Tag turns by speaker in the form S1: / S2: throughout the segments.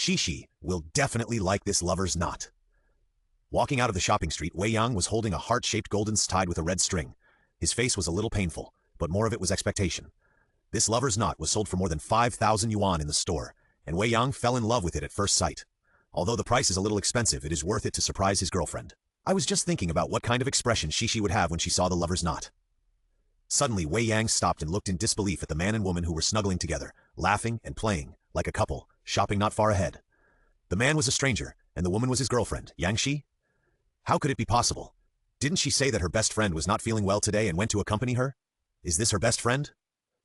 S1: Shishi will definitely like this lover's knot. Walking out of the shopping street, Wei Yang was holding a heart-shaped golden tied with a red string. His face was a little painful, but more of it was expectation. This lover's knot was sold for more than 5,000 yuan in the store, and Wei Yang fell in love with it at first sight. Although the price is a little expensive, it is worth it to surprise his girlfriend. I was just thinking about what kind of expression Shishi would have when she saw the lover's knot. Suddenly, Wei Yang stopped and looked in disbelief at the man and woman who were snuggling together, laughing and playing, like a couple, shopping not far ahead. The man was a stranger, and the woman was his girlfriend, Yang Shi. How could it be possible? Didn't she say that her best friend was not feeling well today and went to accompany her? Is this her best friend?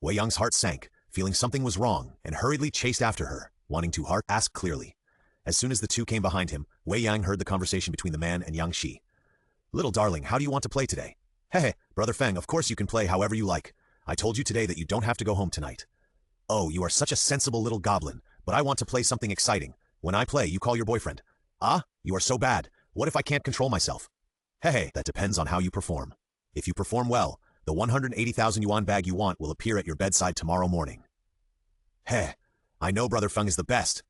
S1: Wei Yang's heart sank, feeling something was wrong, and hurriedly chased after her, wanting to ask clearly. As soon as the two came behind him, Wei Yang heard the conversation between the man and Yang Shi. "Little darling, how do you want to play today?" "Hehe, Brother Feng, of course you can play however you like. I told you today that you don't have to go home tonight." "Oh, you are such a sensible little goblin, but I want to play something exciting. When I play, you call your boyfriend." "Ah, you are so bad. What if I can't control myself?" "Hehe, that depends on how you perform. If you perform well, the 180,000 yuan bag you want will appear at your bedside tomorrow morning." "Heh, I know Brother Feng is the best.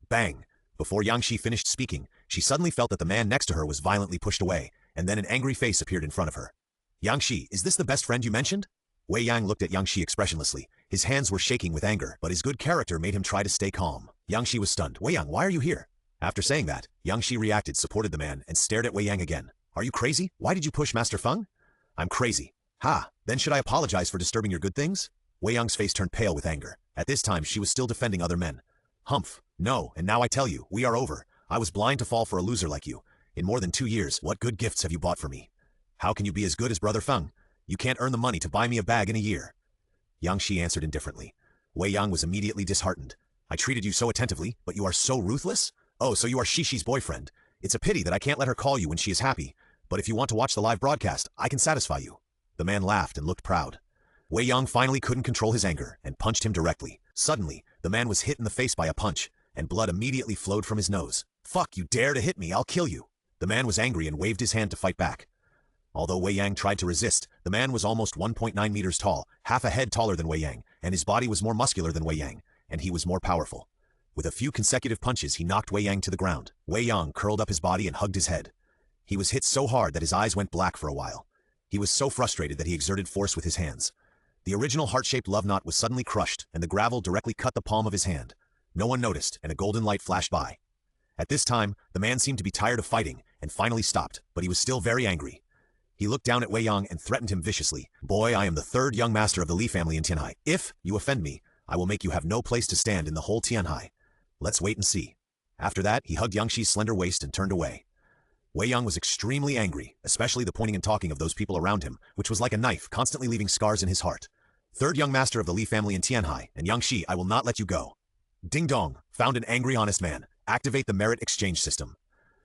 S1: Bang. Before Yang Shi finished speaking, she suddenly felt that the man next to her was violently pushed away, and then an angry face appeared in front of her. "Yang Shi, is this the best friend you mentioned?" Wei Yang looked at Yang Shi expressionlessly. His hands were shaking with anger, but his good character made him try to stay calm. Yang Shi was stunned. "Wei Yang, why are you here?" After saying that, Yang Shi reacted, supported the man, and stared at Wei Yang again. "Are you crazy? Why did you push Master Feng?" "I'm crazy." "Ha, then should I apologize for disturbing your good things?" Wei Yang's face turned pale with anger. At this time she was still defending other men. "Humph, no, and now I tell you, we are over. I was blind to fall for a loser like you. In more than 2 years, what good gifts have you bought for me? How can you be as good as Brother Feng? You can't earn the money to buy me a bag in a year." Yang Shi answered indifferently. Wei Yang was immediately disheartened. "I treated you so attentively, but you are so ruthless? Oh, so you are Shishi's boyfriend. It's a pity that I can't let her call you when she is happy, but if you want to watch the live broadcast, I can satisfy you." The man laughed and looked proud. Wei Yang finally couldn't control his anger and punched him directly. Suddenly, the man was hit in the face by a punch, and blood immediately flowed from his nose. "Fuck, you dare to hit me, I'll kill you." The man was angry and waved his hand to fight back. Although Wei Yang tried to resist, the man was almost 1.9 meters tall, half a head taller than Wei Yang, and his body was more muscular than Wei Yang, and he was more powerful. With a few consecutive punches, he knocked Wei Yang to the ground. Wei Yang curled up his body and hugged his head. He was hit so hard that his eyes went black for a while. He was so frustrated that he exerted force with his hands. The original heart-shaped love knot was suddenly crushed, and the gravel directly cut the palm of his hand. No one noticed, and a golden light flashed by. At this time, the man seemed to be tired of fighting, and finally stopped, but he was still very angry. He looked down at Wei Yang and threatened him viciously. "Boy, I am the third young master of the Li family in Tianhai. If you offend me, I will make you have no place to stand in the whole Tianhai. Let's wait and see." After that, he hugged Yang Shi's slender waist and turned away. Wei Yang was extremely angry, especially the pointing and talking of those people around him, which was like a knife, constantly leaving scars in his heart. "Third young master of the Li family in Tianhai, and Yang Shi, I will not let you go." Ding dong, found an angry honest man. Activate the merit exchange system.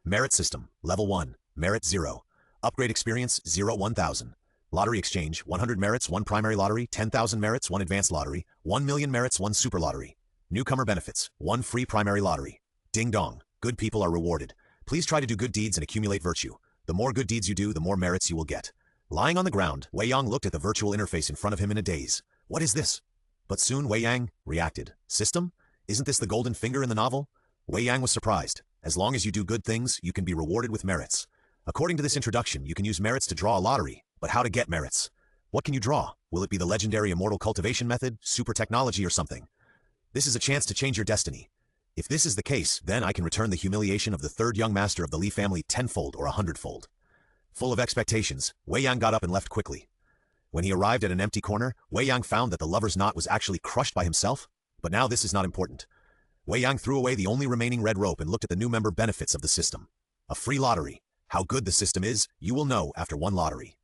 S1: Merit system, level 1, merit 0. Upgrade experience, 0-1000. Lottery exchange, 100 merits, 1 primary lottery, 10,000 merits, 1 advanced lottery, 1 million merits, 1 super lottery. Newcomer benefits, 1 free primary lottery. Ding dong, good people are rewarded. Please try to do good deeds and accumulate virtue. The more good deeds you do, the more merits you will get. Lying on the ground, Wei Yang looked at the virtual interface in front of him in a daze. What is this? But soon Wei Yang reacted. System? Isn't this the golden finger in the novel? Wei Yang was surprised. As long as you do good things, you can be rewarded with merits. According to this introduction, you can use merits to draw a lottery. But how to get merits? What can you draw? Will it be the legendary immortal cultivation method, super technology, or something? This is a chance to change your destiny. If this is the case, then I can return the humiliation of the third young master of the Li family 10-fold or 100-fold. Full of expectations, Wei Yang got up and left quickly. When he arrived at an empty corner, Wei Yang found that the lover's knot was actually crushed by himself. But now this is not important. Wei Yang threw away the only remaining red rope and looked at the new member benefits of the system. A free lottery. How good the system is, you will know after one lottery.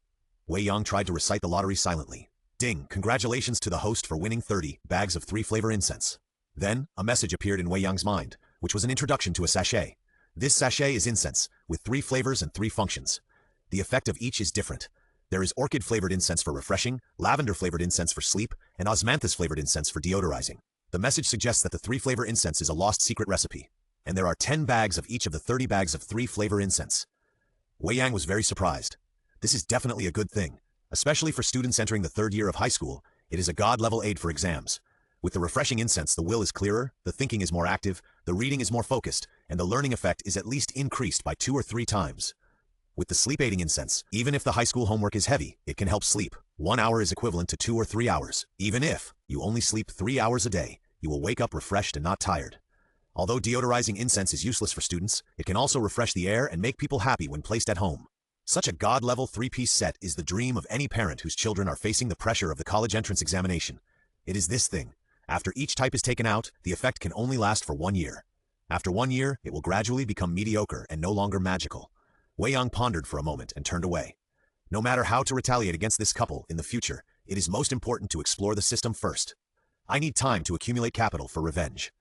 S1: Wei Yang tried to recite the lottery silently. Ding, congratulations to the host for winning 30 bags of 3-flavor incense. Then, a message appeared in Wei Yang's mind, which was an introduction to a sachet. This sachet is incense, with 3 flavors and 3 functions. The effect of each is different. There is orchid-flavored incense for refreshing, lavender-flavored incense for sleep, and osmanthus-flavored incense for deodorizing. The message suggests that the 3-flavor incense is a lost secret recipe, and there are 10 bags of each of the 30 bags of 3-flavor incense. Wei Yang was very surprised. This is definitely a good thing, especially for students entering the 3rd year of high school. It is a god-level aid for exams. With the refreshing incense, the will is clearer, the thinking is more active, the reading is more focused, and the learning effect is at least increased by 2 or 3 times. With the sleep-aiding incense, even if the high school homework is heavy, it can help sleep. 1 hour is equivalent to 2 or 3 hours. Even if you only sleep 3 hours a day, you will wake up refreshed and not tired. Although deodorizing incense is useless for students, it can also refresh the air and make people happy when placed at home. Such a God-level 3-piece set is the dream of any parent whose children are facing the pressure of the college entrance examination. It is this thing. After each type is taken out, the effect can only last for 1 year. After 1 year, it will gradually become mediocre and no longer magical. Wei Yang pondered for a moment and turned away. No matter how to retaliate against this couple in the future, it is most important to explore the system first. I need time to accumulate capital for revenge.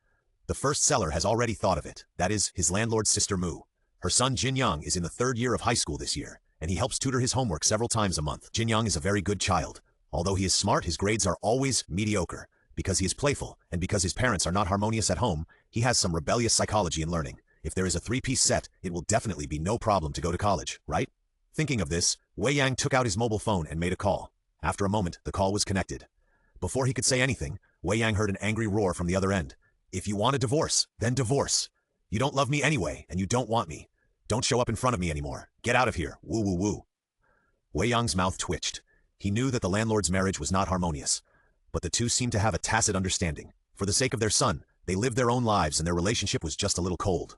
S1: The first seller has already thought of it, that is, his landlord's sister Mu. Her son Jin Yang is in the 3rd year of high school this year, and he helps tutor his homework several times a month. Jin Yang is a very good child. Although he is smart, his grades are always mediocre. Because he is playful, and because his parents are not harmonious at home, he has some rebellious psychology in learning. If there is a 3-piece set, it will definitely be no problem to go to college, right? Thinking of this, Wei Yang took out his mobile phone and made a call. After a moment, the call was connected. Before he could say anything, Wei Yang heard an angry roar from the other end. If you want a divorce, then divorce. You don't love me anyway, and you don't want me. Don't show up in front of me anymore. Get out of here. Woo woo woo. Wei Yang's mouth twitched. He knew that the landlord's marriage was not harmonious. But the two seemed to have a tacit understanding. For the sake of their son, they lived their own lives and their relationship was just a little cold.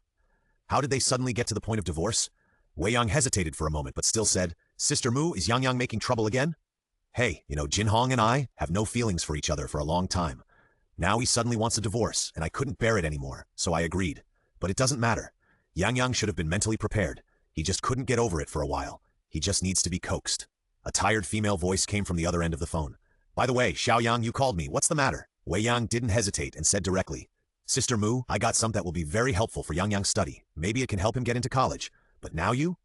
S1: How did they suddenly get to the point of divorce? Wei Yang hesitated for a moment but still said, Sister Mu, is Yang Yang making trouble again? Hey, Jin Hong and I have no feelings for each other for a long time. Now he suddenly wants a divorce, and I couldn't bear it anymore, so I agreed. But it doesn't matter. Yang Yang should have been mentally prepared. He just couldn't get over it for a while. He just needs to be coaxed. A tired female voice came from the other end of the phone. By the way, Xiao Yang, you called me. What's the matter? Wei Yang didn't hesitate and said directly, Sister Mu, I got some that will be very helpful for Yang Yang's study. Maybe it can help him get into college. But now you?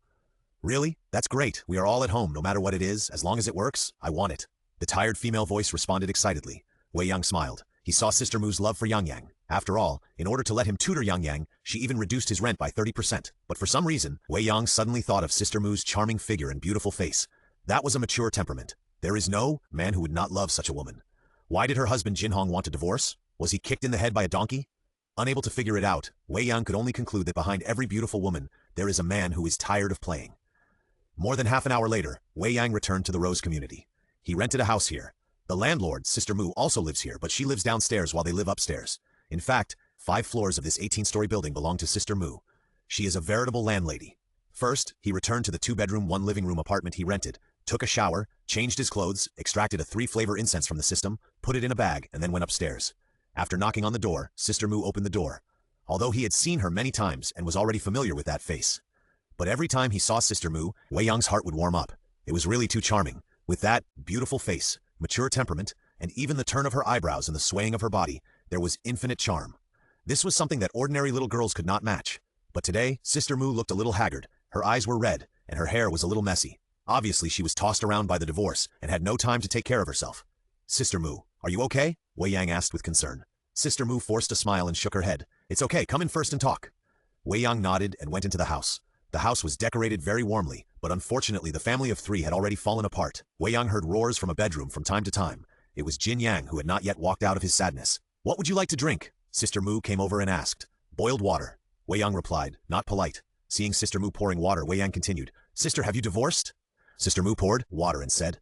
S1: Really? That's great. We are all at home, no matter what it is. As long as it works, I want it. The tired female voice responded excitedly. Wei Yang smiled. He saw Sister Mu's love for Yang Yang. After all, in order to let him tutor Yang Yang, she even reduced his rent by 30%. But for some reason, Wei Yang suddenly thought of Sister Mu's charming figure and beautiful face. That was a mature temperament. There is no man who would not love such a woman. Why did her husband Jin Hong want a divorce? Was he kicked in the head by a donkey? Unable to figure it out, Wei Yang could only conclude that behind every beautiful woman, there is a man who is tired of playing. More than half an hour later, Wei Yang returned to the Rose community. He rented a house here. The landlord, Sister Mu, also lives here, but she lives downstairs while they live upstairs. In fact, 5 floors of this 18-story building belong to Sister Mu. She is a veritable landlady. First, he returned to the 2-bedroom, 1-living-room apartment he rented, took a shower, changed his clothes, extracted a 3-flavor incense from the system, put it in a bag, and then went upstairs. After knocking on the door, Sister Mu opened the door. Although he had seen her many times and was already familiar with that face. But every time he saw Sister Mu, Wei Yang's heart would warm up. It was really too charming. With that beautiful face, mature temperament, and even the turn of her eyebrows and the swaying of her body, there was infinite charm. This was something that ordinary little girls could not match. But today, Sister Mu looked a little haggard, her eyes were red, and her hair was a little messy. Obviously, she was tossed around by the divorce and had no time to take care of herself. Sister Mu, are you okay? Wei Yang asked with concern. Sister Mu forced a smile and shook her head. It's okay, come in first and talk. Wei Yang nodded and went into the house. The house was decorated very warmly, but unfortunately the family of 3 had already fallen apart. Wei Yang heard roars from a bedroom from time to time. It was Jin Yang who had not yet walked out of his sadness. What would you like to drink? Sister Mu came over and asked. Boiled water. Wei Yang replied, not polite. Seeing Sister Mu pouring water, Wei Yang continued. Sister, have you divorced? Sister Mu poured water and said,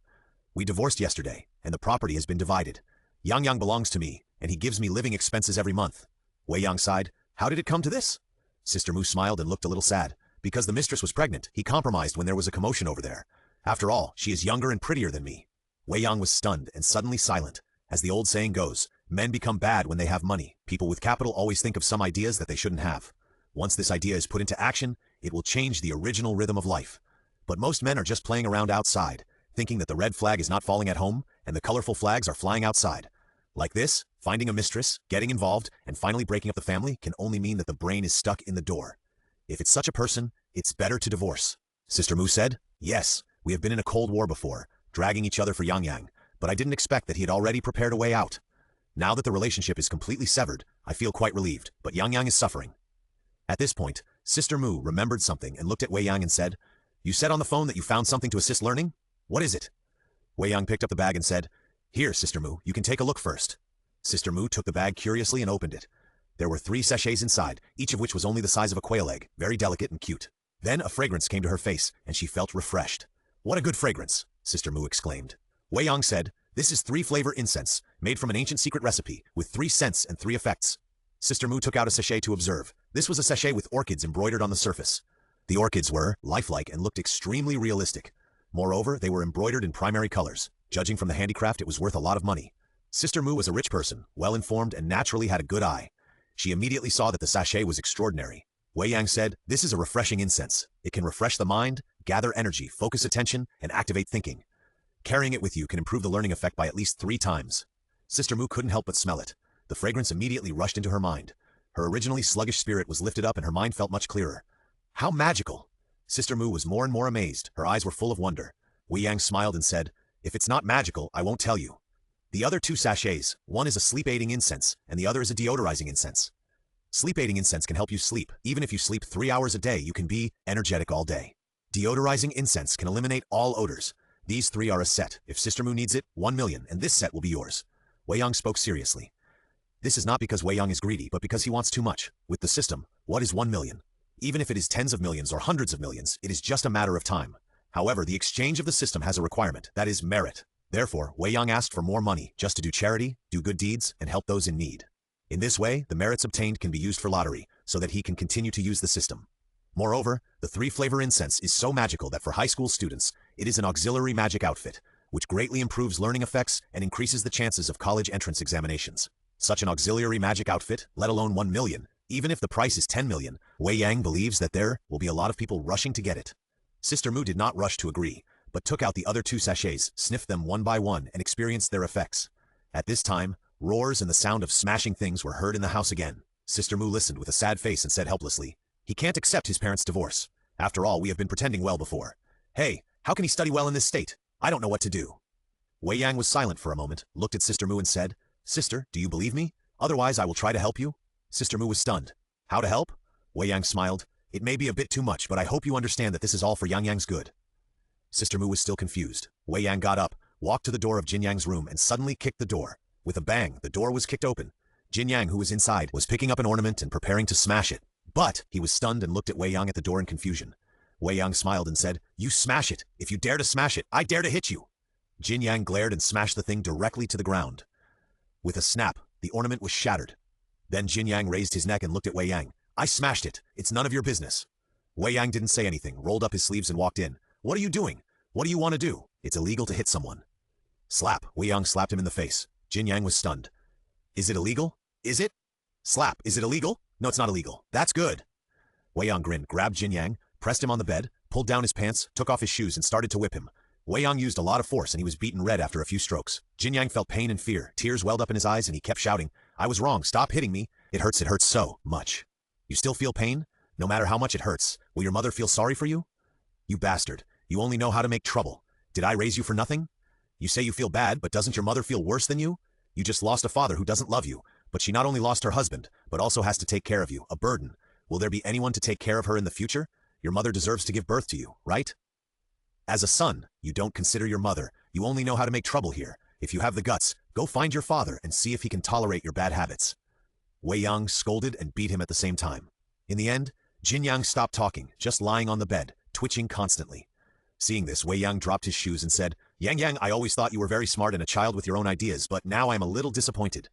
S1: we divorced yesterday, and the property has been divided. Yang Yang belongs to me, and he gives me living expenses every month. Wei Yang sighed. How did it come to this? Sister Mu smiled and looked a little sad. Because the mistress was pregnant, he compromised when there was a commotion over there. After all, she is younger and prettier than me. Wei Yang was stunned and suddenly silent. As the old saying goes, men become bad when they have money. People with capital always think of some ideas that they shouldn't have. Once this idea is put into action, it will change the original rhythm of life. But most men are just playing around outside, thinking that the red flag is not falling at home, and the colorful flags are flying outside. Like this, finding a mistress, getting involved, and finally breaking up the family can only mean that the brain is stuck in the door. If it's such a person, it's better to divorce. Sister Mu said, yes, we have been in a cold war before, dragging each other for Yang Yang, but I didn't expect that he had already prepared a way out. Now that the relationship is completely severed, I feel quite relieved, but Yang Yang is suffering. At this point, Sister Mu remembered something and looked at Wei Yang and said, you said on the phone that you found something to assist learning? What is it? Wei Yang picked up the bag and said, here, Sister Mu, you can take a look first. Sister Mu took the bag curiously and opened it. There were 3 sachets inside, each of which was only the size of a quail egg, very delicate and cute. Then a fragrance came to her face, and she felt refreshed. "What a good fragrance," Sister Mu exclaimed. Wei Yang said, "This is 3-flavor incense, made from an ancient secret recipe, with 3 scents and 3 effects." Sister Mu took out a sachet to observe. This was a sachet with orchids embroidered on the surface. The orchids were lifelike and looked extremely realistic. Moreover, they were embroidered in primary colors. Judging from the handicraft, it was worth a lot of money. Sister Mu was a rich person, well-informed, and naturally had a good eye. She immediately saw that the sachet was extraordinary. Wei Yang said, "This is a refreshing incense. It can refresh the mind, gather energy, focus attention, and activate thinking. Carrying it with you can improve the learning effect by at least 3 times. Sister Mu couldn't help but smell it. The fragrance immediately rushed into her mind. Her originally sluggish spirit was lifted up and her mind felt much clearer. How magical! Sister Mu was more and more amazed. Her eyes were full of wonder. Wei Yang smiled and said, "If it's not magical, I won't tell you." The other 2 sachets, one is a sleep-aiding incense, and the other is a deodorizing incense. Sleep-aiding incense can help you sleep. Even if you sleep 3 hours a day, you can be energetic all day. Deodorizing incense can eliminate all odors. These 3 are a set. If Sister Mu needs it, 1 million, and this set will be yours. Wei Yang spoke seriously. This is not because Wei Yang is greedy, but because he wants too much. With the system, what is 1 million? Even if it is tens of millions or hundreds of millions, it is just a matter of time. However, the exchange of the system has a requirement, that is merit. Therefore, Wei Yang asked for more money, just to do charity, do good deeds, and help those in need. In this way, the merits obtained can be used for lottery, so that he can continue to use the system. Moreover, the 3-flavor incense is so magical that for high school students, it is an auxiliary magic outfit, which greatly improves learning effects and increases the chances of college entrance examinations. Such an auxiliary magic outfit, let alone 1 million, even if the price is 10 million, Wei Yang believes that there will be a lot of people rushing to get it. Sister Mu did not rush to agree, but took out the other 2 sachets, sniffed them one by one, and experienced their effects. At this time, roars and the sound of smashing things were heard in the house again. Sister Mu listened with a sad face and said helplessly, "He can't accept his parents' divorce. After all, we have been pretending well before. Hey, how can he study well in this state? I don't know what to do." Wei Yang was silent for a moment, looked at Sister Mu and said, "Sister, do you believe me? Otherwise I will try to help you." Sister Mu was stunned. "How to help?" Wei Yang smiled. "It may be a bit too much, but I hope you understand that this is all for Yang Yang's good." Sister Mu was still confused. Wei Yang got up, walked to the door of Jin Yang's room, and suddenly kicked the door. With a bang, the door was kicked open. Jin Yang, who was inside, was picking up an ornament and preparing to smash it. But he was stunned and looked at Wei Yang at the door in confusion. Wei Yang smiled and said, "You smash it. If you dare to smash it, I dare to hit you." Jin Yang glared and smashed the thing directly to the ground. With a snap, the ornament was shattered. Then Jin Yang raised his neck and looked at Wei Yang. "I smashed it. It's none of your business." Wei Yang didn't say anything, rolled up his sleeves and walked in. "What are you doing? What do you want to do? It's illegal to hit someone." Slap. Wei Yang slapped him in the face. Jin Yang was stunned. "Is it illegal? Is it?" Slap. "Is it illegal?" "No, it's not illegal." "That's good." Wei Yang grinned, grabbed Jin Yang, pressed him on the bed, pulled down his pants, took off his shoes, and started to whip him. Wei Yang used a lot of force and he was beaten red after a few strokes. Jin Yang felt pain and fear. Tears welled up in his eyes and he kept shouting, "I was wrong. Stop hitting me. It hurts so much." "You still feel pain? No matter how much it hurts, will your mother feel sorry for you?" "You bastard. You only know how to make trouble. Did I raise you for nothing? You say you feel bad, but doesn't your mother feel worse than you? You just lost a father who doesn't love you, but she not only lost her husband, but also has to take care of you, a burden. Will there be anyone to take care of her in the future? Your mother deserves to give birth to you, right? As a son, you don't consider your mother. You only know how to make trouble here. If you have the guts, go find your father and see if he can tolerate your bad habits." Wei Yang scolded and beat him at the same time. In the end, Jin Yang stopped talking, just lying on the bed, twitching constantly. Seeing this, Wei Yang dropped his shoes and said, Yang, I always thought you were very smart and a child with your own ideas, but now I am a little disappointed.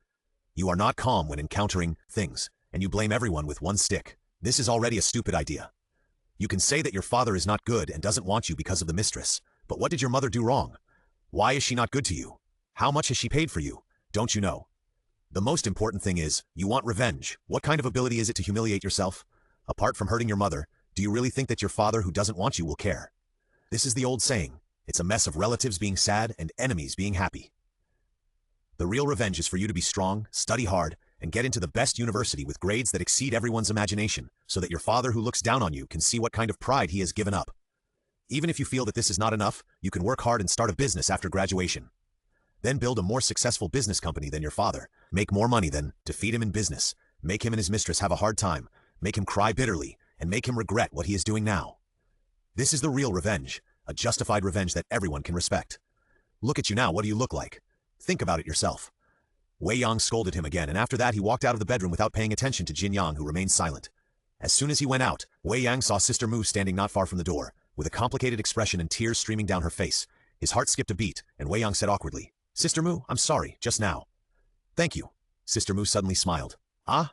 S1: You are not calm when encountering things, and you blame everyone with one stick. This is already a stupid idea. You can say that your father is not good and doesn't want you because of the mistress, but what did your mother do wrong? Why is she not good to you? How much has she paid for you? Don't you know? The most important thing is, you want revenge. What kind of ability is it to humiliate yourself? Apart from hurting your mother, do you really think that your father who doesn't want you will care? This is the old saying, it's a mess of relatives being sad and enemies being happy. The real revenge is for you to be strong, study hard, and get into the best university with grades that exceed everyone's imagination, so that your father who looks down on you can see what kind of pride he has given up. Even if you feel that this is not enough, you can work hard and start a business after graduation. Then build a more successful business company than your father. Make more money than, defeat him in business, make him and his mistress have a hard time, make him cry bitterly, and make him regret what he is doing now. This is the real revenge, a justified revenge that everyone can respect. Look at you now, what do you look like? Think about it yourself. Wei Yang scolded him again, and after that he walked out of the bedroom without paying attention to Jin Yang, who remained silent. As soon as he went out, Wei Yang saw Sister Mu standing not far from the door, with a complicated expression and tears streaming down her face. His heart skipped a beat, and Wei Yang said awkwardly, "Sister Mu, I'm sorry, just now." "Thank you." Sister Mu suddenly smiled. "Ah?"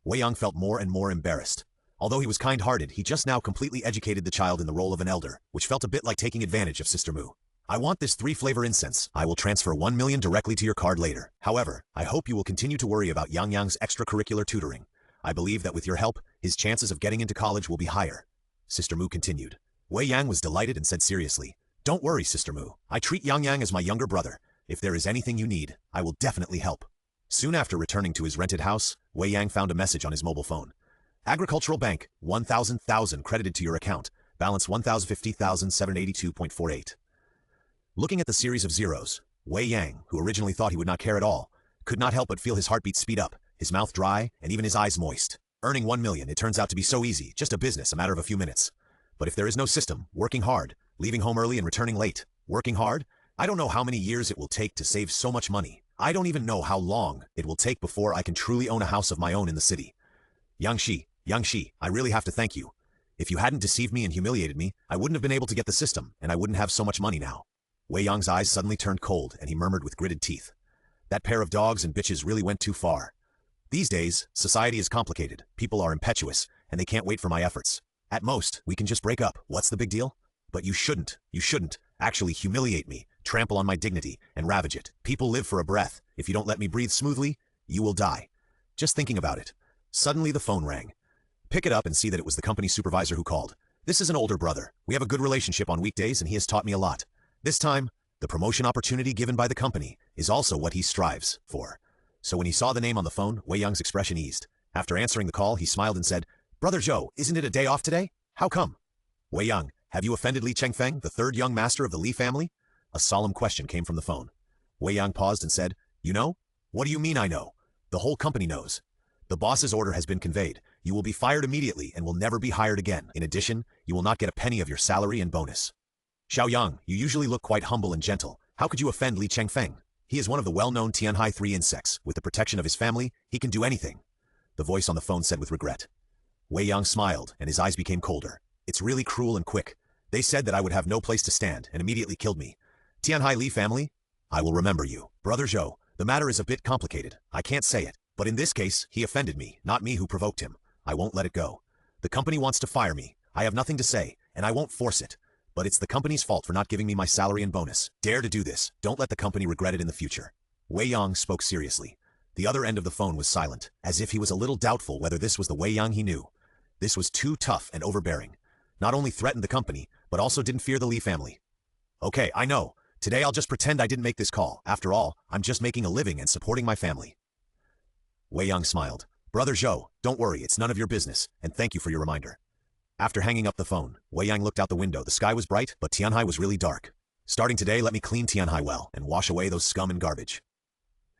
S1: Wei Yang felt more and more embarrassed. Although he was kind-hearted, he just now completely educated the child in the role of an elder, which felt a bit like taking advantage of Sister Mu. "I want this 3-flavor incense. I will transfer 1 million directly to your card later. However, I hope you will continue to worry about Yang Yang's extracurricular tutoring. I believe that with your help, his chances of getting into college will be higher." Sister Mu continued. Wei Yang was delighted and said seriously, "Don't worry, Sister Mu. I treat Yang Yang as my younger brother. If there is anything you need, I will definitely help." Soon after returning to his rented house, Wei Yang found a message on his mobile phone. "Agricultural Bank, 1,000 credited to your account. Balance 1,050,782.48. Looking at the series of zeros, Wei Yang, who originally thought he would not care at all, could not help but feel his heartbeat speed up, his mouth dry, and even his eyes moist. Earning 1 million, it turns out to be so easy, just a business, a matter of a few minutes. But if there is no system, working hard, leaving home early and returning late, working hard, I don't know how many years it will take to save so much money. I don't even know how long it will take before I can truly own a house of my own in the city. Yang Shi, I really have to thank you. If you hadn't deceived me and humiliated me, I wouldn't have been able to get the system, and I wouldn't have so much money now." Wei Yang's eyes suddenly turned cold, and he murmured with gritted teeth. "That pair of dogs and bitches really went too far. These days, society is complicated, people are impetuous, and they can't wait for my efforts. At most, we can just break up, what's the big deal? But you shouldn't actually humiliate me, trample on my dignity, and ravage it. People live for a breath. If you don't let me breathe smoothly, you will die." Just thinking about it. Suddenly the phone rang. Pick it up and see that it was the company supervisor who called. "This is an older brother. We have a good relationship on weekdays and he has taught me a lot. This time, the promotion opportunity given by the company is also what he strives for." So when he saw the name on the phone, Wei Yang's expression eased. After answering the call, he smiled and said, "Brother Zhou, isn't it a day off today? How come?" "Wei Yang, have you offended Li Chengfeng, the third young master of the Li family?" A solemn question came from the phone. Wei Yang paused and said, "You know? What do you mean I know? The whole company knows. The boss's order has been conveyed. You will be fired immediately and will never be hired again. In addition, you will not get a penny of your salary and bonus." "Xiaoyang, you usually look quite humble and gentle. How could you offend Li Chengfeng? He is one of the well-known Tianhai 3 insects. With the protection of his family, he can do anything." The voice on the phone said with regret. Wei Yang smiled, and his eyes became colder. "It's really cruel and quick. They said that I would have no place to stand, and immediately killed me. Tianhai Li family? I will remember you. Brother Zhou, the matter is a bit complicated. I can't say it. But in this case, he offended me, not me who provoked him. I won't let it go. The company wants to fire me. I have nothing to say, and I won't force it. But it's the company's fault for not giving me my salary and bonus. Dare to do this. Don't let the company regret it in the future." Wei Yang spoke seriously. The other end of the phone was silent, as if he was a little doubtful whether this was the Wei Yang he knew. This was too tough and overbearing. Not only threatened the company, but also didn't fear the Li family. "Okay, I know. Today I'll just pretend I didn't make this call. After all, I'm just making a living and supporting my family." Wei Yang smiled. "Brother Zhou, don't worry, it's none of your business, and thank you for your reminder." After hanging up the phone, Wei Yang looked out the window. The sky was bright, but Tianhai was really dark. "Starting today, let me clean Tianhai well, and wash away those scum and garbage."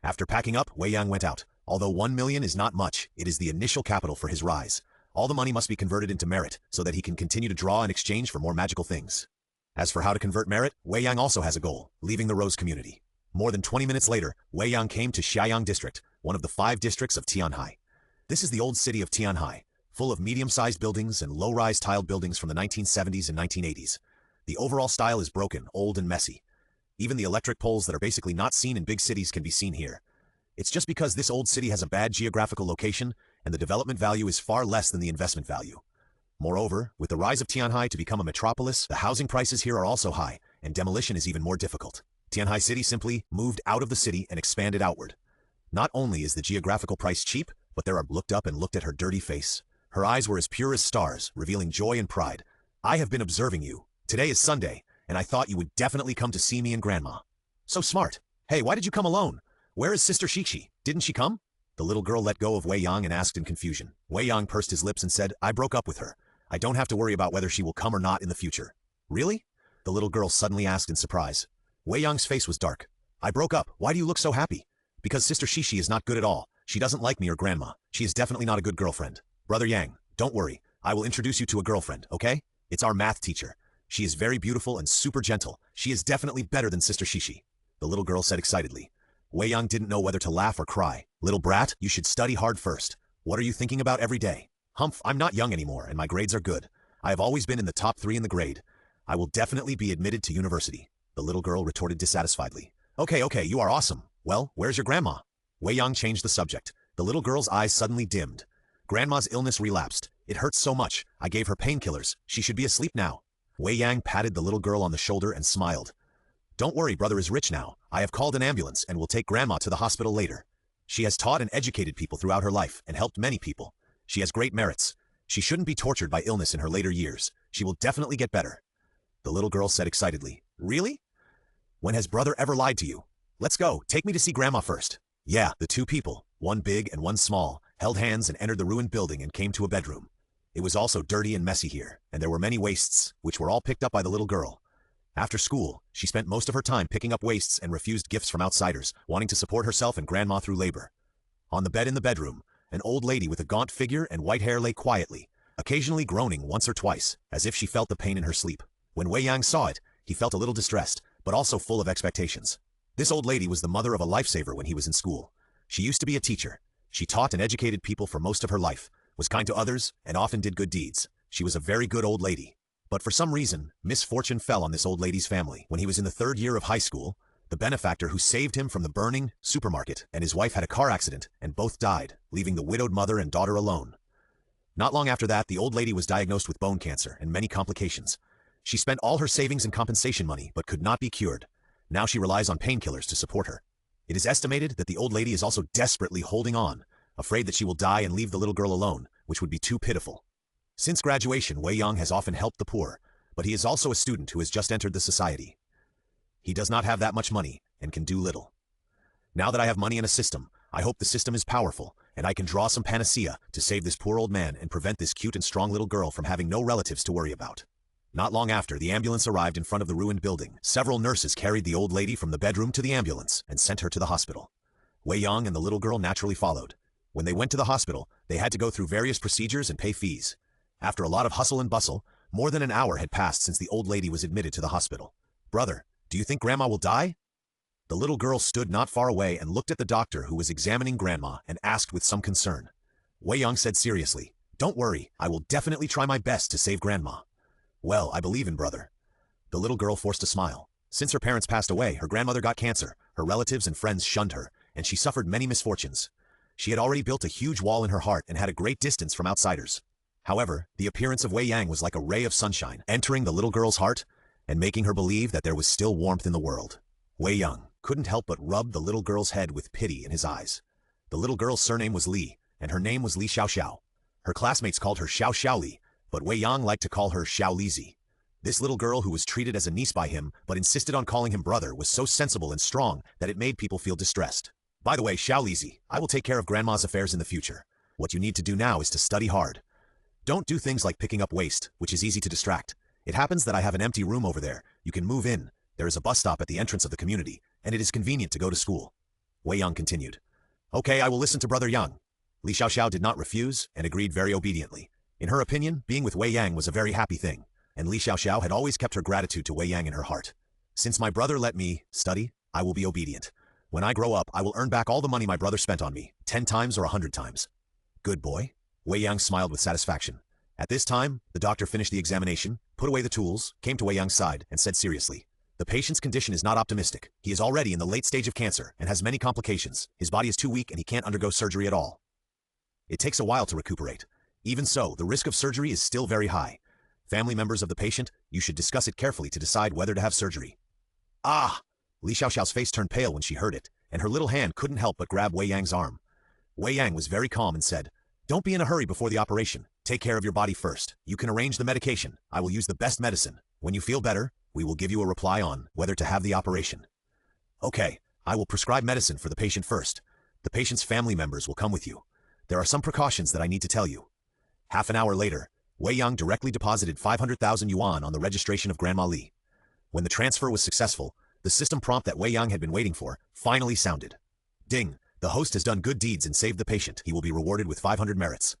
S1: After packing up, Wei Yang went out. Although 1 million is not much, it is the initial capital for his rise. All the money must be converted into merit, so that he can continue to draw in exchange for more magical things. As for how to convert merit, Wei Yang also has a goal, leaving the Rose community. More than 20 minutes later, Wei Yang came to Xiaoyang district, one of the 5 districts of Tianhai. This is the old city of Tianhai, full of medium-sized buildings and low-rise tiled buildings from the 1970s and 1980s. The overall style is broken, old, and messy. Even the electric poles that are basically not seen in big cities can be seen here. It's just because this old city has a bad geographical location, and the development value is far less than the investment value. Moreover, with the rise of Tianhai to become a metropolis, the housing prices here are also high, and demolition is even more difficult. Tianhai City simply moved out of the city and expanded outward. Not only is the geographical price cheap, but there are looked up and looked at her dirty face. Her eyes were as pure as stars, revealing joy and pride. "I have been observing you. Today is Sunday, and I thought you would definitely come to see me and Grandma. So smart. Hey, why did you come alone? Where is Sister Shishi? Didn't she come?" The little girl let go of Wei Yang and asked in confusion. Wei Yang pursed his lips and said, "I broke up with her. I don't have to worry about whether she will come or not in the future." "Really?" the little girl suddenly asked in surprise. Wei Yang's face was dark. "I broke up. Why do you look so happy?" "Because Sister Shishi is not good at all. She doesn't like me or Grandma. She is definitely not a good girlfriend." "Brother Yang, don't worry. I will introduce you to a girlfriend, okay? It's our math teacher. She is very beautiful and super gentle. She is definitely better than Sister Shishi," the little girl said excitedly. Wei Yang didn't know whether to laugh or cry. Little brat, you should study hard first. What are you thinking about every day? Humph, I'm not young anymore and my grades are good. I have always been in the top 3 in the grade. I will definitely be admitted to university, the little girl retorted dissatisfiedly. Okay, you are awesome. Well, where's your grandma? Wei Yang changed the subject. The little girl's eyes suddenly dimmed. Grandma's illness relapsed. It hurts so much. I gave her painkillers. She should be asleep now. Wei Yang patted the little girl on the shoulder and smiled. Don't worry, brother is rich now. I have called an ambulance and will take grandma to the hospital later. She has taught and educated people throughout her life and helped many people. She has great merits. She shouldn't be tortured by illness in her later years. She will definitely get better. The little girl said excitedly. Really? When has brother ever lied to you? Let's go. Take me to see grandma first. Yeah, the 2 people, one big and one small, held hands and entered the ruined building and came to a bedroom. It was also dirty and messy here, and there were many wastes, which were all picked up by the little girl. After school, she spent most of her time picking up wastes and refused gifts from outsiders, wanting to support herself and grandma through labor. On the bed in the bedroom, an old lady with a gaunt figure and white hair lay quietly, occasionally groaning once or twice, as if she felt the pain in her sleep. When Wei Yang saw it, he felt a little distressed, but also full of expectations. This old lady was the mother of a lifesaver when he was in school. She used to be a teacher. She taught and educated people for most of her life, was kind to others, and often did good deeds. She was a very good old lady. But for some reason, misfortune fell on this old lady's family. When he was in the 3rd year of high school, the benefactor who saved him from the burning supermarket and his wife had a car accident and both died, leaving the widowed mother and daughter alone. Not long after that, the old lady was diagnosed with bone cancer and many complications. She spent all her savings and compensation money but could not be cured. Now she relies on painkillers to support her. It is estimated that the old lady is also desperately holding on, afraid that she will die and leave the little girl alone, which would be too pitiful. Since graduation, Wei Yang has often helped the poor, but he is also a student who has just entered the society. He does not have that much money and can do little. Now that I have money and a system, I hope the system is powerful, and I can draw some panacea to save this poor old man and prevent this cute and strong little girl from having no relatives to worry about. Not long after, the ambulance arrived in front of the ruined building. Several nurses carried the old lady from the bedroom to the ambulance and sent her to the hospital. Wei Yang and the little girl naturally followed. When they went to the hospital, they had to go through various procedures and pay fees. After a lot of hustle and bustle, more than an hour had passed since the old lady was admitted to the hospital. Brother, do you think grandma will die? The little girl stood not far away and looked at the doctor who was examining grandma and asked with some concern. Wei Yang said seriously, Don't worry, I will definitely try my best to save grandma. Well, I believe in brother. The little girl forced a smile. Since her parents passed away, her grandmother got cancer, her relatives and friends shunned her, and she suffered many misfortunes. She had already built a huge wall in her heart and had a great distance from outsiders. However, the appearance of Wei Yang was like a ray of sunshine, entering the little girl's heart and making her believe that there was still warmth in the world. Wei Yang couldn't help but rub the little girl's head with pity in his eyes. The little girl's surname was Li, and her name was Li Xiaoxiao. Her classmates called her Xiao Xiaoli, but Wei Yang liked to call her Xiao Lizi. This little girl who was treated as a niece by him but insisted on calling him brother was so sensible and strong that it made people feel distressed. By the way, Xiao Lizi, I will take care of grandma's affairs in the future. What you need to do now is to study hard. Don't do things like picking up waste, which is easy to distract. It happens that I have an empty room over there. You can move in. There is a bus stop at the entrance of the community, and it is convenient to go to school. Wei Yang continued. Okay, I will listen to Brother Yang. Li Xiaoxiao did not refuse and agreed very obediently. In her opinion, being with Wei Yang was a very happy thing, and Li Xiaoxiao had always kept her gratitude to Wei Yang in her heart. Since my brother let me study, I will be obedient. When I grow up, I will earn back all the money my brother spent on me, 10 times or 100 times. Good boy. Wei Yang smiled with satisfaction. At this time, the doctor finished the examination, put away the tools, came to Wei Yang's side, and said seriously, The patient's condition is not optimistic. He is already in the late stage of cancer and has many complications. His body is too weak and he can't undergo surgery at all. It takes a while to recuperate. Even so, the risk of surgery is still very high. Family members of the patient, you should discuss it carefully to decide whether to have surgery. Ah! Li Xiaoxiao's face turned pale when she heard it, and her little hand couldn't help but grab Wei Yang's arm. Wei Yang was very calm and said, Don't be in a hurry before the operation. Take care of your body first. You can arrange the medication. I will use the best medicine. When you feel better, we will give you a reply on whether to have the operation. Okay, I will prescribe medicine for the patient first. The patient's family members will come with you. There are some precautions that I need to tell you. Half an hour later, Wei Yang directly deposited 500,000 yuan on the registration of Grandma Li. When the transfer was successful, the system prompt that Wei Yang had been waiting for finally sounded. Ding! The host has done good deeds and saved the patient. He will be rewarded with 500 merits.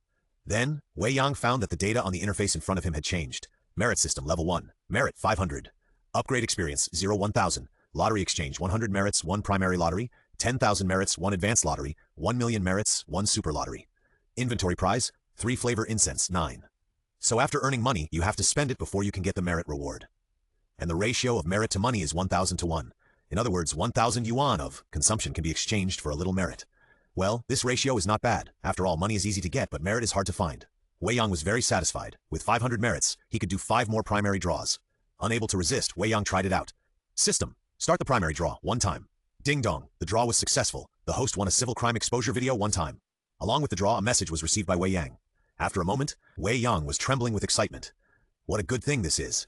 S1: Then, Wei Yang found that the data on the interface in front of him had changed. Merit system level 1. Merit 500. Upgrade experience 0 1000. Lottery exchange 100 merits 1 primary lottery. 10,000 merits, 1 advanced lottery, 1 million merits, 1 super lottery. Inventory prize, 3 flavor incense, 9. So after earning money, you have to spend it before you can get the merit reward. And the ratio of merit to money is 1,000 to 1. In other words, 1,000 yuan of consumption can be exchanged for a little merit. Well, this ratio is not bad. After all, money is easy to get, but merit is hard to find. Wei Yang was very satisfied. With 500 merits, he could do 5 more primary draws. Unable to resist, Wei Yang tried it out. System. Start the primary draw, 1 time. Ding dong, the draw was successful. The host won a civil crime exposure video 1 time. Along with the draw, a message was received by Wei Yang. After a moment, Wei Yang was trembling with excitement. What a good thing this is.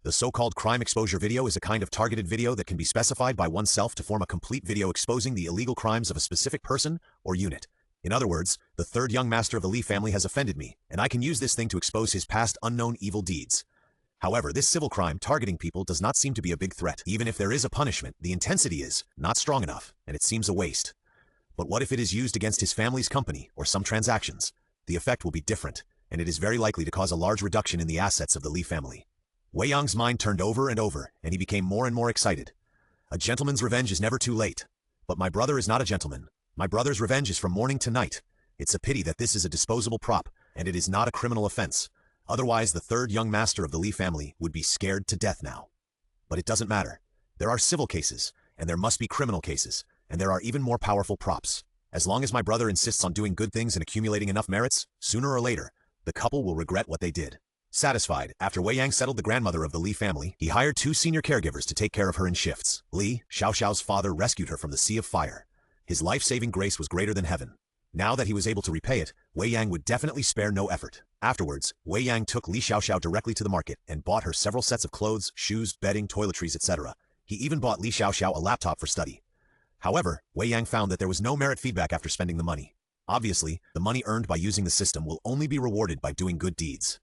S1: The so-called crime exposure video is a kind of targeted video that can be specified by oneself to form a complete video exposing the illegal crimes of a specific person or unit. In other words, the third young master of the Li family has offended me, and I can use this thing to expose his past unknown evil deeds. However, this civil crime targeting people does not seem to be a big threat. Even if there is a punishment, the intensity is not strong enough, and it seems a waste. But what if it is used against his family's company or some transactions? The effect will be different, and it is very likely to cause a large reduction in the assets of the Li family. Wei Yang's mind turned over and over, and he became more and more excited. A gentleman's revenge is never too late. But my brother is not a gentleman. My brother's revenge is from morning to night. It's a pity that this is a disposable prop, and it is not a criminal offense. Otherwise, the third young master of the Li family would be scared to death now. But it doesn't matter. There are civil cases, and there must be criminal cases, and there are even more powerful props. As long as my brother insists on doing good things and accumulating enough merits, sooner or later, the couple will regret what they did. Satisfied, after Wei Yang settled the grandmother of the Li family, he hired 2 senior caregivers to take care of her in shifts. Li, Xiaoxiao's father, rescued her from the sea of fire. His life-saving grace was greater than heaven. Now that he was able to repay it, Wei Yang would definitely spare no effort. Afterwards, Wei Yang took Li Xiaoxiao directly to the market and bought her several sets of clothes, shoes, bedding, toiletries, etc. He even bought Li Xiaoxiao a laptop for study. However, Wei Yang found that there was no merit feedback after spending the money. Obviously, the money earned by using the system will only be rewarded by doing good deeds.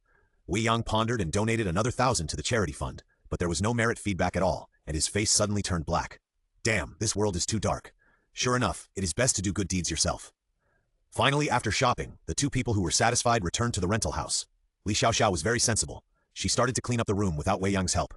S1: Wei Yang pondered and donated another 1,000 to the charity fund, but there was no merit feedback at all, and his face suddenly turned black. Damn, this world is too dark. Sure enough, it is best to do good deeds yourself. Finally, after shopping, the 2 people who were satisfied returned to the rental house. Li Xiaoxiao was very sensible. She started to clean up the room without Wei Yang's help.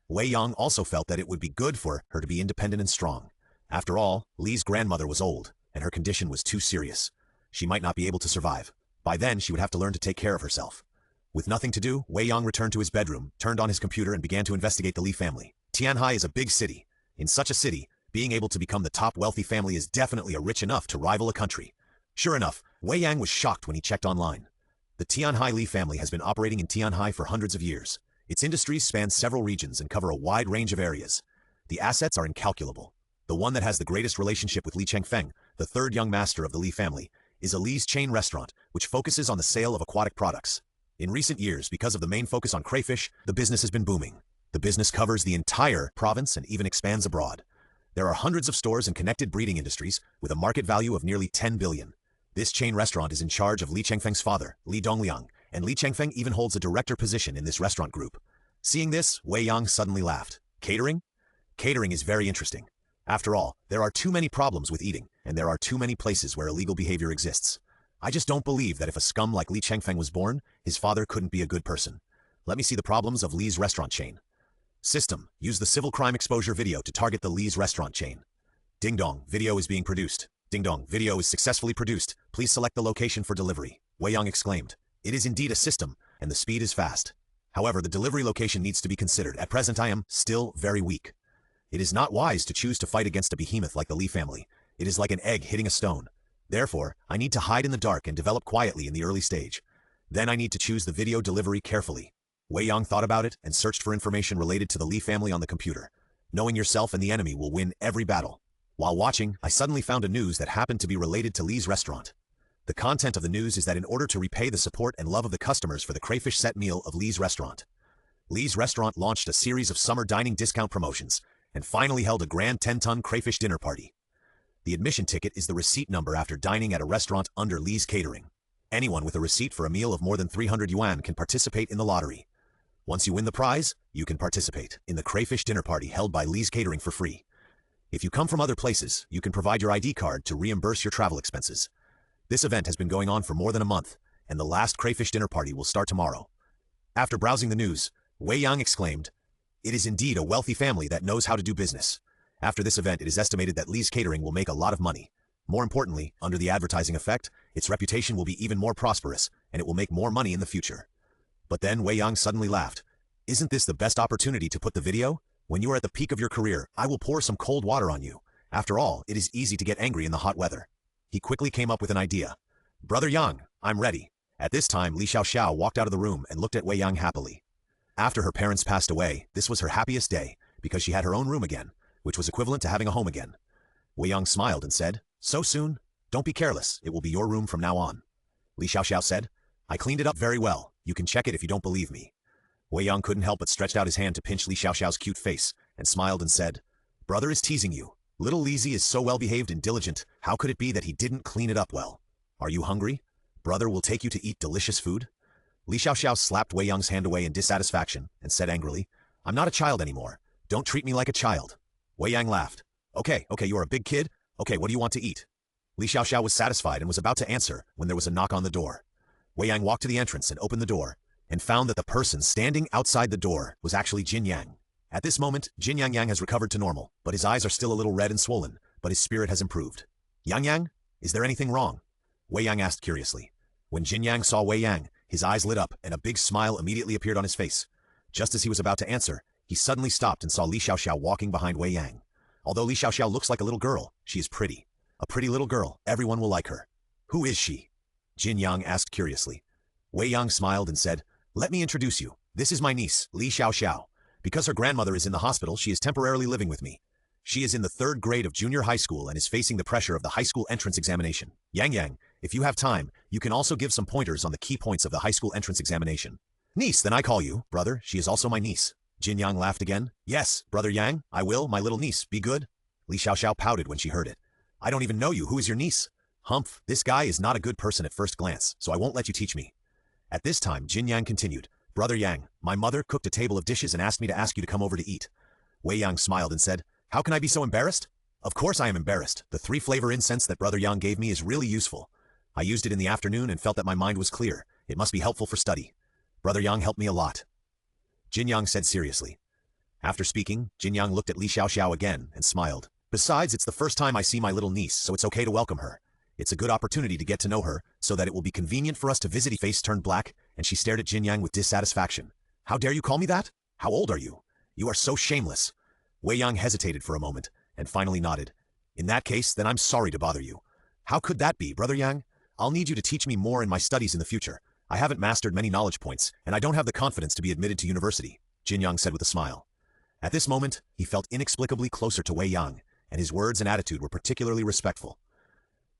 S1: Wei Yang also felt that it would be good for her to be independent and strong. After all, Li's grandmother was old, and her condition was too serious. She might not be able to survive. By then, she would have to learn to take care of herself. With nothing to do, Wei Yang returned to his bedroom, turned on his computer and began to investigate the Li family. Tianhai is a big city. In such a city, being able to become the top wealthy family is definitely a rich enough to rival a country. Sure enough, Wei Yang was shocked when he checked online. The Tianhai Li family has been operating in Tianhai for hundreds of years. Its industries span several regions and cover a wide range of areas. The assets are incalculable. The one that has the greatest relationship with Li Chengfeng, the third young master of the Li family, is a Li's chain restaurant, which focuses on the sale of aquatic products. In recent years, because of the main focus on crayfish, the business has been booming. The business covers the entire province and even expands abroad. There are hundreds of stores and connected breeding industries, with a market value of nearly 10 billion. This chain restaurant is in charge of Li Chengfeng's father, Li Dongliang, and Li Chengfeng even holds a director position in this restaurant group. Seeing this, Wei Yang suddenly laughed. Catering? Catering is very interesting. After all, there are too many problems with eating, and there are too many places where illegal behavior exists. I just don't believe that if a scum like Li Chengfeng was born, his father couldn't be a good person. Let me see the problems of Li's restaurant chain. System. Use the civil crime exposure video to target the Li's restaurant chain. Ding dong, video is being produced. Ding dong, video is successfully produced. Please select the location for delivery. Wei Yang exclaimed. It is indeed a system, and the speed is fast. However, the delivery location needs to be considered. At present I am still very weak. It is not wise to choose to fight against a behemoth like the Li family. It is like an egg hitting a stone. Therefore, I need to hide in the dark and develop quietly in the early stage. Then I need to choose the video delivery carefully. Wei Yang thought about it and searched for information related to the Li family on the computer. Knowing yourself and the enemy will win every battle. While watching, I suddenly found a news that happened to be related to Li's restaurant. The content of the news is that in order to repay the support and love of the customers for the crayfish set meal of Li's restaurant, Li's restaurant launched a series of summer dining discount promotions and finally held a grand 10-ton crayfish dinner party. The admission ticket is the receipt number after dining at a restaurant under Li's Catering. Anyone with a receipt for a meal of more than 300 yuan can participate in the lottery. Once you win the prize, you can participate in the crayfish dinner party held by Li's Catering for free. If you come from other places, you can provide your ID card to reimburse your travel expenses. This event has been going on for more than a month, and the last crayfish dinner party will start tomorrow. After browsing the news, Wei Yang exclaimed, "It is indeed a wealthy family that knows how to do business." After this event, it is estimated that Lee's Catering will make a lot of money. More importantly, under the advertising effect, its reputation will be even more prosperous, and it will make more money in the future. But then Wei Yang suddenly laughed. Isn't this the best opportunity to put the video? When you are at the peak of your career, I will pour some cold water on you. After all, it is easy to get angry in the hot weather. He quickly came up with an idea. Brother Yang, I'm ready. At this time, Li Xiaoxiao walked out of the room and looked at Wei Yang happily. After her parents passed away, this was her happiest day, because she had her own room again, which was equivalent to having a home again. Wei Yang smiled and said, So soon? Don't be careless, it will be your room from now on. Li Xiaoxiao said, I cleaned it up very well, you can check it if you don't believe me. Wei Yang couldn't help but stretched out his hand to pinch Li Xiaoxiao's cute face, and smiled and said, Brother is teasing you. Little Lizy is so well-behaved and diligent, how could it be that he didn't clean it up well? Are you hungry? Brother will take you to eat delicious food? Li Xiaoxiao slapped Wei Yang's hand away in dissatisfaction, and said angrily, I'm not a child anymore. Don't treat me like a child. Wei Yang laughed. Okay, you are a big kid. Okay, what do you want to eat? Li Xiaoxiao was satisfied and was about to answer when there was a knock on the door. Wei Yang walked to the entrance and opened the door, and found that the person standing outside the door was actually Jin Yang. At this moment, Jin Yang has recovered to normal, but his eyes are still a little red and swollen, but his spirit has improved. Yang, is there anything wrong? Wei Yang asked curiously. When Jin Yang saw Wei Yang, his eyes lit up and a big smile immediately appeared on his face. Just as he was about to answer, he suddenly stopped and saw Li Xiaoxiao walking behind Wei Yang. Although Li Xiaoxiao looks like a little girl, she is pretty. A pretty little girl, everyone will like her. Who is she? Jin Yang asked curiously. Wei Yang smiled and said, Let me introduce you. This is my niece, Li Xiaoxiao. Because her grandmother is in the hospital, she is temporarily living with me. She is in the 3rd grade of junior high school and is facing the pressure of the high school entrance examination. Yang, if you have time, you can also give some pointers on the key points of the high school entrance examination. Niece, then I call you, brother, she is also my niece. Jin Yang laughed again. Yes, brother Yang, I will, my little niece, be good. Li Xiaoxiao pouted when she heard it. I don't even know you, who is your niece? Humph, this guy is not a good person at first glance, so I won't let you teach me. At this time, Jin Yang continued. Brother Yang, my mother cooked a table of dishes and asked me to ask you to come over to eat. Wei Yang smiled and said, How can I be so embarrassed? Of course I am embarrassed. The 3-flavor incense that Brother Yang gave me is really useful. I used it in the afternoon and felt that my mind was clear. It must be helpful for study. Brother Yang helped me a lot. Jin Yang said seriously. After speaking, Jin Yang looked at Li Xiaoxiao again and smiled. Besides, it's the first time I see my little niece, so it's okay to welcome her. It's a good opportunity to get to know her, so that it will be convenient for us to visit. Her face turned black, and she stared at Jin Yang with dissatisfaction. How dare you call me that? How old are you? You are so shameless. Wei Yang hesitated for a moment, and finally nodded. In that case, then I'm sorry to bother you. How could that be, Brother Yang? I'll need you to teach me more in my studies in the future. I haven't mastered many knowledge points, and I don't have the confidence to be admitted to university, Jin Yang said with a smile. At this moment, he felt inexplicably closer to Wei Yang, and his words and attitude were particularly respectful.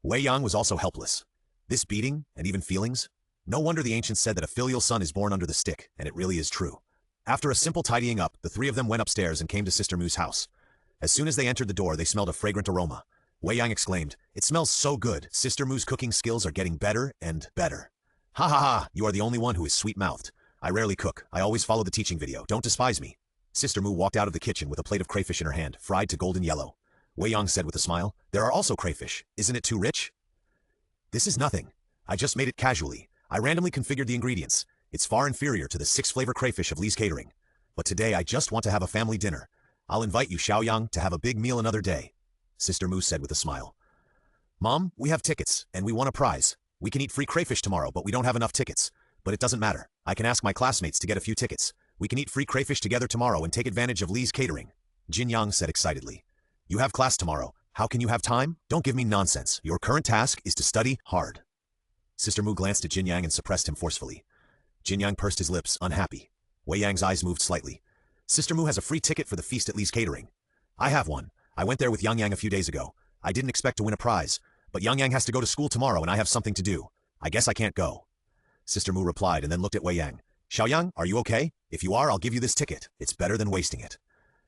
S1: Wei Yang was also helpless. This beating, and even feelings? No wonder the ancients said that a filial son is born under the stick, and it really is true. After a simple tidying up, the 3 of them went upstairs and came to Sister Mu's house. As soon as they entered the door, they smelled a fragrant aroma. Wei Yang exclaimed, It smells so good. Sister Mu's cooking skills are getting better and better. Ha ha ha, you are the only one who is sweet-mouthed. I rarely cook. I always follow the teaching video. Don't despise me. Sister Mu walked out of the kitchen with a plate of crayfish in her hand, fried to golden yellow. Wei Yang said with a smile, There are also crayfish. Isn't it too rich? This is nothing. I just made it casually. I randomly configured the ingredients. It's far inferior to the 6-flavor crayfish of Lee's Catering. But today I just want to have a family dinner. I'll invite you, Xiaoyang, to have a big meal another day, Sister Mu said with a smile. Mom, we have tickets, and we won a prize. We can eat free crayfish tomorrow, but we don't have enough tickets. But it doesn't matter. I can ask my classmates to get a few tickets. We can eat free crayfish together tomorrow and take advantage of Lee's Catering, Jin Yang said excitedly. You have class tomorrow. How can you have time? Don't give me nonsense. Your current task is to study hard. Sister Mu glanced at Jin Yang and suppressed him forcefully. Jin Yang pursed his lips, unhappy. Wei Yang's eyes moved slightly. Sister Mu has a free ticket for the feast at Lee's Catering. I have one. I went there with Yang a few days ago. I didn't expect to win a prize, but Yang has to go to school tomorrow and I have something to do. I guess I can't go. Sister Mu replied and then looked at Wei Yang. Xiaoyang, are you okay? If you are, I'll give you this ticket. It's better than wasting it.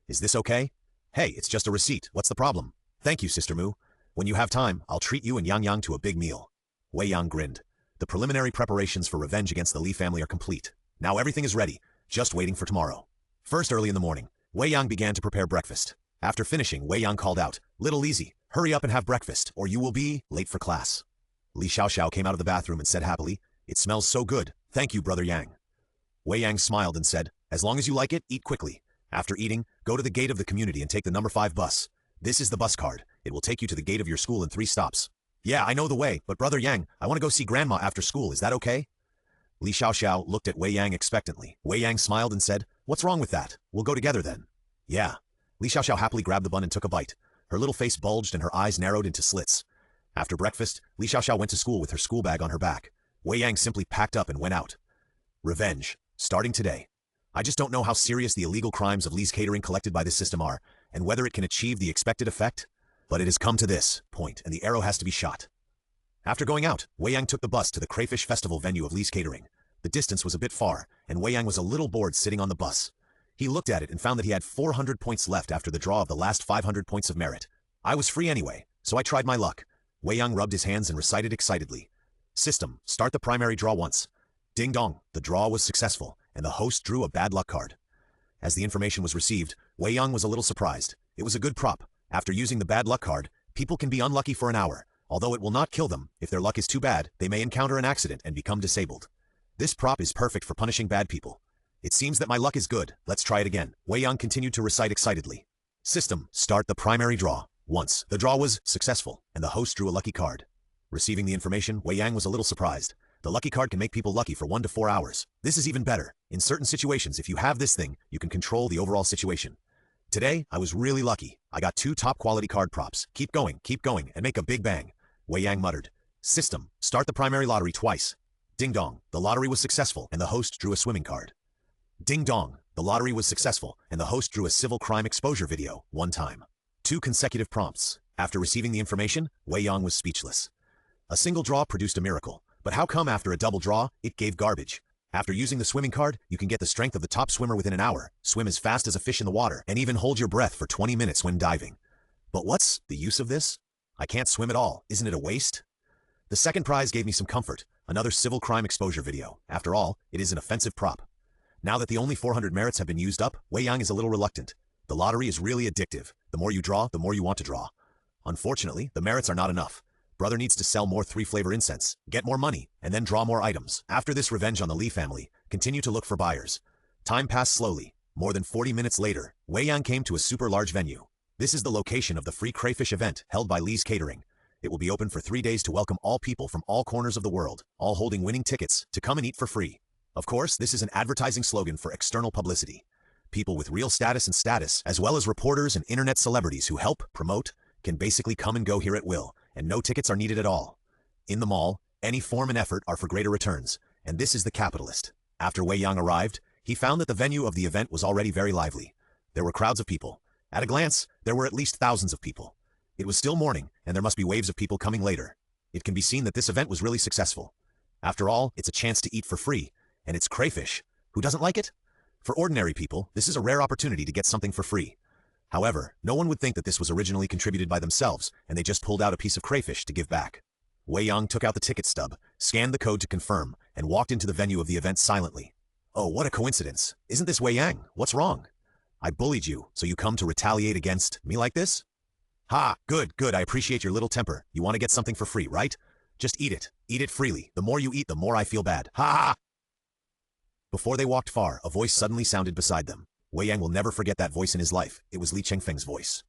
S1: Is this okay? Hey, it's just a receipt. What's the problem? Thank you, Sister Mu. When you have time, I'll treat you and Yang to a big meal. Wei Yang grinned. The preliminary preparations for revenge against the Li family are complete. Now everything is ready, just waiting for tomorrow. First, early in the morning, Wei Yang began to prepare breakfast. After finishing, Wei Yang called out, Little Lizy, hurry up and have breakfast, or you will be late for class. Li Xiaoxiao came out of the bathroom and said happily, It smells so good. Thank you, Brother Yang. Wei Yang smiled and said, As long as you like it, eat quickly. After eating, go to the gate of the community and take the number 5 bus. This is the bus card. It will take you to the gate of your school in 3 stops. Yeah, I know the way, but Brother Yang, I want to go see Grandma after school, is that okay? Li Xiaoxiao looked at Wei Yang expectantly. Wei Yang smiled and said, "What's wrong with that? We'll go together then." Yeah. Li Xiaoxiao happily grabbed the bun and took a bite. Her little face bulged and her eyes narrowed into slits. After breakfast, Li Xiaoxiao went to school with her school bag on her back. Wei Yang simply packed up and went out. Revenge. Starting today. I just don't know how serious the illegal crimes of Li's catering collected by this system are, and whether it can achieve the expected effect. But it has come to this point, and the arrow has to be shot. After going out, Wei Yang took the bus to the Crayfish Festival venue of Li's catering. The distance was a bit far, and Wei Yang was a little bored sitting on the bus. He looked at it and found that he had 400 points left after the draw of the last 500 points of merit. I was free anyway, so I tried my luck. Wei Yang rubbed his hands and recited excitedly. System, start the primary draw once. Ding dong, the draw was successful, and the host drew a bad luck card. As the information was received, Wei Yang was a little surprised. It was a good prop. After using the bad luck card, people can be unlucky for an hour. Although it will not kill them, if their luck is too bad, they may encounter an accident and become disabled. This prop is perfect for punishing bad people. It seems that my luck is good. Let's try it again. Wei Yang continued to recite excitedly. System, start the primary draw. Once, the draw was successful, and the host drew a lucky card. Receiving the information, Wei Yang was a little surprised. The lucky card can make people lucky for 1 to 4 hours. This is even better. In certain situations, if you have this thing, you can control the overall situation. Today, I was really lucky. I got 2 top-quality card props. Keep going, and make a big bang. Wei Yang muttered. System, start the primary lottery twice. Ding dong, the lottery was successful, and the host drew a swimming card. Ding dong, the lottery was successful, and the host drew a civil crime exposure video, 1 time. 2 consecutive prompts. After receiving the information, Wei Yang was speechless. A single draw produced a miracle, but how come after a double draw, it gave garbage? After using the swimming card, you can get the strength of the top swimmer within an hour, swim as fast as a fish in the water, and even hold your breath for 20 minutes when diving. But what's the use of this? I can't swim at all, isn't it a waste? The second prize gave me some comfort, another civil crime exposure video. After all, it is an offensive prop. Now that the only 400 merits have been used up, Wei Yang is a little reluctant. The lottery is really addictive. The more you draw, the more you want to draw. Unfortunately, the merits are not enough. Brother needs to sell more 3-flavor incense, get more money, and then draw more items. After this revenge on the Li family, continue to look for buyers. Time passed slowly. More than 40 minutes later, Wei Yang came to a super large venue. This is the location of the free crayfish event held by Li's Catering. It will be open for 3 days to welcome all people from all corners of the world, all holding winning tickets, to come and eat for free. Of course, this is an advertising slogan for external publicity. People with real status, as well as reporters and internet celebrities who help, promote, can basically come and go here at will, and no tickets are needed at all. In the mall, any form and effort are for greater returns, and this is the capitalist. After Wei Yang arrived, he found that the venue of the event was already very lively. There were crowds of people. At a glance, there were at least thousands of people. It was still morning, and there must be waves of people coming later. It can be seen that this event was really successful. After all, it's a chance to eat for free, and it's crayfish. Who doesn't like it? For ordinary people, this is a rare opportunity to get something for free. However, no one would think that this was originally contributed by themselves, and they just pulled out a piece of crayfish to give back. Wei Yang took out the ticket stub, scanned the code to confirm, and walked into the venue of the event silently. Oh, what a coincidence. Isn't this Wei Yang? What's wrong? I bullied you, so you come to retaliate against me like this? Ha, good, I appreciate your little temper. You want to get something for free, right? Just eat it. Eat it freely. The more you eat, the more I feel bad. Ha ha! Before they walked far, a voice suddenly sounded beside them. Wei Yang will never forget that voice in his life. It was Li Chengfeng's voice.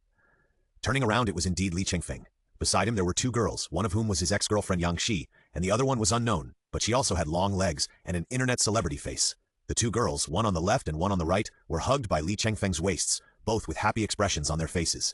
S1: Turning around, it was indeed Li Chengfeng. Beside him there were 2 girls, one of whom was his ex-girlfriend Yang Shi, and the other one was unknown, but she also had long legs and an internet celebrity face. The 2 girls, one on the left and one on the right, were hugged by Li Chengfeng's waists, both with happy expressions on their faces.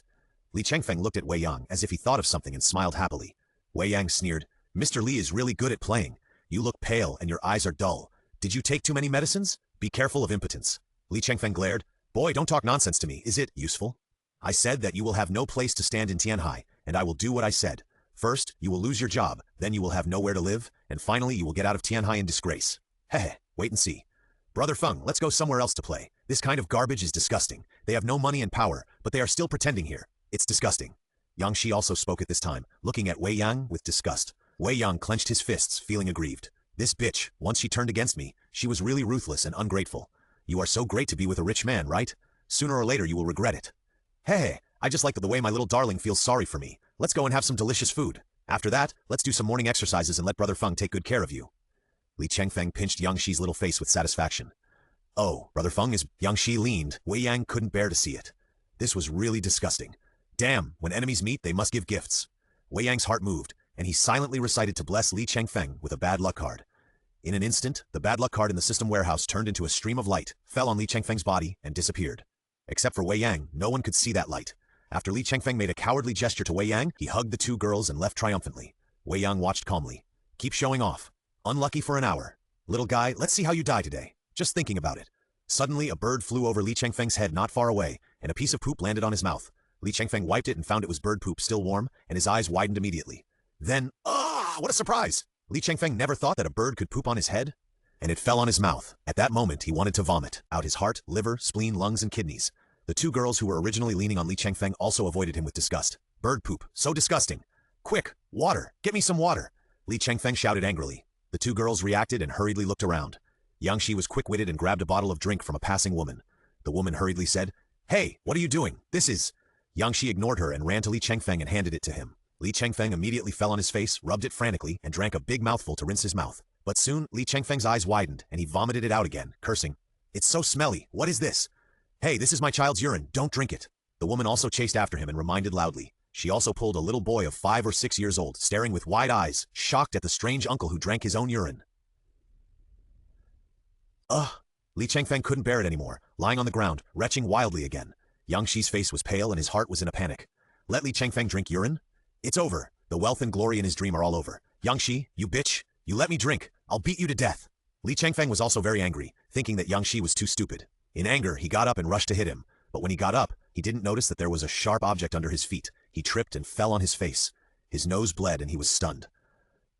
S1: Li Chengfeng looked at Wei Yang as if he thought of something and smiled happily. Wei Yang sneered, Mr. Li is really good at playing. You look pale and your eyes are dull. Did you take too many medicines? Be careful of impotence. Li Chengfeng glared. Boy, don't talk nonsense to me. Is it useful? I said that you will have no place to stand in Tianhai, and I will do what I said. First, you will lose your job, then you will have nowhere to live, and finally you will get out of Tianhai in disgrace. Heh, wait and see. Brother Feng, let's go somewhere else to play. This kind of garbage is disgusting. They have no money and power, but they are still pretending here. It's disgusting. Yang Shi also spoke at this time, looking at Wei Yang with disgust. Wei Yang clenched his fists, feeling aggrieved. This bitch, once she turned against me, she was really ruthless and ungrateful. You are so great to be with a rich man, right? Sooner or later you will regret it. Hey, I just like the way my little darling feels sorry for me. Let's go and have some delicious food. After that, let's do some morning exercises and let Brother Feng take good care of you. Li Chengfeng pinched Yang Shi's little face with satisfaction. Oh, Brother Feng is... Yang Shi leaned. Wei Yang couldn't bear to see it. This was really disgusting. Damn, when enemies meet, they must give gifts. Wei Yang's heart moved, and he silently recited to bless Li Chengfeng with a bad luck card. In an instant, the bad luck card in the system warehouse turned into a stream of light, fell on Li Chengfeng's body, and disappeared. Except for Wei Yang, no one could see that light. After Li Chengfeng made a cowardly gesture to Wei Yang, he hugged the two girls and left triumphantly. Wei Yang watched calmly. Keep showing off. Unlucky for an hour. Little guy, let's see how you die today. Just thinking about it. Suddenly, a bird flew over Li Chengfeng's head not far away, and a piece of poop landed on his mouth. Li Chengfeng wiped it and found it was bird poop still warm, and his eyes widened immediately. Then, what a surprise! Li Chengfeng never thought that a bird could poop on his head, and it fell on his mouth. At that moment, he wanted to vomit out his heart, liver, spleen, lungs, and kidneys. The two girls who were originally leaning on Li Chengfeng also avoided him with disgust. Bird poop, so disgusting. Quick, water, get me some water. Li Chengfeng shouted angrily. The two girls reacted and hurriedly looked around. Yang Shi was quick-witted and grabbed a bottle of drink from a passing woman. The woman hurriedly said, "Hey, what are you doing? This is..." Yang Shi ignored her and ran to Li Chengfeng and handed it to him. Li Chengfeng immediately fell on his face, rubbed it frantically, and drank a big mouthful to rinse his mouth. But soon, Li Chengfeng's eyes widened, and he vomited it out again, cursing. "It's so smelly. What is this? Hey, this is my child's urine. Don't drink it." The woman also chased after him and reminded loudly. She also pulled a little boy of 5 or 6 years old, staring with wide eyes, shocked at the strange uncle who drank his own urine. Li Chengfeng couldn't bear it anymore, lying on the ground, retching wildly again. Yang Shi's face was pale and his heart was in a panic. Let Li Chengfeng drink urine? It's over. The wealth and glory in his dream are all over. Yang Shi, you bitch! You let me drink! I'll beat you to death! Li Chengfeng was also very angry, thinking that Yang Shi was too stupid. In anger, he got up and rushed to hit him. But when he got up, he didn't notice that there was a sharp object under his feet. He tripped and fell on his face. His nose bled and he was stunned.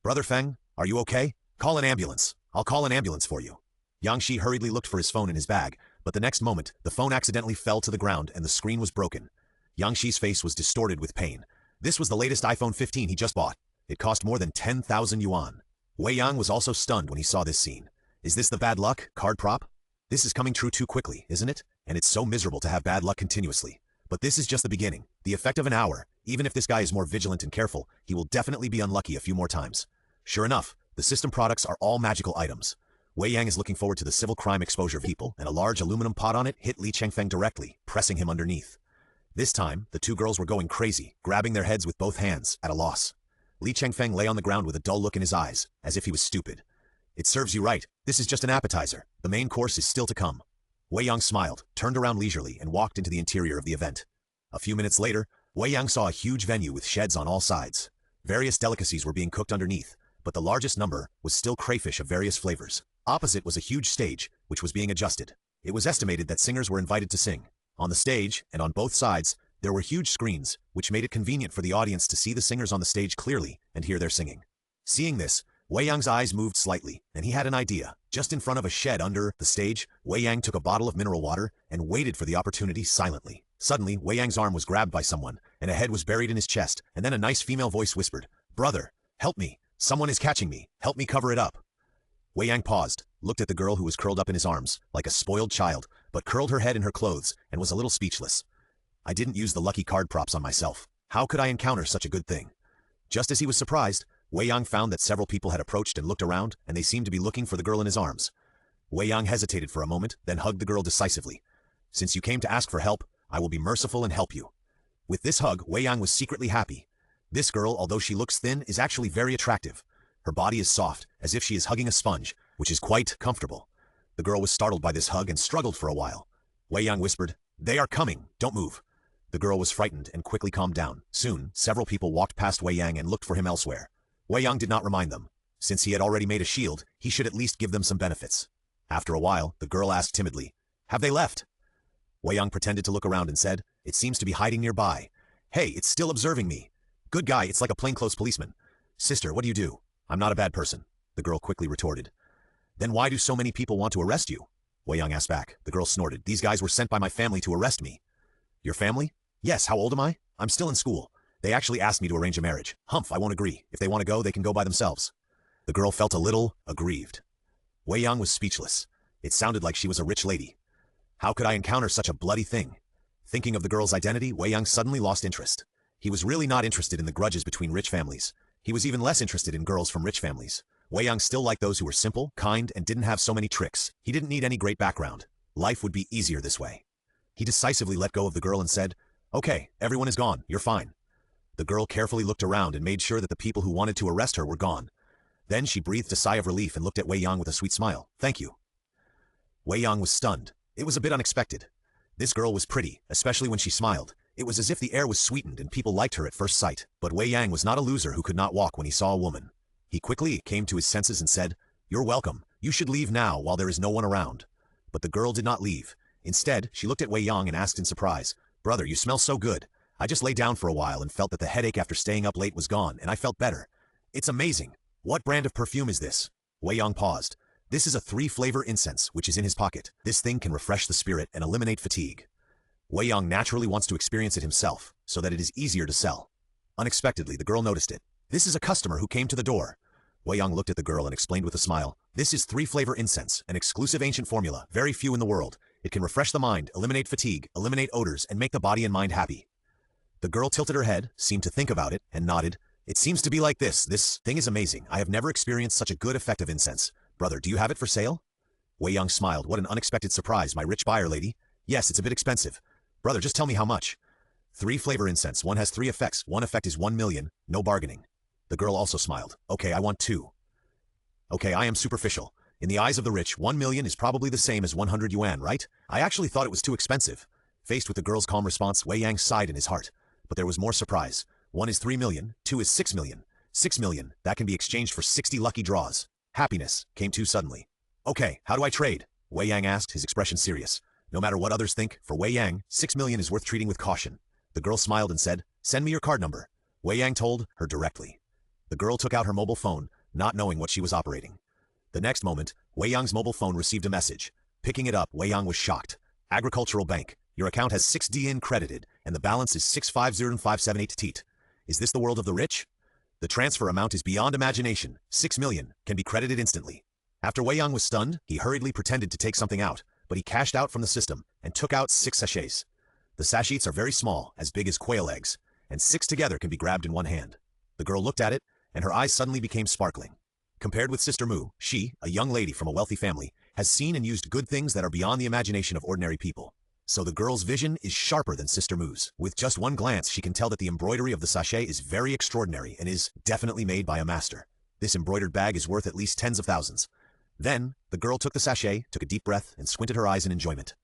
S1: "Brother Feng, are you okay? Call an ambulance. I'll call an ambulance for you." Yang Shi hurriedly looked for his phone in his bag, but the next moment, the phone accidentally fell to the ground and the screen was broken. Yang Shi's face was distorted with pain. This was the latest iPhone 15 he just bought. It cost more than 10,000 yuan. Wei Yang was also stunned when he saw this scene. Is this the bad luck, card prop? This is coming true too quickly, isn't it? And it's so miserable to have bad luck continuously. But this is just the beginning, the effect of an hour. Even if this guy is more vigilant and careful, he will definitely be unlucky a few more times. Sure enough, the system products are all magical items. Wei Yang is looking forward to the civil crime exposure people, and a large aluminum pot on it hit Li Chengfeng directly, pressing him underneath. This time, the two girls were going crazy, grabbing their heads with both hands, at a loss. Li Chengfeng lay on the ground with a dull look in his eyes, as if he was stupid. It serves you right. This is just an appetizer. The main course is still to come. Wei Yang smiled, turned around leisurely, and walked into the interior of the event. A few minutes later, Wei Yang saw a huge venue with sheds on all sides. Various delicacies were being cooked underneath, but the largest number was still crayfish of various flavors. Opposite was a huge stage, which was being adjusted. It was estimated that singers were invited to sing. On the stage, and on both sides, there were huge screens, which made it convenient for the audience to see the singers on the stage clearly and hear their singing. Seeing this, Wei Yang's eyes moved slightly, and he had an idea. Just in front of a shed under the stage, Wei Yang took a bottle of mineral water and waited for the opportunity silently. Suddenly, Wei Yang's arm was grabbed by someone, and a head was buried in his chest, and then a nice female voice whispered, "Brother, help me. Someone is catching me. Help me cover it up." Wei Yang paused, looked at the girl who was curled up in his arms, like a spoiled child, but curled her head in her clothes, and was a little speechless. I didn't use the lucky card props on myself. How could I encounter such a good thing? Just as he was surprised, Wei Yang found that several people had approached and looked around, and they seemed to be looking for the girl in his arms. Wei Yang hesitated for a moment, then hugged the girl decisively. "Since you came to ask for help, I will be merciful and help you." With this hug, Wei Yang was secretly happy. This girl, although she looks thin, is actually very attractive. Her body is soft, as if she is hugging a sponge, which is quite comfortable. The girl was startled by this hug and struggled for a while. Wei Yang whispered, "They are coming, don't move." The girl was frightened and quickly calmed down. Soon, several people walked past Wei Yang and looked for him elsewhere. Wei Yang did not remind them. Since he had already made a shield, he should at least give them some benefits. After a while, the girl asked timidly, "Have they left?" Wei Yang pretended to look around and said, "It seems to be hiding nearby. Hey, it's still observing me. Good guy, it's like a plainclothes policeman." "Sister, what do you do?" "I'm not a bad person," the girl quickly retorted. "Then why do so many people want to arrest you?" Wei Yang asked back. The girl snorted. "These guys were sent by my family to arrest me." "Your family?" "Yes, how old am I?" "I'm still in school. They actually asked me to arrange a marriage. Humph, I won't agree. If they want to go, they can go by themselves." The girl felt a little aggrieved. Wei Yang was speechless. It sounded like she was a rich lady. How could I encounter such a bloody thing? Thinking of the girl's identity, Wei Yang suddenly lost interest. He was really not interested in the grudges between rich families. He was even less interested in girls from rich families. Wei Yang still liked those who were simple, kind, and didn't have so many tricks. He didn't need any great background. Life would be easier this way. He decisively let go of the girl and said, Okay, everyone is gone, you're fine. The girl carefully looked around and made sure that the people who wanted to arrest her were gone. Then she breathed a sigh of relief and looked at Wei Yang with a sweet smile. Thank you. Wei Yang was stunned. It was a bit unexpected. This girl was pretty, especially when she smiled. It was as if the air was sweetened and people liked her at first sight. But Wei Yang was not a loser who could not walk when he saw a woman. He quickly came to his senses and said, "You're welcome. You should leave now while there is no one around." But the girl did not leave. Instead, she looked at Wei Yang and asked in surprise, "Brother, you smell so good. I just lay down for a while and felt that the headache after staying up late was gone, and I felt better. It's amazing. What brand of perfume is this?" Wei Yang paused. This is a 3-flavor incense, which is in his pocket. This thing can refresh the spirit and eliminate fatigue. Wei Yang naturally wants to experience it himself, so that it is easier to sell. Unexpectedly, the girl noticed it. This is a customer who came to the door. Wei Yang looked at the girl and explained with a smile, "This is 3-flavor incense, an exclusive ancient formula, very few in the world. It can refresh the mind, eliminate fatigue, eliminate odors, and make the body and mind happy." The girl tilted her head, seemed to think about it, and nodded. "It seems to be like this. This thing is amazing. I have never experienced such a good effect of incense. Brother, do you have it for sale?" Wei Yang smiled. "What an unexpected surprise, my rich buyer lady. Yes, it's a bit expensive. Brother, just tell me how much." 3-flavor incense. One has 3 effects. One effect is 1 million. No bargaining. The girl also smiled. "Okay, I want 2. Okay, I am superficial. In the eyes of the rich, 1 million is probably the same as 100 yuan, right? I actually thought it was too expensive." Faced with the girl's calm response, Wei Yang sighed in his heart. But there was more surprise. 1 is 3 million, 2 is 6 million. 6 million, that can be exchanged for 60 lucky draws. Happiness came too suddenly. "Okay, how do I trade?" Wei Yang asked, his expression serious. No matter what others think, for Wei Yang, 6 million is worth treating with caution. The girl smiled and said, "Send me your card number." Wei Yang told her directly. The girl took out her mobile phone, not knowing what she was operating. The next moment, Wei Yang's mobile phone received a message. Picking it up, Wei Yang was shocked. "Agricultural Bank. Your account has 6 DN credited, and the balance is 650,578 teet. Is this the world of the rich? The transfer amount is beyond imagination. 6 million can be credited instantly." After Wei Yang was stunned, he hurriedly pretended to take something out, but he cashed out from the system and took out 6 sachets. The sachets are very small, as big as quail eggs, and 6 together can be grabbed in one hand. The girl looked at it, and her eyes suddenly became sparkling. Compared with Sister Mu, she, a young lady from a wealthy family, has seen and used good things that are beyond the imagination of ordinary people. So the girl's vision is sharper than Sister Mu's. With just one glance, she can tell that the embroidery of the sachet is very extraordinary and is definitely made by a master. This embroidered bag is worth at least tens of thousands. Then, the girl took the sachet, took a deep breath, and squinted her eyes in enjoyment.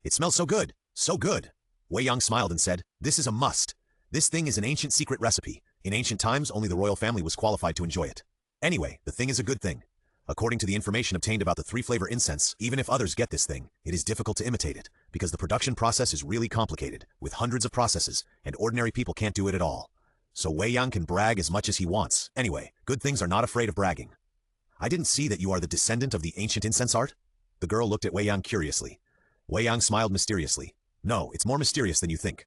S1: "It smells so good, so good." Wei Yang smiled and said, "This is a must. This thing is an ancient secret recipe. In ancient times, only the royal family was qualified to enjoy it. Anyway, the thing is a good thing. According to the information obtained about the 3-flavor incense, even if others get this thing, it is difficult to imitate it, because the production process is really complicated, with hundreds of processes, and ordinary people can't do it at all. So Wei Yang can brag as much as he wants. Anyway, good things are not afraid of bragging. I didn't see that you are the descendant of the ancient incense art?" The girl looked at Wei Yang curiously. Wei Yang smiled mysteriously. "No, it's more mysterious than you think."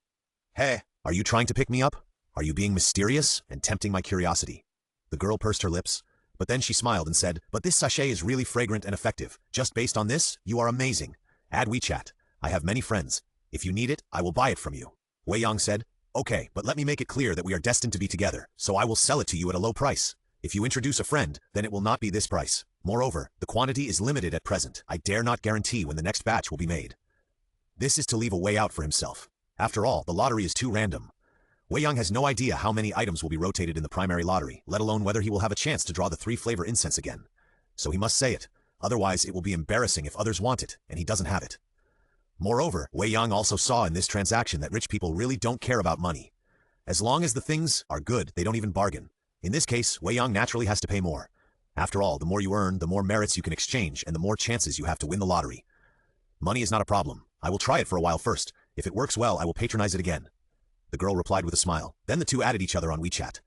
S1: "Hey, are you trying to pick me up? Are you being mysterious and tempting my curiosity?" The girl pursed her lips, but then she smiled and said, "But this sachet is really fragrant and effective. Just based on this, you are amazing. Add WeChat. I have many friends. If you need it, I will buy it from you." Wei Yang said, "Okay, but let me make it clear that we are destined to be together, so I will sell it to you at a low price. If you introduce a friend, then it will not be this price. Moreover, the quantity is limited at present. I dare not guarantee when the next batch will be made." This is to leave a way out for himself. After all, the lottery is too random. Wei Yang has no idea how many items will be rotated in the primary lottery, let alone whether he will have a chance to draw the 3-flavor incense again. So he must say it. Otherwise, it will be embarrassing if others want it, and he doesn't have it. Moreover, Wei Yang also saw in this transaction that rich people really don't care about money. As long as the things are good, they don't even bargain. In this case, Wei Yang naturally has to pay more. After all, the more you earn, the more merits you can exchange, and the more chances you have to win the lottery. Money is not a problem. I will try it for a while first. If it works well, I will patronize it again." The girl replied with a smile. Then the two added each other on WeChat.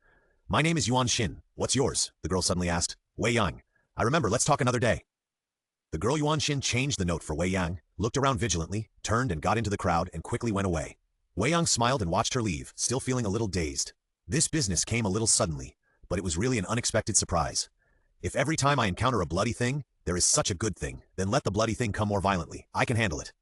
S1: "My name is Yuan Xin. What's yours?" the girl suddenly asked. "Wei Yang. I remember, let's talk another day." The girl Yuan Xin changed the note for Wei Yang, looked around vigilantly, turned and got into the crowd, and quickly went away. Wei Yang smiled and watched her leave, still feeling a little dazed. This business came a little suddenly, but it was really an unexpected surprise. If every time I encounter a bloody thing, there is such a good thing, then let the bloody thing come more violently. I can handle it.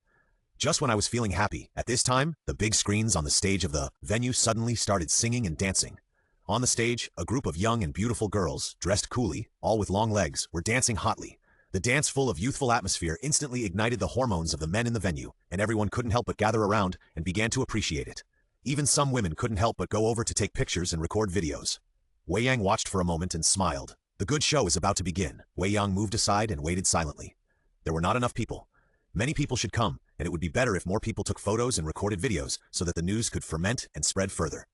S1: Just when I was feeling happy, at this time, the big screens on the stage of the venue suddenly started singing and dancing. On the stage, a group of young and beautiful girls, dressed coolly, all with long legs, were dancing hotly. The dance, full of youthful atmosphere, instantly ignited the hormones of the men in the venue, and everyone couldn't help but gather around and began to appreciate it. Even some women couldn't help but go over to take pictures and record videos. Wei Yang watched for a moment and smiled. The good show is about to begin. Wei Yang moved aside and waited silently. There were not enough people. Many people should come, and it would be better if more people took photos and recorded videos so that the news could ferment and spread further.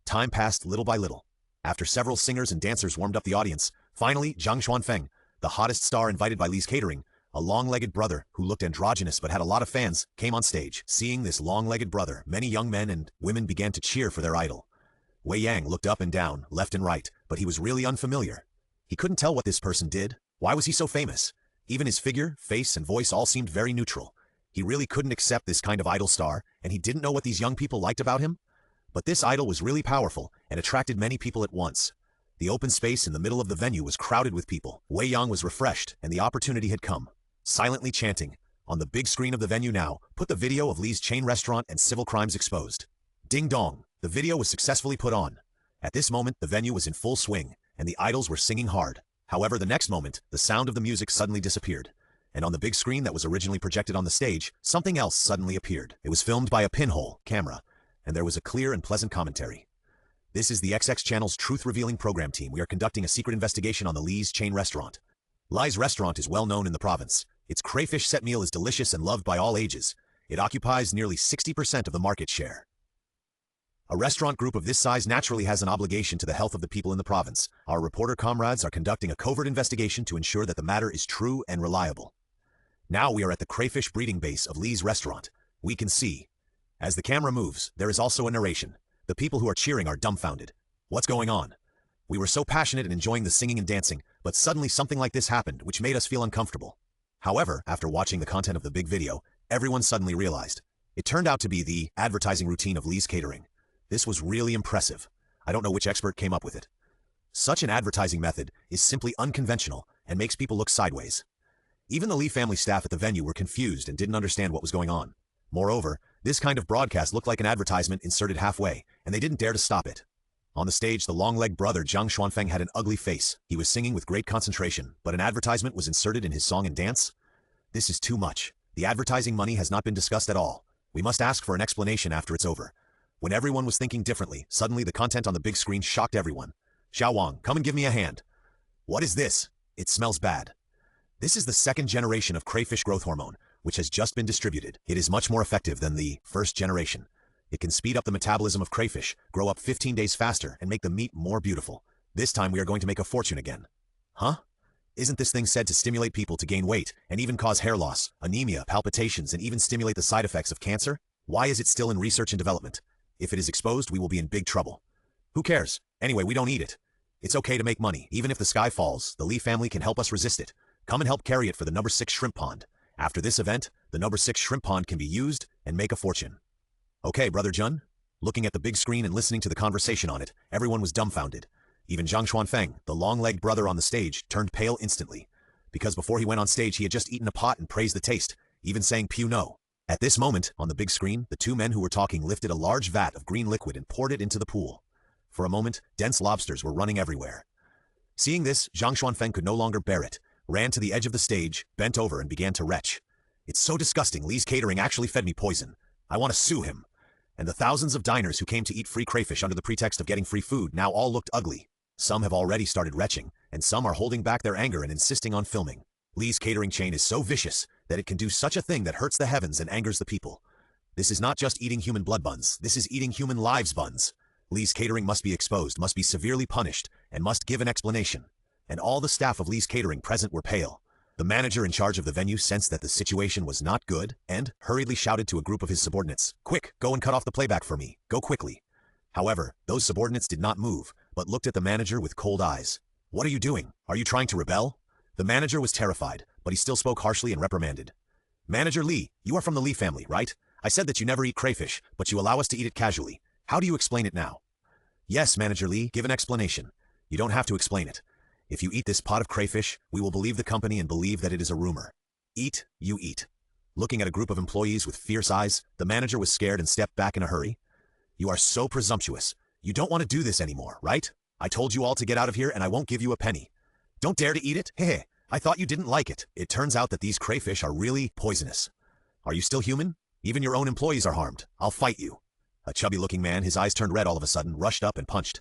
S1: Time passed little by little. After several singers and dancers warmed up the audience, finally Zhang Xuanfeng, the hottest star invited by Li's catering, a long-legged brother who looked androgynous but had a lot of fans, came on stage. Seeing this long-legged brother, many young men and women began to cheer for their idol. Wei Yang looked up and down, left and right, but he was really unfamiliar. He couldn't tell what this person did. Why was he so famous? Even his figure, face, and voice all seemed very neutral. He really couldn't accept this kind of idol star, and he didn't know what these young people liked about him. But this idol was really powerful and attracted many people at once. The open space in the middle of the venue was crowded with people. Wei Yang was refreshed, and the opportunity had come. Silently chanting, on the big screen of the venue now, put the video of Li's chain restaurant and civil crimes exposed. Ding dong, the video was successfully put on. At this moment, the venue was in full swing, and the idols were singing hard. However, the next moment, the sound of the music suddenly disappeared. And on the big screen that was originally projected on the stage, something else suddenly appeared. It was filmed by a pinhole camera, and there was a clear and pleasant commentary. This is the XX channel's truth-revealing program team. We are conducting a secret investigation on the Li's chain restaurant. Li's restaurant is well known in the province. Its crayfish set meal is delicious and loved by all ages. It occupies nearly 60% of the market share. A restaurant group of this size naturally has an obligation to the health of the people in the province. Our reporter comrades are conducting a covert investigation to ensure that the matter is true and reliable. Now we are at the crayfish breeding base of Li's restaurant. We can see. As the camera moves, there is also a narration. The people who are cheering are dumbfounded. What's going on? We were so passionate and enjoying the singing and dancing, but suddenly something like this happened, which made us feel uncomfortable. However, after watching the content of the big video, everyone suddenly realized. It turned out to be the advertising routine of Li's catering. This was really impressive. I don't know which expert came up with it. Such an advertising method is simply unconventional and makes people look sideways. Even the Li family staff at the venue were confused and didn't understand what was going on. Moreover, this kind of broadcast looked like an advertisement inserted halfway, and they didn't dare to stop it. On the stage, the long-legged brother Zhang Xuanfeng had an ugly face. He was singing with great concentration, but an advertisement was inserted in his song and dance? This is too much. The advertising money has not been discussed at all. We must ask for an explanation after it's over. When everyone was thinking differently, suddenly the content on the big screen shocked everyone. Xiao Wang, come and give me a hand. What is this? It smells bad. This is the second generation of crayfish growth hormone, which has just been distributed. It is much more effective than the first generation. It can speed up the metabolism of crayfish, grow up 15 days faster, and make the meat more beautiful. This time we are going to make a fortune again. Huh? Isn't this thing said to stimulate people to gain weight, and even cause hair loss, anemia, palpitations, and even stimulate the side effects of cancer? Why is it still in research and development? If it is exposed, we will be in big trouble. Who cares? Anyway, we don't eat it. It's okay to make money. Even if the sky falls, the Li family can help us resist it. Come and help carry it for the number 6 shrimp pond. After this event, the number 6 shrimp pond can be used and make a fortune. Okay, Brother Jun. Looking at the big screen and listening to the conversation on it, everyone was dumbfounded. Even Zhang Xuanfeng, the long-legged brother on the stage, turned pale instantly. Because before he went on stage, he had just eaten a pot and praised the taste, even saying pew no. At this moment, on the big screen, the two men who were talking lifted a large vat of green liquid and poured it into the pool. For a moment, dense lobsters were running everywhere. Seeing this, Zhang Xuanfeng could no longer bear it, ran to the edge of the stage, bent over and began to retch. It's so disgusting. Li's catering actually fed me poison. I want to sue him. And the thousands of diners who came to eat free crayfish under the pretext of getting free food now all looked ugly. Some have already started retching, and some are holding back their anger and insisting on filming. Li's catering chain is so vicious that it can do such a thing that hurts the heavens and angers the people. This is not just eating human blood buns, this is eating human lives buns. Li's catering must be exposed, must be severely punished, and must give an explanation. And all the staff of Li's catering present were pale. The manager in charge of the venue sensed that the situation was not good, and hurriedly shouted to a group of his subordinates, "Quick, go and cut off the playback for me. Go quickly." However, those subordinates did not move, but looked at the manager with cold eyes. "What are you doing? Are you trying to rebel?" The manager was terrified, but he still spoke harshly and reprimanded. "Manager Li, you are from the Li family, right? I said that you never eat crayfish, but you allow us to eat it casually. How do you explain it now?" "Yes, Manager Li, give an explanation." "You don't have to explain it. If you eat this pot of crayfish, we will believe the company and believe that it is a rumor. Eat, you eat." Looking at a group of employees with fierce eyes, the manager was scared and stepped back in a hurry. "You are so presumptuous. You don't want to do this anymore, right? I told you all to get out of here and I won't give you a penny. Don't dare to eat it? Hehe, I thought you didn't like it. It turns out that these crayfish are really poisonous. Are you still human? Even your own employees are harmed. I'll fight you." A chubby-looking man, his eyes turned red all of a sudden, rushed up and punched.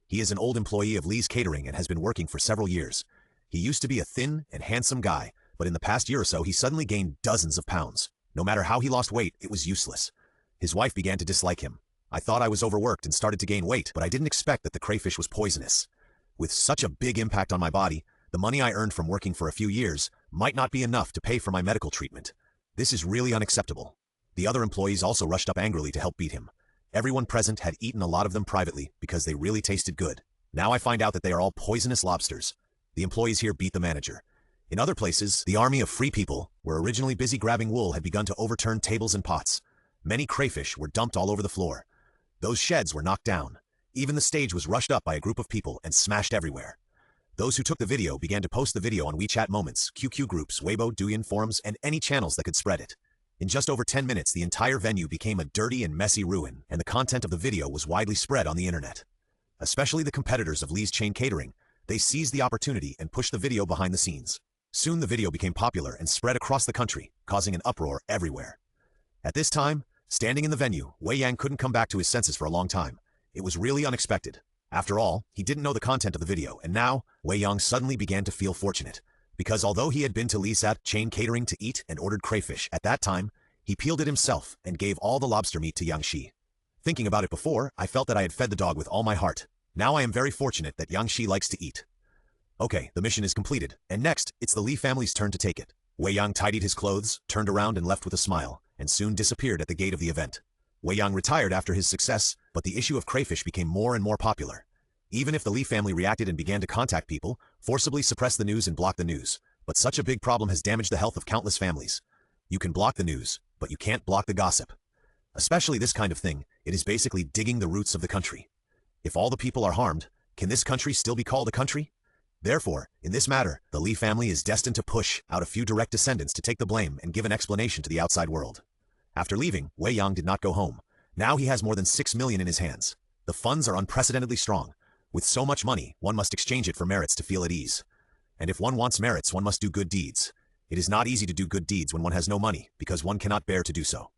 S1: He is an old employee of Lee's Catering and has been working for several years. He used to be a thin and handsome guy, but in the past year or so he suddenly gained dozens of pounds. No matter how he lost weight, it was useless. His wife began to dislike him. I thought I was overworked and started to gain weight, but I didn't expect that the crayfish was poisonous. With such a big impact on my body, the money I earned from working for a few years might not be enough to pay for my medical treatment. This is really unacceptable. The other employees also rushed up angrily to help beat him. Everyone present had eaten a lot of them privately because they really tasted good. Now I find out that they are all poisonous lobsters. The employees here beat the manager. In other places, the army of free people were originally busy grabbing wool had begun to overturn tables and pots. Many crayfish were dumped all over the floor. Those sheds were knocked down. Even the stage was rushed up by a group of people and smashed everywhere. Those who took the video began to post the video on WeChat moments, QQ groups, Weibo, Douyin forums, and any channels that could spread it. In just over 10 minutes, the entire venue became a dirty and messy ruin, and the content of the video was widely spread on the internet. Especially the competitors of Lee's chain catering, they seized the opportunity and pushed the video behind the scenes. Soon the video became popular and spread across the country, causing an uproar everywhere. At this time, standing in the venue, Wei Yang couldn't come back to his senses for a long time. It was really unexpected. After all, he didn't know the content of the video, and now, Wei Yang suddenly began to feel fortunate. Because although he had been to Lee's chain catering to eat and ordered crayfish at that time, he peeled it himself and gave all the lobster meat to Yang Shi. Thinking about it before, I felt that I had fed the dog with all my heart. Now I am very fortunate that Yang Shi likes to eat. Okay, the mission is completed, and next, it's the Lee family's turn to take it. Wei Yang tidied his clothes, turned around and left with a smile, and soon disappeared at the gate of the event. Wei Yang retired after his success, but the issue of crayfish became more and more popular. Even if the Lee family reacted and began to contact people, forcibly suppress the news and block the news, but such a big problem has damaged the health of countless families. You can block the news, but you can't block the gossip. Especially this kind of thing, it is basically digging the roots of the country. If all the people are harmed, can this country still be called a country? Therefore, in this matter, the Lee family is destined to push out a few direct descendants to take the blame and give an explanation to the outside world. After leaving, Wei Yang did not go home. Now he has more than 6 million in his hands. The funds are unprecedentedly strong. With so much money, one must exchange it for merits to feel at ease. And if one wants merits, one must do good deeds. It is not easy to do good deeds when one has no money, because one cannot bear to do so.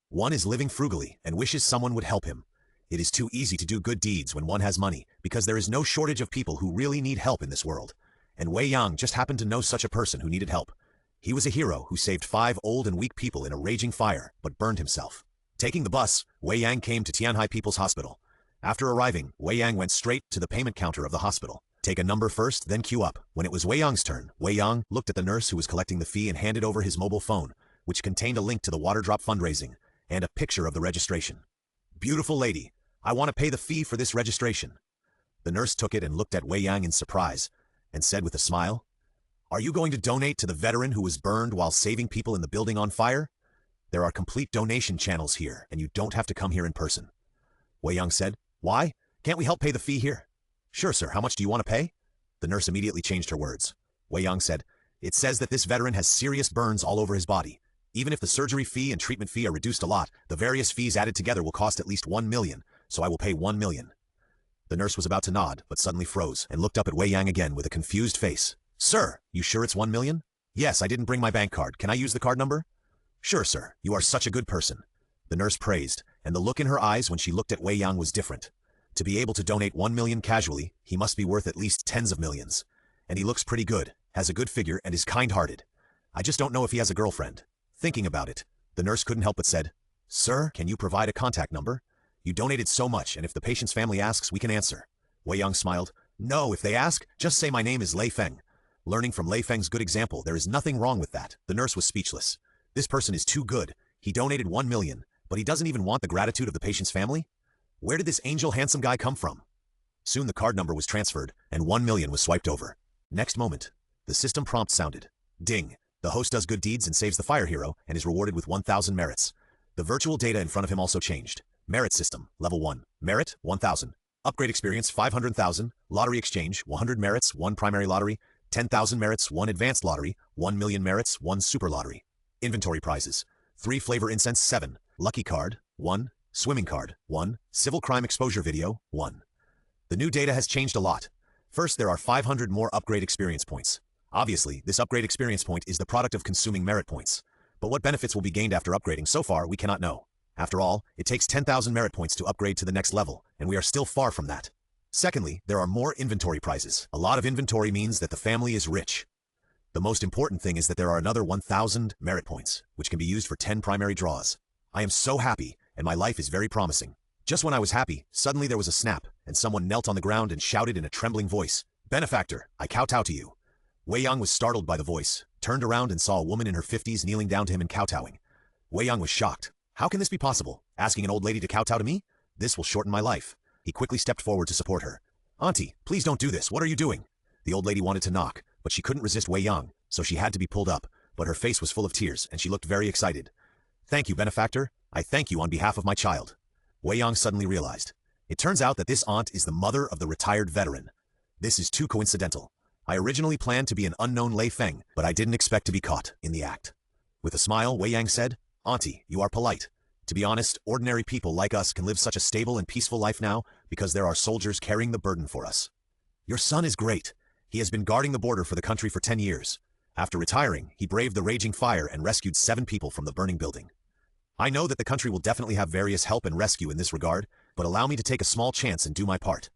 S1: One is living frugally and wishes someone would help him. It is too easy to do good deeds when one has money, because there is no shortage of people who really need help in this world. And Wei Yang just happened to know such a person who needed help. He was a hero who saved 5 old and weak people in a raging fire, but burned himself. Taking the bus, Wei Yang came to Tianhai People's Hospital. After arriving, Wei Yang went straight to the payment counter of the hospital. Take a number first, then queue up. When it was Wei Yang's turn, Wei Yang looked at the nurse who was collecting the fee and handed over his mobile phone, which contained a link to the water drop fundraising and a picture of the registration. "Beautiful lady, I want to pay the fee for this registration." The nurse took it and looked at Wei Yang in surprise and said with a smile, "Are you going to donate to the veteran who was burned while saving people in the building on fire? There are complete donation channels here, and you don't have to come here in person." Wei Yang said, "Why? Can't we help pay the fee here?" "Sure, sir. How much do you want to pay?" The nurse immediately changed her words. Wei Yang said, "It says that this veteran has serious burns all over his body. Even if the surgery fee and treatment fee are reduced a lot, the various fees added together will cost at least 1 million, so I will pay 1 million. The nurse was about to nod, but suddenly froze and looked up at Wei Yang again with a confused face. "Sir, you sure it's 1 million? "Yes, I didn't bring my bank card. Can I use the card number?" "Sure, sir. You are such a good person." The nurse praised, and the look in her eyes when she looked at Wei Yang was different. To be able to donate 1 million casually, he must be worth at least tens of millions. And he looks pretty good, has a good figure, and is kind-hearted. I just don't know if he has a girlfriend. Thinking about it, the nurse couldn't help but said, "Sir, can you provide a contact number? You donated so much, and if the patient's family asks, we can answer." Wei Yang smiled. "No, if they ask, just say my name is Lei Feng." Learning from Lei Feng's good example, there is nothing wrong with that. The nurse was speechless. This person is too good. He donated 1 million, but he doesn't even want the gratitude of the patient's family? Where did this angel handsome guy come from? Soon the card number was transferred, and 1 million was swiped over. Next moment, the system prompt sounded. Ding! The host does good deeds and saves the fire hero, and is rewarded with 1,000 merits. The virtual data in front of him also changed. Merit system, level 1. Merit, 1,000. Upgrade experience, 500,000. Lottery exchange, 100 merits, 1 primary lottery. 10,000 merits, 1 advanced lottery. 1 million merits, 1 super lottery. Inventory prizes. 3 flavor incense, 7. Lucky card, 1. Swimming card, 1. Civil crime exposure video, 1. The new data has changed a lot. First, there are 500 more upgrade experience points. Obviously, this upgrade experience point is the product of consuming merit points. But what benefits will be gained after upgrading so far, we cannot know. After all, it takes 10,000 merit points to upgrade to the next level, and we are still far from that. Secondly, there are more inventory prizes. A lot of inventory means that the family is rich. The most important thing is that there are another 1,000 merit points, which can be used for 10 primary draws. I am so happy, and my life is very promising. Just when I was happy, suddenly there was a snap, and someone knelt on the ground and shouted in a trembling voice, "Benefactor, I kowtow to you." Wei Yang was startled by the voice, turned around and saw a woman in her 50s kneeling down to him and kowtowing. Wei Yang was shocked. How can this be possible? Asking an old lady to kowtow to me? This will shorten my life. He quickly stepped forward to support her. "Auntie, please don't do this. What are you doing?" The old lady wanted to knock, but she couldn't resist Wei Yang, so she had to be pulled up, but her face was full of tears and she looked very excited. "Thank you, benefactor. I thank you on behalf of my child." Wei Yang suddenly realized. It turns out that this aunt is the mother of the retired veteran. This is too coincidental. I originally planned to be an unknown Lei Feng, but I didn't expect to be caught in the act. With a smile, Wei Yang said, "Auntie, you are polite. To be honest, ordinary people like us can live such a stable and peaceful life now because there are soldiers carrying the burden for us. Your son is great. He has been guarding the border for the country for 10 years. After retiring, he braved the raging fire and rescued 7 people from the burning building. I know that the country will definitely have various help and rescue in this regard, but allow me to take a small chance and do my part."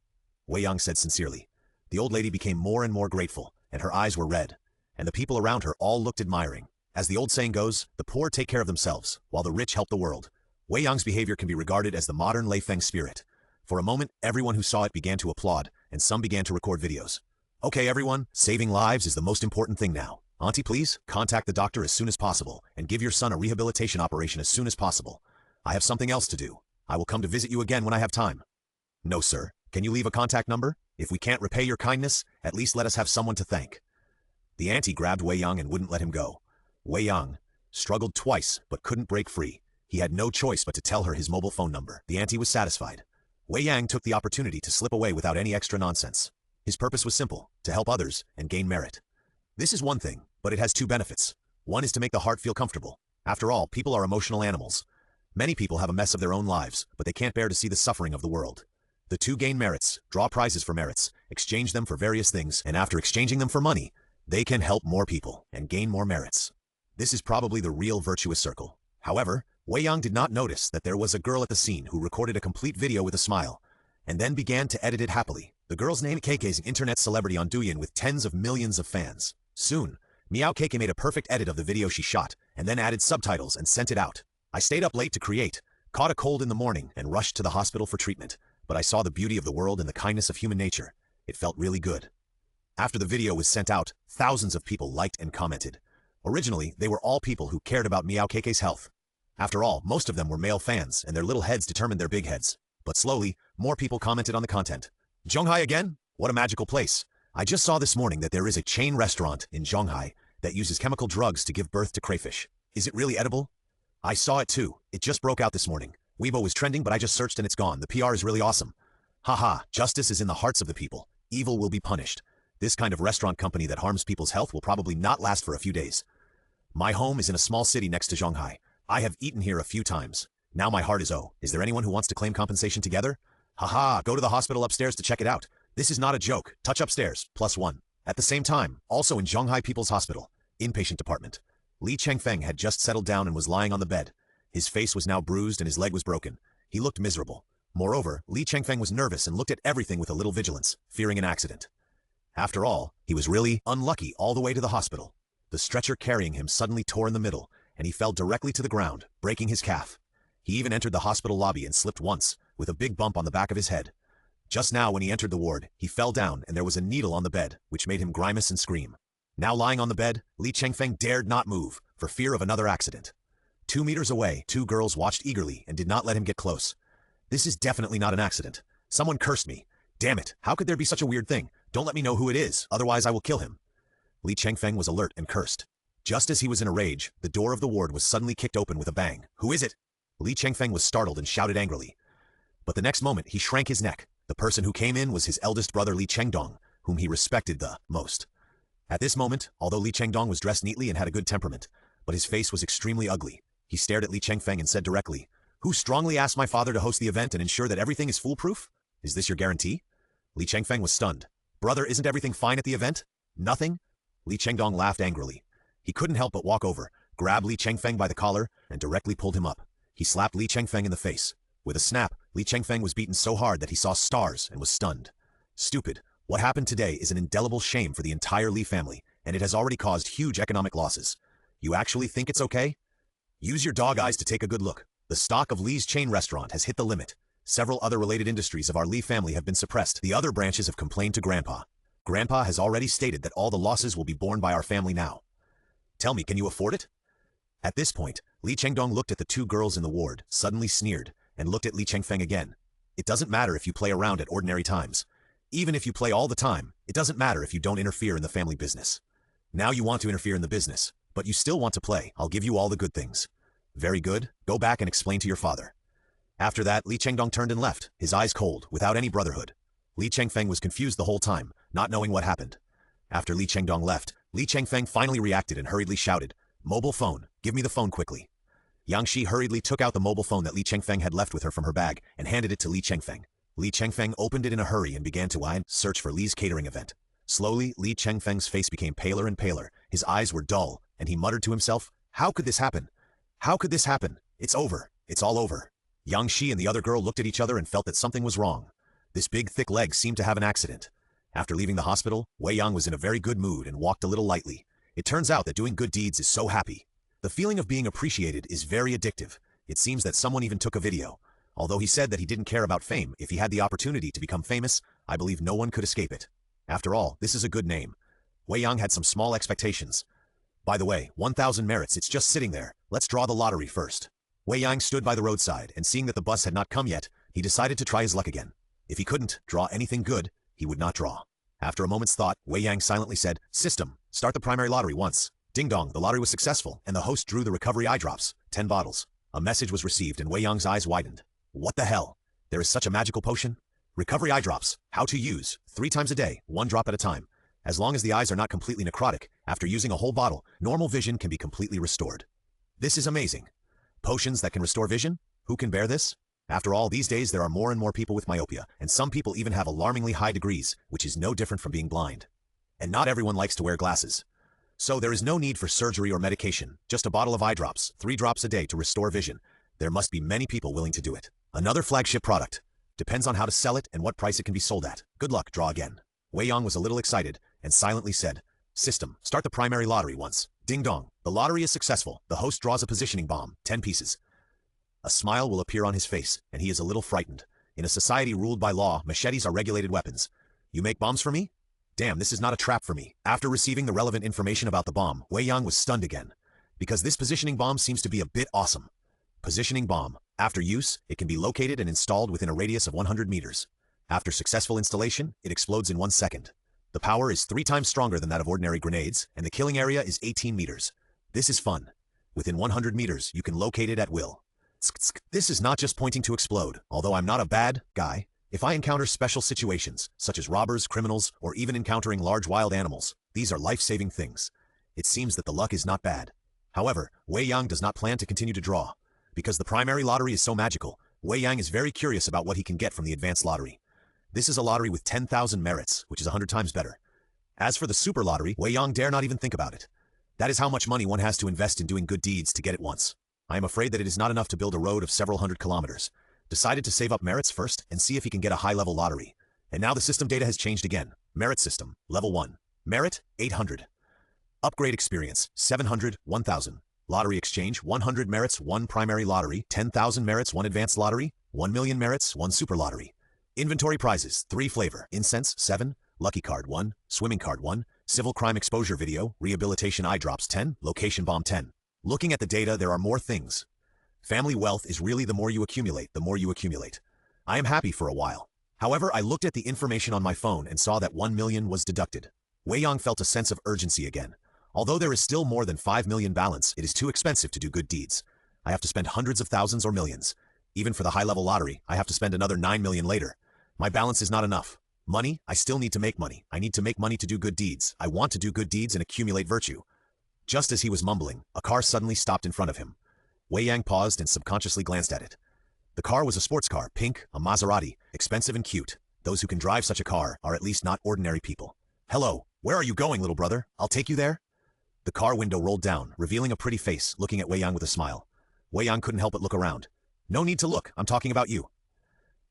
S1: Wei Yang said sincerely. The old lady became more and more grateful, and her eyes were red, and the people around her all looked admiring. As the old saying goes, the poor take care of themselves, while the rich help the world. Wei Yang's behavior can be regarded as the modern Lei Feng spirit. For a moment, everyone who saw it began to applaud, and some began to record videos. "Okay, everyone, saving lives is the most important thing now. Auntie, please, contact the doctor as soon as possible, and give your son a rehabilitation operation as soon as possible. I have something else to do. I will come to visit you again when I have time." "No, sir. Can you leave a contact number? If we can't repay your kindness, at least let us have someone to thank." The auntie grabbed Wei Yang and wouldn't let him go. Wei Yang struggled twice, but couldn't break free. He had no choice but to tell her his mobile phone number. The auntie was satisfied. Wei Yang took the opportunity to slip away without any extra nonsense. His purpose was simple, to help others and gain merit. This is one thing, but it has 2 benefits. One is to make the heart feel comfortable. After all, people are emotional animals. Many people have a mess of their own lives, but they can't bear to see the suffering of the world. The 2 gain merits, draw prizes for merits, exchange them for various things, and after exchanging them for money, they can help more people and gain more merits. This is probably the real virtuous circle. However, Wei Yang did not notice that there was a girl at the scene who recorded a complete video with a smile, and then began to edit it happily. The girl's name KK is an internet celebrity on Douyin with tens of millions of fans. Soon, Meow KK made a perfect edit of the video she shot, and then added subtitles and sent it out. I stayed up late to create, caught a cold in the morning, and rushed to the hospital for treatment, but I saw the beauty of the world and the kindness of human nature. It felt really good. After the video was sent out, thousands of people liked and commented. Originally, they were all people who cared about Meow KK's health. After all, most of them were male fans, and their little heads determined their big heads. But slowly, more people commented on the content. "Zhonghai again? What a magical place. I just saw this morning that there is a chain restaurant in Zhonghai that uses chemical drugs to give birth to crayfish. Is it really edible? I saw it too. It just broke out this morning. Weibo was trending, but I just searched and it's gone. The PR is really awesome. Haha, justice is in the hearts of the people. Evil will be punished. This kind of restaurant company that harms people's health will probably not last for a few days. My home is in a small city next to Zhonghai. I have eaten here a few times. Now my heart is Is there anyone who wants to claim compensation together? Haha, go to the hospital upstairs to check it out. This is not a joke. Touch upstairs, +1. At the same time, also in Zhonghai People's Hospital, inpatient department, Li Chengfeng had just settled down and was lying on the bed. His face was now bruised and his leg was broken. He looked miserable. Moreover, Li Chengfeng was nervous and looked at everything with a little vigilance, fearing an accident. After all, he was really unlucky all the way to the hospital. The stretcher carrying him suddenly tore in the middle, and he fell directly to the ground, breaking his calf. He even entered the hospital lobby and slipped once, with a big bump on the back of his head. Just now when he entered the ward, he fell down and there was a needle on the bed, which made him grimace and scream. Now lying on the bed, Li Chengfeng dared not move, for fear of another accident. 2 meters away, 2 girls watched eagerly and did not let him get close. This is definitely not an accident. Someone cursed me. Damn it, how could there be such a weird thing? Don't let me know who it is, otherwise I will kill him. Li Chengfeng was alert and cursed. Just as he was in a rage, the door of the ward was suddenly kicked open with a bang. Who is it? Li Chengfeng was startled and shouted angrily. But the next moment, he shrank his neck. The person who came in was his eldest brother Li Chengdong, whom he respected the most. At this moment, although Li Chengdong was dressed neatly and had a good temperament, but his face was extremely ugly. He stared at Li Chengfeng and said directly, "Who strongly asked my father to host the event and ensure that everything is foolproof? Is this your guarantee?" Li Chengfeng was stunned. "Brother, isn't everything fine at the event? Nothing?" Li Chengdong laughed angrily. He couldn't help but walk over, grab Li Chengfeng by the collar, and directly pulled him up. He slapped Li Chengfeng in the face. With a snap, Li Chengfeng was beaten so hard that he saw stars and was stunned. Stupid. What happened today is an indelible shame for the entire Li family, and it has already caused huge economic losses. You actually think it's okay? Use your dog eyes to take a good look. The stock of Li's chain restaurant has hit the limit. Several other related industries of our Li family have been suppressed. The other branches have complained to Grandpa. Grandpa has already stated that all the losses will be borne by our family now. Tell me, can you afford it? At this point, Li Chengdong looked at the two girls in the ward, suddenly sneered, and looked at Li Chengfeng again. It doesn't matter if you play around at ordinary times. Even if you play all the time, it doesn't matter if you don't interfere in the family business. Now you want to interfere in the business, but you still want to play. I'll give you all the good things. Very good, go back and explain to your father. After that, Li Chengdong turned and left, his eyes cold, without any brotherhood. Li Chengfeng was confused the whole time, not knowing what happened. After Li Chengdong left, Li Chengfeng finally reacted and hurriedly shouted, "Mobile phone, give me the phone quickly." Yang Shi hurriedly took out the mobile phone that Li Chengfeng had left with her from her bag and handed it to Li Chengfeng. Li Chengfeng opened it in a hurry and began to search for Li's catering event. Slowly, Li Chengfeng's face became paler and paler, his eyes were dull, and he muttered to himself, "How could this happen? How could this happen? It's over. It's all over." Yang Shi and the other girl looked at each other and felt that something was wrong. This big, thick leg seemed to have an accident. After leaving the hospital, Wei Yang was in a very good mood and walked a little lightly. It turns out that doing good deeds is so happy. The feeling of being appreciated is very addictive. It seems that someone even took a video. Although he said that he didn't care about fame, if he had the opportunity to become famous, I believe no one could escape it. After all, this is a good name. Wei Yang had some small expectations. By the way, 1,000 merits, it's just sitting there. Let's draw the lottery first. Wei Yang stood by the roadside, and seeing that the bus had not come yet, he decided to try his luck again. If he couldn't draw anything good, he would not draw. After a moment's thought, Wei Yang silently said, "System, start the primary lottery once." Ding dong, the lottery was successful, and the host drew the recovery eye drops, 10 bottles. A message was received, and Wei Yang's eyes widened. What the hell? There is such a magical potion? Recovery eye drops. How to use. 3 times a day, 1 drop at a time. As long as the eyes are not completely necrotic, after using a whole bottle, normal vision can be completely restored. This is amazing. Potions that can restore vision? Who can bear this? After all, these days there are more and more people with myopia, and some people even have alarmingly high degrees, which is no different from being blind. And not everyone likes to wear glasses. So there is no need for surgery or medication, just a bottle of eye drops, 3 drops a day to restore vision. There must be many people willing to do it. Another flagship product. Depends on how to sell it and what price it can be sold at. Good luck, draw again. Wei Yang was a little excited, and silently said, "System, start the primary lottery once." Ding dong, the lottery is successful. The host draws a positioning bomb, 10 pieces. A smile will appear on his face, and he is a little frightened. In a society ruled by law, machetes are regulated weapons. You make bombs for me? Damn, this is not a trap for me. After receiving the relevant information about the bomb, Wei Yang was stunned again. Because this positioning bomb seems to be a bit awesome. Positioning bomb. After use, it can be located and installed within a radius of 100 meters. After successful installation, it explodes in 1 second. The power is 3 times stronger than that of ordinary grenades, and the killing area is 18 meters. This is fun. Within 100 meters, you can locate it at will. This is not just pointing to explode, although I'm not a bad guy. If I encounter special situations, such as robbers, criminals, or even encountering large wild animals, these are life-saving things. It seems that the luck is not bad. However, Wei Yang does not plan to continue to draw. Because the primary lottery is so magical, Wei Yang is very curious about what he can get from the advanced lottery. This is a lottery with 10,000 merits, which is 100 times better. As for the super lottery, Wei Yang dare not even think about it. That is how much money one has to invest in doing good deeds to get it once. I am afraid that it is not enough to build a road of several hundred kilometers. Decided to save up merits first and see if he can get a high-level lottery. And now the system data has changed again. Merit system, level 1. Merit, 800. Upgrade experience, 700, 1000. Lottery exchange, 100 merits, 1 primary lottery, 10,000 merits, 1 advanced lottery, 1 million merits, 1 super lottery. Inventory prizes, 3 flavor, incense, 7, lucky card, 1, swimming card, 1, civil crime exposure video, rehabilitation eye drops, 10, location bomb, 10. Looking at the data, there are more things. Family wealth is really the more you accumulate, the more you accumulate. I am happy for a while. However, I looked at the information on my phone and saw that 1 million was deducted. Wei Yang felt a sense of urgency again. Although there is still more than 5 million balance, it is too expensive to do good deeds. I have to spend hundreds of thousands or millions. Even for the high-level lottery, I have to spend another 9 million later. My balance is not enough. Money? I still need to make money. I need to make money to do good deeds. I want to do good deeds and accumulate virtue. Just as he was mumbling, a car suddenly stopped in front of him. Wei Yang paused and subconsciously glanced at it. The car was a sports car, pink, a Maserati, expensive and cute. Those who can drive such a car are at least not ordinary people. "Hello, where are you going, little brother? I'll take you there." The car window rolled down, revealing a pretty face, looking at Wei Yang with a smile. Wei Yang couldn't help but look around. No need to look, I'm talking about you.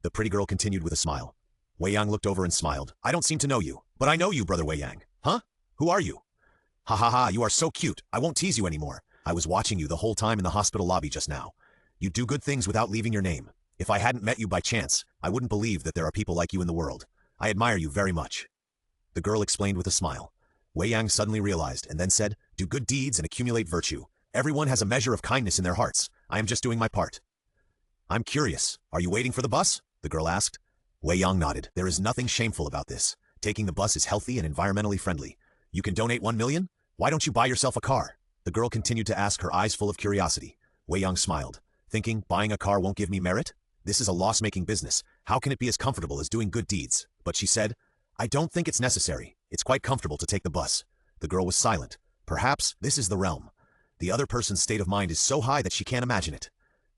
S1: The pretty girl continued with a smile. Wei Yang looked over and smiled. I don't seem to know you, but I know you, brother Wei Yang. Huh? Who are you? Ha ha ha, you are so cute, I won't tease you anymore. I was watching you the whole time in the hospital lobby just now. You do good things without leaving your name. If I hadn't met you by chance, I wouldn't believe that there are people like you in the world. I admire you very much. The girl explained with a smile. Wei Yang suddenly realized and then said, do good deeds and accumulate virtue. Everyone has a measure of kindness in their hearts. I am just doing my part. I'm curious. Are you waiting for the bus? The girl asked. Wei Yang nodded. There is nothing shameful about this. Taking the bus is healthy and environmentally friendly. You can donate 1 million? Why don't you buy yourself a car? The girl continued to ask, her eyes full of curiosity. Wei Yang smiled, thinking, buying a car won't give me merit? This is a loss-making business. How can it be as comfortable as doing good deeds? But she said, I don't think it's necessary. It's quite comfortable to take the bus. The girl was silent. Perhaps this is the realm. The other person's state of mind is so high that she can't imagine it.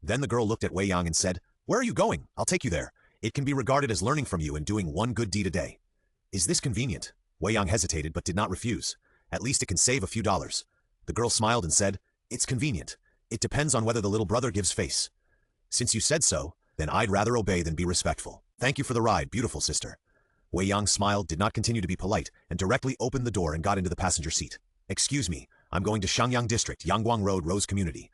S1: Then the girl looked at Wei Yang and said, where are you going? I'll take you there. It can be regarded as learning from you and doing one good deed a day. Is this convenient? Wei Yang hesitated but did not refuse. At least it can save a few dollars. The girl smiled and said, it's convenient. It depends on whether the little brother gives face. Since you said so, then I'd rather obey than be respectful. Thank you for the ride, beautiful sister. Wei Yang smiled, did not continue to be polite, and directly opened the door and got into the passenger seat. Excuse me, I'm going to Shangyang District, Yangguang Road, Rose Community.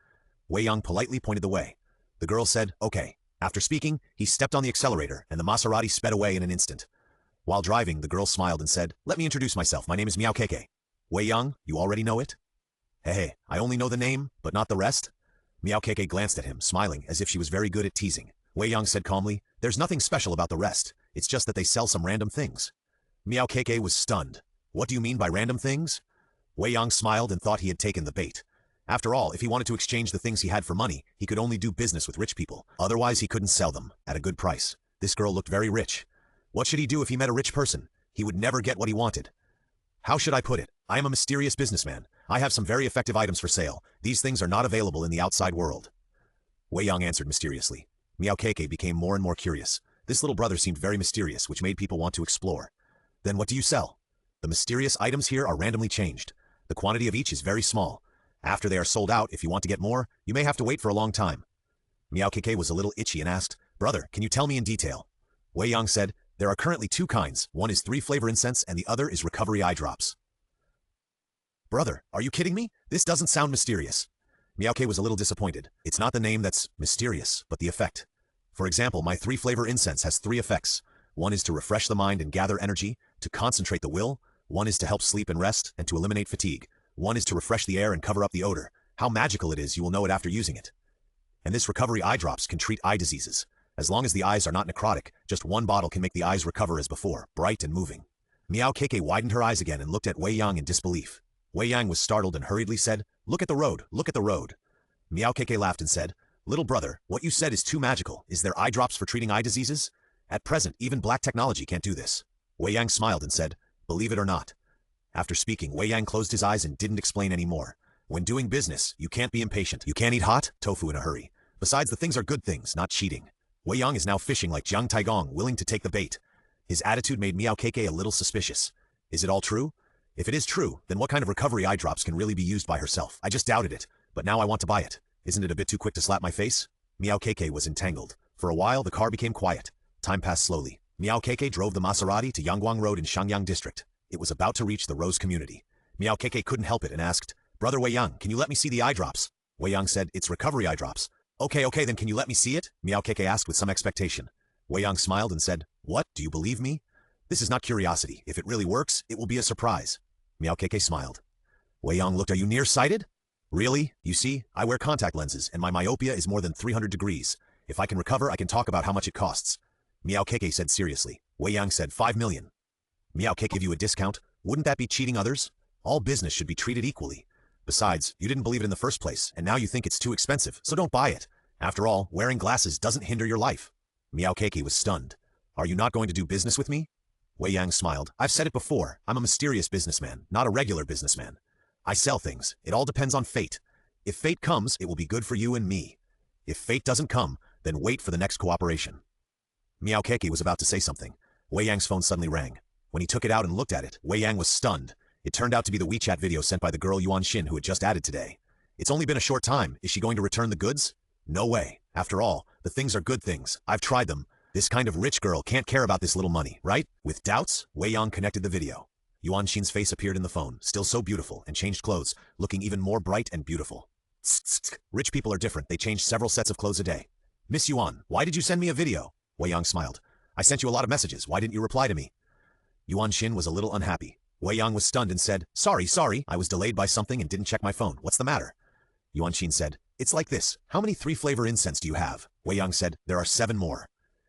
S1: Wei Yang politely pointed the way. The girl said, okay. After speaking, he stepped on the accelerator, and the Maserati sped away in an instant. While driving, the girl smiled and said, let me introduce myself, my name is Miao Keke. Wei Yang, you already know it? Hey, I only know the name, but not the rest? Miao Keke glanced at him, smiling, as if she was very good at teasing. Wei Yang said calmly, there's nothing special about the rest, it's just that they sell some random things. Miao Keke was stunned. What do you mean by random things? Wei Yang smiled and thought he had taken the bait. After all, if he wanted to exchange the things he had for money, he could only do business with rich people. Otherwise, he couldn't sell them, at a good price. This girl looked very rich. What should he do if he met a rich person? He would never get what he wanted. How should I put it? I am a mysterious businessman. I have some very effective items for sale. These things are not available in the outside world. Wei Yang answered mysteriously. Miao Keke became more and more curious. This little brother seemed very mysterious, which made people want to explore. Then what do you sell? The mysterious items here are randomly changed. The quantity of each is very small. After they are sold out, if you want to get more, you may have to wait for a long time. Miao Keke was a little itchy and asked, brother, can you tell me in detail? Wei Yang said, there are currently 2 kinds. One is 3-flavor incense and the other is recovery eye drops. Brother, are you kidding me? This doesn't sound mysterious. Miao Keke was a little disappointed. It's not the name that's mysterious, but the effect. For example, my 3-flavor incense has 3 effects. One is to refresh the mind and gather energy, to concentrate the will. One is to help sleep and rest, and to eliminate fatigue. One is to refresh the air and cover up the odor. How magical it is, you will know it after using it. And this recovery eye drops can treat eye diseases. As long as the eyes are not necrotic, just 1 bottle can make the eyes recover as before, bright and moving. Miao Keke widened her eyes again and looked at Wei Yang in disbelief. Wei Yang was startled and hurriedly said, look at the road, look at the road. Miao Keke laughed and said, little brother, what you said is too magical. Is there eye drops for treating eye diseases? At present, even black technology can't do this. Wei Yang smiled and said, believe it or not. After speaking, Wei Yang closed his eyes and didn't explain any more. When doing business, you can't be impatient. You can't eat hot tofu in a hurry. Besides, the things are good things, not cheating. Wei Yang is now fishing like Jiang Taigong, willing to take the bait. His attitude made Miao Keke a little suspicious. Is it all true? If it is true, then what kind of recovery eye drops can really be used by herself? I just doubted it, but now I want to buy it. Isn't it a bit too quick to slap my face? Miao Keke was entangled. For a while, the car became quiet. Time passed slowly. Miao Keke drove the Maserati to Yangguang Road in Shangyang District. It was about to reach the Rose Community. Miao Keke couldn't help it and asked, brother Wei Yang, can you let me see the eye drops? Wei Yang said, it's recovery eye drops. Okay, then can you let me see it? Miao Keke asked with some expectation. Wei Yang smiled and said, what, do you believe me? This is not curiosity. If it really works, it will be a surprise. Miao Keke smiled. Wei Yang looked, are you nearsighted? Really? You see, I wear contact lenses and my myopia is more than 300 degrees. If I can recover, I can talk about how much it costs. Miao Keke said seriously. Wei Yang said 5 million. Miao Keke give you a discount? Wouldn't that be cheating others? All business should be treated equally. Besides, you didn't believe it in the first place, and now you think it's too expensive, so don't buy it. After all, wearing glasses doesn't hinder your life. Miao Keke was stunned. Are you not going to do business with me? Wei Yang smiled. I've said it before, I'm a mysterious businessman, not a regular businessman. I sell things. It all depends on fate. If fate comes, it will be good for you and me. If fate doesn't come, then wait for the next cooperation. Miao Keke was about to say something. Wei Yang's phone suddenly rang. When he took it out and looked at it, Wei Yang was stunned. It turned out to be the WeChat video sent by the girl Yuan Xin who had just added today. It's only been a short time. Is she going to return the goods? No way. After all, the things are good things. I've tried them. This kind of rich girl can't care about this little money, right? With doubts, Wei Yang connected the video. Yuan Xin's face appeared in the phone, still so beautiful, and changed clothes, looking even more bright and beautiful. Rich people are different. They change several sets of clothes a day. Miss Yuan, why did you send me a video? Wei Yang smiled. I sent you a lot of messages. Why didn't you reply to me? Yuan Xin was a little unhappy. Wei Yang was stunned and said, Sorry, I was delayed by something and didn't check my phone. What's the matter? Yuan Xin said, It's like this. How many 3-flavor incense do you have? Wei Yang said, There are 7 more.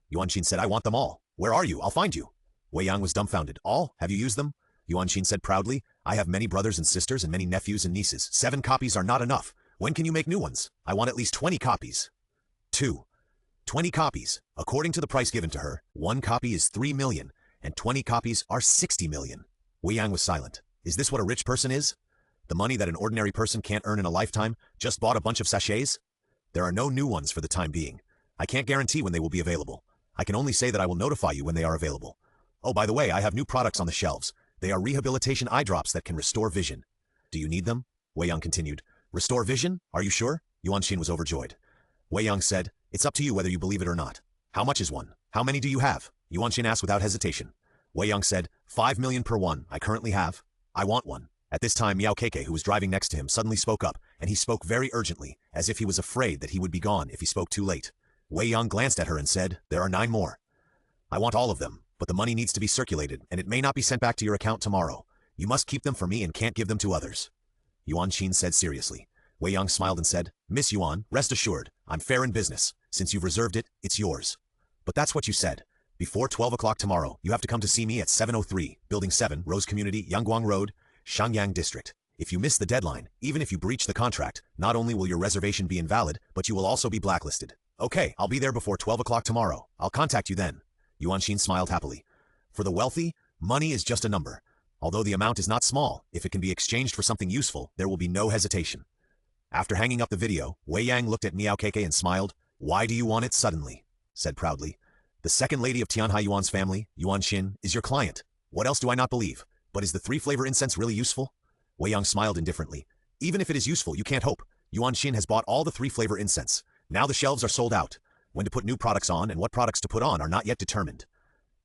S1: Yuan Xin said, I want them all. Where are you? I'll find you. Wei Yang was dumbfounded. All? Have you used them? Yuan Xin said proudly, I have many brothers and sisters and many nephews and nieces. 7 copies are not enough. When can you make new ones? I want at least 20 copies. 2. 20 copies. According to the price given to her, 1 copy is 3 million, and 20 copies are 60 million. Wei Yang was silent. Is this what a rich person is? The money that an ordinary person can't earn in a lifetime, just bought a bunch of sachets? There are no new ones for the time being. I can't guarantee when they will be available. I can only say that I will notify you when they are available. Oh, by the way, I have new products on the shelves. They are rehabilitation eye drops that can restore vision. Do you need them? Wei Yang continued. Restore vision? Are you sure? Yuan Xin was overjoyed. Wei Yang said, It's up to you whether you believe it or not. How much is one? How many do you have? Yuan Xin asked without hesitation. Wei Yang said, 5 million per one. I currently have. I want one. At this time, Miao Keke, who was driving next to him, suddenly spoke up, and he spoke very urgently, as if he was afraid that he would be gone if he spoke too late. Wei Yang glanced at her and said, There are 9 more. I want all of them, but the money needs to be circulated, and it may not be sent back to your account tomorrow. You must keep them for me and can't give them to others. Yuan Xin said seriously. Wei Yang smiled and said, Miss Yuan, rest assured, I'm fair in business. Since you've reserved it, it's yours. But that's what you said. Before 12 o'clock tomorrow, you have to come to see me at 703, Building 7, Rose Community, Yangguang Road, Shangyang District. If you miss the deadline, even if you breach the contract, not only will your reservation be invalid, but you will also be blacklisted. Okay, I'll be there before 12 o'clock tomorrow. I'll contact you then. Yuan Xin smiled happily. For the wealthy, money is just a number. Although the amount is not small, if it can be exchanged for something useful, there will be no hesitation. After hanging up the video, Wei Yang looked at Miao Keke and smiled. Why do you want it suddenly? Said proudly. The second lady of Tianhai Yuan's family, Yuan Xin, is your client. What else do I not believe? But is the 3-flavor incense really useful? Wei Yang smiled indifferently. Even if it is useful, you can't hope. Yuan Xin has bought all the 3-flavor incense. Now the shelves are sold out. When to put new products on and what products to put on are not yet determined.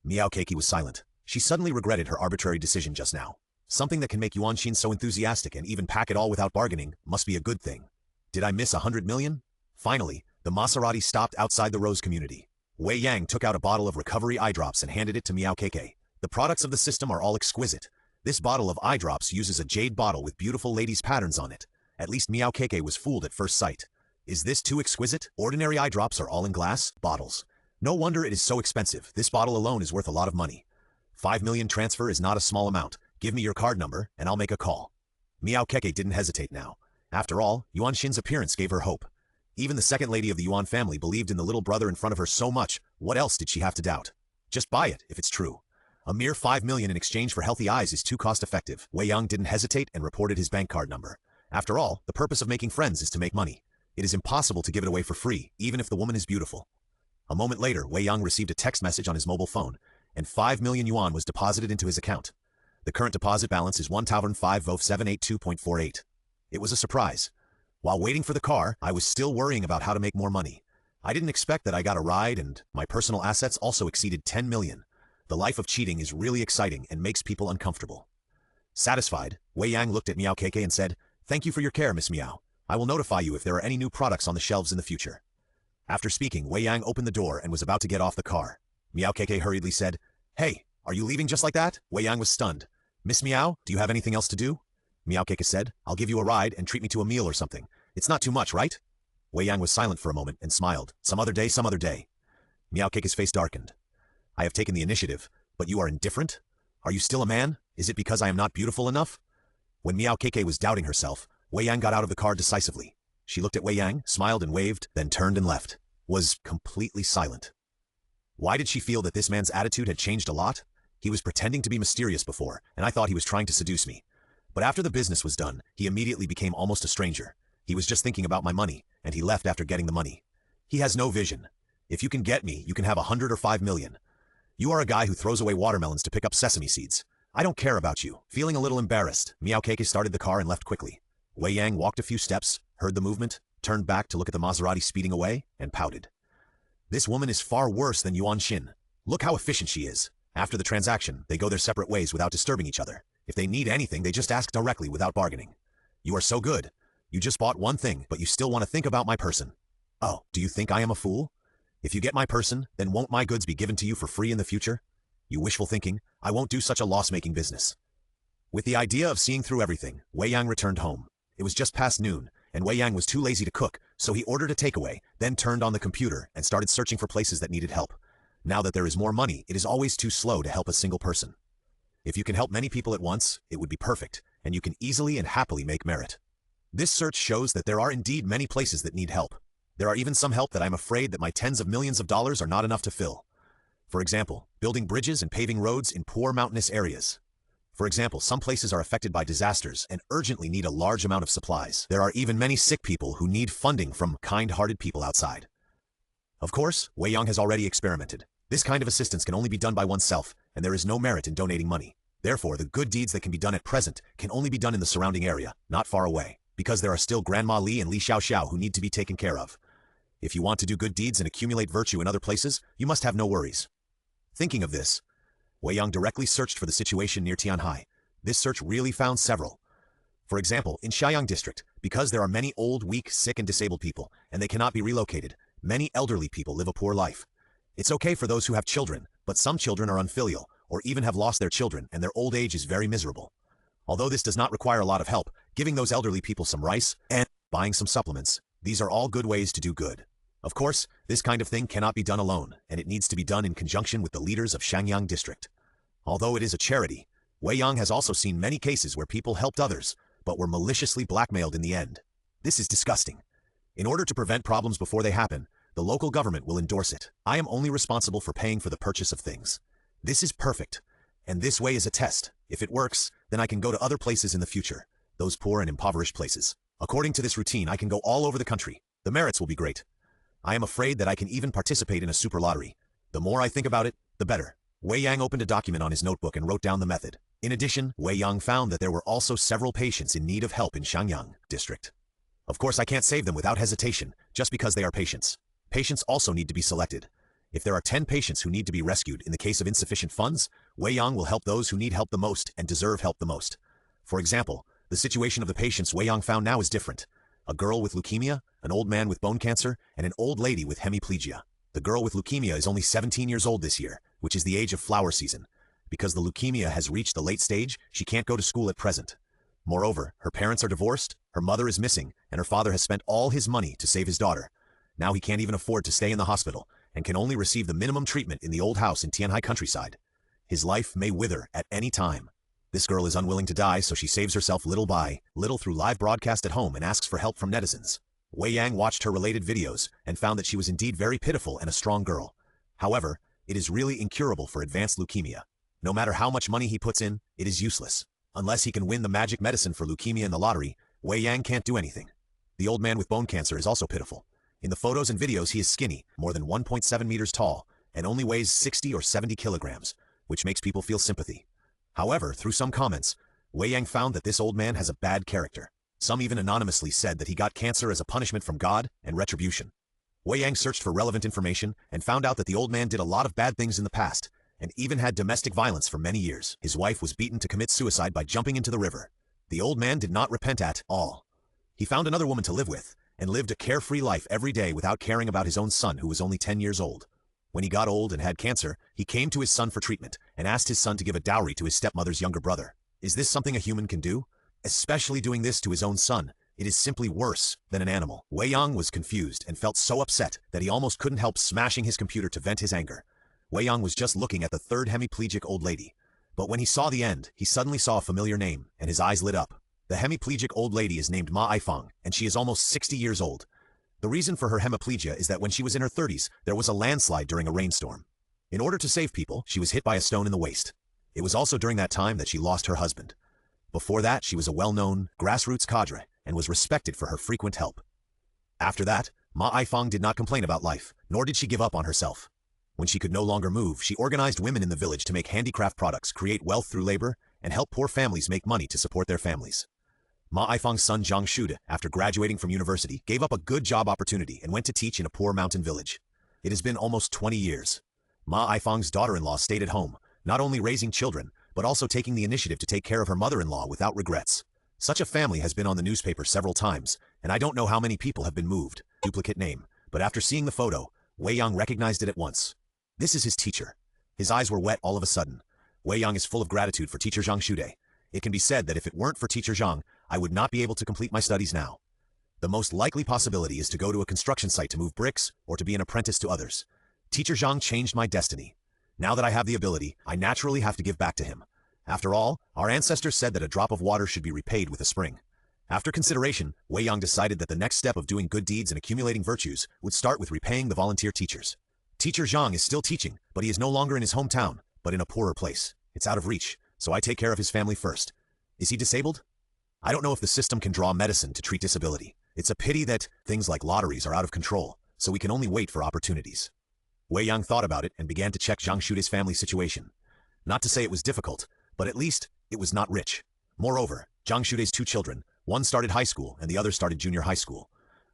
S1: Miao Keke was silent. She suddenly regretted her arbitrary decision just now. Something that can make Yuan Xin so enthusiastic and even pack it all without bargaining must be a good thing. Did I miss 100 million? Finally, the Maserati stopped outside the Rose Community. Wei Yang took out a bottle of recovery eye drops and handed it to Miao Keke. The products of the system are all exquisite. This bottle of eye drops uses a jade bottle with beautiful ladies' patterns on it. At least Miao Keke was fooled at first sight. Is this too exquisite? Ordinary eye drops are all in glass bottles. No wonder it is so expensive. This bottle alone is worth a lot of money. 5 million transfer is not a small amount. Give me your card number, and I'll make a call. Miao Keke didn't hesitate now. After all, Yuan Xin's appearance gave her hope. Even the second lady of the Yuan family believed in the little brother in front of her so much. What else did she have to doubt? Just buy it, if it's true. A mere 5 million in exchange for healthy eyes is too cost-effective. Wei Yang didn't hesitate and reported his bank card number. After all, the purpose of making friends is to make money. It is impossible to give it away for free, even if the woman is beautiful. A moment later, Wei Yang received a text message on his mobile phone, and 5 million yuan was deposited into his account. The current deposit balance is 1,50782.48. It was a surprise. While waiting for the car, I was still worrying about how to make more money. I didn't expect that I got a ride, and my personal assets also exceeded 10 million. The life of cheating is really exciting and makes people uncomfortable. Satisfied, Wei Yang looked at Miao Keke and said, Thank you for your care, Miss Miao. I will notify you if there are any new products on the shelves in the future. After speaking, Wei Yang opened the door and was about to get off the car. Miao Keke hurriedly said, Hey, are you leaving just like that? Wei Yang was stunned. Miss Miao, do you have anything else to do? Miao Keke said, I'll give you a ride and treat me to a meal or something. It's not too much, right? Wei Yang was silent for a moment and smiled. Some other day, some other day. Miao Keke's face darkened. I have taken the initiative, but you are indifferent? Are you still a man? Is it because I am not beautiful enough? When Miao Keke was doubting herself, Wei Yang got out of the car decisively. She looked at Wei Yang, smiled and waved, then turned and left. Was completely silent. Why did she feel that this man's attitude had changed a lot? He was pretending to be mysterious before, and I thought he was trying to seduce me. But after the business was done, he immediately became almost a stranger. He was just thinking about my money, and he left after getting the money. He has no vision. If you can get me, you can have 100 or 5 million. You are a guy who throws away watermelons to pick up sesame seeds. I don't care about you. Feeling a little embarrassed, Miao Keke started the car and left quickly. Wei Yang walked a few steps, heard the movement, turned back to look at the Maserati speeding away, and pouted. This woman is far worse than Yuan Xin. Look how efficient she is. After the transaction, they go their separate ways without disturbing each other. If they need anything, they just ask directly without bargaining. You are so good. You just bought one thing, but you still want to think about my person. Oh, do you think I am a fool? If you get my person, then won't my goods be given to you for free in the future? You wishful thinking, I won't do such a loss-making business. With the idea of seeing through everything, Wei Yang returned home. It was just past noon, and Wei Yang was too lazy to cook, so he ordered a takeaway, then turned on the computer and started searching for places that needed help. Now that there is more money, it is always too slow to help a single person. If you can help many people at once, it would be perfect, and you can easily and happily make merit. This search shows that there are indeed many places that need help. There are even some help that I'm afraid that my tens of millions of dollars are not enough to fill. For example, building bridges and paving roads in poor mountainous areas. For example, some places are affected by disasters and urgently need a large amount of supplies. There are even many sick people who need funding from kind-hearted people outside. Of course, Wei Yang has already experimented. This kind of assistance can only be done by oneself, and there is no merit in donating money. Therefore, the good deeds that can be done at present can only be done in the surrounding area, not far away, because there are still Grandma Li and Li Xiaoxiao who need to be taken care of. If you want to do good deeds and accumulate virtue in other places, you must have no worries. Thinking of this, Wei Yang directly searched for the situation near Tianhai. This search really found several. For example, in Xiayang district, because there are many old, weak, sick and disabled people, and they cannot be relocated, many elderly people live a poor life. It's okay for those who have children, but some children are unfilial, or even have lost their children, and their old age is very miserable. Although this does not require a lot of help, giving those elderly people some rice, and buying some supplements, these are all good ways to do good. Of course, this kind of thing cannot be done alone, and it needs to be done in conjunction with the leaders of Xiangyang district. Although it is a charity, Wei Yang has also seen many cases where people helped others, but were maliciously blackmailed in the end. This is disgusting. In order to prevent problems before they happen, the local government will endorse it. I am only responsible for paying for the purchase of things. This is perfect, and this way is a test. If it works, then I can go to other places in the future, those poor and impoverished places. According to this routine, I can go all over the country. The merits will be great. I am afraid that I can even participate in a super lottery. The more I think about it, the better. Wei Yang opened a document on his notebook and wrote down the method. In addition, Wei Yang found that there were also several patients in need of help in Xiangyang district. Of course, I can't save them without hesitation, just because they are patients. Patients also need to be selected. If there are 10 patients who need to be rescued in the case of insufficient funds, Wei Yang will help those who need help the most and deserve help the most. For example, the situation of the patients Wei Yang found now is different. A girl with leukemia, an old man with bone cancer, and an old lady with hemiplegia. The girl with leukemia is only 17 years old this year, which is the age of flower season. Because the leukemia has reached the late stage, she can't go to school at present. Moreover, her parents are divorced, her mother is missing, and her father has spent all his money to save his daughter. Now he can't even afford to stay in the hospital, and can only receive the minimum treatment in the old house in Tianhai countryside. His life may wither at any time. This girl is unwilling to die, so she saves herself little by little through live broadcast at home and asks for help from netizens. Wei Yang watched her related videos and found that she was indeed very pitiful and a strong girl. However, it is really incurable for advanced leukemia. No matter how much money he puts in, it is useless. Unless he can win the magic medicine for leukemia in the lottery, Wei Yang can't do anything. The old man with bone cancer is also pitiful. In the photos and videos he is skinny, more than 1.7 meters tall, and only weighs 60 or 70 kilograms, which makes people feel sympathy. However, through some comments, Wei Yang found that this old man has a bad character. Some even anonymously said that he got cancer as a punishment from God and retribution. Wei Yang searched for relevant information and found out that the old man did a lot of bad things in the past, and even had domestic violence for many years. His wife was beaten to commit suicide by jumping into the river. The old man did not repent at all. He found another woman to live with, and lived a carefree life every day without caring about his own son who was only 10 years old. When he got old and had cancer, he came to his son for treatment, and asked his son to give a dowry to his stepmother's younger brother. Is this something a human can do? Especially doing this to his own son, it is simply worse than an animal. Wei Yang was confused and felt so upset that he almost couldn't help smashing his computer to vent his anger. Wei Yang was just looking at the third hemiplegic old lady. But when he saw the end, he suddenly saw a familiar name, and his eyes lit up. The hemiplegic old lady is named Ma Aifang, and she is almost 60 years old. The reason for her hemiplegia is that when she was in her 30s, there was a landslide during a rainstorm. In order to save people, she was hit by a stone in the waist. It was also during that time that she lost her husband. Before that, she was a well-known grassroots cadre and was respected for her frequent help. After that, Ma Aifang did not complain about life, nor did she give up on herself. When she could no longer move, she organized women in the village to make handicraft products, create wealth through labor, and help poor families make money to support their families. Ma Ifang's son Zhang Shude, after graduating from university, gave up a good job opportunity and went to teach in a poor mountain village. It has been almost 20 years. Ma Ifang's daughter-in-law stayed at home, not only raising children, but also taking the initiative to take care of her mother-in-law without regrets. Such a family has been on the newspaper several times, and I don't know how many people have been moved. Duplicate name, but after seeing the photo, Wei Yang recognized it at once. This is his teacher. His eyes were wet all of a sudden. Wei Yang is full of gratitude for teacher Zhang Shude. It can be said that if it weren't for teacher Zhang, I would not be able to complete my studies now. The most likely possibility is to go to a construction site to move bricks or to be an apprentice to others. Teacher Zhang changed my destiny. Now that I have the ability, I naturally have to give back to him. After all, our ancestors said that a drop of water should be repaid with a spring. After consideration, Wei Yang decided that the next step of doing good deeds and accumulating virtues would start with repaying the volunteer teachers. Teacher Zhang is still teaching, but he is no longer in his hometown, but in a poorer place. It's out of reach, so I take care of his family first. Is he disabled? I don't know if the system can draw medicine to treat disability. It's a pity that things like lotteries are out of control, so we can only wait for opportunities. Wei Yang thought about it and began to check Zhang Shude's family situation. Not to say it was difficult, but at least it was not rich. Moreover, Zhang Shude's two children, one started high school and the other started junior high school.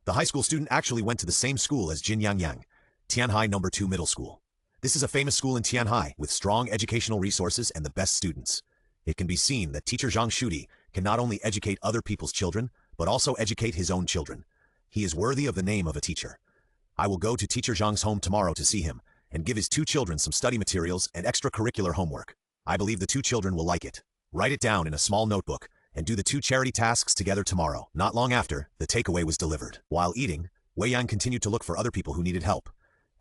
S1: The high school student actually went to the same school as Jin Yang, Tianhai No. 2 Middle School. This is a famous school in Tianhai with strong educational resources and the best students. It can be seen that teacher Zhang Shude can not only educate other people's children, but also educate his own children. He is worthy of the name of a teacher. I will go to teacher Zhang's home tomorrow to see him, and give his two children some study materials and extracurricular homework. I believe the two children will like it. Write it down in a small notebook, and do the two charity tasks together tomorrow. Not long after, the takeaway was delivered. While eating, Wei Yang continued to look for other people who needed help.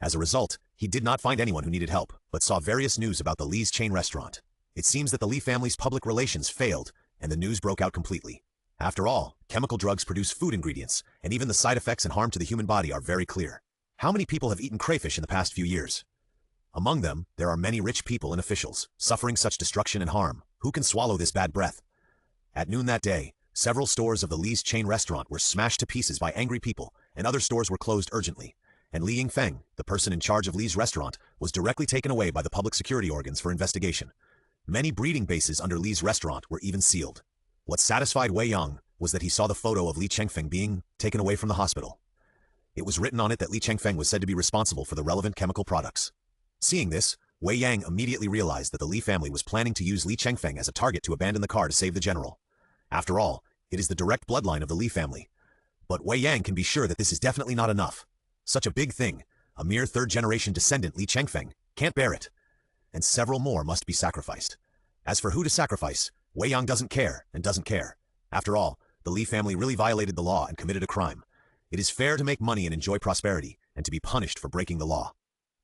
S1: As a result, he did not find anyone who needed help, but saw various news about the Li's chain restaurant. It seems that the Li family's public relations failed, and the news broke out completely. After all, chemical drugs produce food ingredients, and even the side effects and harm to the human body are very clear. How many people have eaten crayfish in the past few years? Among them, there are many rich people and officials, suffering such destruction and harm. Who can swallow this bad breath? At noon that day, several stores of the Li's chain restaurant were smashed to pieces by angry people, and other stores were closed urgently. And Li Yingfeng, the person in charge of Li's restaurant, was directly taken away by the public security organs for investigation. Many breeding bases under Li's restaurant were even sealed. What satisfied Wei Yang was that he saw the photo of Li Chengfeng being taken away from the hospital. It was written on it that Li Chengfeng was said to be responsible for the relevant chemical products. Seeing this, Wei Yang immediately realized that the Li family was planning to use Li Chengfeng as a target to abandon the car to save the general. After all, it is the direct bloodline of the Li family. But Wei Yang can be sure that this is definitely not enough. Such a big thing, a mere third-generation descendant Li Chengfeng, can't bear it. And several more must be sacrificed. As for who to sacrifice, Wei Yang doesn't care and doesn't care. After all, the Li family really violated the law and committed a crime. It is fair to make money and enjoy prosperity, and to be punished for breaking the law.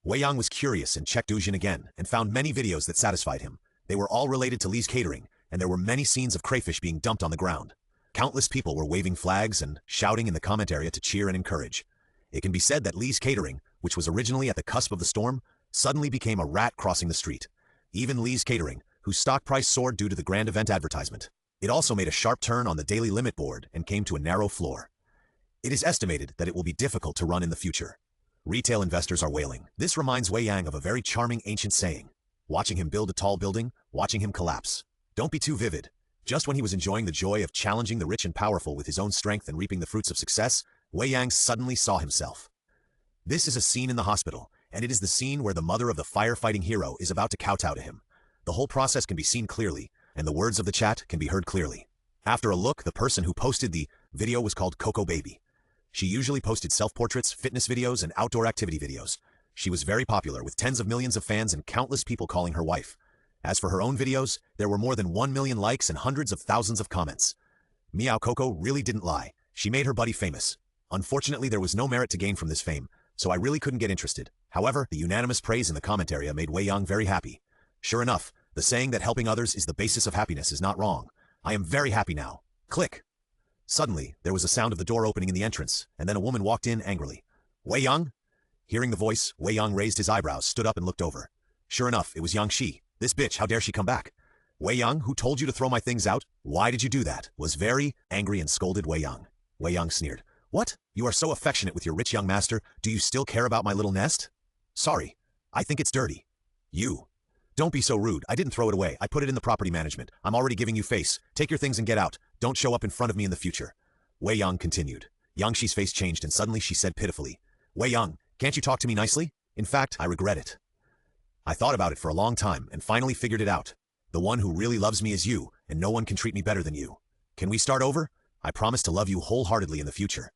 S1: Wei Yang was curious and checked Dujin again, and found many videos that satisfied him. They were all related to Li's catering, and there were many scenes of crayfish being dumped on the ground. Countless people were waving flags and shouting in the comment area to cheer and encourage. It can be said that Li's catering, which was originally at the cusp of the storm, suddenly became a rat crossing the street. Even Li's catering, whose stock price soared due to the grand event advertisement. It also made a sharp turn on the daily limit board and came to a narrow floor. It is estimated that it will be difficult to run in the future. Retail investors are wailing. This reminds Wei Yang of a very charming ancient saying. Watching him build a tall building, watching him collapse. Don't be too vivid. Just when he was enjoying the joy of challenging the rich and powerful with his own strength and reaping the fruits of success, Wei Yang suddenly saw himself. This is a scene in the hospital, and it is the scene where the mother of the firefighting hero is about to kowtow to him. The whole process can be seen clearly, and the words of the chat can be heard clearly. After a look, the person who posted the video was called Coco Baby. She usually posted self-portraits, fitness videos, and outdoor activity videos. She was very popular, with tens of millions of fans and countless people calling her wife. As for her own videos, there were more than 1 million likes and hundreds of thousands of comments. Meow Coco really didn't lie. She made her buddy famous. Unfortunately, there was no merit to gain from this fame, so I really couldn't get interested. However, the unanimous praise in the comment area made Wei Yang very happy. Sure enough, the saying that helping others is the basis of happiness is not wrong. I am very happy now. Click. Suddenly, there was a sound of the door opening in the entrance, and then a woman walked in angrily. Wei Yang? Hearing the voice, Wei Yang raised his eyebrows, stood up and looked over. Sure enough, it was Yang Shi. This bitch, how dare she come back? Wei Yang, who told you to throw my things out? Why did you do that? Was very angry and scolded Wei Yang. Wei Yang sneered. What? You are so affectionate with your rich young master, do you still care about my little nest? Sorry, I think it's dirty. You. Don't be so rude. I didn't throw it away. I put it in the property management. I'm already giving you face. Take your things and get out. Don't show up in front of me in the future. Wei Yang continued. Yang Shi's face changed and suddenly she said pitifully, Wei Yang, can't you talk to me nicely? In fact, I regret it. I thought about it for a long time and finally figured it out. The one who really loves me is you, and no one can treat me better than you. Can we start over? I promise to love you wholeheartedly in the future.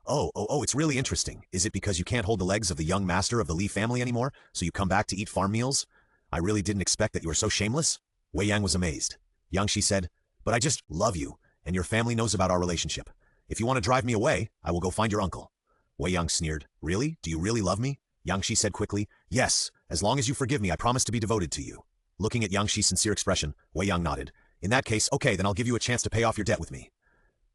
S1: Oh, it's really interesting. Is it because you can't hold the legs of the young master of the Li family anymore, so you come back to eat farm meals? I really didn't expect that you were so shameless. Wei Yang was amazed. Yang Shi said, but I just love you, and your family knows about our relationship. If you want to drive me away, I will go find your uncle. Wei Yang sneered. Really? Do you really love me? Yang Shi said quickly, yes, as long as you forgive me I promise to be devoted to you. Looking at Yang Shi's sincere expression, Wei Yang nodded. In that case, okay, then I'll give you a chance to pay off your debt with me.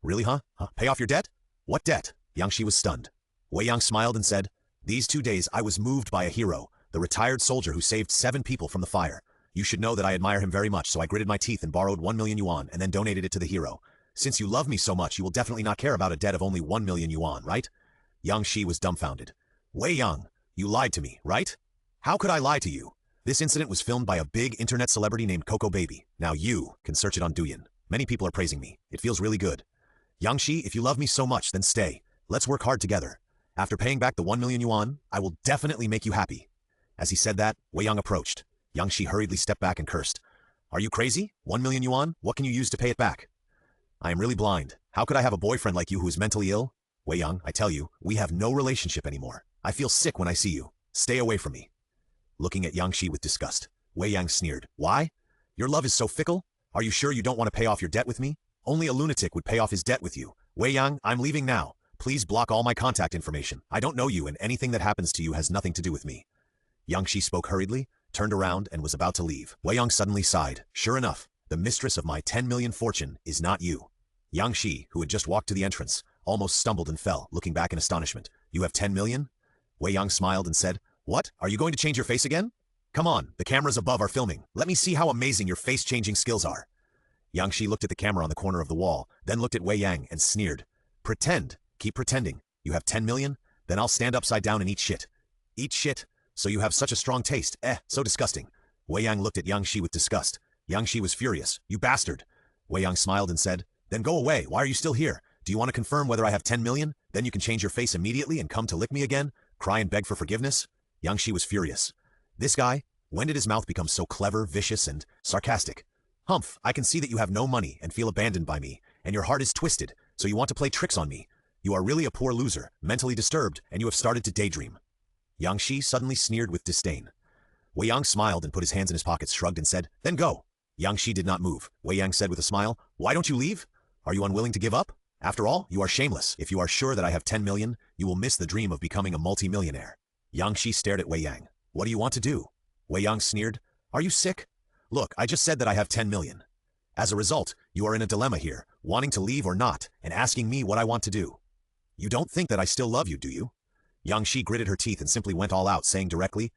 S1: Really, huh? Pay off your debt? What debt? Yang Shi was stunned. Wei Yang smiled and said, these 2 days I was moved by a hero, the retired soldier who saved 7 people from the fire. You should know that I admire him very much, so I gritted my teeth and borrowed 1 million yuan and then donated it to the hero. Since you love me so much, you will definitely not care about a debt of only 1 million yuan, right? Yang Shi was dumbfounded. Wei Yang, you lied to me, right? How could I lie to you? This incident was filmed by a big internet celebrity named Coco Baby. Now you can search it on Douyin. Many people are praising me. It feels really good. Yang Shi, if you love me so much, then stay. Let's work hard together. After paying back the 1 million yuan, I will definitely make you happy. As he said that, Wei Yang approached. Yang Shi hurriedly stepped back and cursed. Are you crazy? 1 million yuan? What can you use to pay it back? I am really blind. How could I have a boyfriend like you who is mentally ill? Wei Yang, I tell you, we have no relationship anymore. I feel sick when I see you. Stay away from me. Looking at Yang Shi with disgust, Wei Yang sneered. Why? Your love is so fickle? Are you sure you don't want to pay off your debt with me? Only a lunatic would pay off his debt with you. Wei Yang, I'm leaving now. Please block all my contact information. I don't know you and anything that happens to you has nothing to do with me. Yang Shi spoke hurriedly, turned around and was about to leave. Wei Yang suddenly sighed. Sure enough, the mistress of my 10 million fortune is not you. Yang Shi, who had just walked to the entrance, almost stumbled and fell, looking back in astonishment. You have 10 million? Wei Yang smiled and said, what? Are you going to change your face again? Come on, the cameras above are filming. Let me see how amazing your face-changing skills are. Yang Shi looked at the camera on the corner of the wall, then looked at Wei Yang and sneered. Pretend. Keep pretending. You have 10 million? Then I'll stand upside down and eat shit. Eat shit? So you have such a strong taste. So disgusting. Wei Yang looked at Yang Shi with disgust. Yang Shi was furious. You bastard. Wei Yang smiled and said, then go away. Why are you still here? Do you want to confirm whether I have 10 million? Then you can change your face immediately and come to lick me again? Cry and beg for forgiveness? Yang Shi was furious. This guy? When did his mouth become so clever, vicious, and sarcastic? Humph, I can see that you have no money and feel abandoned by me, and your heart is twisted, so you want to play tricks on me. You are really a poor loser, mentally disturbed, and you have started to daydream. Yang Shi suddenly sneered with disdain. Wei Yang smiled and put his hands in his pockets, shrugged and said, then go. Yang Shi did not move. Wei Yang said with a smile, why don't you leave? Are you unwilling to give up? After all, you are shameless. If you are sure that I have 10 million, you will miss the dream of becoming a multi-millionaire. Yang Shi stared at Wei Yang. What do you want to do? Wei Yang sneered. Are you sick? Look, I just said that I have 10 million. As a result, you are in a dilemma here, wanting to leave or not, and asking me what I want to do. You don't think that I still love you, do you? Yang Shi gritted her teeth and simply went all out, saying directly,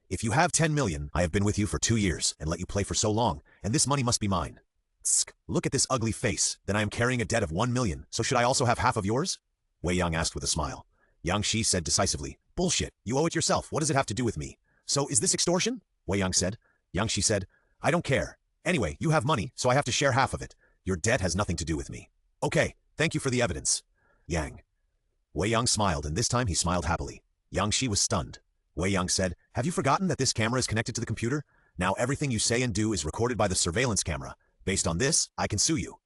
S1: if you have 10 million, I have been with you for 2 years and let you play for so long, and this money must be mine. Tsk, look at this ugly face. Then I am carrying a debt of 1 million, so should I also have half of yours? Wei Yang asked with a smile. Yang Shi said decisively, bullshit, you owe it yourself. What does it have to do with me? So is this extortion? Wei Yang said. Yang Shi said, I don't care. Anyway, you have money, so I have to share half of it. Your debt has nothing to do with me. Okay, thank you for the evidence. Yang. Wei Yang smiled, and this time he smiled happily. Yang Shi was stunned. Wei Yang said, have you forgotten that this camera is connected to the computer? Now everything you say and do is recorded by the surveillance camera. Based on this, I can sue you.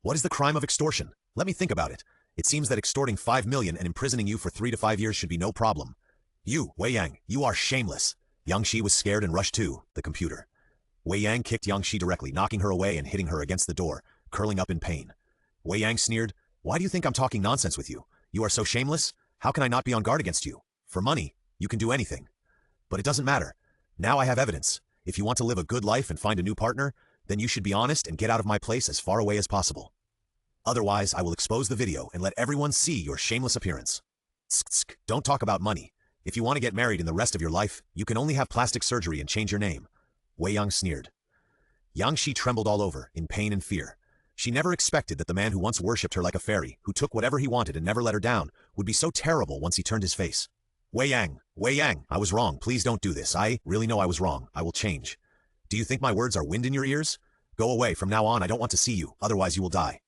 S1: What is the crime of extortion? Let me think about it. It seems that extorting 5 million and imprisoning you for 3 to 5 years should be no problem. You, Wei Yang, you are shameless. Yang Shi was scared and rushed to the computer. Wei Yang kicked Yang Shi directly, knocking her away and hitting her against the door, curling up in pain. Wei Yang sneered, why do you think I'm talking nonsense with you? You are so shameless? How can I not be on guard against you? For money, you can do anything. But it doesn't matter. Now I have evidence. If you want to live a good life and find a new partner, then you should be honest and get out of my place as far away as possible. Otherwise, I will expose the video and let everyone see your shameless appearance. Tsk, don't talk about money. If you want to get married in the rest of your life, you can only have plastic surgery and change your name. Wei Yang sneered. Yang Shi trembled all over, in pain and fear. She never expected that the man who once worshipped her like a fairy, who took whatever he wanted and never let her down, would be so terrible once he turned his face. Wei Yang, I was wrong. Please don't do this. I really know I was wrong. I will change. Do you think my words are wind in your ears? Go away, from now on I don't want to see you, otherwise you will die.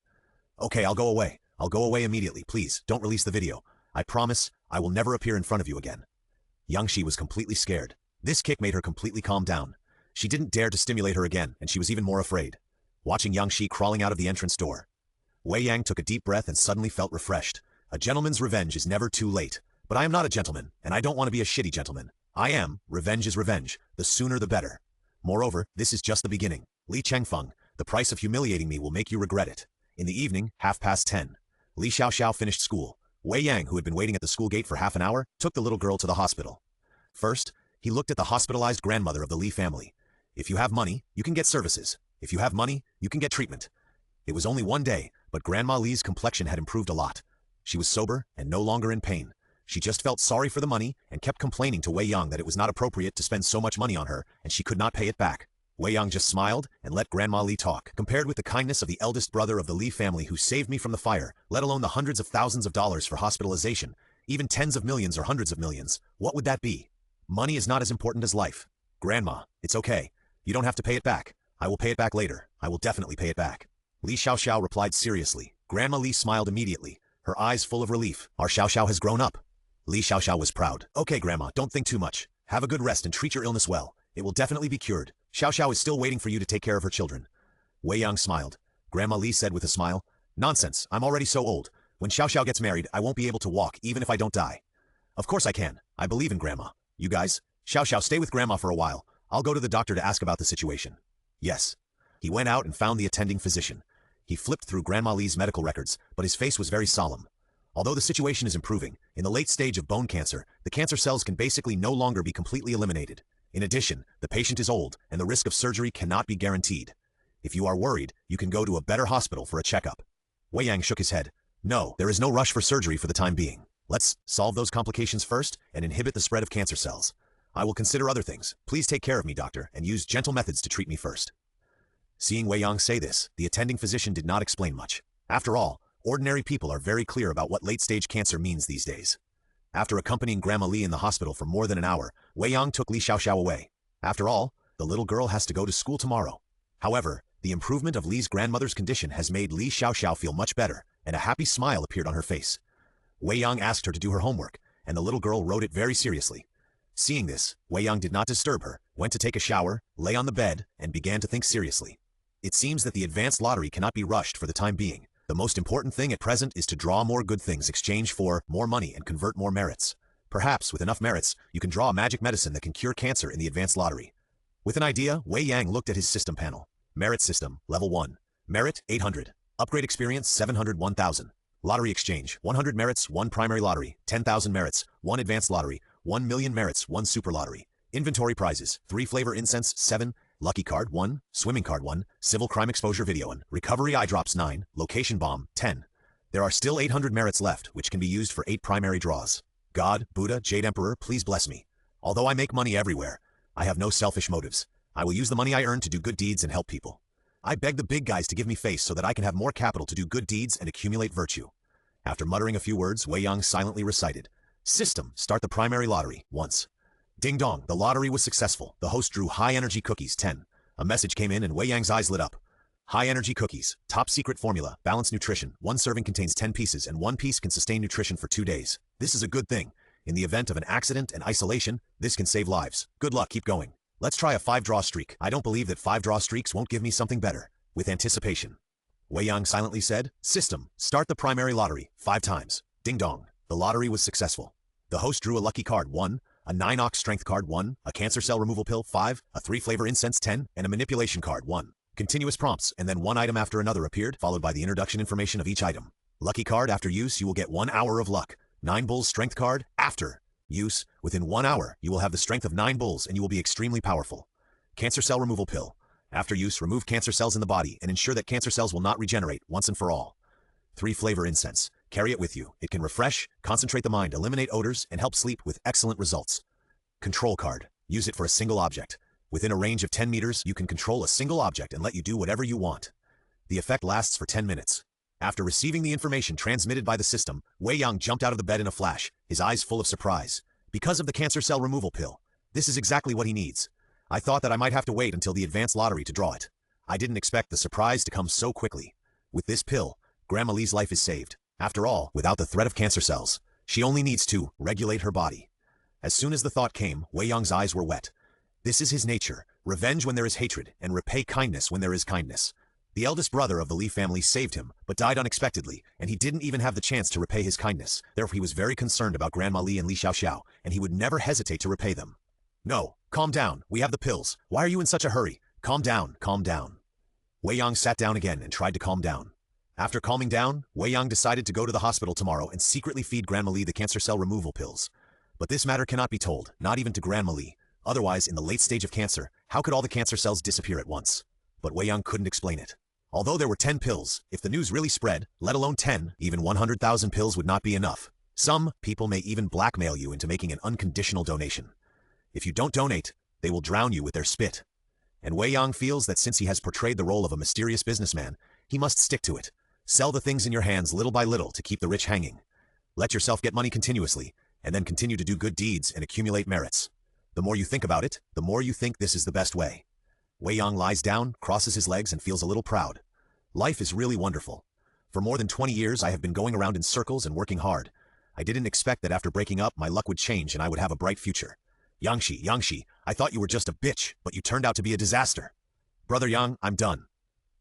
S1: Okay, I'll go away. I'll go away immediately, please, don't release the video. I promise, I will never appear in front of you again. Yang was completely scared. This kick made her completely calm down. She didn't dare to stimulate her again, and she was even more afraid. Watching Yang crawling out of the entrance door, Wei Yang took a deep breath and suddenly felt refreshed. A gentleman's revenge is never too late. But I am not a gentleman, and I don't want to be a shitty gentleman. Revenge is revenge, the sooner the better. Moreover, this is just the beginning. Li Chengfeng, the price of humiliating me will make you regret it. In the evening, 10:30. Li Xiaoxiao finished school. Wei Yang, who had been waiting at the school gate for half an hour, took the little girl to the hospital. First, he looked at the hospitalized grandmother of the Li family. If you have money, you can get services. If you have money, you can get treatment. It was only one day, but Grandma Li's complexion had improved a lot. She was sober and no longer in pain. She just felt sorry for the money and kept complaining to Wei Yang that it was not appropriate to spend so much money on her and she could not pay it back. Wei Yang just smiled and let Grandma Li talk. Compared with the kindness of the eldest brother of the Li family who saved me from the fire, let alone the hundreds of thousands of dollars for hospitalization, even tens of millions or hundreds of millions, what would that be? Money is not as important as life. Grandma, it's okay. You don't have to pay it back. I will pay it back later. I will definitely pay it back. Li Xiaoxiao replied seriously. Grandma Li smiled immediately, her eyes full of relief. Our Xiaoxiao has grown up. Li Xiaoxiao was proud. Okay, Grandma, don't think too much. Have a good rest and treat your illness well. It will definitely be cured. Xiaoxiao is still waiting for you to take care of her children. Wei Yang smiled. Grandma Li said with a smile, Nonsense, I'm already so old. When Xiaoxiao gets married, I won't be able to walk even if I don't die. Of course I can. I believe in Grandma. You guys, Xiaoxiao, stay with Grandma for a while. I'll go to the doctor to ask about the situation. Yes. He went out and found the attending physician. He flipped through Grandma Li's medical records, but his face was very solemn. Although the situation is improving, in the late stage of bone cancer, the cancer cells can basically no longer be completely eliminated. In addition, the patient is old, and the risk of surgery cannot be guaranteed. If you are worried, you can go to a better hospital for a checkup. Wei Yang shook his head. No, there is no rush for surgery for the time being. Let's solve those complications first and inhibit the spread of cancer cells. I will consider other things. Please take care of me, doctor, and use gentle methods to treat me first. Seeing Wei Yang say this, the attending physician did not explain much. After all, ordinary people are very clear about what late-stage cancer means these days. After accompanying Grandma Li in the hospital for more than an hour, Wei Yang took Li Xiaoxiao away. After all, the little girl has to go to school tomorrow. However, the improvement of Li's grandmother's condition has made Li Xiaoxiao feel much better, and a happy smile appeared on her face. Wei Yang asked her to do her homework, and the little girl wrote it very seriously. Seeing this, Wei Yang did not disturb her, went to take a shower, lay on the bed, and began to think seriously. It seems that the advanced lottery cannot be rushed for the time being. The most important thing at present is to draw more good things exchange for more money and convert more merits. Perhaps, with enough merits, you can draw a magic medicine that can cure cancer in the advanced lottery. With an idea, Wei Yang looked at his system panel. Merit system, level 1. Merit, 800. Upgrade experience, 701,000. Lottery exchange, 100 merits, 1 primary lottery, 10,000 merits, 1 advanced lottery, 1 million merits, 1 super lottery. Inventory prizes, 3 flavor incense, 7. Lucky card 1, swimming card 1, civil crime exposure video 1, recovery eye drops 9, location bomb 10. There are still 800 merits left, which can be used for 8 primary draws. God, Buddha, Jade Emperor, please bless me. Although I make money everywhere, I have no selfish motives. I will use the money I earn to do good deeds and help people. I beg the big guys to give me face so that I can have more capital to do good deeds and accumulate virtue. After muttering a few words, Wei Yang silently recited, System, start the primary lottery, once. Ding dong, the lottery was successful. The host drew high-energy cookies, 10. A message came in and Wei Yang's eyes lit up. High-energy cookies, top secret formula, balanced nutrition. 1 serving contains 10 pieces and 1 piece can sustain nutrition for 2 days. This is a good thing. In the event of an accident and isolation, this can save lives. Good luck, keep going. Let's try a 5-draw streak. I don't believe that 5-draw streaks won't give me something better. With anticipation. Wei Yang silently said, System, start the primary lottery, 5 times. Ding dong, the lottery was successful. The host drew a lucky card, 1. A 9-ox strength card 1, a cancer cell removal pill 5, a 3-flavor incense 10, and a manipulation card 1. Continuous prompts, and then one item after another appeared, followed by the introduction information of each item. Lucky card, after use, you will get 1 hour of luck. 9 bulls strength card, after use, within 1 hour, you will have the strength of 9 bulls and you will be extremely powerful. Cancer cell removal pill. After use, remove cancer cells in the body and ensure that cancer cells will not regenerate once and for all. 3-flavor incense. Carry it with you. It can refresh, concentrate the mind, eliminate odors, and help sleep with excellent results. Control card. Use it for a single object. Within a range of 10 meters, you can control a single object and let you do whatever you want. The effect lasts for 10 minutes. After receiving the information transmitted by the system, Wei Yang jumped out of the bed in a flash, his eyes full of surprise. Because of the cancer cell removal pill. This is exactly what he needs. I thought that I might have to wait until the advanced lottery to draw it. I didn't expect the surprise to come so quickly. With this pill, Grandma Lee's life is saved. After all, without the threat of cancer cells, she only needs to regulate her body. As soon as the thought came, Wei Yang's eyes were wet. This is his nature, revenge when there is hatred, and repay kindness when there is kindness. The eldest brother of the Li family saved him, but died unexpectedly, and he didn't even have the chance to repay his kindness. Therefore he was very concerned about Grandma Li and Li Xiaoxiao, and he would never hesitate to repay them. No, calm down, we have the pills. Why are you in such a hurry? Calm down, calm down. Wei Yang sat down again and tried to calm down. After calming down, Wei Yang decided to go to the hospital tomorrow and secretly feed Grandma Li the cancer cell removal pills. But this matter cannot be told, not even to Grandma Li. Otherwise, in the late stage of cancer, how could all the cancer cells disappear at once? But Wei Yang couldn't explain it. Although there were 10 pills, if the news really spread, let alone 10, even 100,000 pills would not be enough. Some people may even blackmail you into making an unconditional donation. If you don't donate, they will drown you with their spit. And Wei Yang feels that since he has portrayed the role of a mysterious businessman, he must stick to it. Sell the things in your hands little by little to keep the rich hanging. Let yourself get money continuously, and then continue to do good deeds and accumulate merits. The more you think about it, the more you think this is the best way. Wei Yang lies down, crosses his legs, and feels a little proud. Life is really wonderful. For more than 20 years, I have been going around in circles and working hard. I didn't expect that after breaking up, my luck would change and I would have a bright future. Yangshi, I thought you were just a bitch, but you turned out to be a disaster. Brother Yang, I'm done.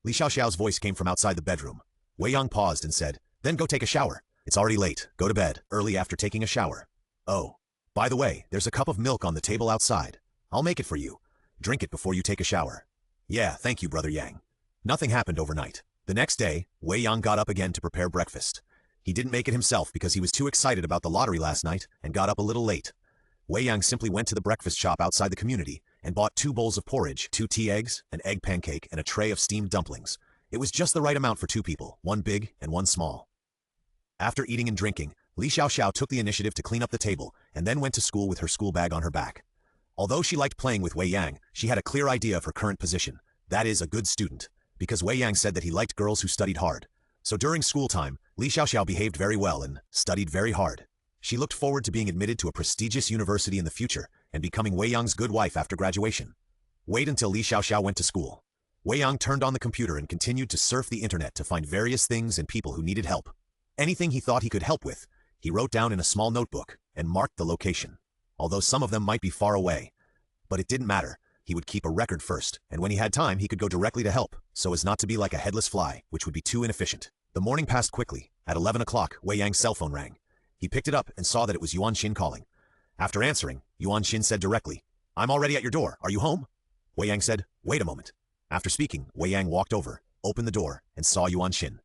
S1: Li Xiaoxiao's voice came from outside the bedroom. Wei Yang paused and said, then go take a shower. It's already late. Go to bed, early after taking a shower. Oh, by the way, there's a cup of milk on the table outside. I'll make it for you. Drink it before you take a shower. Yeah, thank you, Brother Yang. Nothing happened overnight. The next day, Wei Yang got up again to prepare breakfast. He didn't make it himself because he was too excited about the lottery last night and got up a little late. Wei Yang simply went to the breakfast shop outside the community and bought 2 bowls of porridge, 2 tea eggs, an egg pancake, and a tray of steamed dumplings. It was just the right amount for 2 people, 1 big and 1 small. After eating and drinking, Li Xiaoxiao took the initiative to clean up the table and then went to school with her school bag on her back. Although she liked playing with Wei Yang, she had a clear idea of her current position. That is, a good student. Because Wei Yang said that he liked girls who studied hard. So during school time, Li Xiaoxiao behaved very well and studied very hard. She looked forward to being admitted to a prestigious university in the future and becoming Wei Yang's good wife after graduation. Wait until Li Xiaoxiao went to school. Wei Yang turned on the computer and continued to surf the internet to find various things and people who needed help. Anything he thought he could help with, he wrote down in a small notebook and marked the location. Although some of them might be far away. But it didn't matter. He would keep a record first, and when he had time he could go directly to help, so as not to be like a headless fly, which would be too inefficient. The morning passed quickly. At 11 o'clock, Wei Yang's cell phone rang. He picked it up and saw that it was Yuan Xin calling. After answering, Yuan Xin said directly, I'm already at your door. Are you home? Wei Yang said, wait a moment. After speaking, Wei Yang walked over, opened the door, and saw Yuan Xin.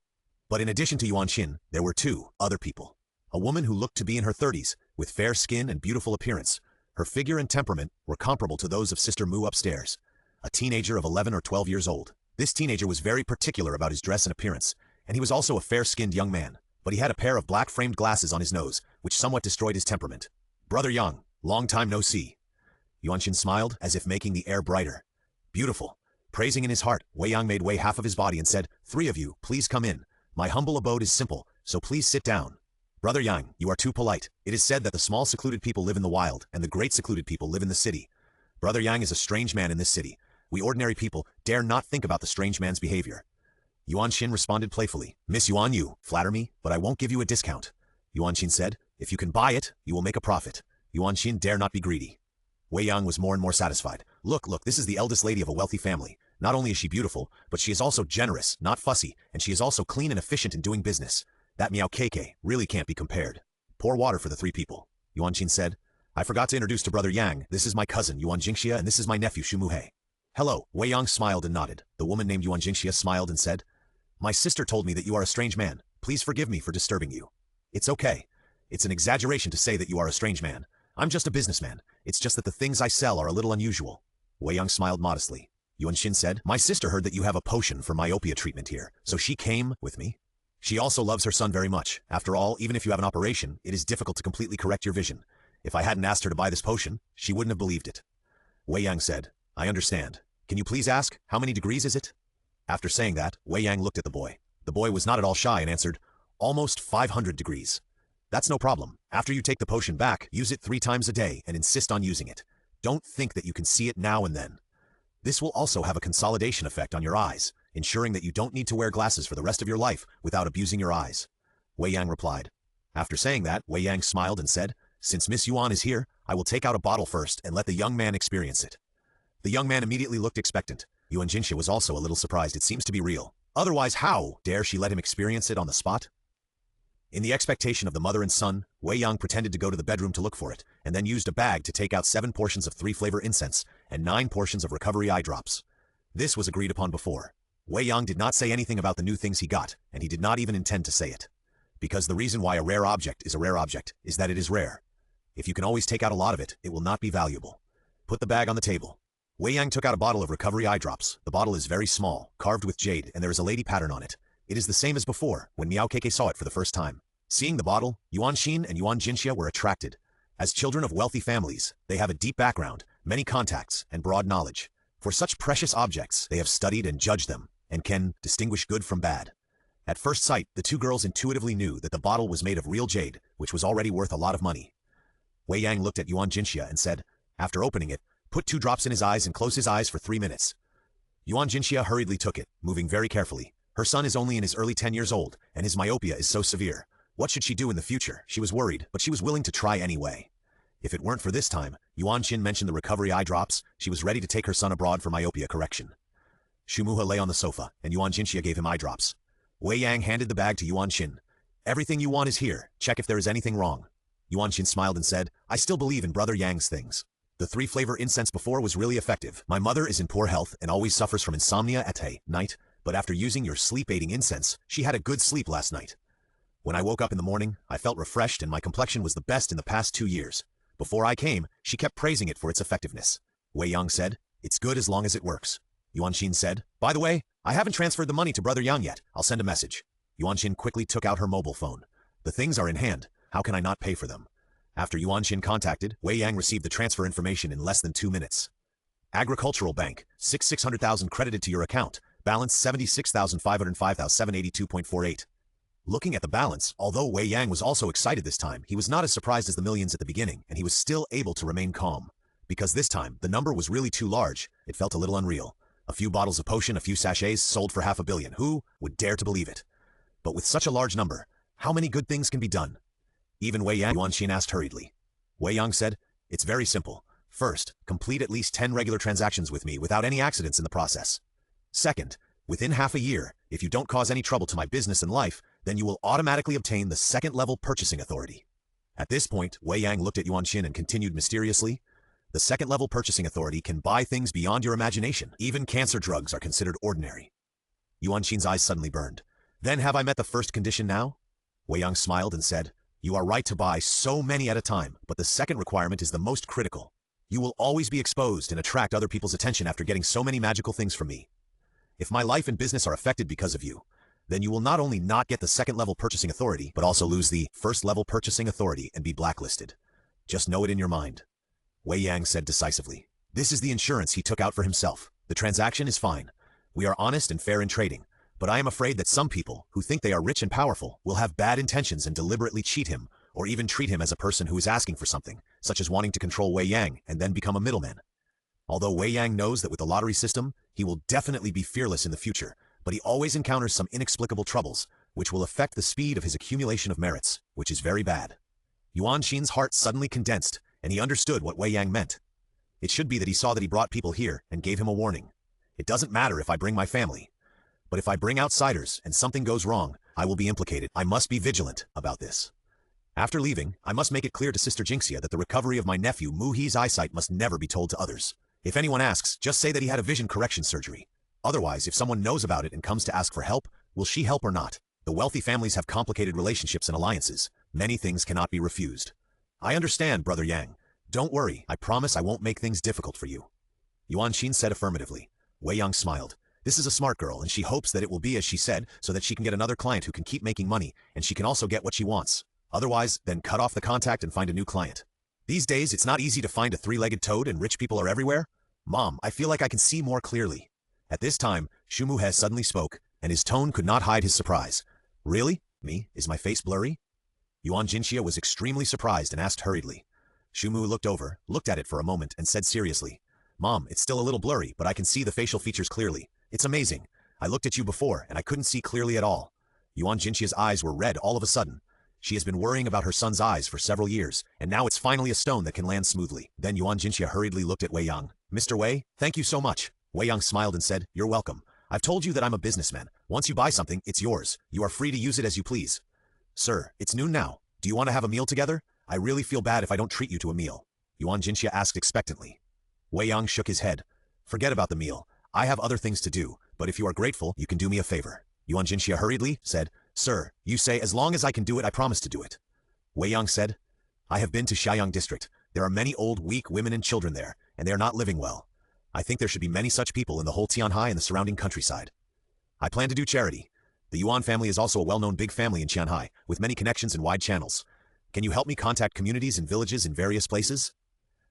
S1: But in addition to Yuan Xin, there were 2 other people. A woman who looked to be in her 30s, with fair skin and beautiful appearance. Her figure and temperament were comparable to those of Sister Mu upstairs. A teenager of 11 or 12 years old. This teenager was very particular about his dress and appearance, and he was also a fair-skinned young man, but he had a pair of black-framed glasses on his nose, which somewhat destroyed his temperament. Brother Yang, long time no see. Yuan Xin smiled, as if making the air brighter. Beautiful. Praising in his heart, Wei Yang made way half of his body and said, 3 of you, please come in. My humble abode is simple, so please sit down. Brother Yang, you are too polite. It is said that the small secluded people live in the wild, and the great secluded people live in the city. Brother Yang is a strange man in this city. We ordinary people dare not think about the strange man's behavior. Yuan Xin responded playfully, Miss Yuan, you flatter me, but I won't give you a discount. Yuan Xin said, if you can buy it, you will make a profit. Yuan Xin dare not be greedy. Wei Yang was more and more satisfied. Look, this is the eldest lady of a wealthy family. Not only is she beautiful, but she is also generous, not fussy, and she is also clean and efficient in doing business. That Miao Keke really can't be compared. Pour water for the 3 people. Yuan Xin said, I forgot to introduce to Brother Yang. This is my cousin, Yuan Jingxia, and this is my nephew, Xu Muhe. Hello. Wei Yang smiled and nodded. The woman named Yuan Jingxia smiled and said, my sister told me that you are a strange man. Please forgive me for disturbing you. It's okay. It's an exaggeration to say that you are a strange man. I'm just a businessman. It's just that the things I sell are a little unusual. Wei Yang smiled modestly. Yuan Xin said, my sister heard that you have a potion for myopia treatment here, so she came with me. She also loves her son very much. After all, even if you have an operation, it is difficult to completely correct your vision. If I hadn't asked her to buy this potion, she wouldn't have believed it. Wei Yang said, I understand. Can you please ask, how many degrees is it? After saying that, Wei Yang looked at the boy. The boy was not at all shy and answered, almost 500 degrees. That's no problem. After you take the potion back, use it 3 times a day and insist on using it. Don't think that you can see it now and then. This will also have a consolidation effect on your eyes, ensuring that you don't need to wear glasses for the rest of your life without abusing your eyes. Wei Yang replied. After saying that, Wei Yang smiled and said, "Since Miss Yuan is here, I will take out a bottle first and let the young man experience it." The young man immediately looked expectant. Yuan Jinxia was also a little surprised. It seems to be real. Otherwise, how dare she let him experience it on the spot? In the expectation of the mother and son, Wei Yang pretended to go to the bedroom to look for it, and then used a bag to take out 7 portions of 3-flavor incense and 9 portions of recovery eye drops. This was agreed upon before. Wei Yang did not say anything about the new things he got, and he did not even intend to say it. Because the reason why a rare object is a rare object is that it is rare. If you can always take out a lot of it, it will not be valuable. Put the bag on the table. Wei Yang took out a bottle of recovery eye drops. The bottle is very small, carved with jade, and there is a lady pattern on it. It is the same as before, when Miao Keke saw it for the first time. Seeing the bottle, Yuan Xin and Yuan Jinxia were attracted. As children of wealthy families, they have a deep background, many contacts, and broad knowledge. For such precious objects, they have studied and judged them, and can distinguish good from bad. At first sight, the two girls intuitively knew that the bottle was made of real jade, which was already worth a lot of money. Wei Yang looked at Yuan Jinxia and said, after opening it, "Put 2 drops in his eyes and close his eyes for 3 minutes." Yuan Jinxia hurriedly took it, moving very carefully. Her son is only in his early 10 years old, and his myopia is so severe. What should she do in the future? She was worried, but she was willing to try anyway. If it weren't for this time, Yuan Xin mentioned the recovery eye drops, she was ready to take her son abroad for myopia correction. Shumuha lay on the sofa, and Yuan Jinxia gave him eye drops. Wei Yang handed the bag to Yuan Xin. "Everything you want is here. Check if there is anything wrong." Yuan Xin smiled and said, "I still believe in Brother Yang's things. The 3-flavor incense before was really effective. My mother is in poor health and always suffers from insomnia at night, but after using your sleep-aiding incense, she had a good sleep last night. When I woke up in the morning, I felt refreshed and my complexion was the best in the past 2 years. Before I came, she kept praising it for its effectiveness." Wei Yang said, "It's good as long as it works." Yuan Xin said, "By the way, I haven't transferred the money to Brother Yang yet. I'll send a message." Yuan Xin quickly took out her mobile phone. "The things are in hand. How can I not pay for them?" After Yuan Xin contacted, Wei Yang received the transfer information in less than 2 minutes. Agricultural Bank, 600,000 credited to your account. Balance 76,505,782.48. Looking at the balance, although Wei Yang was also excited this time, he was not as surprised as the millions at the beginning, and he was still able to remain calm. Because this time, the number was really too large, it felt a little unreal. A few bottles of potion, a few sachets, sold for 500 million. Who would dare to believe it? But with such a large number, how many good things can be done? Even Wei Yang, Yuan Xin asked hurriedly. Wei Yang said, "It's very simple. First, complete at least 10 regular transactions with me without any accidents in the process. Second, within half a year, if you don't cause any trouble to my business and life, then you will automatically obtain the 2nd-level purchasing authority." At this point, Wei Yang looked at Yuan Xin and continued mysteriously, "The 2nd-level purchasing authority can buy things beyond your imagination. Even cancer drugs are considered ordinary." Yuan Xin's eyes suddenly burned. "Then have I met the first condition now?" Wei Yang smiled and said, "You are right to buy so many at a time, but the second requirement is the most critical. You will always be exposed and attract other people's attention after getting so many magical things from me. If my life and business are affected because of you, then you will not only not get the 2nd-level purchasing authority, but also lose the 1st-level purchasing authority and be blacklisted. Just know it in your mind." Wei Yang said decisively. This is the insurance he took out for himself. The transaction is fine. We are honest and fair in trading, but I am afraid that some people, who think they are rich and powerful, will have bad intentions and deliberately cheat him, or even treat him as a person who is asking for something, such as wanting to control Wei Yang and then become a middleman. Although Wei Yang knows that with the lottery system, he will definitely be fearless in the future, but he always encounters some inexplicable troubles, which will affect the speed of his accumulation of merits, which is very bad. Yuan Xin's heart suddenly condensed, and he understood what Wei Yang meant. It should be that he saw that he brought people here and gave him a warning. It doesn't matter if I bring my family, but if I bring outsiders and something goes wrong, I will be implicated. I must be vigilant about this. After leaving, I must make it clear to Sister Jinxia that the recovery of my nephew Mu He's eyesight must never be told to others. If anyone asks, just say that he had a vision correction surgery. Otherwise, if someone knows about it and comes to ask for help, will she help or not? The wealthy families have complicated relationships and alliances. Many things cannot be refused. I understand, Brother Yang. Don't worry, I promise I won't make things difficult for you." Yuan Xin said affirmatively. Wei Yang smiled. This is a smart girl, and she hopes that it will be as she said, so that she can get another client who can keep making money, and she can also get what she wants. Otherwise, then cut off the contact and find a new client. These days, it's not easy to find a 3-legged toad, and rich people are everywhere. Mom, I feel like I can see more clearly. At this time, Shumuhe suddenly spoke, and his tone could not hide his surprise. "Really? Me? Is my face blurry?" Yuan Jinxia was extremely surprised and asked hurriedly. Shumu looked at it for a moment and said seriously, Mom, it's still a little blurry, but I can see the facial features clearly. It's amazing. I looked at you before, and I couldn't see clearly at all. Yuan Jinxia's eyes were red all of a sudden. She has been worrying about her son's eyes for several years, and now it's finally a stone that can land smoothly. Then Yuan Jinxia hurriedly looked at Wei Yang. Mr. Wei, thank you so much. Wei Yang smiled and said, You're welcome. I've told you that I'm a businessman. Once you buy something, it's yours. You are free to use it as you please. Sir, it's noon now. Do you want to have a meal together? I really feel bad if I don't treat you to a meal. Yuan Jinxia asked expectantly. Wei Yang shook his head. Forget about the meal. I have other things to do, but if you are grateful, you can do me a favor. Yuan Jinxia hurriedly said, Sir, you say as long as I can do it, I promise to do it. Wei Yang said, I have been to Xiaoyang district. There are many old, weak women and children there, and they are not living well. I think there should be many such people in the whole Tianhai and the surrounding countryside. I plan to do charity. The Yuan family is also a well-known big family in Tianhai, with many connections and wide channels. Can you help me contact communities and villages in various places?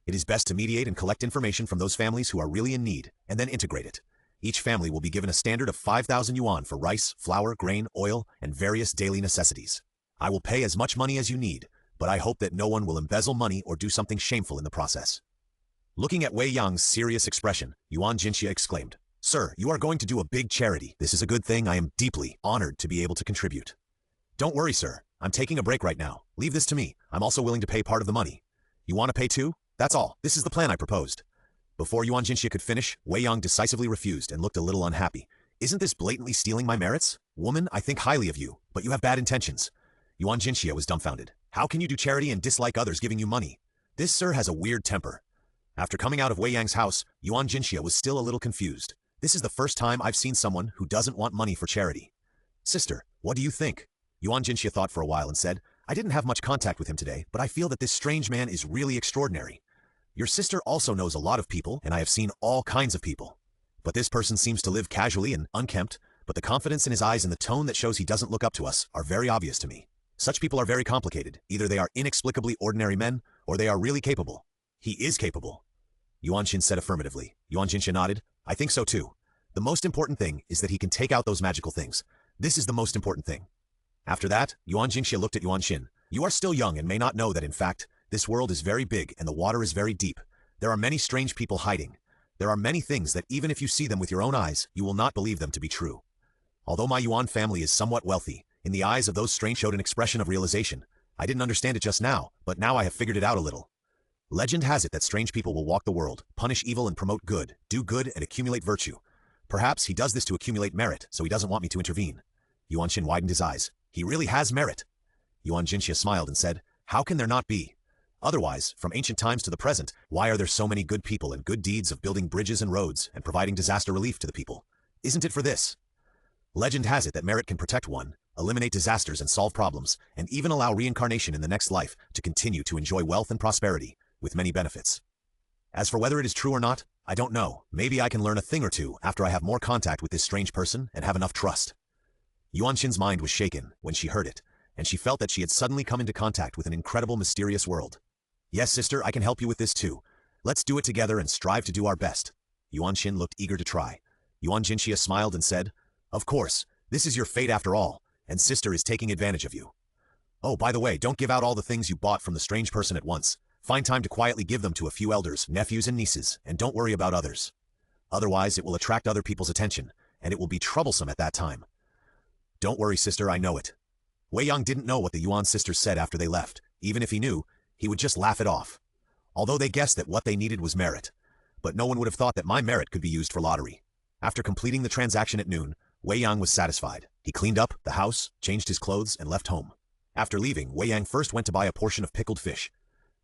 S1: It is best to mediate and collect information from those families who are really in need, and then integrate it. Each family will be given a standard of 5,000 yuan for rice, flour, grain, oil, and various daily necessities. I will pay as much money as you need, but I hope that no one will embezzle money or do something shameful in the process. Looking at Wei Yang's serious expression, Yuan Jinxia exclaimed, Sir, you are going to do a big charity. This is a good thing. I am deeply honored to be able to contribute. Don't worry, sir. I'm taking a break right now. Leave this to me. I'm also willing to pay part of the money. You want to pay too? That's all. This is the plan I proposed. Before Yuan Jinxia could finish, Wei Yang decisively refused and looked a little unhappy. Isn't this blatantly stealing my merits? Woman, I think highly of you, but you have bad intentions. Yuan Jinxia was dumbfounded. How can you do charity and dislike others giving you money? This sir has a weird temper. After coming out of Wei Yang's house, Yuan Jinxia was still a little confused. This is the first time I've seen someone who doesn't want money for charity. Sister, what do you think? Yuan Jinxia thought for a while and said, I didn't have much contact with him today, but I feel that this strange man is really extraordinary. Your sister also knows a lot of people, and I have seen all kinds of people. But this person seems to live casually and unkempt, but the confidence in his eyes and the tone that shows he doesn't look up to us are very obvious to me. Such people are very complicated. Either they are inexplicably ordinary men, or they are really capable. He is capable. Yuan Xin said affirmatively. Yuan Jinxia nodded. I think so too. The most important thing is that he can take out those magical things. This is the most important thing. After that, Yuan Jinxia looked at Yuan Xin. You are still young and may not know that in fact, this world is very big and the water is very deep. There are many strange people hiding. There are many things that even if you see them with your own eyes, you will not believe them to be true. Although my Yuan family is somewhat wealthy, in the eyes of those strange showed an expression of realization. I didn't understand it just now, but now I have figured it out a little. Legend has it that strange people will walk the world, punish evil and promote good, do good and accumulate virtue. Perhaps he does this to accumulate merit, so he doesn't want me to intervene. Yuan Xin widened his eyes. He really has merit. Yuan Jinxia smiled and said, How can there not be? Otherwise, from ancient times to the present, why are there so many good people and good deeds of building bridges and roads and providing disaster relief to the people? Isn't it for this? Legend has it that merit can protect one, eliminate disasters and solve problems, and even allow reincarnation in the next life to continue to enjoy wealth and prosperity, with many benefits. As for whether it is true or not, I don't know. Maybe I can learn a thing or two after I have more contact with this strange person and have enough trust. Yuan Xin's mind was shaken when she heard it, and she felt that she had suddenly come into contact with an incredible mysterious world. Yes, sister, I can help you with this too. Let's do it together and strive to do our best. Yuan Xin looked eager to try. Yuan Jinxia smiled and said, Of course, this is your fate after all, and sister is taking advantage of you. Oh, by the way, don't give out all the things you bought from the strange person at once. Find time to quietly give them to a few elders, nephews and nieces, and don't worry about others. Otherwise, it will attract other people's attention, and it will be troublesome at that time. Don't worry, sister, I know it. Wei Yang didn't know what the Yuan sisters said after they left. Even if he knew, he would just laugh it off. Although they guessed that what they needed was merit. But no one would have thought that my merit could be used for lottery. After completing the transaction at noon, Wei Yang was satisfied. He cleaned up the house, changed his clothes, and left home. After leaving, Wei Yang first went to buy a portion of pickled fish.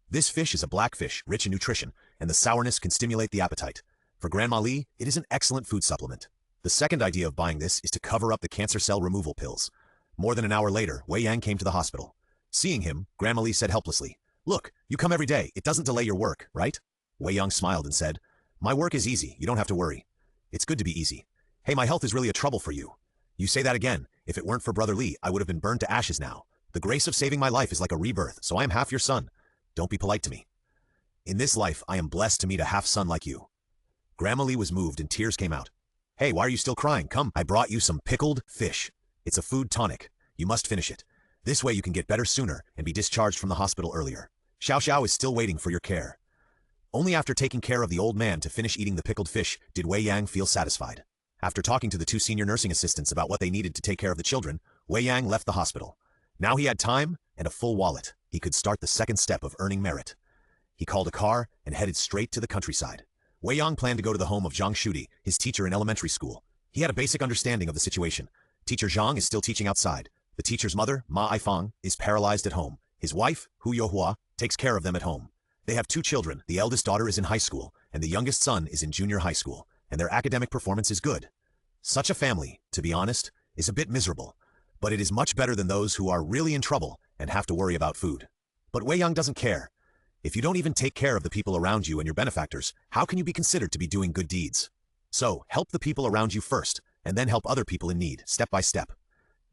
S1: This fish is a black fish, rich in nutrition, and the sourness can stimulate the appetite. For Grandma Li, it is an excellent food supplement. The second idea of buying this is to cover up the cancer cell removal pills. More than an hour later, Wei Yang came to the hospital. Seeing him, Grandma Li said helplessly, Look, you come every day. It doesn't delay your work, right? Wei Yang smiled and said, My work is easy. You don't have to worry. It's good to be easy. Hey, my health is really a trouble for you. You say that again. If it weren't for Brother Li, I would have been burned to ashes now. The grace of saving my life is like a rebirth, so I am half your son. Don't be polite to me. In this life, I am blessed to meet a half-son like you. Grandma Li was moved and tears came out. Hey, why are you still crying? Come, I brought you some pickled fish. It's a food tonic. You must finish it. This way you can get better sooner and be discharged from the hospital earlier. Xiao Xiao is still waiting for your care. Only after taking care of the old man to finish eating the pickled fish did Wei Yang feel satisfied. After talking to the two senior nursing assistants about what they needed to take care of the children, Wei Yang left the hospital. Now he had time and a full wallet. He could start the second step of earning merit. He called a car and headed straight to the countryside. Wei Yang planned to go to the home of Zhang Shudi, his teacher in elementary school. He had a basic understanding of the situation. Teacher Zhang is still teaching outside. The teacher's mother, Ma Aifang, is paralyzed at home. His wife, Hu Youhua, takes care of them at home. They have two children. The eldest daughter is in high school, and the youngest son is in junior high school, and their academic performance is good. Such a family, to be honest, is a bit miserable, but it is much better than those who are really in trouble and have to worry about food. But Wei Yang doesn't care. If you don't even take care of the people around you and your benefactors, how can you be considered to be doing good deeds? So, help the people around you first, and then help other people in need, step by step.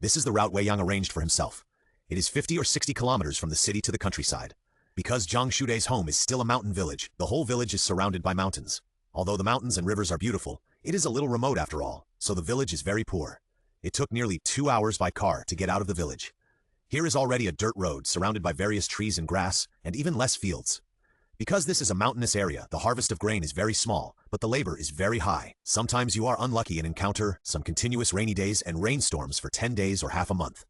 S1: This is the route Wei Yang arranged for himself. It is 50 or 60 kilometers from the city to the countryside. Because Zhang Shude's home is still a mountain village, the whole village is surrounded by mountains. Although the mountains and rivers are beautiful, it is a little remote after all, so the village is very poor. It took nearly 2 hours by car to get out of the village. Here is already a dirt road surrounded by various trees and grass, and even less fields. Because this is a mountainous area, the harvest of grain is very small, but the labor is very high. Sometimes you are unlucky and encounter some continuous rainy days and rainstorms for 10 days or half a month.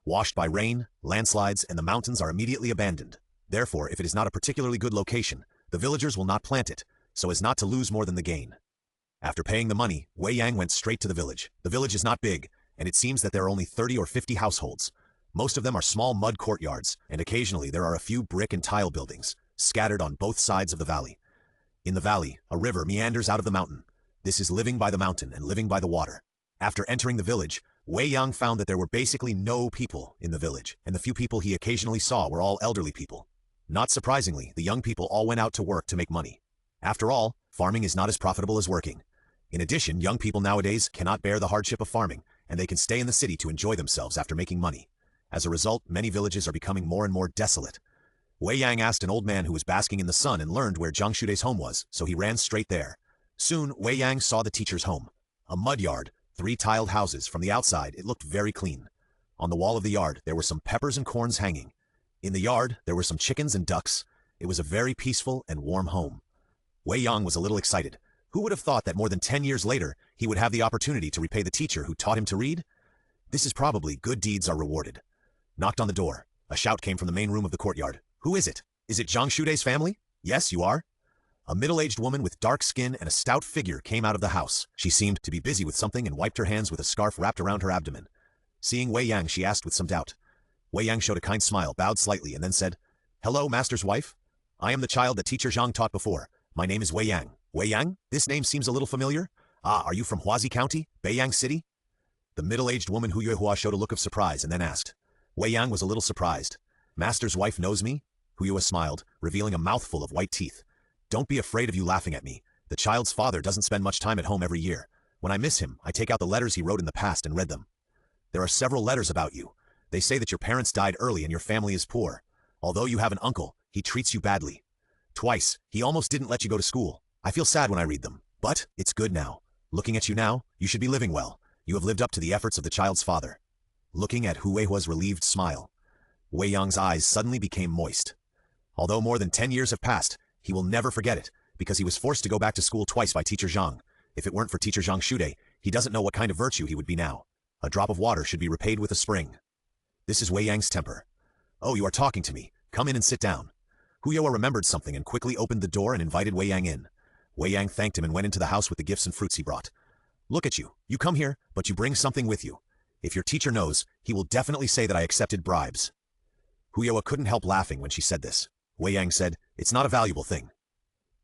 S1: Washed by rain, landslides, and the mountains are immediately abandoned. Therefore, if it is not a particularly good location, the villagers will not plant it, so as not to lose more than the gain. After paying the money, Wei Yang went straight to the village. The village is not big, and it seems that there are only 30 or 50 households. Most of them are small mud courtyards, and occasionally there are a few brick and tile buildings, scattered on both sides of the valley. In the valley, a river meanders out of the mountain. This is living by the mountain and living by the water. After entering the village, Wei Yang found that there were basically no people in the village, and the few people he occasionally saw were all elderly people. Not surprisingly, the young people all went out to work to make money. After all, farming is not as profitable as working. In addition, young people nowadays cannot bear the hardship of farming, and they can stay in the city to enjoy themselves after making money. As a result, many villages are becoming more and more desolate. Wei Yang asked an old man who was basking in the sun and learned where Zhang Shude's home was, so he ran straight there. Soon, Wei Yang saw the teacher's home. A mud yard, 3 tiled houses. From the outside, it looked very clean. On the wall of the yard, there were some peppers and corns hanging. In the yard, there were some chickens and ducks. It was a very peaceful and warm home. Wei Yang was a little excited. Who would have thought that more than 10 years later, he would have the opportunity to repay the teacher who taught him to read? This is probably good deeds are rewarded. Knocked on the door. A shout came from the main room of the courtyard. Who is it? Is it Zhang Shude's family? Yes, you are. A middle-aged woman with dark skin and a stout figure came out of the house. She seemed to be busy with something and wiped her hands with a scarf wrapped around her abdomen. Seeing Wei Yang, she asked with some doubt. Wei Yang showed a kind smile, bowed slightly, and then said, Hello, master's wife. I am the child that teacher Zhang taught before. My name is Wei Yang. Wei Yang? This name seems a little familiar. Ah, are you from Huazi County, Beiyang City? The middle-aged woman Hu Yuehua showed a look of surprise and then asked. Wei Yang was a little surprised. Master's wife knows me? Hu Yuehua smiled, revealing a mouthful of white teeth. Don't be afraid of you laughing at me. The child's father doesn't spend much time at home every year. When I miss him, I take out the letters he wrote in the past and read them. There are several letters about you. They say that your parents died early and your family is poor. Although you have an uncle, he treats you badly. Twice, he almost didn't let you go to school. I feel sad when I read them, but it's good now. Looking at you now, you should be living well. You have lived up to the efforts of the child's father. Looking at Hu Weihua's relieved smile, Wei Yang's eyes suddenly became moist. Although more than 10 years have passed, he will never forget it, because he was forced to go back to school twice by teacher Zhang. If it weren't for teacher Zhang Shude, he doesn't know what kind of virtue he would be now. A drop of water should be repaid with a spring. This is Wei Yang's temper. Oh, you are talking to me. Come in and sit down. Hu Youhua remembered something and quickly opened the door and invited Wei Yang in. Wei Yang thanked him and went into the house with the gifts and fruits he brought. Look at you. You come here, but you bring something with you. If your teacher knows, he will definitely say that I accepted bribes. Hu Youhua couldn't help laughing when she said this. Wei Yang said, It's not a valuable thing.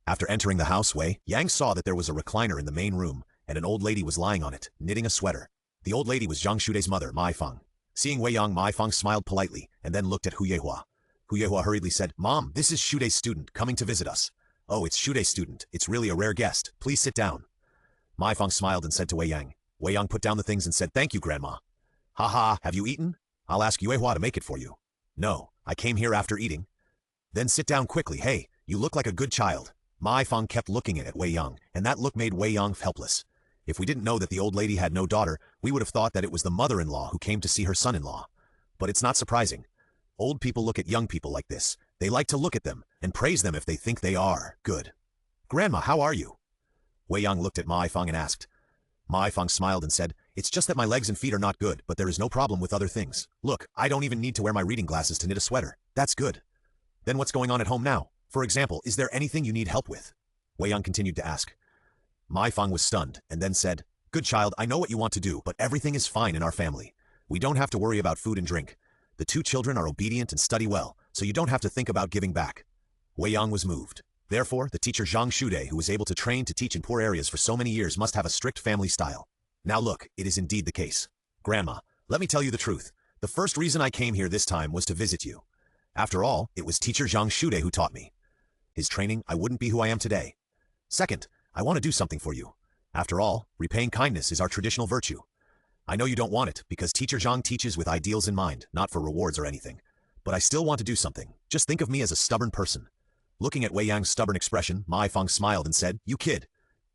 S1: After entering the house, Wei Yang saw that there was a recliner in the main room, and an old lady was lying on it, knitting a sweater. The old lady was Zhang Shude's mother, Ma Aifang. Seeing Wei Yang, Ma Aifang smiled politely, and then looked at Hu Youhua. Hu Youhua hurriedly said, Mom, this is Shude's student, coming to visit us. Oh, it's Shude's student. It's really a rare guest. Please sit down. Ma Aifang smiled and said to Wei Yang. Wei Yang put down the things and said, Thank you, Grandma. Ha ha, have you eaten? I'll ask Yu Yuehua to make it for you. No, I came here after eating. Then sit down quickly. Hey, you look like a good child. Ma Aifang kept looking at Wei Yang, and that look made Wei Yang helpless. If we didn't know that the old lady had no daughter, we would have thought that it was the mother-in-law who came to see her son-in-law. But it's not surprising. Old people look at young people like this, They like to look at them and praise them if they think they are good. Grandma, how are you? Wei Yang looked at Ma Ifang and asked. Ma Ifang smiled and said, it's just that my legs and feet are not good, but there is no problem with other things. Look, I don't even need to wear my reading glasses to knit a sweater. That's good. Then what's going on at home now? For example, is there anything you need help with? Wei Yang continued to ask. Ma Ifang was stunned and then said, good child, I know what you want to do, but everything is fine in our family. We don't have to worry about food and drink. The two children are obedient and study well, so you don't have to think about giving back. Wei Yang was moved. Therefore, the teacher Zhang Shude, who was able to train to teach in poor areas for so many years, must have a strict family style. Now look, it is indeed the case. Grandma, let me tell you the truth. The first reason I came here this time was to visit you. After all, it was teacher Zhang Shude who taught me. His training, I wouldn't be who I am today. Second, I want to do something for you. After all, repaying kindness is our traditional virtue. I know you don't want it, because teacher Zhang teaches with ideals in mind, not for rewards or anything. But I still want to do something. Just think of me as a stubborn person. Looking at Wei Yang's stubborn expression, Ma Ifang smiled and said, you kid.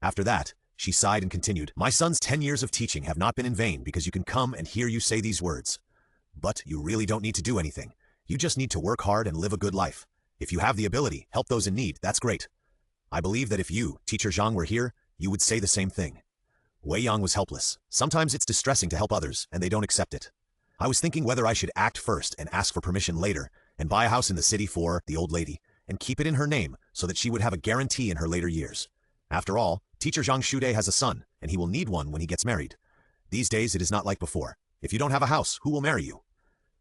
S1: After that, she sighed and continued, my son's 10 years of teaching have not been in vain because you can come and hear you say these words. But you really don't need to do anything. You just need to work hard and live a good life. If you have the ability, help those in need, that's great. I believe that if you, teacher Zhang, were here, you would say the same thing. Wei Yang was helpless. Sometimes it's distressing to help others, and they don't accept it. I was thinking whether I should act first and ask for permission later, and buy a house in the city for the old lady, and keep it in her name so that she would have a guarantee in her later years. After all, teacher Zhang Shude has a son, and he will need one when he gets married. These days it is not like before. If you don't have a house, who will marry you?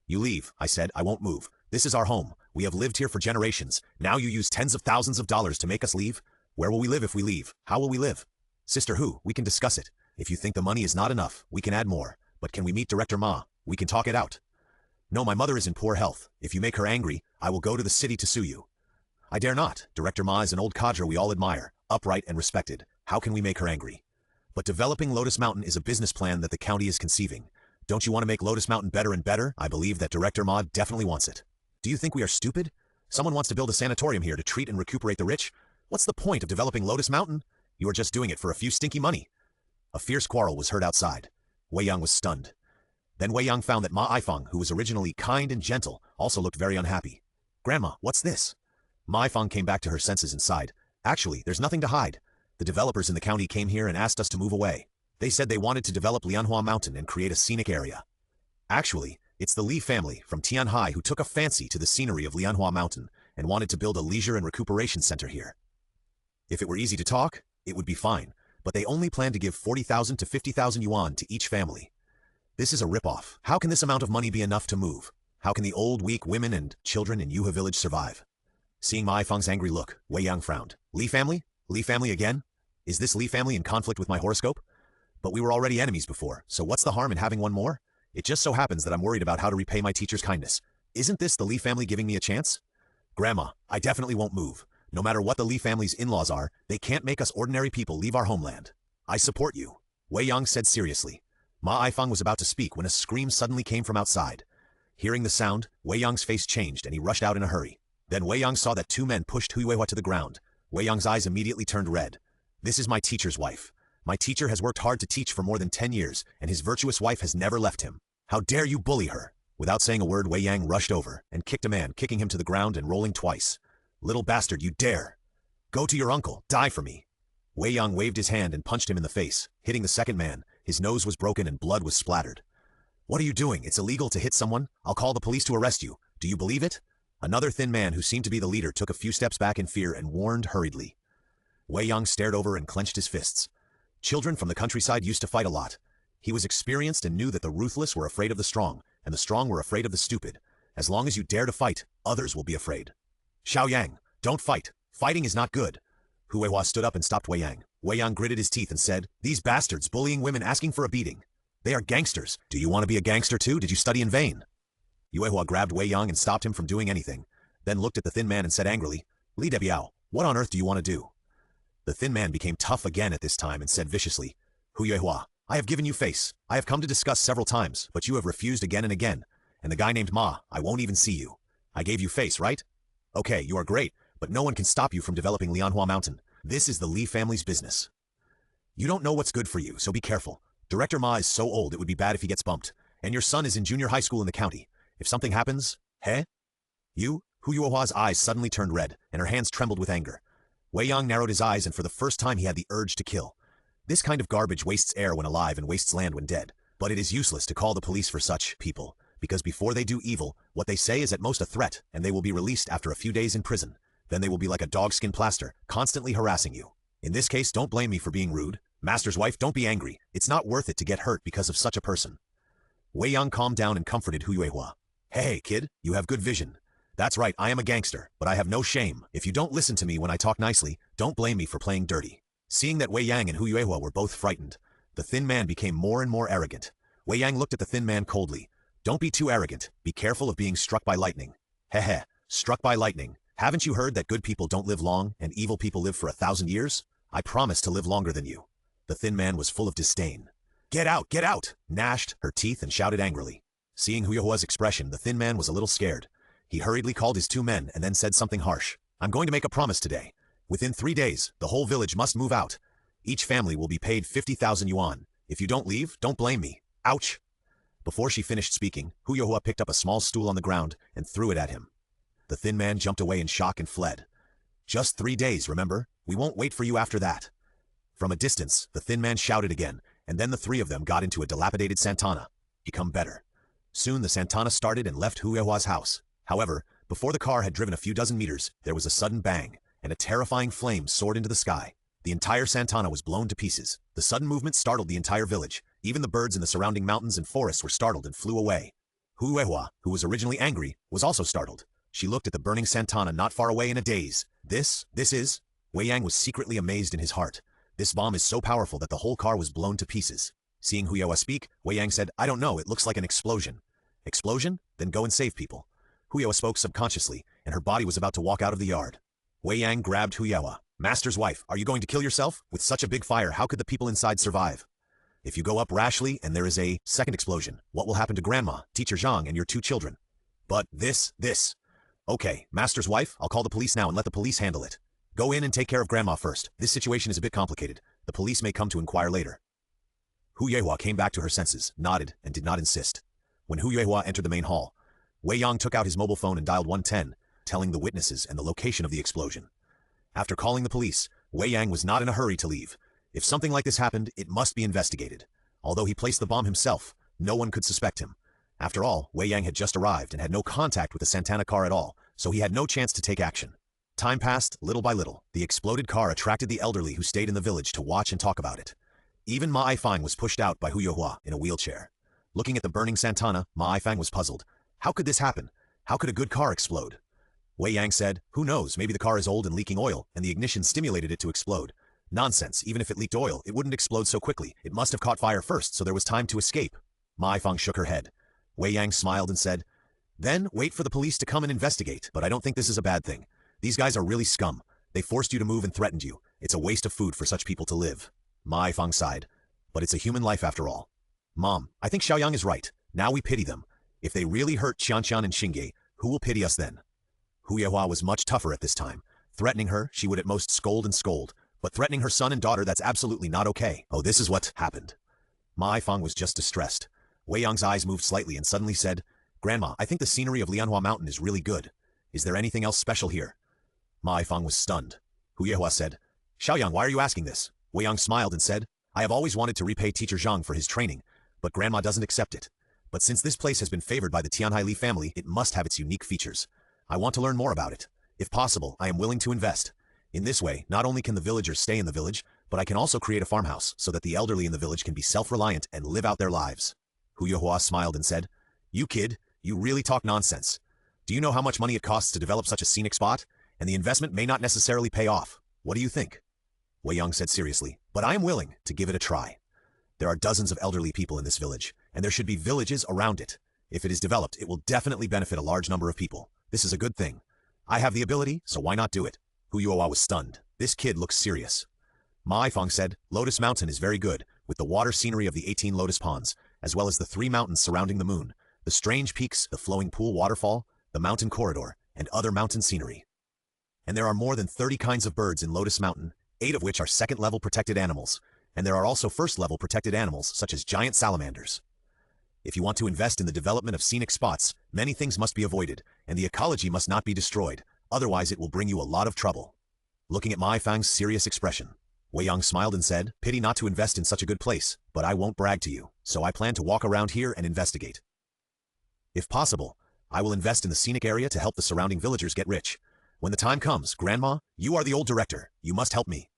S1: You leave, I said, I won't move. This is our home. We have lived here for generations. Now you use tens of thousands of dollars to make us leave? Where will we live if we leave? How will we live? Sister Hu, we can discuss it. If you think the money is not enough, we can add more. But can we meet Director Ma? We can talk it out. No, my mother is in poor health. If you make her angry, I will go to the city to sue you. I dare not. Director Ma is an old cadre we all admire, upright and respected. How can we make her angry? But developing Lotus Mountain is a business plan that the county is conceiving. Don't you want to make Lotus Mountain better and better? I believe that Director Ma definitely wants it. Do you think we are stupid? Someone wants to build a sanatorium here to treat and recuperate the rich? What's the point of developing Lotus Mountain? You are just doing it for a few stinky money. A fierce quarrel was heard outside. Wei Yang was stunned. Then Wei Yang found that Ma Ifang, who was originally kind and gentle, also looked very unhappy. Grandma, what's this? Ma Ifang came back to her senses and sighed. Actually, there's nothing to hide. The developers in the county came here and asked us to move away. They said they wanted to develop Lianhua Mountain and create a scenic area. Actually, it's the Li family from Tianhai who took a fancy to the scenery of Lianhua Mountain and wanted to build a leisure and recuperation center here. If it were easy to talk, it would be fine, but they only plan to give 40,000 to 50,000 yuan to each family. This is a ripoff. How can this amount of money be enough to move? How can the old, weak women and children in Yuha village survive? Seeing Ma Ifang's angry look, Wei Yang frowned. Li family? Li family again? Is this Li family in conflict with my horoscope? But we were already enemies before, so what's the harm in having one more? It just so happens that I'm worried about how to repay my teacher's kindness. Isn't this the Li family giving me a chance? Grandma, I definitely won't move. No matter what the Li family's in-laws are, they can't make us ordinary people leave our homeland. I support you, Wei Yang said seriously. Ma Ifang was about to speak when a scream suddenly came from outside. Hearing the sound, Wei Yang's face changed and he rushed out in a hurry. Then Wei Yang saw that two men pushed Hu Yuehua to the ground. Wei Yang's eyes immediately turned red. This is my teacher's wife. My teacher has worked hard to teach for more than 10 years, and his virtuous wife has never left him. How dare you bully her? Without saying a word, Wei Yang rushed over and kicked a man, kicking him to the ground and rolling twice. Little bastard, you dare! Go to your uncle, die for me! Wei Yang waved his hand and punched him in the face, hitting the second man. His nose was broken and blood was splattered. What are you doing? It's illegal to hit someone. I'll call the police to arrest you. Do you believe it? Another thin man who seemed to be the leader took a few steps back in fear and warned hurriedly. Wei Yang stared over and clenched his fists. Children from the countryside used to fight a lot. He was experienced and knew that the ruthless were afraid of the strong, and the strong were afraid of the stupid. As long as you dare to fight, others will be afraid. Xiao Yang, don't fight. Fighting is not good. Hu Yuehua stood up and stopped Wei Yang. Wei Yang gritted his teeth and said, these bastards bullying women asking for a beating. They are gangsters. Do you want to be a gangster too? Did you study in vain? Hu Yuehua grabbed Wei Yang and stopped him from doing anything, then looked at the thin man and said angrily, Li Debiao, what on earth do you want to do? The thin man became tough again at this time and said viciously, Hu Yuehua, I have given you face. I have come to discuss several times, but you have refused again and again. And the guy named Ma, I won't even see you. I gave you face, right? Okay, you are great, but no one can stop you from developing Lianhua Mountain. This is the Li family's business. You don't know what's good for you, so be careful. Director Ma is so old it would be bad if he gets bumped. And your son is in junior high school in the county. If something happens, you Hu Yuehua's eyes suddenly turned red, and her hands trembled with anger. Wei Yang narrowed his eyes, and for the first time he had the urge to kill. This kind of garbage wastes air when alive and wastes land when dead. But it is useless to call the police for such people, because before they do evil, what they say is at most a threat, and they will be released after a few days in prison. Then they will be like a dogskin plaster, constantly harassing you. In this case, don't blame me for being rude. Master's wife, don't be angry. It's not worth it to get hurt because of such a person. Wei Yang calmed down and comforted Hu Yuehua. Hey, kid, you have good vision. That's right, I am a gangster, but I have no shame. If you don't listen to me when I talk nicely, don't blame me for playing dirty. Seeing that Wei Yang and Hu Yuehua were both frightened, the thin man became more and more arrogant. Wei Yang looked at the thin man coldly. Don't be too arrogant. Be careful of being struck by lightning. Heh, struck by lightning. Haven't you heard that good people don't live long and evil people live for 1,000 years? I promise to live longer than you. The thin man was full of disdain. Get out, gnashed her teeth and shouted angrily. Seeing Hu Yuehua's expression, the thin man was a little scared. He hurriedly called his 2 men and then said something harsh. I'm going to make a promise today. Within 3 days, the whole village must move out. Each family will be paid 50,000 yuan. If you don't leave, don't blame me. Ouch! Before she finished speaking, Hu Yuehua picked up a small stool on the ground and threw it at him. The thin man jumped away in shock and fled. Just 3 days, remember? We won't wait for you after that. From a distance, the thin man shouted again, and then the 3 of them got into a dilapidated Santana. Become better. Soon the Santana started and left Hu Yuehua's house. However, before the car had driven a few dozen meters, there was a sudden bang, and a terrifying flame soared into the sky. The entire Santana was blown to pieces. The sudden movement startled the entire village. Even the birds in the surrounding mountains and forests were startled and flew away. Hu Yuehua, who was originally angry, was also startled. She looked at the burning Santana not far away in a daze. This is... Wei Yang was secretly amazed in his heart. This bomb is so powerful that the whole car was blown to pieces. Seeing Hu Yuehua speak, Wei Yang said, I don't know, it looks like an explosion. Explosion? Then go and save people. Hu Yuehua spoke subconsciously, and her body was about to walk out of the yard. Wei Yang grabbed Hu Yuehua. Master's wife, are you going to kill yourself? With such a big fire, how could the people inside survive? If you go up rashly and there is a second explosion, what will happen to Grandma, Teacher Zhang, and your 2 children? But this. Okay, Master's wife, I'll call the police now and let the police handle it. Go in and take care of Grandma first. This situation is a bit complicated. The police may come to inquire later. Hu Yuehua came back to her senses, nodded, and did not insist. When Hu Yuehua entered the main hall, Wei Yang took out his mobile phone and dialed 110, telling the witnesses and the location of the explosion. After calling the police, Wei Yang was not in a hurry to leave. If something like this happened, it must be investigated. Although he placed the bomb himself, no one could suspect him. After all, Wei Yang had just arrived and had no contact with the Santana car at all, so he had no chance to take action. Time passed, little by little. The exploded car attracted the elderly who stayed in the village to watch and talk about it. Even Ma Aifang was pushed out by Hu Yuehua in a wheelchair. Looking at the burning Santana, Ma Aifang was puzzled. How could this happen? How could a good car explode? Wei Yang said, who knows, maybe the car is old and leaking oil, and the ignition stimulated it to explode. Nonsense, even if it leaked oil, it wouldn't explode so quickly. It must have caught fire first, so there was time to escape. Ma Aifang shook her head. Wei Yang smiled and said, then wait for the police to come and investigate, but I don't think this is a bad thing. These guys are really scum. They forced you to move and threatened you. It's a waste of food for such people to live. Ma Aifang sighed. But it's a human life after all. Mom, I think Xiaoyang is right. Now we pity them. If they really hurt Qianqian and Xingye, who will pity us then? Hu Yuehua was much tougher at this time. Threatening her, she would at most scold and scold. But threatening her son and daughter, that's absolutely not okay. Oh, this is what happened. Ma Aifang was just distressed. Wei Yang's eyes moved slightly and suddenly said, Grandma, I think the scenery of Lianhua Mountain is really good. Is there anything else special here? Ma Aifang was stunned. Hu Yuehua said, Xiaoyang, why are you asking this? Wei Yang smiled and said, I have always wanted to repay Teacher Zhang for his training, but Grandma doesn't accept it. But since this place has been favored by the Tianhai Li family, it must have its unique features. I want to learn more about it. If possible, I am willing to invest. In this way, not only can the villagers stay in the village, but I can also create a farmhouse so that the elderly in the village can be self-reliant and live out their lives. Hu Yuehua smiled and said, You kid, you really talk nonsense. Do you know how much money it costs to develop such a scenic spot? And the investment may not necessarily pay off. What do you think? Wei Yang said seriously, but I am willing to give it a try. There are dozens of elderly people in this village, and there should be villages around it. If it is developed, it will definitely benefit a large number of people. This is a good thing. I have the ability, so why not do it? Hu Yuehua was stunned. This kid looks serious. Ma Aifang said, Lotus Mountain is very good, with the water scenery of the 18 lotus ponds, as well as the 3 mountains surrounding the moon, the strange peaks, the flowing pool waterfall, the mountain corridor, and other mountain scenery. And there are more than 30 kinds of birds in Lotus Mountain, 8 of which are second-level protected animals, and there are also first-level protected animals such as giant salamanders. If you want to invest in the development of scenic spots, many things must be avoided, and the ecology must not be destroyed, otherwise it will bring you a lot of trouble. Looking at Ma Ifang's serious expression, Wei Yang smiled and said, "Pity not to invest in such a good place, but I won't brag to you, so I plan to walk around here and investigate. If possible, I will invest in the scenic area to help the surrounding villagers get rich. When the time comes, Grandma, you are the old director, you must help me.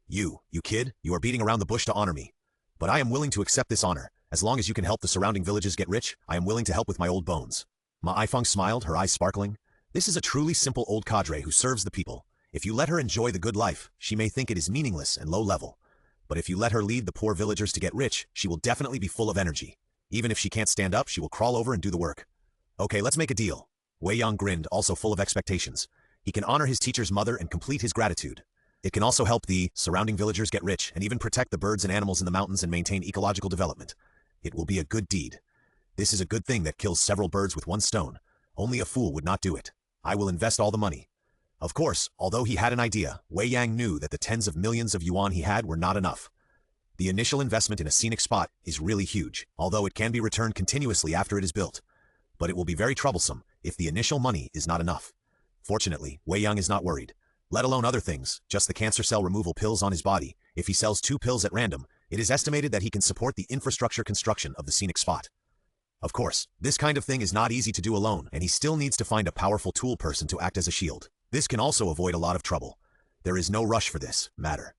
S1: You kid, you are beating around the bush to honor me. But I am willing to accept this honor. As long as you can help the surrounding villages get rich, I am willing to help with my old bones." Ma Ifang smiled, her eyes sparkling. This is a truly simple old cadre who serves the people. If you let her enjoy the good life, she may think it is meaningless and low level. But if you let her lead the poor villagers to get rich, she will definitely be full of energy. Even if she can't stand up, she will crawl over and do the work. Okay, let's make a deal. Wei Yang grinned, also full of expectations. He can honor his teacher's mother and complete his gratitude. It can also help the surrounding villagers get rich and even protect the birds and animals in the mountains and maintain ecological development. It will be a good deed. This is a good thing that kills several birds with one stone. Only a fool would not do it. I will invest all the money. Of course, although he had an idea, Wei Yang knew that the tens of millions of yuan he had were not enough. The initial investment in a scenic spot is really huge, although it can be returned continuously after it is built. But it will be very troublesome if the initial money is not enough. Fortunately, Wei Yang is not worried. Let alone other things, just the cancer cell removal pills on his body. If he sells 2 pills at random, it is estimated that he can support the infrastructure construction of the scenic spot. Of course, this kind of thing is not easy to do alone, and he still needs to find a powerful tool person to act as a shield. This can also avoid a lot of trouble. There is no rush for this matter.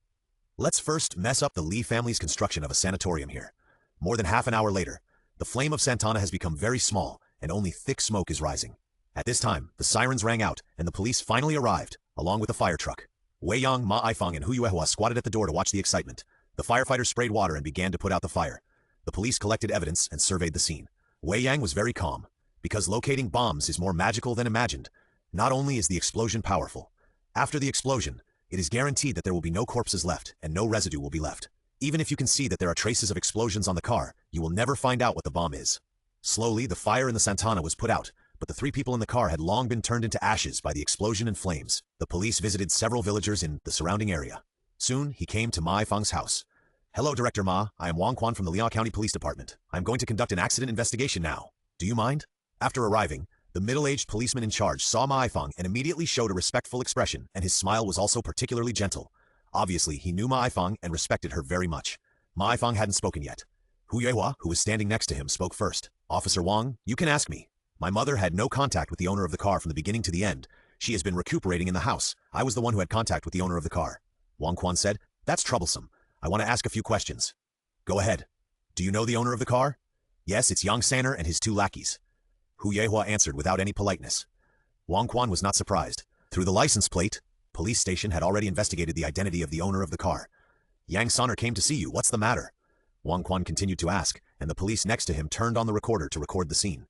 S1: Let's first mess up the Li family's construction of a sanatorium here. More than half an hour later, the flame of Santana has become very small, and only thick smoke is rising. At this time, the sirens rang out, and the police finally arrived, along with a fire truck. Wei Yang, Ma Ifang, and Hu Yuehua squatted at the door to watch the excitement. The firefighters sprayed water and began to put out the fire. The police collected evidence and surveyed the scene. Wei Yang was very calm, because locating bombs is more magical than imagined. Not only is the explosion powerful, after the explosion, it is guaranteed that there will be no corpses left and no residue will be left. Even if you can see that there are traces of explosions on the car, you will never find out what the bomb is. Slowly, the fire in the Santana was put out, but the 3 people in the car had long been turned into ashes by the explosion and flames. The police visited several villagers in the surrounding area. Soon, he came to Ma Ifang's house. "Hello, Director Ma. I am Wang Quan from the Liang County Police Department. I am going to conduct an accident investigation now. Do you mind?" After arriving, the middle-aged policeman in charge saw Ma Ifang and immediately showed a respectful expression, and his smile was also particularly gentle. Obviously, he knew Ma Ifang and respected her very much. Ma Ifang hadn't spoken yet. Hu Yuehua, who was standing next to him, spoke first. "Officer Wang, you can ask me. My mother had no contact with the owner of the car from the beginning to the end. She has been recuperating in the house. I was the one who had contact with the owner of the car." Wang Quan said, "That's troublesome. I want to ask a few questions." "Go ahead. Do you know the owner of the car?" "Yes, it's Yang Sanner and his 2 lackeys." Hu Yuehua answered without any politeness. Wang Quan was not surprised. Through the license plate, police station had already investigated the identity of the owner of the car. "Yang Sanner came to see you. What's the matter?" Wang Quan continued to ask, and the police next to him turned on the recorder to record the scene.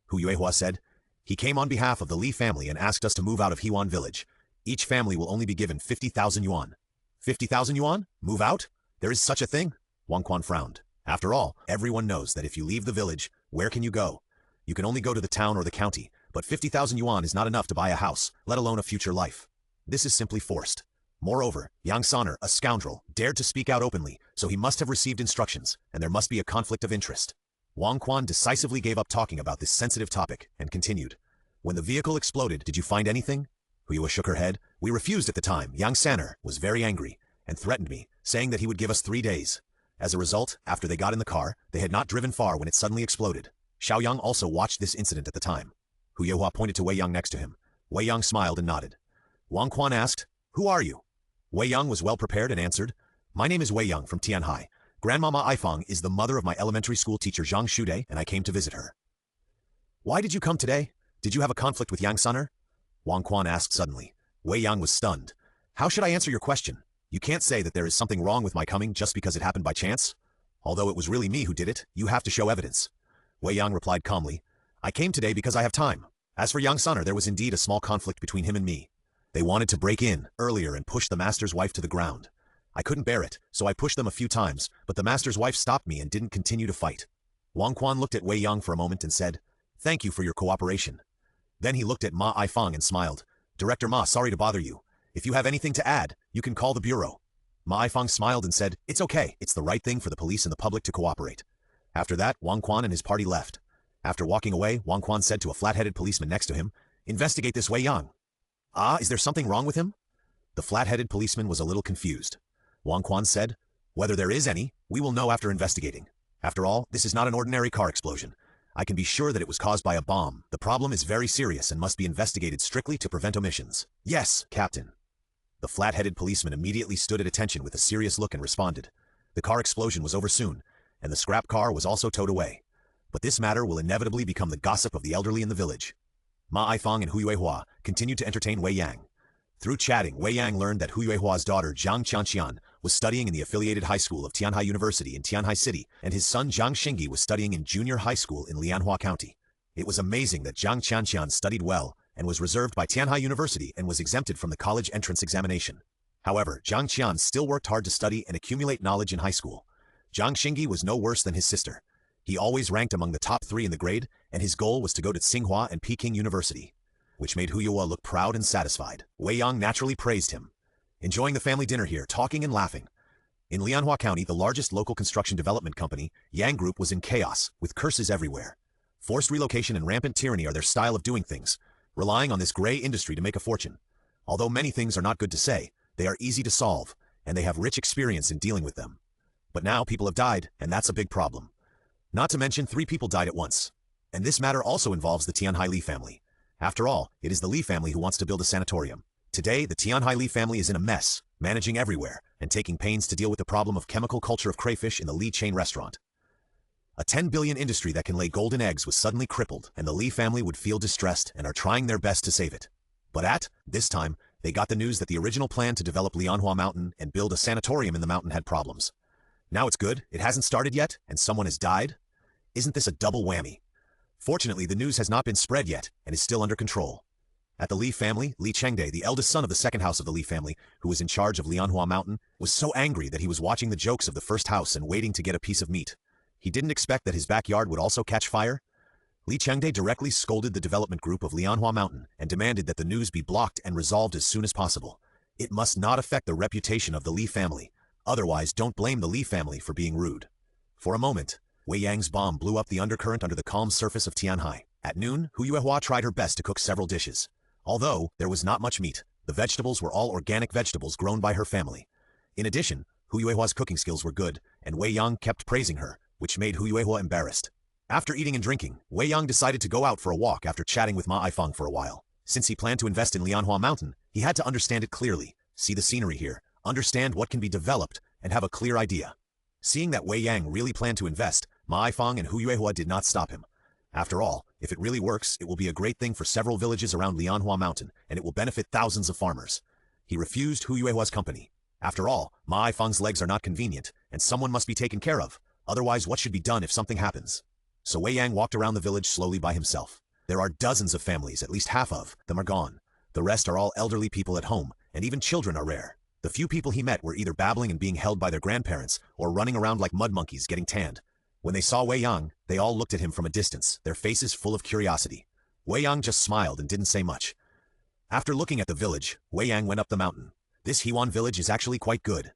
S1: Hu Yuehua said, "He came on behalf of the Li family and asked us to move out of Hewan village. Each family will only be given 50,000 yuan. 50,000 yuan? Move out? There is such a thing?" Wang Quan frowned. After all, everyone knows that if you leave the village, where can you go? You can only go to the town or the county, but 50,000 yuan is not enough to buy a house, let alone a future life. This is simply forced. Moreover, Yang Sanner, a scoundrel, dared to speak out openly, so he must have received instructions, and there must be a conflict of interest. Wang Quan decisively gave up talking about this sensitive topic, and continued. "When the vehicle exploded, did you find anything?" Hu Yuehua shook her head. "We refused at the time. Yang Sanner was very angry, and threatened me, saying that he would give us 3 days. As a result, after they got in the car, they had not driven far when it suddenly exploded. Xiaoyang also watched this incident at the time." Hu Yuehua pointed to Wei Yang next to him. Wei Yang smiled and nodded. Wang Quan asked, "Who are you?" Wei Yang was well prepared and answered, "My name is Wei Yang from Tianhai. Grandmama Ifang is the mother of my elementary school teacher Zhang Shude, and I came to visit her." "Why did you come today? Did you have a conflict with Yang Sanner?" Wang Quan asked suddenly. Wei Yang was stunned. "How should I answer your question? You can't say that there is something wrong with my coming just because it happened by chance. Although it was really me who did it, you have to show evidence." Wei Yang replied calmly, "I came today because I have time. As for Yang Sanner, there was indeed a small conflict between him and me. They wanted to break in earlier and push the master's wife to the ground. I couldn't bear it, so I pushed them a few times, but the master's wife stopped me and didn't continue to fight." Wang Quan looked at Wei Yang for a moment and said, "Thank you for your cooperation." Then he looked at Ma Ifang and smiled. "Director Ma, sorry to bother you. If you have anything to add, you can call the bureau." Ma Ifang smiled and said, "It's okay. It's the right thing for the police and the public to cooperate." After that, Wang Quan and his party left. After walking away, Wang Quan said to a flat-headed policeman next to him, "Investigate this Wei Yang." "Ah, is there something wrong with him?" The flat-headed policeman was a little confused. Wang Quan said, "Whether there is any, we will know after investigating. After all, this is not an ordinary car explosion. I can be sure that it was caused by a bomb. The problem is very serious and must be investigated strictly to prevent omissions." "Yes, Captain." The flat-headed policeman immediately stood at attention with a serious look and responded. The car explosion was over soon, and the scrap car was also towed away. But this matter will inevitably become the gossip of the elderly in the village. Ma Aifang and Hu Yuehua continued to entertain Wei Yang. Through chatting, Wei Yang learned that Hu Yuehua's daughter Zhang Qianqian was studying in the affiliated high school of Tianhai University in Tianhai City, and his son Zhang Xingyi was studying in junior high school in Lianhua County. It was amazing that Zhang Qianqian studied well and was reserved by Tianhai University and was exempted from the college entrance examination. However, Zhang Qian still worked hard to study and accumulate knowledge in high school. Zhang Xingyi was no worse than his sister. He always ranked among the top 3 in the grade, and his goal was to go to Tsinghua and Peking University, which made Hu Yuehua look proud and satisfied. Wei Yang naturally praised him. Enjoying the family dinner here, talking and laughing. In Lianhua County, the largest local construction development company, Yang Group was in chaos, with curses everywhere. Forced relocation and rampant tyranny are their style of doing things, relying on this gray industry to make a fortune. Although many things are not good to say, they are easy to solve, and they have rich experience in dealing with them. But now people have died, and that's a big problem. Not to mention 3 people died at once. And this matter also involves the Tianhai Li family. After all, it is the Li family who wants to build a sanatorium. Today, the Tianhai Li family is in a mess, managing everywhere, and taking pains to deal with the problem of chemical culture of crayfish in the Li chain restaurant. A 10 billion industry that can lay golden eggs was suddenly crippled, and the Li family would feel distressed and are trying their best to save it. But this time, they got the news that the original plan to develop Lianhua Mountain and build a sanatorium in the mountain had problems. Now it's good, it hasn't started yet, and someone has died? Isn't this a double whammy? Fortunately, the news has not been spread yet, and is still under control. At the Li family, Li Chengde, the eldest son of the second house of the Li family, who was in charge of Lianhua Mountain, was so angry that he was watching the jokes of the first house and waiting to get a piece of meat. He didn't expect that his backyard would also catch fire. Li Chengde directly scolded the development group of Lianhua Mountain and demanded that the news be blocked and resolved as soon as possible. It must not affect the reputation of the Li family. Otherwise, don't blame the Li family for being rude. For a moment, Wei Yang's bomb blew up the undercurrent under the calm surface of Tianhai. At noon, Hu Yuehua tried her best to cook several dishes. Although there was not much meat, the vegetables were all organic vegetables grown by her family. In addition, Hu Yuehua's cooking skills were good, and Wei Yang kept praising her, which made Hu Yuehua embarrassed. After eating and drinking, Wei Yang decided to go out for a walk after chatting with Ma Aifang for a while. Since he planned to invest in Lianhua Mountain, he had to understand it clearly, see the scenery here, understand what can be developed, and have a clear idea. Seeing that Wei Yang really planned to invest, Ma Aifang and Hu Yuehua did not stop him. After all, if it really works, it will be a great thing for several villages around Lianhua Mountain, and it will benefit thousands of farmers. He refused Hu Yuehua's company. After all, Ma Aifang's legs are not convenient, and someone must be taken care of. Otherwise, what should be done if something happens? So Wei Yang walked around the village slowly by himself. There are dozens of families, at least half of them are gone. The rest are all elderly people at home, and even children are rare. The few people he met were either babbling and being held by their grandparents, or running around like mud monkeys getting tanned. When they saw Wei Yang, they all looked at him from a distance, their faces full of curiosity. Wei Yang just smiled and didn't say much. After looking at the village, Wei Yang went up the mountain. This Hewan village is actually quite good.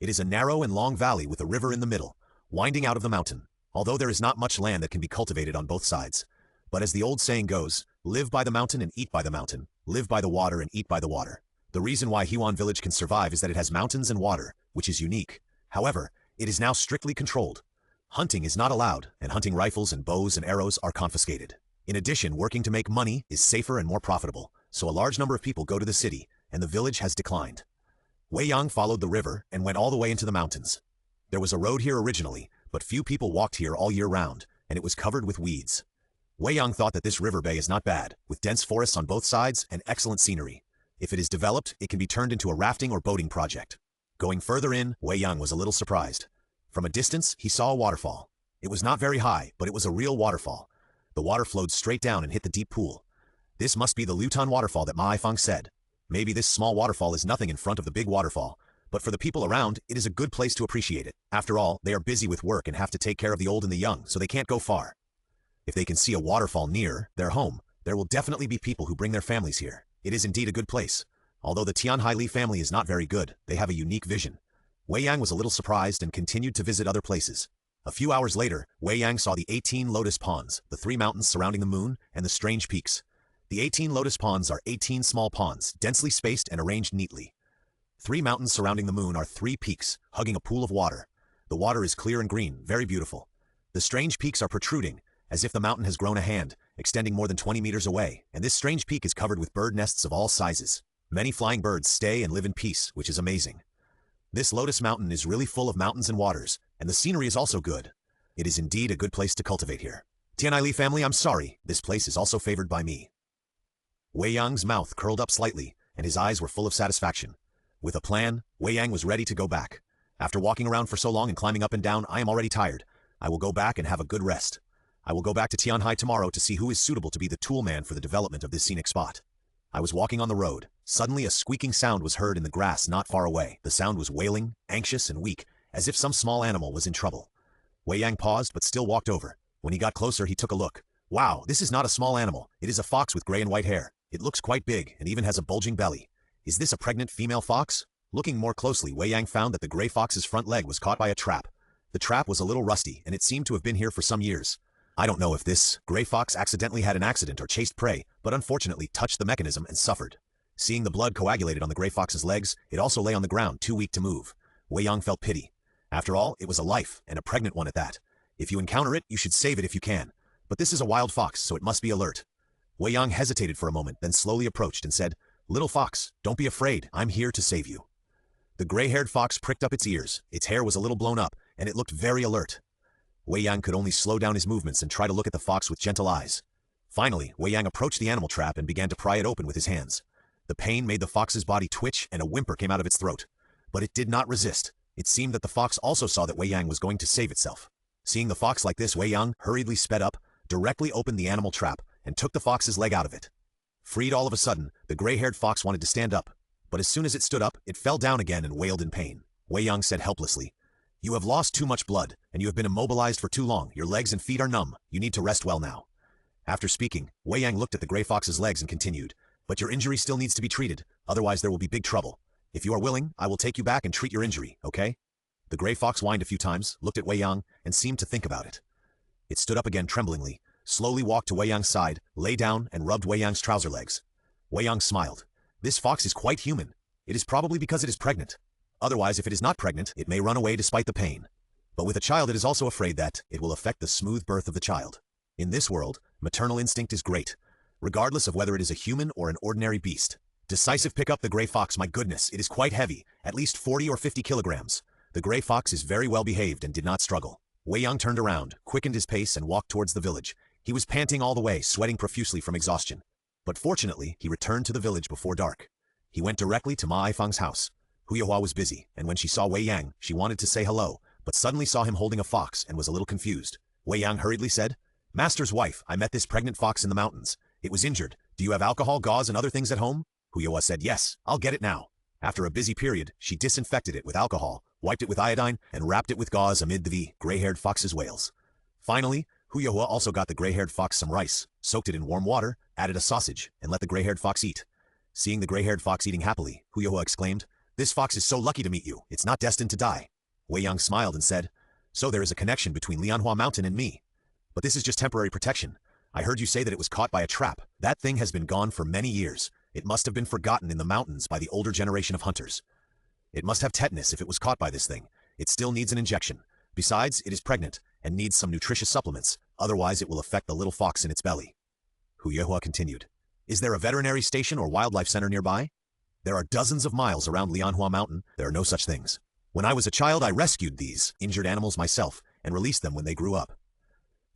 S1: It is a narrow and long valley with a river in the middle, winding out of the mountain, although there is not much land that can be cultivated on both sides. But as the old saying goes, live by the mountain and eat by the mountain, live by the water and eat by the water. The reason why Hewan village can survive is that it has mountains and water, which is unique. However, it is now strictly controlled. Hunting is not allowed, and hunting rifles and bows and arrows are confiscated. In addition, working to make money is safer and more profitable, so a large number of people go to the city, and the village has declined. Wei Yang followed the river and went all the way into the mountains. There was a road here originally, but few people walked here all year round, and it was covered with weeds. Wei Yang thought that this river bay is not bad, with dense forests on both sides and excellent scenery. If it is developed, it can be turned into a rafting or boating project. Going further in, Wei Yang was a little surprised. From a distance, he saw a waterfall. It was not very high, but it was a real waterfall. The water flowed straight down and hit the deep pool. This must be the Lutan waterfall that Ma Aifang said. Maybe this small waterfall is nothing in front of the big waterfall, but for the people around, it is a good place to appreciate it. After all, they are busy with work and have to take care of the old and the young, so they can't go far. If they can see a waterfall near their home, there will definitely be people who bring their families here. It is indeed a good place. Although the Tianhai Li family is not very good, they have a unique vision. Wei Yang was a little surprised and continued to visit other places. A few hours later, Wei Yang saw the 18 lotus ponds, the 3 mountains surrounding the moon, and the strange peaks. The 18 lotus ponds are 18 small ponds, densely spaced and arranged neatly. 3 mountains surrounding the moon are 3 peaks, hugging a pool of water. The water is clear and green, very beautiful. The strange peaks are protruding, as if the mountain has grown a hand, extending more than 20 meters away, and this strange peak is covered with bird nests of all sizes. Many flying birds stay and live in peace, which is amazing. This Lotus Mountain is really full of mountains and waters, and the scenery is also good. It is indeed a good place to cultivate here. Tianai Li family, I'm sorry, this place is also favored by me. Wei Yang's mouth curled up slightly, and his eyes were full of satisfaction. With a plan, Wei Yang was ready to go back. After walking around for so long and climbing up and down, I am already tired. I will go back and have a good rest. I will go back to Tianhai tomorrow to see who is suitable to be the tool man for the development of this scenic spot. I was walking on the road. Suddenly a squeaking sound was heard in the grass not far away. The sound was wailing, anxious and weak, as if some small animal was in trouble. Wei Yang paused but still walked over. When he got closer, he took a look. Wow, this is not a small animal. It is a fox with gray and white hair. It looks quite big and even has a bulging belly. Is this a pregnant female fox? Looking more closely, Wei Yang found that the gray fox's front leg was caught by a trap. The trap was a little rusty and it seemed to have been here for some years. I don't know if this gray fox accidentally had an accident or chased prey, but unfortunately touched the mechanism and suffered. Seeing the blood coagulated on the gray fox's legs, it also lay on the ground, too weak to move. Wei Yang felt pity. After all, it was a life, and a pregnant one at that. If you encounter it, you should save it if you can. But this is a wild fox, so it must be alert. Wei Yang hesitated for a moment, then slowly approached and said, "Little fox, don't be afraid, I'm here to save you." The gray-haired fox pricked up its ears, its hair was a little blown up, and it looked very alert. Wei Yang could only slow down his movements and try to look at the fox with gentle eyes. Finally, Wei Yang approached the animal trap and began to pry it open with his hands. The pain made the fox's body twitch and a whimper came out of its throat. But it did not resist. It seemed that the fox also saw that Wei Yang was going to save itself. Seeing the fox like this, Wei Yang hurriedly sped up, directly opened the animal trap, and took the fox's leg out of it. Freed all of a sudden, the gray-haired fox wanted to stand up. But as soon as it stood up, it fell down again and wailed in pain. Wei Yang said helplessly, "You have lost too much blood, and you have been immobilized for too long. Your legs and feet are numb. You need to rest well now." After speaking, Wei Yang looked at the gray fox's legs and continued, "But your injury still needs to be treated, otherwise there will be big trouble. If you are willing, I will take you back and treat your injury, okay?" The gray fox whined a few times, looked at Wei Yang, and seemed to think about it. It stood up again tremblingly, slowly walked to Wei Yang's side, lay down, and rubbed Wei Yang's trouser legs. Wei Yang smiled. "This fox is quite human. It is probably because it is pregnant. Otherwise, if it is not pregnant, it may run away despite the pain. But with a child, it is also afraid that it will affect the smooth birth of the child. In this world, maternal instinct is great, regardless of whether it is a human or an ordinary beast. Decisive pick up the gray fox, my goodness, it is quite heavy, at least 40 or 50 kilograms. The gray fox is very well behaved and did not struggle." Wei Yang turned around, quickened his pace, and walked towards the village. He was panting all the way, sweating profusely from exhaustion. But fortunately, he returned to the village before dark. He went directly to Ma Aifang's house. Huyehua was busy, and when she saw Wei Yang, she wanted to say hello, but suddenly saw him holding a fox and was a little confused. Wei Yang hurriedly said, "Master's wife, I met this pregnant fox in the mountains. It was injured. Do you have alcohol, gauze, and other things at home?" Huyehua said, "Yes, I'll get it now." After a busy period, she disinfected it with alcohol, wiped it with iodine, and wrapped it with gauze amid the gray-haired fox's wails. Finally, Huyehua also got the gray-haired fox some rice, soaked it in warm water, added a sausage, and let the gray-haired fox eat. Seeing the gray-haired fox eating happily, Huyehua exclaimed, "This fox is so lucky to meet you. It's not destined to die." Wei Yang smiled and said, "So there is a connection between Lianhua Mountain and me. But this is just temporary protection. I heard you say that it was caught by a trap. That thing has been gone for many years. It must have been forgotten in the mountains by the older generation of hunters. It must have tetanus if it was caught by this thing. It still needs an injection. Besides, it is pregnant and needs some nutritious supplements, otherwise it will affect the little fox in its belly." Huyehua continued, "Is there a veterinary station or wildlife center nearby?" "There are dozens of miles around Lianhua Mountain. There are no such things. When I was a child, I rescued these injured animals myself and released them when they grew up.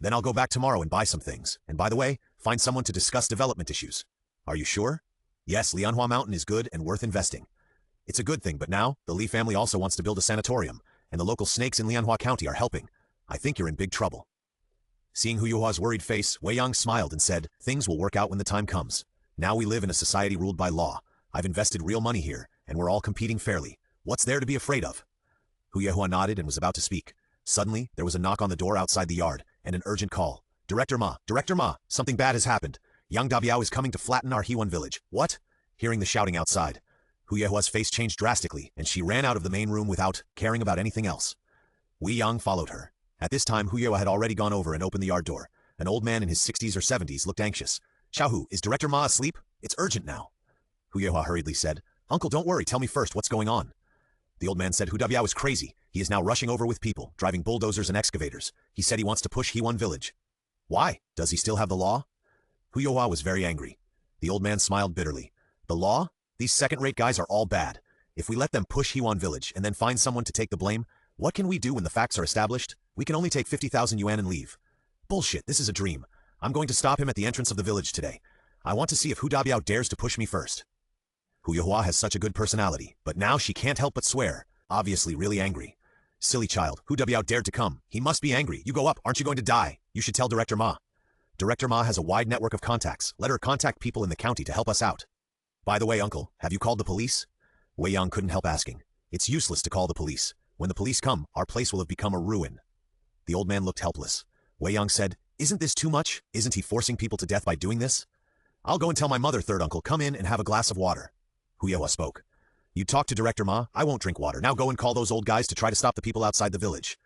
S1: Then I'll go back tomorrow and buy some things. And by the way, find someone to discuss development issues." "Are you sure?" "Yes, Lianhua Mountain is good and worth investing. It's a good thing, but now, the Li family also wants to build a sanatorium, and the local snakes in Lianhua County are helping. I think you're in big trouble." Seeing Huyehua's worried face, Wei Yang smiled and said, "Things will work out when the time comes. Now we live in a society ruled by law. I've invested real money here, and we're all competing fairly. What's there to be afraid of?" Huyehua nodded and was about to speak. Suddenly, there was a knock on the door outside the yard, and an urgent call. Director Ma, something bad has happened. Yang Dabiao is coming to flatten our Hiwan village." "What?" Hearing the shouting outside, Huyehua's face changed drastically, and she ran out of the main room without caring about anything else. Wei Yang followed her. At this time, Huyo had already gone over and opened the yard door. An old man in his 60s or 70s looked anxious. "Xiaohu, is Director Ma asleep? It's urgent now." Huyo hurriedly said, "Uncle, don't worry, tell me first what's going on." The old man said Hu Dabiao is crazy. He is now rushing over with people, driving bulldozers and excavators. He said he wants to push Hiwan village. Why? Does he still have the law? Huyo was very angry. The old man smiled bitterly. The law? These second-rate guys are all bad. If we let them push Hiwan village and then find someone to take the blame, what can we do when the facts are established? We can only take 50,000 yuan and leave. Bullshit, this is a dream. I'm going to stop him at the entrance of the village today. I want to see if Hu Dabiao dares to push me first. Huyo has such a good personality, but now she can't help but swear, obviously really angry. Silly child, Hu Dabiao dared to come. He must be angry. You go up, aren't you going to die? You should tell Director Ma. Director Ma has a wide network of contacts. Let her contact people in the county to help us out. By the way, uncle, have you called the police? Wei Yang couldn't help asking. It's useless to call the police. When the police come, our place will have become a ruin. The old man looked helpless. Wei Yang said, "Isn't this too much? Isn't he forcing people to death by doing this?" "I'll go and tell my mother, third uncle, come in and have a glass of water." Huyo spoke. "You talk to Director Ma, I won't drink water. Now go and call those old guys to try to stop the people outside the village."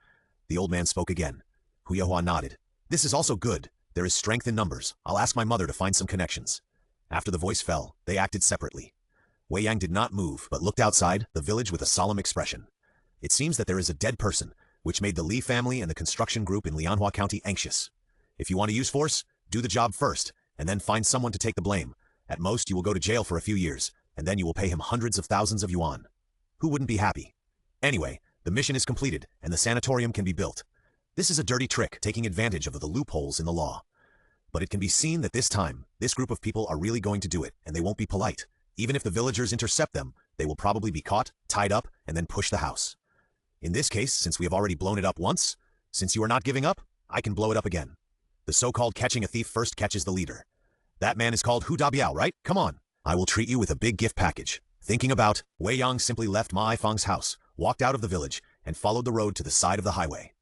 S1: The old man spoke again. Huyo nodded. "This is also good. There is strength in numbers. I'll ask my mother to find some connections." After the voice fell, they acted separately. Wei Yang did not move, but looked outside the village with a solemn expression. It seems that there is a dead person, which made the Li family and the construction group in Lianhua County anxious. If you want to use force, do the job first, and then find someone to take the blame. At most, you will go to jail for a few years, and then you will pay him hundreds of thousands of yuan. Who wouldn't be happy? Anyway, the mission is completed, and the sanatorium can be built. This is a dirty trick, taking advantage of the loopholes in the law. But it can be seen that this time, this group of people are really going to do it, and they won't be polite. Even if the villagers intercept them, they will probably be caught, tied up, and then push the house. In this case, since we have already blown it up once, since you are not giving up, I can blow it up again. The so-called catching a thief first catches the leader. That man is called Hu Dabiao, right? Come on. I will treat you with a big gift package. Thinking about, Wei Yang simply left Ma Ifang's house, walked out of the village, and followed the road to the side of the highway.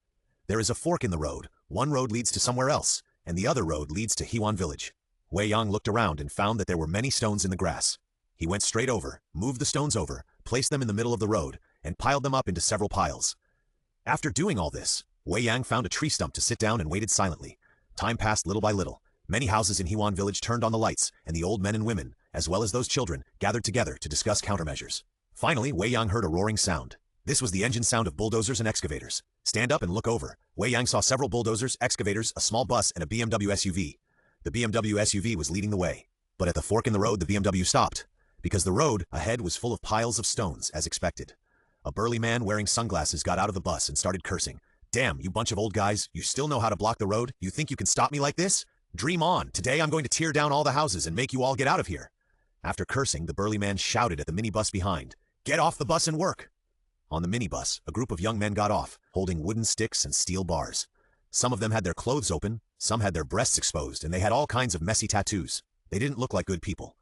S1: There is a fork in the road. One road leads to somewhere else, and the other road leads to Hiwan village. Wei Yang looked around and found that there were many stones in the grass. He went straight over, moved the stones over, placed them in the middle of the road, and piled them up into several piles. After doing all this, Wei Yang found a tree stump to sit down and waited silently. Time passed little by little. Many houses in Hiwan village turned on the lights, and the old men and women, as well as those children, gathered together to discuss countermeasures. Finally, Wei Yang heard a roaring sound. This was the engine sound of bulldozers and excavators. Stand up and look over. Wei Yang saw several bulldozers, excavators, a small bus, and a BMW SUV. The BMW SUV was leading the way. But at the fork in the road, the BMW stopped, because the road ahead was full of piles of stones, as expected. A burly man wearing sunglasses got out of the bus and started cursing. "Damn, you bunch of old guys, you still know how to block the road? You think you can stop me like this? Dream on. Today I'm going to tear down all the houses and make you all get out of here." After cursing, the burly man shouted at the minibus behind, "Get off the bus and work." On the minibus, a group of young men got off, holding wooden sticks and steel bars. Some of them had their clothes open, some had their breasts exposed, and they had all kinds of messy tattoos. They didn't look like good people.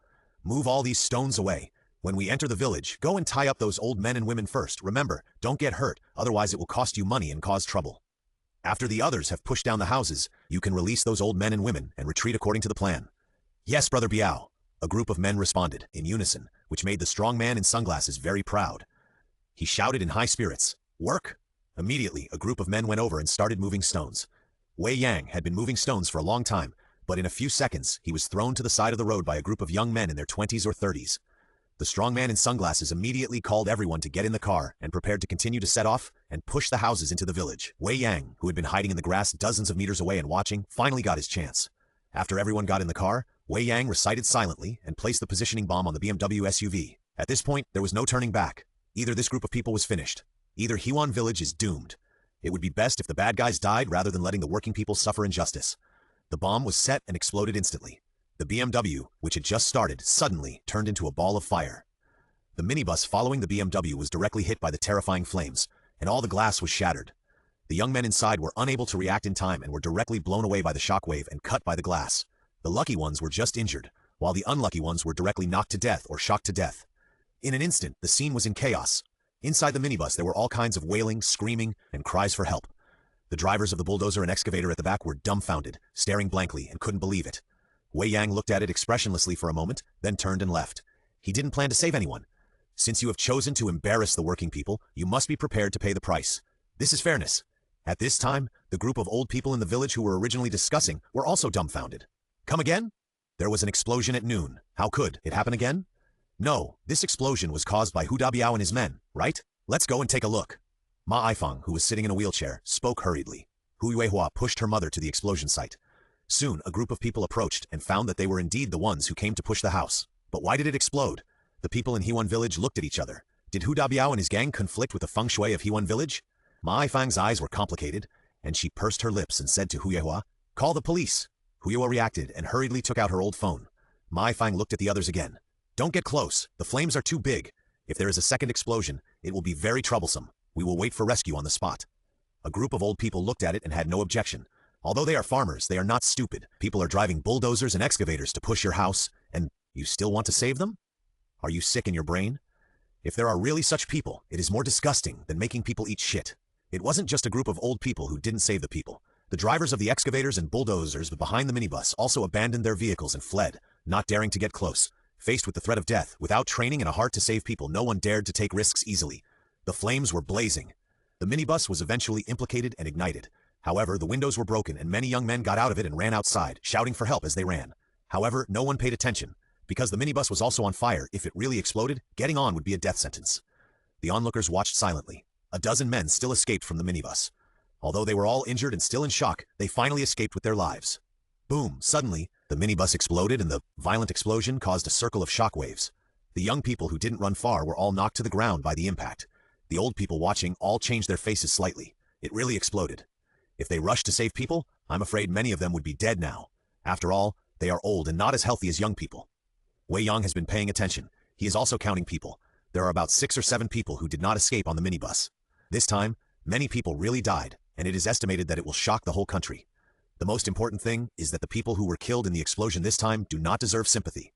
S1: "Move all these stones away. When we enter the village, go and tie up those old men and women first. Remember, don't get hurt, otherwise it will cost you money and cause trouble. After the others have pushed down the houses, you can release those old men and women and retreat according to the plan." "Yes, Brother Biao," a group of men responded, in unison, which made the strong man in sunglasses very proud. He shouted in high spirits, "Work!" Immediately, a group of men went over and started moving stones. Wei Yang had been moving stones for a long time, but in a few seconds, he was thrown to the side of the road by a group of young men in their 20s or 30s. The strong man in sunglasses immediately called everyone to get in the car and prepared to continue to set off and push the houses into the village. Wei Yang, who had been hiding in the grass dozens of meters away and watching, finally got his chance. After everyone got in the car, Wei Yang recited silently and placed the positioning bomb on the BMW SUV. At this point, there was no turning back. Either this group of people was finished. Either Hiwan village is doomed. It would be best if the bad guys died rather than letting the working people suffer injustice. The bomb was set and exploded instantly. The BMW, which had just started, suddenly turned into a ball of fire. The minibus following the BMW was directly hit by the terrifying flames, and all the glass was shattered. The young men inside were unable to react in time and were directly blown away by the shockwave and cut by the glass. The lucky ones were just injured, while the unlucky ones were directly knocked to death or shocked to death. In an instant, the scene was in chaos. Inside the minibus, there were all kinds of wailing, screaming, and cries for help. The drivers of the bulldozer and excavator at the back were dumbfounded, staring blankly, and couldn't believe it. Wei Yang looked at it expressionlessly for a moment, then turned and left. He didn't plan to save anyone. Since you have chosen to embarrass the working people, you must be prepared to pay the price. This is fairness. At this time, the group of old people in the village who were originally discussing were also dumbfounded. Come again? There was an explosion at noon. How could it happen again? No, this explosion was caused by Hu Dabiao and his men, right? Let's go and take a look. Ma Ifang, who was sitting in a wheelchair, spoke hurriedly. Hu Yuehua pushed her mother to the explosion site. Soon, a group of people approached and found that they were indeed the ones who came to push the house. But why did it explode? The people in Hiwan village looked at each other. Did Hu Dabiao and his gang conflict with the feng shui of Hiwan village? Ma Ifang's eyes were complicated, and she pursed her lips and said to Hu Yuehua, "Call the police." Hu Yuehua reacted and hurriedly took out her old phone. Ma Ifang looked at the others again. "Don't get close. The flames are too big. If there is a second explosion, it will be very troublesome. We will wait for rescue on the spot." A group of old people looked at it and had no objection. Although they are farmers, they are not stupid. People are driving bulldozers and excavators to push your house, and you still want to save them? Are you sick in your brain? If there are really such people, it is more disgusting than making people eat shit. It wasn't just a group of old people who didn't save the people. The drivers of the excavators and bulldozers behind the minibus also abandoned their vehicles and fled, not daring to get close. Faced with the threat of death, without training and a heart to save people, no one dared to take risks easily. The flames were blazing. The minibus was eventually implicated and ignited. However, the windows were broken and many young men got out of it and ran outside, shouting for help as they ran. However, no one paid attention. Because the minibus was also on fire, if it really exploded, getting on would be a death sentence. The onlookers watched silently. A dozen men still escaped from the minibus. Although they were all injured and still in shock, they finally escaped with their lives. Boom! Suddenly, the minibus exploded and the violent explosion caused a circle of shock waves. The young people who didn't run far were all knocked to the ground by the impact. The old people watching all changed their faces slightly. It really exploded. If they rushed to save people, I'm afraid many of them would be dead now. After all, they are old and not as healthy as young people. Wei Yang has been paying attention. He is also counting people. There are about 6 or 7 people who did not escape on the minibus. This time, many people really died, and it is estimated that it will shock the whole country. The most important thing is that the people who were killed in the explosion this time do not deserve sympathy.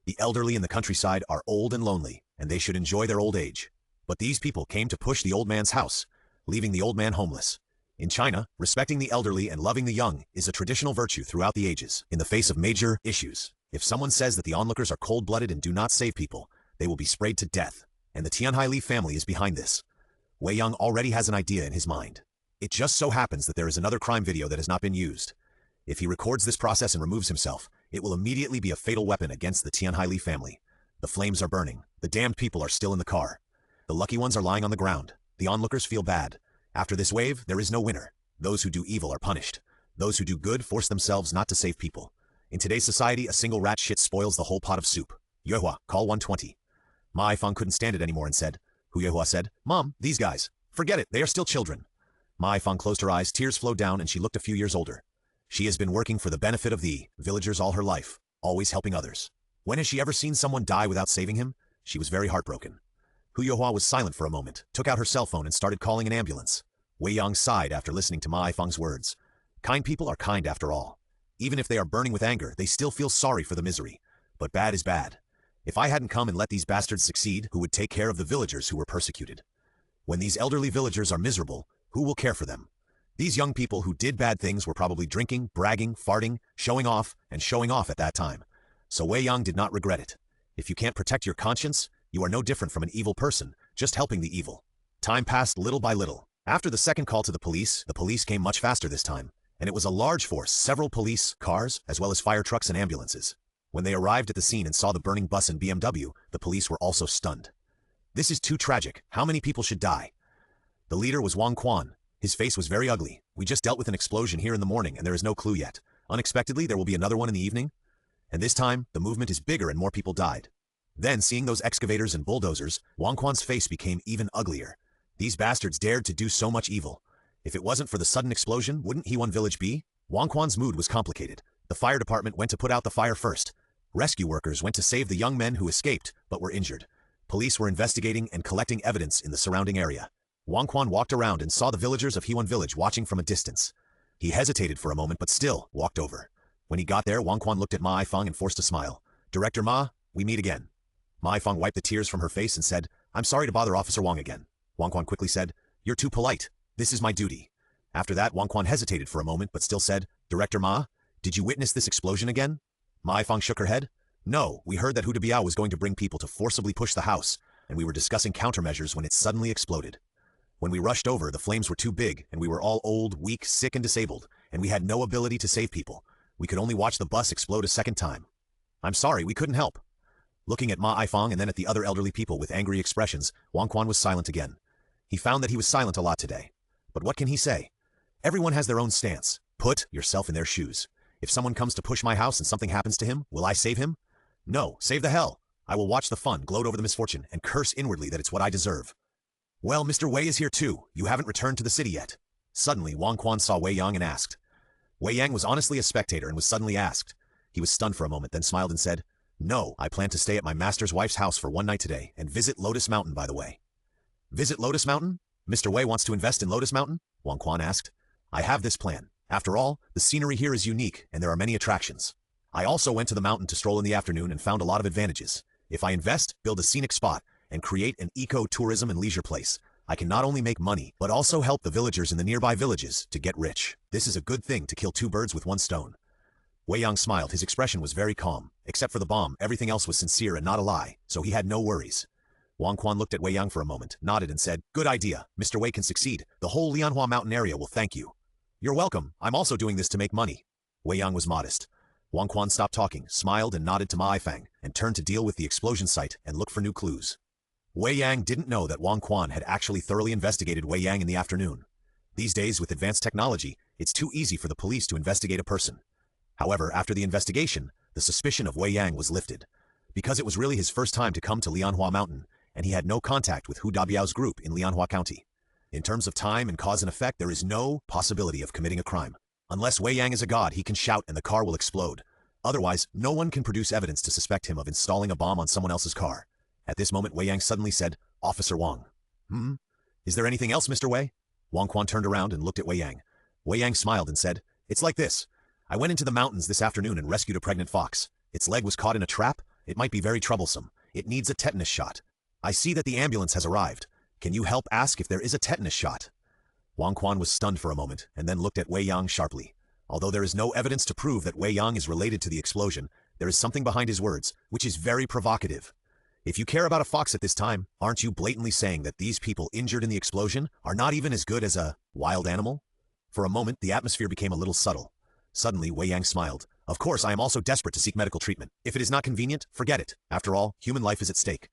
S1: The elderly in the countryside are old and lonely, and they should enjoy their old age. But these people came to push the old man's house, leaving the old man homeless. In China, respecting the elderly and loving the young is a traditional virtue throughout the ages. In the face of major issues, if someone says that the onlookers are cold-blooded and do not save people, they will be sprayed to death. And the Tianhai Li family is behind this. Wei Yang already has an idea in his mind. It just so happens that there is another crime video that has not been used. If he records this process and removes himself, it will immediately be a fatal weapon against the Tianhai Li family. The flames are burning. The damned people are still in the car. The lucky ones are lying on the ground. The onlookers feel bad. After this wave, there is no winner. Those who do evil are punished. Those who do good force themselves not to save people. In today's society, a single rat shit spoils the whole pot of soup. Yuehua, call 120. Ma Ifang couldn't stand it anymore and said. Hu Yuehua said, "Mom, these guys. Forget it, they are still children." Ma Ifang closed her eyes, tears flowed down, and she looked a few years older. She has been working for the benefit of the villagers all her life, always helping others. When has she ever seen someone die without saving him? She was very heartbroken. Hu Yuehua was silent for a moment, took out her cell phone and started calling an ambulance. Wei Yang sighed after listening to Ma Ifang's words. Kind people are kind after all. Even if they are burning with anger, they still feel sorry for the misery. But bad is bad. If I hadn't come and let these bastards succeed, who would take care of the villagers who were persecuted? When these elderly villagers are miserable, who will care for them? These young people who did bad things were probably drinking, bragging, farting, showing off at that time. So Wei Yang did not regret it. If you can't protect your conscience, you are no different from an evil person, just helping the evil. Time passed little by little. After the second call to the police came much faster this time, and it was a large force, several police cars, as well as fire trucks and ambulances. When they arrived at the scene and saw the burning bus and BMW, the police were also stunned. This is too tragic. How many people should die? The leader was Wang Quan. His face was very ugly. We just dealt with an explosion here in the morning and there is no clue yet. Unexpectedly, there will be another one in the evening. And this time, the movement is bigger and more people died. Then, seeing those excavators and bulldozers, Wang Quan's face became even uglier. These bastards dared to do so much evil. If it wasn't for the sudden explosion, wouldn't Hiwan village be? Wang Quan's mood was complicated. The fire department went to put out the fire first. Rescue workers went to save the young men who escaped, but were injured. Police were investigating and collecting evidence in the surrounding area. Wang Quan walked around and saw the villagers of Hiwan village watching from a distance. He hesitated for a moment but still walked over. When he got there, Wang Quan looked at Ma Ifang and forced a smile. "Director Ma, we meet again." Ma Ifang wiped the tears from her face and said, "I'm sorry to bother Officer Wang again." Wang Quan quickly said, "You're too polite. This is my duty." After that, Wang Quan hesitated for a moment but still said, "Director Ma, did you witness this explosion again?" Ma Ifang shook her head. "No, we heard that Hu Dabiao was going to bring people to forcibly push the house, and we were discussing countermeasures when it suddenly exploded." When we rushed over, the flames were too big, and we were all old, weak, sick, and disabled, and we had no ability to save people. We could only watch the bus explode a second time. I'm sorry, we couldn't help. Looking at Ma Ifang and then at the other elderly people with angry expressions, Wang Quan was silent again. He found that he was silent a lot today. But what can he say? Everyone has their own stance. Put yourself in their shoes. If someone comes to push my house and something happens to him, will I save him? No, save the hell. I will watch the fun, gloat over the misfortune, and curse inwardly that it's what I deserve. Well, Mr. Wei is here too. You haven't returned to the city yet. Suddenly, Wang Quan saw Wei Yang and asked. Wei Yang was honestly a spectator and was suddenly asked. He was stunned for a moment, then smiled and said, No, I plan to stay at my master's wife's house for one night today and visit Lotus Mountain, by the way. Visit Lotus Mountain? Mr. Wei wants to invest in Lotus Mountain? Wang Quan asked. I have this plan. After all, the scenery here is unique and there are many attractions. I also went to the mountain to stroll in the afternoon and found a lot of advantages. If I invest, build a scenic spot, and create an eco-tourism and leisure place, I can not only make money, but also help the villagers in the nearby villages to get rich. This is a good thing to kill two birds with one stone. Wei Yang smiled. His expression was very calm. Except for the bomb, everything else was sincere and not a lie, so he had no worries. Wang Quan looked at Wei Yang for a moment, nodded and said, Good idea. Mr. Wei can succeed. The whole Lianhua mountain area will thank you. You're welcome. I'm also doing this to make money. Wei Yang was modest. Wang Quan stopped talking, smiled and nodded to Ma Ifang, and turned to deal with the explosion site and look for new clues. Wei Yang didn't know that Wang Quan had actually thoroughly investigated Wei Yang in the afternoon. These days, with advanced technology, it's too easy for the police to investigate a person. However, after the investigation, the suspicion of Wei Yang was lifted. Because it was really his first time to come to Lianhua Mountain, and he had no contact with Hu Dabiao's group in Lianhua County. In terms of time and cause and effect, there is no possibility of committing a crime. Unless Wei Yang is a god, he can shout and the car will explode. Otherwise, no one can produce evidence to suspect him of installing a bomb on someone else's car. At this moment, Wei Yang suddenly said, Officer Wang. Is there anything else, Mr. Wei? Wang Quan turned around and looked at Wei Yang. Wei Yang smiled and said, It's like this. I went into the mountains this afternoon and rescued a pregnant fox. Its leg was caught in a trap. It might be very troublesome. It needs a tetanus shot. I see that the ambulance has arrived. Can you help ask if there is a tetanus shot? Wang Quan was stunned for a moment and then looked at Wei Yang sharply. Although there is no evidence to prove that Wei Yang is related to the explosion, there is something behind his words, which is very provocative. If you care about a fox at this time, aren't you blatantly saying that these people injured in the explosion are not even as good as a wild animal? For a moment, the atmosphere became a little subtle. Suddenly, Wei Yang smiled. Of course, I am also desperate to seek medical treatment. If it is not convenient, forget it. After all, human life is at stake.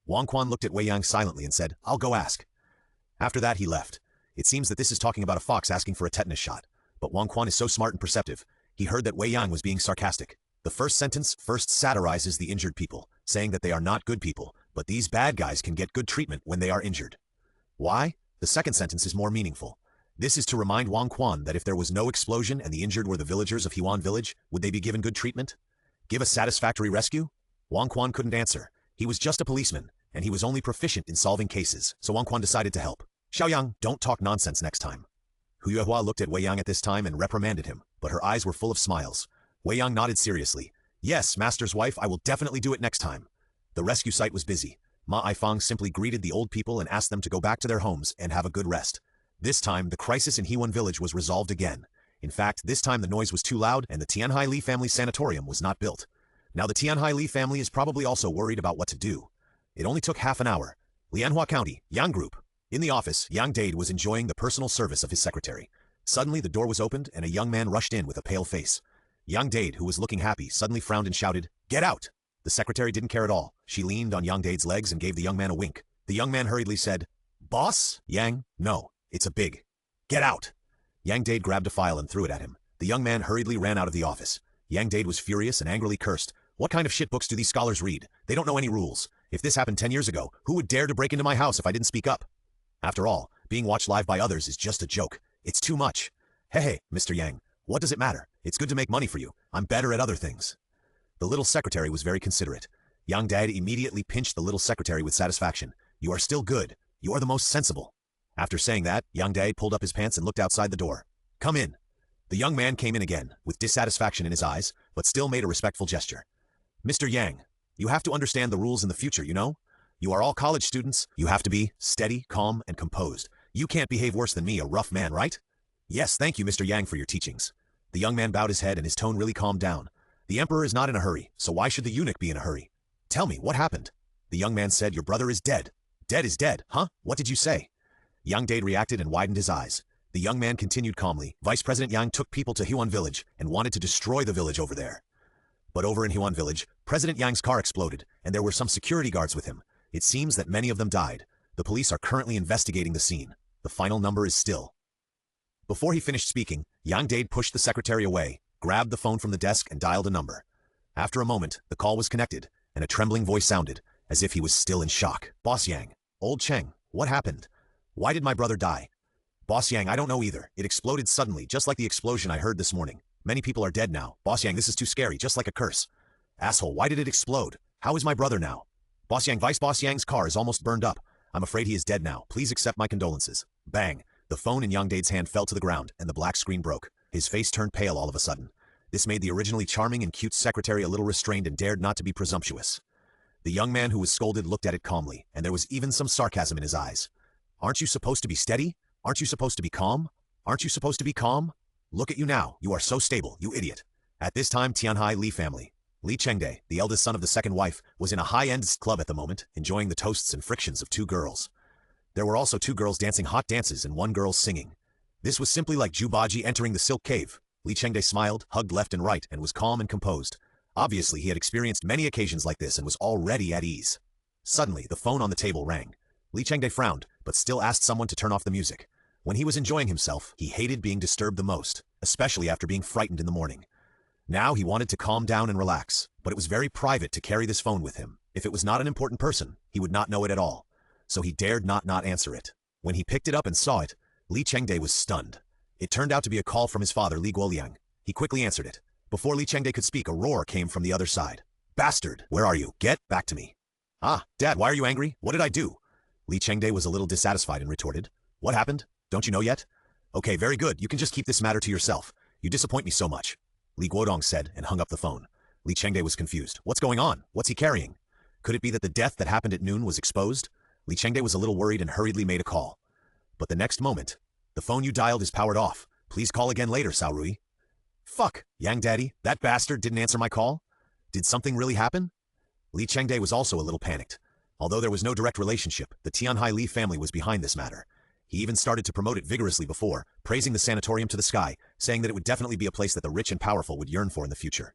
S1: Wang Quan looked at Wei Yang silently and said, I'll go ask. After that, he left. It seems that this is talking about a fox asking for a tetanus shot. But Wang Quan is so smart and perceptive. He heard that Wei Yang was being sarcastic. The first sentence first satirizes the injured people, saying that they are not good people, but these bad guys can get good treatment when they are injured. Why? The second sentence is more meaningful. This is to remind Wang Quan that if there was no explosion and the injured were the villagers of Huan Village, would they be given good treatment? Give a satisfactory rescue? Wang Quan couldn't answer. He was just a policeman, and he was only proficient in solving cases, so Wang Quan decided to help. Xiaoyang, don't talk nonsense next time. Hu Yuehua looked at Wei Yang at this time and reprimanded him, but her eyes were full of smiles. Wei Yang nodded seriously. Yes, master's wife, I will definitely do it next time. The rescue site was busy. Ma Ifang simply greeted the old people and asked them to go back to their homes and have a good rest. This time, the crisis in Huan Village was resolved again. In fact, this time the noise was too loud and the Tianhai Li family sanatorium was not built. Now the Tianhai Li family is probably also worried about what to do. It only took half an hour. Lianhua County, Yang Group. In the office, Yang Dade was enjoying the personal service of his secretary. Suddenly the door was opened and a young man rushed in with a pale face. Yang Dade, who was looking happy, suddenly frowned and shouted, Get out! The secretary didn't care at all. She leaned on Yang Dade's legs and gave the young man a wink. The young man hurriedly said, Boss? Yang? No. It's a big. Get out! Yang Dade grabbed a file and threw it at him. The young man hurriedly ran out of the office. Yang Dade was furious and angrily cursed. What kind of shit books do these scholars read? They don't know any rules. If this happened 10 years ago, who would dare to break into my house if I didn't speak up? After all, being watched live by others is just a joke. It's too much. Hey, Mr. Yang, what does it matter? It's good to make money for you. I'm better at other things. The little secretary was very considerate. Yang Dade immediately pinched the little secretary with satisfaction. You are still good. You are the most sensible. After saying that, Yang Dade pulled up his pants and looked outside the door. Come in. The young man came in again, with dissatisfaction in his eyes, but still made a respectful gesture. Mr. Yang, you have to understand the rules in the future, you know? You are all college students. You have to be steady, calm, and composed. You can't behave worse than me, a rough man, right? Yes, thank you, Mr. Yang, for your teachings. The young man bowed his head and his tone really calmed down. The emperor is not in a hurry, so why should the eunuch be in a hurry? Tell me, what happened? The young man said, Your brother is dead. Dead is dead, huh? What did you say? Yang Dade reacted and widened his eyes. The young man continued calmly. Vice President Yang took people to Huan Village and wanted to destroy the village over there. But over in Huan Village, President Yang's car exploded, and there were some security guards with him. It seems that many of them died. The police are currently investigating the scene. The final number is still. Before he finished speaking, Yang Dade pushed the secretary away, grabbed the phone from the desk and dialed a number. After a moment, the call was connected, and a trembling voice sounded, as if he was still in shock. Boss Yang. Old Cheng. What happened? Why did my brother die? Boss Yang, I don't know either. It exploded suddenly, just like the explosion I heard this morning. Many people are dead now. Boss Yang, this is too scary, just like a curse. Asshole, why did it explode? How is my brother now? Boss Yang, Vice Boss Yang's car is almost burned up. I'm afraid he is dead now. Please accept my condolences. Bang. The phone in Yang Dade's hand fell to the ground, and the black screen broke. His face turned pale all of a sudden. This made the originally charming and cute secretary a little restrained and dared not to be presumptuous. The young man who was scolded looked at it calmly, and there was even some sarcasm in his eyes. Aren't you supposed to be steady? Aren't you supposed to be calm? Aren't you supposed to be calm? Look at you now. You are so stable, you idiot. At this time, Tianhai Li family. Li Chengde, the eldest son of the second wife, was in a high-end club at the moment, enjoying the toasts and frictions of two girls. There were also two girls dancing hot dances and one girl singing. This was simply like Jubaji entering the silk cave. Li Chengde smiled, hugged left and right, and was calm and composed. Obviously, he had experienced many occasions like this and was already at ease. Suddenly, the phone on the table rang. Li Chengde frowned, but still asked someone to turn off the music. When he was enjoying himself, he hated being disturbed the most, especially after being frightened in the morning. Now he wanted to calm down and relax, but it was very private to carry this phone with him. If it was not an important person, he would not know it at all. So he dared not answer it. When he picked it up and saw it, Li Chengde was stunned. It turned out to be a call from his father, Li Guoliang. He quickly answered it. Before Li Chengde could speak, a roar came from the other side. Bastard! Where are you? Get back to me. Ah, Dad, why are you angry? What did I do? Li Chengde was a little dissatisfied and retorted. What happened? Don't you know yet? Okay, very good. You can just keep this matter to yourself. You disappoint me so much. Li Guodong said and hung up the phone. Li Chengde was confused. What's going on? What's he carrying? Could it be that the death that happened at noon was exposed? Li Chengde was a little worried and hurriedly made a call. But the next moment, the phone you dialed is powered off. Please call again later, Sao Rui. Fuck, Yang Daddy, that bastard didn't answer my call? Did something really happen? Li Chengde was also a little panicked. Although there was no direct relationship, the Tianhai Li family was behind this matter. He even started to promote it vigorously before, praising the sanatorium to the sky, saying that it would definitely be a place that the rich and powerful would yearn for in the future.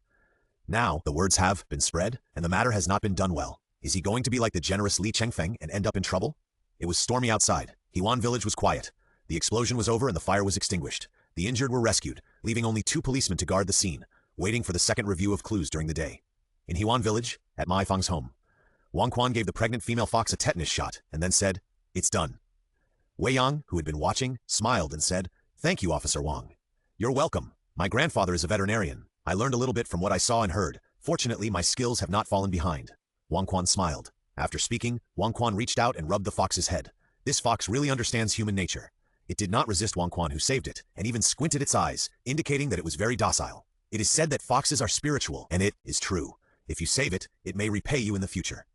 S1: Now, the words have been spread, and the matter has not been done well. Is he going to be like the generous Li Chengfeng and end up in trouble? It was stormy outside. Huan village was quiet. The explosion was over and the fire was extinguished. The injured were rescued, leaving only 2 policemen to guard the scene, waiting for the second review of clues during the day. In Huan village, at Mai Fang's home, Wang Quan gave the pregnant female fox a tetanus shot and then said, "It's done." Wei Yang, who had been watching, smiled and said, "Thank you, Officer Wang. You're welcome. My grandfather is a veterinarian. I learned a little bit from what I saw and heard. Fortunately, my skills have not fallen behind." Wang Quan smiled. After speaking, Wang Quan reached out and rubbed the fox's head. This fox really understands human nature. It did not resist Wang Quan, who saved it, and even squinted its eyes, indicating that it was very docile. It is said that foxes are spiritual, and it is true. If you save it, it may repay you in the future.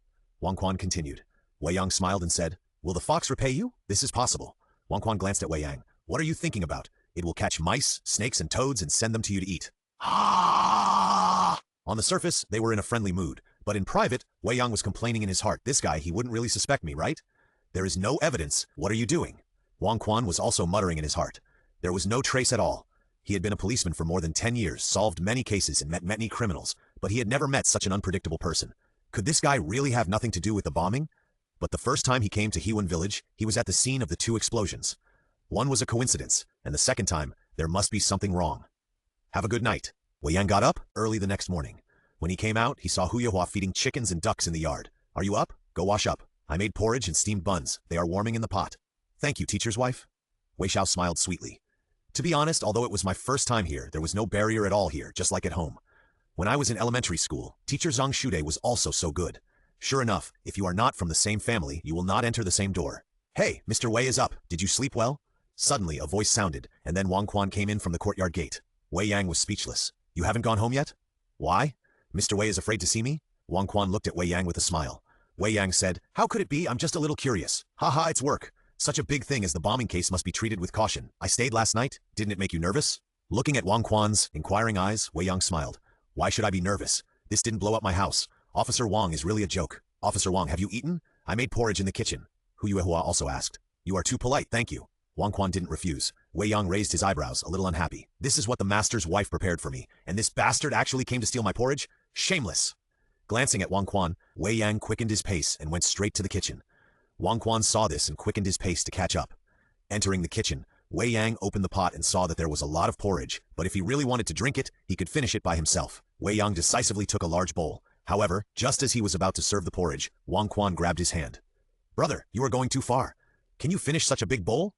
S1: Wang Quan continued. Wei Yang smiled and said, "Will the fox repay you? This is possible." Wang Quan glanced at Wei Yang. "What are you thinking about? It will catch mice, snakes, and toads and send them to you to eat." Ah! On the surface, they were in a friendly mood, but in private, Wei Yang was complaining in his heart. This guy, he wouldn't really suspect me, right? There is no evidence. What are you doing? Wang Quan was also muttering in his heart. There was no trace at all. He had been a policeman for more than 10 years, solved many cases and met many criminals, but he had never met such an unpredictable person. Could this guy really have nothing to do with the bombing? But the first time he came to Huan village, he was at the scene of the 2 explosions. One was a coincidence, and the second time, there must be something wrong. Have a good night. Wei Yang got up early the next morning. When he came out, he saw Hu Yuhua feeding chickens and ducks in the yard. "Are you up? Go wash up. I made porridge and steamed buns. They are warming in the pot." "Thank you, teacher's wife." Wei Xiao smiled sweetly. To be honest, although it was my first time here, there was no barrier at all here, just like at home. When I was in elementary school, teacher Zhang Shude was also so good. Sure enough, if you are not from the same family, you will not enter the same door. "Hey, Mr. Wei is up. Did you sleep well?" Suddenly, a voice sounded, and then Wang Quan came in from the courtyard gate. Wei Yang was speechless. "You haven't gone home yet?" "Why? Mr. Wei is afraid to see me?" Wang Quan looked at Wei Yang with a smile. Wei Yang said, "How could it be? I'm just a little curious." "Haha, it's work. Such a big thing as the bombing case must be treated with caution. I stayed last night. Didn't it make you nervous?" Looking at Wang Quan's inquiring eyes, Wei Yang smiled. "Why should I be nervous? This didn't blow up my house. Officer Wang is really a joke." "Officer Wang, have you eaten? I made porridge in the kitchen." Hu Yuehua also asked. You are too polite, thank you. Wang Quan didn't refuse. Wei Yang raised his eyebrows, a little unhappy. This is what the master's wife prepared for me, and this bastard actually came to steal my porridge? Shameless! Glancing at Wang Quan, Wei Yang quickened his pace and went straight to the kitchen. Wang Quan saw this and quickened his pace to catch up. Entering the kitchen, Wei Yang opened the pot and saw that there was a lot of porridge, but if he really wanted to drink it, he could finish it by himself. Wei Yang decisively took a large bowl. However, just as he was about to serve the porridge, Wang Quan grabbed his hand. Brother, you are going too far. Can you finish such a big bowl?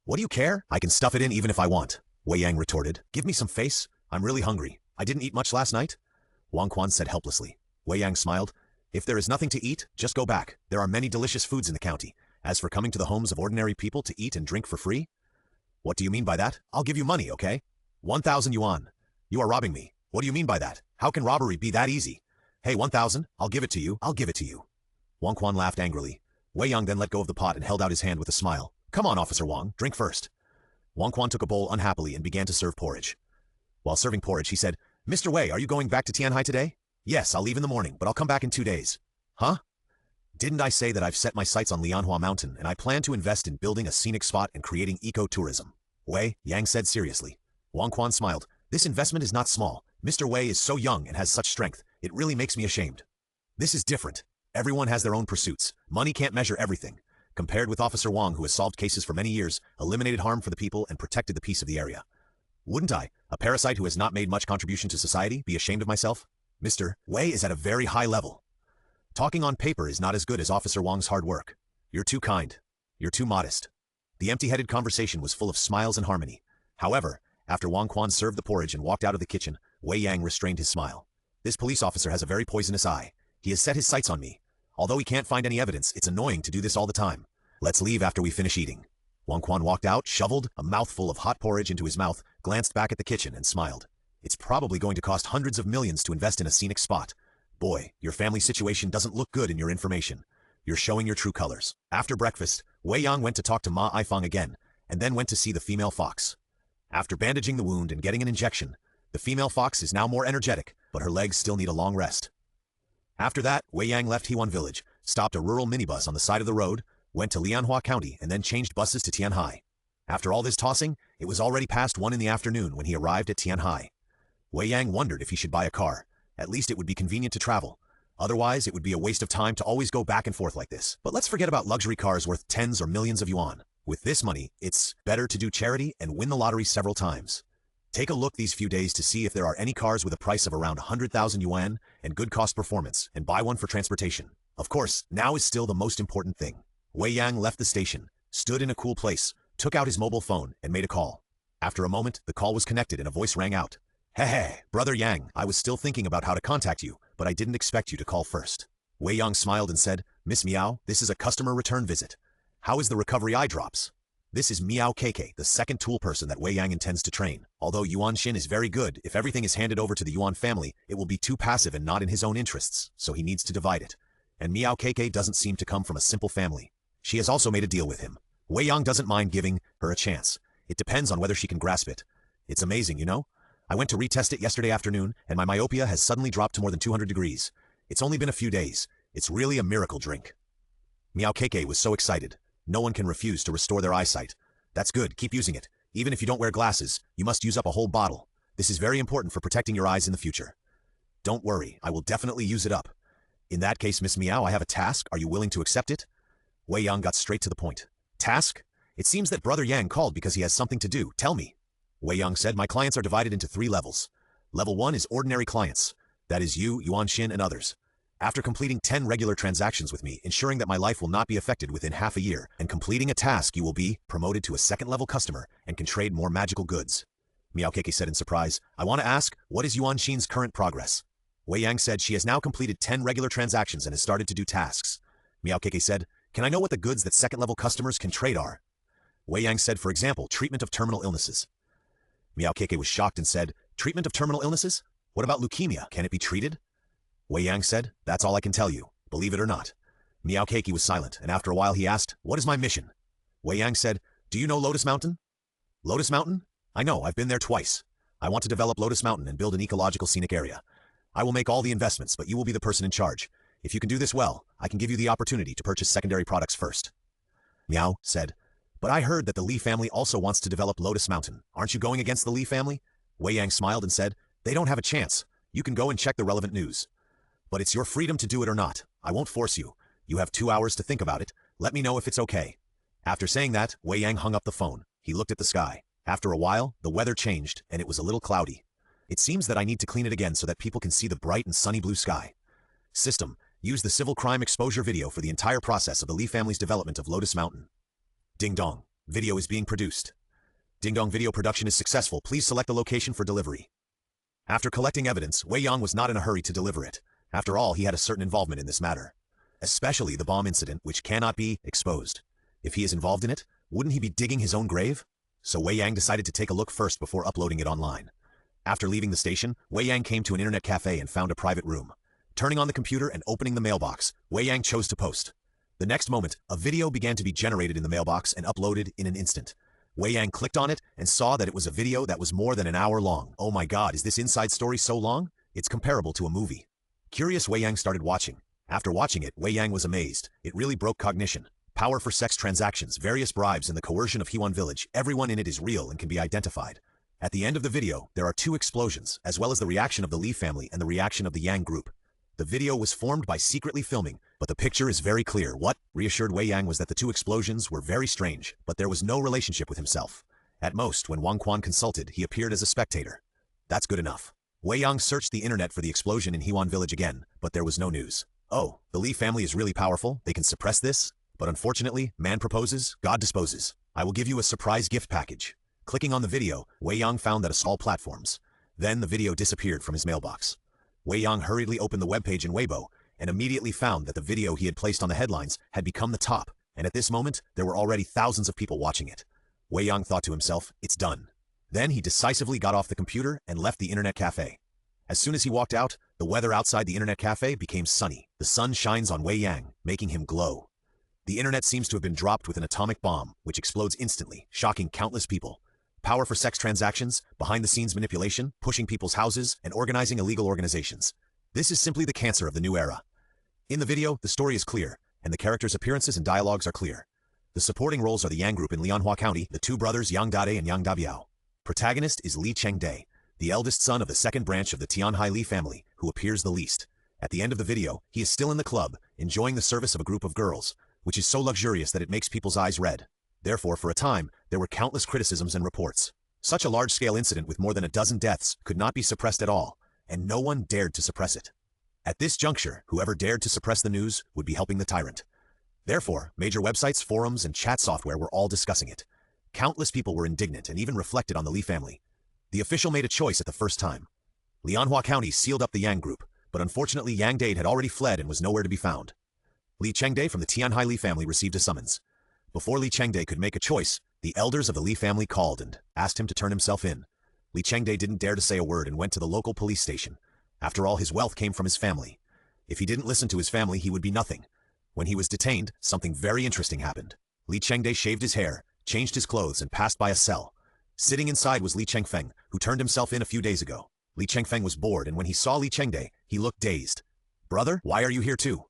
S1: What do you care? I can stuff it in even if I want, Wei Yang retorted. Give me some face. I'm really hungry. I didn't eat much last night. Wang Quan said helplessly. Wei Yang smiled. If there is nothing to eat, just go back. There are many delicious foods in the county. As for coming to the homes of ordinary people to eat and drink for free? What do you mean by that? I'll give you money, okay? 1,000 yuan. You are robbing me. What do you mean by that? How can robbery be that easy? Hey, 1,000, I'll give it to you. I'll give it to you. Wang Quan laughed angrily. Wei Yang then let go of the pot and held out his hand with a smile. Come on, Officer Wang, drink first. Wang Quan took a bowl unhappily and began to serve porridge. While serving porridge, he said, Mr. Wei, are you going back to Tianhai today? Yes, I'll leave in the morning, but I'll come back in 2 days. Huh? Didn't I say that I've set my sights on Lianhua Mountain and I plan to invest in building a scenic spot and creating eco-tourism? Wei, Yang said seriously. Wang Quan smiled. This investment is not small. Mr. Wei is so young and has such strength. It really makes me ashamed. This is different. Everyone has their own pursuits. Money can't measure everything. Compared with Officer Wang, who has solved cases for many years, eliminated harm for the people, and protected the peace of the area. Wouldn't I, a parasite who has not made much contribution to society, be ashamed of myself? Mr. Wei is at a very high level. Talking on paper is not as good as Officer Wang's hard work. You're too kind. You're too modest. The empty-headed conversation was full of smiles and harmony. However, after Wang Quan served the porridge and walked out of the kitchen, Wei Yang restrained his smile. This police officer has a very poisonous eye. He has set his sights on me. Although he can't find any evidence, it's annoying to do this all the time. Let's leave after we finish eating. Wang Quan walked out, shoveled a mouthful of hot porridge into his mouth, glanced back at the kitchen, and smiled. It's probably going to cost hundreds of millions to invest in a scenic spot. Boy, your family situation doesn't look good in your information. You're showing your true colors. After breakfast, Wei Yang went to talk to Ma Aifang again, and then went to see the female fox. After bandaging the wound and getting an injection, the female fox is now more energetic, but her legs still need a long rest. After that, Wei Yang left Hewan Village, stopped a rural minibus on the side of the road, went to Lianhua County, and then changed buses to Tianhai. After all this tossing, it was already past 1 in the afternoon when he arrived at Tianhai. Wei Yang wondered if he should buy a car. At least it would be convenient to travel. Otherwise, it would be a waste of time to always go back and forth like this. But let's forget about luxury cars worth tens or millions of yuan. With this money, it's better to do charity and win the lottery several times. Take a look these few days to see if there are any cars with a price of around 100,000 yuan and good cost performance, and buy one for transportation. Of course, now is still the most important thing. Wei Yang left the station, stood in a cool place, took out his mobile phone, and made a call. After a moment, the call was connected and a voice rang out. Hey, Brother Yang, I was still thinking about how to contact you, but I didn't expect you to call first. Wei Yang smiled and said, Miss Miao, this is a customer return visit. How is the recovery eye drops? This is Miao KK, the second tool person that Wei Yang intends to train. Although Yuan Xin is very good, if everything is handed over to the Yuan family, it will be too passive and not in his own interests, so he needs to divide it. And Miao KK doesn't seem to come from a simple family. She has also made a deal with him. Wei Yang doesn't mind giving her a chance. It depends on whether she can grasp it. It's amazing, you know? I went to retest it yesterday afternoon, and my myopia has suddenly dropped to more than 200 degrees. It's only been a few days. It's really a miracle drink. Miao KK was so excited. No one can refuse to restore their eyesight. That's good, keep using it. Even if you don't wear glasses, you must use up a whole bottle. This is very important for protecting your eyes in the future. Don't worry, I will definitely use it up. In that case, Miss Miao, I have a task. Are you willing to accept it? Wei Yang got straight to the point. Task? It seems that Brother Yang called because he has something to do. Tell me. Wei Yang said, my clients are divided into 3 levels. Level 1 is ordinary clients. That is you, Yuan Xin, and others. After completing 10 regular transactions with me, ensuring that my life will not be affected within half a year, and completing a task, you will be promoted to a second-level customer and can trade more magical goods. Miao Keke said in surprise, I want to ask, what is Yuan Xin's current progress? Wei Yang said she has now completed 10 regular transactions and has started to do tasks. Miao Keke said, can I know what the goods that second-level customers can trade are? Wei Yang said, for example, treatment of terminal illnesses. Miao Keke was shocked and said, treatment of terminal illnesses? What about leukemia? Can it be treated? Wei Yang said, that's all I can tell you, believe it or not. Miao Keke was silent, and after a while he asked, what is my mission? Wei Yang said, do you know Lotus Mountain? Lotus Mountain? I know, I've been there twice. I want to develop Lotus Mountain and build an ecological scenic area. I will make all the investments, but you will be the person in charge. If you can do this well, I can give you the opportunity to purchase secondary products first. Miao said, But I heard that the Li family also wants to develop Lotus Mountain. Aren't you going against the Li family? Wei Yang smiled and said, they don't have a chance. You can go and check the relevant news. But it's your freedom to do it or not. I won't force you. You have 2 hours to think about it. Let me know if it's okay. After saying that, Wei Yang hung up the phone. He looked at the sky. After a while, the weather changed, and it was a little cloudy. It seems that I need to clean it again so that people can see the bright and sunny blue sky. System, use the civil crime exposure video for the entire process of the Li family's development of Lotus Mountain. Ding dong. Video is being produced. Ding dong, video production is successful. Please select the location for delivery. After collecting evidence, Wei Yang was not in a hurry to deliver it. After all, he had a certain involvement in this matter. Especially the bomb incident, which cannot be exposed. If he is involved in it, wouldn't he be digging his own grave? So Wei Yang decided to take a look first before uploading it online. After leaving the station, Wei Yang came to an internet cafe and found a private room. Turning on the computer and opening the mailbox, Wei Yang chose to post. The next moment, a video began to be generated in the mailbox and uploaded in an instant. Wei Yang clicked on it and saw that it was a video that was more than an hour long. Oh my god, is this inside story so long? It's comparable to a movie. Curious, Wei Yang started watching. After watching it, Wei Yang was amazed. It really broke cognition. Power for sex transactions, various bribes, and the coercion of Huan village. Everyone in it is real and can be identified. At the end of the video, there are 2 explosions, as well as the reaction of the Li family and the reaction of the Yang group. The video was formed by secretly filming, but the picture is very clear. What reassured Wei Yang was that the 2 explosions were very strange, but there was no relationship with himself. At most, when Wang Quan consulted, he appeared as a spectator. That's good enough. Wei Yang searched the internet for the explosion in Huan village again, but there was no news. Oh, the Li family is really powerful, they can suppress this? But unfortunately, man proposes, God disposes. I will give you a surprise gift package. Clicking on the video, Wei Yang found that it's all platforms. Then the video disappeared from his mailbox. Wei Yang hurriedly opened the webpage in Weibo, and immediately found that the video he had placed on the headlines had become the top, and at this moment, there were already thousands of people watching it. Wei Yang thought to himself, it's done. Then he decisively got off the computer and left the internet cafe. As soon as he walked out, the weather outside the internet cafe became sunny. The sun shines on Wei Yang, making him glow. The internet seems to have been dropped with an atomic bomb, which explodes instantly, shocking countless people. Power for sex transactions, behind-the-scenes manipulation, pushing people's houses, and organizing illegal organizations. This is simply the cancer of the new era. In the video, the story is clear, and the characters' appearances and dialogues are clear. The supporting roles are the Yang group in Lianhua County, the 2 brothers Yang Dade and Yang Dabiao. Protagonist is Li Chengde, the eldest son of the second branch of the Tianhai Li family, who appears the least. At the end of the video, he is still in the club, enjoying the service of a group of girls, which is so luxurious that it makes people's eyes red. Therefore, for a time, there were countless criticisms and reports. Such a large-scale incident with more than a dozen deaths could not be suppressed at all, and no one dared to suppress it. At this juncture, whoever dared to suppress the news would be helping the tyrant. Therefore, major websites, forums, and chat software were all discussing it. Countless people were indignant and even reflected on the Li family. The official made a choice at the first time. Lianhua County sealed up the Yang group, but unfortunately Yang Dade had already fled and was nowhere to be found. Li Chengde from the Tianhai Li family received a summons. Before Li Chengde could make a choice, the elders of the Li family called and asked him to turn himself in. Li Chengde didn't dare to say a word and went to the local police station. After all, his wealth came from his family. If he didn't listen to his family, he would be nothing. When he was detained, something very interesting happened. Li Chengde shaved his hair, changed his clothes, and passed by a cell. Sitting inside was Li Chengfeng, who turned himself in a few days ago. Li Chengfeng was bored, and when he saw Li Chengde, he looked dazed. Brother, why are you here too?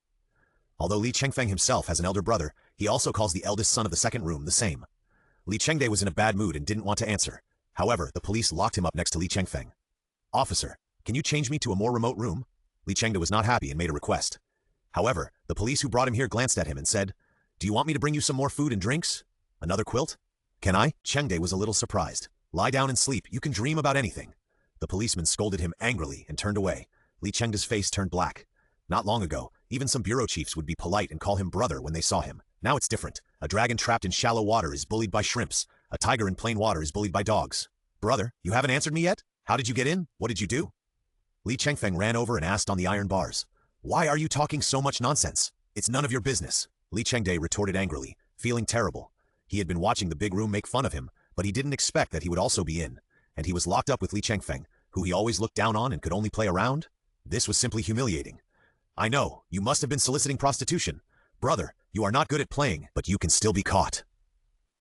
S1: Although Li Chengfeng himself has an elder brother, he also calls the eldest son of the second room the same. Li Chengde was in a bad mood and didn't want to answer. However, the police locked him up next to Li Chengfeng. Officer, can you change me to a more remote room? Li Chengde was not happy and made a request. However, the police who brought him here glanced at him and said, do you want me to bring you some more food and drinks? Another quilt? Can I? Chengde was a little surprised. Lie down and sleep, you can dream about anything. The policeman scolded him angrily and turned away. Li Chengde's face turned black. Not long ago, even some bureau chiefs would be polite and call him brother when they saw him. Now it's different. A dragon trapped in shallow water is bullied by shrimps. A tiger in plain water is bullied by dogs. Brother, you haven't answered me yet? How did you get in? What did you do? Li Chengfeng ran over and asked on the iron bars. Why are you talking so much nonsense? It's none of your business. Li Chengde retorted angrily, feeling terrible. He had been watching the big room make fun of him, but he didn't expect that he would also be in. And he was locked up with Li Chengfeng, who he always looked down on and could only play around. This was simply humiliating. I know, you must have been soliciting prostitution. Brother, you are not good at playing, but you can still be caught.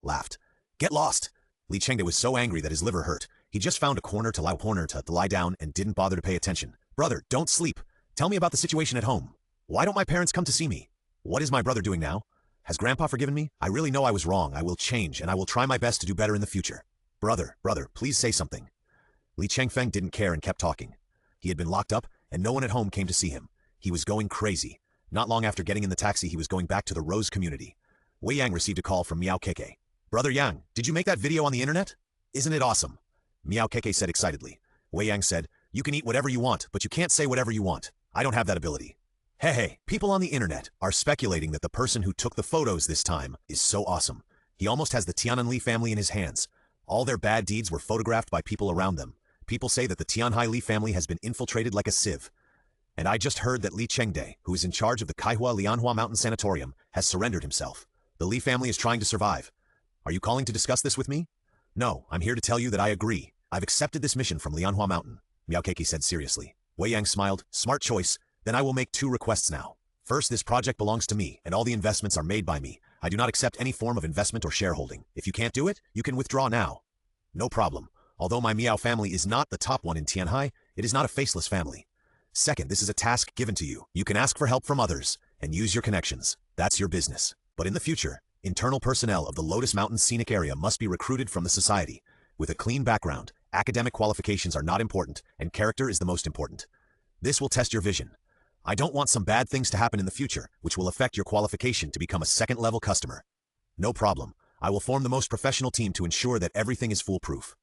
S1: Laughed. Get lost. Li Chengde was so angry that his liver hurt. He just found a corner to lie down and didn't bother to pay attention. Brother, don't sleep. Tell me about the situation at home. Why don't my parents come to see me? What is my brother doing now? Has Grandpa forgiven me? I really know I was wrong. I will change, and I will try my best to do better in the future. Brother, please say something. Li Chengfeng didn't care and kept talking. He had been locked up, and no one at home came to see him. He was going crazy. Not long after getting in the taxi, he was going back to the Rose community. Wei Yang received a call from Miao Keke. Brother Yang, did you make that video on the internet? Isn't it awesome? Miao Keke said excitedly. Wei Yang said, you can eat whatever you want, but you can't say whatever you want. I don't have that ability. Hey, people on the internet are speculating that the person who took the photos this time is so awesome. He almost has the Tiananli family in his hands. All their bad deeds were photographed by people around them. People say that the Tianhai Li family has been infiltrated like a sieve. And I just heard that Li Chengde, who is in charge of the Kaihua Lianhua Mountain Sanatorium, has surrendered himself. The Li family is trying to survive. Are you calling to discuss this with me? No, I'm here to tell you that I agree. I've accepted this mission from Lianhua Mountain, Miao Keke said seriously. Wei Yang smiled. Smart choice. Then I will make 2 requests now. First, this project belongs to me, and all the investments are made by me. I do not accept any form of investment or shareholding. If you can't do it, you can withdraw now. No problem. Although my Miao family is not the top one in Tianhai, it is not a faceless family. Second, this is a task given to you. You can ask for help from others, and use your connections. That's your business. But in the future, internal personnel of the Lotus Mountain scenic area must be recruited from the society. With a clean background, academic qualifications are not important, and character is the most important. This will test your vision. I don't want some bad things to happen in the future, which will affect your qualification to become a second-level customer. No problem. I will form the most professional team to ensure that everything is foolproof.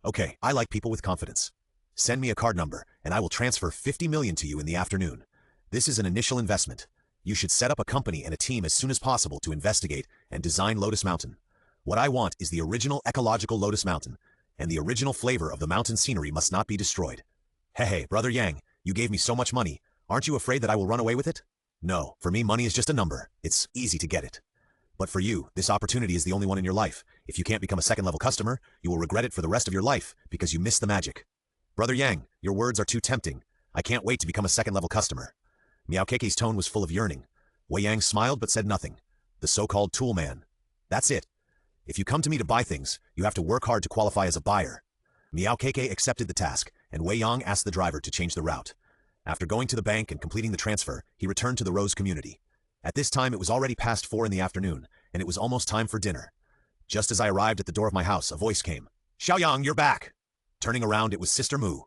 S1: Okay, I like people with confidence. Send me a card number, and I will transfer 50 million to you in the afternoon. This is an initial investment. You should set up a company and a team as soon as possible to investigate and design Lotus Mountain. What I want is the original ecological Lotus Mountain, and the original flavor of the mountain scenery must not be destroyed. Hey, Brother Yang, you gave me so much money. Aren't you afraid that I will run away with it? No, for me money is just a number. It's easy to get it. But for you, this opportunity is the only one in your life. If you can't become a second-level customer, you will regret it for the rest of your life because you missed the magic. Brother Yang, your words are too tempting. I can't wait to become a second-level customer. Miao Keke's tone was full of yearning. Wei Yang smiled but said nothing. The so-called tool man. That's it. If you come to me to buy things, you have to work hard to qualify as a buyer. Miao Keke accepted the task, and Wei Yang asked the driver to change the route. After going to the bank and completing the transfer, he returned to the Rose community. At this time it was already past 4 in the afternoon, and it was almost time for dinner. Just as I arrived at the door of my house, a voice came. Xiaoyang, you're back! Turning around, it was Sister Mu.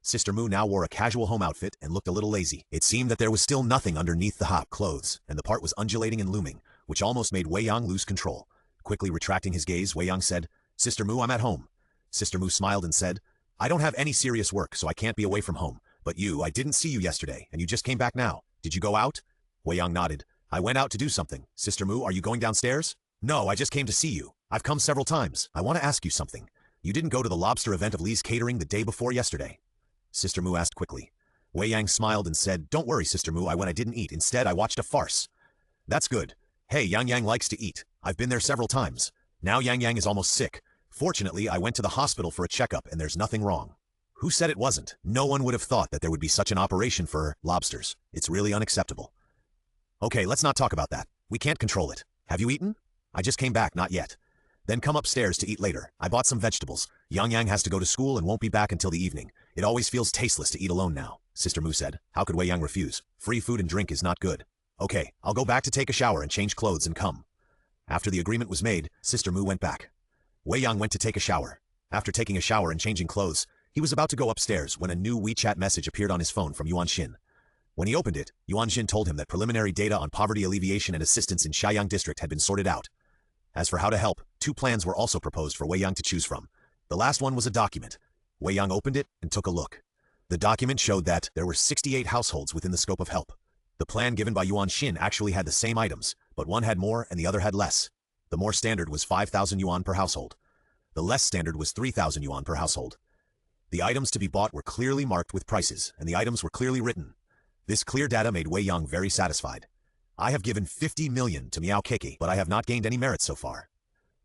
S1: Sister Mu now wore a casual home outfit and looked a little lazy. It seemed that there was still nothing underneath the hot clothes, and the part was undulating and looming, which almost made Wei Yang lose control. Quickly retracting his gaze, Wei Yang said, Sister Mu, I'm at home. Sister Mu smiled and said, I don't have any serious work, so I can't be away from home. But you, I didn't see you yesterday, and you just came back now. Did you go out? Wei Yang nodded. I went out to do something. Sister Mu, are you going downstairs? No, I just came to see you. I've come several times. I want to ask you something. You didn't go to the lobster event of Lee's catering the day before yesterday? Sister Mu asked quickly. Wei Yang smiled and said, Don't worry, Sister Mu, I went. I didn't eat. Instead, I watched a farce. That's good. Hey, Yang likes to eat. I've been there several times. Now Yang is almost sick. Fortunately, I went to the hospital for a checkup and there's nothing wrong. Who said it wasn't? No one would have thought that there would be such an operation for lobsters. It's really unacceptable. Okay, let's not talk about that. We can't control it. Have you eaten? I just came back, not yet. Then come upstairs to eat later. I bought some vegetables. Yang has to go to school and won't be back until the evening. It always feels tasteless to eat alone now, Sister Mu said. How could Wei Yang refuse? Free food and drink is not good. Okay, I'll go back to take a shower and change clothes and come. After the agreement was made, Sister Mu went back. Wei Yang went to take a shower. After taking a shower and changing clothes, he was about to go upstairs when a new WeChat message appeared on his phone from Yuan Xin. When he opened it, Yuan Xin told him that preliminary data on poverty alleviation and assistance in Xiaoyang district had been sorted out. As for how to help, 2 plans were also proposed for Wei Yang to choose from. The last one was a document. Wei Yang opened it and took a look. The document showed that there were 68 households within the scope of help. The plan given by Yuan Xin actually had the same items, but one had more and the other had less. The more standard was 5,000 yuan per household. The less standard was 3,000 yuan per household. The items to be bought were clearly marked with prices, and the items were clearly written. This clear data made Wei Yang very satisfied. I have given 50 million to Miao Keke, but I have not gained any merit so far.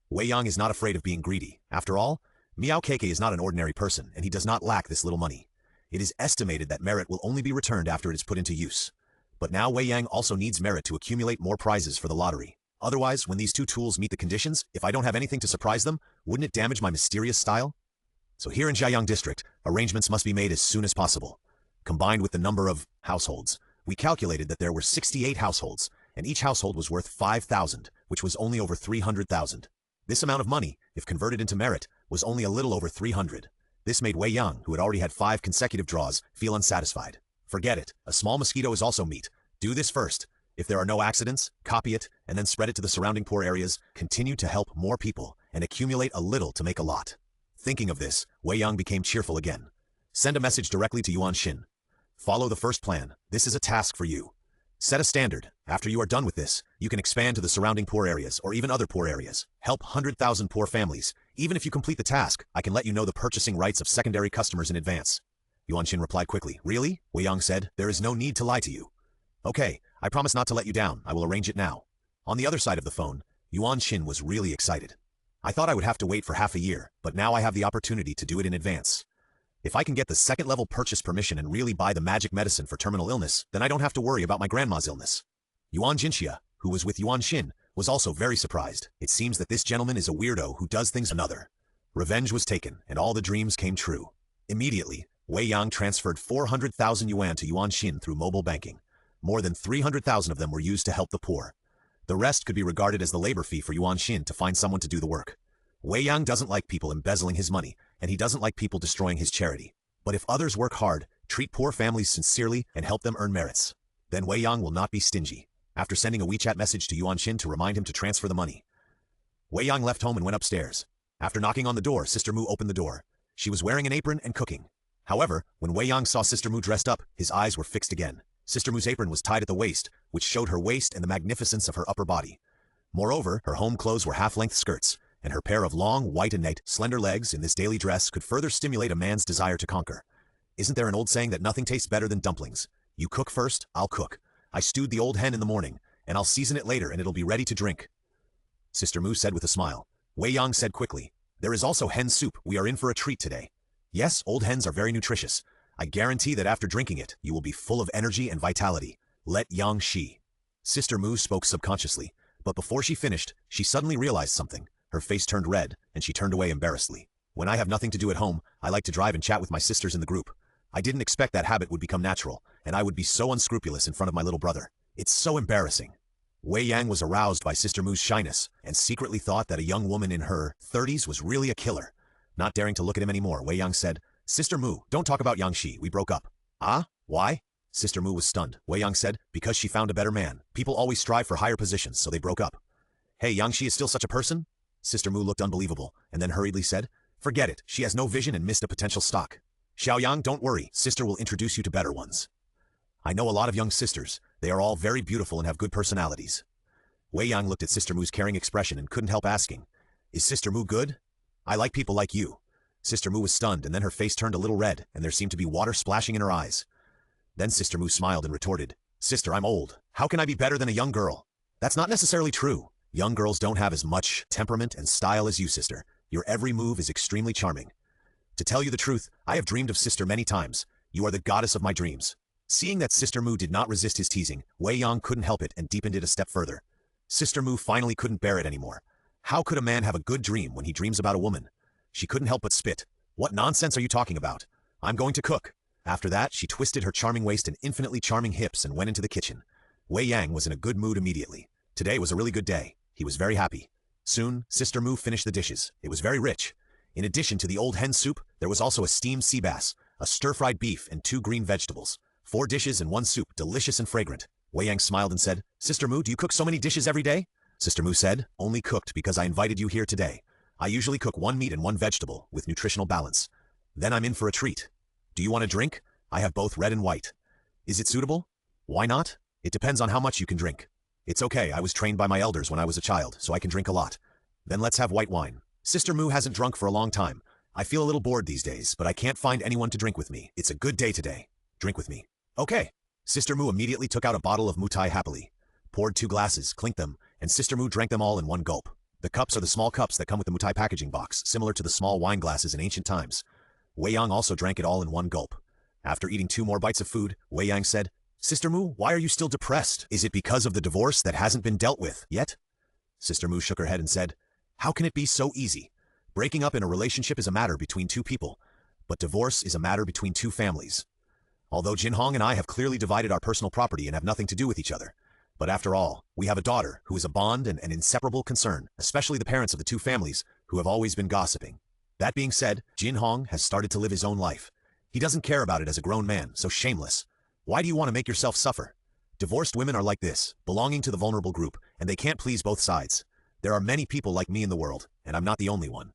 S1: Wei Yang is not afraid of being greedy. After all, Miao Keke is not an ordinary person, and he does not lack this little money. It is estimated that merit will only be returned after it is put into use. But now Wei Yang also needs merit to accumulate more prizes for the lottery. Otherwise, when these 2 tools meet the conditions, if I don't have anything to surprise them, wouldn't it damage my mysterious style? So here in Xiaoyang district, arrangements must be made as soon as possible. Combined with the number of households, we calculated that there were 68 households, and each household was worth 5,000, which was only over 300,000. This amount of money, if converted into merit, was only a little over 300. This made Wei Yang, who had already had 5 consecutive draws, feel unsatisfied. Forget it, a small mosquito is also meat. Do this first. If there are no accidents, copy it, and then spread it to the surrounding poor areas. Continue to help more people, and accumulate a little to make a lot. Thinking of this, Wei Yang became cheerful again. Send a message directly to Yuan Xin. Follow the first plan. This is a task for you. Set a standard. After you are done with this, you can expand to the surrounding poor areas or even other poor areas. Help 100,000 poor families. Even if you complete the task, I can let you know the purchasing rights of secondary customers in advance. Yuan Xin replied quickly. Really? Wei Yang said. There is no need to lie to you. Okay, I promise not to let you down. I will arrange it now. On the other side of the phone, Yuan Xin was really excited. I thought I would have to wait for half a year, but now I have the opportunity to do it in advance. If I can get the second-level purchase permission and really buy the magic medicine for terminal illness, then I don't have to worry about my grandma's illness. Yuan Jinxia, who was with Yuan Xin, was also very surprised. It seems that this gentleman is a weirdo who does things another. Revenge was taken, and all the dreams came true. Immediately, Wei Yang transferred 400,000 yuan to Yuan Xin through mobile banking. More than 300,000 of them were used to help the poor. The rest could be regarded as the labor fee for Yuan Xin to find someone to do the work. Wei Yang doesn't like people embezzling his money, and he doesn't like people destroying his charity. But if others work hard, treat poor families sincerely, and help them earn merits, then Wei Yang will not be stingy. After sending a WeChat message to Yuan Xin to remind him to transfer the money, Wei Yang left home and went upstairs. After knocking on the door, Sister Mu opened the door. She was wearing an apron and cooking. However, when Wei Yang saw Sister Mu dressed up, his eyes were fixed again. Sister Mu's apron was tied at the waist, which showed her waist and the magnificence of her upper body. Moreover, her home clothes were half-length skirts, and her pair of long, white and white, slender legs in this daily dress could further stimulate a man's desire to conquer. Isn't there an old saying that nothing tastes better than dumplings? You cook first, I'll cook. I stewed the old hen in the morning, and I'll season it later and it'll be ready to drink. Sister Mu said with a smile. Wei Yang said quickly, there is also hen soup. We are in for a treat today. Yes, old hens are very nutritious. I guarantee that after drinking it, you will be full of energy and vitality. Let Yang Shi. Sister Mu spoke subconsciously, but before she finished, she suddenly realized something. Her face turned red, and she turned away embarrassedly. When I have nothing to do at home, I like to drive and chat with my sisters in the group. I didn't expect that habit would become natural, and I would be so unscrupulous in front of my little brother. It's so embarrassing. Wei Yang was aroused by Sister Mu's shyness, and secretly thought that a young woman in her 30s was really a killer. Not daring to look at him anymore, Wei Yang said, Sister Mu, don't talk about Yang Shi, we broke up. Ah? Why? Sister Mu was stunned. Wei Yang said, because she found a better man. People always strive for higher positions, so they broke up. Hey, Yang Shi is still such a person? Sister Mu looked unbelievable, and then hurriedly said, forget it, she has no vision and missed a potential stock. Xiaoyang, don't worry, sister will introduce you to better ones. I know a lot of young sisters. They are all very beautiful and have good personalities. Wei Yang looked at Sister Mu's caring expression and couldn't help asking, is Sister Mu good? I like people like you. Sister Mu was stunned, and then her face turned a little red, and there seemed to be water splashing in her eyes. Then Sister Mu smiled and retorted, Sister, I'm old. How can I be better than a young girl? That's not necessarily true. Young girls don't have as much temperament and style as you, sister. Your every move is extremely charming. To tell you the truth, I have dreamed of sister many times. You are the goddess of my dreams. Seeing that Sister Mu did not resist his teasing, Wei Yang couldn't help it and deepened it a step further. Sister Mu finally couldn't bear it anymore. How could a man have a good dream when he dreams about a woman? She couldn't help but spit. What nonsense are you talking about? I'm going to cook. After that, she twisted her charming waist and infinitely charming hips and went into the kitchen. Wei Yang was in a good mood immediately. Today was a really good day. He was very happy. Soon, Sister Mu finished the dishes. It was very rich. In addition to the old hen soup, there was also a steamed sea bass, a stir-fried beef, and 2 green vegetables. 4 dishes and 1 soup, delicious and fragrant. Wei Yang smiled and said, Sister Mu, do you cook so many dishes every day? Sister Mu said, only cooked because I invited you here today. I usually cook 1 meat and 1 vegetable, with nutritional balance. Then I'm in for a treat. Do you want a drink? I have both red and white. Is it suitable? Why not? It depends on how much you can drink. It's okay, I was trained by my elders when I was a child, so I can drink a lot. Then let's have white wine. Sister Mu hasn't drunk for a long time. I feel a little bored these days, but I can't find anyone to drink with me. It's a good day today. Drink with me. Okay. Sister Mu immediately took out a bottle of mutai happily, poured 2 glasses, clinked them, and Sister Mu drank them all in 1 gulp. The cups are the small cups that come with the mutai packaging box, similar to the small wine glasses in ancient times. Wei Yang also drank it all in 1 gulp. After eating 2 more bites of food, Wei Yang said, Sister Mu, why are you still depressed? Is it because of the divorce that hasn't been dealt with yet? Sister Mu shook her head and said, how can it be so easy? Breaking up in a relationship is a matter between 2 people, but divorce is a matter between 2 families. Although Jinhong and I have clearly divided our personal property and have nothing to do with each other, But after all, we have a daughter who is a bond and an inseparable concern, especially the parents of the two families who have always been gossiping. That being said, Jin Hong has started to live his own life. He doesn't care about it as a grown man, so shameless. Why do you want to make yourself suffer? Divorced women are like this, belonging to the vulnerable group, and they can't please both sides. There are many people like me in the world, and I'm not the only one.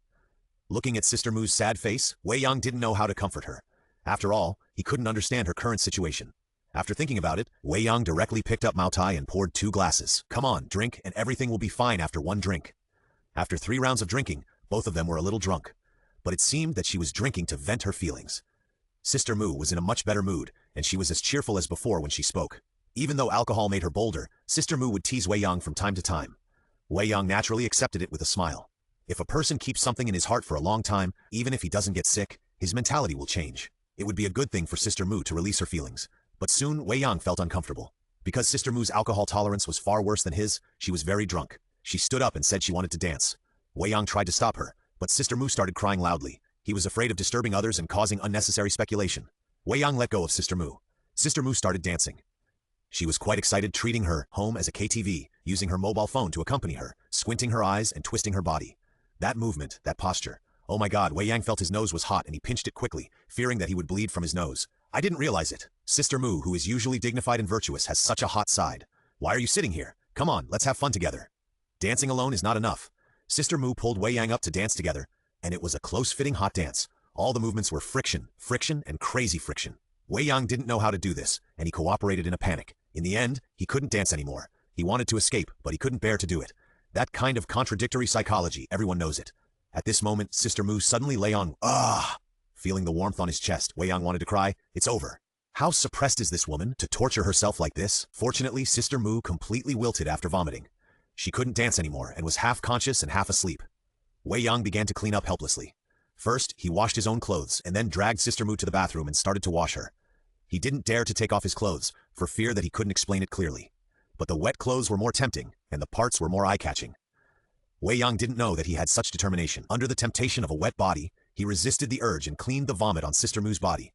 S1: Looking at Sister Mu's sad face, Wei Yang didn't know how to comfort her. After all, he couldn't understand her current situation. After thinking about it, Wei Yang directly picked up Mao Tai and poured 2 glasses. Come on, drink, and everything will be fine after 1 drink. After 3 rounds of drinking, both of them were a little drunk. But it seemed that she was drinking to vent her feelings. Sister Mu was in a much better mood, and she was as cheerful as before when she spoke. Even though alcohol made her bolder, Sister Mu would tease Wei Yang from time to time. Wei Yang naturally accepted it with a smile. If a person keeps something in his heart for a long time, even if he doesn't get sick, his mentality will change. It would be a good thing for Sister Mu to release her feelings. But soon, Wei Yang felt uncomfortable. Because Sister Mu's alcohol tolerance was far worse than his, she was very drunk. She stood up and said she wanted to dance. Wei Yang tried to stop her, but Sister Mu started crying loudly. He was afraid of disturbing others and causing unnecessary speculation. Wei Yang let go of Sister Mu. Sister Mu started dancing. She was quite excited, treating her home as a KTV, using her mobile phone to accompany her, squinting her eyes and twisting her body. That movement, that posture. Oh my God, Wei Yang felt his nose was hot and he pinched it quickly, fearing that he would bleed from his nose. I didn't realize it. Sister Mu, who is usually dignified and virtuous, has such a hot side. Why are you sitting here? Come on, let's have fun together. Dancing alone is not enough. Sister Mu pulled Wei Yang up to dance together, and it was a close-fitting hot dance. All the movements were friction, and crazy friction. Wei Yang didn't know how to do this, and he cooperated in a panic. In the end, he couldn't dance anymore. He wanted to escape, but he couldn't bear to do it. That kind of contradictory psychology, everyone knows it. At this moment, Sister Mu suddenly lay on, feeling the warmth on his chest. Wei Yang wanted to cry. It's over. How suppressed is this woman to torture herself like this? Fortunately, Sister Mu completely wilted after vomiting. She couldn't dance anymore and was half conscious and half asleep. Wei Yang began to clean up helplessly. First, he washed his own clothes and then dragged Sister Mu to the bathroom and started to wash her. He didn't dare to take off his clothes for fear that he couldn't explain it clearly. But the wet clothes were more tempting and the parts were more eye-catching. Wei Yang didn't know that he had such determination. Under the temptation of a wet body, he resisted the urge and cleaned the vomit on Sister Mu's body.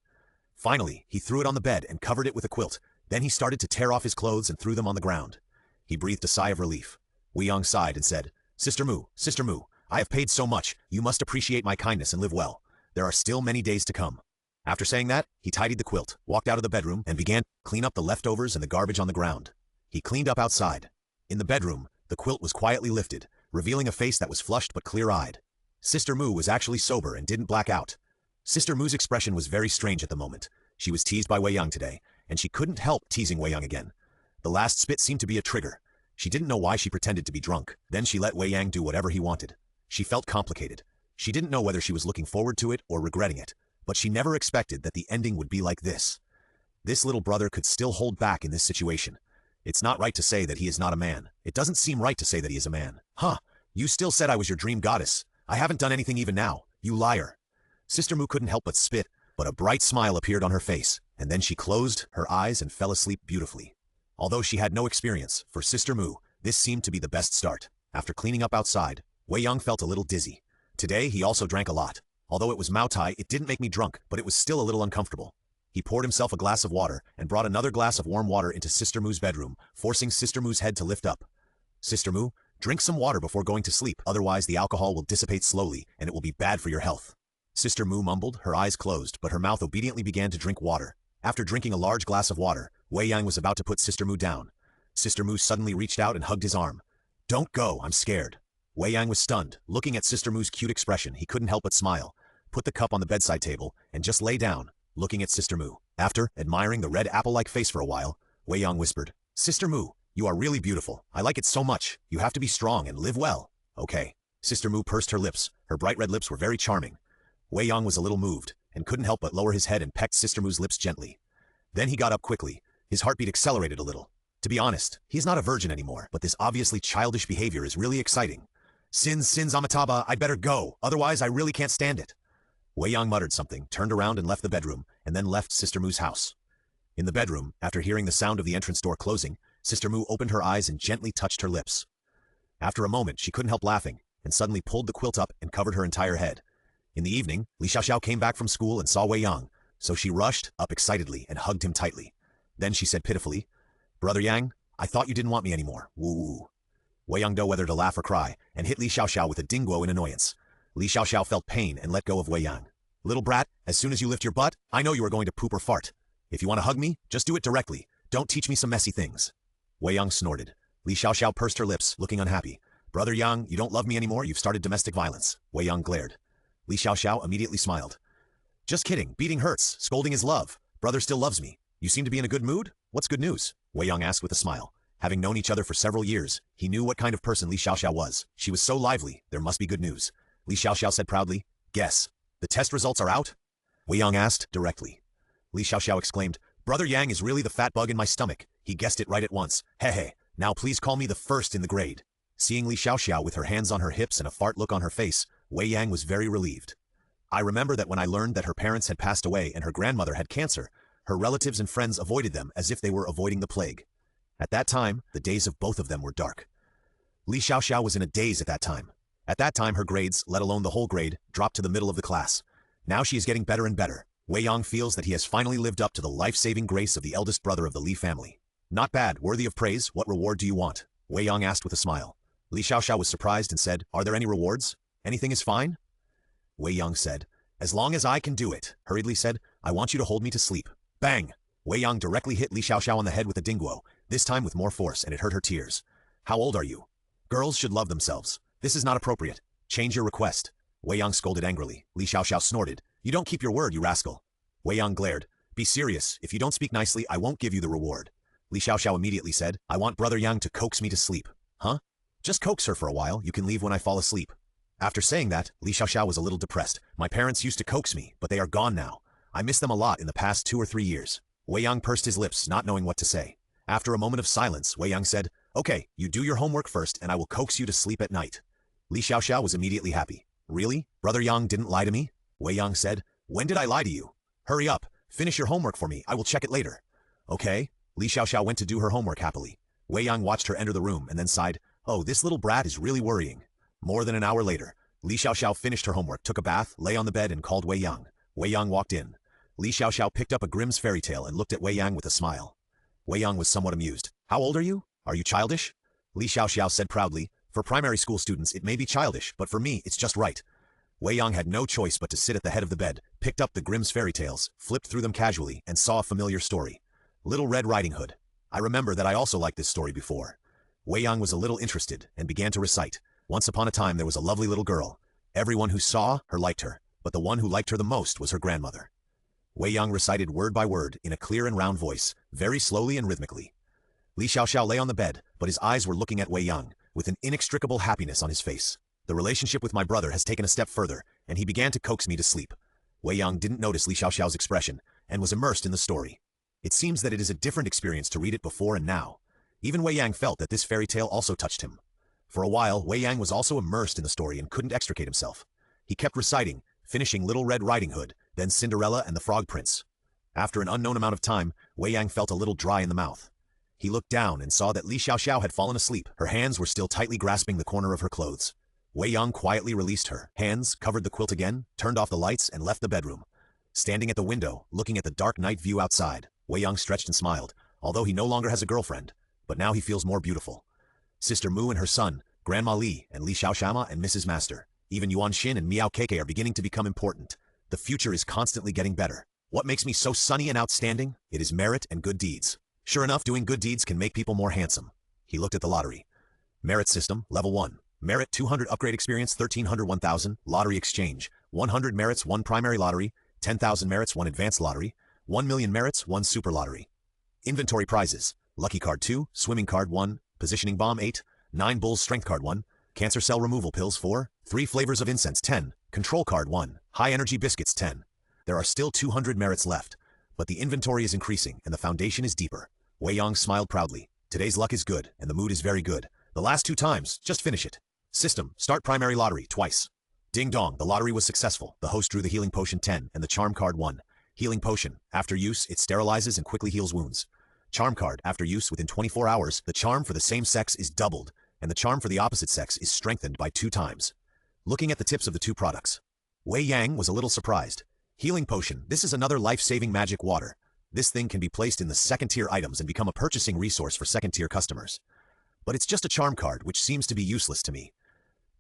S1: Finally, he threw it on the bed and covered it with a quilt. Then he started to tear off his clothes and threw them on the ground. He breathed a sigh of relief. Wei Yang sighed and said, Sister Mu, I have paid so much. You must appreciate my kindness and live well. There are still many days to come. After saying that, he tidied the quilt, walked out of the bedroom, and began to clean up the leftovers and the garbage on the ground. He cleaned up outside. In the bedroom, the quilt was quietly lifted, revealing a face that was flushed but clear-eyed. Sister Mu was actually sober and didn't black out. Sister Mu's expression was very strange at the moment. She was teased by Wei Yang today, and she couldn't help teasing Wei Yang again. The last spit seemed to be a trigger. She didn't know why she pretended to be drunk. Then she let Wei Yang do whatever he wanted. She felt complicated. She didn't know whether she was looking forward to it or regretting it, but she never expected that the ending would be like this. This little brother could still hold back in this situation. It's not right to say that he is not a man. It doesn't seem right to say that he is a man. Huh, you still said I was your dream goddess. I haven't done anything even now. You liar. Sister Mu couldn't help but spit, but a bright smile appeared on her face, and then she closed her eyes and fell asleep beautifully. Although she had no experience, for Sister Mu, this seemed to be the best start. After cleaning up outside, Wei Yang felt a little dizzy. Today, he also drank a lot. Although it was Mao Tai, it didn't make me drunk, but it was still a little uncomfortable. He poured himself a glass of water and brought another glass of warm water into Sister Mu's bedroom, forcing Sister Mu's head to lift up. Sister Mu, drink some water before going to sleep, otherwise the alcohol will dissipate slowly and it will be bad for your health. Sister Mu mumbled, her eyes closed, but her mouth obediently began to drink water. After drinking a large glass of water, Wei Yang was about to put Sister Mu down. Sister Mu suddenly reached out and hugged his arm. Don't go, I'm scared. Wei Yang was stunned. Looking at Sister Mu's cute expression, he couldn't help but smile, put the cup on the bedside table, and just lay down, looking at Sister Mu. After admiring the red apple-like face for a while, Wei Yang whispered, Sister Mu, you are really beautiful. I like it so much. You have to be strong and live well. Okay. Sister Mu pursed her lips. Her bright red lips were very charming. Wei Yang was a little moved, and couldn't help but lower his head and pecked Sister Mu's lips gently. Then he got up quickly. His heartbeat accelerated a little. To be honest, he's not a virgin anymore, but this obviously childish behavior is really exciting. Sins Amitaba, I'd better go, otherwise I really can't stand it. Wei Yang muttered something, turned around and left the bedroom, and then left Sister Mu's house. In the bedroom, after hearing the sound of the entrance door closing, Sister Mu opened her eyes and gently touched her lips. After a moment, she couldn't help laughing, and suddenly pulled the quilt up and covered her entire head. In the evening, Li Xiaoxiao came back from school and saw Wei Yang, so she rushed up excitedly and hugged him tightly. Then she said pitifully, Brother Yang, I thought you didn't want me anymore. Woo woo. Wei Yang know whether to laugh or cry, and hit Li Xiaoxiao with a dingguo in annoyance. Li Xiaoxiao felt pain and let go of Wei Yang. Little brat, as soon as you lift your butt, I know you are going to poop or fart. If you want to hug me, just do it directly. Don't teach me some messy things. Wei Yang snorted. Li Xiaoxiao pursed her lips, looking unhappy. Brother Yang, you don't love me anymore, you've started domestic violence. Wei Yang glared. Li Xiaoxiao immediately smiled. Just kidding, beating hurts, scolding is love. Brother still loves me. You seem to be in a good mood? What's good news? Wei Yang asked with a smile. Having known each other for several years, he knew what kind of person Li Xiaoxiao was. She was so lively, there must be good news. Li Xiaoxiao said proudly, Guess. The test results are out? Wei Yang asked, directly. Li Xiaoxiao exclaimed, Brother Yang is really the fat bug in my stomach. He guessed it right at once. Hehe. Now please call me the first in the grade. Seeing Li Xiaoxiao with her hands on her hips and a fart look on her face, Wei Yang was very relieved. I remember that when I learned that her parents had passed away and her grandmother had cancer, her relatives and friends avoided them as if they were avoiding the plague. At that time, the days of both of them were dark. Li Xiaoxiao was in a daze at that time. At that time, her grades, let alone the whole grade, dropped to the middle of the class. Now she is getting better and better. Wei Yang feels that he has finally lived up to the life-saving grace of the eldest brother of the Li family. Not bad, worthy of praise. What reward do you want? Wei Yang asked with a smile. Li Xiaoxiao was surprised and said, Are there any rewards? Anything is fine? Wei Yang said, As long as I can do it, hurriedly said, I want you to hold me to sleep. Bang! Wei Yang directly hit Li Xiaoxiao on the head with a dingguo, this time with more force, and it hurt her tears. How old are you? Girls should love themselves. This is not appropriate. Change your request. Wei Yang scolded angrily. Li Xiaoxiao snorted. You don't keep your word, you rascal. Wei Yang glared. Be serious. If you don't speak nicely, I won't give you the reward. Li Xiaoxiao immediately said, I want Brother Yang to coax me to sleep. Huh? Just coax her for a while. You can leave when I fall asleep. After saying that, Li Xiaoxiao was a little depressed. My parents used to coax me, but they are gone now. I miss them a lot in the past 2 or 3 years. Wei Yang pursed his lips, not knowing what to say. After a moment of silence, Wei Yang said, Okay, you do your homework first and I will coax you to sleep at night. Li Xiaoxiao was immediately happy. Really? Brother Yang didn't lie to me? Wei Yang said, When did I lie to you? Hurry up, finish your homework for me, I will check it later. Okay. Li Xiaoxiao went to do her homework happily. Wei Yang watched her enter the room and then sighed, Oh, this little brat is really worrying. More than an hour later, Li Xiaoxiao finished her homework, took a bath, lay on the bed and called Wei Yang. Wei Yang walked in. Li Xiaoxiao picked up a Grimm's fairy tale and looked at Wei Yang with a smile. Wei Yang was somewhat amused. How old are you? Are you childish? Li Xiaoxiao said proudly, For primary school students it may be childish, but for me it's just right. Wei Yang had no choice but to sit at the head of the bed, picked up the Grimm's fairy tales, flipped through them casually, and saw a familiar story. Little Red Riding Hood. I remember that I also liked this story before. Wei Yang was a little interested and began to recite. Once upon a time there was a lovely little girl. Everyone who saw her liked her, but the one who liked her the most was her grandmother. Wei Yang recited word by word in a clear and round voice, very slowly and rhythmically. Li Xiaoxiao lay on the bed, but his eyes were looking at Wei Yang, with an inextricable happiness on his face. The relationship with my brother has taken a step further, and he began to coax me to sleep. Wei Yang didn't notice Li Xiaoxiao's expression, and was immersed in the story. It seems that it is a different experience to read it before and now. Even Wei Yang felt that this fairy tale also touched him. For a while, Wei Yang was also immersed in the story and couldn't extricate himself. He kept reciting, finishing Little Red Riding Hood, then Cinderella and the Frog Prince. After an unknown amount of time, Wei Yang felt a little dry in the mouth. He looked down and saw that Li Xiaoxiao had fallen asleep. Her hands were still tightly grasping the corner of her clothes. Wei Yang quietly released her hands, covered the quilt again, turned off the lights, and left the bedroom. Standing at the window, looking at the dark night view outside, Wei Yang stretched and smiled, although he no longer has a girlfriend, but now he feels more beautiful. Sister Mu and her son, Grandma Li, and Li Xiaoxiama and Mrs. Master, even Yuan Xin and Miao Keke are beginning to become important. The future is constantly getting better. What makes me so sunny and outstanding? It is merit and good deeds. Sure enough, doing good deeds can make people more handsome. He looked at the lottery. Merit system, level 1. Merit 200 upgrade experience 1300 1000, lottery exchange, 100 merits 1 primary lottery, 10,000 merits 1 advanced lottery, 1 million merits 1 super lottery. Inventory prizes, lucky card 2, swimming card 1, positioning bomb 8, 9 bulls strength card 1, cancer cell removal pills 4, 3 flavors of incense 10, control card 1, high energy biscuits 10. There are still 200 merits left, but the inventory is increasing and the foundation is deeper. Wei Yang smiled proudly. Today's luck is good and the mood is very good. The last 2 times, just finish it. System, start primary lottery twice. Ding dong, the lottery was successful. The host drew the healing potion 10 and the charm card 1. Healing potion, after use, it sterilizes and quickly heals wounds. Charm card, after use within 24 hours, the charm for the same sex is doubled, and the charm for the opposite sex is strengthened by 2 times. Looking at the tips of the 2 products, Wei Yang was a little surprised. Healing potion, this is another life-saving magic water. This thing can be placed in the second-tier items and become a purchasing resource for second-tier customers. But it's just a charm card, which seems to be useless to me.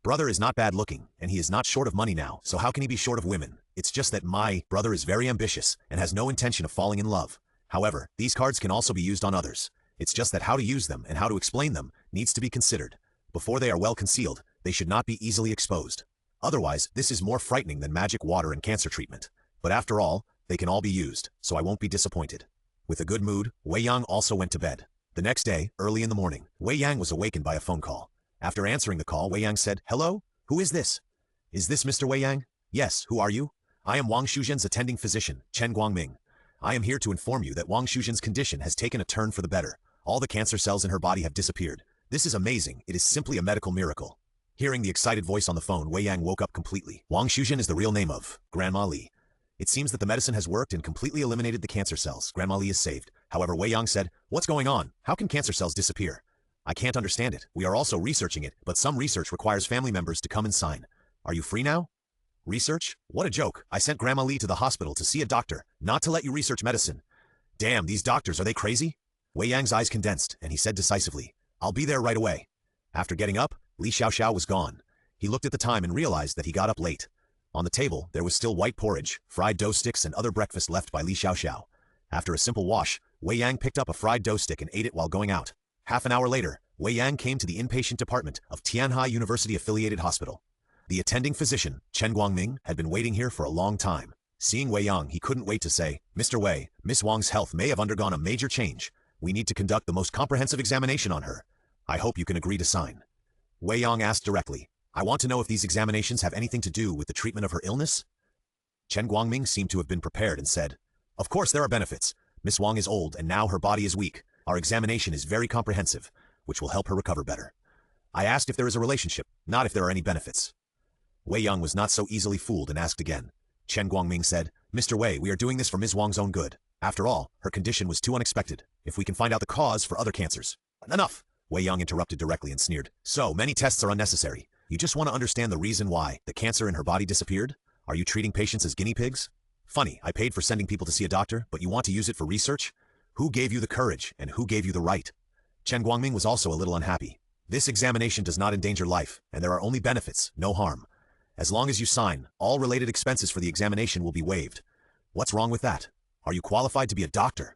S1: Brother is not bad looking, and he is not short of money now, so how can he be short of women? It's just that my brother is very ambitious and has no intention of falling in love. However, these cards can also be used on others. It's just that how to use them and how to explain them needs to be considered. Before they are well concealed, they should not be easily exposed. Otherwise, this is more frightening than magic water and cancer treatment. But after all, they can all be used, so I won't be disappointed. With a good mood, Wei Yang also went to bed. The next day, early in the morning, Wei Yang was awakened by a phone call. After answering the call, Wei Yang said, "Hello? Who is this?" "Is this Mr. Wei Yang?" "Yes, who are you?" "I am Wang Shuzhen's attending physician, Chen Guangming. I am here to inform you that Wang Shuzhen's condition has taken a turn for the better. All the cancer cells in her body have disappeared. This is amazing. It is simply a medical miracle." Hearing the excited voice on the phone, Wei Yang woke up completely. Wang Shuzhen is the real name of Grandma Li. It seems that the medicine has worked and completely eliminated the cancer cells. Grandma Li is saved. However, Wei Yang said, "What's going on? How can cancer cells disappear? I can't understand it. We are also researching it, but some research requires family members to come and sign. Are you free now?" "Research? What a joke. I sent Grandma Li to the hospital to see a doctor, not to let you research medicine. Damn, these doctors, are they crazy?" Wei Yang's eyes condensed, and he said decisively, "I'll be there right away." After getting up, Li Xiaoxiao was gone. He looked at the time and realized that he got up late. On the table, there was still white porridge, fried dough sticks, and other breakfast left by Li Xiaoxiao. After a simple wash, Wei Yang picked up a fried dough stick and ate it while going out. Half an hour later, Wei Yang came to the inpatient department of Tianhai University-affiliated hospital. The attending physician, Chen Guangming, had been waiting here for a long time. Seeing Wei Yang, he couldn't wait to say, "Mr. Wei, Miss Wang's health may have undergone a major change. We need to conduct the most comprehensive examination on her. I hope you can agree to sign." Wei Yang asked directly, "I want to know if these examinations have anything to do with the treatment of her illness?" Chen Guangming seemed to have been prepared and said, "Of course there are benefits. Miss Wang is old and now her body is weak. Our examination is very comprehensive, which will help her recover better. I asked if there is a relationship, not if there are any benefits." Wei Yang was not so easily fooled and asked again. Chen Guangming said, "Mr. Wei, we are doing this for Ms. Wang's own good. After all, her condition was too unexpected. If we can find out the cause for other cancers." "Enough!" Wei Yang interrupted directly and sneered. "So many tests are unnecessary. You just want to understand the reason why the cancer in her body disappeared? Are you treating patients as guinea pigs? Funny, I paid for sending people to see a doctor, but you want to use it for research? Who gave you the courage, and who gave you the right?" Chen Guangming was also a little unhappy. "This examination does not endanger life, and there are only benefits, no harm. As long as you sign, all related expenses for the examination will be waived. What's wrong with that? Are you qualified to be a doctor?"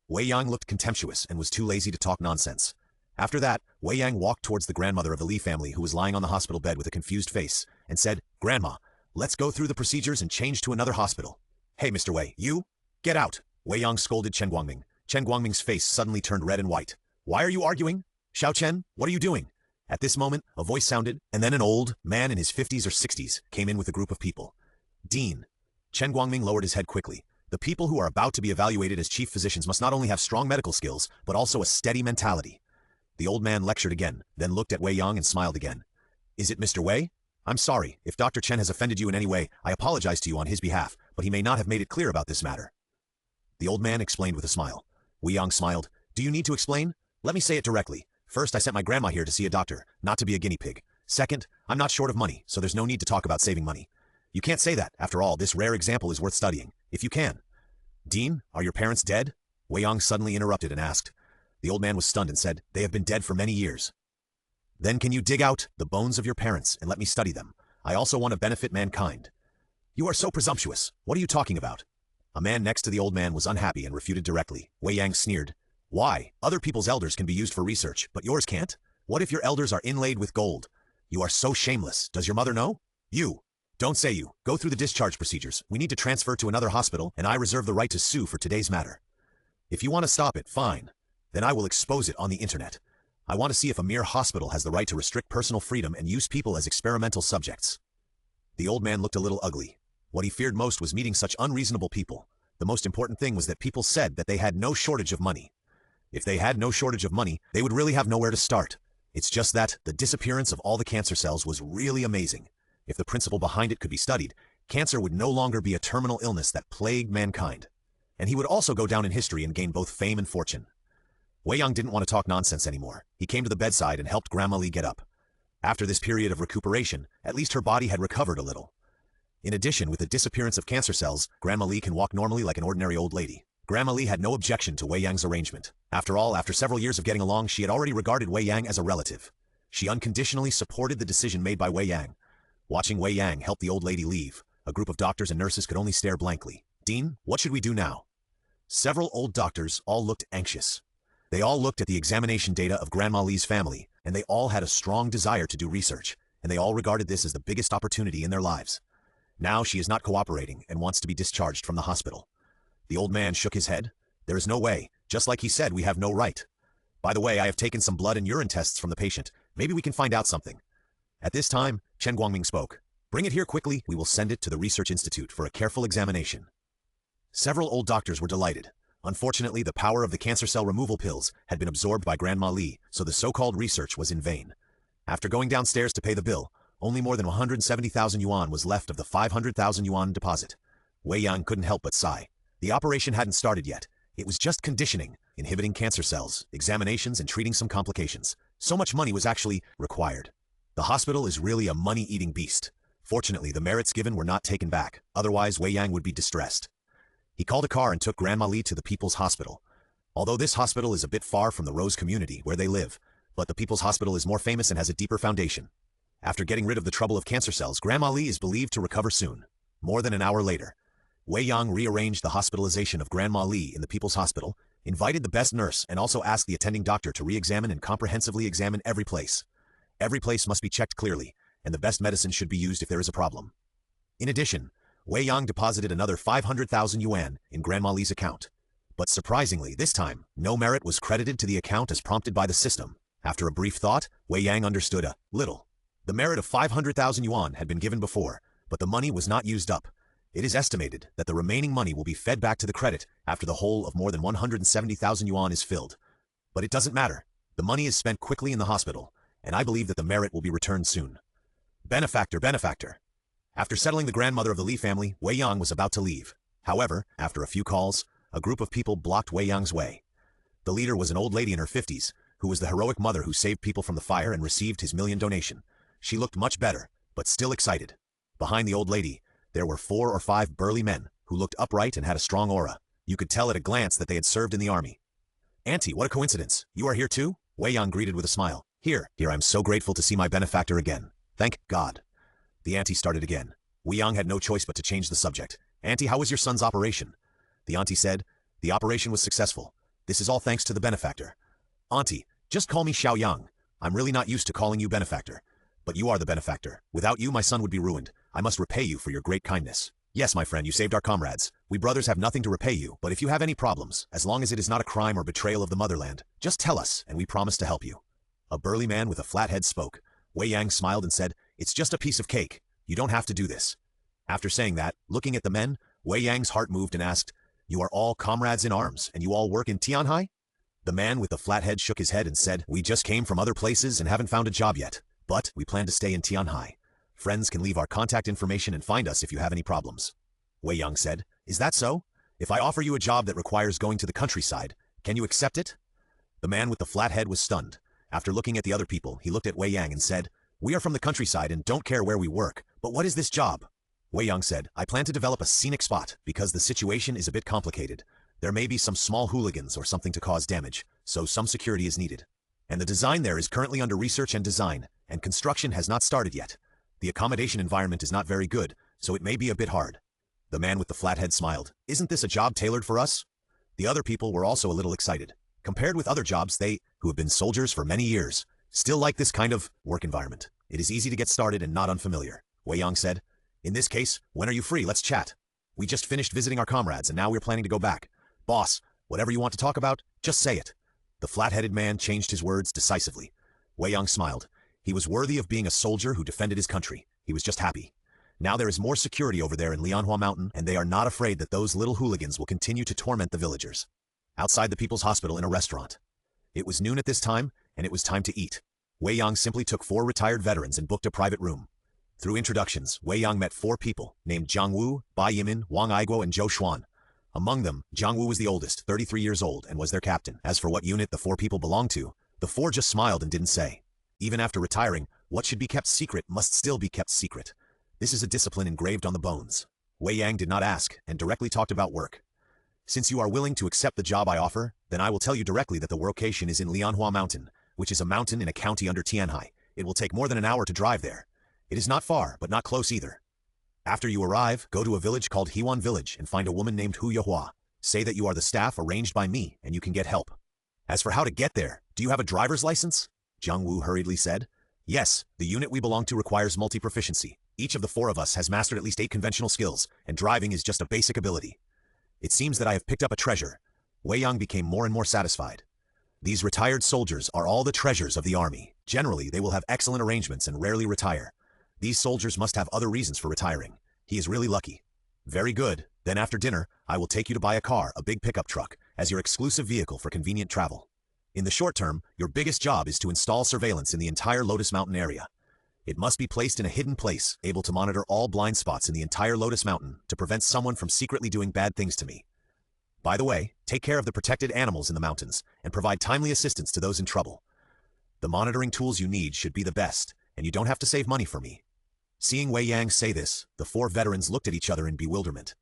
S1: Wei Yang looked contemptuous and was too lazy to talk nonsense. After that, Wei Yang walked towards the grandmother of the Li family who was lying on the hospital bed with a confused face, and said, "Grandma, let's go through the procedures and change to another hospital." "Hey, Mr. Wei, you? Get out!" Wei Yang scolded Chen Guangming. Chen Guangming's face suddenly turned red and white. "Why are you arguing? Xiao Chen, what are you doing?" At this moment, a voice sounded, and then an old man in his 50s or 60s came in with a group of people. "Dean." Chen Guangming lowered his head quickly. The people who are about to be evaluated as chief physicians must not only have strong medical skills, but also a steady mentality. The old man lectured again, then looked at Wei Yang and smiled again. "Is it Mr. Wei? I'm sorry. If Dr. Chen has offended you in any way, I apologize to you on his behalf, but he may not have made it clear about this matter." The old man explained with a smile. Wei Yang smiled. "Do you need to explain? Let me say it directly. First, I sent my grandma here to see a doctor, not to be a guinea pig. Second, I'm not short of money, so there's no need to talk about saving money. You can't say that. After all, this rare example is worth studying, if you can." "Dean, are your parents dead?" Wei Yang suddenly interrupted and asked. The old man was stunned and said, "They have been dead for many years." "Then can you dig out the bones of your parents and let me study them? I also want to benefit mankind." "You are so presumptuous. What are you talking about?" A man next to the old man was unhappy and refuted directly. Wei Yang sneered. "Why? Other people's elders can be used for research, but yours can't? What if your elders are inlaid with gold? You are so shameless. Does your mother know?" "You. Don't say you. Go through the discharge procedures. We need to transfer to another hospital, and I reserve the right to sue for today's matter. If you want to stop it, fine. Then I will expose it on the internet. I want to see if a mere hospital has the right to restrict personal freedom and use people as experimental subjects." The old man looked a little ugly. What he feared most was meeting such unreasonable people. The most important thing was that people said that they had no shortage of money. If they had no shortage of money, they would really have nowhere to start. It's just that the disappearance of all the cancer cells was really amazing. If the principle behind it could be studied, cancer would no longer be a terminal illness that plagued mankind. And he would also go down in history and gain both fame and fortune. Wei Yang didn't want to talk nonsense anymore. He came to the bedside and helped Grandma Li get up. After this period of recuperation, at least her body had recovered a little. In addition, with the disappearance of cancer cells, Grandma Li can walk normally like an ordinary old lady. Grandma Li had no objection to Wei Yang's arrangement. After all, after several years of getting along, she had already regarded Wei Yang as a relative. She unconditionally supported the decision made by Wei Yang. Watching Wei Yang help the old lady leave, a group of doctors and nurses could only stare blankly. "Dean, what should we do now?" Several old doctors all looked anxious. They all looked at the examination data of Grandma Li's family, and they all had a strong desire to do research, and they all regarded this as the biggest opportunity in their lives. Now she is not cooperating and wants to be discharged from the hospital. The old man shook his head. "There is no way. Just like he said, we have no right. By the way, I have taken some blood and urine tests from the patient. Maybe we can find out something." At this time, Chen Guangming spoke. "Bring it here quickly. We will send it to the Research Institute for a careful examination." Several old doctors were delighted. Unfortunately, the power of the cancer cell removal pills had been absorbed by Grandma Li, so the so-called research was in vain. After going downstairs to pay the bill, only more than 170,000 yuan was left of the 500,000 yuan deposit. Wei Yang couldn't help but sigh. The operation hadn't started yet. It was just conditioning, inhibiting cancer cells, examinations, and treating some complications. So much money was actually required. The hospital is really a money-eating beast. Fortunately, the merits given were not taken back, otherwise Wei Yang would be distressed. He called a car and took Grandma Li to the People's Hospital. Although this hospital is a bit far from the Rose community where they live, but the People's Hospital is more famous and has a deeper foundation. After getting rid of the trouble of cancer cells, Grandma Li is believed to recover soon. More than an hour later, Wei Yang rearranged the hospitalization of Grandma Li in the People's Hospital, invited the best nurse, and also asked the attending doctor to re-examine and comprehensively examine every place. Every place must be checked clearly, and the best medicine should be used if there is a problem. In addition, Wei Yang deposited another 500,000 yuan in Grandma Li's account. But surprisingly, this time, no merit was credited to the account as prompted by the system. After a brief thought, Wei Yang understood a little. The merit of 500,000 yuan had been given before, but the money was not used up. It is estimated that the remaining money will be fed back to the credit after the whole of more than 170,000 yuan is filled. But it doesn't matter. The money is spent quickly in the hospital, and I believe that the merit will be returned soon. Benefactor. After settling the grandmother of the Li family, Wei Yang was about to leave. However, after a few calls, a group of people blocked Wei Yang's way. The leader was an old lady in her 50s, who was the heroic mother who saved people from the fire and received his million donation. She looked much better, but still excited. Behind the old lady, there were 4 or 5 burly men, who looked upright and had a strong aura. You could tell at a glance that they had served in the army. "Auntie, what a coincidence. You are here too?" Wei Yang greeted with a smile. Here, I'm so grateful to see my benefactor again. Thank God." The auntie started again. Wei Yang had no choice but to change the subject. "Auntie, how was your son's operation?" The auntie said, "The operation was successful. This is all thanks to the benefactor." "Auntie, just call me Xiao Yang. I'm really not used to calling you benefactor. But you are the benefactor. Without you, my son would be ruined. I must repay you for your great kindness." "Yes, my friend, you saved our comrades. We brothers have nothing to repay you, but if you have any problems, as long as it is not a crime or betrayal of the motherland, just tell us, and we promise to help you." A burly man with a flat head spoke. Wei Yang smiled and said, "It's just a piece of cake. You don't have to do this." After saying that, looking at the men, Wei Yang's heart moved and asked, "You are all comrades in arms, and you all work in Tianhai?" The man with the flat head shook his head and said, "We just came from other places and haven't found a job yet, but we plan to stay in Tianhai. Friends can leave our contact information and find us if you have any problems." Wei Yang said, "Is that so? If I offer you a job that requires going to the countryside, can you accept it?" The man with the flat head was stunned. After looking at the other people, he looked at Wei Yang and said, "We are from the countryside and don't care where we work, but what is this job?" Wei Yang said, "I plan to develop a scenic spot because the situation is a bit complicated. There may be some small hooligans or something to cause damage, so some security is needed. And the design there is currently under research and design, and construction has not started yet. The accommodation environment is not very good, so it may be a bit hard." The man with the flat head smiled. "Isn't this a job tailored for us?" The other people were also a little excited. Compared with other jobs, they, who have been soldiers for many years, still like this kind of work environment. It is easy to get started and not unfamiliar. Wei Yang said, "In this case, when are you free? Let's chat. We just finished visiting our comrades and now we're planning to go back. Boss, whatever you want to talk about, just say it." The flat-headed man changed his words decisively. Wei Yang smiled. He was worthy of being a soldier who defended his country. He was just happy. Now there is more security over there in Lianhua Mountain, and they are not afraid that those little hooligans will continue to torment the villagers. Outside the People's Hospital in a restaurant. It was noon at this time, and it was time to eat. Wei Yang simply took 4 retired veterans and booked a private room. Through introductions, Wei Yang met 4 people, named Jiang Wu, Bai Yimin, Wang Aiguo, and Zhou Xuan. Among them, Jiang Wu was the oldest, 33 years old, and was their captain. As for what unit the 4 people belonged to, the 4 just smiled and didn't say. Even after retiring, what should be kept secret must still be kept secret. This is a discipline engraved on the bones. Wei Yang did not ask, and directly talked about work. Since you are willing to accept the job I offer, then I will tell you directly that the location is in Lianhua Mountain, which is a mountain in a county under Tianhai. It will take more than an hour to drive there. It is not far, but not close either. After you arrive, go to a village called Hewan Village and find a woman named Hu Yahua. Say that you are the staff arranged by me, and you can get help. As for how to get there, do you have a driver's license? Jiang Wu hurriedly said. Yes, the unit we belong to requires multi-proficiency. Each of the 4 of us has mastered at least 8 conventional skills, and driving is just a basic ability. It seems that I have picked up a treasure. Wei Yang became more and more satisfied. These retired soldiers are all the treasures of the army. Generally, they will have excellent arrangements and rarely retire. These soldiers must have other reasons for retiring. He is really lucky. Very good. Then after dinner, I will take you to buy a car, a big pickup truck, as your exclusive vehicle for convenient travel. In the short term, your biggest job is to install surveillance in the entire Lotus Mountain area. It must be placed in a hidden place, able to monitor all blind spots in the entire Lotus Mountain to prevent someone from secretly doing bad things to me. By the way, take care of the protected animals in the mountains and provide timely assistance to those in trouble. The monitoring tools you need should be the best, and you don't have to save money for me. Seeing Wei Yang say this, the 4 veterans looked at each other in bewilderment.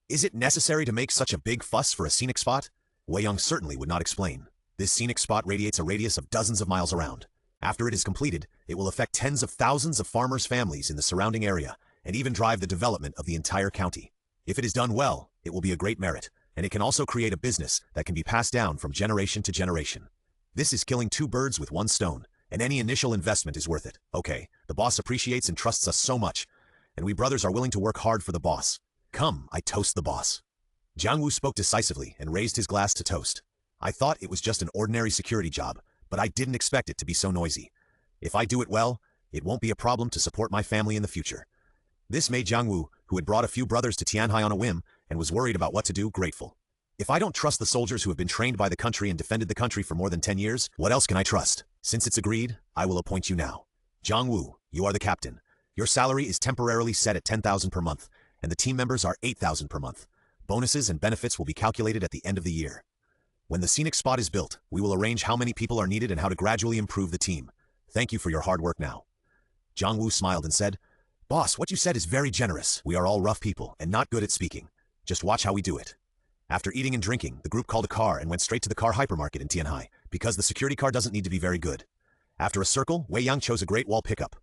S1: Is it necessary to make such a big fuss for a scenic spot? Wei Yang certainly would not explain. This scenic spot radiates a radius of dozens of miles around. After it is completed, it will affect tens of thousands of farmers' families in the surrounding area, and even drive the development of the entire county. If it is done well, it will be a great merit, and it can also create a business that can be passed down from generation to generation. This is killing 2 birds with 1 stone, and any initial investment is worth it. Okay, the boss appreciates and trusts us so much, and we brothers are willing to work hard for the boss. Come, I toast the boss. Jiang Wu spoke decisively and raised his glass to toast. I thought it was just an ordinary security job, but I didn't expect it to be so noisy. If I do it well, it won't be a problem to support my family in the future. This made Jiang Wu, who had brought a few brothers to Tianhai on a whim and was worried about what to do, grateful. If I don't trust the soldiers who have been trained by the country and defended the country for more than 10 years, what else can I trust? Since it's agreed, I will appoint you now. Jiang Wu, you are the captain. Your salary is temporarily set at 10,000 per month, and the team members are 8,000 per month. Bonuses and benefits will be calculated at the end of the year. When the scenic spot is built, we will arrange how many people are needed and how to gradually improve the team. Thank you for your hard work now. Jiang Wu smiled and said, Boss, what you said is very generous. We are all rough people and not good at speaking. Just watch how we do it. After eating and drinking, the group called a car and went straight to the car hypermarket in Tianhai, because the security car doesn't need to be very good. After a circle, Wei Yang chose a Great Wall pickup.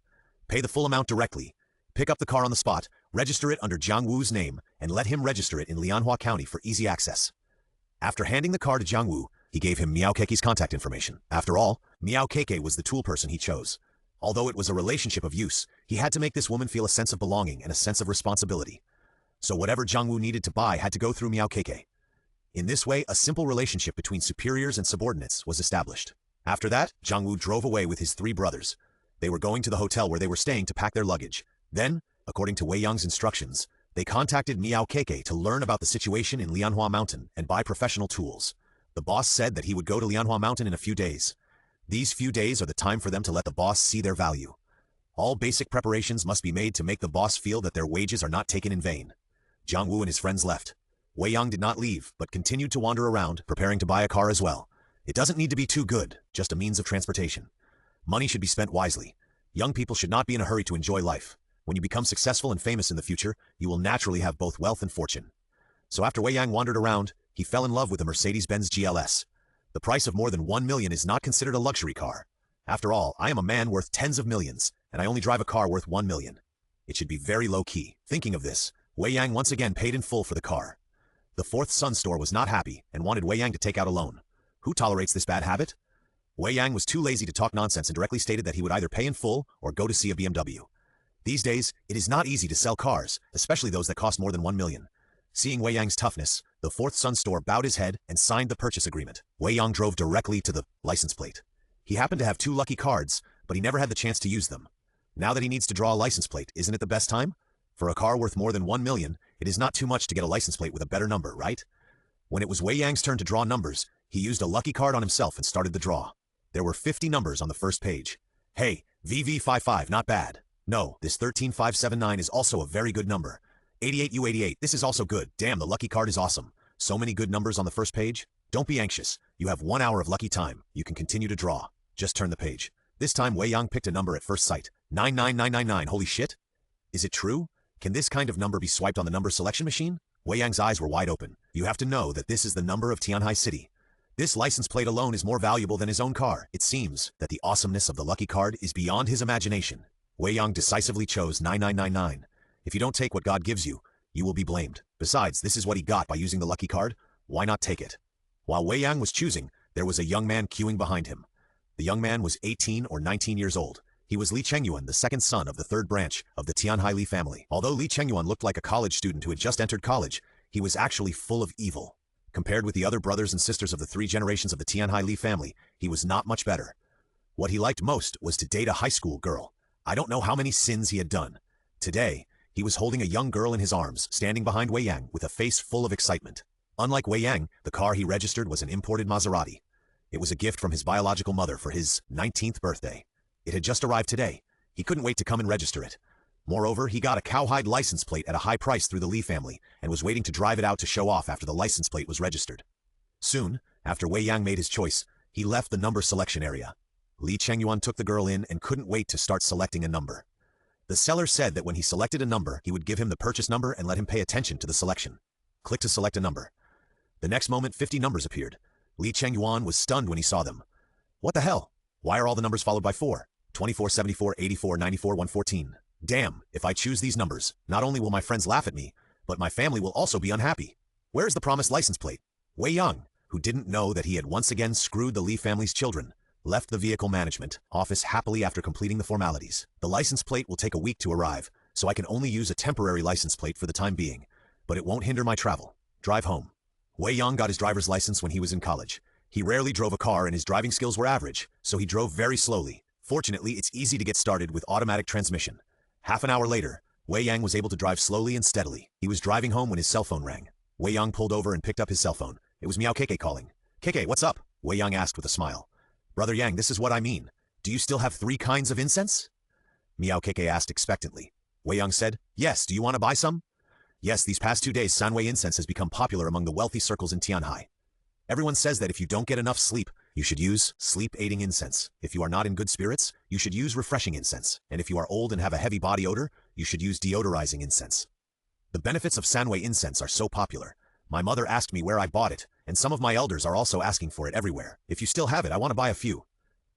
S1: Pay the full amount directly. Pick up the car on the spot, register it under Jiang Wu's name, and let him register it in Lianhua County for easy access. After handing the car to Jiang Wu, he gave him Miao Keike's contact information. After all, Miao Keike was the tool person he chose. Although it was a relationship of use, he had to make this woman feel a sense of belonging and a sense of responsibility. So whatever Jiang Wu needed to buy had to go through Miao Keike. In this way, a simple relationship between superiors and subordinates was established. After that, Jiang Wu drove away with his 3 brothers. They were going to the hotel where they were staying to pack their luggage. Then, according to Wei Yang's instructions, they contacted Miao Keike to learn about the situation in Lianhua Mountain and buy professional tools. The boss said that he would go to Lianhua Mountain in a few days. These few days are the time for them to let the boss see their value. All basic preparations must be made to make the boss feel that their wages are not taken in vain. Jiang Wu and his friends left. Wei Yang did not leave, but continued to wander around, preparing to buy a car as well. It doesn't need to be too good, just a means of transportation. Money should be spent wisely. Young people should not be in a hurry to enjoy life. When you become successful and famous in the future, you will naturally have both wealth and fortune. So after Wei Yang wandered around, he fell in love with a Mercedes-Benz GLS. The price of more than 1 million is not considered a luxury car. After all, I am a man worth tens of millions, and I only drive a car worth 1 million. It should be very low-key. Thinking of this, Wei Yang once again paid in full for the car. The Fourth Sun store was not happy and wanted Wei Yang to take out a loan. Who tolerates this bad habit? Wei Yang was too lazy to talk nonsense and directly stated that he would either pay in full or go to see a BMW. These days, it is not easy to sell cars, especially those that cost more than 1 million. Seeing Wei Yang's toughness, the Fourth Sun store bowed his head and signed the purchase agreement. Wei Yang drove directly to the license plate. He happened to have 2 lucky cards, but he never had the chance to use them. Now that he needs to draw a license plate, isn't it the best time? For a car worth more than 1 million, it is not too much to get a license plate with a better number, right? When it was Wei Yang's turn to draw numbers, he used a lucky card on himself and started the draw. There were 50 numbers on the first page. Hey, VV55, not bad. No, this 13579 is also a very good number. 88U88, this is also good. Damn, the lucky card is awesome. So many good numbers on the first page. Don't be anxious. You have 1 hour of lucky time. You can continue to draw. Just turn the page. This time Wei Yang picked a number at first sight. 99999, holy shit. Is it true? Can this kind of number be swiped on the number selection machine? Wei Yang's eyes were wide open. You have to know that this is the number of Tianhai City. This license plate alone is more valuable than his own car. It seems that the awesomeness of the lucky card is beyond his imagination. Wei Yang decisively chose 9999. If you don't take what God gives you, you will be blamed. Besides, this is what he got by using the lucky card. Why not take it? While Wei Yang was choosing, there was a young man queuing behind him. The young man was 18 or 19 years old. He was Li Chengyuan, the second son of the third branch of the Tianhai Li family. Although Li Chengyuan looked like a college student who had just entered college, he was actually full of evil. Compared with the other brothers and sisters of the three generations of the Tianhai Li family, he was not much better. What he liked most was to date a high school girl. I don't know how many sins he had done. Today, he was holding a young girl in his arms, standing behind Wei Yang with a face full of excitement. Unlike Wei Yang, the car he registered was an imported Maserati. It was a gift from his biological mother for his 19th birthday. It had just arrived today. He couldn't wait to come and register it. Moreover, he got a cowhide license plate at a high price through the Li family and was waiting to drive it out to show off after the license plate was registered. Soon, after Wei Yang made his choice, he left the number selection area. Li Chengyuan took the girl in and couldn't wait to start selecting a number. The seller said that when he selected a number, he would give him the purchase number and let him pay attention to the selection. Click to select a number. The next moment, 50 numbers appeared. Li Chengyuan was stunned when he saw them. What the hell? Why are all the numbers followed by 4? 24, 74, 84, 94, 114. Damn, if I choose these numbers, not only will my friends laugh at me, but my family will also be unhappy. Where is the promised license plate? Wei Yang, who didn't know that he had once again screwed the Li family's children, left the vehicle management office happily after completing the formalities. The license plate will take a week to arrive, so I can only use a temporary license plate for the time being, but it won't hinder my travel. Drive home. Wei Yang got his driver's license when he was in college. He rarely drove a car and his driving skills were average, so he drove very slowly. Fortunately, it's easy to get started with automatic transmission. Half an hour later, Wei Yang was able to drive slowly and steadily. He was driving home when his cell phone rang. Wei Yang pulled over and picked up his cell phone. It was Miao Keke calling. Keke, what's up? Wei Yang asked with a smile. Brother Yang, this is what I mean. Do you still have 3 kinds of incense? Miao Keke asked expectantly. Wei Yang said, yes, do you want to buy some? Yes, these past 2 days, Sanwei incense has become popular among the wealthy circles in Tianhai. Everyone says that if you don't get enough sleep, you should use sleep-aiding incense. If you are not in good spirits, you should use refreshing incense. And if you are old and have a heavy body odor, you should use deodorizing incense. The benefits of Sanwei incense are so popular. My mother asked me where I bought it, and some of my elders are also asking for it everywhere. If you still have it, I want to buy a few.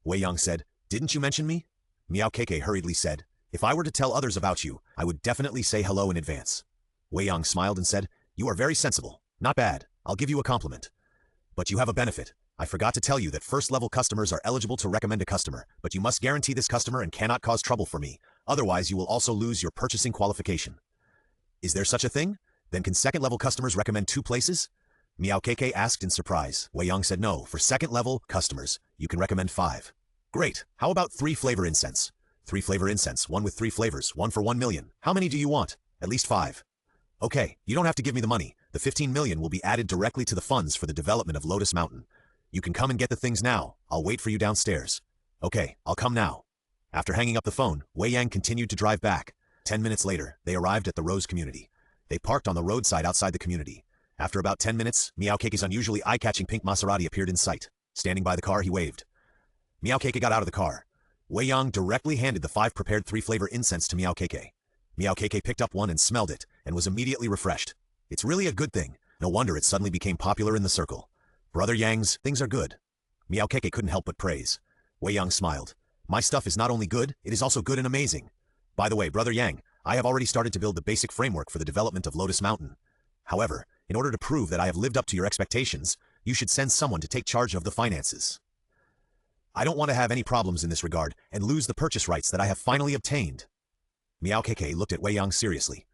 S1: Wei Yang said, didn't you mention me? Miao Keke hurriedly said, if I were to tell others about you, I would definitely say hello in advance. Wei Yang smiled and said, you are very sensible. Not bad. I'll give you a compliment. But you have a benefit. I forgot to tell you that first-level customers are eligible to recommend a customer, but you must guarantee this customer and cannot cause trouble for me. Otherwise, you will also lose your purchasing qualification. Is there such a thing? Then can second-level customers recommend 2 places? Miao Keke asked in surprise. Wei Yang said no. For second-level customers, you can recommend 5. Great. How about 3-flavor incense? 3-flavor incense, 1 with 3 flavors, 1 for 1 million. How many do you want? At least 5. Okay, you don't have to give me the money. The 15 million will be added directly to the funds for the development of Lotus Mountain. You can come and get the things now. I'll wait for you downstairs. Okay, I'll come now. After hanging up the phone, Wei Yang continued to drive back. 10 minutes later, they arrived at the Rose community. They parked on the roadside outside the community. After about 10 minutes, Miao Keke's unusually eye-catching pink Maserati appeared in sight. Standing by the car, he waved. Miao Keke got out of the car. Wei Yang directly handed the 5 prepared 3-flavor incense to Miao Keke. Miao Keke picked up one and smelled it, and was immediately refreshed. It's really a good thing. No wonder it suddenly became popular in the circle. Brother Yang's things are good. Miao Keke couldn't help but praise. Wei Yang smiled. My stuff is not only good, it is also good and amazing. By the way, Brother Yang, I have already started to build the basic framework for the development of Lotus Mountain. However, in order to prove that I have lived up to your expectations, you should send someone to take charge of the finances. I don't want to have any problems in this regard and lose the purchase rights that I have finally obtained. Miao Keke looked at Wei Yang seriously.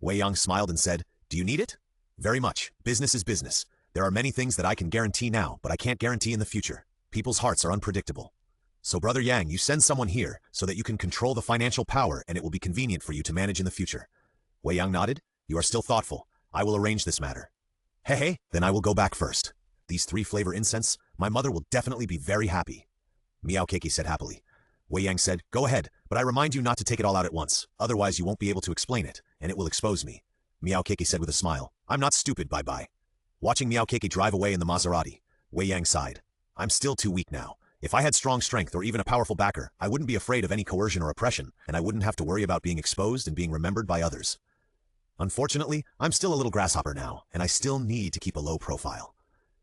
S1: Wei Yang smiled and said, do you need it? Very much. Business is business. There are many things that I can guarantee now, but I can't guarantee in the future. People's hearts are unpredictable. So Brother Yang, you send someone here so that you can control the financial power and it will be convenient for you to manage in the future. Wei Yang nodded. You are still thoughtful. I will arrange this matter. Hey, then I will go back first. These 3-flavor incense, my mother will definitely be very happy. Miao Keke said happily. Wei Yang said, go ahead, but I remind you not to take it all out at once. Otherwise you won't be able to explain it, and it will expose me. Miao Keke said with a smile. I'm not stupid, bye-bye. Watching Miao Keke drive away in the Maserati, Wei Yang sighed. I'm still too weak now. If I had strong strength or even a powerful backer, I wouldn't be afraid of any coercion or oppression, and I wouldn't have to worry about being exposed and being remembered by others. Unfortunately, I'm still a little grasshopper now, and I still need to keep a low profile.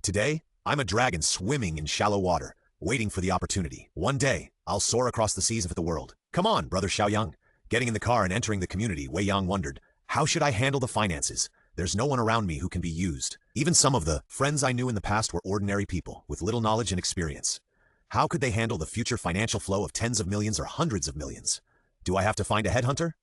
S1: Today, I'm a dragon swimming in shallow water, waiting for the opportunity. One day, I'll soar across the seas of the world. Come on, brother Xiaoyang. Getting in the car and entering the community, Wei Yang wondered, how should I handle the finances? There's no one around me who can be used. Even some of the friends I knew in the past were ordinary people with little knowledge and experience. How could they handle the future financial flow of tens of millions or hundreds of millions? Do I have to find a headhunter?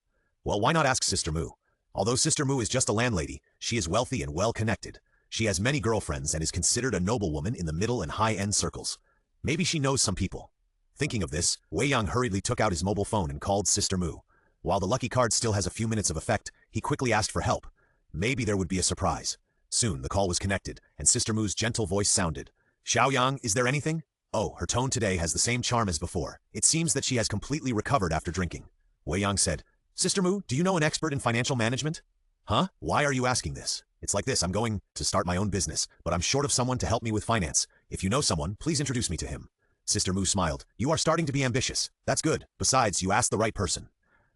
S1: Well, why not ask Sister Mu? Although Sister Mu is just a landlady, she is wealthy and well-connected. She has many girlfriends and is considered a noblewoman in the middle and high-end circles. Maybe she knows some people. Thinking of this, Wei Yang hurriedly took out his mobile phone and called Sister Mu. While the lucky card still has a few minutes of effect, he quickly asked for help. Maybe there would be a surprise. Soon, the call was connected, and Sister Mu's gentle voice sounded. Xiaoyang, is there anything? Oh, her tone today has the same charm as before. It seems that she has completely recovered after drinking. Wei Yang said, Sister Mu, do you know an expert in financial management? Huh? Why are you asking this? It's like this, I'm going to start my own business, but I'm short of someone to help me with finance. If you know someone, please introduce me to him. Sister Mu smiled. You are starting to be ambitious. That's good. Besides, you asked the right person.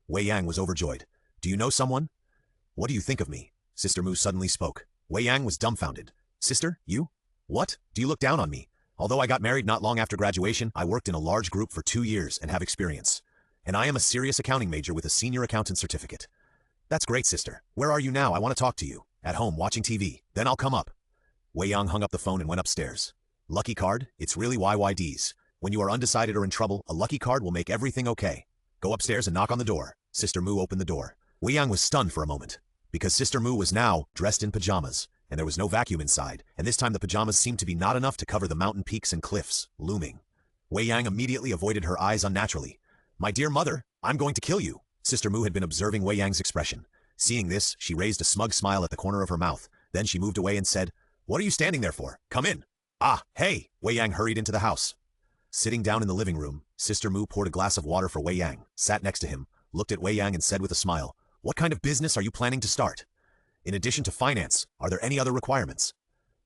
S1: Wei Yang was overjoyed. Do you know someone? What do you think of me? Sister Mu suddenly spoke. Wei Yang was dumbfounded. Sister, you? What? Do you look down on me? Although I got married not long after graduation, I worked in a large group for 2 years and have experience. And I am a serious accounting major with a senior accountant certificate. That's great, sister. Where are you now? I want to talk to you. At home, watching TV. Then I'll come up. Wei Yang hung up the phone and went upstairs. Lucky card? It's really YYDs. When you are undecided or in trouble, a lucky card will make everything okay. Go upstairs and knock on the door. Sister Mu opened the door. Wei Yang was stunned for a moment, because Sister Mu was now dressed in pajamas, and there was no vacuum inside, and this time the pajamas seemed to be not enough to cover the mountain peaks and cliffs, looming. Wei Yang immediately avoided her eyes unnaturally. My dear mother, I'm going to kill you. Sister Mu had been observing Wei Yang's expression. Seeing this, she raised a smug smile at the corner of her mouth. Then she moved away and said, What are you standing there for? Come in. Ah, hey! Wei Yang hurried into the house. Sitting down in the living room, Sister Mu poured a glass of water for Wei Yang, sat next to him, looked at Wei Yang and said with a smile, What kind of business are you planning to start? In addition to finance, are there any other requirements?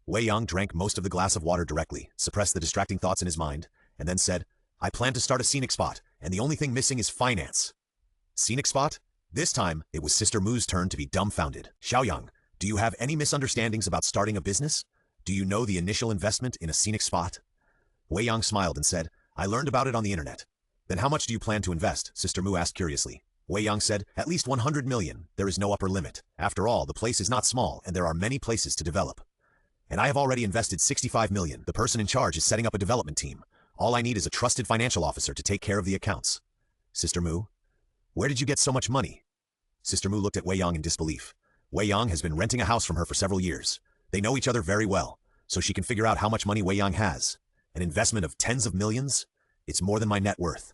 S1: Wei Yang drank most of the glass of water directly, suppressed the distracting thoughts in his mind, and then said, I plan to start a scenic spot, and the only thing missing is finance. Scenic spot? This time, it was Sister Mu's turn to be dumbfounded. Xiaoyang, do you have any misunderstandings about starting a business? Do you know the initial investment in a scenic spot? Wei Yang smiled and said, I learned about it on the internet. Then how much do you plan to invest? Sister Mu asked curiously. Wei Yang said, At least 100 million. There is no upper limit. After all, the place is not small, and there are many places to develop. And I have already invested 65 million. The person in charge is setting up a development team. All I need is a trusted financial officer to take care of the accounts. Sister Mu, where did you get so much money? Sister Mu looked at Wei Yang in disbelief. Wei Yang has been renting a house from her for several years. They know each other very well, so she can figure out how much money Wei Yang has. An investment of tens of millions? It's more than my net worth.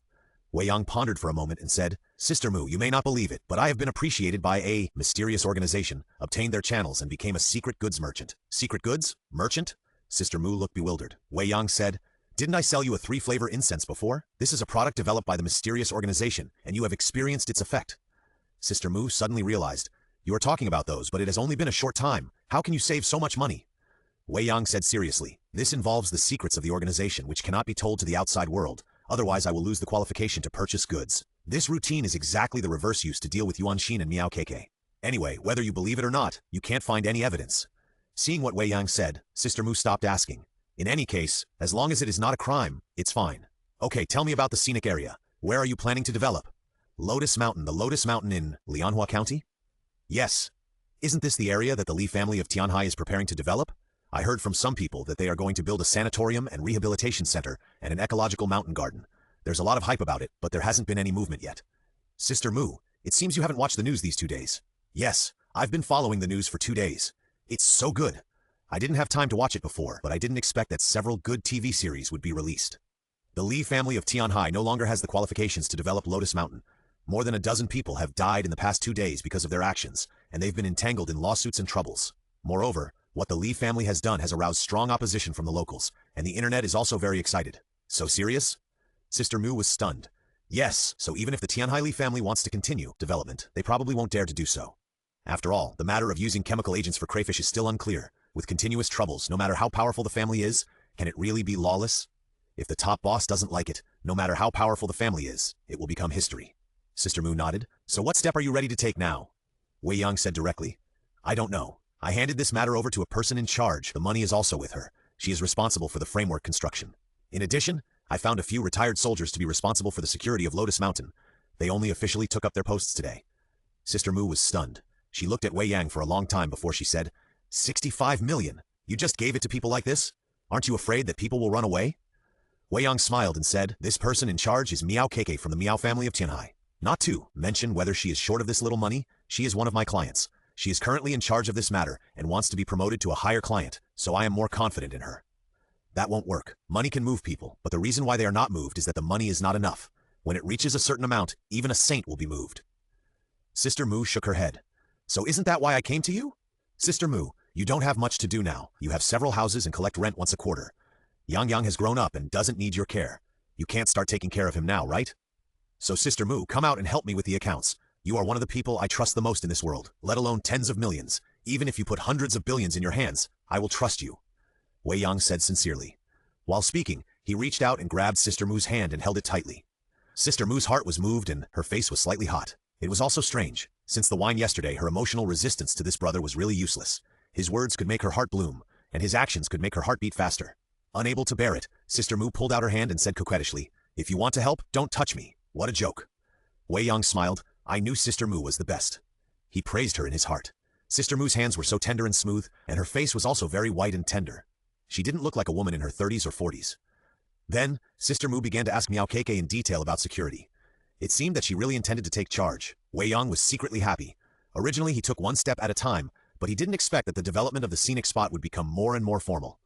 S1: Wei Yang pondered for a moment and said, Sister Mu, you may not believe it, but I have been appreciated by a mysterious organization, obtained their channels and became a secret goods merchant. Secret goods? Merchant? Sister Mu looked bewildered. Wei Yang said, Didn't I sell you a 3-flavor incense before? This is a product developed by the mysterious organization, and you have experienced its effect. Sister Mu suddenly realized, You are talking about those, but it has only been a short time. How can you save so much money? Wei Yang said seriously, This involves the secrets of the organization which cannot be told to the outside world, otherwise I will lose the qualification to purchase goods. This routine is exactly the reverse used to deal with Yuan Xin and Miao Keke. Anyway, whether you believe it or not, you can't find any evidence. Seeing what Wei Yang said, Sister Mu stopped asking. In any case, as long as it is not a crime, it's fine. Okay, tell me about the scenic area. Where are you planning to develop? Lotus Mountain, the Lotus Mountain in Lianhua County? Yes. Isn't this the area that the Li family of Tianhai is preparing to develop? I heard from some people that they are going to build a sanatorium and rehabilitation center and an ecological mountain garden. There's a lot of hype about it, but there hasn't been any movement yet. Sister Mu, it seems you haven't watched the news these 2 days. Yes, I've been following the news for 2 days. It's so good. I didn't have time to watch it before, but I didn't expect that several good TV series would be released. The Li family of Tianhai no longer has the qualifications to develop Lotus Mountain. More than a dozen people have died in the past 2 days because of their actions, and they've been entangled in lawsuits and troubles. Moreover, what the Li family has done has aroused strong opposition from the locals, and the internet is also very excited. So serious? Sister Mu was stunned. Yes, so even if the Tianhai Li family wants to continue development, they probably won't dare to do so. After all, the matter of using chemical agents for crayfish is still unclear. With continuous troubles, no matter how powerful the family is, can it really be lawless? If the top boss doesn't like it, no matter how powerful the family is, it will become history. Sister Mu nodded. So what step are you ready to take now? Wei Yang said directly. I don't know. I handed this matter over to a person in charge. The money is also with her. She is responsible for the framework construction. In addition, I found a few retired soldiers to be responsible for the security of Lotus Mountain. They only officially took up their posts today. Sister Mu was stunned. She looked at Wei Yang for a long time before she said, 65 million? You just gave it to people like this? Aren't you afraid that people will run away? Wei Yang smiled and said, this person in charge is Miao Keke from the Miao family of Tianhai. Not to mention whether she is short of this little money, she is one of my clients. She is currently in charge of this matter and wants to be promoted to a higher client, so I am more confident in her. That won't work. Money can move people, but the reason why they are not moved is that the money is not enough. When it reaches a certain amount, even a saint will be moved. Sister Mu shook her head. So isn't that why I came to you? Sister Mu, you don't have much to do now. You have several houses and collect rent once a quarter. Yang has grown up and doesn't need your care. You can't start taking care of him now, right? So Sister Mu, come out and help me with the accounts. You are one of the people I trust the most in this world, let alone tens of millions. Even if you put hundreds of billions in your hands, I will trust you. Wei Yang said sincerely. While speaking, he reached out and grabbed Sister Mu's hand and held it tightly. Sister Mu's heart was moved and her face was slightly hot. It was also strange. Since the wine yesterday, her emotional resistance to this brother was really useless. His words could make her heart bloom, and his actions could make her heart beat faster. Unable to bear it, Sister Mu pulled out her hand and said coquettishly, if you want to help, don't touch me. What a joke. Wei Yang smiled. I knew Sister Mu was the best. He praised her in his heart. Sister Mu's hands were so tender and smooth, and her face was also very white and tender. She didn't look like a woman in her 30s or 40s. Then, Sister Mu began to ask Miao Keke in detail about security. It seemed that she really intended to take charge. Wei Yang was secretly happy. Originally he took one step at a time, but he didn't expect that the development of the scenic spot would become more and more formal.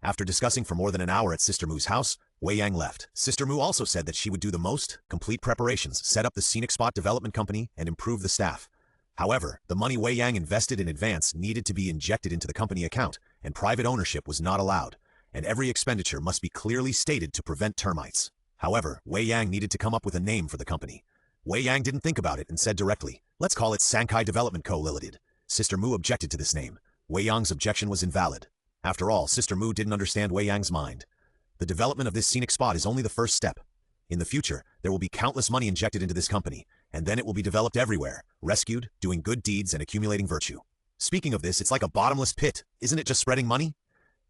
S1: After discussing for more than an hour at Sister Mu's house, Wei Yang left. Sister Mu also said that she would do the most complete preparations, set up the scenic spot development company, and improve the staff. However, the money Wei Yang invested in advance needed to be injected into the company account, and private ownership was not allowed, and every expenditure must be clearly stated to prevent termites. However, Wei Yang needed to come up with a name for the company. Wei Yang didn't think about it and said directly, let's call it Sankai Development Co. Limited. Sister Mu objected to this name. Wei Yang's objection was invalid. After all, Sister Mu didn't understand Wei Yang's mind. The development of this scenic spot is only the first step. In the future, there will be countless money injected into this company, and then it will be developed everywhere, rescued, doing good deeds and accumulating virtue. Speaking of this, it's like a bottomless pit, isn't it just spreading money?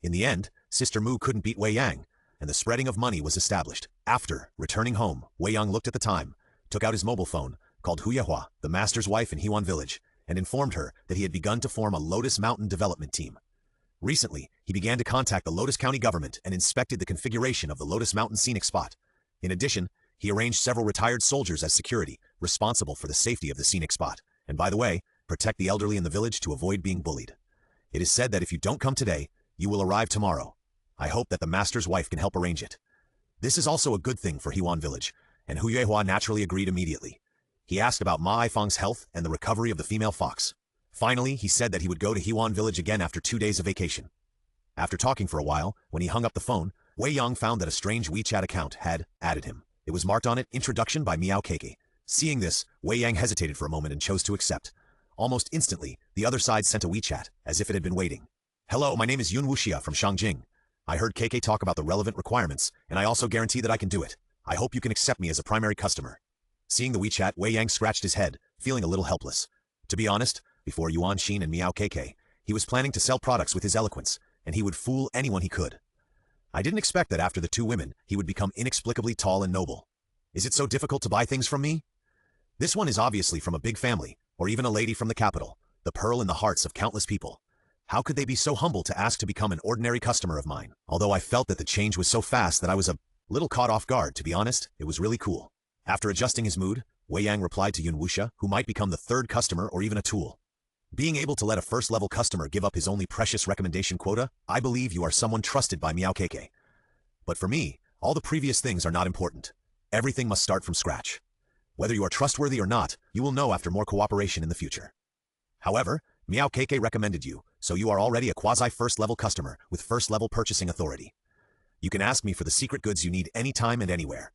S1: In the end, Sister Mu couldn't beat Wei Yang, and the spreading of money was established. After returning home, Wei Yang looked at the time, took out his mobile phone, called Huyehua, the master's wife in Huan Village, and informed her that he had begun to form a Lotus Mountain development team. Recently, he began to contact the Lotus County government and inspected the configuration of the Lotus Mountain scenic spot. In addition, he arranged several retired soldiers as security, responsible for the safety of the scenic spot, and by the way, protect the elderly in the village to avoid being bullied. It is said that if you don't come today, you will arrive tomorrow. I hope that the master's wife can help arrange it. This is also a good thing for Huan Village, and Hu Yuehua naturally agreed immediately. He asked about Ma Aifang's health and the recovery of the female fox. Finally, he said that he would go to Huan Village again after 2 days of vacation. After talking for a while, when he hung up the phone, Wei Yang found that a strange WeChat account had added him. It was marked on it, Introduction by Miao Keke. Seeing this, Wei Yang hesitated for a moment and chose to accept. Almost instantly, the other side sent a WeChat, as if it had been waiting. Hello, my name is Yun Wuxia from Shangjing. I heard Keke talk about the relevant requirements, and I also guarantee that I can do it. I hope you can accept me as a primary customer. Seeing the WeChat, Wei Yang scratched his head, feeling a little helpless. To be honest, before Yuan Xin and Miao Keke, he was planning to sell products with his eloquence, and he would fool anyone he could. I didn't expect that after the 2 women, he would become inexplicably tall and noble. Is it so difficult to buy things from me? This one is obviously from a big family, or even a lady from the capital, the pearl in the hearts of countless people. How could they be so humble to ask to become an ordinary customer of mine? Although I felt that the change was so fast that I was a little caught off guard, to be honest, it was really cool. After adjusting his mood, Wei Yang replied to Yun Wuxia, who might become the 3rd customer or even a tool. Being able to let a first-level customer give up his only precious recommendation quota, I believe you are someone trusted by Miao Keke. But for me, all the previous things are not important. Everything must start from scratch. Whether you are trustworthy or not, you will know after more cooperation in the future. However, Miao Keke recommended you, so you are already a quasi-first-level customer with first-level purchasing authority. You can ask me for the secret goods you need anytime and anywhere.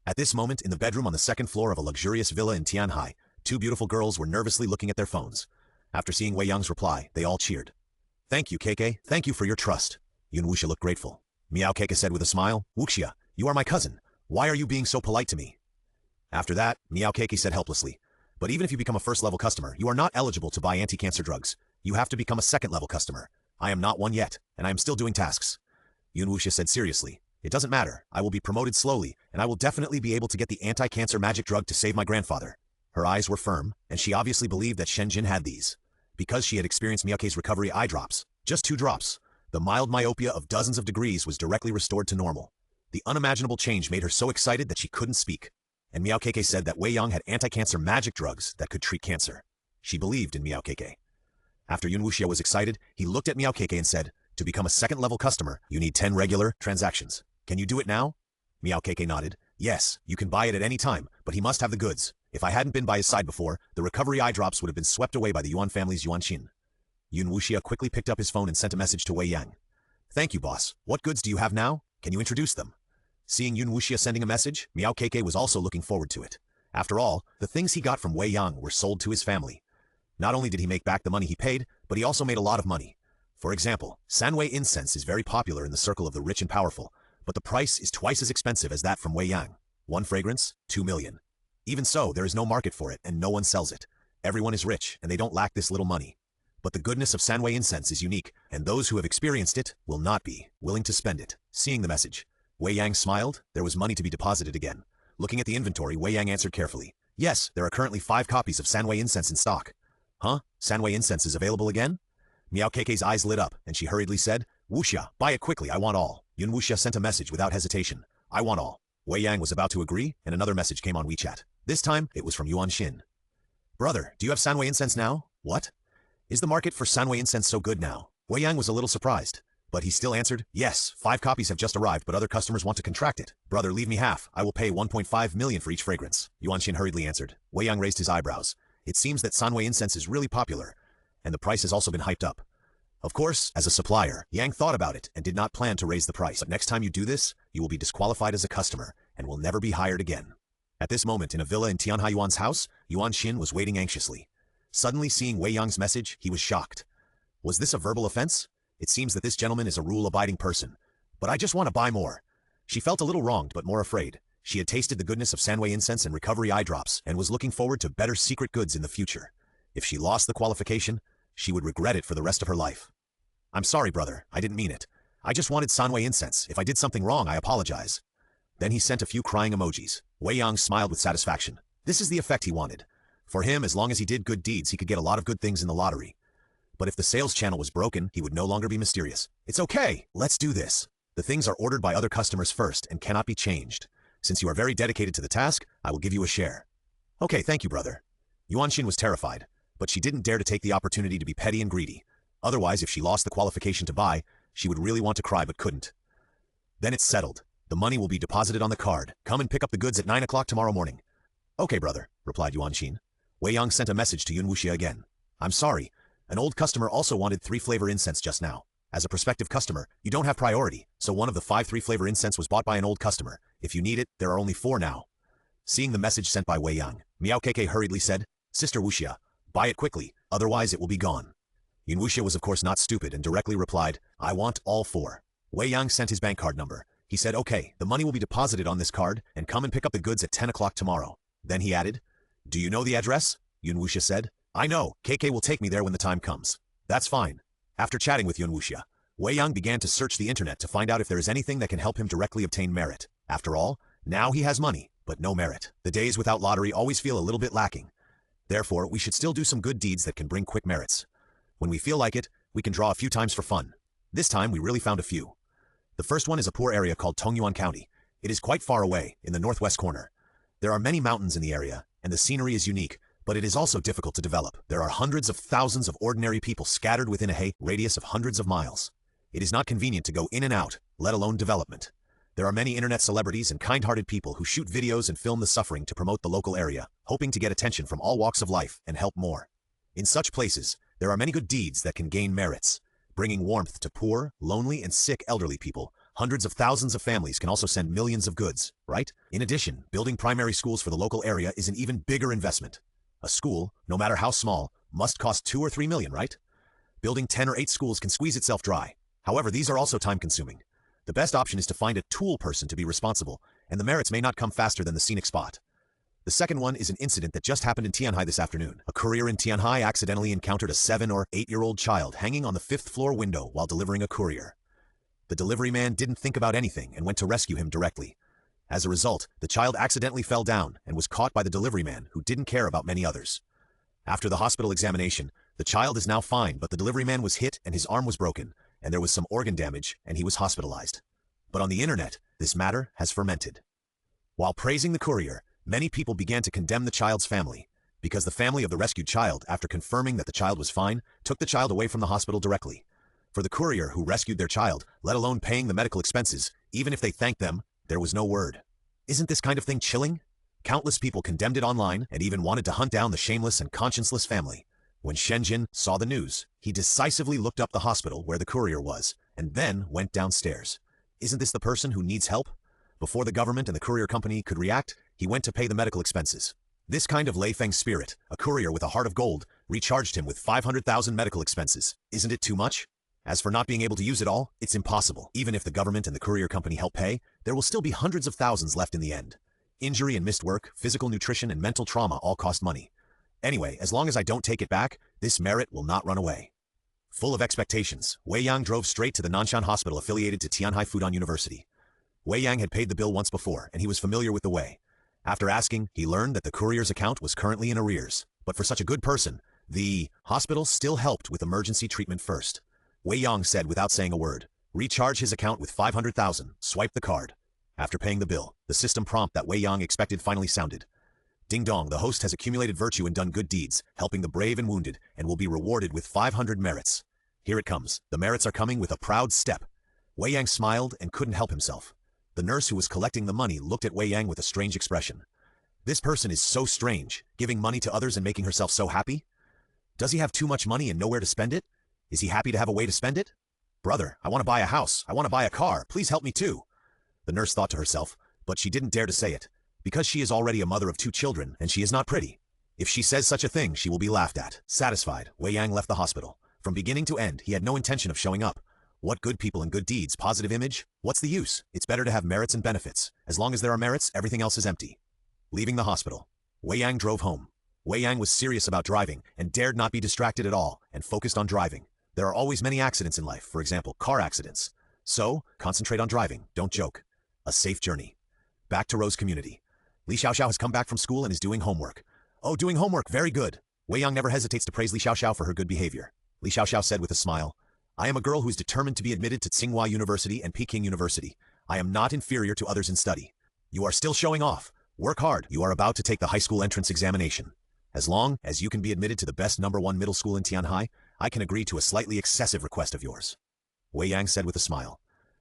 S1: At this moment, in the bedroom on the 2nd floor of a luxurious villa in Tianhai, 2 beautiful girls were nervously looking at their phones. After seeing Wei Yang's reply, they all cheered. Thank you, Keke. Thank you for your trust. Yun Wuxia looked grateful. Miao Keke said with a smile, Wuxia, you are my cousin. Why are you being so polite to me? After that, Miao Keke said helplessly, But even if you become a first-level customer, you are not eligible to buy anti-cancer drugs. You have to become a second-level customer. I am not one yet, and I am still doing tasks. Yun Wuxia said seriously. It doesn't matter. I will be promoted slowly, and I will definitely be able to get the anti-cancer magic drug to save my grandfather. Her eyes were firm, and she obviously believed that Shen Jin had these. Because she had experienced Miaoke's recovery eye drops, just 2 drops, the mild myopia of dozens of degrees was directly restored to normal. The unimaginable change made her so excited that she couldn't speak. And Miaoke said that Wei Yang had anti-cancer magic drugs that could treat cancer. She believed in Miaoke. After Yun Wuxia was excited, he looked at Miaoke and said, to become a second-level customer, you need 10 regular transactions. Can you do it now? Miaoke nodded. Yes, you can buy it at any time, but he must have the goods. If I hadn't been by his side before, the recovery eye drops would have been swept away by the Yuan family's Yuan Xin. Yun Wuxia quickly picked up his phone and sent a message to Wei Yang. Thank you, boss. What goods do you have now? Can you introduce them? Seeing Yun Wuxia sending a message, Miaoke was also looking forward to it. After all, the things he got from Wei Yang were sold to his family. Not only did he make back the money he paid, but he also made a lot of money. For example, Sanwei incense is very popular in the circle of the rich and powerful, but the price is twice as expensive as that from Wei Yang. 1 fragrance, 2 million. Even so, there is no market for it and no one sells it. Everyone is rich and they don't lack this little money. But the goodness of Sanwei incense is unique, and those who have experienced it will not be willing to spend it. Seeing the message, Wei Yang smiled. There was money to be deposited again. Looking at the inventory, Wei Yang answered carefully. Yes, there are currently 5 copies of Sanwei incense in stock. Huh? Sanwei incense is available again? Miaoke's eyes lit up, and she hurriedly said, Wuxia, buy it quickly, I want all. Yun Wuxia sent a message without hesitation. I want all. Wei Yang was about to agree, and another message came on WeChat. This time, it was from Yuan Xin. Brother, do you have Sanwei incense now? What? Is the market for Sanwei incense so good now? Wei Yang was a little surprised, but he still answered, yes, 5 copies have just arrived, but other customers want to contract it. Brother, leave me half. I will pay 1.5 million for each fragrance. Yuan Xin hurriedly answered. Wei Yang raised his eyebrows. It seems that Sanwei incense is really popular, and the price has also been hyped up. Of course, as a supplier, Yang thought about it and did not plan to raise the price. But next time you do this, you will be disqualified as a customer and will never be hired again. At this moment, in a villa in Tianhai Yuan's house, Yuan Xin was waiting anxiously. Suddenly seeing Wei Yang's message, he was shocked. Was this a verbal offense? It seems that this gentleman is a rule-abiding person. But I just want to buy more. She felt a little wronged but more afraid. She had tasted the goodness of Sanwei incense and recovery eye drops and was looking forward to better secret goods in the future. If she lost the qualification, she would regret it for the rest of her life. I'm sorry, brother. I didn't mean it. I just wanted Sanwei incense. If I did something wrong, I apologize. Then he sent a few crying emojis. Wei Yang smiled with satisfaction. This is the effect he wanted. For him, as long as he did good deeds, he could get a lot of good things in the lottery. But if the sales channel was broken, he would no longer be mysterious. It's okay. Let's do this. The things are ordered by other customers first and cannot be changed. Since you are very dedicated to the task, I will give you a share. Okay, thank you, brother. Yuan Xin was terrified, but she didn't dare to take the opportunity to be petty and greedy. Otherwise, if she lost the qualification to buy, she would really want to cry but couldn't. Then it's settled. The money will be deposited on the card. Come and pick up the goods at 9 o'clock tomorrow morning. Okay, brother, replied Yuan Xin. Wei Yang sent a message to Yun Wuxia again. I'm sorry. An old customer also wanted 3-flavor incense just now. As a prospective customer, you don't have priority, so one of the 5 3-flavor incense was bought by an old customer. If you need it, there are only 4 now. Seeing the message sent by Wei Yang, Miaoke hurriedly said, Sister Wuxia, buy it quickly, otherwise it will be gone. Yun Wuxia was of course not stupid and directly replied, I want all 4. Wei Yang sent his bank card number. He said, okay, the money will be deposited on this card, and come and pick up the goods at 10 o'clock tomorrow. Then he added, do you know the address? Yun Wuxia said, I know, KK will take me there when the time comes. That's fine. After chatting with Yun Wuxia, Wei Yang began to search the internet to find out if there is anything that can help him directly obtain merit. After all, now he has money, but no merit. The days without lottery always feel a little bit lacking. Therefore, we should still do some good deeds that can bring quick merits. When we feel like it, we can draw a few times for fun. This time, we really found a few. The first one is a poor area called Tongyuan County. It is quite far away, in the northwest corner. There are many mountains in the area, and the scenery is unique, but it is also difficult to develop. There are hundreds of thousands of ordinary people scattered within a radius of hundreds of miles. It is not convenient to go in and out, let alone development. There are many internet celebrities and kind-hearted people who shoot videos and film the suffering to promote the local area, hoping to get attention from all walks of life and help more. In such places, there are many good deeds that can gain merits, bringing warmth to poor, lonely, and sick elderly people. Hundreds of thousands of families can also send millions of goods, right? In addition, building primary schools for the local area is an even bigger investment. A school, no matter how small, must cost 2 or 3 million, right? Building 10 or 8 schools can squeeze itself dry. However, these are also time-consuming. The best option is to find a tool person to be responsible, and the merits may not come faster than the scenic spot. The second one is an incident that just happened in Tianhai this afternoon. A courier in Tianhai accidentally encountered a 7 or 8-year-old child hanging on the 5th floor window while delivering a courier. The delivery man didn't think about anything and went to rescue him directly. As a result, the child accidentally fell down and was caught by the delivery man, who didn't care about many others. After the hospital examination, the child is now fine, but the delivery man was hit and his arm was broken, and there was some organ damage, and he was hospitalized. But on the internet, this matter has fermented. While praising the courier, many people began to condemn the child's family, because the family of the rescued child, after confirming that the child was fine, took the child away from the hospital directly. For the courier who rescued their child, let alone paying the medical expenses, even if they thanked them, there was no word. Isn't this kind of thing chilling? Countless people condemned it online and even wanted to hunt down the shameless and conscienceless family. When Shenzhen saw the news, he decisively looked up the hospital where the courier was, and then went downstairs. Isn't this the person who needs help? Before the government and the courier company could react, he went to pay the medical expenses. This kind of Lei Feng spirit, a courier with a heart of gold, recharged him with 500,000 medical expenses. Isn't it too much? As for not being able to use it all, it's impossible. Even if the government and the courier company help pay, there will still be hundreds of thousands left in the end. Injury and missed work, physical nutrition and mental trauma all cost money. Anyway, as long as I don't take it back, this merit will not run away. Full of expectations, Wei Yang drove straight to the Nanshan Hospital affiliated to Tianhai Fudan University. Wei Yang had paid the bill once before, and he was familiar with the way. After asking, he learned that the courier's account was currently in arrears. But for such a good person, the hospital still helped with emergency treatment first. Wei Yang said without saying a word, "Recharge his account with 500,000, swipe the card." After paying the bill, the system prompt that Wei Yang expected finally sounded. Ding dong, the host has accumulated virtue and done good deeds, helping the brave and wounded, and will be rewarded with 500 merits. Here it comes. The merits are coming with a proud step. Wei Yang smiled and couldn't help himself. The nurse who was collecting the money looked at Wei Yang with a strange expression. This person is so strange, giving money to others and making herself so happy. Does he have too much money and nowhere to spend it? Is he happy to have a way to spend it? Brother, I want to buy a house. I want to buy a car. Please help me too. The nurse thought to herself, but she didn't dare to say it, because she is already a mother of 2 children and she is not pretty. If she says such a thing, she will be laughed at. Satisfied, Wei Yang left the hospital. From beginning to end, he had no intention of showing up. What good people and good deeds, positive image? What's the use? It's better to have merits and benefits. As long as there are merits, everything else is empty. Leaving the hospital, Wei Yang drove home. Wei Yang was serious about driving and dared not be distracted at all and focused on driving. There are always many accidents in life, for example, car accidents. So, concentrate on driving, don't joke. A safe journey. Back to Rose community. Li Xiaoxiao has come back from school and is doing homework. Oh, doing homework, very good. Wei Yang never hesitates to praise Li Xiaoxiao for her good behavior. Li Xiaoxiao said with a smile, "I am a girl who is determined to be admitted to Tsinghua University and Peking University. I am not inferior to others in study. You are still showing off. Work hard. You are about to take the high school entrance examination. As long as you can be admitted to the best #1 middle school in Tianhai, I can agree to a slightly excessive request of yours." Wei Yang said with a smile.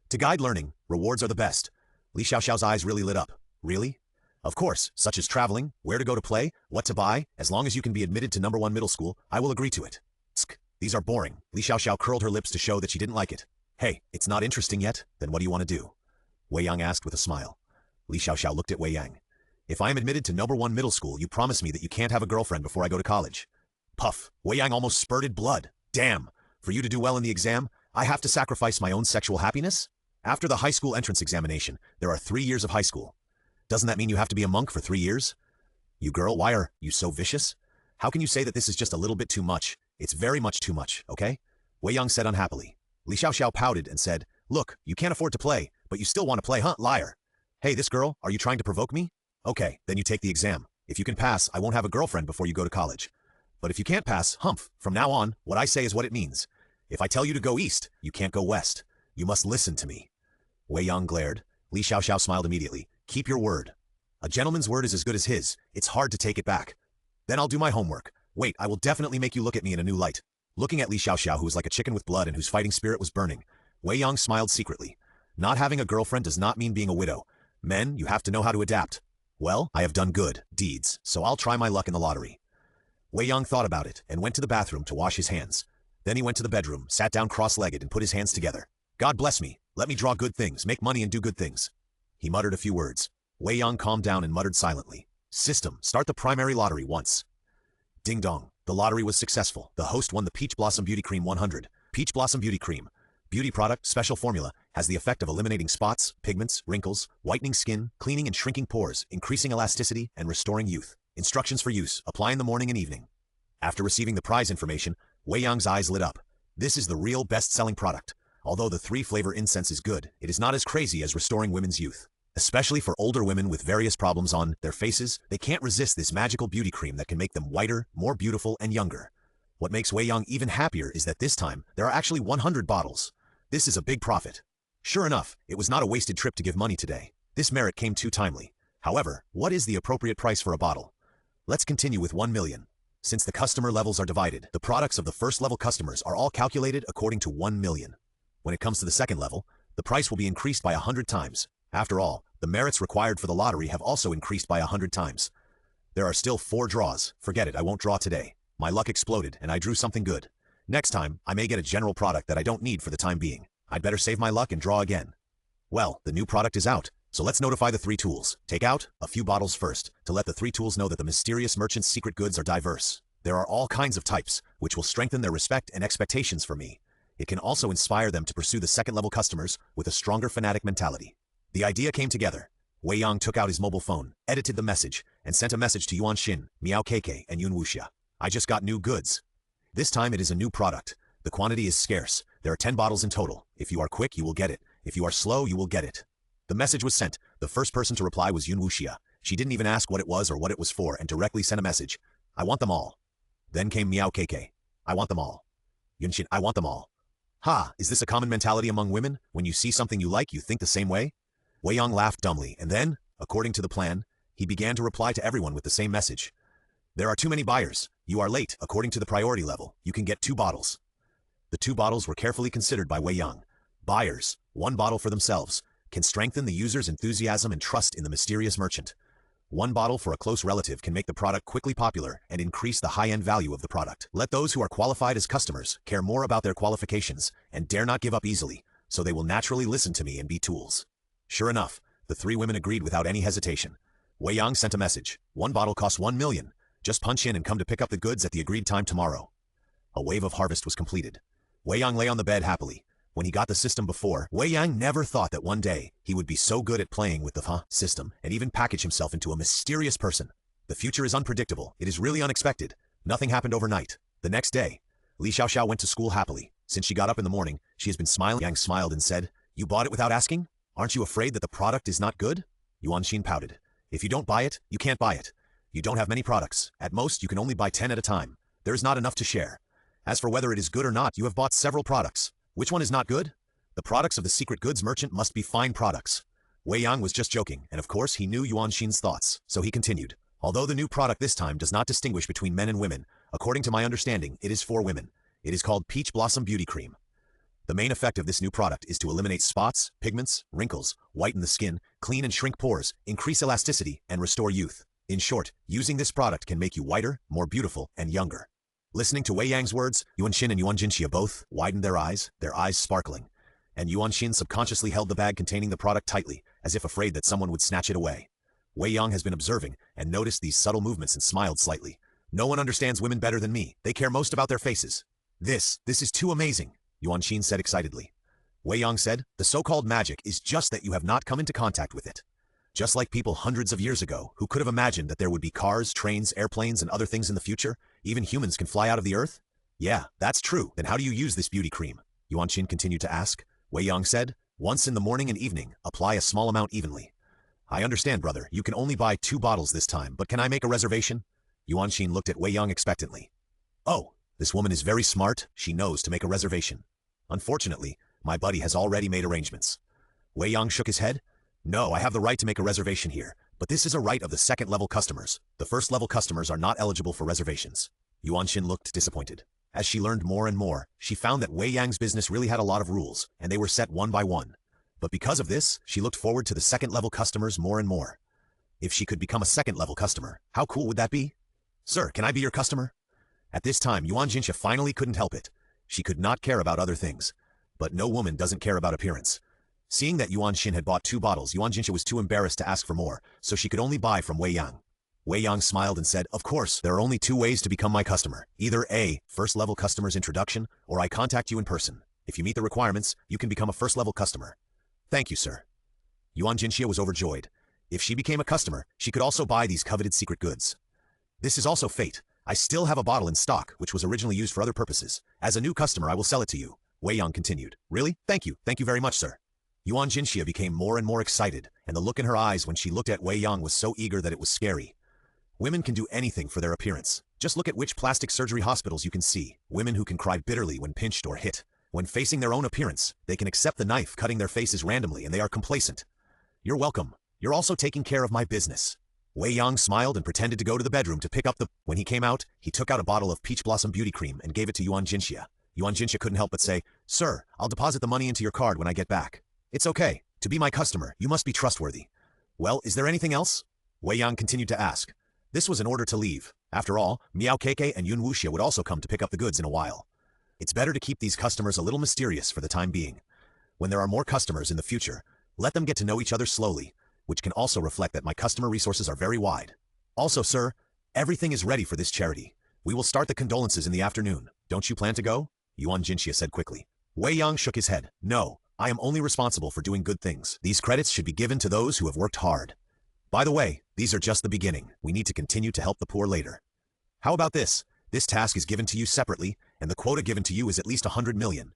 S1: To guide learning, rewards are the best. Li Xiaoxiao's eyes really lit up. Really? Of course, such as traveling, where to go to play, what to buy, as long as you can be admitted to #1 middle school, I will agree to it. Tsk, these are boring. Li Xiaoxiao curled her lips to show that she didn't like it. Hey, it's not interesting yet? Then what do you want to do? Wei Yang asked with a smile. Li Xiaoxiao looked at Wei Yang. If I am admitted to #1 middle school, you promise me that you can't have a girlfriend before I go to college. Puff, Wei Yang almost spurted blood. Damn, for you to do well in the exam, I have to sacrifice my own sexual happiness? After the high school entrance examination, there are 3 years of high school. Doesn't that mean you have to be a monk for 3 years? You girl, why are you so vicious? How can you say that this is just a little bit too much? It's very much too much, okay? Wei Yang said unhappily. Li Xiaoxiao pouted and said, "Look, you can't afford to play, but you still want to play, huh, liar? Hey, this girl, are you trying to provoke me? Okay, then you take the exam. If you can pass, I won't have a girlfriend before you go to college. But if you can't pass, humph, from now on, what I say is what it means. If I tell you to go east, you can't go west. You must listen to me." Wei Yang glared. Li Xiaoxiao smiled immediately. "Keep your word. A gentleman's word is as good as his. It's hard to take it back. Then I'll do my homework. Wait, I will definitely make you look at me in a new light." Looking at Li Xiaoxiao, who was like a chicken with blood and whose fighting spirit was burning, Wei Yang smiled secretly. Not having a girlfriend does not mean being a widow. Men, you have to know how to adapt. Well, I have done good deeds, so I'll try my luck in the lottery. Wei Yang thought about it and went to the bathroom to wash his hands. Then he went to the bedroom, sat down cross-legged and put his hands together. God bless me. Let me draw good things, make money and do good things. He muttered a few words. Wei Yang calmed down and muttered silently. System, start the primary lottery once. Ding dong. The lottery was successful. The host won the Peach Blossom Beauty Cream 100. Peach Blossom Beauty Cream. Beauty product, special formula, has the effect of eliminating spots, pigments, wrinkles, whitening skin, cleaning and shrinking pores, increasing elasticity, and restoring youth. Instructions for use: apply in the morning and evening. After receiving the prize information, Wei Yang's eyes lit up. This is the real best-selling product. Although the 3-flavor incense is good, it is not as crazy as restoring women's youth. Especially for older women with various problems on their faces, they can't resist this magical beauty cream that can make them whiter, more beautiful, and younger. What makes Wei Yang even happier is that this time, there are actually 100 bottles. This is a big profit. Sure enough, it was not a wasted trip to give money today. This merit came too timely. However, what is the appropriate price for a bottle? Let's continue with 1 million. Since the customer levels are divided, the products of the first-level customers are all calculated according to 1 million. When it comes to the second level, the price will be increased by 100 times. After all, the merits required for the lottery have also increased by 100 times. There are still 4 draws. Forget it, I won't draw today. My luck exploded, and I drew something good. Next time, I may get a general product that I don't need for the time being. I'd better save my luck and draw again. Well, the new product is out, so let's notify the 3 tools. Take out a few bottles first, to let the 3 tools know that the mysterious merchant's secret goods are diverse. There are all kinds of types, which will strengthen their respect and expectations for me. It can also inspire them to pursue the second-level customers with a stronger fanatic mentality. The idea came together. Wei Yang took out his mobile phone, edited the message, and sent a message to Yuan Xin, Miao Keke, and Yun Wuxia. I just got new goods. This time it is a new product. The quantity is scarce. There are 10 bottles in total. If you are quick, you will get it. If you are slow, you will get it. The message was sent. The first person to reply was Yun Wuxia. She didn't even ask what it was or what it was for and directly sent a message. I want them all. Then came Miao Keke. I want them all. Yun Xin, I want them all. Ha, is this a common mentality among women? When you see something you like, you think the same way? Wei Yang laughed dumbly, and then, according to the plan, he began to reply to everyone with the same message. There are too many buyers. You are late. According to the priority level, you can get 2 bottles. The 2 bottles were carefully considered by Wei Yang. Buyers, 1 bottle for themselves, can strengthen the user's enthusiasm and trust in the mysterious merchant. 1 bottle for a close relative can make the product quickly popular and increase the high-end value of the product. Let those who are qualified as customers care more about their qualifications and dare not give up easily, so they will naturally listen to me and be tools. Sure enough, the 3 women agreed without any hesitation. Wei Yang sent a message. 1 bottle costs 1 million. Just punch in and come to pick up the goods at the agreed time tomorrow. A wave of harvest was completed. Wei Yang lay on the bed happily. When he got the system before, Wei Yang never thought that one day he would be so good at playing with the system and even package himself into a mysterious person. The future is unpredictable. It is really unexpected. Nothing happened overnight. The next day, Li Xiaoxiao went to school happily. Since she got up in the morning, she has been smiling. Yang smiled and said, "You bought it without asking? Aren't you afraid that the product is not good?" Yuan Xin pouted. "If you don't buy it, you can't buy it. You don't have many products. At most, you can only buy 10 at a time. There is not enough to share. As for whether it is good or not, you have bought several products. Which one is not good? The products of the secret goods merchant must be fine products." Wei Yang was just joking, and of course he knew Yuan Xin's thoughts, so he continued. "Although the new product this time does not distinguish between men and women, according to my understanding, it is for women. It is called Peach Blossom Beauty Cream. The main effect of this new product is to eliminate spots, pigments, wrinkles, whiten the skin, clean and shrink pores, increase elasticity, and restore youth. In short, using this product can make you whiter, more beautiful, and younger." Listening to Wei Yang's words, Yuan Xin and Yuan Jinxia both widened their eyes sparkling. And Yuan Xin subconsciously held the bag containing the product tightly, as if afraid that someone would snatch it away. Wei Yang has been observing and noticed these subtle movements and smiled slightly. "No one understands women better than me. They care most about their faces. This is too amazing," Yuan Xin said excitedly. Wei Yang said, "The so-called magic is just that you have not come into contact with it. Just like people hundreds of years ago, who could have imagined that there would be cars, trains, airplanes, and other things in the future, even humans can fly out of the earth? Yeah, that's true. Then how do you use this beauty cream?" Yuan Xin continued to ask. Wei Yang said, "Once in the morning and evening, apply a small amount evenly." "I understand, brother. You can only buy 2 bottles this time, but can I make a reservation?" Yuan Xin looked at Wei Yang expectantly. "Oh, this woman is very smart. She knows to make a reservation. Unfortunately, my buddy has already made arrangements." Wei Yang shook his head. "No, I have the right to make a reservation here, but this is a right of the second-level customers. The first-level customers are not eligible for reservations." Yuan Xin looked disappointed. As she learned more and more, she found that Wei Yang's business really had a lot of rules, and they were set one by one. But because of this, she looked forward to the second-level customers more and more. If she could become a second-level customer, how cool would that be? "Sir, can I be your customer?" At this time, Yuan Jinxia finally couldn't help it. She could not care about other things. But no woman doesn't care about appearance. Seeing that Yuan Xin had bought 2 bottles, Yuan Jinxia was too embarrassed to ask for more, so she could only buy from Wei Yang. Wei Yang smiled and said, "Of course, there are only 2 ways to become my customer. Either A, first-level customer's introduction, or I contact you in person. If you meet the requirements, you can become a first-level customer." Thank you, sir. Yuan Jinxia was overjoyed. If she became a customer, she could also buy these coveted secret goods. This is also fate. I still have a bottle in stock, which was originally used for other purposes. As a new customer, I will sell it to you. Wei Yang continued. Really? Thank you. Thank you very much, sir. Yuan Jinxia became more and more excited, and the look in her eyes when she looked at Wei Yang was so eager that it was scary. Women can do anything for their appearance. Just look at which plastic surgery hospitals you can see. Women who can cry bitterly when pinched or hit. When facing their own appearance, they can accept the knife cutting their faces randomly and they are complacent. You're welcome. You're also taking care of my business. Wei Yang smiled and pretended to go to the bedroom to pick up the... When he came out, he took out a bottle of peach blossom beauty cream and gave it to Yuan Jinxia. Yuan Jinxia couldn't help but say, Sir, I'll deposit the money into your card when I get back. It's okay. To be my customer, you must be trustworthy. Well, is there anything else? Wei Yang continued to ask. This was an order to leave. After all, Miao Keike and Yun Wuxia would also come to pick up the goods in a while. It's better to keep these customers a little mysterious for the time being. When there are more customers in the future, let them get to know each other slowly, which can also reflect that my customer resources are very wide. Also, sir, everything is ready for this charity. We will start the condolences in the afternoon. Don't you plan to go? Yuan Jinxia said quickly. Wei Yang shook his head. No, I am only responsible for doing good things. These credits should be given to those who have worked hard. By the way, these are just the beginning. We need to continue to help the poor later. How about this? This task is given to you separately, and the quota given to you is at least 100 million.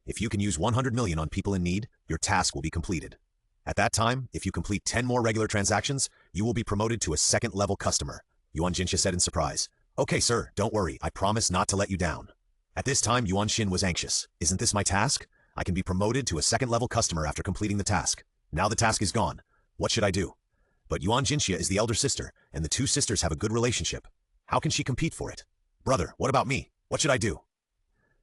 S1: If you can use 100 million on people in need, your task will be completed. At that time, if you complete 10 more regular transactions, you will be promoted to a second-level customer. Yuan Jinxia said in surprise. Okay, sir, don't worry. I promise not to let you down. At this time, Yuan Xin was anxious. Isn't this my task? I can be promoted to a second-level customer after completing the task. Now the task is gone. What should I do? But Yuan Jinxia is the elder sister, and the two sisters have a good relationship. How can she compete for it? Brother, what about me? What should I do?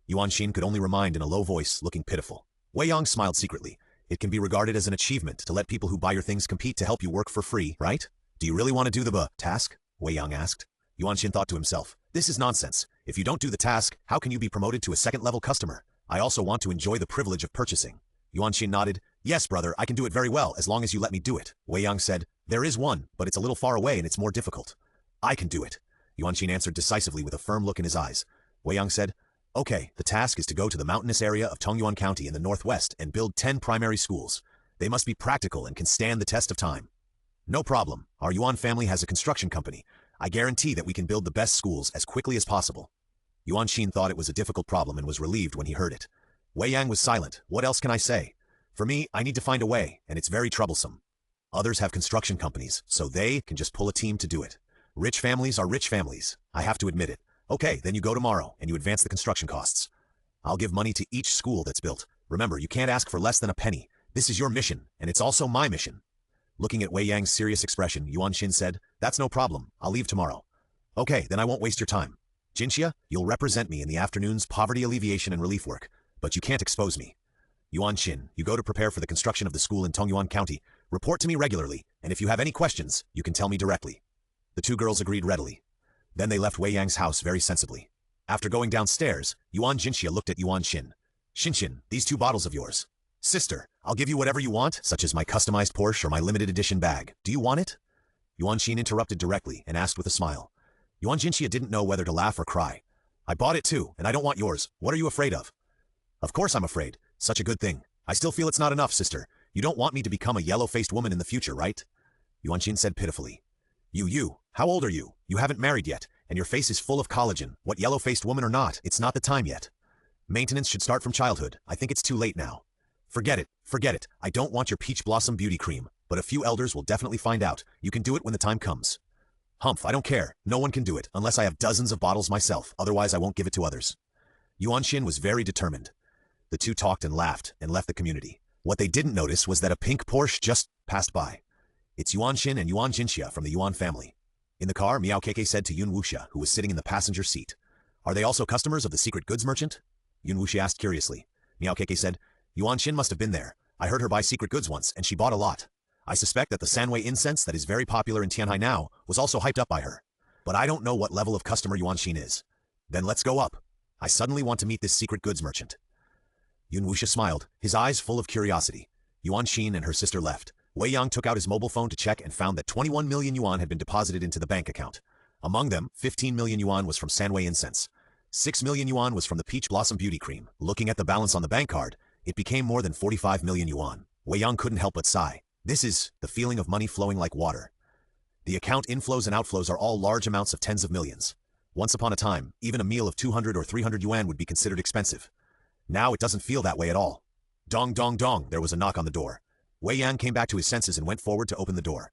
S1: Yuan Xin could only remind in a low voice, looking pitiful. Wei Yang smiled secretly. It can be regarded as an achievement to let people who buy your things compete to help you work for free, right? Do you really want to do the task? Wei Yang asked. Yuan Xin thought to himself, this is nonsense. If you don't do the task, how can you be promoted to a second-level customer? I also want to enjoy the privilege of purchasing. Yuan Xin nodded. Yes, brother, I can do it very well as long as you let me do it. Wei Yang said, there is one, but it's a little far away and it's more difficult. I can do it. Yuan Xin answered decisively with a firm look in his eyes. Wei Yang said, okay, the task is to go to the mountainous area of Tongyuan County in the northwest and build 10 primary schools. They must be practical and can stand the test of time. No problem. Our Yuan family has a construction company. I guarantee that we can build the best schools as quickly as possible. Yuan Xin thought it was a difficult problem and was relieved when he heard it. Wei Yang was silent. What else can I say? For me, I need to find a way, and it's very troublesome. Others have construction companies, so they can just pull a team to do it. Rich families are rich families. I have to admit it. Okay, then you go tomorrow, and you advance the construction costs. I'll give money to each school that's built. Remember, you can't ask for less than a penny. This is your mission, and it's also my mission. Looking at Wei Yang's serious expression, Yuan Xin said, that's no problem. I'll leave tomorrow. Okay, then I won't waste your time. Jinxia, you'll represent me in the afternoon's poverty alleviation and relief work, but you can't expose me. Yuan Xin, you go to prepare for the construction of the school in Tongyuan County. Report to me regularly, and if you have any questions, you can tell me directly. The two girls agreed readily. Then they left Wei Yang's house very sensibly. After going downstairs, Yuan Jinxia looked at Yuan Xin. Xin, these 2 bottles of yours. Sister, I'll give you whatever you want, such as my customized Porsche or my limited edition bag. Do you want it? Yuan Xin interrupted directly and asked with a smile. Yuan Jinxia didn't know whether to laugh or cry. I bought it too, and I don't want yours. What are you afraid of? Of course I'm afraid. Such a good thing. I still feel it's not enough, sister. You don't want me to become a yellow-faced woman in the future, right? Yuan Xin said pitifully. You, how old are you? You haven't married yet, and your face is full of collagen. What yellow-faced woman or not, it's not the time yet. Maintenance should start from childhood. I think it's too late now. Forget it. I don't want your peach blossom beauty cream, but a few elders will definitely find out. You can do it when the time comes. Humph, I don't care. No one can do it, unless I have dozens of bottles myself. Otherwise, I won't give it to others. Yuan Xin was very determined. The two talked and laughed and left the community. What they didn't notice was that a pink Porsche just passed by. It's Yuan Xin and Yuan Jinxia from the Yuan family. In the car, Miao Keike said to Yun Wuxia, who was sitting in the passenger seat. Are they also customers of the secret goods merchant? Yun Wuxia asked curiously. Miao Keike said, Yuan Xin must have been there. I heard her buy secret goods once, and she bought a lot. I suspect that the Sanwei incense that is very popular in Tianhai now was also hyped up by her. But I don't know what level of customer Yuan Xin is. Then let's go up. I suddenly want to meet this secret goods merchant. Yun Wuxia smiled, his eyes full of curiosity. Yuan Xin and her sister left. Wei Yang took out his mobile phone to check and found that 21 million yuan had been deposited into the bank account. Among them, 15 million yuan was from Sanwei incense. 6 million yuan was from the peach blossom beauty cream. Looking at the balance on the bank card, it became more than 45 million yuan. Wei Yang couldn't help but sigh. This is the feeling of money flowing like water. The account inflows and outflows are all large amounts of tens of millions. Once upon a time, even a meal of 200 or 300 yuan would be considered expensive. Now it doesn't feel that way at all. Dong dong dong, there was a knock on the door. Wei Yang came back to his senses and went forward to open the door.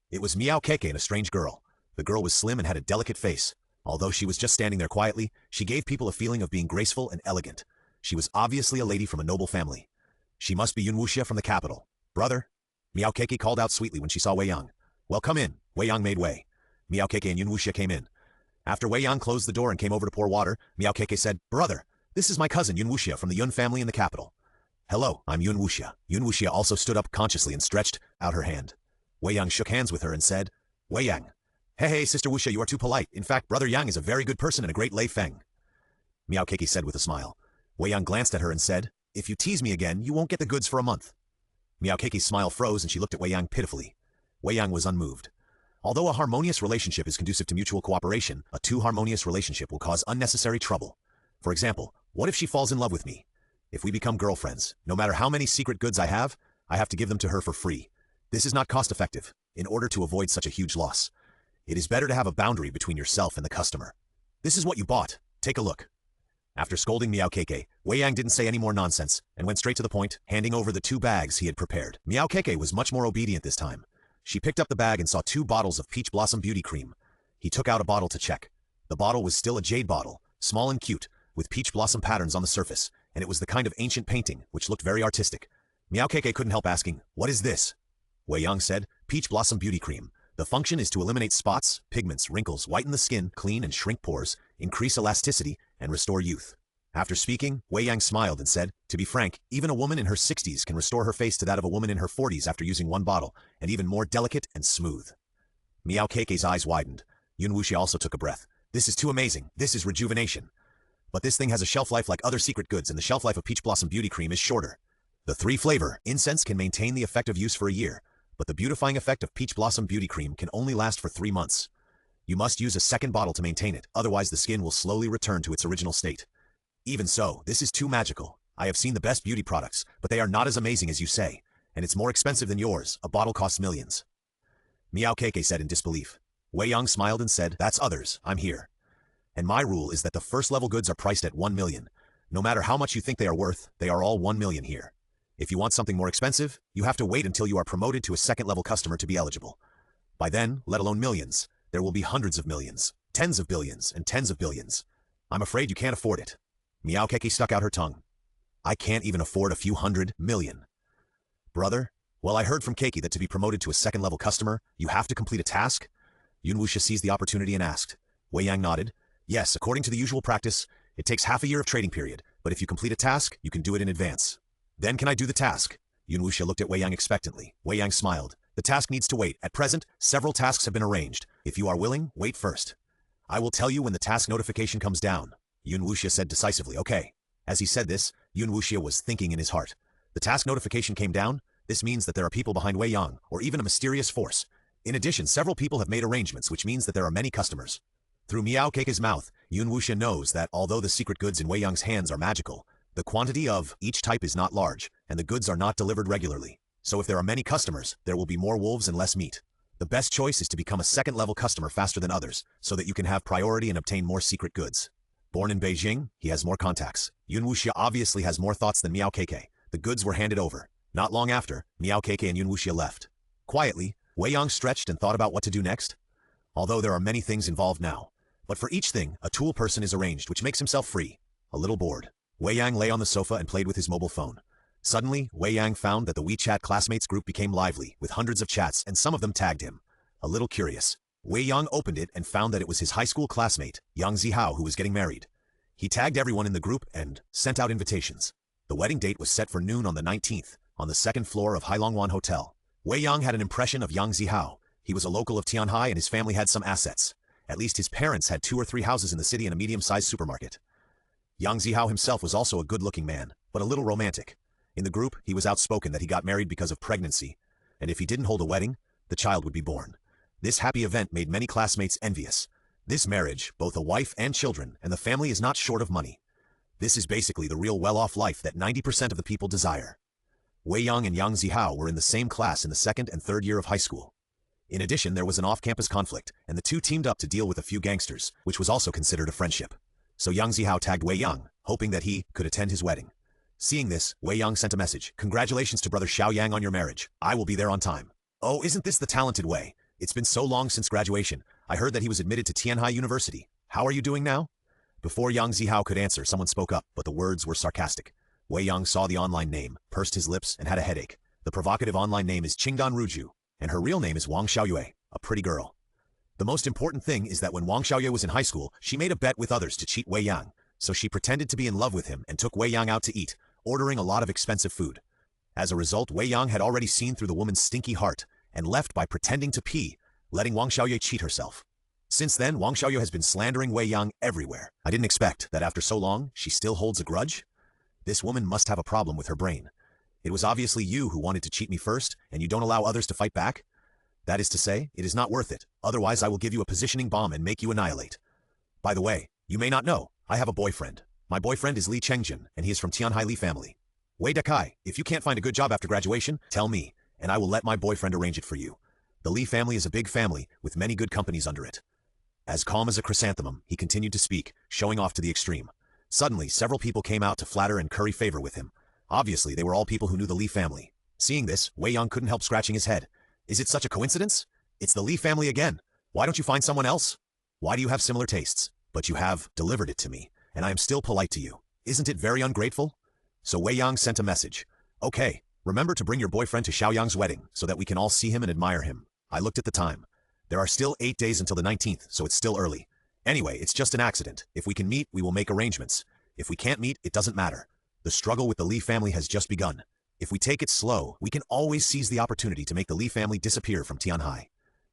S1: It was Miao Keke and a strange girl. The girl was slim and had a delicate face. Although she was just standing there quietly, she gave people a feeling of being graceful and elegant. She was obviously a lady from a noble family. She must be Yun Wuxia from the capital. Brother? Miao Keke called out sweetly when she saw Wei Yang. Well, come in. Wei Yang made way. Miao Keke and Yun Wuxia came in. After Wei Yang closed the door and came over to pour water, Miao Keke said, Brother, this is my cousin Yun Wuxia from the Yun family in the capital. Hello, I'm Yun Wuxia. Yun Wuxia also stood up consciously and stretched out her hand. Wei Yang shook hands with her and said, Wei Yang. Hey, Sister Wuxia, you are too polite. In fact, Brother Yang is a very good person and a great Lei Feng. Miao Keke said with a smile. Wei Yang glanced at her and said, If you tease me again, you won't get the goods for a month. Miao Keke's smile froze and she looked at Wei Yang pitifully. Wei Yang was unmoved. Although a harmonious relationship is conducive to mutual cooperation, a too harmonious relationship will cause unnecessary trouble. For example, what if she falls in love with me? If we become girlfriends, no matter how many secret goods I have to give them to her for free. This is not cost-effective, in order to avoid such a huge loss. It is better to have a boundary between yourself and the customer. This is what you bought. Take a look. After scolding Miao Keke, Wei Yang didn't say any more nonsense and went straight to the point, handing over the 2 bags he had prepared. Miao Keke was much more obedient this time. She picked up the bag and saw 2 bottles of Peach Blossom Beauty Cream. He took out a bottle to check. The bottle was still a jade bottle, small and cute, with peach blossom patterns on the surface, and it was the kind of ancient painting which looked very artistic. Miao Keke couldn't help asking, What is this? Wei Yang said, Peach Blossom Beauty Cream. The function is to eliminate spots, pigments, wrinkles, whiten the skin, clean and shrink pores, increase elasticity, and restore youth. After speaking, Wei Yang smiled and said, To be frank, even a woman in her 60s can restore her face to that of a woman in her 40s after using 1 bottle, and even more delicate and smooth. Miao Keke's eyes widened. Yun Wuxia also took a breath. This is too amazing. This is rejuvenation. But this thing has a shelf life like other secret goods, and the shelf life of Peach Blossom Beauty Cream is shorter. The 3-flavor incense can maintain the effective use for a year, but the beautifying effect of Peach Blossom Beauty Cream can only last for 3 months. You must use a second bottle to maintain it, otherwise the skin will slowly return to its original state. Even so, this is too magical. I have seen the best beauty products, but they are not as amazing as you say, and it's more expensive than yours. A bottle costs millions. Miao Keke said in disbelief. Wei Yang smiled and said, That's others, I'm here. And my rule is that the first-level goods are priced at 1 million. No matter how much you think they are worth, they are all 1 million here. If you want something more expensive, you have to wait until you are promoted to a second-level customer to be eligible. By then, let alone millions, there will be hundreds of millions, tens of billions, and tens of billions. I'm afraid you can't afford it. Miao Keke stuck out her tongue. I can't even afford a few 100 million. Brother, well, I heard from Keke that to be promoted to a second-level customer, you have to complete a task? Yun Wuxia seized the opportunity and asked. Wei Yang nodded. Yes, according to the usual practice, it takes half a year of trading period, but if you complete a task, you can do it in advance. Then can I do the task? Yun Wuxia looked at Wei Yang expectantly. Wei Yang smiled. The task needs to wait. At present, several tasks have been arranged. If you are willing, wait first. I will tell you when the task notification comes down. Yun Wuxia said decisively, Okay. As he said this, Yun Wuxia was thinking in his heart. The task notification came down? This means that there are people behind Wei Yang, or even a mysterious force. In addition, several people have made arrangements, which means that there are many customers. Through Miao Keke's mouth, Yun Wuxia knows that although the secret goods in Wei Yang's hands are magical, the quantity of each type is not large, and the goods are not delivered regularly. So if there are many customers, there will be more wolves and less meat. The best choice is to become a second-level customer faster than others, so that you can have priority and obtain more secret goods. Born in Beijing, he has more contacts. Yun Wuxia obviously has more thoughts than Miao Keke. The goods were handed over. Not long after, Miao Keke and Yun Wuxia left. Quietly, Wei Yang stretched and thought about what to do next. Although there are many things involved now. But for each thing, a tool person is arranged which makes himself free. A little bored. Wei Yang lay on the sofa and played with his mobile phone. Suddenly, Wei Yang found that the WeChat classmates group became lively, with hundreds of chats, and some of them tagged him. A little curious, Wei Yang opened it and found that it was his high school classmate, Yang Zihao, who was getting married. He tagged everyone in the group and sent out invitations. The wedding date was set for noon on the 19th, on the 2nd floor of Hailongwan Hotel. Wei Yang had an impression of Yang Zihao. He was a local of Tianhai and his family had some assets. At least his parents had 2 or 3 houses in the city and a medium-sized supermarket. Yang Zihao himself was also a good-looking man, but a little romantic. In the group, he was outspoken that he got married because of pregnancy, and if he didn't hold a wedding, the child would be born. This happy event made many classmates envious. This marriage, both a wife and children, and the family is not short of money. This is basically the real well-off life that 90% of the people desire. Wei Yang and Yang Zihao were in the same class in the second and third year of high school. In addition, there was an off-campus conflict, and the two teamed up to deal with a few gangsters, which was also considered a friendship. So Yang Zihao tagged Wei Yang, hoping that he could attend his wedding. Seeing this, Wei Yang sent a message. Congratulations to brother Xiao Yang on your marriage. I will be there on time. Oh, isn't this the talented Wei? It's been so long since graduation. I heard that he was admitted to Tianhai University. How are you doing now? Before Yang Zihao could answer, someone spoke up, but the words were sarcastic. Wei Yang saw the online name, pursed his lips, and had a headache. The provocative online name is Qingdan Ruju, and her real name is Wang Xiaoyue, a pretty girl. The most important thing is that when Wang Xiaoyue was in high school, she made a bet with others to cheat Wei Yang, so she pretended to be in love with him and took Wei Yang out to eat, ordering a lot of expensive food. As a result, Wei Yang had already seen through the woman's stinky heart and left by pretending to pee, letting Wang Xiaoyue cheat herself. Since then, Wang Xiaoyue has been slandering Wei Yang everywhere. I didn't expect that after so long, she still holds a grudge. This woman must have a problem with her brain. It was obviously you who wanted to cheat me first, and you don't allow others to fight back? That is to say, it is not worth it. Otherwise, I will give you a positioning bomb and make you annihilate. By the way, you may not know, I have a boyfriend. My boyfriend is Li Chengjin, and he is from Tianhai Li family. Wei Dekai, if you can't find a good job after graduation, tell me, and I will let my boyfriend arrange it for you. The Li family is a big family, with many good companies under it. As calm as a chrysanthemum, he continued to speak, showing off to the extreme. Suddenly, several people came out to flatter and curry favor with him. Obviously, they were all people who knew the Li family. Seeing this, Wei Yang couldn't help scratching his head. Is it such a coincidence? It's the Li family again. Why don't you find someone else? Why do you have similar tastes? But you have delivered it to me, and I am still polite to you. Isn't it very ungrateful? So Wei Yang sent a message. Okay, remember to bring your boyfriend to Xiao Yang's wedding, so that we can all see him and admire him. I looked at the time. There are still 8 days until the 19th, so it's still early. Anyway, it's just an accident. If we can meet, we will make arrangements. If we can't meet, it doesn't matter. The struggle with the Li family has just begun. If we take it slow, we can always seize the opportunity to make the Li family disappear from Tianhai.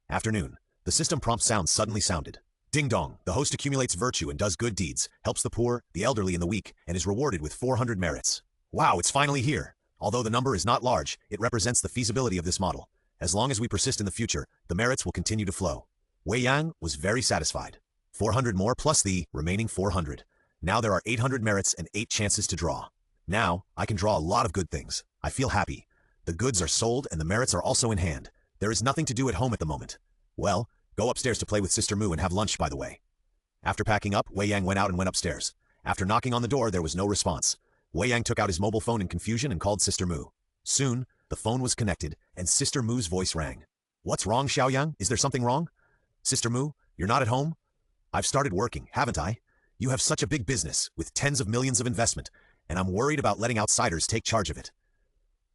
S1: Afternoon. The system prompt sound suddenly sounded. Ding dong, the host accumulates virtue and does good deeds, helps the poor, the elderly and the weak, and is rewarded with 400 merits. Wow, it's finally here. Although the number is not large, it represents the feasibility of this model. As long as we persist in the future, the merits will continue to flow. Wei Yang was very satisfied. 400 more plus the remaining 400. Now there are 800 merits and 8 chances to draw. Now, I can draw a lot of good things. I feel happy. The goods are sold and the merits are also in hand. There is nothing to do at home at the moment. Well, go upstairs to play with Sister Mu and have lunch, by the way. After packing up, Wei Yang went out and went upstairs. After knocking on the door, there was no response. Wei Yang took out his mobile phone in confusion and called Sister Mu. Soon, the phone was connected, and Sister Mu's voice rang. What's wrong, Xiao Yang? Is there something wrong? Sister Mu, you're not at home? I've started working, haven't I? You have such a big business, with tens of millions of investment, and I'm worried about letting outsiders take charge of it.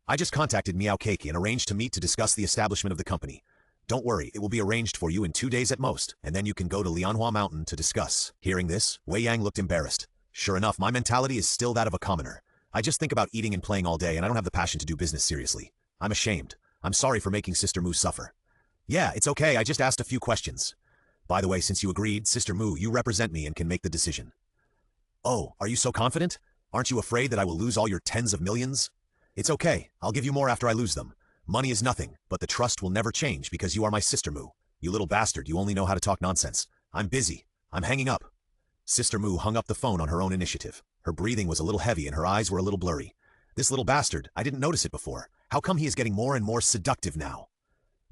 S1: I just contacted Miao Keiki and arranged to meet to discuss the establishment of the company. Don't worry, it will be arranged for you in 2 days at most, and then you can go to Lianhua Mountain to discuss. Hearing this, Wei Yang looked embarrassed. Sure enough, my mentality is still that of a commoner. I just think about eating and playing all day, and I don't have the passion to do business seriously. I'm ashamed. I'm sorry for making Sister Mu suffer. Yeah, it's okay, I just asked a few questions. By the way, since you agreed, Sister Mu, you represent me and can make the decision. Oh, are you so confident? Aren't you afraid that I will lose all your tens of millions? It's okay, I'll give you more after I lose them. Money is nothing, but the trust will never change because you are my Sister Mu. You little bastard, you only know how to talk nonsense. I'm busy. I'm hanging up. Sister Mu hung up the phone on her own initiative. Her breathing was a little heavy and her eyes were a little blurry. This little bastard, I didn't notice it before. How come he is getting more and more seductive now?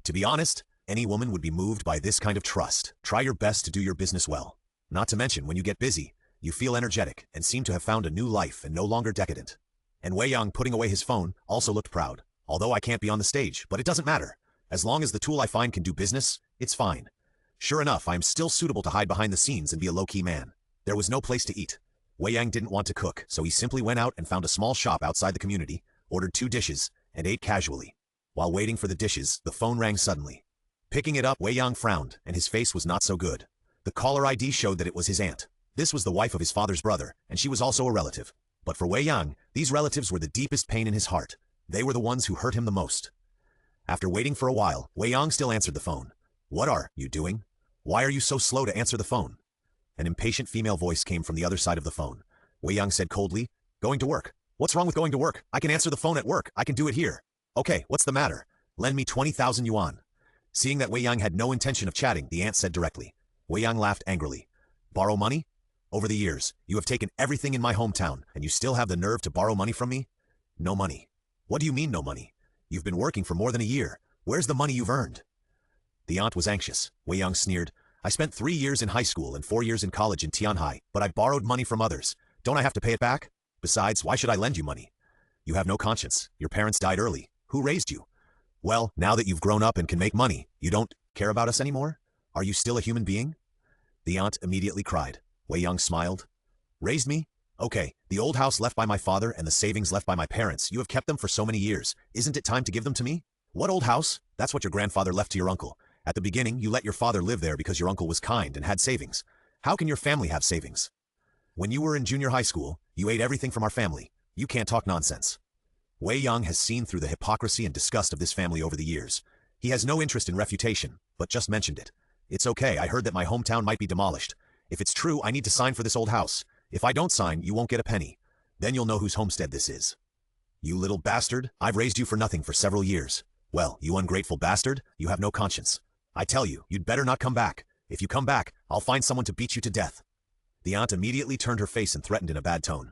S1: To be honest, any woman would be moved by this kind of trust. Try your best to do your business well. Not to mention, when you get busy, you feel energetic and seem to have found a new life and no longer decadent. And Wei Yang, putting away his phone, also looked proud. Although I can't be on the stage, but it doesn't matter. As long as the tool I find can do business, it's fine. Sure enough, I am still suitable to hide behind the scenes and be a low-key man. There was no place to eat. Wei Yang didn't want to cook, so he simply went out and found a small shop outside the community, ordered 2 dishes, and ate casually. While waiting for the dishes, the phone rang suddenly. Picking it up, Wei Yang frowned, and his face was not so good. The caller ID showed that it was his aunt. This was the wife of his father's brother, and she was also a relative. But for Wei Yang, these relatives were the deepest pain in his heart. They were the ones who hurt him the most. After waiting for a while, Wei Yang still answered the phone. What are you doing? Why are you so slow to answer the phone? An impatient female voice came from the other side of the phone. Wei Yang said coldly, Going to work. What's wrong with going to work? I can answer the phone at work. I can do it here. Okay, what's the matter? Lend me 20,000 yuan. Seeing that Wei Yang had no intention of chatting, the aunt said directly. Wei Yang laughed angrily. Borrow money? Over the years, you have taken everything in my hometown, and you still have the nerve to borrow money from me? No money. What do you mean no money? You've been working for more than a year. Where's the money you've earned? The aunt was anxious. Wei Yang sneered. I spent 3 years in high school and 4 years in college in Tianhai, but I borrowed money from others. Don't I have to pay it back? Besides, why should I lend you money? You have no conscience. Your parents died early. Who raised you? Well, now that you've grown up and can make money, you don't care about us anymore? Are you still a human being? The aunt immediately cried. Wei Yang smiled. Raised me? Okay, the old house left by my father and the savings left by my parents, you have kept them for so many years. Isn't it time to give them to me? What old house? That's what your grandfather left to your uncle. At the beginning, you let your father live there because your uncle was kind and had savings. How can your family have savings? When you were in junior high school, you ate everything from our family. You can't talk nonsense. Wei Yang has seen through the hypocrisy and disgust of this family over the years. He has no interest in refutation, but just mentioned it. It's okay, I heard that my hometown might be demolished. If it's true, I need to sign for this old house. If I don't sign, you won't get a penny. Then you'll know whose homestead this is. You little bastard, I've raised you for nothing for several years. Well, you ungrateful bastard, you have no conscience. I tell you, you'd better not come back. If you come back, I'll find someone to beat you to death. The aunt immediately turned her face and threatened in a bad tone.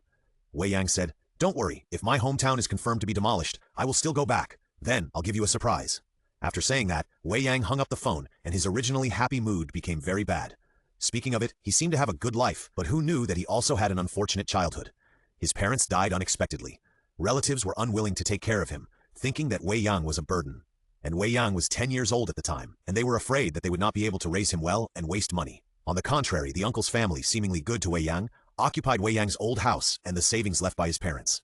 S1: Wei Yang said, Don't worry, if my hometown is confirmed to be demolished, I will still go back. Then, I'll give you a surprise. After saying that, Wei Yang hung up the phone, and his originally happy mood became very bad. Speaking of it, he seemed to have a good life, but who knew that he also had an unfortunate childhood? His parents died unexpectedly. Relatives were unwilling to take care of him, thinking that Wei Yang was a burden. And Wei Yang was 10 years old at the time, and they were afraid that they would not be able to raise him well and waste money. On the contrary, the uncle's family, seemingly good to Wei Yang, occupied Wei Yang's old house and the savings left by his parents.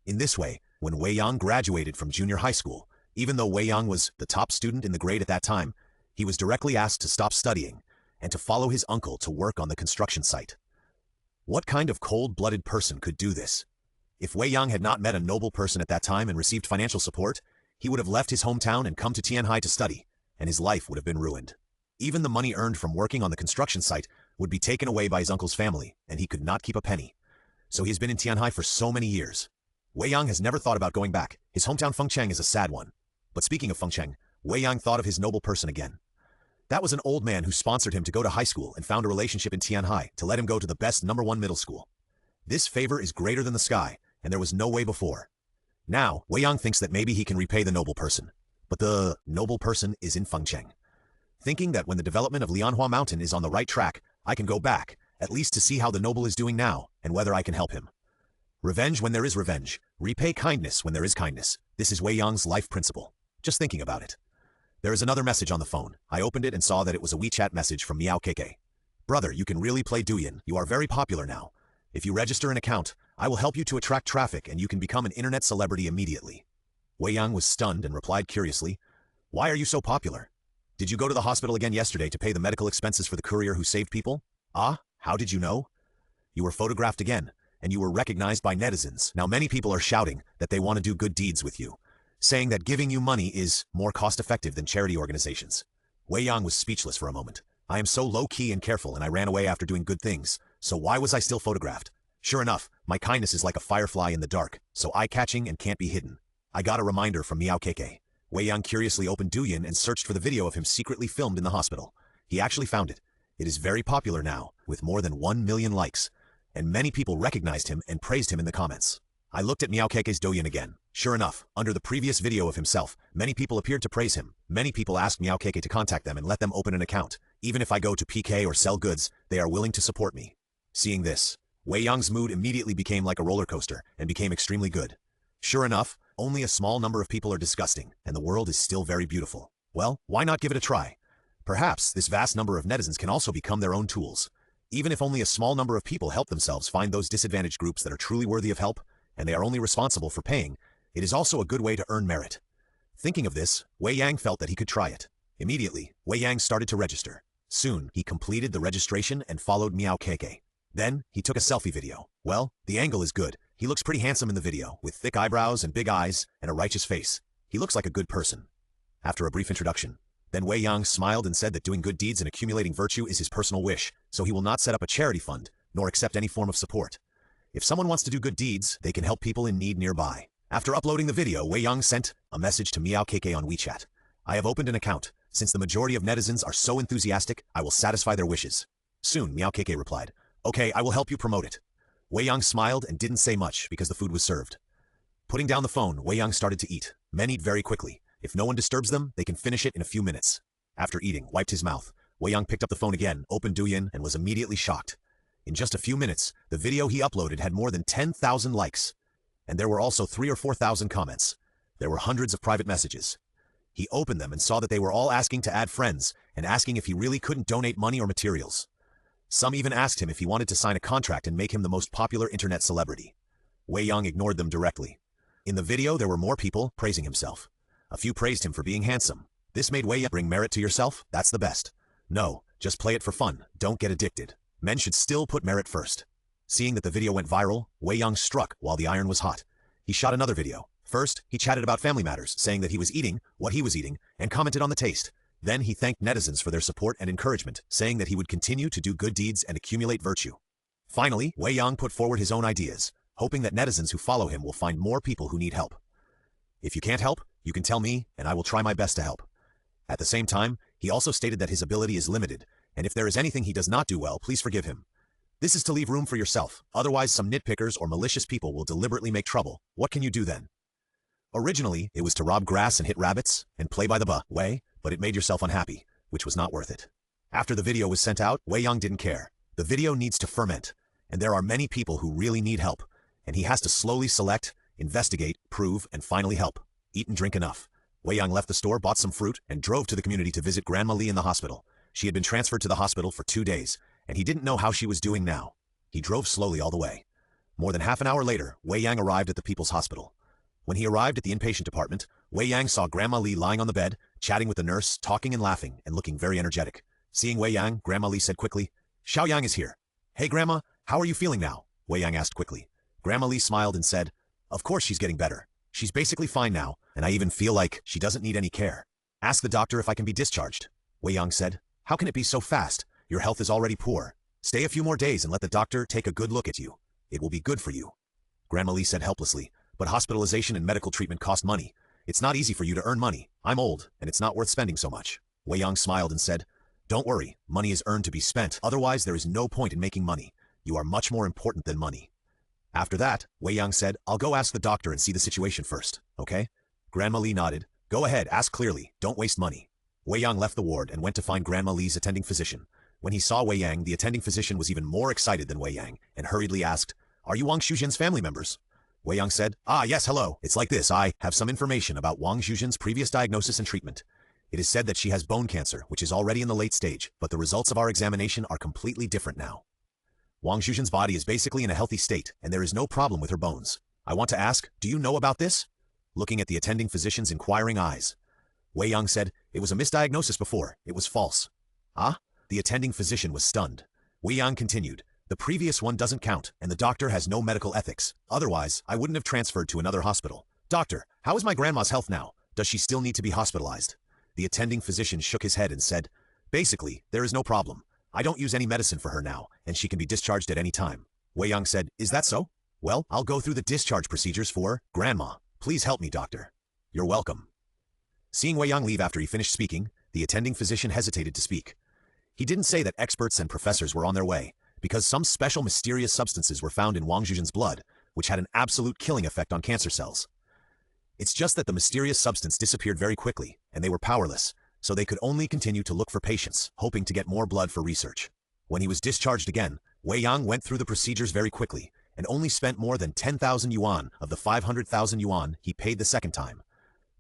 S1: In this way, when Wei Yang graduated from junior high school, even though Wei Yang was the top student in the grade at that time, he was directly asked to stop studying and to follow his uncle to work on the construction site. What kind of cold-blooded person could do this? If Wei Yang had not met a noble person at that time and received financial support, he would have left his hometown and come to Tianhai to study, and his life would have been ruined. Even the money earned from working on the construction site would be taken away by his uncle's family, and he could not keep a penny. So he has been in Tianhai for so many years. Wei Yang has never thought about going back. His hometown Fengcheng is a sad one. But speaking of Fengcheng, Wei Yang thought of his noble person again. That was an old man who sponsored him to go to high school and found a relationship in Tianhai to let him go to the best #1 middle school. This favor is greater than the sky, and there was no way before. Now, Wei Yang thinks that maybe he can repay the noble person. But the noble person is in Fengcheng. Thinking that when the development of Lianhua Mountain is on the right track, I can go back, at least to see how the noble is doing now, and whether I can help him. Revenge when there is revenge. Repay kindness when there is kindness. This is Wei Yang's life principle. Just thinking about it. There is another message on the phone. I opened it and saw that it was a WeChat message from Miao Keke. Brother, you can really play Douyin. You are very popular now. If you register an account, I will help you to attract traffic and you can become an internet celebrity immediately. Wei Yang was stunned and replied curiously, Why are you so popular? Did you go to the hospital again yesterday to pay the medical expenses for the courier who saved people? Ah, how did you know? You were photographed again, and you were recognized by netizens. Now many people are shouting that they want to do good deeds with you, saying that giving you money is more cost-effective than charity organizations. Wei Yang was speechless for a moment. I am so low-key and careful and I ran away after doing good things, so why was I still photographed? Sure enough, my kindness is like a firefly in the dark, so eye-catching and can't be hidden. I got a reminder from Miao Keke. Wei Yang curiously opened Douyin and searched for the video of him secretly filmed in the hospital. He actually found it. It is very popular now, with more than 1 million likes, and many people recognized him and praised him in the comments. I looked at Miao Keke's Douyin again. Sure enough, under the previous video of himself, many people appeared to praise him. Many people asked Miao Keke to contact them and let them open an account. Even if I go to PK or sell goods, they are willing to support me. Seeing this, Wei Yang's mood immediately became like a roller coaster and became extremely good. Sure enough, only a small number of people are disgusting, and the world is still very beautiful. Well, why not give it a try? Perhaps this vast number of netizens can also become their own tools. Even if only a small number of people help themselves find those disadvantaged groups that are truly worthy of help, and they are only responsible for paying, it is also a good way to earn merit. Thinking of this, Wei Yang felt that he could try it. Immediately, Wei Yang started to register. Soon, he completed the registration and followed Miao Keke. Then, he took a selfie video. Well, the angle is good. He looks pretty handsome in the video, with thick eyebrows and big eyes, and a righteous face. He looks like a good person. After a brief introduction, then Wei Yang smiled and said that doing good deeds and accumulating virtue is his personal wish, so he will not set up a charity fund, nor accept any form of support. If someone wants to do good deeds, they can help people in need nearby. After uploading the video, Wei Yang sent a message to Miao Keke on WeChat. I have opened an account. Since the majority of netizens are so enthusiastic, I will satisfy their wishes. Soon, Miao Keke replied, Okay, I will help you promote it. Wei Yang smiled and didn't say much because the food was served. Putting down the phone, Wei Yang started to eat. Men eat very quickly. If no one disturbs them, they can finish it in a few minutes. After eating, wiped his mouth. Wei Yang picked up the phone again, opened Douyin, and was immediately shocked. In just a few minutes, the video he uploaded had more than 10,000 likes. And there were also 3,000 or 4,000 comments. There were hundreds of private messages. He opened them and saw that they were all asking to add friends and asking if he really couldn't donate money or materials. Some even asked him if he wanted to sign a contract and make him the most popular internet celebrity. Wei Yang ignored them directly. In the video, there were more people praising himself. A few praised him for being handsome. This made Wei Yang bring merit to yourself? That's the best. No, just play it for fun. Don't get addicted. Men should still put merit first. Seeing that the video went viral, Wei Yang struck while the iron was hot. He shot another video. First, he chatted about family matters, saying that he was eating, what he was eating, and commented on the taste. Then he thanked netizens for their support and encouragement, saying that he would continue to do good deeds and accumulate virtue. Finally, Wei Yang put forward his own ideas, hoping that netizens who follow him will find more people who need help. If you can't help, you can tell me, and I will try my best to help. At the same time, he also stated that his ability is limited, and if there is anything he does not do well, please forgive him. This is to leave room for yourself, otherwise some nitpickers or malicious people will deliberately make trouble. What can you do then? Originally, it was to rob grass and hit rabbits, and play by the way, but it made yourself unhappy, which was not worth it. After the video was sent out, Wei Yang didn't care. The video needs to ferment, and there are many people who really need help, and he has to slowly select, investigate, prove, and finally help. Eat and drink enough. Wei Yang left the store, bought some fruit, and drove to the community to visit Grandma Li in the hospital. She had been transferred to the hospital for 2 days, and he didn't know how she was doing now. He drove slowly all the way. More than half an hour later, Wei Yang arrived at the people's hospital. When he arrived at the inpatient department, Wei Yang saw Grandma Li lying on the bed, chatting with the nurse, talking and laughing, and looking very energetic. Seeing Wei Yang, Grandma Li said quickly, "Xiao Yang is here." "Hey Grandma, how are you feeling now?" Wei Yang asked quickly. Grandma Li smiled and said, "Of course she's getting better. She's basically fine now, and I even feel like she doesn't need any care. Ask the doctor if I can be discharged." Wei Yang said, "How can it be so fast? Your health is already poor. Stay a few more days and let the doctor take a good look at you. It will be good for you." Grandma Li said helplessly, "But hospitalization and medical treatment cost money. It's not easy for you to earn money. I'm old, and it's not worth spending so much." Wei Yang smiled and said, "Don't worry, money is earned to be spent. Otherwise, there is no point in making money. You are much more important than money." After that, Wei Yang said, "I'll go ask the doctor and see the situation first, okay?" Grandma Li nodded. "Go ahead, ask clearly. Don't waste money." Wei Yang left the ward and went to find Grandma Li's attending physician. When he saw Wei Yang, the attending physician was even more excited than Wei Yang, and hurriedly asked, "Are you Wang Shuzhen's family members?" Wei Yang said, "Ah, yes, hello. It's like this. I have some information about Wang Shuzhen's previous diagnosis and treatment. It is said that she has bone cancer, which is already in the late stage, but the results of our examination are completely different now. Wang Shuzhen's body is basically in a healthy state, and there is no problem with her bones. I want to ask, do you know about this?" Looking at the attending physician's inquiring eyes, Wei Yang said, "It was a misdiagnosis before. It was false." "Ah?" The attending physician was stunned. Wei Yang continued, "The previous one doesn't count, and the doctor has no medical ethics. Otherwise, I wouldn't have transferred to another hospital. Doctor, how is my grandma's health now? Does she still need to be hospitalized?" The attending physician shook his head and said, "Basically, there is no problem. I don't use any medicine for her now, and she can be discharged at any time." Wei Yang said, "Is that so? Well, I'll go through the discharge procedures for Grandma. Please help me, doctor." "You're welcome." Seeing Wei Yang leave after he finished speaking, the attending physician hesitated to speak. He didn't say that experts and professors were on their way, because some special mysterious substances were found in Wang Shuzhen's blood, which had an absolute killing effect on cancer cells. It's just that the mysterious substance disappeared very quickly, and they were powerless, so they could only continue to look for patients, hoping to get more blood for research. When he was discharged again, Wei Yang went through the procedures very quickly, and only spent more than 10,000 yuan of the 500,000 yuan he paid the second time.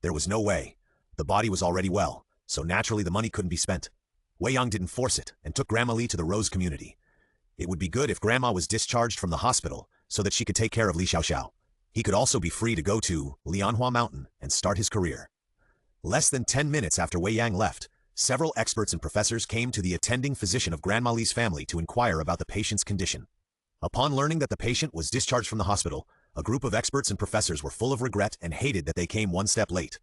S1: There was no way. The body was already well, so naturally the money couldn't be spent. Wei Yang didn't force it, and took Grandma Li to the Rose community. It would be good if Grandma was discharged from the hospital, so that she could take care of Li Xiaoxiao. He could also be free to go to Lianhua Mountain and start his career. Less than 10 minutes after Wei Yang left, several experts and professors came to the attending physician of Grandma Li's family to inquire about the patient's condition. Upon learning that the patient was discharged from the hospital, a group of experts and professors were full of regret and hated that they came one step late.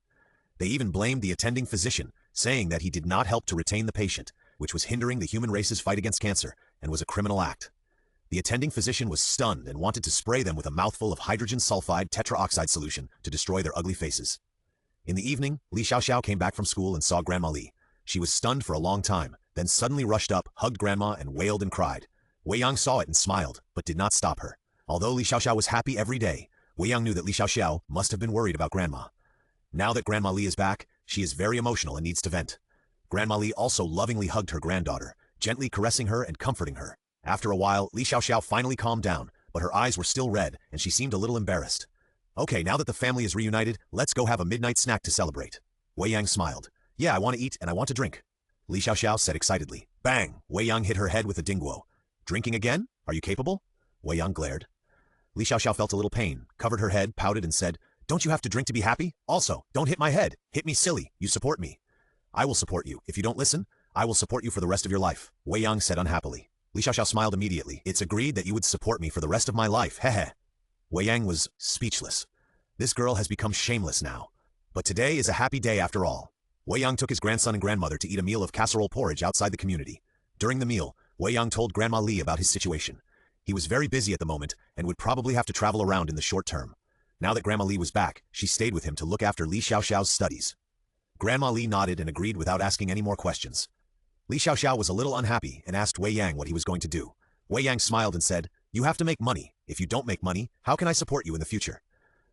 S1: They even blamed the attending physician, saying that he did not help to retain the patient, which was hindering the human race's fight against cancer, and was a criminal act. The attending physician was stunned and wanted to spray them with a mouthful of hydrogen sulfide tetraoxide solution to destroy their ugly faces. In the evening, Li Xiaoxiao came back from school and saw Grandma Li. She was stunned for a long time, then suddenly rushed up, hugged Grandma, and wailed and cried. Wei Yang saw it and smiled, but did not stop her. Although Li Xiaoxiao was happy every day, Wei Yang knew that Li Xiaoxiao must have been worried about Grandma. Now that Grandma Li is back, she is very emotional and needs to vent. Grandma Li also lovingly hugged her granddaughter, gently caressing her and comforting her. After a while, Li Xiaoxiao finally calmed down, but her eyes were still red and she seemed a little embarrassed. Okay, now that the family is reunited, let's go have a midnight snack to celebrate. Wei Yang smiled. Yeah, I want to eat and I want to drink. Li Xiaoxiao said excitedly. Bang! Wei Yang hit her head with a dingguo. Drinking again? Are you capable? Wei Yang glared. Li Xiaoxiao felt a little pain, covered her head, pouted and said, Don't you have to drink to be happy? Also, don't hit my head. Hit me silly. You support me. I will support you. If you don't listen, I will support you for the rest of your life, Wei Yang said unhappily. Li Xiaoxiao smiled immediately. It's agreed that you would support me for the rest of my life, hehe. Wei Yang was speechless. This girl has become shameless now. But today is a happy day after all. Wei Yang took his grandson and grandmother to eat a meal of casserole porridge outside the community. During the meal, Wei Yang told Grandma Li about his situation. He was very busy at the moment and would probably have to travel around in the short term. Now that Grandma Li was back, she stayed with him to look after Li Xiaoxiao's studies. Grandma Li nodded and agreed without asking any more questions. Li Xiaoxiao was a little unhappy and asked Wei Yang what he was going to do. Wei Yang smiled and said, You have to make money. If you don't make money, how can I support you in the future?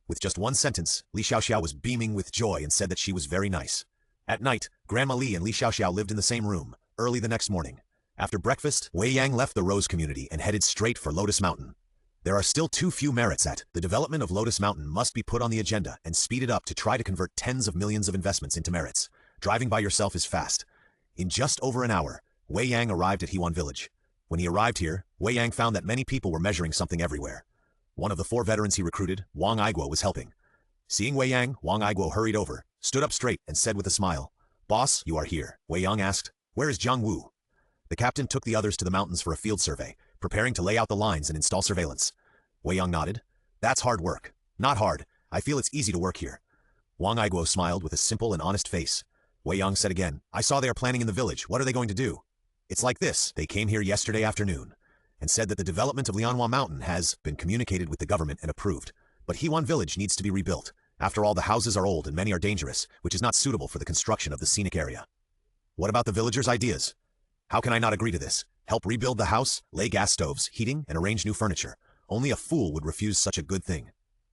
S1: With just one sentence, Li Xiaoxiao was beaming with joy and said that she was very nice. At night, Grandma Li and Li Xiaoxiao lived in the same room. Early the next morning, after breakfast, Wei Yang left the Rose community and headed straight for Lotus Mountain. There are still too few merits at. The development of Lotus Mountain must be put on the agenda and speeded up to try to convert tens of millions of investments into merits. Driving by yourself is fast. In just over an hour, Wei Yang arrived at Hewan Village. When he arrived here, Wei Yang found that many people were measuring something everywhere. One of the 4 veterans he recruited, Wang Aiguo, was helping. Seeing Wei Yang, Wang Aiguo hurried over, stood up straight and said with a smile, Boss, you are here. Wei Yang asked, Where is Jiang Wu? The captain took the others to the mountains for a field survey, preparing to lay out the lines and install surveillance. Wei Yang nodded. That's hard work. Not hard. I feel it's easy to work here. Wang Aiguo smiled with a simple and honest face. Wei Yang said again, I saw they are planning in the village. What are they going to do? It's like this. They came here yesterday afternoon and said that the development of Lianhua Mountain has been communicated with the government and approved. But Hewan Village needs to be rebuilt. After all, the houses are old and many are dangerous, which is not suitable for the construction of the scenic area. What about the villagers' ideas? How can I not agree to this? Help rebuild the house, lay gas stoves, heating, and arrange new furniture. Only a fool would refuse such a good thing.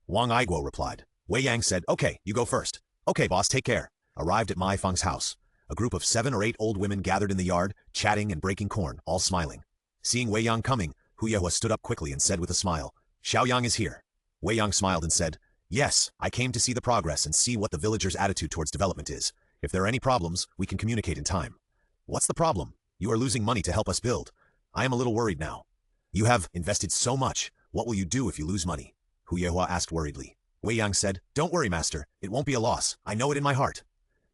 S1: Wang Aiguo replied. Wei Yang said, Okay, you go first. Okay, boss, take care. Arrived at Mai Feng's house. A group of 7 or 8 old women gathered in the yard, chatting and breaking corn, all smiling. Seeing Wei Yang coming, Hu Yehua stood up quickly and said with a smile, Xiao Yang is here. Wei Yang smiled and said, Yes, I came to see the progress and see what the villagers' attitude towards development is. If there are any problems, we can communicate in time. What's the problem? You are losing money to help us build. I am a little worried now. You have invested so much. What will you do if you lose money? Hu Yehua asked worriedly. Wei Yang said, Don't worry, master. It won't be a loss. I know it in my heart.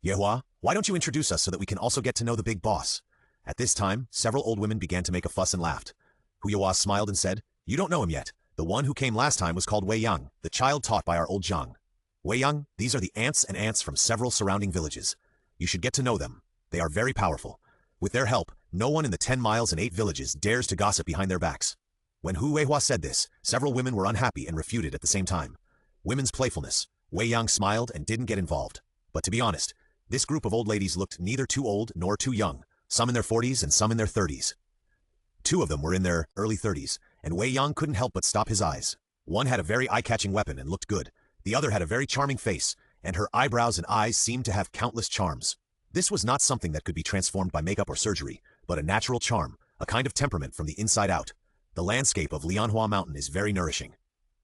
S1: Yehua, why don't you introduce us so that we can also get to know the big boss? At this time, several old women began to make a fuss and laughed. Hu Yehua smiled and said, You don't know him yet. The one who came last time was called Wei Yang, the child taught by our old Zhang. Wei Yang, these are the ants and ants from several surrounding villages. You should get to know them. They are very powerful. With their help, no one in the 10 miles and 8 villages dares to gossip behind their backs. When Hu Weihua said this, several women were unhappy and refuted at the same time. Women's playfulness. Wei Yang smiled and didn't get involved. But to be honest, this group of old ladies looked neither too old nor too young, some in their 40s and some in their 30s. 2 of them were in their early 30s, and Wei Yang couldn't help but stop his eyes. One had a very eye-catching weapon and looked good. The other had a very charming face, and her eyebrows and eyes seemed to have countless charms. This was not something that could be transformed by makeup or surgery, but a natural charm, a kind of temperament from the inside out. The landscape of Lianhua Mountain is very nourishing.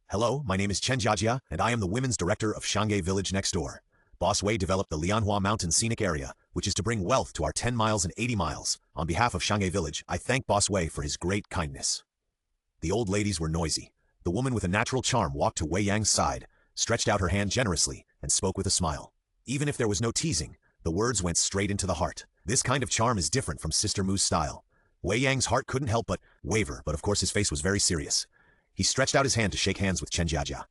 S1: Hello, my name is Chen Jiajia, and I am the women's director of Shanghai Village next door. Boss Wei developed the Lianhua Mountain Scenic Area, which is to bring wealth to our 10 miles and 80 miles. On behalf of Shanghai Village, I thank Boss Wei for his great kindness. The old ladies were noisy. The woman with a natural charm walked to Wei Yang's side, stretched out her hand generously, and spoke with a smile. Even if there was no teasing, the words went straight into the heart. This kind of charm is different from Sister Mu's style. Wei Yang's heart couldn't help but waver, but of course his face was very serious. He stretched out his hand to shake hands with Chen Jiajia.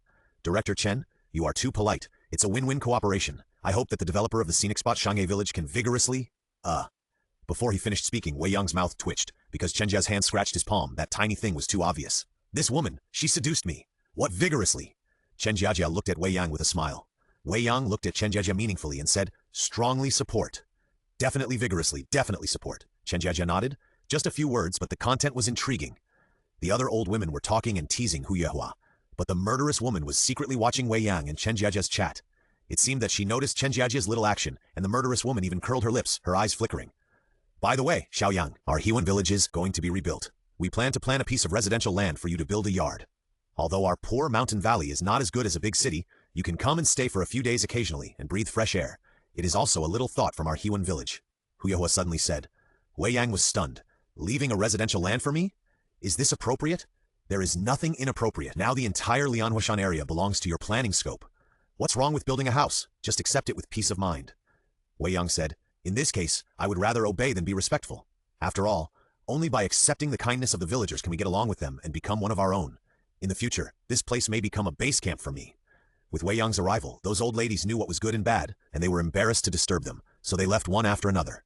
S1: Director Chen, you are too polite. It's a win-win cooperation. I hope that the developer of the scenic spot Shanghai Village can vigorously, Before he finished speaking, Wei Yang's mouth twitched, because Chen Jia's hand scratched his palm. That tiny thing was too obvious. This woman, she seduced me. What vigorously? Chen Jiajia looked at Wei Yang with a smile. Wei Yang looked at Chen Jiajia meaningfully and said, Strongly support. Definitely vigorously, definitely support. Chen Jiajia nodded. Just a few words, but the content was intriguing. The other old women were talking and teasing Hu Yehua. But the murderous woman was secretly watching Wei Yang and Chen Jiajia's chat. It seemed that she noticed Chen Jiajia's little action, and the murderous woman even curled her lips, her eyes flickering. By the way, Xiaoyang, our Huan village is going to be rebuilt. We plan to plant a piece of residential land for you to build a yard. Although our poor mountain valley is not as good as a big city, you can come and stay for a few days occasionally and breathe fresh air. It is also a little thought from our Huan village. Huyahua suddenly said. Wei Yang was stunned. Leaving a residential land for me? Is this appropriate? There is nothing inappropriate. Now the entire Lianhuashan area belongs to your planning scope. What's wrong with building a house? Just accept it with peace of mind. Wei Yang said, in this case, I would rather obey than be respectful. After all, only by accepting the kindness of the villagers can we get along with them and become one of our own. In the future, this place may become a base camp for me. With Wei Yang's arrival, those old ladies knew what was good and bad, and they were embarrassed to disturb them, so they left one after another.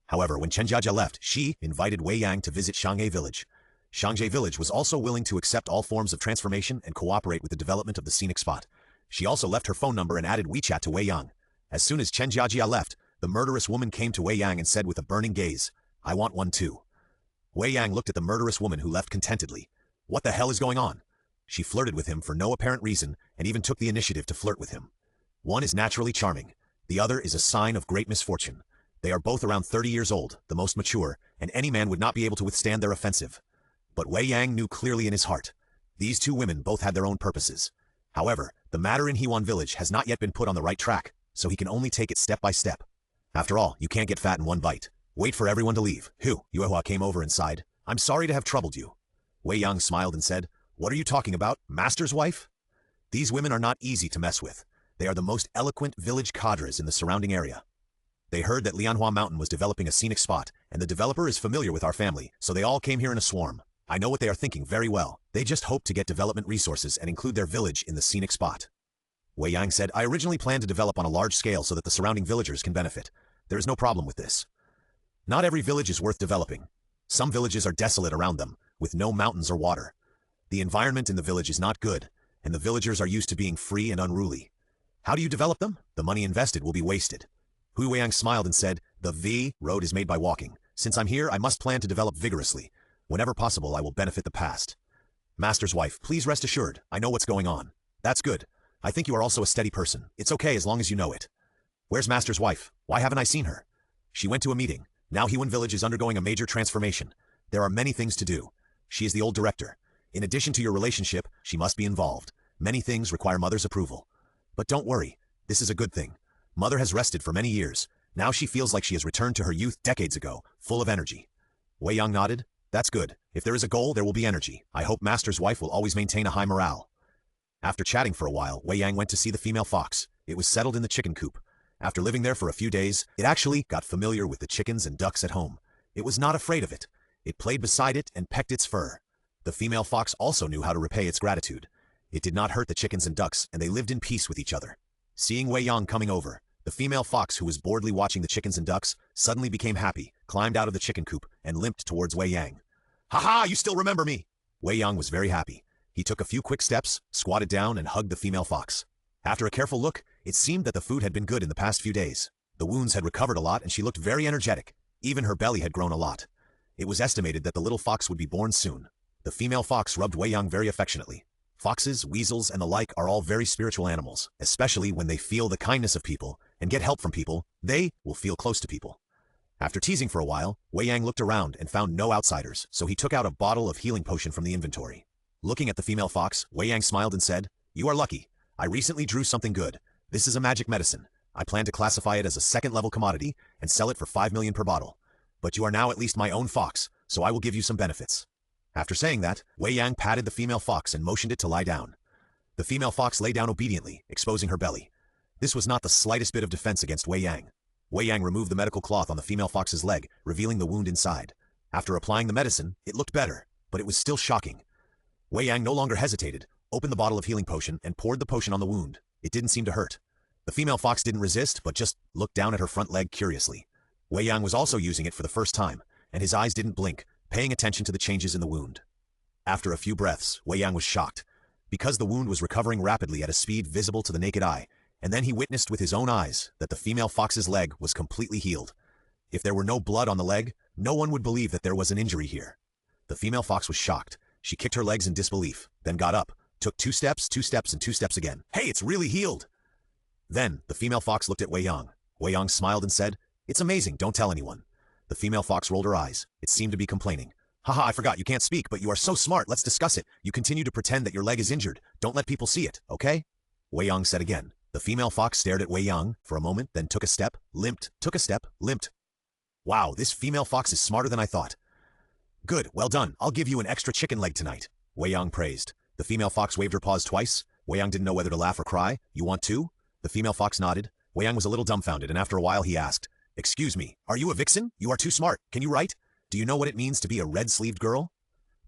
S1: However, when Chen Jiajia left, she invited Wei Yang to visit Shangye village. Shangye village was also willing to accept all forms of transformation and cooperate with the development of the scenic spot. She also left her phone number and added WeChat to Wei Yang. As soon as Chen Jiajia left, the murderous woman came to Wei Yang and said with a burning gaze, I want one too. Wei Yang looked at the murderous woman who left contentedly. What the hell is going on? She flirted with him for no apparent reason and even took the initiative to flirt with him. One is naturally charming. The other is a sign of great misfortune. They are both around 30 years old, the most mature, and any man would not be able to withstand their offensive. But Wei Yang knew clearly in his heart. These two women both had their own purposes. However, the matter in Huan village has not yet been put on the right track, so he can only take it step by step. After all, you can't get fat in one bite. Wait for everyone to leave. Yuehua came over and sighed. I'm sorry to have troubled you. Wei Yang smiled and said, what are you talking about, master's wife? These women are not easy to mess with. They are the most eloquent village cadres in the surrounding area. They heard that Lianhua Mountain was developing a scenic spot, and the developer is familiar with our family, so they all came here in a swarm. I know what they are thinking very well. They just hope to get development resources and include their village in the scenic spot. Wei Yang said, I originally planned to develop on a large scale so that the surrounding villagers can benefit. There is no problem with this. Not every village is worth developing. Some villages are desolate around them, with no mountains or water. The environment in the village is not good, and the villagers are used to being free and unruly. How do you develop them? The money invested will be wasted. Hu Weiang smiled and said, the V road is made by walking. Since I'm here, I must plan to develop vigorously. Whenever possible, I will benefit the past. Master's wife, please rest assured, I know what's going on. That's good. I think you are also a steady person. It's okay as long as you know it. Where's Master's wife? Why haven't I seen her? She went to a meeting. Now Huan village is undergoing a major transformation. There are many things to do. She is the old director. In addition to your relationship, she must be involved. Many things require mother's approval. But don't worry, this is a good thing. Mother has rested for many years. Now she feels like she has returned to her youth decades ago, full of energy. Wei Yang nodded. That's good. If there is a goal, there will be energy. I hope Master's wife will always maintain a high morale. After chatting for a while, Wei Yang went to see the female fox. It was settled in the chicken coop. After living there for a few days, it actually got familiar with the chickens and ducks at home. It was not afraid of it. It played beside it and pecked its fur. The female fox also knew how to repay its gratitude. It did not hurt the chickens and ducks, and they lived in peace with each other. Seeing Wei Yang coming over, the female fox who was boredly watching the chickens and ducks suddenly became happy, climbed out of the chicken coop, and limped towards Wei Yang. Ha! You still remember me! Wei Yang was very happy. He took a few quick steps, squatted down, and hugged the female fox. After a careful look, it seemed that the food had been good in the past few days. The wounds had recovered a lot, and she looked very energetic. Even her belly had grown a lot. It was estimated that the little fox would be born soon. The female fox rubbed Wei Yang very affectionately. Foxes, weasels, and the like are all very spiritual animals, especially when they feel the kindness of people and get help from people, they will feel close to people. After teasing for a while, Wei Yang looked around and found no outsiders, so he took out a bottle of healing potion from the inventory. Looking at the female fox, Wei Yang smiled and said, You are lucky. I recently drew something good. This is a magic medicine. I plan to classify it as a second-level commodity and sell it for 5 million per bottle. But you are now at least my own fox, so I will give you some benefits. After saying that, Wei Yang patted the female fox and motioned it to lie down. The female fox lay down obediently, exposing her belly. This was not the slightest bit of defense against Wei Yang. Wei Yang removed the medical cloth on the female fox's leg, revealing the wound inside. After applying the medicine, it looked better, but it was still shocking. Wei Yang no longer hesitated, opened the bottle of healing potion, and poured the potion on the wound. It didn't seem to hurt. The female fox didn't resist, but just looked down at her front leg curiously. Wei Yang was also using it for the first time, and his eyes didn't blink, paying attention to the changes in the wound. After a few breaths, Wei Yang was shocked. Because the wound was recovering rapidly at a speed visible to the naked eye, and then he witnessed with his own eyes that the female fox's leg was completely healed. If there were no blood on the leg, no one would believe that there was an injury here. The female fox was shocked. She kicked her legs in disbelief, then got up, took 2 steps, 2 steps, and 2 steps again. Hey, it's really healed! Then, the female fox looked at Wei Yang. Wei Yang smiled and said, "It's amazing, don't tell anyone." The female fox rolled her eyes. It seemed to be complaining. "Haha, I forgot, you can't speak, but you are so smart, let's discuss it. You continue to pretend that your leg is injured. Don't let people see it, okay?" Wei Yang said again. The female fox stared at Wei Yang for a moment, then took a step, limped, took a step, limped. Wow, this female fox is smarter than I thought. Good, well done. I'll give you an extra chicken leg tonight, Wei Yang praised. The female fox waved her paws twice. Wei Yang didn't know whether to laugh or cry. You want two? The female fox nodded. Wei Yang was a little dumbfounded, and after a while he asked, "Excuse me, are you a vixen? You are too smart. Can you write? Do you know what it means to be a red-sleeved girl?"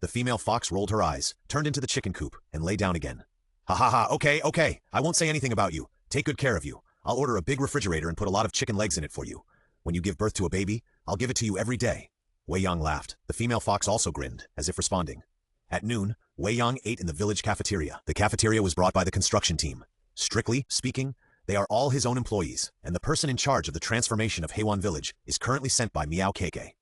S1: The female fox rolled her eyes, turned into the chicken coop, and lay down again. "Ha ha ha, okay. I won't say anything about you. Take good care of you. I'll order a big refrigerator and put a lot of chicken legs in it for you. When you give birth to a baby, I'll give it to you every day." Wei Yang laughed. The female fox also grinned, as if responding. At noon, Wei Yang ate in the village cafeteria. The cafeteria was brought by the construction team. Strictly speaking, they are all his own employees, and the person in charge of the transformation of Heiwan village is currently sent by Miao Keke.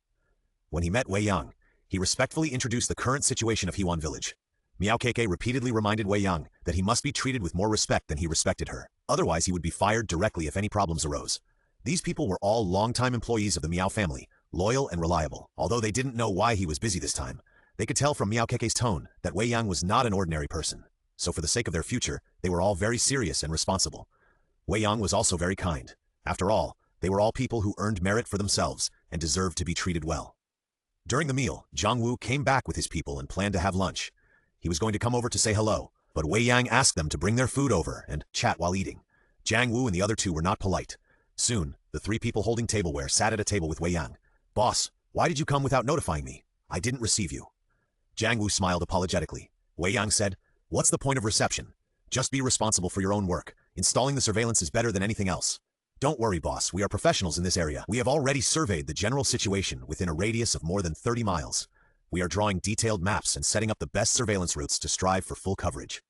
S1: When he met Wei Yang, he respectfully introduced the current situation of Heiwan village. Miao Keke repeatedly reminded Wei Yang that he must be treated with more respect than he respected her. Otherwise, he would be fired directly if any problems arose. These people were all long-time employees of the Miao family, loyal and reliable. Although they didn't know why he was busy this time, they could tell from Miao Keke's tone that Wei Yang was not an ordinary person. So for the sake of their future, they were all very serious and responsible. Wei Yang was also very kind. After all, they were all people who earned merit for themselves and deserved to be treated well. During the meal, Jiang Wu came back with his people and planned to have lunch. He was going to come over to say hello, but Wei Yang asked them to bring their food over and chat while eating. Jiang Wu and the other two were not polite. Soon, the 3 people holding tableware sat at a table with Wei Yang. "Boss, why did you come without notifying me? I didn't receive you." Jiang Wu smiled apologetically. Wei Yang said, "What's the point of reception? Just be responsible for your own work. Installing the surveillance is better than anything else." "Don't worry, boss. We are professionals in this area. We have already surveyed the general situation within a radius of more than 30 miles. We are drawing detailed maps and setting up the best surveillance routes to strive for full coverage."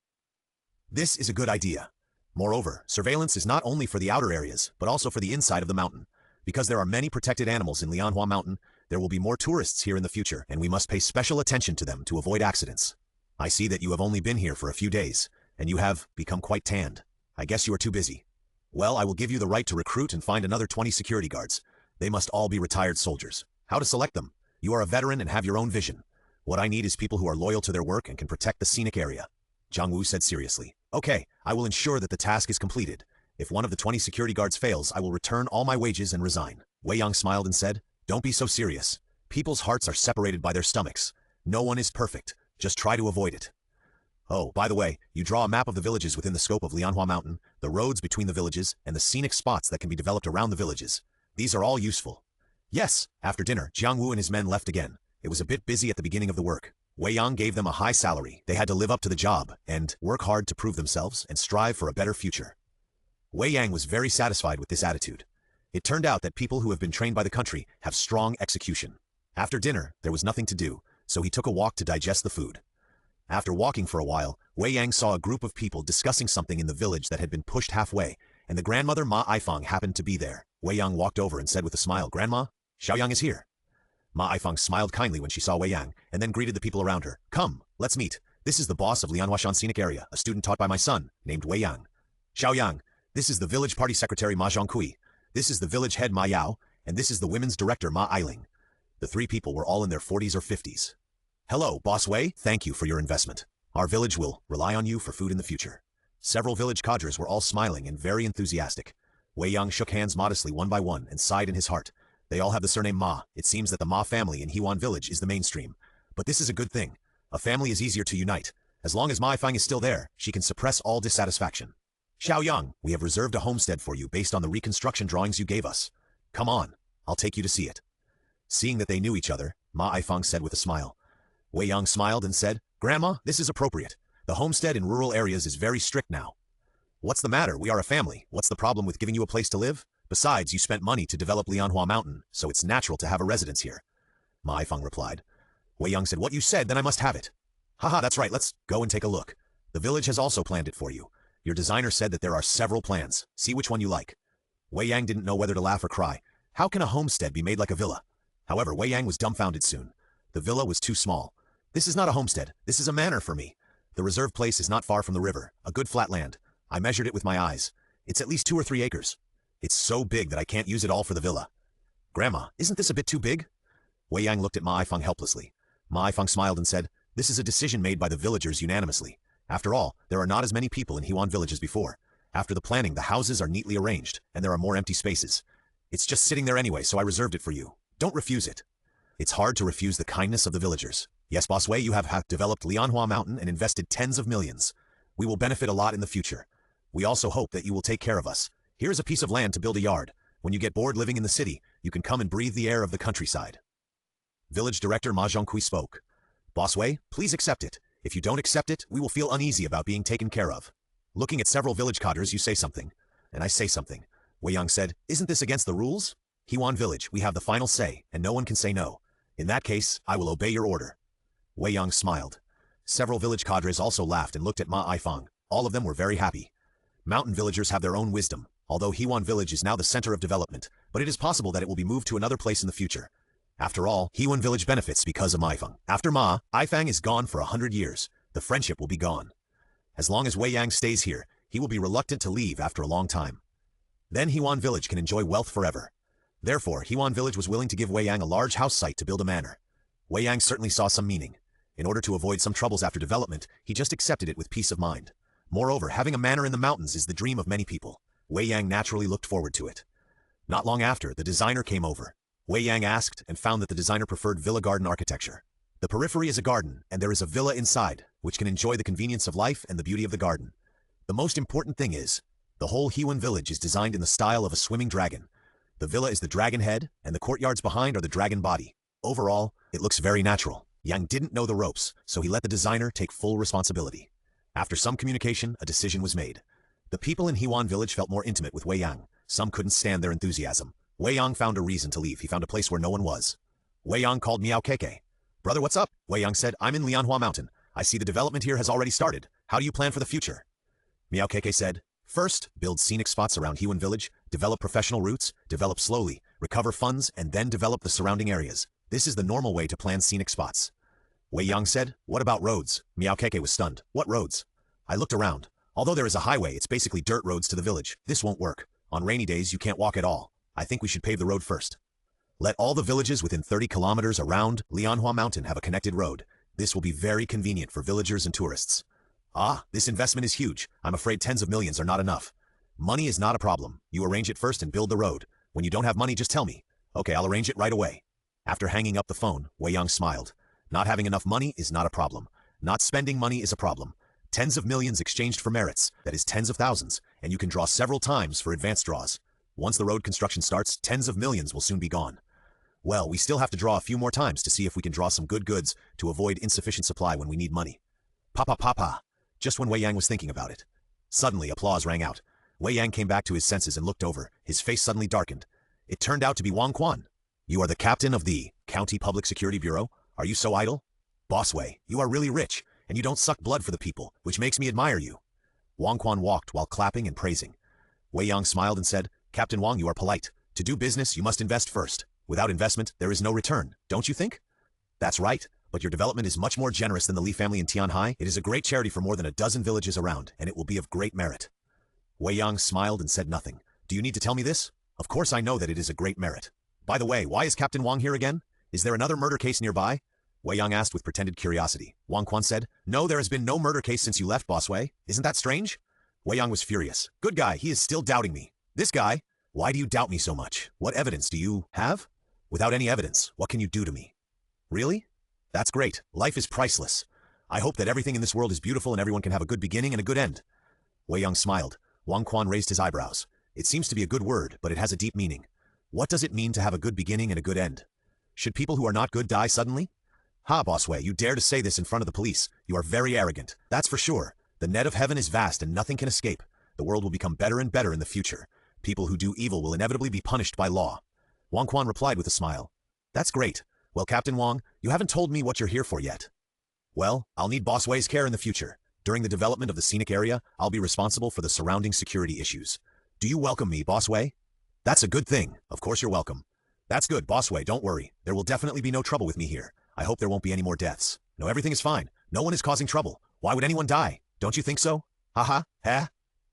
S1: This is a good idea. Moreover, surveillance is not only for the outer areas, but also for the inside of the mountain. Because there are many protected animals in Lianhua Mountain, there will be more tourists here in the future, and we must pay special attention to them to avoid accidents. I see that you have only been here for a few days, and you have become quite tanned. I guess you are too busy. Well, I will give you the right to recruit and find another 20 security guards. They must all be retired soldiers. How to select them? You are a veteran and have your own vision. What I need is people who are loyal to their work and can protect the scenic area. Jiang Wu said seriously. "Okay, I will ensure that the task is completed. If one of the 20 security guards fails, I will return all my wages and resign." Wei Yang smiled and said, "Don't be so serious. People's hearts are separated by their stomachs. No one is perfect. Just try to avoid it." Oh, by the way, you draw a map of the villages within the scope of Lianhua Mountain, the roads between the villages, and the scenic spots that can be developed around the villages. These are all useful. Yes, after dinner, Jiang Wu and his men left again. It was a bit busy at the beginning of the work. Wei Yang gave them a high salary. They had to live up to the job and work hard to prove themselves and strive for a better future. Wei Yang was very satisfied with this attitude. It turned out that people who have been trained by the country have strong execution. After dinner, there was nothing to do, so he took a walk to digest the food. After walking for a while, Wei Yang saw a group of people discussing something in the village that had been pushed halfway, and the grandmother Ma Ifang happened to be there. Wei Yang walked over and said with a smile, "Grandma, Xiaoyang is here." Ma Ifang smiled kindly when she saw Wei Yang, and then greeted the people around her. "Come, let's meet. This is the boss of Lianhuashan Scenic Area, a student taught by my son, named Wei Yang. Xiaoyang, this is the village party secretary Ma Zhongkui. This is the village head Ma Yao, and this is the women's director Ma Ailing." The 3 people were all in their 40s or 50s. "Hello, Boss Wei. Thank you for your investment. Our village will rely on you for food in the future." Several village cadres were all smiling and very enthusiastic. Wei Yang shook hands modestly one by one and sighed in his heart. They all have the surname Ma. It seems that the Ma family in Heiwan village is the mainstream. But this is a good thing. A family is easier to unite. As long as Ma Ifang is still there, she can suppress all dissatisfaction. "Xiaoyang, we have reserved a homestead for you based on the reconstruction drawings you gave us. Come on, I'll take you to see it." Seeing that they knew each other, Ma Ifang said with a smile. Wei Yang smiled and said, "Grandma, this is appropriate. The homestead in rural areas is very strict now." "What's the matter? We are a family. What's the problem with giving you a place to live? Besides, you spent money to develop Lianhua Mountain, so it's natural to have a residence here." Ma Ifang replied. Wei Yang said, "What you said, then I must have it." "Haha, that's right. Let's go and take a look. The village has also planned it for you. Your designer said that there are several plans. See which one you like." Wei Yang didn't know whether to laugh or cry. How can a homestead be made like a villa? However, Wei Yang was dumbfounded soon. The villa was too small. "This is not a homestead. This is a manor for me. The reserve place is not far from the river, a good flat land. I measured it with my eyes. It's at least 2 or 3 acres. It's so big that I can't use it all for the villa. Grandma, isn't this a bit too big? Wei Yang looked at Ma Ifeng helplessly. Ma Ifeng smiled and said, "This is a decision made by the villagers unanimously. After all, there are not as many people in Huan village as before. After the planning, the houses are neatly arranged, and there are more empty spaces. It's just sitting there anyway, so I reserved it for you. Don't refuse it." It's hard to refuse the kindness of the villagers. Yes, Boss Wei, you have developed Lianhua Mountain and invested tens of millions. We will benefit a lot in the future. We also hope that you will take care of us. Here is a piece of land to build a yard. When you get bored living in the city, you can come and breathe the air of the countryside. Village Director Ma Zhongqi spoke. Boss Wei, please accept it. If you don't accept it, we will feel uneasy about being taken care of. Looking at several village cadres, you say something. And I say something. Wei Yang said, "Isn't this against the rules? Huan village, we have the final say, and no one can say no. In that case, I will obey your order." Wei Yang smiled. Several village cadres also laughed and looked at Ma Ifeng. All of them were very happy. Mountain villagers have their own wisdom, although Huan village is now the center of development, but it is possible that it will be moved to another place in the future. After all, Huan village benefits because of Ma Ifeng. After Ma Ifeng is gone for 100 years, the friendship will be gone. As long as Wei Yang stays here, he will be reluctant to leave after a long time. Then Huan village can enjoy wealth forever. Therefore, Huan village was willing to give Wei Yang a large house site to build a manor. Wei Yang certainly saw some meaning. In order to avoid some troubles after development, he just accepted it with peace of mind. Moreover, having a manor in the mountains is the dream of many people. Wei Yang naturally looked forward to it. Not long after, the designer came over. Wei Yang asked and found that the designer preferred villa garden architecture. The periphery is a garden, and there is a villa inside, which can enjoy the convenience of life and the beauty of the garden. The most important thing is, the whole Huan village is designed in the style of a swimming dragon. The villa is the dragon head, and the courtyards behind are the dragon body. Overall, it looks very natural. Yang didn't know the ropes, so he let the designer take full responsibility. After some communication, a decision was made. The people in Huan village felt more intimate with Wei Yang. Some couldn't stand their enthusiasm. Wei Yang found a reason to leave. He found a place where no one was. Wei Yang called Miao Keke. "Brother, what's up?" Wei Yang said, "I'm in Lianhua Mountain. I see the development here has already started. How do you plan for the future?" Miao Keke said, "First, build scenic spots around Huan village, develop professional routes, develop slowly, recover funds, and then develop the surrounding areas. This is the normal way to plan scenic spots." Wei Yang said, "What about roads?" Miao Keke was stunned. "What roads?" I looked around. Although there is a highway, it's basically dirt roads to the village. This won't work. On rainy days, you can't walk at all. I think we should pave the road first. Let all the villages within 30 kilometers around Lianhua Mountain have a connected road. This will be very convenient for villagers and tourists. Ah, this investment is huge. I'm afraid tens of millions are not enough. Money is not a problem. You arrange it first and build the road. When you don't have money, just tell me. Okay, I'll arrange it right away. After hanging up the phone, Wei Yang smiled. Not having enough money is not a problem. Not spending money is a problem. Tens of millions exchanged for merits, that is tens of thousands, and you can draw several times for advanced draws. Once the road construction starts, tens of millions will soon be gone. Well, we still have to draw a few more times to see if we can draw some good goods to avoid insufficient supply when we need money. Pa. Just when Wei Yang was thinking about it. Suddenly, applause rang out. Wei Yang came back to his senses and looked over. His face suddenly darkened. It turned out to be Wang Quan. "You are the captain of the County Public Security Bureau? Are you so idle?" "Boss Wei, you are really rich, and you don't suck blood for the people, which makes me admire you." Wang Quan walked while clapping and praising. Wei Yang smiled and said, "Captain Wang, you are polite. To do business, you must invest first. Without investment, there is no return, don't you think?" "That's right, but your development is much more generous than the Li family in Tianhai. It is a great charity for more than a dozen villages around, and it will be of great merit." Wei Yang smiled and said nothing. "Do you need to tell me this? Of course I know that it is a great merit. By the way, why is Captain Wang here again? Is there another murder case nearby?" Wei Yang asked with pretended curiosity. Wang Quan said, "No, there has been no murder case since you left, Boss Wei. Isn't that strange?" Wei Yang was furious. "Good guy, he is still doubting me. This guy? Why do you doubt me so much? What evidence do you have?" "Without any evidence, what can you do to me?" "Really? That's great. Life is priceless. I hope that everything in this world is beautiful and everyone can have a good beginning and a good end." Wei Yang smiled. Wang Quan raised his eyebrows. "It seems to be a good word, but it has a deep meaning. What does it mean to have a good beginning and a good end? Should people who are not good die suddenly?" "Ha, Boss Wei, you dare to say this in front of the police. You are very arrogant. That's for sure. The net of heaven is vast and nothing can escape. The world will become better and better in the future. People who do evil will inevitably be punished by law." Wang Quan replied with a smile. "That's great. Well, Captain Wang, you haven't told me what you're here for yet." "Well, I'll need Boss Wei's care in the future. During the development of the scenic area, I'll be responsible for the surrounding security issues. Do you welcome me, Boss Wei?" "That's a good thing. Of course you're welcome." "That's good, Boss Wei, don't worry. There will definitely be no trouble with me here. I hope there won't be any more deaths. No, everything is fine. No one is causing trouble. Why would anyone die? Don't you think so? Haha, heh?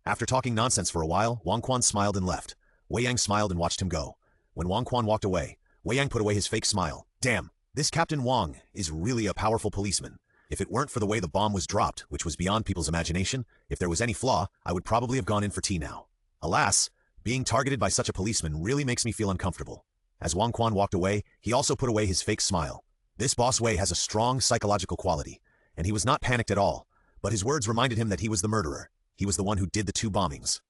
S1: After talking nonsense for a while, Wang Quan smiled and left. Wei Yang smiled and watched him go. When Wang Quan walked away, Wei Yang put away his fake smile. Damn, this Captain Wang is really a powerful policeman. If it weren't for the way the bomb was dropped, which was beyond people's imagination, if there was any flaw, I would probably have gone in for tea now. Alas, being targeted by such a policeman really makes me feel uncomfortable. As Wang Quan walked away, he also put away his fake smile. This boss Wei has a strong psychological quality, and he was not panicked at all, but his words reminded him that he was the murderer. He was the one who did the 2 bombings.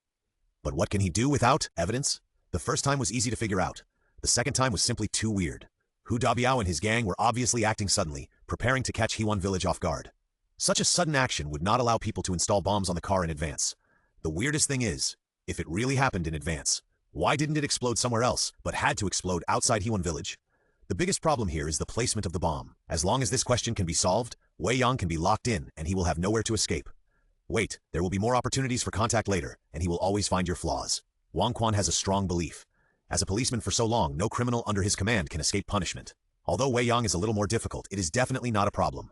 S1: But what can he do without evidence? The first time was easy to figure out. The second time was simply too weird. Hu Dabiao and his gang were obviously acting suddenly, preparing to catch Hewan village off guard. Such a sudden action would not allow people to install bombs on the car in advance. The weirdest thing is, if it really happened in advance, why didn't it explode somewhere else, but had to explode outside Hewan village? The biggest problem here is the placement of the bomb. As long as this question can be solved, Wei Yang can be locked in and he will have nowhere to escape. Wait, there will be more opportunities for contact later, and he will always find your flaws. Wang Quan has a strong belief. As a policeman for so long, no criminal under his command can escape punishment. Although Wei Yang is a little more difficult, it is definitely not a problem.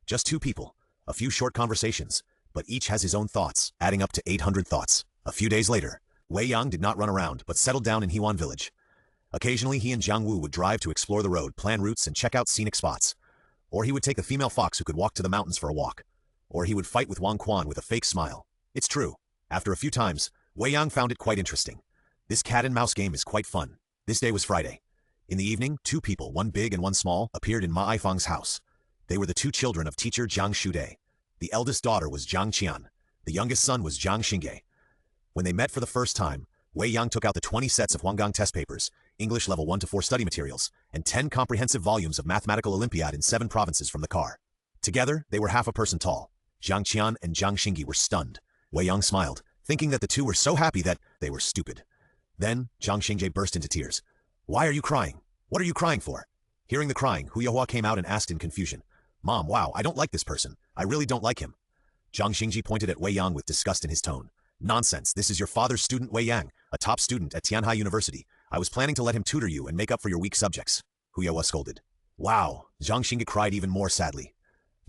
S1: Just 2 people, a few short conversations, but each has his own thoughts, adding up to 800 thoughts. A few days later, Wei Yang did not run around, but settled down in Hewan village. Occasionally, he and Jiang Wu would drive to explore the road, plan routes, and check out scenic spots. Or he would take a female fox who could walk to the mountains for a walk. Or he would fight with Wang Quan with a fake smile. It's true. After a few times, Wei Yang found it quite interesting. This cat-and-mouse game is quite fun. This day was Friday. In the evening, 2 people, one big and one small, appeared in Ma Aifang's house. They were the 2 children of teacher Jiang Shude. The eldest daughter was Jiang Qian. The youngest son was Jiang Xingge. When they met for the first time, Wei Yang took out the 20 sets of Huanggang test papers, English level 1 to 4 study materials, and 10 comprehensive volumes of Mathematical Olympiad in 7 provinces from the car. Together, they were half a person tall. Jiang Qian and Jiang Xingge were stunned. Wei Yang smiled, thinking that the 2 were so happy that they were stupid. Then, Jiang Xingge burst into tears. Why are you crying? What are you crying for? Hearing the crying, Hu Youhua came out and asked in confusion. Mom, wow, I don't like this person. I really don't like him. Jiang Xingji pointed at Wei Yang with disgust in his tone. Nonsense, this is your father's student Wei Yang, a top student at Tianhai University. I was planning to let him tutor you and make up for your weak subjects. Hu Youhua scolded. Wow, Jiang Xingge cried even more sadly.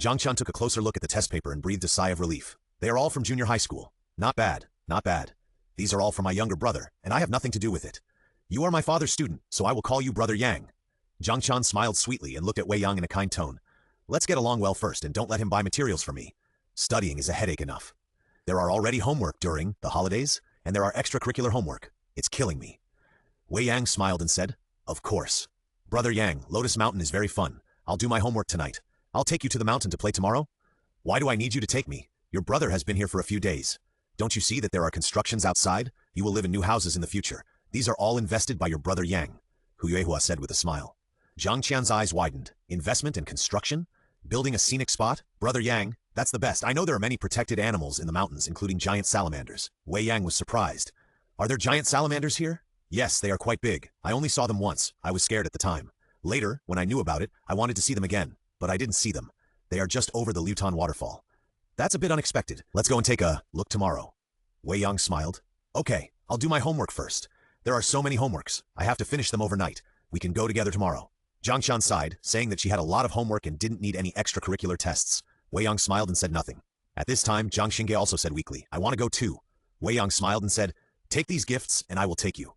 S1: Jiang Qian took a closer look at the test paper and breathed a sigh of relief. They are all from junior high school. Not bad, not bad. These are all from my younger brother, and I have nothing to do with it. You are my father's student, so I will call you Brother Yang. Jiang Qian smiled sweetly and looked at Wei Yang in a kind tone. Let's get along well first and don't let him buy materials for me. Studying is a headache enough. There are already homework during the holidays, and there are extracurricular homework. It's killing me. Wei Yang smiled and said, Of course. Brother Yang, Lotus Mountain is very fun. I'll do my homework tonight. I'll take you to the mountain to play tomorrow. Why do I need you to take me? Your brother has been here for a few days. Don't you see that there are constructions outside? You will live in new houses in the future. These are all invested by your brother Yang, Hu Youhua said with a smile. Jiang Qian's eyes widened. Investment and construction? Building a scenic spot? Brother Yang, that's the best. I know there are many protected animals in the mountains, including giant salamanders. Wei Yang was surprised. Are there giant salamanders here? Yes, they are quite big. I only saw them once. I was scared at the time. Later, when I knew about it, I wanted to see them again, but I didn't see them. They are just over the Liutan waterfall. That's a bit unexpected. Let's go and take a look tomorrow. Wei Yang smiled. Okay, I'll do my homework first. There are so many homeworks. I have to finish them overnight. We can go together tomorrow. Jiang Qian sighed, saying that she had a lot of homework and didn't need any extracurricular tests. Wei Yang smiled and said nothing. At this time, Jiang Xingge also said weakly, I want to go too. Wei Yang smiled and said, Take these gifts and I will take you.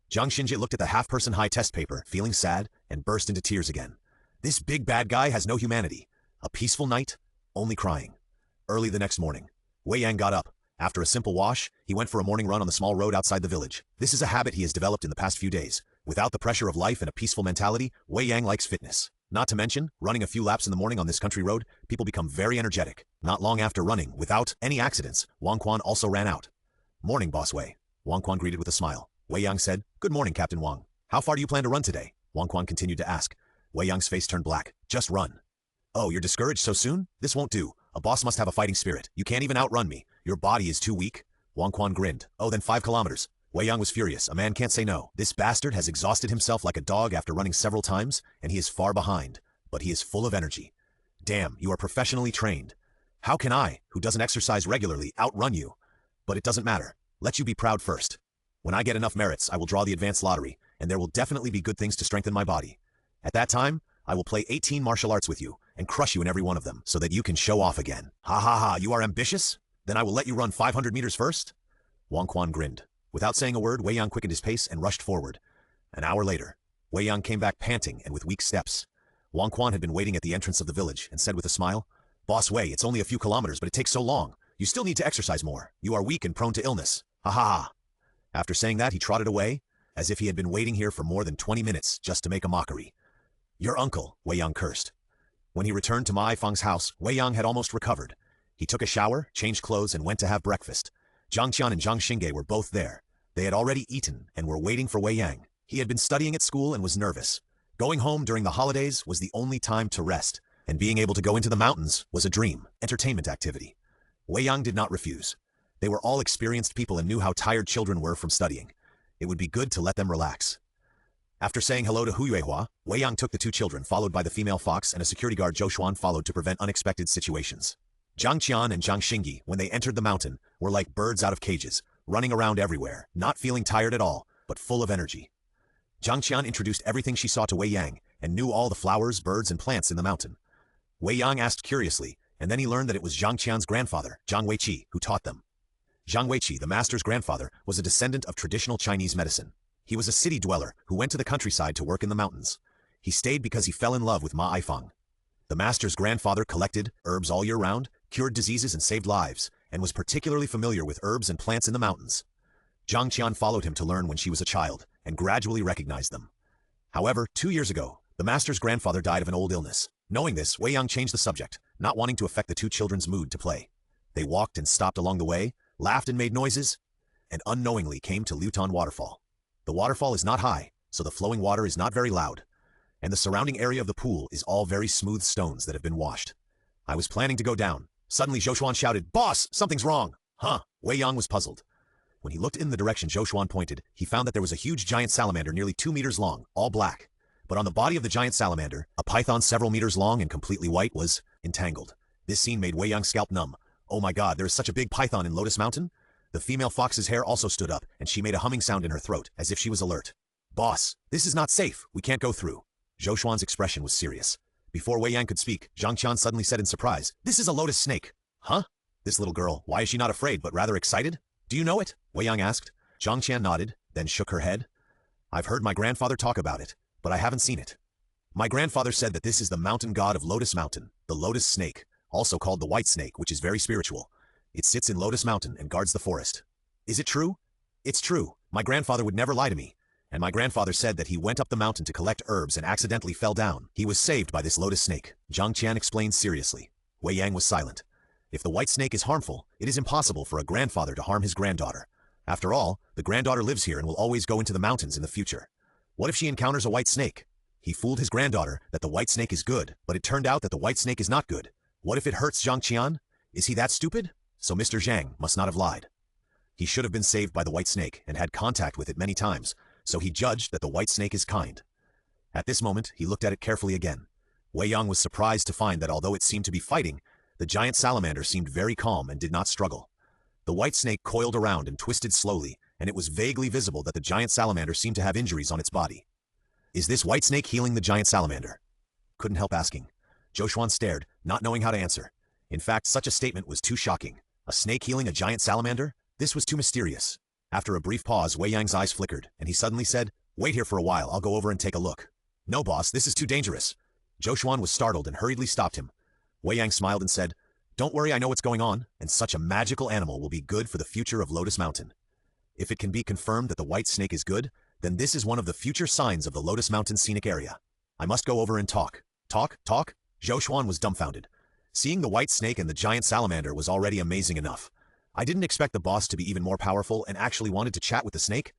S1: Jiang Xingge looked at the half-person high test paper, feeling sad, and burst into tears again. This big bad guy has no humanity. A peaceful night, only crying. Early the next morning, Wei Yang got up. After a simple wash, he went for a morning run on the small road outside the village. This is a habit he has developed in the past few days. Without the pressure of life and a peaceful mentality, Wei Yang likes fitness. Not to mention, running a few laps in the morning on this country road, people become very energetic. Not long after running, without any accidents, Wang Quan also ran out. Morning, Boss Wei. Wang Quan greeted with a smile. Wei Yang said, Good morning, Captain Wang. How far do you plan to run today? Wang Quan continued to ask. Wei Yang's face turned black. Just run. Oh, you're discouraged so soon? This won't do. A boss must have a fighting spirit. You can't even outrun me. Your body is too weak. Wang Quan grinned. Oh, then 5 kilometers. Wei Yang was furious. A man can't say no. This bastard has exhausted himself like a dog after running several times, and he is far behind. But he is full of energy. Damn, you are professionally trained. How can I, who doesn't exercise regularly, outrun you? But it doesn't matter. Let you be proud first. When I get enough merits, I will draw the advanced lottery, and there will definitely be good things to strengthen my body. At that time, I will play 18 martial arts with you, and crush you in every one of them, so that you can show off again. Ha ha ha, you are ambitious? Then I will let you run 500 meters first? Wang Quan grinned. Without saying a word, Wei Yang quickened his pace and rushed forward. An hour later, Wei Yang came back panting and with weak steps. Wang Quan had been waiting at the entrance of the village and said with a smile, "Boss Wei, it's only a few kilometers, but it takes so long. You still need to exercise more. You are weak and prone to illness. Ha ha ha." After saying that, he trotted away, as if he had been waiting here for more than 20 minutes just to make a mockery. "Your uncle," Wei Yang cursed. When he returned to Ma Feng's house, Wei Yang had almost recovered. He took a shower, changed clothes, and went to have breakfast. Zhang Qian and Zhang Xingge were both there. They had already eaten and were waiting for Wei Yang. He had been studying at school and was nervous. Going home during the holidays was the only time to rest, and being able to go into the mountains was a dream, entertainment activity. Wei Yang did not refuse. They were all experienced people and knew how tired children were from studying. It would be good to let them relax. After saying hello to Hu Yuehua, Wei Yang took the two children, followed by the female fox, and a security guard Zhou Xuan followed to prevent unexpected situations. Zhang Qian and Zhang Xingyi, when they entered the mountain, were like birds out of cages, running around everywhere, not feeling tired at all, but full of energy. Zhang Qian introduced everything she saw to Wei Yang, and knew all the flowers, birds, and plants in the mountain. Wei Yang asked curiously, and then he learned that it was Zhang Qian's grandfather, Zhang Weiqi, who taught them. Zhang Weiqi, the master's grandfather, was a descendant of traditional Chinese medicine. He was a city dweller who went to the countryside to work in the mountains. He stayed because he fell in love with Ma Feng. The master's grandfather collected herbs all year round, cured diseases and saved lives, and was particularly familiar with herbs and plants in the mountains. Zhang Qian followed him to learn when she was a child, and gradually recognized them. However, 2 years ago, the master's grandfather died of an old illness. Knowing this, Wei Yang changed the subject, not wanting to affect the two children's mood to play. They walked and stopped along the way, laughed and made noises, and unknowingly came to Luton Waterfall. The waterfall is not high, so the flowing water is not very loud, and the surrounding area of the pool is all very smooth stones that have been washed. I was planning to go down. Suddenly Zhou Xuan shouted, "Boss, something's wrong!" Huh? Wei Yang was puzzled. When he looked in the direction Zhou Xuan pointed, he found that there was a huge giant salamander nearly 2 meters long, all black. But on the body of the giant salamander, a python several meters long and completely white was entangled. This scene made Wei Yang's scalp numb. "Oh my god, there is such a big python in Lotus Mountain?" The female fox's hair also stood up, and she made a humming sound in her throat, as if she was alert. "Boss, this is not safe. We can't go through." Zhou Xuan's expression was serious. Before Wei Yang could speak, Zhang Qian suddenly said in surprise, "This is a lotus snake." "Huh? This little girl, why is she not afraid but rather excited? Do you know it?" Wei Yang asked. Zhang Qian nodded, then shook her head. "I've heard my grandfather talk about it, but I haven't seen it. My grandfather said that this is the mountain god of Lotus Mountain, the lotus snake, also called the white snake, which is very spiritual. It sits in Lotus Mountain and guards the forest." "Is it true?" "It's true. My grandfather would never lie to me. And my grandfather said that he went up the mountain to collect herbs and accidentally fell down. He was saved by this lotus snake," Zhang Qian explained seriously. Wei Yang was silent. If the white snake is harmful, it is impossible for a grandfather to harm his granddaughter. After all, the granddaughter lives here and will always go into the mountains in the future. What if she encounters a white snake? He fooled his granddaughter that the white snake is good, but it turned out that the white snake is not good. What if it hurts Zhang Qian? Is he that stupid? So Mr. Zhang must not have lied. He should have been saved by the white snake and had contact with it many times, so he judged that the white snake is kind. At this moment, he looked at it carefully again. Wei Yang was surprised to find that although it seemed to be fighting, the giant salamander seemed very calm and did not struggle. The white snake coiled around and twisted slowly, and it was vaguely visible that the giant salamander seemed to have injuries on its body. "Is this white snake healing the giant salamander?" Couldn't help asking. Zhou Xuan stared, not knowing how to answer. In fact, such a statement was too shocking. A snake healing a giant salamander? This was too mysterious. After a brief pause, Wei Yang's eyes flickered, and he suddenly said, "Wait here for a while, I'll go over and take a look." "No, boss, this is too dangerous." Zhou Xuan was startled and hurriedly stopped him. Wei Yang smiled and said, "Don't worry, I know what's going on, and such a magical animal will be good for the future of Lotus Mountain. If it can be confirmed that the white snake is good, then this is one of the future signs of the Lotus Mountain scenic area. I must go over and talk." "Talk? Talk?" Zhou Xuan was dumbfounded. Seeing the white snake and the giant salamander was already amazing enough. I didn't expect the boss to be even more powerful and actually wanted to chat with the snake.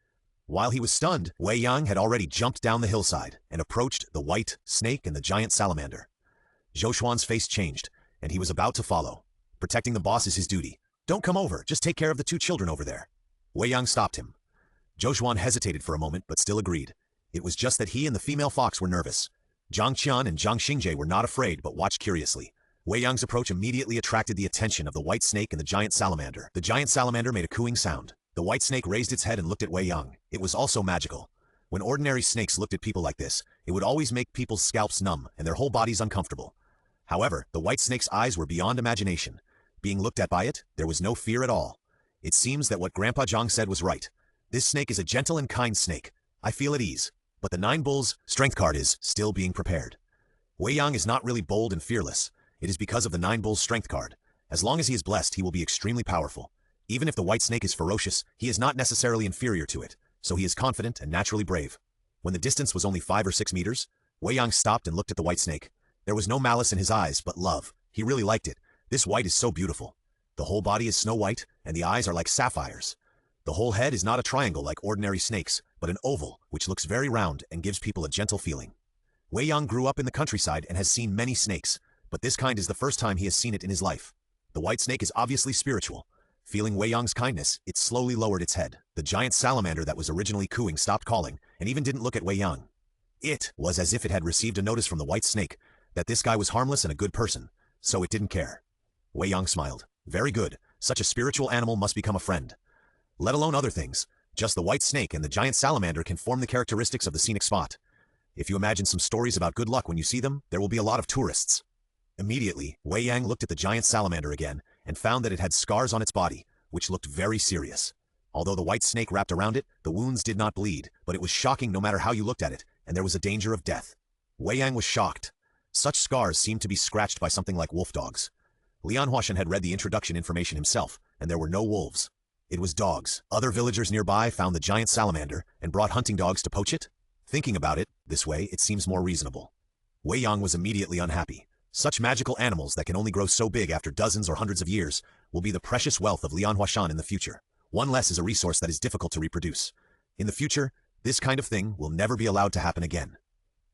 S1: While he was stunned, Wei Yang had already jumped down the hillside and approached the white snake and the giant salamander. Zhou Xuan's face changed, and he was about to follow. Protecting the boss is his duty. "Don't come over, just take care of the two children over there." Wei Yang stopped him. Zhou Xuan hesitated for a moment but still agreed. It was just that he and the female fox were nervous. Zhang Qian and Zhang Xingje were not afraid but watched curiously. Wei Yang's approach immediately attracted the attention of the white snake and the giant salamander. The giant salamander made a cooing sound. The white snake raised its head and looked at Wei Yang. It was also magical. When ordinary snakes looked at people like this, it would always make people's scalps numb and their whole bodies uncomfortable. However, the white snake's eyes were beyond imagination. Being looked at by it, there was no fear at all. It seems that what Grandpa Zhang said was right. This snake is a gentle and kind snake. I feel at ease. But the 9 Bulls strength card is still being prepared. Wei Yang is not really bold and fearless. It is because of the 9 Bulls strength card. As long as he is blessed, he will be extremely powerful. Even if the white snake is ferocious, he is not necessarily inferior to it, so he is confident and naturally brave. When the distance was only 5 or 6 meters, Wei Yang stopped and looked at the white snake. There was no malice in his eyes, but love. He really liked it. This white is so beautiful. The whole body is snow white, and the eyes are like sapphires. The whole head is not a triangle like ordinary snakes, but an oval, which looks very round and gives people a gentle feeling. Wei Yang grew up in the countryside and has seen many snakes, but this kind is the first time he has seen it in his life. The white snake is obviously spiritual. Feeling Wei Yang's kindness, it slowly lowered its head. The giant salamander that was originally cooing stopped calling, and even didn't look at Wei Yang. It was as if it had received a notice from the white snake, that this guy was harmless and a good person, so it didn't care. Wei Yang smiled. Very good, such a spiritual animal must become a friend. Let alone other things, just the white snake and the giant salamander can form the characteristics of the scenic spot. If you imagine some stories about good luck when you see them, there will be a lot of tourists. Immediately, Wei Yang looked at the giant salamander again, and found that it had scars on its body, which looked very serious. Although the white snake wrapped around it, the wounds did not bleed, but it was shocking no matter how you looked at it, and there was a danger of death. Wei Yang was shocked. Such scars seemed to be scratched by something like wolf dogs. Lian Huashan had read the introduction information himself, and there were no wolves. It was dogs. Other villagers nearby found the giant salamander and brought hunting dogs to poach it. Thinking about it, this way, it seems more reasonable. Wei Yang was immediately unhappy. Such magical animals that can only grow so big after dozens or hundreds of years will be the precious wealth of Lian Huashan in the future. One less is a resource that is difficult to reproduce. In the future, this kind of thing will never be allowed to happen again.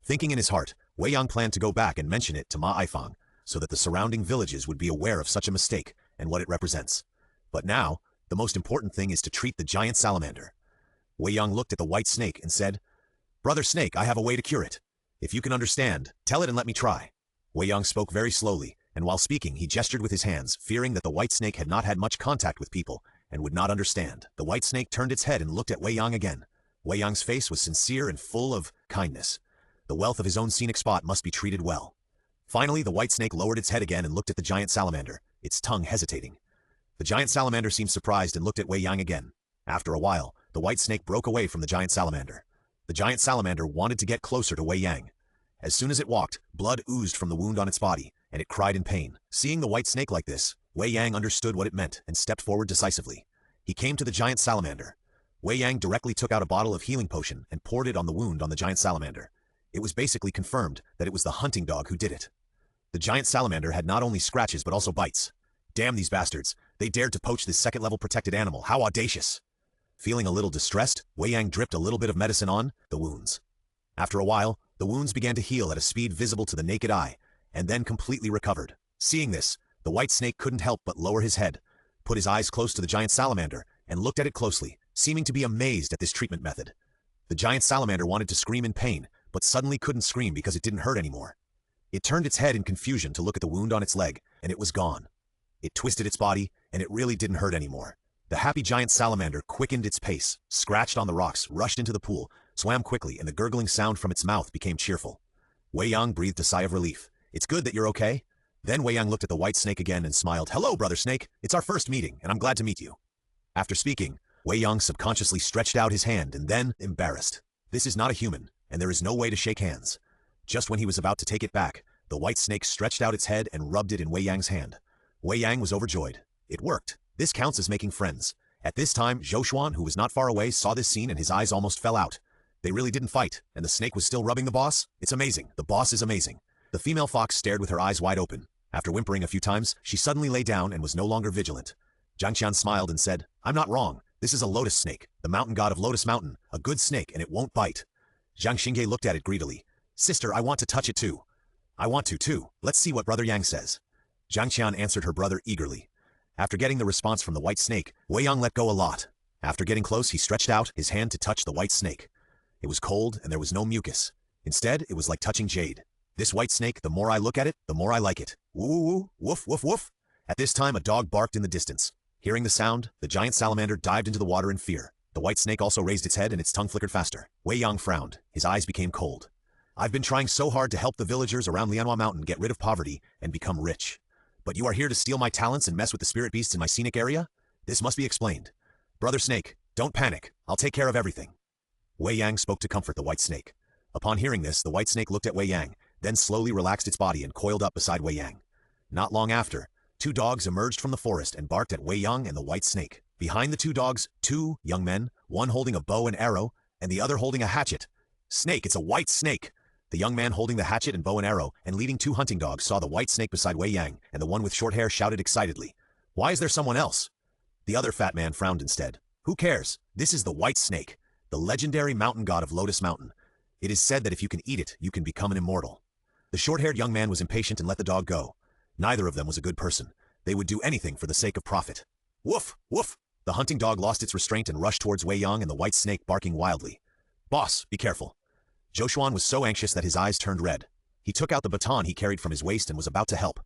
S1: Thinking in his heart, Wei Yang planned to go back and mention it to Ma Aifang, so that the surrounding villages would be aware of such a mistake and what it represents. But now, the most important thing is to treat the giant salamander. Wei Yang looked at the white snake and said, "Brother Snake, I have a way to cure it. If you can understand, tell it and let me try." Wei Yang spoke very slowly, and while speaking he gestured with his hands, fearing that the white snake had not had much contact with people and would not understand. The white snake turned its head and looked at Wei Yang again. Wei Yang's face was sincere and full of kindness. The wealth of his own scenic spot must be treated well. Finally, the white snake lowered its head again and looked at the giant salamander, its tongue hesitating. The giant salamander seemed surprised and looked at Wei Yang again. After a while, the white snake broke away from the giant salamander. The giant salamander wanted to get closer to Wei Yang. As soon as it walked, blood oozed from the wound on its body, and it cried in pain. Seeing the white snake like this, Wei Yang understood what it meant and stepped forward decisively. He came to the giant salamander. Wei Yang directly took out a bottle of healing potion and poured it on the wound on the giant salamander. It was basically confirmed that it was the hunting dog who did it. The giant salamander had not only scratches but also bites. Damn these bastards, they dared to poach this second-level protected animal, how audacious! Feeling a little distressed, Wei Yang dripped a little bit of medicine on the wounds. After a while, the wounds began to heal at a speed visible to the naked eye, and then completely recovered. Seeing this, the white snake couldn't help but lower his head, put his eyes close to the giant salamander, and looked at it closely, seeming to be amazed at this treatment method. The giant salamander wanted to scream in pain, but suddenly couldn't scream because it didn't hurt anymore. It turned its head in confusion to look at the wound on its leg, and it was gone. It twisted its body, and it really didn't hurt anymore. The happy giant salamander quickened its pace, scratched on the rocks, rushed into the pool, swam quickly, and the gurgling sound from its mouth became cheerful. Wei Yang breathed a sigh of relief. "It's good that you're okay." Then Wei Yang looked at the white snake again and smiled. "Hello, brother snake. It's our first meeting, and I'm glad to meet you." After speaking, Wei Yang subconsciously stretched out his hand and then, embarrassed. This is not a human, and there is no way to shake hands. Just when he was about to take it back, the white snake stretched out its head and rubbed it in Wei Yang's hand. Wei Yang was overjoyed. It worked. This counts as making friends. At this time, Zhou Xuan, who was not far away, saw this scene and his eyes almost fell out. They really didn't fight, and the snake was still rubbing the boss? It's amazing. The boss is amazing. The female fox stared with her eyes wide open. After whimpering a few times, she suddenly lay down and was no longer vigilant. Zhang Qian smiled and said, "I'm not wrong. This is a lotus snake, the mountain god of Lotus Mountain, a good snake, and it won't bite." Zhang Xingye looked at it greedily. "Sister, I want to touch it too." "I want to too. Let's see what Brother Yang says." Zhang Qian answered her brother eagerly. After getting the response from the white snake, Wei Yang let go a lot. After getting close, he stretched out his hand to touch the white snake. It was cold and there was no mucus. Instead, it was like touching jade. This white snake, the more I look at it, the more I like it. Woo woo woo, woof woof woof. At this time, a dog barked in the distance. Hearing the sound, the giant salamander dived into the water in fear. The white snake also raised its head and its tongue flickered faster. Wei Yang frowned. His eyes became cold. I've been trying so hard to help the villagers around Lianhua Mountain get rid of poverty and become rich. But you are here to steal my talents and mess with the spirit beasts in my scenic area? This must be explained. Brother Snake, don't panic. I'll take care of everything. Wei Yang spoke to comfort the white snake. Upon hearing this, the white snake looked at Wei Yang, then slowly relaxed its body and coiled up beside Wei Yang. Not long after, two dogs emerged from the forest and barked at Wei Yang and the white snake. Behind the two dogs, two young men, one holding a bow and arrow, and the other holding a hatchet. Snake, it's a white snake! The young man holding the hatchet and bow and arrow and leading two hunting dogs saw the white snake beside Wei Yang, and the one with short hair shouted excitedly, "Why is there someone else?" The other fat man frowned instead. "Who cares? This is the white snake, the legendary mountain god of Lotus Mountain. It is said that if you can eat it, you can become an immortal." The short-haired young man was impatient and let the dog go. Neither of them was a good person. They would do anything for the sake of profit. Woof! Woof! The hunting dog lost its restraint and rushed towards Wei Yang and the white snake, barking wildly. "Boss, be careful." Zhou was so anxious that his eyes turned red. He took out the baton he carried from his waist and was about to help.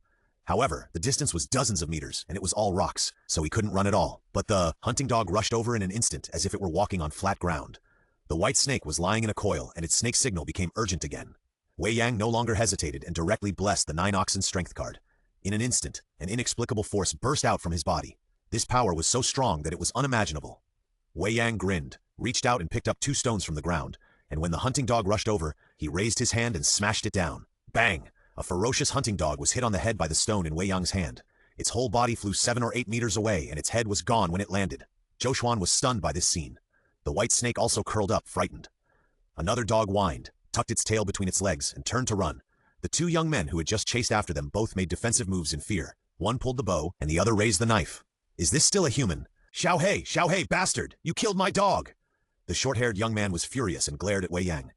S1: However, the distance was dozens of meters, and it was all rocks, so he couldn't run at all. But the hunting dog rushed over in an instant as if it were walking on flat ground. The white snake was lying in a coil, and its snake signal became urgent again. Wei Yang no longer hesitated and directly blessed the 9 oxen strength card. In an instant, an inexplicable force burst out from his body. This power was so strong that it was unimaginable. Wei Yang grinned, reached out and picked up 2 stones from the ground, and when the hunting dog rushed over, he raised his hand and smashed it down. Bang! A ferocious hunting dog was hit on the head by the stone in Wei Yang's hand. Its whole body flew 7 or 8 meters away, and its head was gone when it landed. Zhou was stunned by this scene. The white snake also curled up, frightened. Another dog whined, tucked its tail between its legs, and turned to run. The 2 young men who had just chased after them both made defensive moves in fear. One pulled the bow, and the other raised the knife. "Is this still a human? Xiao Hei, bastard! You killed my dog!" The short-haired young man was furious and glared at Wei Yang.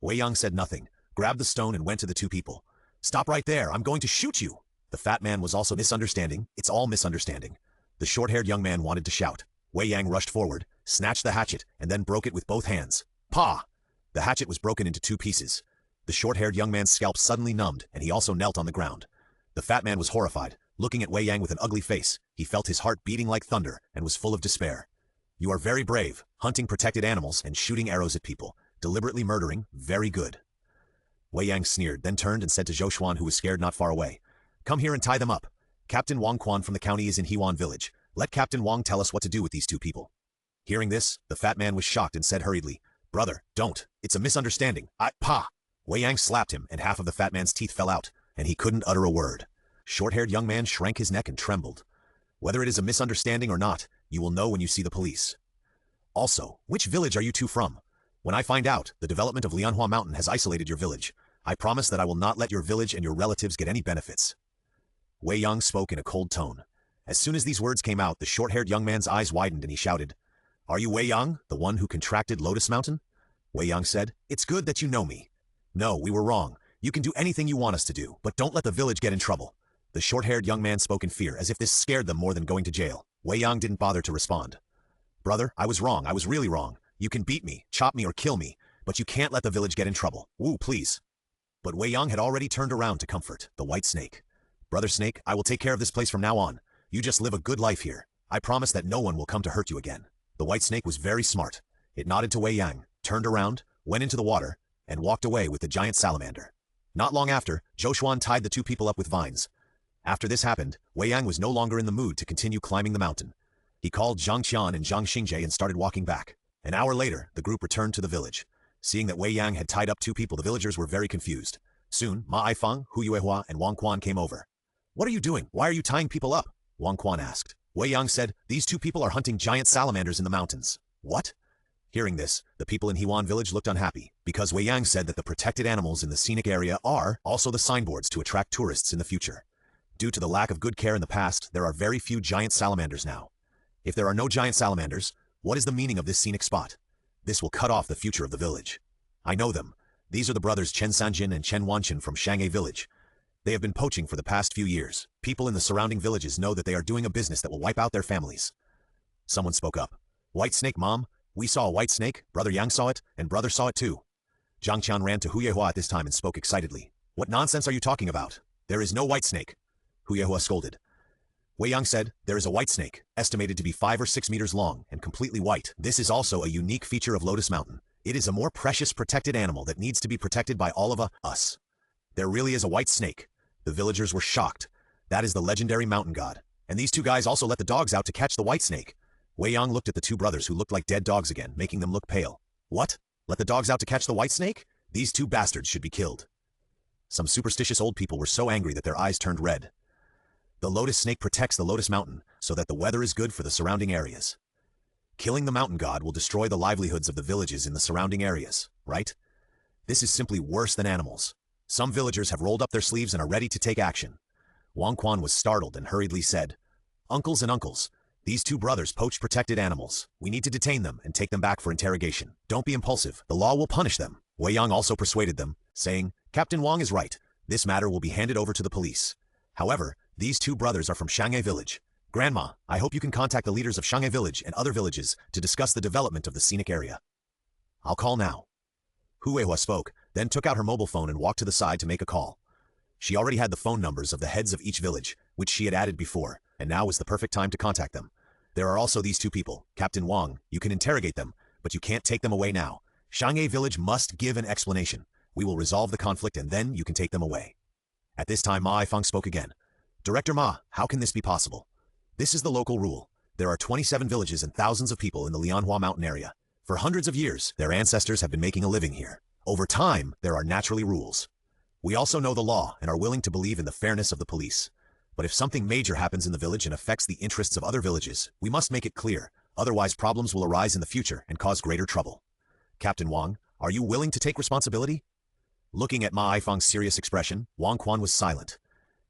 S1: Wei Yang said nothing, grabbed the stone and went to the 2 people. "Stop right there, I'm going to shoot you!" The fat man was also misunderstanding. It's all misunderstanding. The short-haired young man wanted to shout. Wei Yang rushed forward, snatched the hatchet, and then broke it with both hands. Pa! The hatchet was broken into 2 pieces. The short-haired young man's scalp suddenly numbed, and he also knelt on the ground. The fat man was horrified, looking at Wei Yang with an ugly face. He felt his heart beating like thunder, and was full of despair. "You are very brave, hunting protected animals and shooting arrows at people, deliberately murdering, very good." Wei Yang sneered, then turned and said to Zhou, who was scared not far away, "Come here and tie them up. Captain Wang Quan from the county is in Hewan village. Let Captain Wang tell us what to do with these 2 people." Hearing this, the fat man was shocked and said hurriedly, "Brother, don't. It's a misunderstanding. Pa!" Wei Yang slapped him, and half of the fat man's teeth fell out, and he couldn't utter a word. Short-haired young man shrank his neck and trembled. Whether it is a misunderstanding or not, you will know when you see the police. Also, which village are you 2 from? When I find out, the development of Lianhua Mountain has isolated your village. I promise that I will not let your village and your relatives get any benefits. Wei Yang spoke in a cold tone. As soon as these words came out, the short-haired young man's eyes widened and he shouted, "Are you Wei Yang, the one who contracted Lotus Mountain?" Wei Yang said, "It's good that you know me. No, we were wrong. You can do anything you want us to do, but don't let the village get in trouble." The short-haired young man spoke in fear, as if this scared them more than going to jail. Wei Yang didn't bother to respond. "Brother, I was wrong. I was really wrong. You can beat me, chop me, or kill me, but you can't let the village get in trouble. Woo, please." But Wei Yang had already turned around to comfort the white snake. "Brother Snake, I will take care of this place from now on. You just live a good life here. I promise that no one will come to hurt you again." The white snake was very smart. It nodded to Wei Yang, turned around, went into the water, and walked away with the giant salamander. Not long after, Zhou tied the 2 people up with vines. After this happened, Wei Yang was no longer in the mood to continue climbing the mountain. He called Zhang Qian and Zhang Xingjie and started walking back. An hour later, the group returned to the village. Seeing that Wei Yang had tied up 2 people, the villagers were very confused. Soon, Ma Aifang, Hu Yuehua, and Wang Quan came over. "What are you doing? Why are you tying people up?" Wang Quan asked. Wei Yang said, "These 2 people are hunting giant salamanders in the mountains." "What?" Hearing this, the people in Hewan village looked unhappy, because Wei Yang said that the protected animals in the scenic area are also the signboards to attract tourists in the future. Due to the lack of good care in the past, there are very few giant salamanders now. If there are no giant salamanders, what is the meaning of this scenic spot? This will cut off the future of the village. I know them. These are the brothers Chen Sanjin and Chen Wanqin from Shanghai village. They have been poaching for the past few years. People in the surrounding villages know that they are doing a business that will wipe out their families. Someone spoke up. "White snake, Mom. We saw a white snake, Brother Yang saw it, and Brother saw it too." Zhang Qian ran to Hu Yuehua at this time and spoke excitedly. "What nonsense are you talking about? There is no white snake." Hu Yuehua scolded. Wei Yang said, "There is a white snake, estimated to be 5 or 6 meters long and completely white. This is also a unique feature of Lotus Mountain. It is a more precious protected animal that needs to be protected by all of us. There really is a white snake. The villagers were shocked. That is the legendary mountain god. And these two guys also let the dogs out to catch the white snake. Wei Yang looked at the two brothers who looked like dead dogs again, making them look pale. What? Let the dogs out to catch the white snake? These two bastards should be killed. Some superstitious old people were so angry that their eyes turned red. The lotus snake protects the lotus mountain so that the weather is good for the surrounding areas. Killing the mountain god will destroy the livelihoods of the villages in the surrounding areas, right? This is simply worse than animals. Some villagers have rolled up their sleeves and are ready to take action. Wang Quan was startled and hurriedly said, "Uncles and uncles, these two brothers poached protected animals. We need to detain them and take them back for interrogation. Don't be impulsive. The law will punish them." Wei Yang also persuaded them, saying, "Captain Wang is right. This matter will be handed over to the police. However, these two brothers are from Shanghai village. Grandma, I hope you can contact the leaders of Shanghai village and other villages to discuss the development of the scenic area." "I'll call now." Huehua spoke, then took out her mobile phone and walked to the side to make a call. She already had the phone numbers of the heads of each village, which she had added before, and now was the perfect time to contact them. There are also these two people, Captain Wang. You can interrogate them, but you can't take them away now. Shanghai village must give an explanation. We will resolve the conflict and then you can take them away. At this time Ma Ifang spoke again. "Director Ma, how can this be possible? This is the local rule. There are 27 villages and thousands of people in the Lianhua mountain area. For hundreds of years, their ancestors have been making a living here. Over time, there are naturally rules. We also know the law and are willing to believe in the fairness of the police. But if something major happens in the village and affects the interests of other villages, we must make it clear. Otherwise, problems will arise in the future and cause greater trouble. Captain Wang, are you willing to take responsibility?" Looking at Ma Ifang's serious expression, Wang Quan was silent.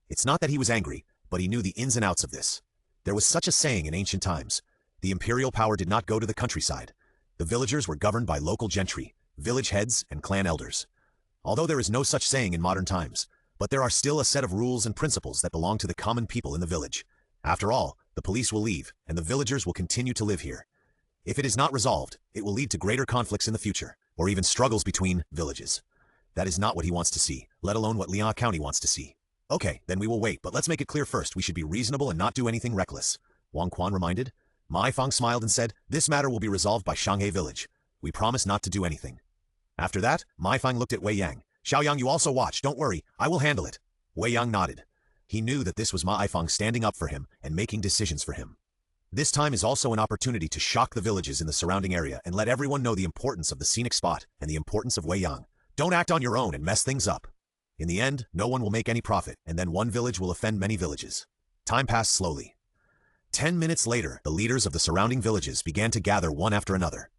S1: It's not that he was angry, but he knew the ins and outs of this. There was such a saying in ancient times. The imperial power did not go to the countryside. The villagers were governed by local gentry, village heads, and clan elders. Although there is no such saying in modern times, but there are still a set of rules and principles that belong to the common people in the village. After all, the police will leave, and the villagers will continue to live here. If it is not resolved, it will lead to greater conflicts in the future, or even struggles between villages. That is not what he wants to see, let alone what Lian County wants to see. "Okay, then we will wait, but let's make it clear first. We should be reasonable and not do anything reckless," Wang Quan reminded. Ma Ifang smiled and said, "This matter will be resolved by Shanghai village. We promise not to do anything." After that, Ma Ifang looked at Wei Yang. "Xiaoyang, you also watch. Don't worry. I will handle it." Wei Yang nodded. He knew that this was Ma Ifang standing up for him and making decisions for him. This time is also an opportunity to shock the villages in the surrounding area and let everyone know the importance of the scenic spot and the importance of Wei Yang. Don't act on your own and mess things up. In the end, no one will make any profit, and then one village will offend many villages. Time passed slowly. 10 minutes later, the leaders of the surrounding villages began to gather one after another.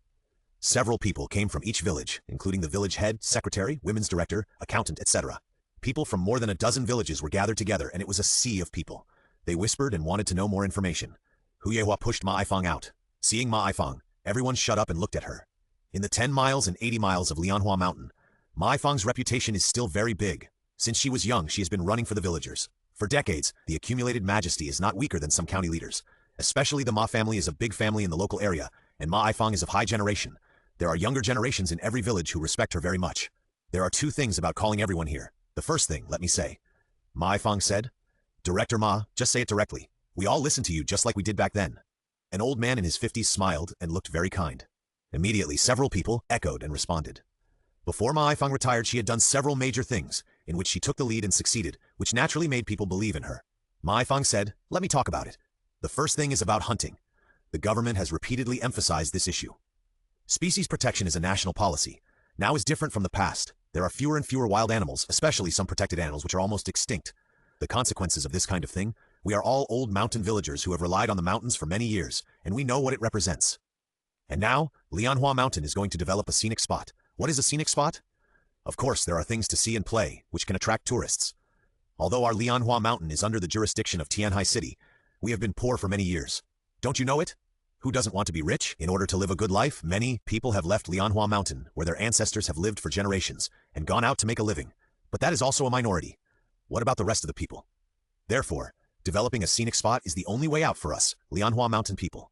S1: Several people came from each village, including the village head, secretary, women's director, accountant, etc. People from more than a dozen villages were gathered together, and it was a sea of people. They whispered and wanted to know more information. Huehua pushed Ma Ifang out. Seeing Ma Ifang, everyone shut up and looked at her. In the 10 miles and 80 miles of Lianhua Mountain, Ma Ifang's reputation is still very big. Since she was young, she has been running for the villagers. For decades, the accumulated majesty is not weaker than some county leaders. Especially the Ma family is a big family in the local area, and Ma Ifang is of high generation. There are younger generations in every village who respect her very much. There are two things about calling everyone here. The first thing, let me say. Ma Ifang said, "Director Ma, just say it directly. We all listen to you just like we did back then." An old man in his 50s smiled and looked very kind. Immediately, several people echoed and responded. Before Ma Ifang retired, she had done several major things, in which she took the lead and succeeded, which naturally made people believe in her. Ma Ifang said, "Let me talk about it. The first thing is about hunting. The government has repeatedly emphasized this issue. Species protection is a national policy. Now is different from the past. There are fewer and fewer wild animals, especially some protected animals which are almost extinct. The consequences of this kind of thing, we are all old mountain villagers who have relied on the mountains for many years, and we know what it represents. And now, Lianhua Mountain is going to develop a scenic spot. What is a scenic spot? Of course, there are things to see and play, which can attract tourists. Although our Lianhua Mountain is under the jurisdiction of Tianhai City, we have been poor for many years. Don't you know it? Who doesn't want to be rich? In order to live a good life, many people have left Lianhua Mountain, where their ancestors have lived for generations, and gone out to make a living. But that is also a minority. What about the rest of the people? Therefore, developing a scenic spot is the only way out for us, Lianhua Mountain people.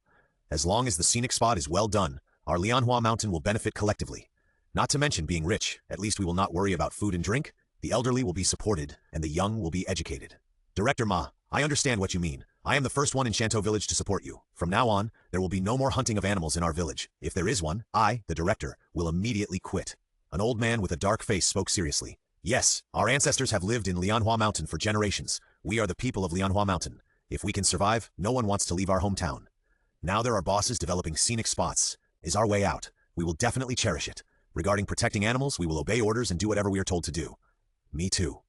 S1: As long as the scenic spot is well done, our Lianhua Mountain will benefit collectively. Not to mention being rich, at least we will not worry about food and drink, the elderly will be supported, and the young will be educated. Director Ma, I understand what you mean. I am the first one in Shantou village to support you. From now on, there will be no more hunting of animals in our village. If there is one, I, the director, will immediately quit. An old man with a dark face spoke seriously. Yes, our ancestors have lived in Lianhua Mountain for generations. We are the people of Lianhua Mountain. If we can survive, no one wants to leave our hometown. Now there are bosses developing scenic spots. Is our way out. We will definitely cherish it. Regarding protecting animals, we will obey orders and do whatever we are told to do. Me too.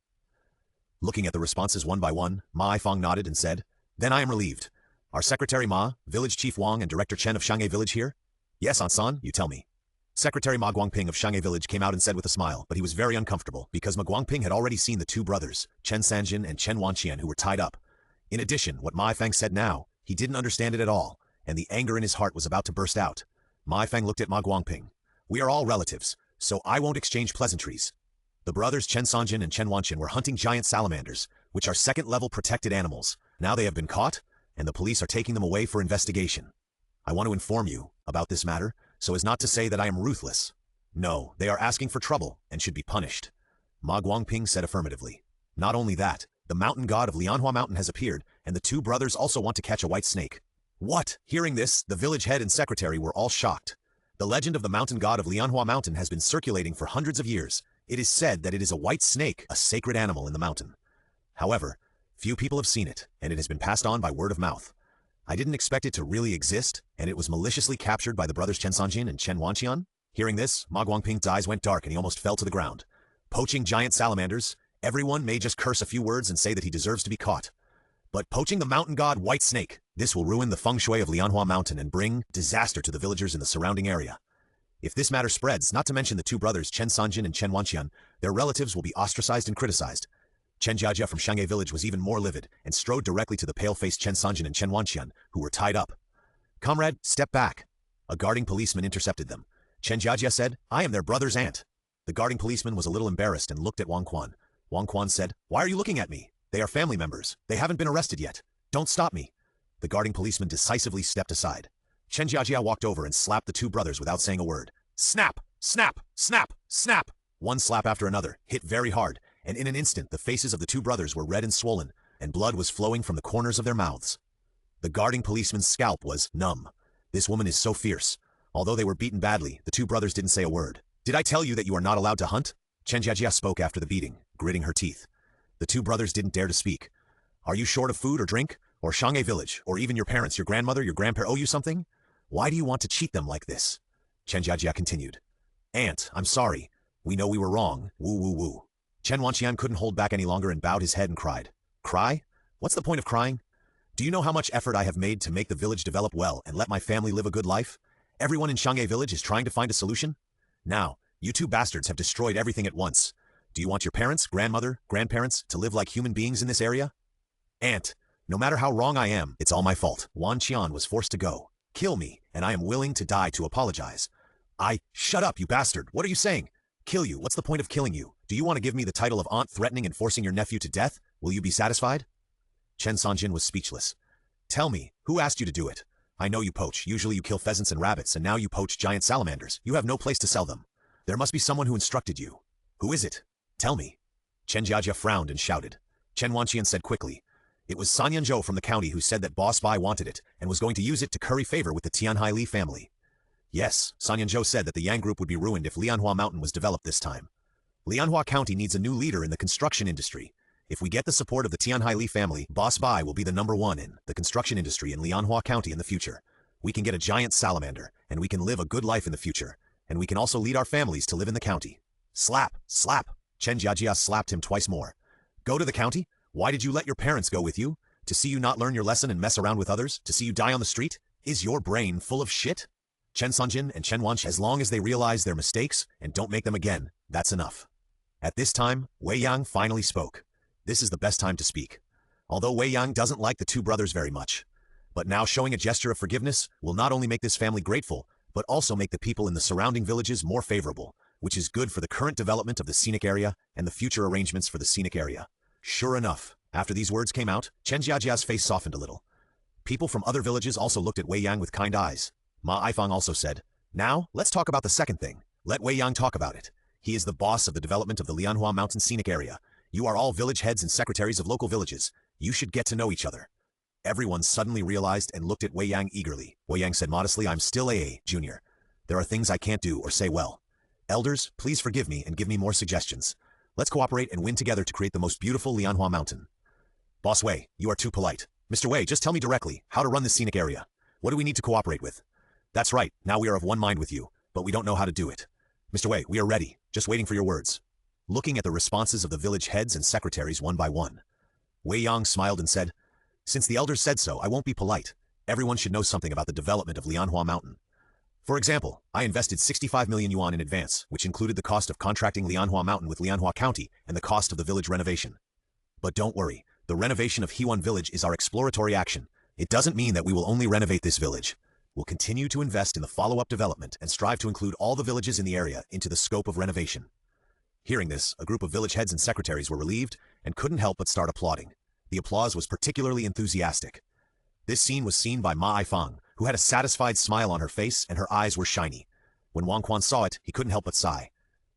S1: Looking at the responses one by one, Ma Ifang nodded and said, Then I am relieved. Are Secretary Ma, Village Chief Wang and Director Chen of Shangye Village here? Yes, Ansan, you tell me. Secretary Ma Guangping of Shangye Village came out and said with a smile, but he was very uncomfortable because Ma Guangping had already seen the two brothers, Chen Sanjin and Chen Wanqian, who were tied up. In addition, what Ma Ifang said now, he didn't understand it at all, and the anger in his heart was about to burst out. Ma Ifang looked at Ma Guangping. We are all relatives, so I won't exchange pleasantries. The brothers Chen Sanjin and Chen Wanqian were hunting giant salamanders, which are second-level protected animals. Now they have been caught, and the police are taking them away for investigation. I want to inform you about this matter, so as not to say that I am ruthless. No, they are asking for trouble and should be punished. Ma Guangping said affirmatively. Not only that, the mountain god of Lianhua Mountain has appeared, and the two brothers also want to catch a white snake. What? Hearing this, the village head and secretary were all shocked. The legend of the mountain god of Lianhua Mountain has been circulating for hundreds of years. It is said that it is a white snake, a sacred animal in the mountain. However, few people have seen it, and it has been passed on by word of mouth. I didn't expect it to really exist, and it was maliciously captured by the brothers Chen Sanjin and Chen Wanqian. Hearing this, Ma Guangping's eyes went dark and he almost fell to the ground. Poaching giant salamanders, everyone may just curse a few words and say that he deserves to be caught. But poaching the mountain god White Snake, this will ruin the feng shui of Lianhua Mountain and bring disaster to the villagers in the surrounding area. If this matter spreads, not to mention the two brothers Chen Sanjin and Chen Wanqian, their relatives will be ostracized and criticized. Chen Jiajia from Shangye village was even more livid and strode directly to the pale-faced Chen Sanjin and Chen Wanqian, who were tied up. Comrade, step back. A guarding policeman intercepted them. Chen Jiajia said, I am their brother's aunt. The guarding policeman was a little embarrassed and looked at Wang Quan. Wang Quan said, Why are you looking at me? They are family members. They haven't been arrested yet. Don't stop me. The guarding policeman decisively stepped aside. Chen Jiajia walked over and slapped the two brothers without saying a word. Snap! Snap! Snap! Snap! One slap after another, hit very hard, and in an instant the faces of the two brothers were red and swollen, and blood was flowing from the corners of their mouths. The guarding policeman's scalp was numb. This woman is so fierce. Although they were beaten badly, the two brothers didn't say a word. Did I tell you that you are not allowed to hunt? Chen Jiajia spoke after the beating, gritting her teeth. The two brothers didn't dare to speak. Are you short of food or drink? Or Shangye village? Or even your parents, your grandmother, your grandparents owe you something? Why do you want to cheat them like this? Chen Jiajia continued. Aunt, I'm sorry. We know we were wrong. Woo woo woo. Chen Wanqian couldn't hold back any longer and bowed his head and cried. Cry? What's the point of crying? Do you know how much effort I have made to make the village develop well and let my family live a good life? Everyone in Shangye village is trying to find a solution. Now, you two bastards have destroyed everything at once. Do you want your parents, grandmother, grandparents to live like human beings in this area? Aunt, no matter how wrong I am, it's all my fault. Wan Qian was forced to go. Kill me, and I am willing to die to apologize. Shut up, you bastard. What are you saying? Kill you. What's the point of killing you? Do you want to give me the title of aunt threatening and forcing your nephew to death? Will you be satisfied? Chen Sanjin was speechless. Tell me, who asked you to do it? I know you poach. Usually you kill pheasants and rabbits, and now you poach giant salamanders. You have no place to sell them. There must be someone who instructed you. Who is it? Tell me. Chen Jiajia frowned and shouted. Chen Wanqian said quickly. It was San Yanzhou from the county who said that Boss Bai wanted it and was going to use it to curry favor with the Tianhai Li family. Yes, San Yanzhou said that the Yang group would be ruined if Lianhua Mountain was developed this time. Lianhua County needs a new leader in the construction industry. If we get the support of the Tianhai Li family, Boss Bai will be the #1 in the construction industry in Lianhua County in the future. We can get a giant salamander, and we can live a good life in the future. And we can also lead our families to live in the county. Slap! Slap! Chen Jiajia slapped him twice more. Go to the county? Why did you let your parents go with you? To see you not learn your lesson and mess around with others? To see you die on the street? Is your brain full of shit? Chen Sanjin and Chen Wanqian, as long as they realize their mistakes and don't make them again, that's enough. At this time, Wei Yang finally spoke. This is the best time to speak. Although Wei Yang doesn't like the two brothers very much. But now showing a gesture of forgiveness will not only make this family grateful, but also make the people in the surrounding villages more favorable, which is good for the current development of the scenic area and the future arrangements for the scenic area. Sure enough, after these words came out, Chen Jiajia's face softened a little. People from other villages also looked at Wei Yang with kind eyes. Ma Ifang also said, Now, let's talk about the second thing. Let Wei Yang talk about it. He is the boss of the development of the Lianhua Mountain scenic area. You are all village heads and secretaries of local villages. You should get to know each other. Everyone suddenly realized and looked at Wei Yang eagerly. Wei Yang said modestly, "I'm still AA, Junior. There are things I can't do or say well. Elders, please forgive me and give me more suggestions. Let's cooperate and win together to create the most beautiful Lianhua Mountain." "Boss Wei, you are too polite. Mr. Wei, just tell me directly how to run this scenic area. What do we need to cooperate with?" "That's right, now we are of one mind with you, but we don't know how to do it." "Mr. Wei, we are ready, just waiting for your words." Looking at the responses of the village heads and secretaries one by one, Wei Yang smiled and said, "Since the elders said so, I won't be polite. Everyone should know something about the development of Lianhua Mountain. For example, I invested 65 million yuan in advance, which included the cost of contracting Lianhua Mountain with Lianhua County and the cost of the village renovation. But don't worry, the renovation of Hewan Village is our exploratory action. It doesn't mean that we will only renovate this village. We'll continue to invest in the follow-up development and strive to include all the villages in the area into the scope of renovation." Hearing this, a group of village heads and secretaries were relieved and couldn't help but start applauding. The applause was particularly enthusiastic. This scene was seen by Ma Ifang, who had a satisfied smile on her face and her eyes were shiny. When Wang Quan saw it, he couldn't help but sigh.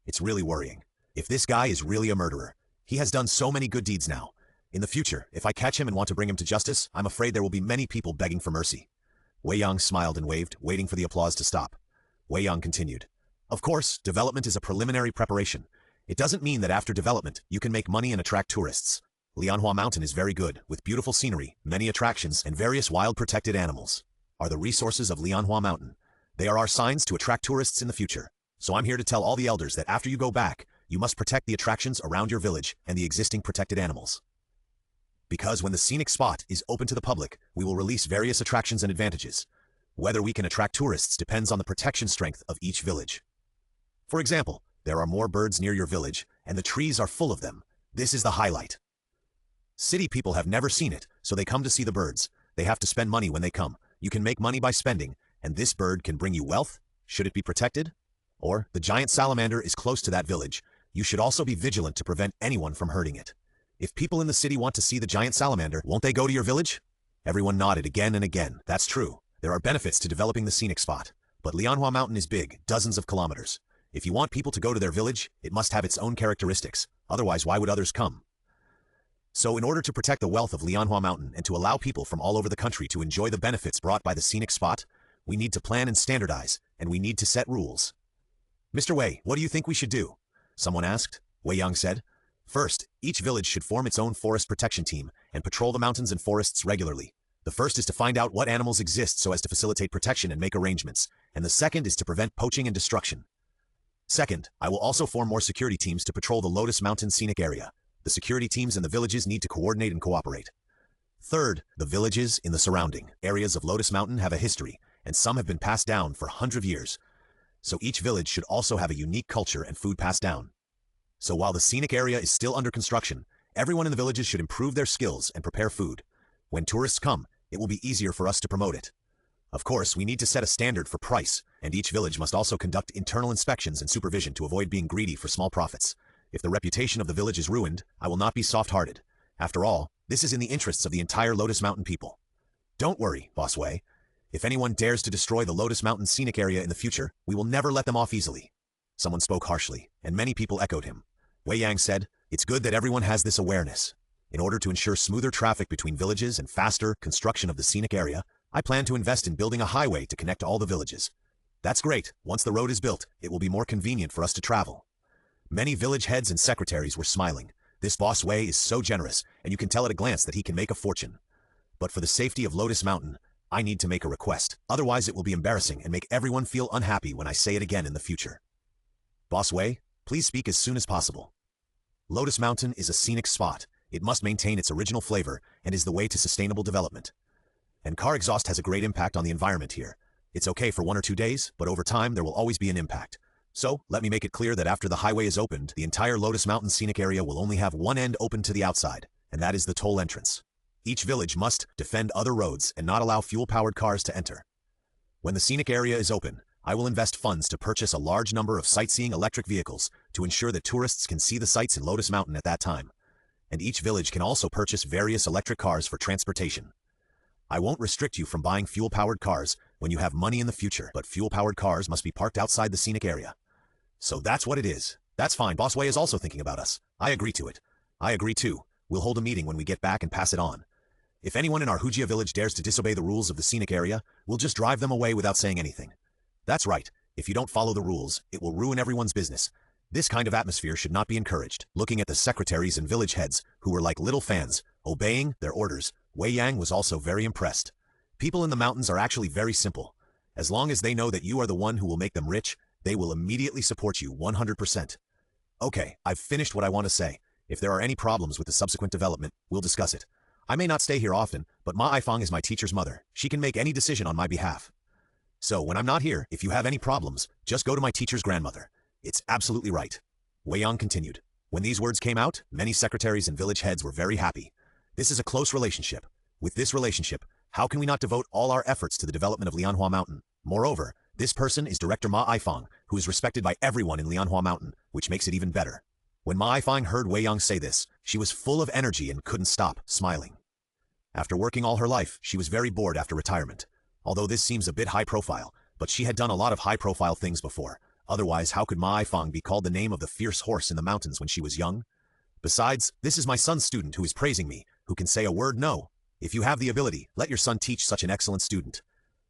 S1: "It's really worrying. If this guy is really a murderer, he has done so many good deeds now. In the future, if I catch him and want to bring him to justice, I'm afraid there will be many people begging for mercy." Wei Yang smiled and waved, waiting for the applause to stop. Wei Yang continued, "Of course, development is a preliminary preparation. It doesn't mean that after development, you can make money and attract tourists. Lianhua Mountain is very good, with beautiful scenery, many attractions, and various wild protected animals. Are the resources of Lianhua Mountain. They are our signs to attract tourists in the future. So I'm here to tell all the elders that after you go back, you must protect the attractions around your village and the existing protected animals. Because when the scenic spot is open to the public, we will release various attractions and advantages. Whether we can attract tourists depends on the protection strength of each village. For example, there are more birds near your village, and the trees are full of them. This is the highlight. City people have never seen it, so they come to see the birds. They have to spend money when they come. You can make money by spending, and this bird can bring you wealth. Should it be protected? Or, the giant salamander is close to that village. You should also be vigilant to prevent anyone from hurting it. If people in the city want to see the giant salamander, won't they go to your village?" Everyone nodded again and again. That's true. There are benefits to developing the scenic spot. But Lianhua Mountain is big, dozens of kilometers. If you want people to go to their village, it must have its own characteristics. Otherwise, why would others come? So in order to protect the wealth of Lianhua Mountain and to allow people from all over the country to enjoy the benefits brought by the scenic spot, we need to plan and standardize, and we need to set rules. "Mr. Wei, what do you think we should do?" someone asked. Wei Yang said, "First, each village should form its own forest protection team and patrol the mountains and forests regularly. The first is to find out what animals exist so as to facilitate protection and make arrangements, and the second is to prevent poaching and destruction. Second, I will also form more security teams to patrol the Lotus Mountain scenic area. The security teams in the villages need to coordinate and cooperate. Third, the villages in the surrounding areas of Lotus Mountain have a history, and some have been passed down for hundreds of years. So each village should also have a unique culture and food passed down. So while the scenic area is still under construction, everyone in the villages should improve their skills and prepare food. When tourists come, it will be easier for us to promote it. Of course, we need to set a standard for price, and each village must also conduct internal inspections and supervision to avoid being greedy for small profits. If the reputation of the village is ruined, I will not be soft-hearted. After all, this is in the interests of the entire Lotus Mountain people. Don't worry, Boss Wei. If anyone dares to destroy the Lotus Mountain scenic area in the future, we will never let them off easily." Someone spoke harshly, and many people echoed him. Wei Yang said, "It's good that everyone has this awareness. In order to ensure smoother traffic between villages and faster construction of the scenic area, I plan to invest in building a highway to connect all the villages. That's great. Once the road is built, it will be more convenient for us to travel." Many village heads and secretaries were smiling. This Boss Wei is so generous, and you can tell at a glance that he can make a fortune. But for the safety of Lotus Mountain, I need to make a request. Otherwise it will be embarrassing and make everyone feel unhappy when I say it again in the future. Boss Wei, please speak as soon as possible. Lotus Mountain is a scenic spot. It must maintain its original flavor and is the way to sustainable development. And car exhaust has a great impact on the environment here. It's okay for 1 or 2 days, but over time there will always be an impact. So, let me make it clear that after the highway is opened, the entire Lotus Mountain scenic area will only have one end open to the outside, and that is the toll entrance. Each village must defend other roads and not allow fuel-powered cars to enter. When the scenic area is open, I will invest funds to purchase a large number of sightseeing electric vehicles to ensure that tourists can see the sights in Lotus Mountain at that time. And each village can also purchase various electric cars for transportation. I won't restrict you from buying fuel-powered cars when you have money in the future, but fuel-powered cars must be parked outside the scenic area. So that's what it is. That's fine. Boss Wei is also thinking about us. I agree to it. I agree too. We'll hold a meeting when we get back and pass it on. If anyone in our Hujia village dares to disobey the rules of the scenic area, we'll just drive them away without saying anything. That's right. If you don't follow the rules, it will ruin everyone's business. This kind of atmosphere should not be encouraged. Looking at the secretaries and village heads, who were like little fans, obeying their orders, Wei Yang was also very impressed. People in the mountains are actually very simple. As long as they know that you are the one who will make them rich, they will immediately support you 100%. Okay, I've finished what I want to say. If there are any problems with the subsequent development, we'll discuss it. I may not stay here often, but Ma Ifang is my teacher's mother. She can make any decision on my behalf. So when I'm not here, if you have any problems, just go to my teacher's grandmother. It's absolutely right. Wei Yang continued. When these words came out, many secretaries and village heads were very happy. This is a close relationship. With this relationship, how can we not devote all our efforts to the development of Lianhua Mountain? Moreover, this person is Director Ma Ifang, who is respected by everyone in Lianhua Mountain, which makes it even better. When Ma Ifang heard Wei Yang say this, she was full of energy and couldn't stop smiling. After working all her life, she was very bored after retirement. Although this seems a bit high profile, but she had done a lot of high profile things before. Otherwise, how could Ma Ifang be called the name of the fierce horse in the mountains when she was young? Besides, this is my son's student who is praising me, who can say a word no. If you have the ability, let your son teach such an excellent student.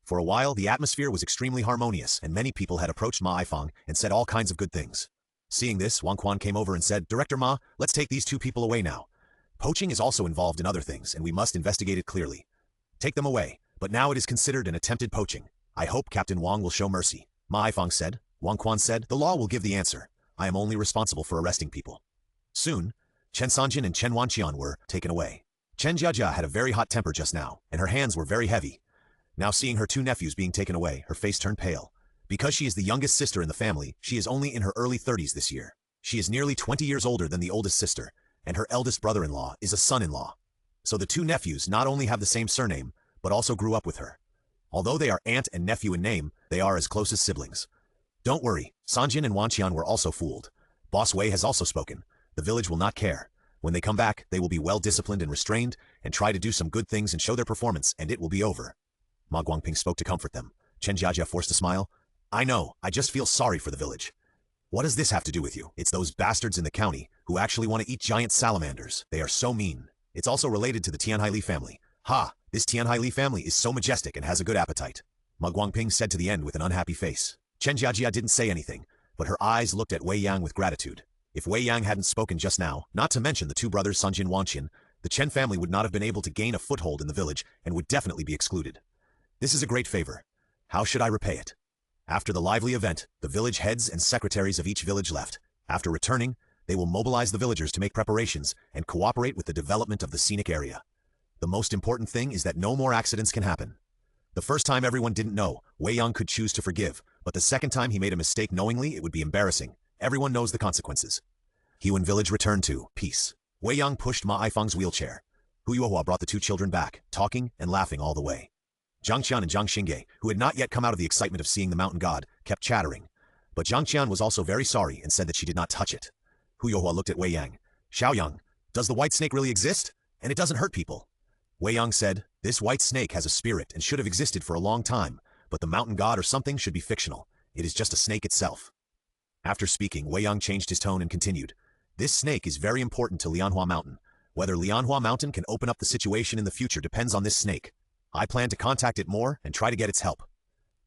S1: For a while, the atmosphere was extremely harmonious, and many people had approached Ma Ifang and said all kinds of good things. Seeing this, Wang Quan came over and said, Director Ma, let's take these two people away now. Poaching is also involved in other things, and we must investigate it clearly. Take them away, but now it is considered an attempted poaching. I hope Captain Wang will show mercy. Ma Ifang said. Wang Quan said, the law will give the answer. I am only responsible for arresting people. Soon, Chen Sanjin and Chen Wanqian were taken away. Chen Jiajia had a very hot temper just now, and her hands were very heavy. Now seeing her two nephews being taken away, her face turned pale. Because she is the youngest sister in the family, she is only in her early 30s this year. She is nearly 20 years older than the oldest sister, and her eldest brother-in-law is a son-in-law. So the two nephews not only have the same surname, but also grew up with her. Although they are aunt and nephew in name, they are as close as siblings. Don't worry, Sanjin and Wanqian were also fooled. Boss Wei has also spoken. The village will not care. When they come back, they will be well disciplined and restrained, and try to do some good things and show their performance, and it will be over. Ma Guangping spoke to comfort them. Chen Jiajia forced a smile. I know, I just feel sorry for the village. What does this have to do with you? It's those bastards in the county who actually want to eat giant salamanders. They are so mean. It's also related to the Tianhai Li family. Ha! This Tianhai Li family is so majestic and has a good appetite. Ma Guangping said to the end with an unhappy face. Chen Jiajia didn't say anything, but her eyes looked at Wei Yang with gratitude. If Wei Yang hadn't spoken just now, not to mention the two brothers Sanjin Wanqian, the Chen family would not have been able to gain a foothold in the village and would definitely be excluded. This is a great favor. How should I repay it? After the lively event, the village heads and secretaries of each village left. After returning, they will mobilize the villagers to make preparations and cooperate with the development of the scenic area. The most important thing is that no more accidents can happen. The first time everyone didn't know, Wei Yang could choose to forgive, but the second time he made a mistake knowingly, it would be embarrassing. Everyone knows the consequences. Huan village returned to peace. Wei Yang pushed Ma Ifang's wheelchair. Hu Yuehua brought the two children back, talking and laughing all the way. Zhang Qian and Zhang Xingye, who had not yet come out of the excitement of seeing the mountain god, kept chattering. But Zhang Qian was also very sorry and said that she did not touch it. Hu Yuehua looked at Wei Yang. Xiaoyang, does the white snake really exist? And it doesn't hurt people. Wei Yang said, this white snake has a spirit and should have existed for a long time, but the mountain god or something should be fictional. It is just a snake itself. After speaking, Wei Yang changed his tone and continued. This snake is very important to Lianhua Mountain. Whether Lianhua Mountain can open up the situation in the future depends on this snake. I plan to contact it more and try to get its help.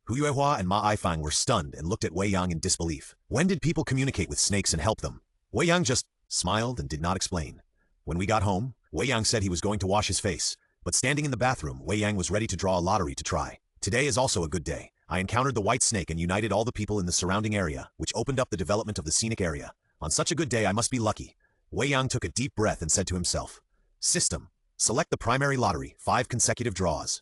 S1: Hu Yuehua and Ma Ifang were stunned and looked at Wei Yang in disbelief. When did people communicate with snakes and help them? Wei Yang just smiled and did not explain. When we got home, Wei Yang said he was going to wash his face, but standing in the bathroom, Wei Yang was ready to draw a lottery to try. Today is also a good day. I encountered the white snake and united all the people in the surrounding area, which opened up the development of the scenic area. On such a good day, I must be lucky. Wei Yang took a deep breath and said to himself, System. Select the primary lottery, 5 consecutive draws.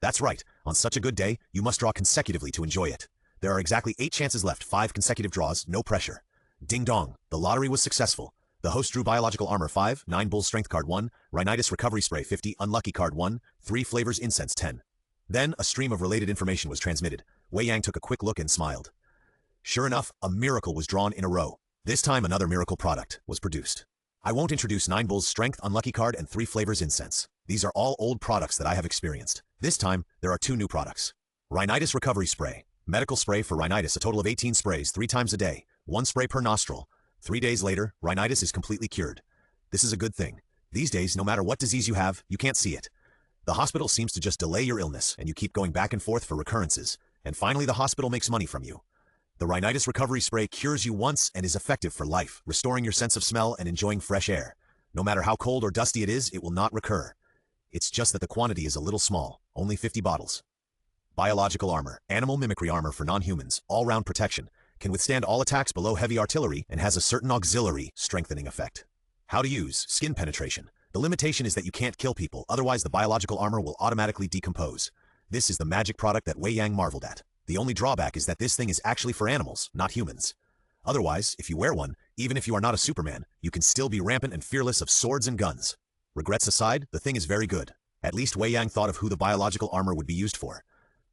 S1: That's right, on such a good day, you must draw consecutively to enjoy it. There are exactly 8 chances left, 5 consecutive draws, no pressure. Ding dong, the lottery was successful. The host drew Biological Armor 5, 9 Bull Strength card 1, Rhinitis Recovery Spray 50, Unlucky card 1, 3 Flavors Incense 10. Then, a stream of related information was transmitted. Wei Yang took a quick look and smiled. Sure enough, a miracle was drawn in a row. This time another miracle product was produced. I won't introduce 9 Bulls Strength, Unlucky card, and 3 Flavors Incense. These are all old products that I have experienced. This time, there are 2 new products. Rhinitis Recovery Spray. Medical spray for rhinitis, a total of 18 sprays, 3 times a day, 1 spray per nostril. 3 days later, rhinitis is completely cured. This is a good thing. These days, no matter what disease you have, you can't see it. The hospital seems to just delay your illness, and you keep going back and forth for recurrences, and finally the hospital makes money from you. The rhinitis recovery spray cures you once and is effective for life, restoring your sense of smell and enjoying fresh air. No matter how cold or dusty it is, it will not recur. It's just that the quantity is a little small, only 50 bottles. Biological armor, animal mimicry armor for non-humans, all-round protection, can withstand all attacks below heavy artillery and has a certain auxiliary strengthening effect. How to use: skin penetration. The limitation is that you can't kill people, otherwise the biological armor will automatically decompose. This is the magic product that Wei Yang marveled at. The only drawback is that this thing is actually for animals, not humans. Otherwise, if you wear one, even if you are not a Superman, you can still be rampant and fearless of swords and guns. Regrets aside, the thing is very good. At least Wei Yang thought of who the biological armor would be used for.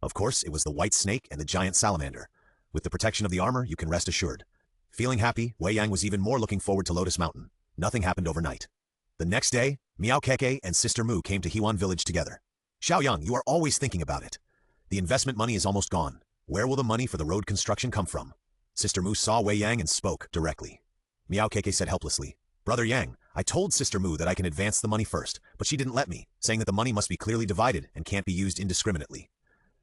S1: Of course, it was the white snake and the giant salamander. With the protection of the armor, you can rest assured. Feeling happy, Wei Yang was even more looking forward to Lotus Mountain. Nothing happened overnight. The next day, Miao Keke and Sister Mu came to Hewan village together. Xiaoyang, you are always thinking about it. The investment money is almost gone. Where will the money for the road construction come from? Sister Mu saw Wei Yang and spoke directly. Miao Keke said helplessly, Brother Yang, I told Sister Mu that I can advance the money first, but she didn't let me, saying that the money must be clearly divided and can't be used indiscriminately.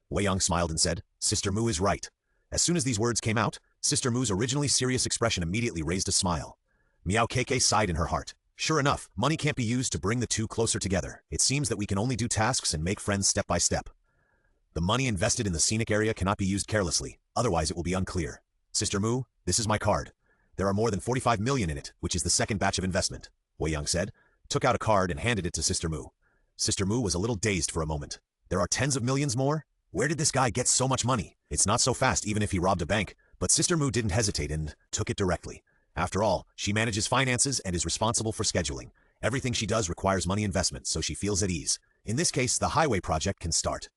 S1: Wei Yang smiled and said, Sister Mu is right. As soon as these words came out, Sister Mu's originally serious expression immediately raised a smile. Miao Keke sighed in her heart. Sure enough, money can't be used to bring the two closer together. It seems that we can only do tasks and make friends step by step. The money invested in the scenic area cannot be used carelessly, otherwise it will be unclear. Sister Mu, this is my card. There are more than 45 million in it, which is the second batch of investment, Wei Yang said, took out a card and handed it to Sister Mu. Sister Mu was a little dazed for a moment. There are tens of millions more? Where did this guy get so much money? It's not so fast even if he robbed a bank, but Sister Mu didn't hesitate and took it directly. After all, she manages finances and is responsible for scheduling. Everything she does requires money investment, so she feels at ease. In this case, the highway project can start.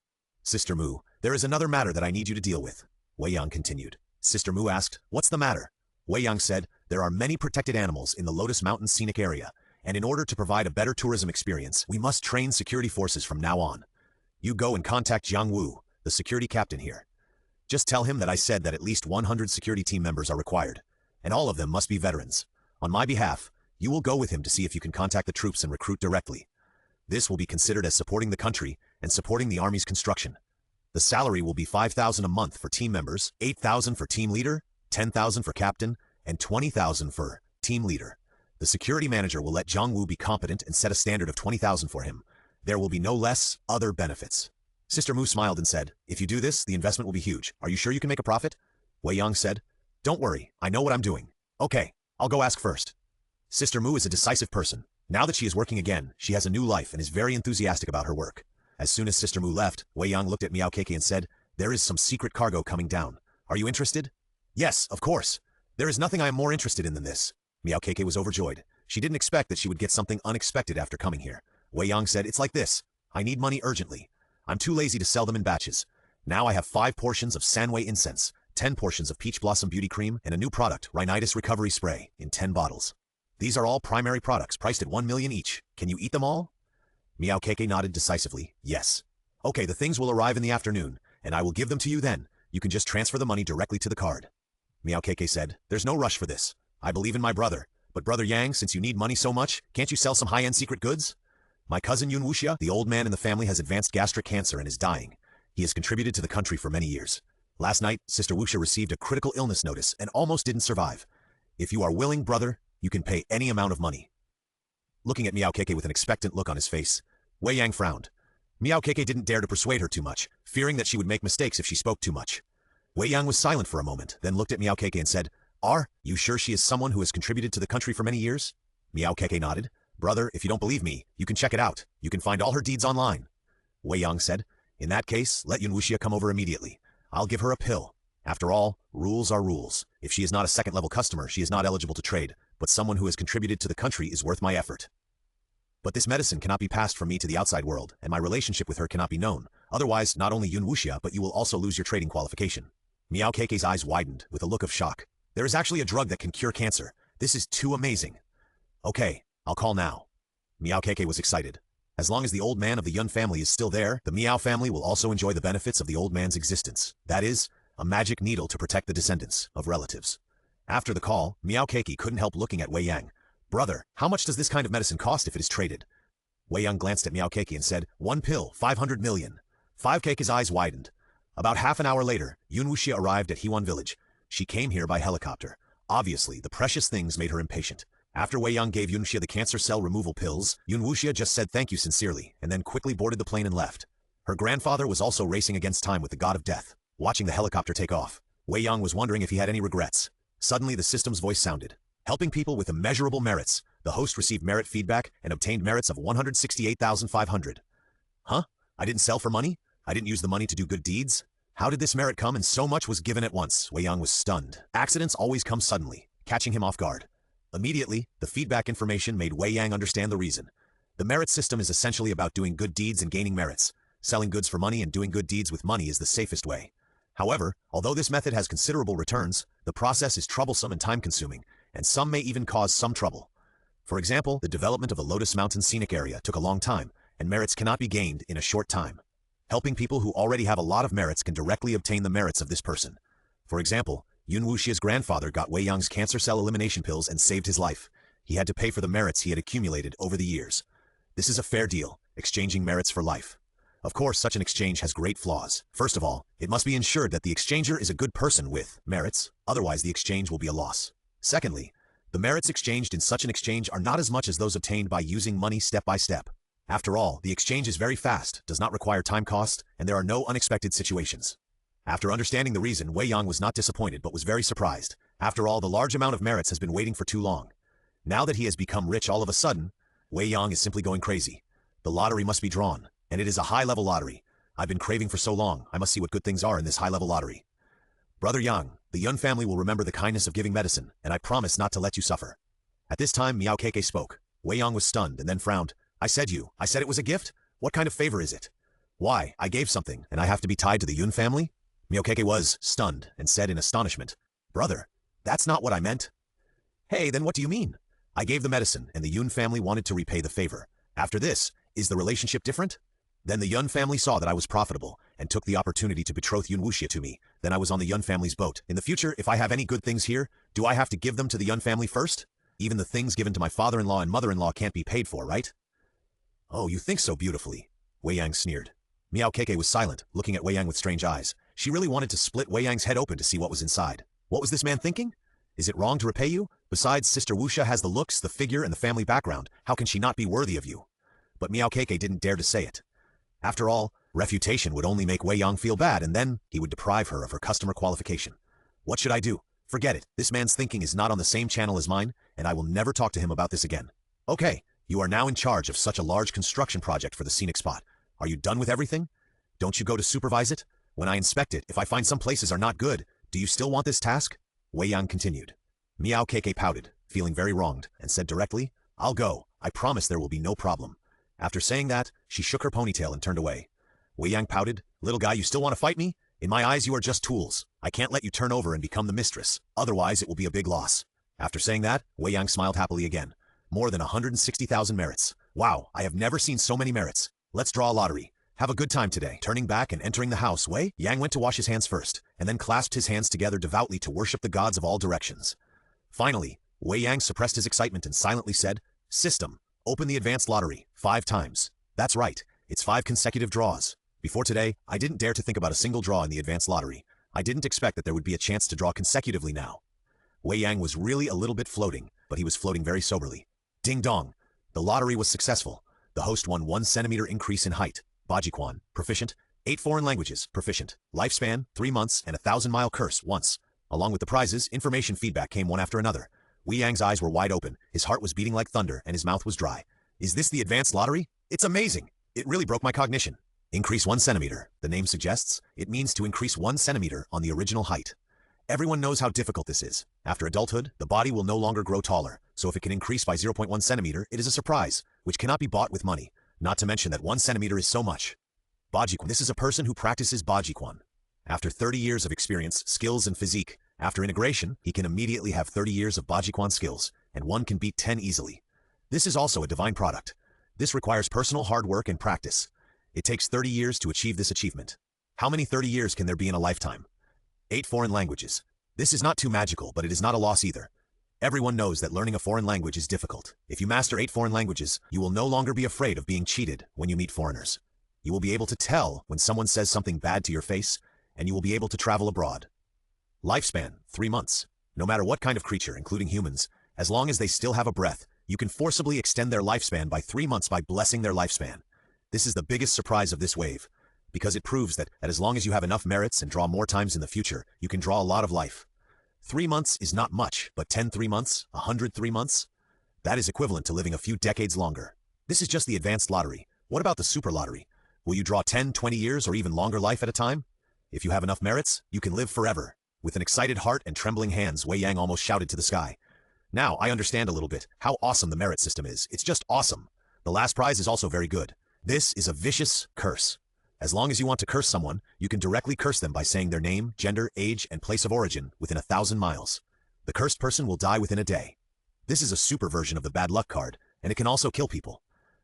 S1: Sister Mu, there is another matter that I need you to deal with, Wei Yang continued. Sister Mu asked, what's the matter? Wei Yang said, there are many protected animals in the Lotus Mountain scenic area, and in order to provide a better tourism experience, we must train security forces from now on. You go and contact Jiang Wu, the security captain here. Just tell him that I said that at least 100 security team members are required, and all of them must be veterans. On my behalf, you will go with him to see if you can contact the troops and recruit directly. This will be considered as supporting the country and supporting the army's construction. The salary will be 5,000 a month for team members, 8,000 for team leader, 10,000 for captain, and 20,000 for team leader. The security manager will let Jiang Wu be competent and set a standard of 20,000 for him. There will be no less other benefits. Sister Mu smiled and said, if you do this, the investment will be huge. Are you sure you can make a profit? Wei Yang said, don't worry, I know what I'm doing. Okay, I'll go ask first. Sister Mu is a decisive person. Now that she is working again, she has a new life and is very enthusiastic about her work. As soon as Sister Mu left, Wei Yang looked at Miao Keke and said, there is some secret cargo coming down. Are you interested? Yes, of course. There is nothing I am more interested in than this. Miao Keke was overjoyed. She didn't expect that she would get something unexpected after coming here. Wei Yang said, it's like this. I need money urgently. I'm too lazy to sell them in batches. Now I have 5 portions of Sanwei incense, 10 portions of peach blossom beauty cream, and a new product, rhinitis recovery spray, in 10 bottles. These are all primary products priced at 1 million each. Can you eat them all? Miao Keke nodded decisively, yes. Okay, the things will arrive in the afternoon, and I will give them to you then. You can just transfer the money directly to the card. Miao Keke said, there's no rush for this. I believe in my brother. But Brother Yang, since you need money so much, can't you sell some high-end secret goods? My cousin Yun Wuxia, the old man in the family, has advanced gastric cancer and is dying. He has contributed to the country for many years. Last night, Sister Wuxia received a critical illness notice and almost didn't survive. If you are willing, brother, you can pay any amount of money. Looking at Miao Keke with an expectant look on his face, Wei Yang frowned. Miao Keke didn't dare to persuade her too much, fearing that she would make mistakes if she spoke too much. Wei Yang was silent for a moment, then looked at Miao Keke and said, are you sure she is someone who has contributed to the country for many years? Miao Keke nodded. Brother, if you don't believe me, you can check it out. You can find all her deeds online. Wei Yang said, in that case, let Yun Wuxia come over immediately. I'll give her a pill. After all, rules are rules. If she is not a second-level customer, she is not eligible to trade, but someone who has contributed to the country is worth my effort. But this medicine cannot be passed from me to the outside world, and my relationship with her cannot be known. Otherwise, not only Yun Wuxia, but you will also lose your trading qualification. Miao Keke's eyes widened with a look of shock. There is actually a drug that can cure cancer. This is too amazing. Okay, I'll call now. Miao Keke was excited. As long as the old man of the Yun family is still there, the Miao family will also enjoy the benefits of the old man's existence. That is, a magic needle to protect the descendants of relatives. After the call, Miao Keke couldn't help looking at Wei Yang. Brother, how much does this kind of medicine cost if it is traded? Wei Yang glanced at Miaokeke and said, 1 pill, 500 million. 5Keke's eyes widened. About half an hour later, Yun Wuxia arrived at Hewan village. She came here by helicopter. Obviously, the precious things made her impatient. After Wei Yang gave Yun Wuxia the cancer cell removal pills, Yun Wuxia just said thank you sincerely, and then quickly boarded the plane and left. Her grandfather was also racing against time with the god of death. Watching the helicopter take off, Wei Yang was wondering if he had any regrets. Suddenly, the system's voice sounded. Helping people with immeasurable merits, the host received merit feedback and obtained merits of 168,500. Huh? I didn't sell for money? I didn't use the money to do good deeds? How did this merit come and so much was given at once? Wei Yang was stunned. Accidents always come suddenly, catching him off guard. Immediately, the feedback information made Wei Yang understand the reason. The merit system is essentially about doing good deeds and gaining merits. Selling goods for money and doing good deeds with money is the safest way. However, although this method has considerable returns, the process is troublesome and time-consuming, and some may even cause some trouble. For example, the development of a Lotus Mountain scenic area took a long time, and merits cannot be gained in a short time. Helping people who already have a lot of merits can directly obtain the merits of this person. For example, Yun Wuxia's grandfather got Wei Yang's cancer cell elimination pills and saved his life. He had to pay for the merits he had accumulated over the years. This is a fair deal, exchanging merits for life. Of course, such an exchange has great flaws. First of all, it must be ensured that the exchanger is a good person with merits, otherwise the exchange will be a loss. Secondly, the merits exchanged in such an exchange are not as much as those obtained by using money step by step. After all, the exchange is very fast, does not require time cost, and there are no unexpected situations. After understanding the reason, Wei Yang was not disappointed but was very surprised. After all, the large amount of merits has been waiting for too long. Now that he has become rich all of a sudden, Wei Yang is simply going crazy. The lottery must be drawn, and it is a high-level lottery. I've been craving for so long, I must see what good things are in this high-level lottery. Brother Yang, the Yun family will remember the kindness of giving medicine, and I promise not to let you suffer. At this time, Miaokeke spoke. Wei Yang was stunned and then frowned. I said it was a gift? What kind of favor is it? Why, I gave something, and I have to be tied to the Yun family? Miaokeke was stunned and said in astonishment, Brother, that's not what I meant. Hey, then what do you mean? I gave the medicine, and the Yun family wanted to repay the favor. After this, is the relationship different? Then the Yun family saw that I was profitable, and took the opportunity to betroth Yun Wuxia to me. Then I was on the Yun family's boat. In the future, if I have any good things here, do I have to give them to the Yun family first? Even the things given to my father-in-law and mother-in-law can't be paid for, right? Oh, you think so beautifully, Wei Yang sneered. Miaokeke was silent, looking at Wei Yang with strange eyes. She really wanted to split Wei Yang's head open to see what was inside. What was this man thinking? Is it wrong to repay you? Besides, Sister Wuxia has the looks, the figure, and the family background. How can she not be worthy of you? But Miaokeke didn't dare to say it. After all, refutation would only make Wei Yang feel bad, and then he would deprive her of her customer qualification. What should I do? Forget it. This man's thinking is not on the same channel as mine, and I will never talk to him about this again. Okay, you are now in charge of such a large construction project for the scenic spot. Are you done with everything? Don't you go to supervise it? When I inspect it, if I find some places are not good, do you still want this task? Wei Yang continued. Miaokeke pouted, feeling very wronged, and said directly, I'll go. I promise there will be no problem. After saying that, she shook her ponytail and turned away. Wei Yang pouted, Little guy, you still want to fight me? In my eyes, you are just tools. I can't let you turn over and become the mistress. Otherwise, it will be a big loss. After saying that, Wei Yang smiled happily again. More than 160,000 merits. Wow, I have never seen so many merits. Let's draw a lottery. Have a good time today. Turning back and entering the house, Wei Yang went to wash his hands first, and then clasped his hands together devoutly to worship the gods of all directions. Finally, Wei Yang suppressed his excitement and silently said, System, open the advanced lottery, 5 times. That's right, it's 5 consecutive draws. Before today, I didn't dare to think about a single draw in the advanced lottery. I didn't expect that there would be a chance to draw consecutively now. Wei Yang was really a little bit floating, but he was floating very soberly. Ding dong! The lottery was successful. The host won 1 centimeter increase in height. Bajiquan, proficient. 8 foreign languages, proficient. Lifespan, 3 months, and 1,000-mile curse, once. Along with the prizes, information feedback came one after another. Wei Yang's eyes were wide open, his heart was beating like thunder, and his mouth was dry. Is this the advanced lottery? It's amazing! It really broke my cognition. Increase 1 centimeter, the name suggests. It means to increase 1 centimeter on the original height. Everyone knows how difficult this is. After adulthood, the body will no longer grow taller, so if it can increase by 0.1 centimeter, it is a surprise, which cannot be bought with money. Not to mention that 1 centimeter is so much. Bajiquan. This is a person who practices Bajiquan. After 30 years of experience, skills, and physique, after integration, he can immediately have 30 years of Bajiquan skills, and one can beat 10 easily. This is also a divine product. This requires personal hard work and practice. It takes 30 years to achieve this achievement. How many 30 years can there be in a lifetime? 8 foreign languages. This is not too magical, but it is not a loss either. Everyone knows that learning a foreign language is difficult. If you master 8 foreign languages, you will no longer be afraid of being cheated when you meet foreigners. You will be able to tell when someone says something bad to your face, and you will be able to travel abroad. Lifespan, 3 months. No matter what kind of creature, including humans, as long as they still have a breath, you can forcibly extend their lifespan by 3 months by blessing their lifespan. This is the biggest surprise of this wave, because it proves that as long as you have enough merits and draw more times in the future, you can draw a lot of life. 3 months is not much, but 10 3 months, 100 3 months? That is equivalent to living a few decades longer. This is just the advanced lottery. What about the super lottery? Will you draw 10, 20 years or even longer life at a time? If you have enough merits, you can live forever. With an excited heart and trembling hands, Wei Yang almost shouted to the sky. Now, I understand a little bit how awesome the merit system is. It's just awesome. The last prize is also very good. This is a vicious curse. As long as you want to curse someone, you can directly curse them by saying their name, gender, age, and place of origin within 1,000 miles. The cursed person will die within a day. This is a super version of the bad luck card, and it can also kill people.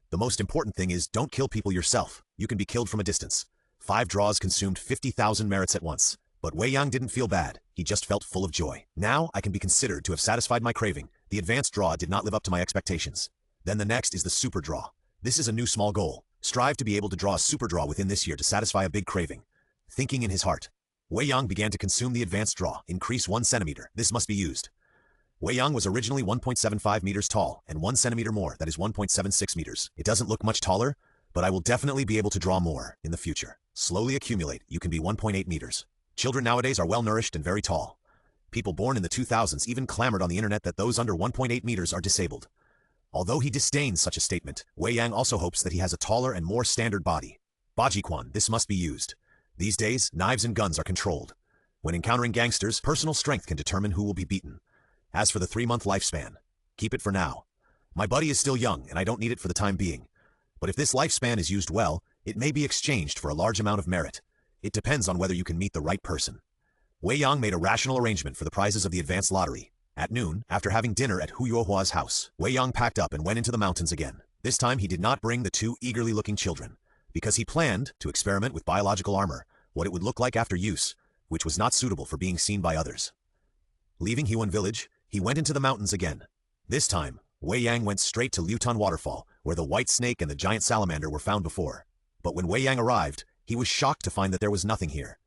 S1: The most important thing is don't kill people yourself. You can be killed from a distance. 5 draws consumed 50,000 merits at once. But Wei Yang didn't feel bad. He just felt full of joy. Now I can be considered to have satisfied my craving. The advanced draw did not live up to my expectations. Then the next is the super draw. This is a new small goal. Strive to be able to draw a super draw within this year to satisfy a big craving. Thinking in his heart, Wei Yang began to consume the advanced draw. Increase 1 centimeter. This must be used. Wei Yang was originally 1.75 meters tall, and 1 centimeter more, that is 1.76 meters. It doesn't look much taller, but I will definitely be able to draw more in the future. Slowly accumulate. You can be 1.8 meters. Children nowadays are well-nourished and very tall. People born in the 2000s even clamored on the internet that those under 1.8 meters are disabled. Although he disdains such a statement, Wei Yang also hopes that he has a taller and more standard body. Bajiquan, this must be used. These days, knives and guns are controlled. When encountering gangsters, personal strength can determine who will be beaten. As for the 3-month lifespan, keep it for now. My buddy is still young and I don't need it for the time being. But if this lifespan is used well, it may be exchanged for a large amount of merit. It depends on whether you can meet the right person. Wei Yang made a rational arrangement for the prizes of the advanced lottery. At noon, after having dinner at Hu Yuohua's house, Wei Yang packed up and went into the mountains again. This time he did not bring the 2 eagerly looking children, because he planned to experiment with biological armor, what it would look like after use, which was not suitable for being seen by others. Leaving Huan village, he went into the mountains again. This time, Wei Yang went straight to Liutan Waterfall, where the white snake and the giant salamander were found before. But when Wei Yang arrived, he was shocked to find that there was nothing here.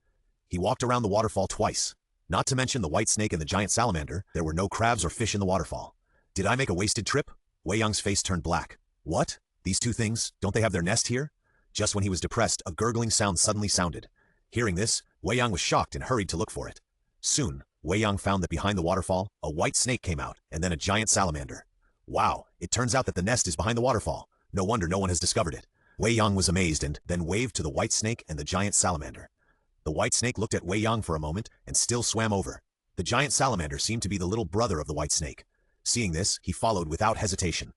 S1: He walked around the waterfall twice. Not to mention the white snake and the giant salamander, there were no crabs or fish in the waterfall. Did I make a wasted trip? Wei Yang's face turned black. What? These 2 things, don't they have their nest here? Just when he was depressed, a gurgling sound suddenly sounded. Hearing this, Wei Yang was shocked and hurried to look for it. Soon, Wei Yang found that behind the waterfall, a white snake came out, and then a giant salamander. Wow, it turns out that the nest is behind the waterfall. No wonder no one has discovered it. Wei Yang was amazed and then waved to the white snake and the giant salamander. The white snake looked at Wei Yang for a moment and still swam over. The giant salamander seemed to be the little brother of the white snake. Seeing this, he followed without hesitation.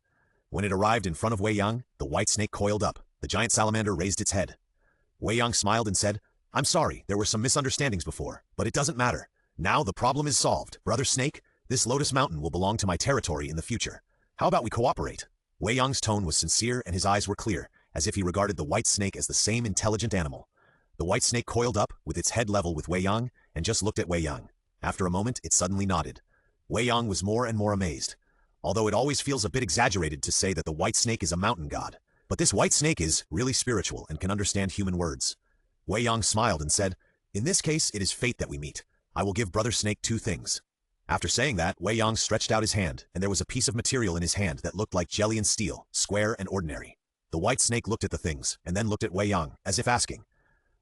S1: When it arrived in front of Wei Yang, the white snake coiled up. The giant salamander raised its head. Wei Yang smiled and said, "I'm sorry, there were some misunderstandings before, but it doesn't matter. Now the problem is solved. Brother Snake, this Lotus Mountain will belong to my territory in the future. How about we cooperate?" Wei Yang's tone was sincere and his eyes were clear, as if he regarded the white snake as the same intelligent animal. The white snake coiled up, with its head level with Wei Yang, and just looked at Wei Yang. After a moment, it suddenly nodded. Wei Yang was more and more amazed. Although it always feels a bit exaggerated to say that the white snake is a mountain god. But this white snake is really spiritual and can understand human words. Wei Yang smiled and said, "In this case, it is fate that we meet. I will give Brother Snake 2 things. After saying that, Wei Yang stretched out his hand, and there was a piece of material in his hand that looked like jelly and steel, square and ordinary. The white snake looked at the things, and then looked at Wei Yang, as if asking.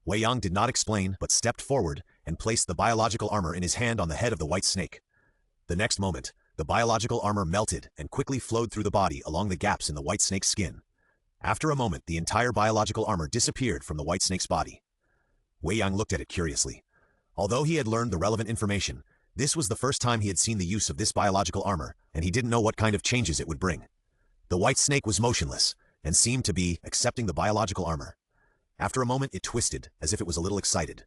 S1: Wei Yang did not explain, but stepped forward and placed the biological armor in his hand on the head of the white snake. The next moment, the biological armor melted and quickly flowed through the body along the gaps in the white snake's skin. After a moment, the entire biological armor disappeared from the white snake's body. Wei Yang looked at it curiously. Although he had learned the relevant information, this was the first time he had seen the use of this biological armor, and he didn't know what kind of changes it would bring. The white snake was motionless, and seemed to be accepting the biological armor. After a moment, it twisted, as if it was a little excited.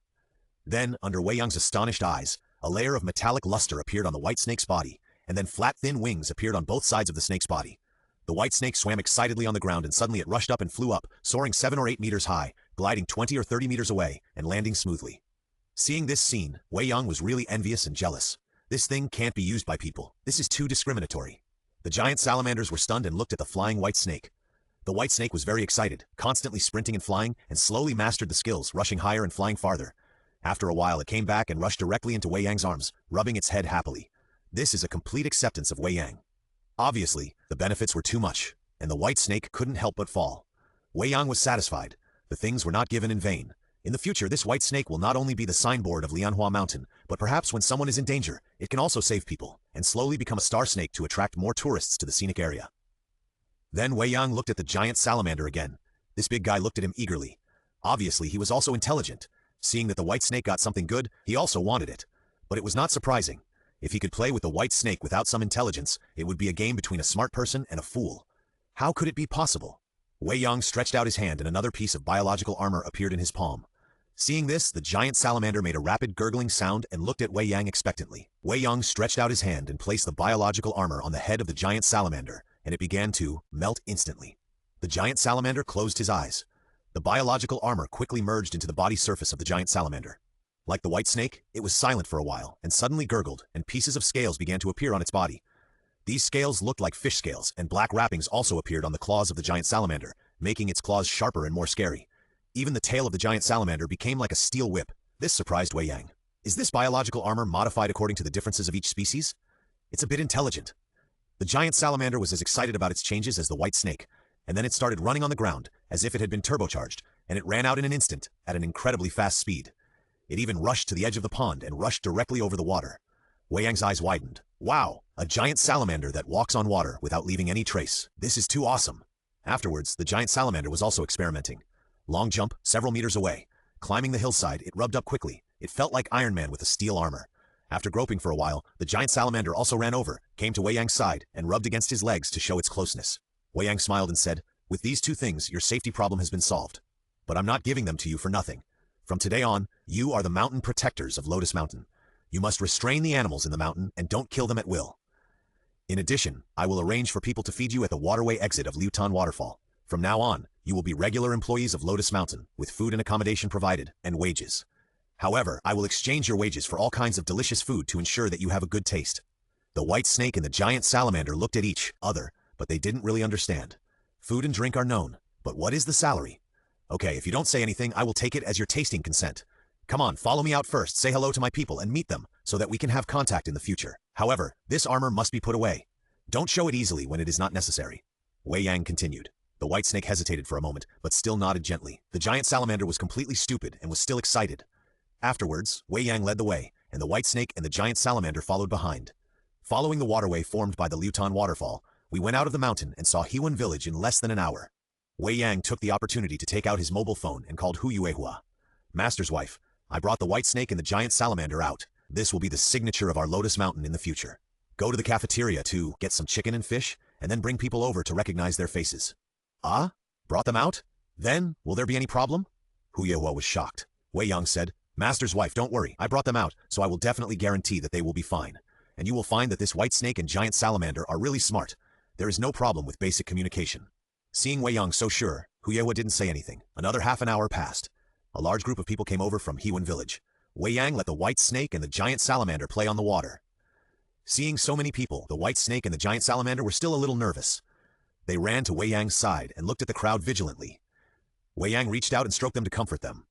S1: Then, under Wei Yang's astonished eyes, a layer of metallic luster appeared on the white snake's body, and then flat, thin wings appeared on both sides of the snake's body. The white snake swam excitedly on the ground, and suddenly it rushed up and flew up, soaring 7 or 8 meters high, gliding 20 or 30 meters away, and landing smoothly. Seeing this scene, Wei Yang was really envious and jealous. This thing can't be used by people. This is too discriminatory. The giant salamanders were stunned and looked at the flying white snake. The white snake was very excited, constantly sprinting and flying, and slowly mastered the skills, rushing higher and flying farther. After a while, it came back and rushed directly into Wei Yang's arms, rubbing its head happily. This is a complete acceptance of Wei Yang. Obviously, the benefits were too much, and the white snake couldn't help but fall. Wei Yang was satisfied. The things were not given in vain. In the future, this white snake will not only be the signboard of Lianhua Mountain, but perhaps when someone is in danger, it can also save people, and slowly become a star snake to attract more tourists to the scenic area. Then Wei Yang looked at the giant salamander again. This big guy looked at him eagerly. Obviously, he was also intelligent. Seeing that the white snake got something good, he also wanted it. But it was not surprising. If he could play with the white snake without some intelligence, it would be a game between a smart person and a fool. How could it be possible? Wei Yang stretched out his hand and another piece of biological armor appeared in his palm. Seeing this, the giant salamander made a rapid gurgling sound and looked at Wei Yang expectantly. Wei Yang stretched out his hand and placed the biological armor on the head of the giant salamander, and it began to melt instantly. The giant salamander closed his eyes. The biological armor quickly merged into the body surface of the giant salamander. Like the white snake, it was silent for a while and suddenly gurgled, and pieces of scales began to appear on its body. These scales looked like fish scales, and black wrappings also appeared on the claws of the giant salamander, making its claws sharper and more scary. Even the tail of the giant salamander became like a steel whip. This surprised Wei Yang. Is this biological armor modified according to the differences of each species? It's a bit intelligent. The giant salamander was as excited about its changes as the white snake, and then it started running on the ground, as if it had been turbocharged, and it ran out in an instant, at an incredibly fast speed. It even rushed to the edge of the pond and rushed directly over the water. Wei Yang's eyes widened. Wow, a giant salamander that walks on water without leaving any trace. This is too awesome. Afterwards, the giant salamander was also experimenting. Long jump, several meters away. Climbing the hillside, it rubbed up quickly. It felt like Iron Man with a steel armor. After groping for a while, the giant salamander also ran over, came to Wei Yang's side, and rubbed against his legs to show its closeness. Wei Yang smiled and said, "With these two things, your safety problem has been solved. But I'm not giving them to you for nothing. From today on, you are the mountain protectors of Lotus Mountain. You must restrain the animals in the mountain and don't kill them at will. In addition, I will arrange for people to feed you at the waterway exit of Liutan Waterfall. From now on, you will be regular employees of Lotus Mountain, with food and accommodation provided, and wages. However, I will exchange your wages for all kinds of delicious food to ensure that you have a good taste." The white snake and the giant salamander looked at each other, but they didn't really understand. Food and drink are known, but what is the salary? Okay, if you don't say anything, I will take it as your tasting consent. Come on, follow me out first, say hello to my people and meet them, so that we can have contact in the future. However, this armor must be put away. Don't show it easily when it is not necessary. Wei Yang continued. The white snake hesitated for a moment, but still nodded gently. The giant salamander was completely stupid and was still excited. Afterwards, Wei Yang led the way, and the white snake and the giant salamander followed behind. Following the waterway formed by the Liutan waterfall, we went out of the mountain and saw Huan village in less than an hour. Wei Yang took the opportunity to take out his mobile phone and called Hu Yuehua. "Master's wife, I brought the white snake and the giant salamander out. This will be the signature of our Lotus Mountain in the future. Go to the cafeteria to get some chicken and fish, and then bring people over to recognize their faces." "Ah? Brought them out? Then, will there be any problem?" Hu Yuehua was shocked. Wei Yang said, "Master's wife, don't worry. I brought them out, so I will definitely guarantee that they will be fine. And you will find that this white snake and giant salamander are really smart. There is no problem with basic communication." Seeing Wei Yang so sure, Hu Yuehua didn't say anything. Another half an hour passed. A large group of people came over from Huan village. Wei Yang let the white snake and the giant salamander play on the water. Seeing so many people, the white snake and the giant salamander were still a little nervous. They ran to Wei Yang's side and looked at the crowd vigilantly. Wei Yang reached out and stroked them to comfort them.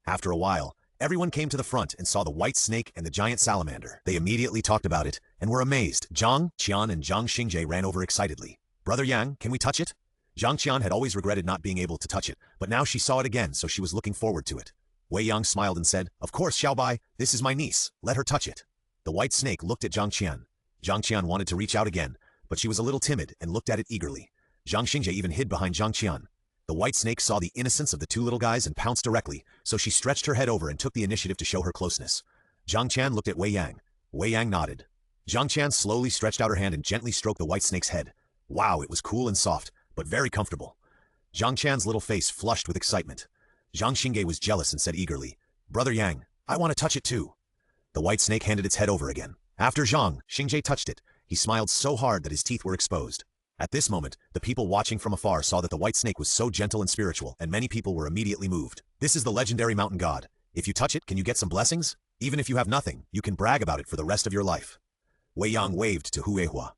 S1: After a while, everyone came to the front and saw the white snake and the giant salamander. They immediately talked about it and were amazed. Zhang Qian and Zhang Xingje ran over excitedly. "Brother Yang, can we touch it?" Zhang Qian had always regretted not being able to touch it, but now she saw it again, so she was looking forward to it. Wei Yang smiled and said, "Of course, Xiaobai, this is my niece. Let her touch it." The white snake looked at Zhang Qian. Zhang Qian wanted to reach out again, but she was a little timid and looked at it eagerly. Zhang Xingje even hid behind Zhang Qian. The white snake saw the innocence of the two little guys and pounced directly, so she stretched her head over and took the initiative to show her closeness. Zhang Qian looked at Wei Yang. Wei Yang nodded. Zhang Qian slowly stretched out her hand and gently stroked the white snake's head. Wow, it was cool and soft, but very comfortable. Zhang Qian's little face flushed with excitement. Zhang Xingye was jealous and said eagerly, "Brother Yang, I want to touch it too." The white snake handed its head over again. After Zhang Xingye touched it, he smiled so hard that his teeth were exposed. At this moment, the people watching from afar saw that the white snake was so gentle and spiritual, and many people were immediately moved. "This is the legendary mountain god. If you touch it, can you get some blessings?" Even if you have nothing, you can brag about it for the rest of your life. Wei Yang waved to Huehua.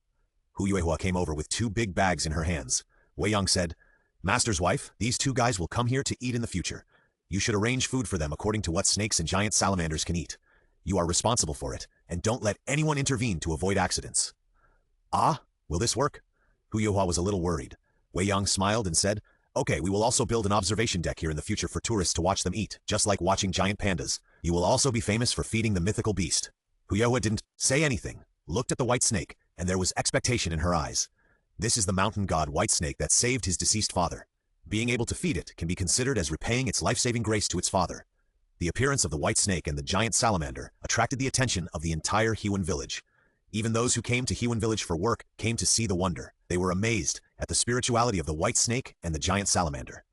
S1: Huehua came over with 2 big bags in her hands. Wei Yang said, "Master's wife, these 2 guys will come here to eat in the future. You should arrange food for them according to what snakes and giant salamanders can eat. You are responsible for it, and don't let anyone intervene to avoid accidents." "Ah, will this work?" Huehua was a little worried. Wei Yang smiled and said, "Okay, we will also build an observation deck here in the future for tourists to watch them eat, just like watching giant pandas. You will also be famous for feeding the mythical beast." Huehua didn't say anything, looked at the white snake, and there was expectation in her eyes. This is the mountain god white snake that saved his deceased father. Being able to feed it can be considered as repaying its life-saving grace to its father. The appearance of the white snake and the giant salamander attracted the attention of the entire Huan village. Even those who came to Huan village for work came to see the wonder. They were amazed at the spirituality of the white snake and the giant salamander.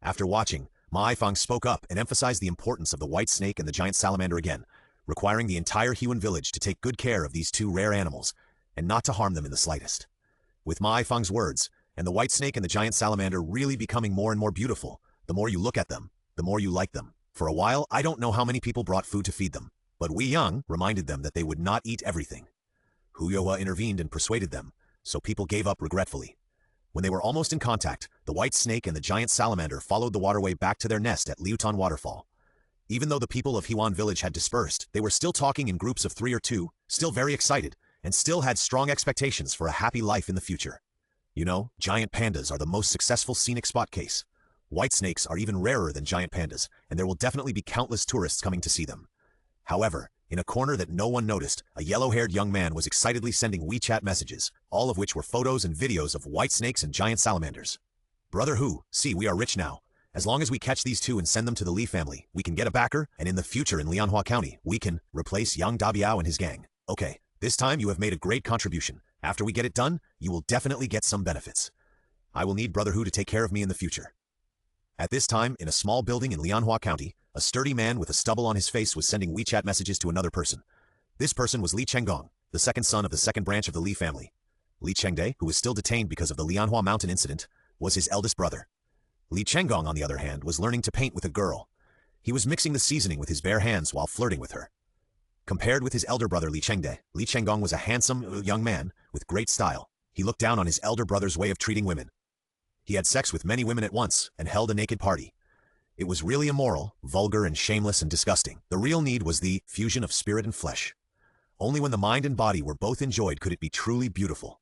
S1: After watching, Ma Haifang spoke up and emphasized the importance of the white snake and the giant salamander again, requiring the entire Huan village to take good care of these 2 rare animals, and not to harm them in the slightest. With Ma Haifang's words, and the white snake and the giant salamander really becoming more and more beautiful, the more you look at them, the more you like them. For a while, I don't know how many people brought food to feed them, but Wei Yang reminded them that they would not eat everything. Huehua intervened and persuaded them, so people gave up regretfully. When they were almost in contact, the white snake and the giant salamander followed the waterway back to their nest at Liutan Waterfall. Even though the people of Huan village had dispersed, they were still talking in groups of 3 or 2, still very excited, and still had strong expectations for a happy life in the future. You know, giant pandas are the most successful scenic spot case. White snakes are even rarer than giant pandas, and there will definitely be countless tourists coming to see them. However, in a corner that no one noticed, a yellow-haired young man was excitedly sending WeChat messages, all of which were photos and videos of white snakes and giant salamanders. "Brother Hu, see, we are rich now. As long as we catch these 2 and send them to the Li family, we can get a backer, and in the future in Lianhua County, we can replace Yang Dabiao and his gang. Okay, this time you have made a great contribution. After we get it done, you will definitely get some benefits. I will need Brother Hu to take care of me in the future." At this time, in a small building in Lianhua County, a sturdy man with a stubble on his face was sending WeChat messages to another person. This person was Li Chenggong, the second son of the second branch of the Li family. Li Chengde, who was still detained because of the Lianhua mountain incident, was his eldest brother. Li Chenggong, on the other hand, was learning to paint with a girl. He was mixing the seasoning with his bare hands while flirting with her. Compared with his elder brother Li Chengde, Li Chenggong was a handsome young man with great style. He looked down on his elder brother's way of treating women. He had sex with many women at once and held a naked party. It was really immoral, vulgar, and shameless and disgusting. The real need was the fusion of spirit and flesh. Only when the mind and body were both enjoyed could it be truly beautiful.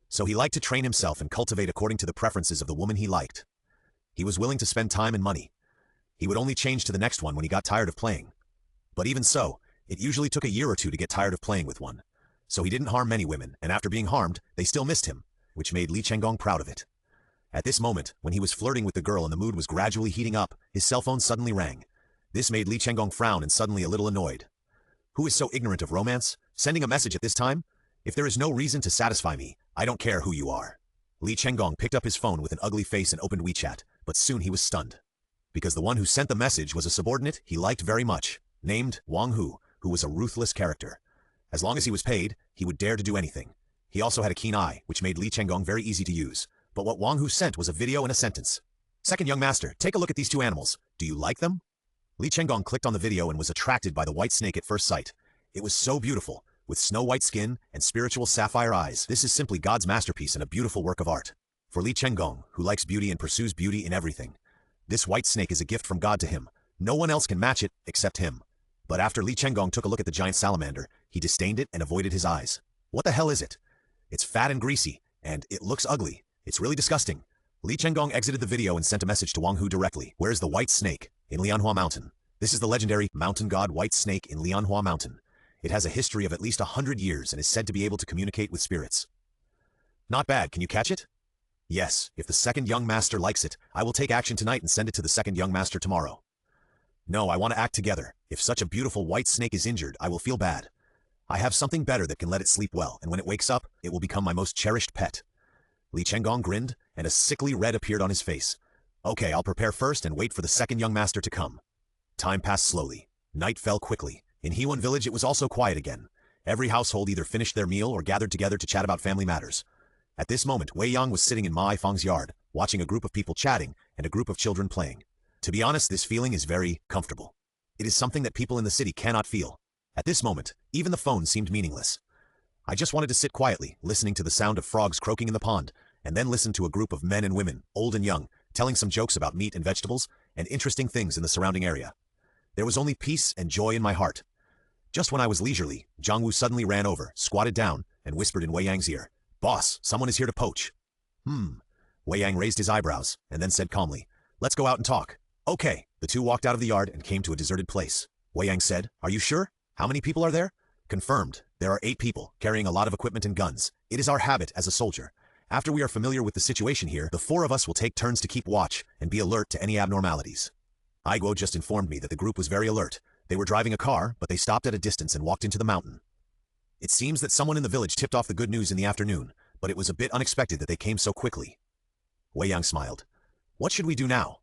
S1: So he liked to train himself and cultivate according to the preferences of the woman he liked. He was willing to spend time and money. He would only change to the next one when he got tired of playing. But even so, it usually took a year or 2 to get tired of playing with one. So he didn't harm many women, and after being harmed, they still missed him, which made Li Chenggong proud of it. At this moment, when he was flirting with the girl and the mood was gradually heating up, his cell phone suddenly rang. This made Li Chenggong frown and suddenly a little annoyed. Who is so ignorant of romance? Sending a message at this time? If there is no reason to satisfy me, I don't care who you are. Li Chenggong picked up his phone with an ugly face and opened WeChat, but soon he was stunned. Because the one who sent the message was a subordinate he liked very much, named Wang Hu, who was a ruthless character. As long as he was paid, he would dare to do anything. He also had a keen eye, which made Li Chenggong very easy to use. But what Wang Hu sent was a video and a sentence. "Second young master, take a look at these 2 animals. Do you like them?" Li Chenggong clicked on the video and was attracted by the white snake at first sight. It was so beautiful, with snow-white skin and spiritual sapphire eyes. This is simply God's masterpiece and a beautiful work of art. For Li Chenggong, who likes beauty and pursues beauty in everything, this white snake is a gift from God to him. No one else can match it except him. But after Li Chenggong took a look at the giant salamander, he disdained it and avoided his eyes. What the hell is it? It's fat and greasy, and it looks ugly. It's really disgusting. Li Chenggong exited the video and sent a message to Wang Hu directly. "Where's the white snake?" "In Lianhua Mountain. This is the legendary mountain god white snake in Lianhua Mountain. It has a history of at least 100 years and is said to be able to communicate with spirits." "Not bad. Can you catch it?" "Yes. If the second young master likes it, I will take action tonight and send it to the second young master tomorrow." "No, I want to act together. If such a beautiful white snake is injured, I will feel bad. I have something better that can let it sleep well, and when it wakes up, it will become my most cherished pet." Li Chenggong grinned, and a sickly red appeared on his face. "Okay, I'll prepare first and wait for the second young master to come." Time passed slowly. Night fell quickly. In Huan village, it was also quiet again. Every household either finished their meal or gathered together to chat about family matters. At this moment, Wei Yang was sitting in Ma Haifang's yard, watching a group of people chatting and a group of children playing. To be honest, this feeling is very comfortable. It is something that people in the city cannot feel. At this moment, even the phone seemed meaningless. I just wanted to sit quietly, listening to the sound of frogs croaking in the pond, and then listen to a group of men and women, old and young, telling some jokes about meat and vegetables, and interesting things in the surrounding area. There was only peace and joy in my heart. Just when I was leisurely, Jiang suddenly ran over, squatted down, and whispered in Wei Yang's ear, "Boss, someone is here to poach." Wei Yang raised his eyebrows, and then said calmly, "Let's go out and talk." "Okay." The two walked out of the yard and came to a deserted place. Wei Yang said, "Are you sure? How many people are there?" "Confirmed. There are 8 people, carrying a lot of equipment and guns. It is our habit as a soldier. After we are familiar with the situation here, the 4 of us will take turns to keep watch and be alert to any abnormalities." Aiguo just informed me that the group was very alert. They were driving a car, but they stopped at a distance and walked into the mountain. It seems that someone in the village tipped off the good news in the afternoon, but it was a bit unexpected that they came so quickly. Wei Yang smiled. "What should we do now?"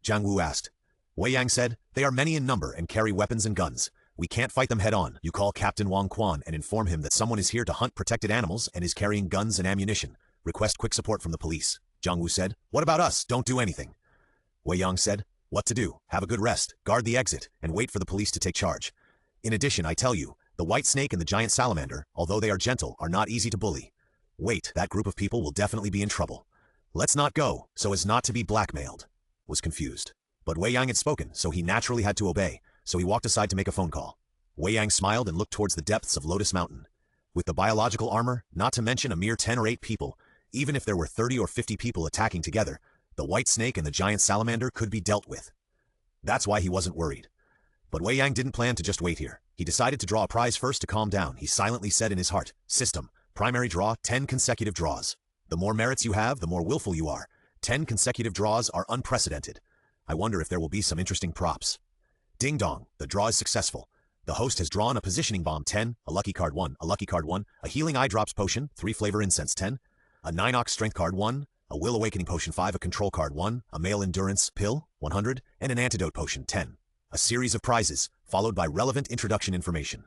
S1: Jiang Wu asked. Wei Yang said, "They are many in number and carry weapons and guns. We can't fight them head-on. You call Captain Wang Quan and inform him that someone is here to hunt protected animals and is carrying guns and ammunition. Request quick support from the police." Jiang Wu said, "What about us? Don't do anything." Wei Yang said, "What to do? Have a good rest, guard the exit, and wait for the police to take charge. In addition, I tell you, the white snake and the giant salamander, although they are gentle, are not easy to bully. Wait, that group of people will definitely be in trouble. Let's not go, so as not to be blackmailed." Was confused. But Wei Yang had spoken, so he naturally had to obey, so he walked aside to make a phone call. Wei Yang smiled and looked towards the depths of Lotus Mountain. With the biological armor, not to mention a mere 10 or 8 people, even if there were 30 or 50 people attacking together, the white snake and the giant salamander could be dealt with. That's why he wasn't worried. But Wei Yang didn't plan to just wait here. He decided to draw a prize first to calm down. He silently said in his heart, "System, primary draw, 10 consecutive draws. The more merits you have, the more willful you are. 10 consecutive draws are unprecedented. I wonder if there will be some interesting props." Ding dong, the draw is successful. The host has drawn a positioning bomb 10, a lucky card 1, a lucky card 1, a healing eye drops potion, 3 flavor incense 10, a 9 ox strength card 1, a will awakening potion 5, a control card 1, a male endurance pill 100, and an antidote potion 10. A series of prizes, followed by relevant introduction information.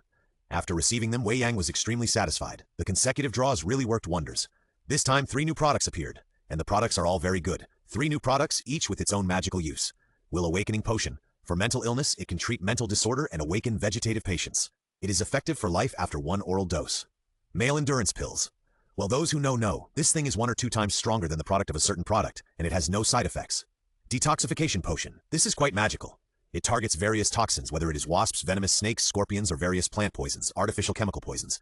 S1: After receiving them, Wei Yang was extremely satisfied. The consecutive draws really worked wonders. This time 3 new products appeared, and the products are all very good. 3 new products, each with its own magical use. Will awakening potion. For mental illness, it can treat mental disorder and awaken vegetative patients. It is effective for life after 1 oral dose. Male endurance pills. Well, those who know, this thing is 1 or 2 times stronger than the product of a certain product, and it has no side effects. Detoxification potion. This is quite magical. It targets various toxins, whether it is wasps, venomous snakes, scorpions, or various plant poisons, artificial chemical poisons.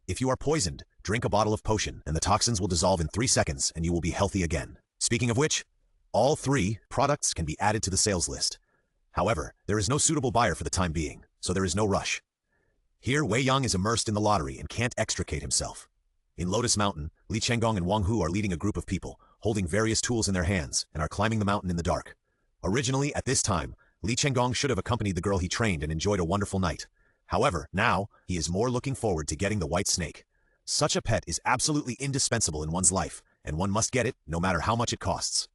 S1: If you are poisoned, drink a bottle of potion, and the toxins will dissolve in 3 seconds, and you will be healthy again. Speaking of which, all 3 products can be added to the sales list. However, there is no suitable buyer for the time being, so there is no rush. Here, Wei Yang is immersed in the lottery and can't extricate himself. In Lotus Mountain, Li Chenggong and Wang Hu are leading a group of people, holding various tools in their hands, and are climbing the mountain in the dark. Originally, at this time, Li Chenggong should have accompanied the girl he trained and enjoyed a wonderful night. However, now, he is more looking forward to getting the white snake. Such a pet is absolutely indispensable in one's life, and one must get it, no matter how much it costs.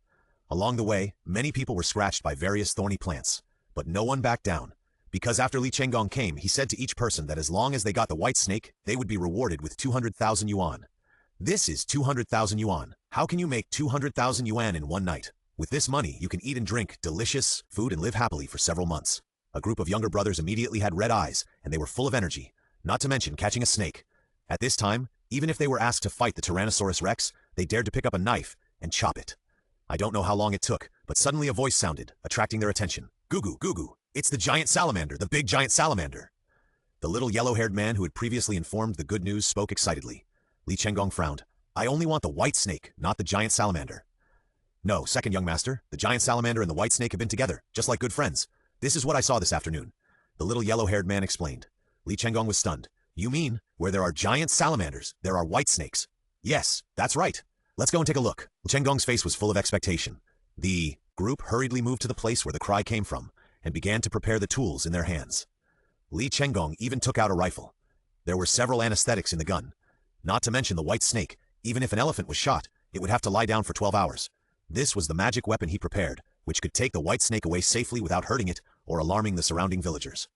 S1: Along the way, many people were scratched by various thorny plants, but no one backed down. Because after Li Chenggong came, he said to each person that as long as they got the white snake, they would be rewarded with 200,000 yuan. This is 200,000 yuan. How can you make 200,000 yuan in one night? With this money, you can eat and drink delicious food and live happily for several months. A group of younger brothers immediately had red eyes, and they were full of energy, not to mention catching a snake. At this time, even if they were asked to fight the Tyrannosaurus Rex, they dared to pick up a knife and chop it. I don't know how long it took, but suddenly a voice sounded, attracting their attention. "Gugu, Gugu, it's the giant salamander, the big giant salamander." The little yellow-haired man who had previously informed the good news spoke excitedly. Li Chenggong frowned. "I only want the white snake, not the giant salamander." "No, second young master, the giant salamander and the white snake have been together, just like good friends. This is what I saw this afternoon." The little yellow-haired man explained. Li Chenggong was stunned. "You mean, where there are giant salamanders, there are white snakes?" "Yes, that's right. Let's go and take a look." Li Chenggong's face was full of expectation. The group hurriedly moved to the place where the cry came from, and began to prepare the tools in their hands. Li Chenggong even took out a rifle. There were several anesthetics in the gun. Not to mention the white snake. Even if an elephant was shot, it would have to lie down for 12 hours. This was the magic weapon he prepared, which could take the white snake away safely without hurting it or alarming the surrounding villagers.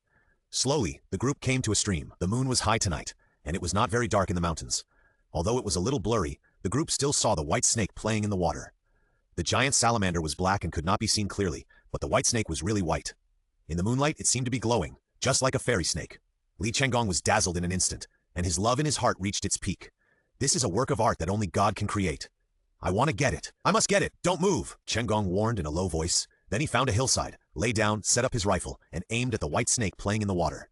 S1: Slowly, the group came to a stream. The moon was high tonight, and it was not very dark in the mountains. Although it was a little blurry, the group still saw the white snake playing in the water. The giant salamander was black and could not be seen clearly, but the white snake was really white. In the moonlight, it seemed to be glowing, just like a fairy snake. Li Chenggong was dazzled in an instant, and his love in his heart reached its peak. This is a work of art that only God can create. I want to get it. I must get it. Don't move, Chenggong warned in a low voice. Then he found a hillside, lay down, set up his rifle, and aimed at the white snake playing in the water.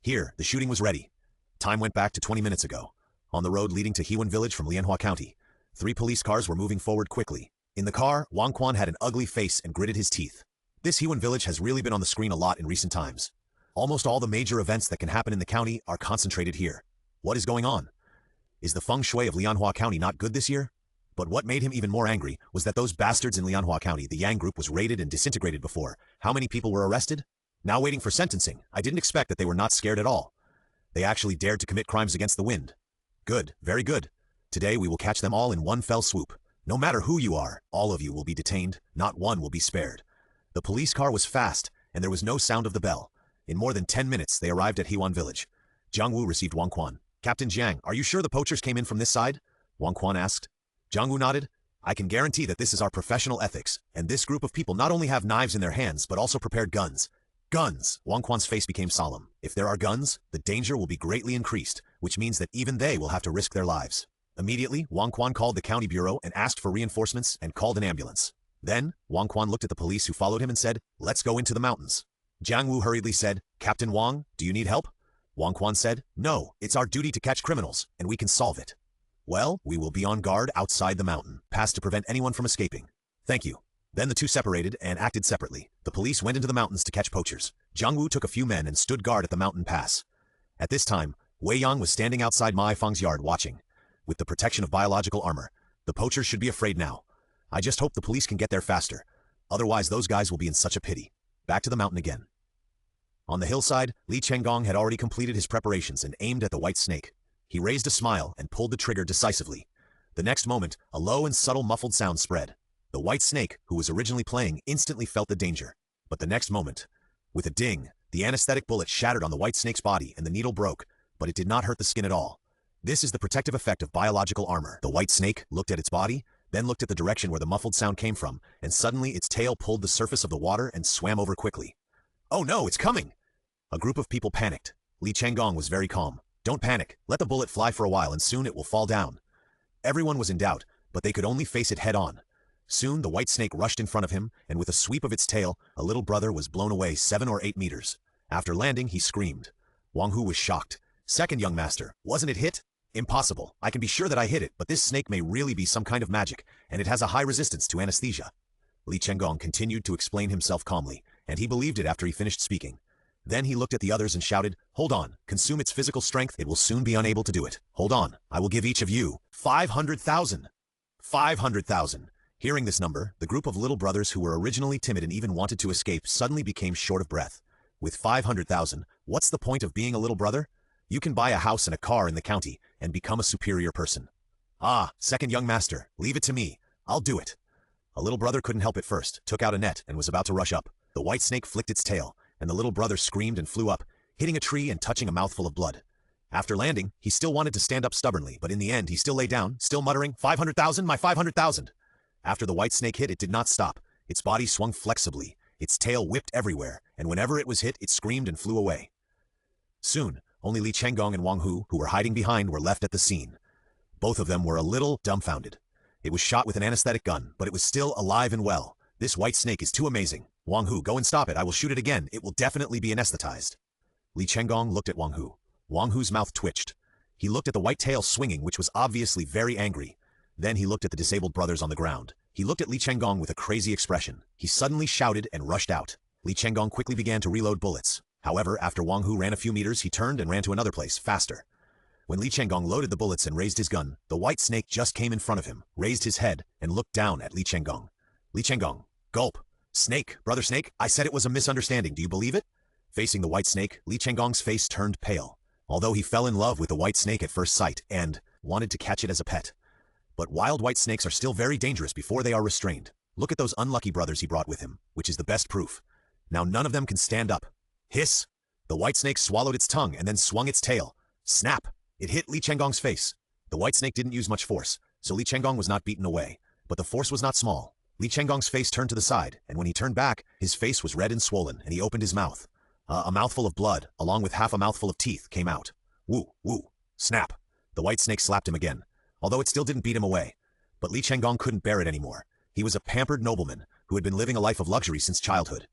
S1: Here, the shooting was ready. Time went back to 20 minutes ago. On the road leading to Hewan Village from Lianhua County, 3 police cars were moving forward quickly. In the car, Wang Quan had an ugly face and gritted his teeth. This Hewan Village has really been on the screen a lot in recent times. Almost all the major events that can happen in the county are concentrated here. What is going on? Is the feng shui of Lianhua County not good this year? But what made him even more angry was that those bastards in Lianhua County, the Yang group, was raided and disintegrated before. How many people were arrested? Now waiting for sentencing. I didn't expect that they were not scared at all. They actually dared to commit crimes against the wind. Good, very good. Today we will catch them all in one fell swoop. No matter who you are, all of you will be detained. Not one will be spared. The police car was fast, and there was no sound of the bell. In more than 10 minutes, they arrived at Hewan Village. Jiang Wu received Wang Quan. Captain Jiang, are you sure the poachers came in from this side? Wang Quan asked. Jiang Wu nodded. I can guarantee that this is our professional ethics, and this group of people not only have knives in their hands, but also prepared guns. Guns! Wang Quan's face became solemn. If there are guns, the danger will be greatly increased, which means that even they will have to risk their lives. Immediately, Wang Quan called the county bureau and asked for reinforcements and called an ambulance. Then, Wang Quan looked at the police who followed him and said, let's go into the mountains. Jiang Wu hurriedly said, Captain Wang, do you need help? Wang Quan said, no, it's our duty to catch criminals, and we can solve it. Well, we will be on guard outside the mountain pass to prevent anyone from escaping. Thank you. Then the two separated and acted separately. The police went into the mountains to catch poachers. Jiang Wu took a few men and stood guard at the mountain pass. At this time, Wei Yang was standing outside Ma Feng's yard watching. With the protection of biological armor, the poachers should be afraid now. I just hope the police can get there faster. Otherwise, those guys will be in such a pity. Back to the mountain again. On the hillside, Li Chenggong had already completed his preparations and aimed at the white snake. He raised a smile and pulled the trigger decisively. The next moment, a low and subtle muffled sound spread. The white snake, who was originally playing, instantly felt the danger. But the next moment, with a ding, the anesthetic bullet shattered on the white snake's body and the needle broke, but it did not hurt the skin at all. This is the protective effect of biological armor. The white snake looked at its body, then looked at the direction where the muffled sound came from, and suddenly its tail pulled the surface of the water and swam over quickly. Oh no, it's coming! A group of people panicked. Li Chenggong was very calm. Don't panic. Let the bullet fly for a while and soon it will fall down. Everyone was in doubt, but they could only face it head on. Soon the white snake rushed in front of him, and with a sweep of its tail, a little brother was blown away 7 or 8 meters. After landing, he screamed. Wang Hu was shocked. Second young master, wasn't it hit? Impossible. I can be sure that I hit it, but this snake may really be some kind of magic, and it has a high resistance to anesthesia. Li Chenggong continued to explain himself calmly, and he believed it after he finished speaking. Then he looked at the others and shouted, hold on, consume its physical strength, it will soon be unable to do it. Hold on, I will give each of you 500,000. 500,000. Hearing this number, the group of little brothers who were originally timid and even wanted to escape suddenly became short of breath. With 500,000, what's the point of being a little brother? You can buy a house and a car in the county and become a superior person. Ah, second young master, leave it to me. I'll do it. A little brother couldn't help it first, took out a net and was about to rush up. The white snake flicked its tail, and the little brother screamed and flew up, hitting a tree and touching a mouthful of blood. After landing, he still wanted to stand up stubbornly, but in the end he still lay down, still muttering, 500,000, my 500,000. After the white snake hit, it did not stop. Its body swung flexibly, its tail whipped everywhere, and whenever it was hit, it screamed and flew away. Soon, only Li Chenggong and Wang Hu, who were hiding behind, were left at the scene. Both of them were a little dumbfounded. It was shot with an anesthetic gun, but it was still alive and well. This white snake is too amazing. Wang Hu, go and stop it. I will shoot it again. It will definitely be anesthetized. Li Chenggong looked at Wang Hu. Wang Hu's mouth twitched. He looked at the white tail swinging, which was obviously very angry. Then he looked at the disabled brothers on the ground. He looked at Li Chenggong with a crazy expression. He suddenly shouted and rushed out. Li Chenggong quickly began to reload bullets. However, after Wang Hu ran a few meters, he turned and ran to another place, faster. When Li Chenggong loaded the bullets and raised his gun, the white snake just came in front of him, raised his head, and looked down at Li Chenggong. Li Chenggong, gulp. Snake, brother snake, I said it was a misunderstanding. Do you believe it? Facing the white snake, Li Chenggong's face turned pale. Although he fell in love with the white snake at first sight and wanted to catch it as a pet. But wild white snakes are still very dangerous before they are restrained. Look at those unlucky brothers he brought with him, which is the best proof. Now none of them can stand up. Hiss! The white snake swallowed its tongue and then swung its tail. Snap! It hit Li Chenggong's face. The white snake didn't use much force, so Li Chenggong was not beaten away. But the force was not small. Li Chenggong's face turned to the side, and when he turned back, his face was red and swollen, and he opened his mouth. A mouthful of blood, along with half a mouthful of teeth, came out. Woo, woo, snap. The white snake slapped him again, although it still didn't beat him away. But Li Chenggong couldn't bear it anymore. He was a pampered nobleman who had been living a life of luxury since childhood.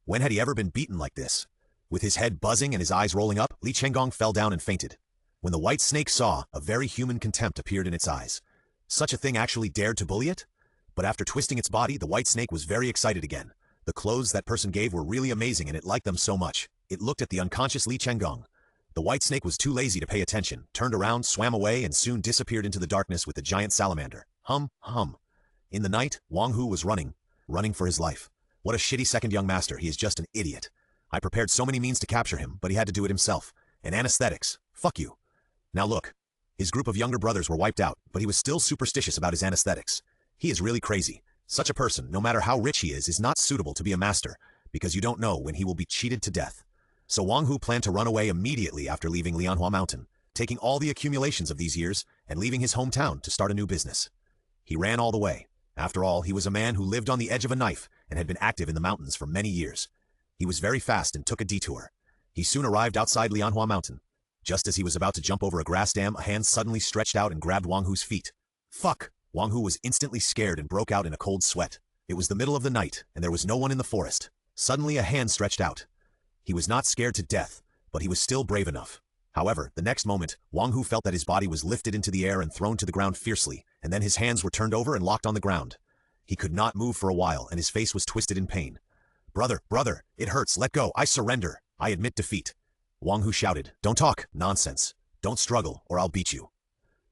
S1: When had he ever been beaten like this? With his head buzzing and his eyes rolling up, Li Chenggong fell down and fainted. When the white snake saw, a very human contempt appeared in its eyes. Such a thing actually dared to bully it? But after twisting its body, the white snake was very excited again. The clothes that person gave were really amazing and it liked them so much. It looked at the unconscious Li Chenggong. The white snake was too lazy to pay attention, turned around, swam away, and soon disappeared into the darkness with the giant salamander. Hum, hum. In the night, Wang Hu was running for his life. What a shitty second young master, he is just an idiot. I prepared so many means to capture him, but he had to do it himself. And anesthetics, fuck you. Now look, his group of younger brothers were wiped out, but he was still superstitious about his anesthetics. He is really crazy. Such a person, no matter how rich he is not suitable to be a master, because you don't know when he will be cheated to death. So Wang Hu planned to run away immediately after leaving Lianhua Mountain, taking all the accumulations of these years and leaving his hometown to start a new business. He ran all the way. After all, he was a man who lived on the edge of a knife and had been active in the mountains for many years. He was very fast and took a detour. He soon arrived outside Lianhua Mountain. Just as he was about to jump over a grass dam, a hand suddenly stretched out and grabbed Wang Hu's feet. Fuck! Wang Hu was instantly scared and broke out in a cold sweat. It was the middle of the night, and there was no one in the forest. Suddenly a hand stretched out. He was not scared to death, but he was still brave enough. However, the next moment, Wang Hu felt that his body was lifted into the air and thrown to the ground fiercely, and then his hands were turned over and locked on the ground. He could not move for a while, and his face was twisted in pain. Brother, it hurts, let go, I surrender, I admit defeat. Wang Hu shouted, don't talk, nonsense. Don't struggle, or I'll beat you.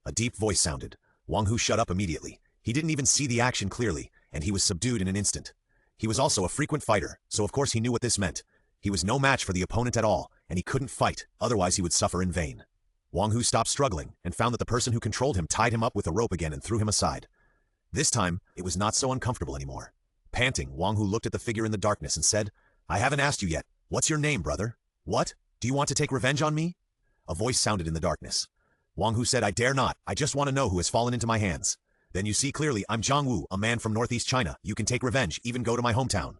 S1: A deep voice sounded. Wang Hu shut up immediately. He didn't even see the action clearly, and he was subdued in an instant. He was also a frequent fighter, so of course he knew what this meant. He was no match for the opponent at all, and he couldn't fight, otherwise he would suffer in vain. Wang Hu stopped struggling, and found that the person who controlled him tied him up with a rope again and threw him aside. This time, it was not so uncomfortable anymore. Panting, Wang Hu looked at the figure in the darkness and said, I haven't asked you yet. What's your name, brother? What? Do you want to take revenge on me? A voice sounded in the darkness. Wang Hu said, I dare not. I just want to know who has fallen into my hands. Then you see clearly, I'm Zhang Wu, a man from northeast China. You can take revenge, even go to my hometown.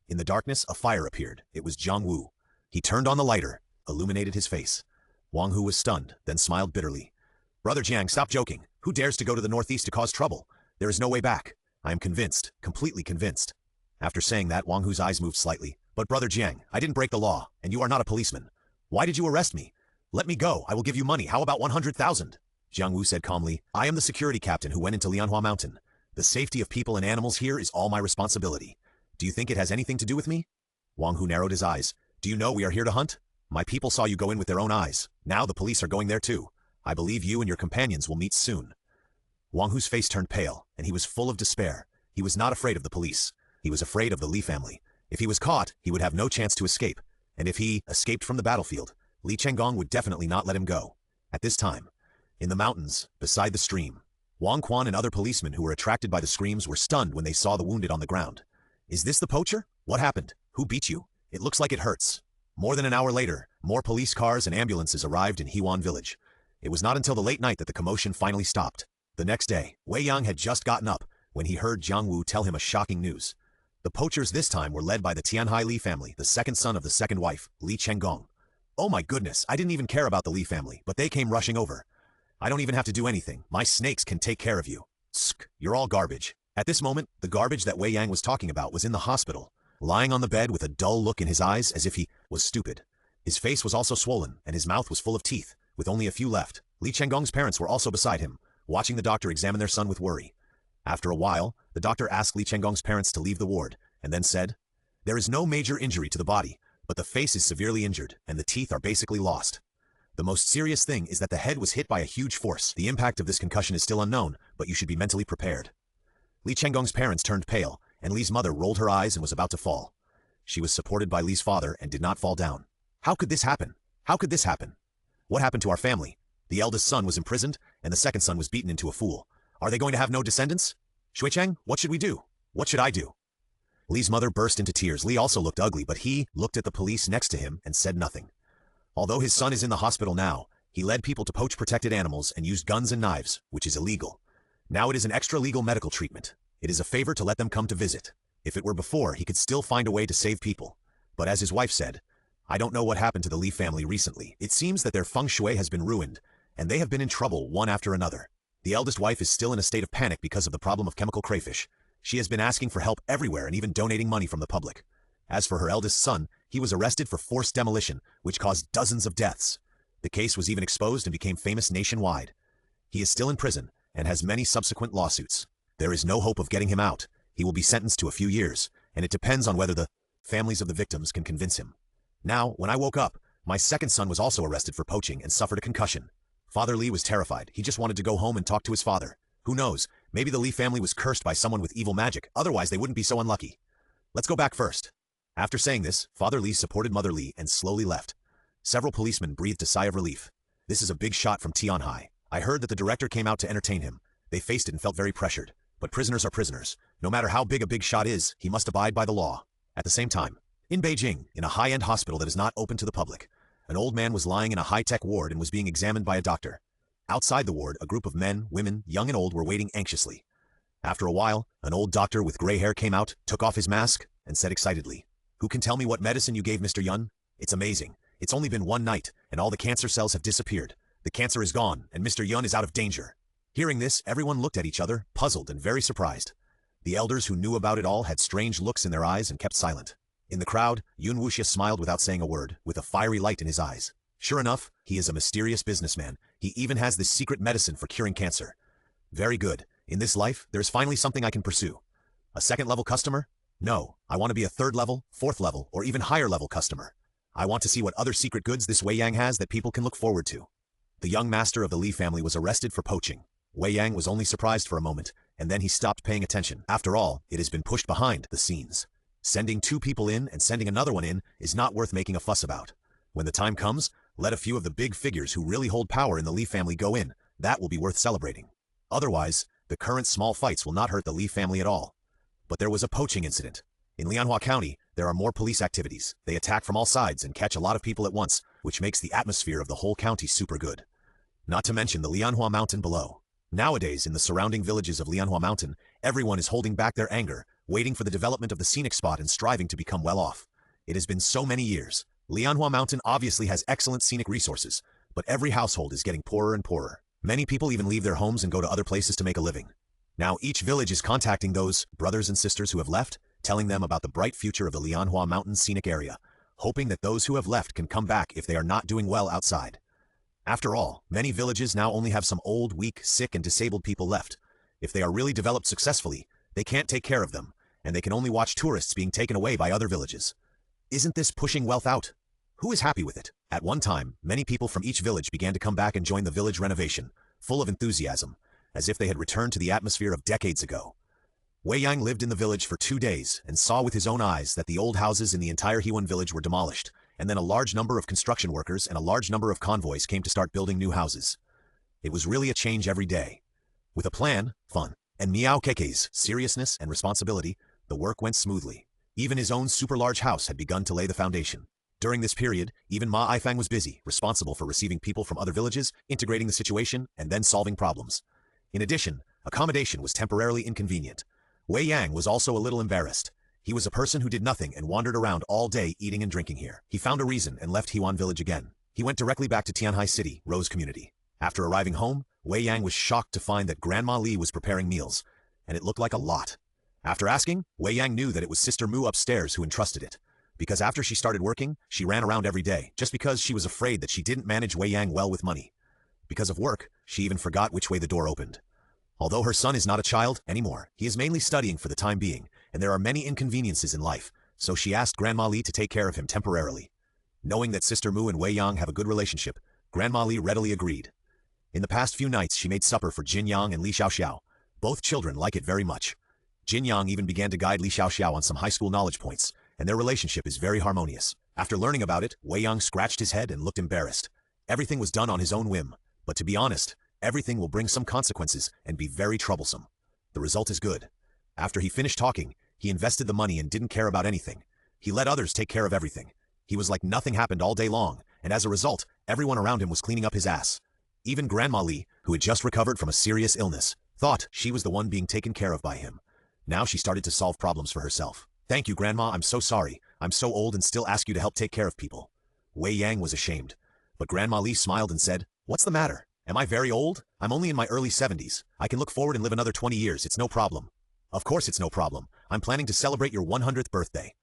S1: In the darkness, a fire appeared. It was Zhang Wu. He turned on the lighter, illuminated his face. Wang Hu was stunned, then smiled bitterly. Brother Jiang, stop joking. Who dares to go to the northeast to cause trouble? There is no way back. I am convinced, completely convinced. After saying that, Wang Hu's eyes moved slightly. But Brother Jiang, I didn't break the law, and you are not a policeman. Why did you arrest me? Let me go. I will give you money. How about 100,000? Jiang Wu said calmly, I am the security captain who went into Lianhua Mountain. The safety of people and animals here is all my responsibility. Do you think it has anything to do with me? Wang Hu narrowed his eyes. Do you know we are here to hunt? My people saw you go in with their own eyes. Now the police are going there too. I believe you and your companions will meet soon. Wang Hu's face turned pale, and he was full of despair. He was not afraid of the police. He was afraid of the Li family. If he was caught, he would have no chance to escape. And if he escaped from the battlefield, Li Chenggong would definitely not let him go. At this time, in the mountains, beside the stream, Wang Quan and other policemen who were attracted by the screams were stunned when they saw the wounded on the ground. Is this the poacher? What happened? Who beat you? It looks like it hurts. More than an hour later, more police cars and ambulances arrived in Hewan village. It was not until the late night that the commotion finally stopped. The next day, Wei Yang had just gotten up when he heard Jiang Wu tell him a shocking news. The poachers this time were led by the Tianhai Li family, the second son of the second wife, Li Chenggong. Oh my goodness, I didn't even care about the Li family, but they came rushing over. I don't even have to do anything. My snakes can take care of you. Tsk, you're all garbage. At this moment, the garbage that Wei Yang was talking about was in the hospital, lying on the bed with a dull look in his eyes as if he was stupid. His face was also swollen, and his mouth was full of teeth, with only a few left. Li Chenggong's parents were also beside him, watching the doctor examine their son with worry. After a while, the doctor asked Li Chenggong's parents to leave the ward, and then said, There is no major injury to the body, but the face is severely injured, and the teeth are basically lost. The most serious thing is that the head was hit by a huge force. The impact of this concussion is still unknown, but you should be mentally prepared. Li Chenggong's parents turned pale, and Li's mother rolled her eyes and was about to fall. She was supported by Li's father and did not fall down. How could this happen? How could this happen? What happened to our family? The eldest son was imprisoned, and the second son was beaten into a fool. Are they going to have no descendants? Shuicheng, what should we do? What should I do? Li's mother burst into tears. Li also looked ugly, but he looked at the police next to him and said nothing. Although his son is in the hospital now, he led people to poach protected animals and used guns and knives, which is illegal. Now it is an extra-legal medical treatment. It is a favor to let them come to visit. If it were before, he could still find a way to save people. But as his wife said, I don't know what happened to the Li family recently. It seems that their feng shui has been ruined, and they have been in trouble one after another. The eldest wife is still in a state of panic because of the problem of chemical crayfish. She has been asking for help everywhere and even donating money from the public. As for her eldest son, he was arrested for forced demolition, which caused dozens of deaths. The case was even exposed and became famous nationwide. He is still in prison and has many subsequent lawsuits. There is no hope of getting him out. He will be sentenced to a few years, and it depends on whether the families of the victims can convince him. Now, when I woke up, my second son was also arrested for poaching and suffered a concussion. Father Li was terrified. He just wanted to go home and talk to his father. Who knows, maybe the Li family was cursed by someone with evil magic, otherwise they wouldn't be so unlucky. Let's go back first. After saying this, Father Li supported Mother Li and slowly left. Several policemen breathed a sigh of relief. This is a big shot from Tianhai. I heard that the director came out to entertain him. They faced it and felt very pressured. But prisoners are prisoners. No matter how big a big shot is, he must abide by the law. At the same time, in Beijing, in a high-end hospital that is not open to the public, an old man was lying in a high-tech ward and was being examined by a doctor. Outside the ward, a group of men, women, young and old were waiting anxiously. After a while, an old doctor with gray hair came out, took off his mask, and said excitedly, "Who can tell me what medicine you gave Mr. Yun? It's amazing. It's only been one night, and all the cancer cells have disappeared. The cancer is gone, and Mr. Yun is out of danger." Hearing this, everyone looked at each other, puzzled and very surprised. The elders who knew about it all had strange looks in their eyes and kept silent. In the crowd, Yun Wuxia smiled without saying a word, with a fiery light in his eyes. Sure enough, he is a mysterious businessman. He even has this secret medicine for curing cancer. Very good. In this life, there is finally something I can pursue. A second-level customer? No, I want to be a third-level, fourth-level, or even higher-level customer. I want to see what other secret goods this Wei Yang has that people can look forward to. The young master of the Li family was arrested for poaching. Wei Yang was only surprised for a moment, and then he stopped paying attention. After all, it has been pushed behind the scenes. Sending two people in and sending another one in is not worth making a fuss about. When the time comes, let a few of the big figures who really hold power in the Li family go in. That will be worth celebrating. Otherwise, the current small fights will not hurt the Li family at all. But there was a poaching incident. In Lianhua County, there are more police activities. They attack from all sides and catch a lot of people at once, which makes the atmosphere of the whole county super good. Not to mention the Lianhua Mountain below. Nowadays, in the surrounding villages of Lianhua Mountain, everyone is holding back their anger, waiting for the development of the scenic spot and striving to become well off. It has been so many years. Lianhua Mountain obviously has excellent scenic resources, but every household is getting poorer and poorer. Many people even leave their homes and go to other places to make a living. Now each village is contacting those brothers and sisters who have left, telling them about the bright future of the Lianhua Mountain scenic area, hoping that those who have left can come back if they are not doing well outside. After all, many villages now only have some old, weak, sick, and disabled people left. If they are really developed successfully, they can't take care of them, and they can only watch tourists being taken away by other villages. Isn't this pushing wealth out? Who is happy with it? At one time, many people from each village began to come back and join the village renovation, full of enthusiasm, as if they had returned to the atmosphere of decades ago. Wei Yang lived in the village for 2 days and saw with his own eyes that the old houses in the entire Hewan village were demolished, and then a large number of construction workers and a large number of convoys came to start building new houses. It was really a change every day. With a plan, fun, and Miao Keke's seriousness and responsibility, the work went smoothly. Even his own super-large house had begun to lay the foundation. During this period, even Ma Aifang was busy, responsible for receiving people from other villages, integrating the situation, and then solving problems. In addition, accommodation was temporarily inconvenient. Wei Yang was also a little embarrassed. He was a person who did nothing and wandered around all day eating and drinking here. He found a reason and left Hewan village again. He went directly back to Tianhai City, Rose community. After arriving home, Wei Yang was shocked to find that Grandma Li was preparing meals, and it looked like a lot. After asking, Wei Yang knew that it was Sister Mu upstairs who entrusted it. Because after she started working, she ran around every day, just because she was afraid that she didn't manage Wei Yang well with money. Because of work, she even forgot which way the door opened. Although her son is not a child anymore, he is mainly studying for the time being, and there are many inconveniences in life, so she asked Grandma Li to take care of him temporarily. Knowing that Sister Mu and Wei Yang have a good relationship, Grandma Li readily agreed. In the past few nights, she made supper for Jin Yang and Li Xiaoxiao. Both children like it very much. Jin Yang even began to guide Li Xiaoxiao on some high school knowledge points, and their relationship is very harmonious. After learning about it, Wei Yang scratched his head and looked embarrassed. Everything was done on his own whim, but to be honest, everything will bring some consequences and be very troublesome. The result is good. After he finished talking, he invested the money and didn't care about anything. He let others take care of everything. He was like nothing happened all day long, and as a result, everyone around him was cleaning up his ass. Even Grandma Li, who had just recovered from a serious illness, thought she was the one being taken care of by him. Now she started to solve problems for herself. Thank you, Grandma, I'm so sorry. I'm so old and still ask you to help take care of people. Wei Yang was ashamed. But Grandma Li smiled and said, "What's the matter? Am I very old? I'm only in my early 70s. I can look forward and live another 20 years, it's no problem." "Of course it's no problem. I'm planning to celebrate your 100th birthday."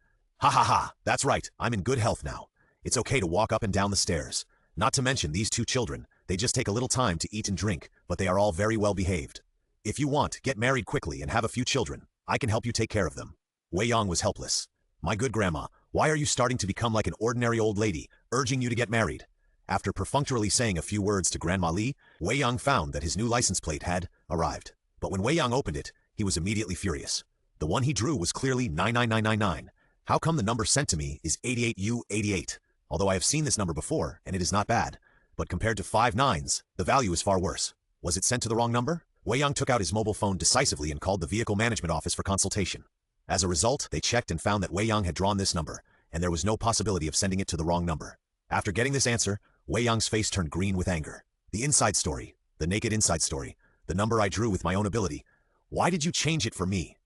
S1: "Ha ha ha, that's right, I'm in good health now. It's okay to walk up and down the stairs. Not to mention these two children, they just take a little time to eat and drink, but they are all very well behaved. If you want, get married quickly and have a few children. I can help you take care of them." Wei Yang was helpless. "My good grandma, why are you starting to become like an ordinary old lady, urging you to get married?" After perfunctorily saying a few words to Grandma Li, Wei Yang found that his new license plate had arrived. But when Wei Yang opened it, he was immediately furious. The one he drew was clearly 99999. How come the number sent to me is 88U88? Although I have seen this number before, and it is not bad. But compared to 5 nines, the value is far worse. Was it sent to the wrong number? Wei Yang took out his mobile phone decisively and called the vehicle management office for consultation. As a result, they checked and found that Wei Yang had drawn this number, and there was no possibility of sending it to the wrong number. After getting this answer, Wei Yang's face turned green with anger. The inside story, the naked inside story, the number I drew with my own ability. Why did you change it for me?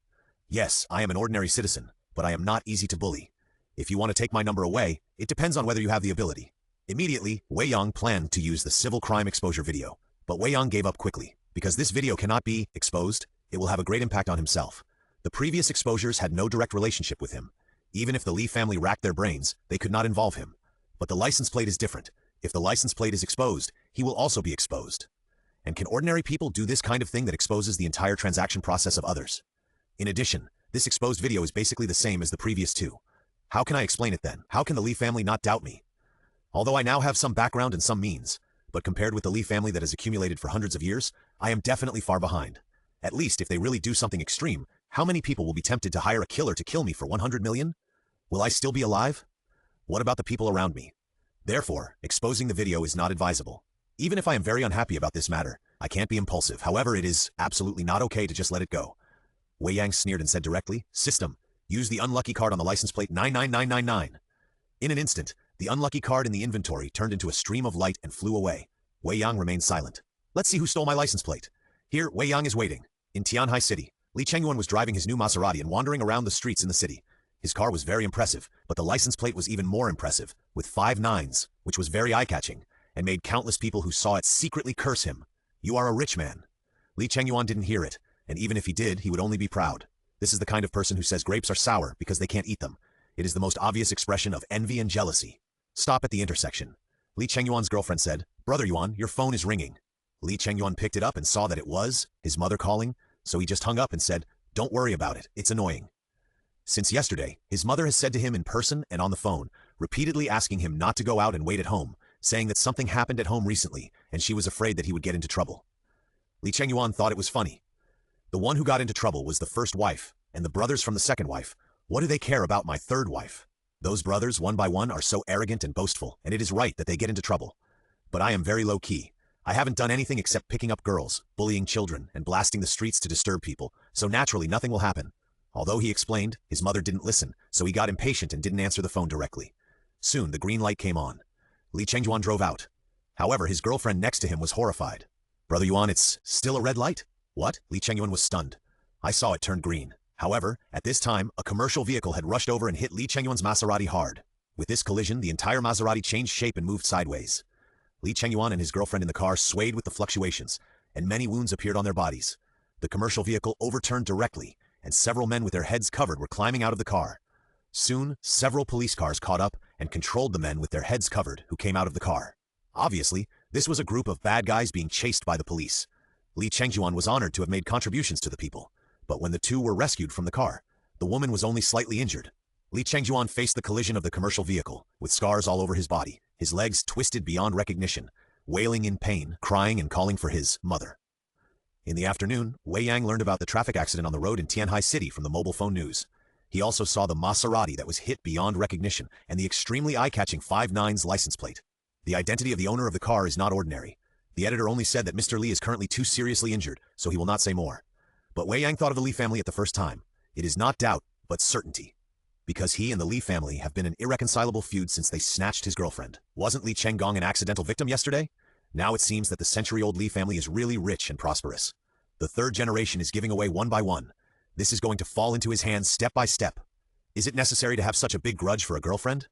S1: Yes, I am an ordinary citizen, but I am not easy to bully. If you want to take my number away, it depends on whether you have the ability. Immediately, Wei Yang planned to use the civil crime exposure video, but Wei Yang gave up quickly. Because this video cannot be exposed, it will have a great impact on himself. The previous exposures had no direct relationship with him. Even if the Li family racked their brains, they could not involve him. But the license plate is different. If the license plate is exposed, he will also be exposed. And can ordinary people do this kind of thing that exposes the entire transaction process of others? In addition, this exposed video is basically the same as the previous two. How can I explain it then? How can the Li family not doubt me? Although I now have some background and some means, but compared with the Li family that has accumulated for hundreds of years, I am definitely far behind. At least if they really do something extreme, how many people will be tempted to hire a killer to kill me for 100 million? Will I still be alive? What about the people around me? Therefore, exposing the video is not advisable. Even if I am very unhappy about this matter, I can't be impulsive. However, it is absolutely not okay to just let it go. Wei Yang sneered and said directly, "System, use the unlucky card on the license plate 99999. In an instant, the unlucky card in the inventory turned into a stream of light and flew away. Wei Yang remained silent. Let's see who stole my license plate. Here, Wei Yang is waiting. In Tianhai City, Li Chengyuan was driving his new Maserati and wandering around the streets in the city. His car was very impressive, but the license plate was even more impressive, with 5 nines, which was very eye-catching, and made countless people who saw it secretly curse him. "You are a rich man." Li Chengyuan didn't hear it, and even if he did, he would only be proud. This is the kind of person who says grapes are sour because they can't eat them. It is the most obvious expression of envy and jealousy. Stop at the intersection. Li Chengyuan's girlfriend said, "Brother Yuan, your phone is ringing." Li Chengyuan picked it up and saw that it was his mother calling, so he just hung up and said, "Don't worry about it, it's annoying." Since yesterday, his mother has said to him in person and on the phone, repeatedly asking him not to go out and wait at home, saying that something happened at home recently, and she was afraid that he would get into trouble. Li Chengyuan thought it was funny. The one who got into trouble was the first wife, and the brothers from the second wife. What do they care about my third wife? Those brothers, one by one, are so arrogant and boastful, and it is right that they get into trouble. But I am very low-key. I haven't done anything except picking up girls, bullying children, and blasting the streets to disturb people, so naturally nothing will happen. Although he explained, his mother didn't listen, so he got impatient and didn't answer the phone directly. Soon the green light came on. Li Chengyuan drove out. However, his girlfriend next to him was horrified. "Brother Yuan, it's still a red light?" "What?" Li Chengyuan was stunned. "I saw it turn green." However, at this time, a commercial vehicle had rushed over and hit Li Chengyuan's Maserati hard. With this collision, the entire Maserati changed shape and moved sideways. Li Chengyuan and his girlfriend in the car swayed with the fluctuations, and many wounds appeared on their bodies. The commercial vehicle overturned directly, and several men with their heads covered were climbing out of the car. Soon, several police cars caught up and controlled the men with their heads covered who came out of the car. Obviously, this was a group of bad guys being chased by the police. Li Chengyuan was honored to have made contributions to the people, but when the two were rescued from the car, the woman was only slightly injured. Li Chengyuan faced the collision of the commercial vehicle, with scars all over his body, his legs twisted beyond recognition, wailing in pain, crying and calling for his mother. In the afternoon, Wei Yang learned about the traffic accident on the road in Tianhai City from the mobile phone news. He also saw the Maserati that was hit beyond recognition and the extremely eye-catching 5 nines license plate. The identity of the owner of the car is not ordinary. The editor only said that Mr. Li is currently too seriously injured, so he will not say more. But Wei Yang thought of the Li family at the first time. It is not doubt, but certainty. Because he and the Li family have been an irreconcilable feud since they snatched his girlfriend. Wasn't Li Chenggong an accidental victim yesterday? Now it seems that the century-old Li family is really rich and prosperous. The third generation is giving away one by one. This is going to fall into his hands step by step. Is it necessary to have such a big grudge for a girlfriend?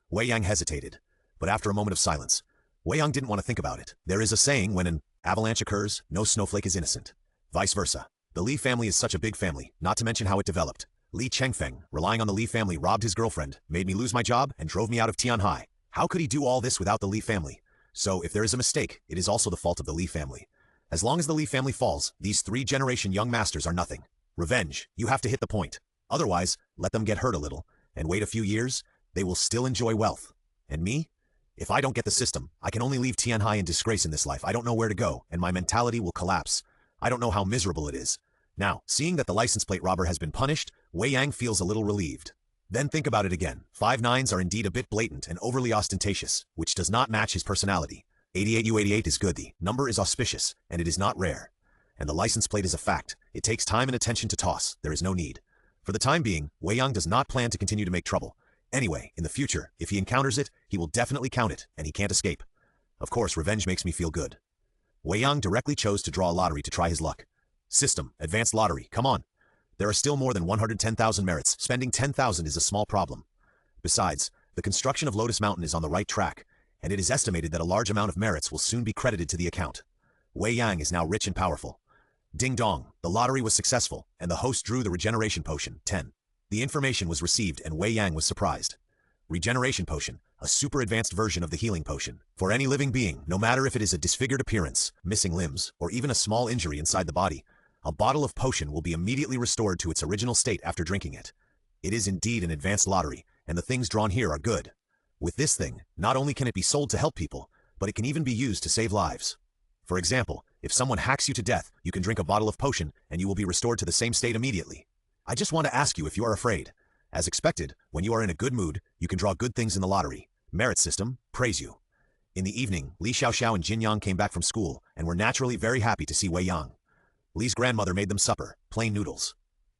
S1: Wei Yang hesitated, but after a moment of silence, Wei Yang didn't want to think about it. There is a saying, when an avalanche occurs, no snowflake is innocent. Vice versa. The Li family is such a big family, not to mention how it developed. Li Chengfeng, relying on the Li family, robbed his girlfriend, made me lose my job, and drove me out of Tianhai. How could he do all this without the Li family? So, if there is a mistake, it is also the fault of the Li family. As long as the Li family falls, these three-generation young masters are nothing. Revenge, you have to hit the point. Otherwise, let them get hurt a little, and wait a few years, they will still enjoy wealth. And me? If I don't get the system, I can only leave Tianhai in disgrace in this life. I don't know where to go, and my mentality will collapse. I don't know how miserable it is. Now, seeing that the license plate robber has been punished, Wei Yang feels a little relieved. Then think about it again. 5 nines are indeed a bit blatant and overly ostentatious, which does not match his personality. 88U88 is good. The number is auspicious, and it is not rare. And the license plate is a fact. It takes time and attention to toss. There is no need. For the time being, Wei Yang does not plan to continue to make trouble. Anyway, in the future, if he encounters it, he will definitely count it, and he can't escape. Of course, revenge makes me feel good. Wei Yang directly chose to draw a lottery to try his luck. System, advanced lottery, come on. There are still more than 110,000 merits. Spending 10,000 is a small problem. Besides, the construction of Lotus Mountain is on the right track, and it is estimated that a large amount of merits will soon be credited to the account. Wei Yang is now rich and powerful. Ding dong, the lottery was successful, and the host drew the regeneration potion, 10. The information was received and Wei Yang was surprised. Regeneration potion, a super advanced version of the healing potion. For any living being, no matter if it is a disfigured appearance, missing limbs, or even a small injury inside the body, a bottle of potion will be immediately restored to its original state after drinking it. It is indeed an advanced lottery, and the things drawn here are good. With this thing, not only can it be sold to help people, but it can even be used to save lives. For example, if someone hacks you to death, you can drink a bottle of potion, and you will be restored to the same state immediately. I just want to ask you if you are afraid. As expected, when you are in a good mood, you can draw good things in the lottery. Merit system, praise you. In the evening, Li Xiaoxiao and Jin Yang came back from school, and were naturally very happy to see Wei Yang. Li's grandmother made them supper, plain noodles.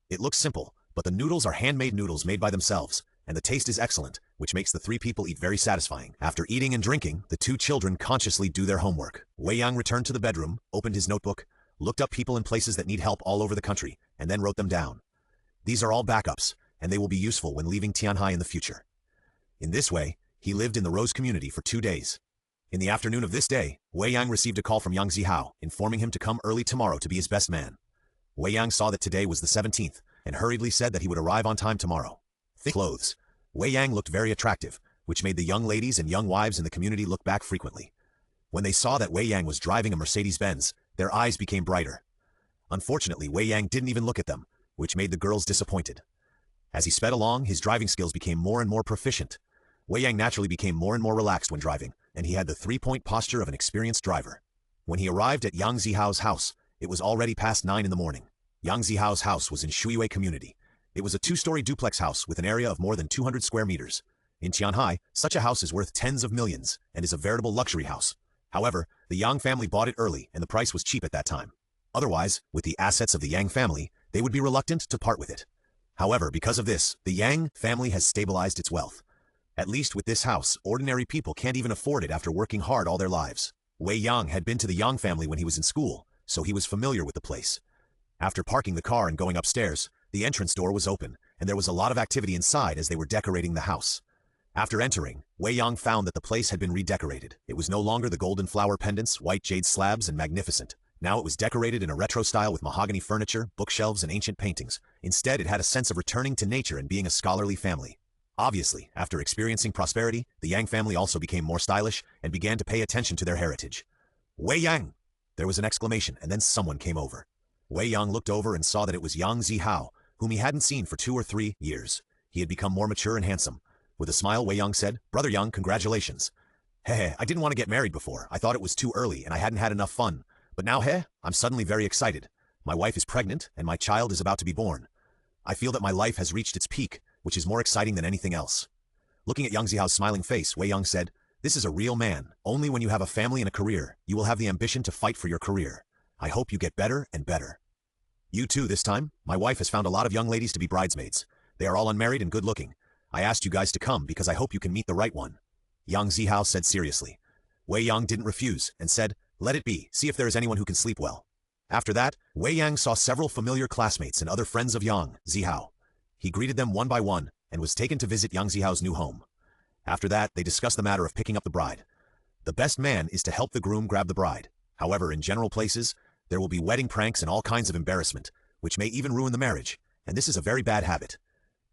S1: It looks simple, but the noodles are handmade noodles made by themselves, and the taste is excellent, which makes the 3 people eat very satisfying. After eating and drinking, the 2 children consciously do their homework. Wei Yang returned to the bedroom, opened his notebook, looked up people and places that need help all over the country, and then wrote them down. These are all backups, and they will be useful when leaving Tianhai in the future. In this way, he lived in the Rose community for 2 days. In the afternoon of this day, Wei Yang received a call from Yang Zihao, informing him to come early tomorrow to be his best man. Wei Yang saw that today was the 17th, and hurriedly said that he would arrive on time tomorrow. Thick clothes. Wei Yang looked very attractive, which made the young ladies and young wives in the community look back frequently. When they saw that Wei Yang was driving a Mercedes-Benz, their eyes became brighter. Unfortunately, Wei Yang didn't even look at them, which made the girls disappointed. As he sped along, his driving skills became more and more proficient. Wei Yang naturally became more and more relaxed when driving, and he had the 3-point posture of an experienced driver. When he arrived at Yang Zihao's house, it was already past 9 in the morning. Yang Zihao's house was in Shuiwei community. It was a 2-story duplex house with an area of more than 200 square meters. In Tianhai, such a house is worth tens of millions, and is a veritable luxury house. However, the Yang family bought it early, and the price was cheap at that time. Otherwise, with the assets of the Yang family, they would be reluctant to part with it. However, because of this, the Yang family has stabilized its wealth. At least with this house, ordinary people can't even afford it after working hard all their lives. Wei Yang had been to the Yang family when he was in school, so he was familiar with the place. After parking the car and going upstairs, the entrance door was open, and there was a lot of activity inside as they were decorating the house. After entering, Wei Yang found that the place had been redecorated. It was no longer the golden flower pendants, white jade slabs, and magnificent. Now it was decorated in a retro style with mahogany furniture, bookshelves, and ancient paintings. Instead, it had a sense of returning to nature and being a scholarly family. Obviously, after experiencing prosperity, the Yang family also became more stylish and began to pay attention to their heritage. Wei Yang! There was an exclamation, and then someone came over. Wei Yang looked over and saw that it was Yang Zihao, whom he hadn't seen for 2 or 3 years. He had become more mature and handsome. With a smile, Wei Yang said, "Brother Yang, congratulations." "Heh, I didn't want to get married before. I thought it was too early and I hadn't had enough fun. But now, I'm suddenly very excited. My wife is pregnant and my child is about to be born. I feel that my life has reached its peak, which is more exciting than anything else." Looking at Yang Zihao's smiling face, Wei Yang said, "This is a real man. Only when you have a family and a career, you will have the ambition to fight for your career. I hope you get better and better." "You too this time? My wife has found a lot of young ladies to be bridesmaids. They are all unmarried and good-looking. I asked you guys to come because I hope you can meet the right one," Yang Zihao said seriously. Wei Yang didn't refuse and said, "Let it be. See if there is anyone who can sleep well." After that, Wei Yang saw several familiar classmates and other friends of Yang Zihao. He greeted them one by one and was taken to visit Yang Zihao's new home. After that, they discussed the matter of picking up the bride. The best man is to help the groom grab the bride. However, in general places, there will be wedding pranks and all kinds of embarrassment, which may even ruin the marriage, and this is a very bad habit.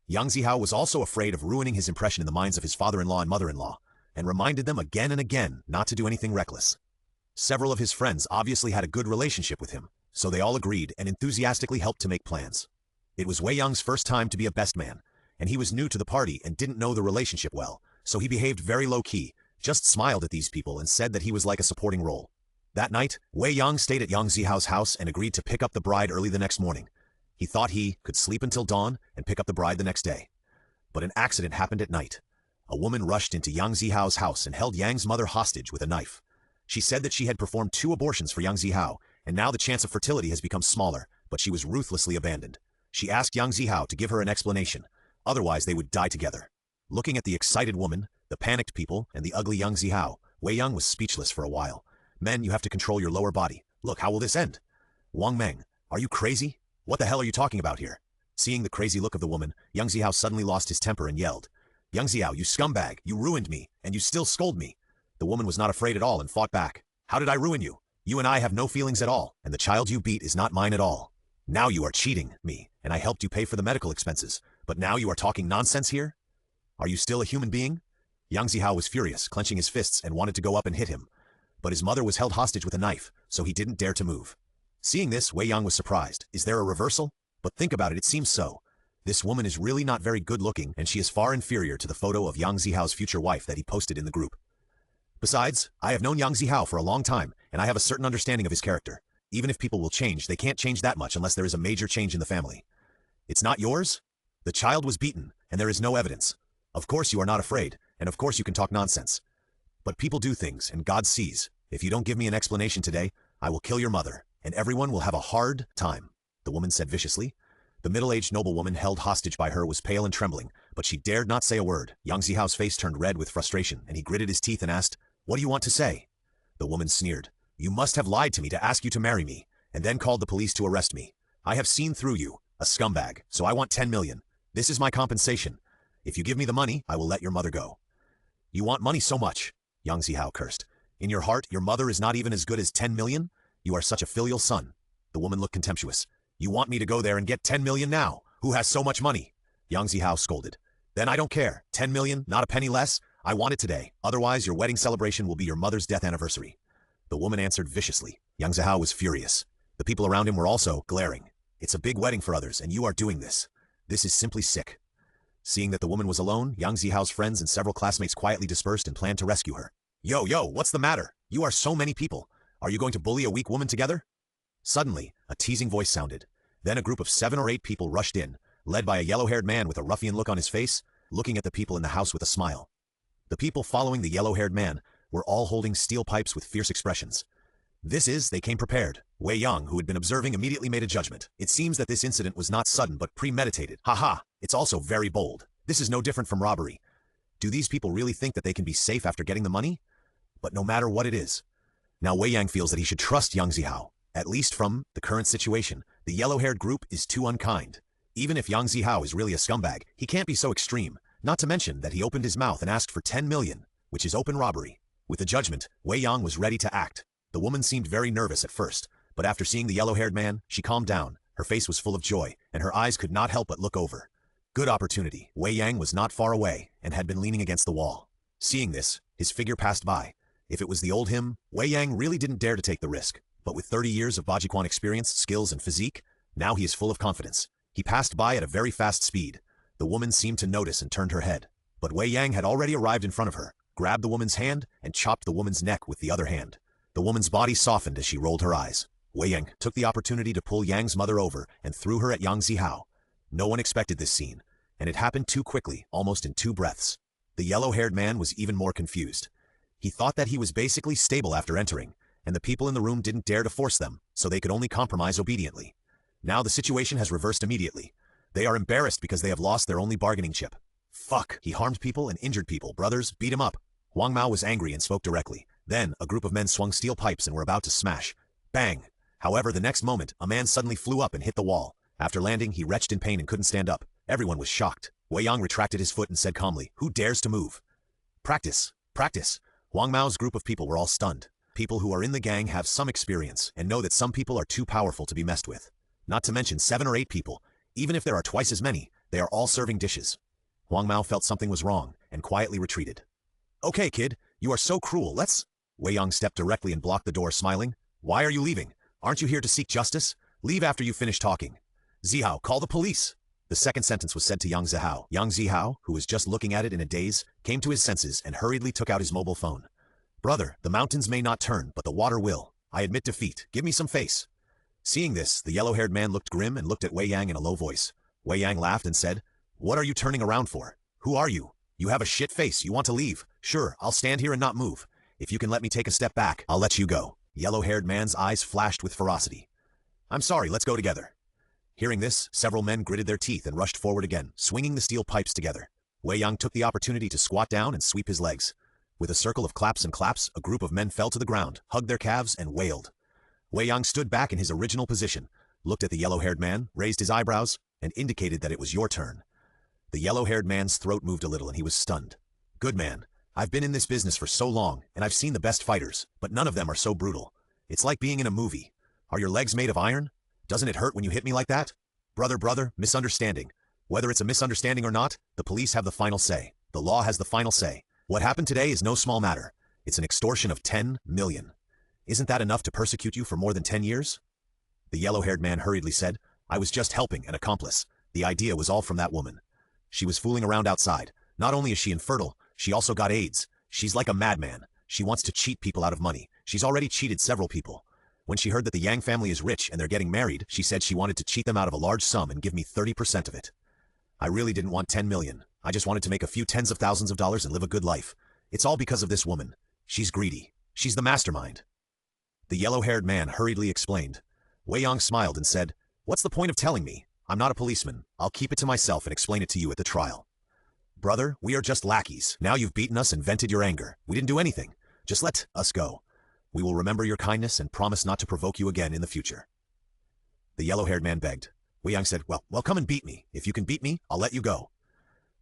S1: Yang Zihao was also afraid of ruining his impression in the minds of his father-in-law and mother-in-law, and reminded them again and again not to do anything reckless. Several of his friends obviously had a good relationship with him, so they all agreed and enthusiastically helped to make plans. It was Wei Yang's first time to be a best man, and he was new to the party and didn't know the relationship well, so he behaved very low-key, just smiled at these people and said that he was like a supporting role. That night, Wei Yang stayed at Yang Zihao's house and agreed to pick up the bride early the next morning. He thought he could sleep until dawn and pick up the bride the next day. But an accident happened at night. A woman rushed into Yang Zihao's house and held Yang's mother hostage with a knife. She said that she had performed 2 abortions for Yang Zihao, and now the chance of fertility has become smaller, but she was ruthlessly abandoned. She asked Yang Zihao to give her an explanation, otherwise they would die together. Looking at the excited woman, the panicked people, and the ugly Yang Zihao, Wei Yang was speechless for a while. Men, you have to control your lower body. Look, how will this end? Wang Meng, are you crazy? What the hell are you talking about here? Seeing the crazy look of the woman, Yang Zihao suddenly lost his temper and yelled, Yang Zihao, you scumbag, you ruined me, and you still scold me. The woman was not afraid at all and fought back. How did I ruin you? You and I have no feelings at all, and the child you beat is not mine at all. Now you are cheating me, and I helped you pay for the medical expenses, but now you are talking nonsense here? Are you still a human being? Yang Zihao was furious, clenching his fists and wanted to go up and hit him. But his mother was held hostage with a knife, so he didn't dare to move. Seeing this, Wei Yang was surprised. Is there a reversal? But think about it, it seems so. This woman is really not very good looking, and she is far inferior to the photo of Yang Zihao's future wife that he posted in the group. Besides, I have known Yang Zihao for a long time, and I have a certain understanding of his character. Even if people will change, they can't change that much unless there is a major change in the family. It's not yours? The child was beaten, and there is no evidence. Of course you are not afraid, and of course you can talk nonsense. But people do things, and God sees. If you don't give me an explanation today, I will kill your mother, and everyone will have a hard time, the woman said viciously. The middle-aged noblewoman held hostage by her was pale and trembling, but she dared not say a word. Yang Zihao's face turned red with frustration, and he gritted his teeth and asked, What do you want to say? The woman sneered, You must have lied to me to ask you to marry me, and then called the police to arrest me. I have seen through you, a scumbag, so I want 10 million. This is my compensation. If you give me the money, I will let your mother go. You want money so much? Yang Zihao cursed. In your heart, your mother is not even as good as 10 million? You are such a filial son. The woman looked contemptuous. You want me to go there and get 10 million now? Who has so much money? Yang Zihao scolded. Then I don't care. 10 million, not a penny less? I want it today. Otherwise, your wedding celebration will be your mother's death anniversary. The woman answered viciously. Yang Zihao was furious. The people around him were also glaring. It's a big wedding for others, and you are doing this. This is simply sick. Seeing that the woman was alone, Yang Zihao's friends and several classmates quietly dispersed and planned to rescue her. Yo, what's the matter? You are so many people. Are you going to bully a weak woman together? Suddenly, a teasing voice sounded. Then a group of 7 or 8 people rushed in, led by a yellow-haired man with a ruffian look on his face, looking at the people in the house with a smile. The people following the yellow-haired man were all holding steel pipes with fierce expressions. They came prepared. Wei Yang, who had been observing, immediately made a judgment. It seems that this incident was not sudden but premeditated. It's also very bold. This is no different from robbery. Do these people really think that they can be safe after getting the money? But no matter what it is. Now Wei Yang feels that he should trust Yang Zihao. At least from the current situation, the yellow-haired group is too unkind. Even if Yang Zihao is really a scumbag, he can't be so extreme, not to mention that he opened his mouth and asked for 10 million, which is open robbery. With the judgment, Wei Yang was ready to act. The woman seemed very nervous at first, but after seeing the yellow-haired man, she calmed down. Her face was full of joy, and her eyes could not help but look over. Good opportunity. Wei Yang was not far away, and had been leaning against the wall. Seeing this, his figure passed by. If it was the old him, Wei Yang really didn't dare to take the risk. But with 30 years of Bajiquan experience, skills, and physique, now he is full of confidence. He passed by at a very fast speed. The woman seemed to notice and turned her head. But Wei Yang had already arrived in front of her, grabbed the woman's hand, and chopped the woman's neck with the other hand. The woman's body softened as she rolled her eyes. Wei Yang took the opportunity to pull Yang's mother over and threw her at Yang Zihao. No one expected this scene, and it happened too quickly, almost in 2 breaths. The yellow-haired man was even more confused. He thought that he was basically stable after entering, and the people in the room didn't dare to force them, so they could only compromise obediently. Now the situation has reversed immediately. They are embarrassed because they have lost their only bargaining chip. Fuck, he harmed people and injured people. Brothers, beat him up. Huang Mao was angry and spoke directly. Then, a group of men swung steel pipes and were about to smash. Bang! However, the next moment, a man suddenly flew up and hit the wall. After landing, he retched in pain and couldn't stand up. Everyone was shocked. Wei Yang retracted his foot and said calmly, "Who dares to move?" "Practice. Practice." Huang Mao's group of people were all stunned. People who are in the gang have some experience and know that some people are too powerful to be messed with. Not to mention 7 or 8 people. Even if there are twice as many, they are all serving dishes. Huang Mao felt something was wrong and quietly retreated. "Okay, kid, you are so cruel, let's—" Wei Yang stepped directly and blocked the door, smiling. "Why are you leaving? Aren't you here to seek justice? Leave after you finish talking." "Zihao, call the police." The second sentence was said to Yang Zihao. Yang Zihao, who was just looking at it in a daze, came to his senses and hurriedly took out his mobile phone. "Brother, the mountains may not turn, but the water will. I admit defeat. Give me some face." Seeing this, the yellow-haired man looked grim and looked at Wei Yang in a low voice. Wei Yang laughed and said, "What are you turning around for? Who are you? You have a shit face. You want to leave? Sure, I'll stand here and not move. If you can let me take a step back, I'll let you go." Yellow-haired man's eyes flashed with ferocity. "I'm sorry, let's go together." Hearing this, several men gritted their teeth and rushed forward again, swinging the steel pipes together. Wei Yang took the opportunity to squat down and sweep his legs. With a circle of claps and claps, a group of men fell to the ground, hugged their calves, and wailed. Wei Yang stood back in his original position, looked at the yellow-haired man, raised his eyebrows, and indicated that it was your turn. The yellow-haired man's throat moved a little and he was stunned. "Good man. I've been in this business for so long, and I've seen the best fighters, but none of them are so brutal. It's like being in a movie. Are your legs made of iron? Doesn't it hurt when you hit me like that?" Brother, misunderstanding. Whether it's a misunderstanding or not, the police have the final say. The law has the final say. What happened today is no small matter. It's an extortion of 10 million. Isn't that enough to persecute you for more than 10 years? The yellow-haired man hurriedly said, "I was just helping, an accomplice. The idea was all from that woman. She was fooling around outside. Not only is she infertile, she also got AIDS. She's like a madman. She wants to cheat people out of money. She's already cheated several people. When she heard that the Yang family is rich and they're getting married, she said she wanted to cheat them out of a large sum and give me 30% of it. I really didn't want 10 million. I just wanted to make a few tens of thousands of dollars and live a good life. It's all because of this woman. She's greedy. She's the mastermind." The yellow-haired man hurriedly explained. Wei Yang smiled and said, "What's the point of telling me? I'm not a policeman. I'll keep it to myself and explain it to you at the trial." "Brother, we are just lackeys. Now you've beaten us and vented your anger. We didn't do anything. Just let us go. We will remember your kindness and promise not to provoke you again in the future." The yellow-haired man begged. Wei Yang said, Well, come and beat me. If you can beat me, I'll let you go."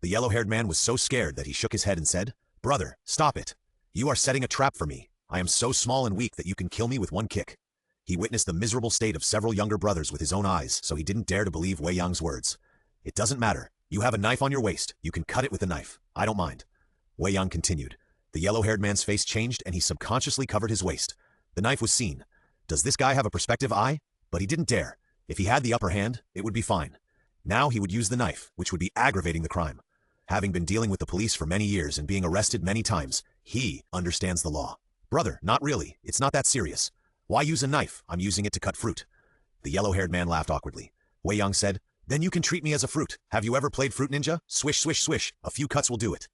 S1: The yellow-haired man was so scared that he shook his head and said, "Brother, stop it. You are setting a trap for me. I am so small and weak that you can kill me with one kick." He witnessed the miserable state of several younger brothers with his own eyes, so he didn't dare to believe Wei Yang's words. "It doesn't matter. You have a knife on your waist. You can cut it with a knife. I don't mind." Wei Yang continued. The yellow-haired man's face changed and he subconsciously covered his waist. The knife was seen. Does this guy have a perspective eye? But he didn't dare. If he had the upper hand, it would be fine. Now he would use the knife, which would be aggravating the crime. Having been dealing with the police for many years and being arrested many times, he understands the law. "Brother, not really. It's not that serious. Why use a knife? I'm using it to cut fruit." The yellow-haired man laughed awkwardly. Wei Yang said, "Then you can treat me as a fruit. Have you ever played Fruit Ninja? Swish, swish, swish. A few cuts will do it."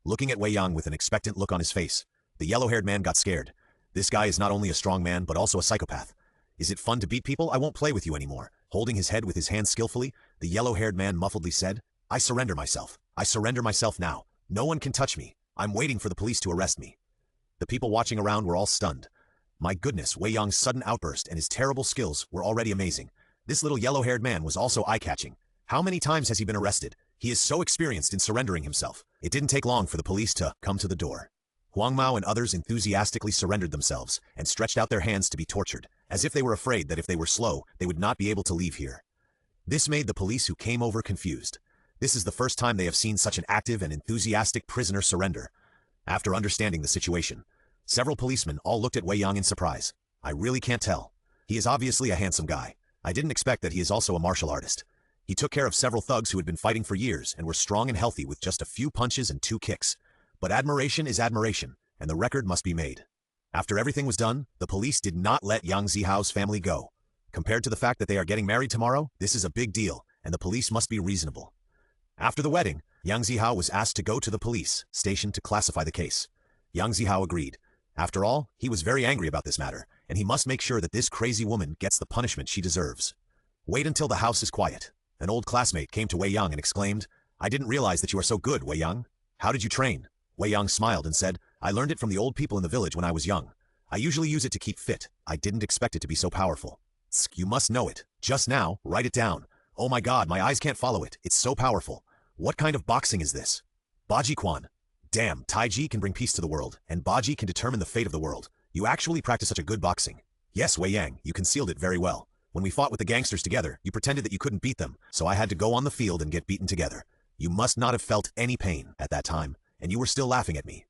S1: Looking at Wei Yang with an expectant look on his face, the yellow-haired man got scared. This guy is not only a strong man, but also a psychopath. "Is it fun to beat people? I won't play with you anymore." Holding his head with his hands skillfully, the yellow-haired man muffledly said, "I surrender myself. I surrender myself now. No one can touch me. I'm waiting for the police to arrest me." The people watching around were all stunned. My goodness, Wei Yang's sudden outburst and his terrible skills were already amazing. This little yellow-haired man was also eye-catching. How many times has he been arrested? He is so experienced in surrendering himself. It didn't take long for the police to come to the door. Huang Mao and others enthusiastically surrendered themselves and stretched out their hands to be tortured, as if they were afraid that if they were slow, they would not be able to leave here. This made the police who came over confused. This is the first time they have seen such an active and enthusiastic prisoner surrender. After understanding the situation, several policemen all looked at Wei Yang in surprise. "I really can't tell. He is obviously a handsome guy. I didn't expect that he is also a martial artist. He took care of several thugs who had been fighting for years and were strong and healthy with just a few punches and 2 kicks. But admiration is admiration, and the record must be made." After everything was done, the police did not let Yang Zihao's family go. Compared to the fact that they are getting married tomorrow, this is a big deal, and the police must be reasonable. After the wedding, Yang Zihao was asked to go to the police station to classify the case. Yang Zihao agreed. After all, he was very angry about this matter, and he must make sure that this crazy woman gets the punishment she deserves. "Wait until the house is quiet." An old classmate came to Wei Yang and exclaimed, "I didn't realize that you are so good, Wei Yang. How did you train?" Wei Yang smiled and said, "I learned it from the old people in the village when I was young. I usually use it to keep fit. I didn't expect it to be so powerful. You must know it. Just now, write it down. Oh my god, my eyes can't follow it. It's so powerful. What kind of boxing is this? Baji-quan. Damn, Taiji can bring peace to the world, and Baji can determine the fate of the world. You actually practice such a good boxing. Yes, Wei Yang, you concealed it very well. When we fought with the gangsters together, you pretended that you couldn't beat them, so I had to go on the field and get beaten together. You must not have felt any pain at that time, and you were still laughing at me.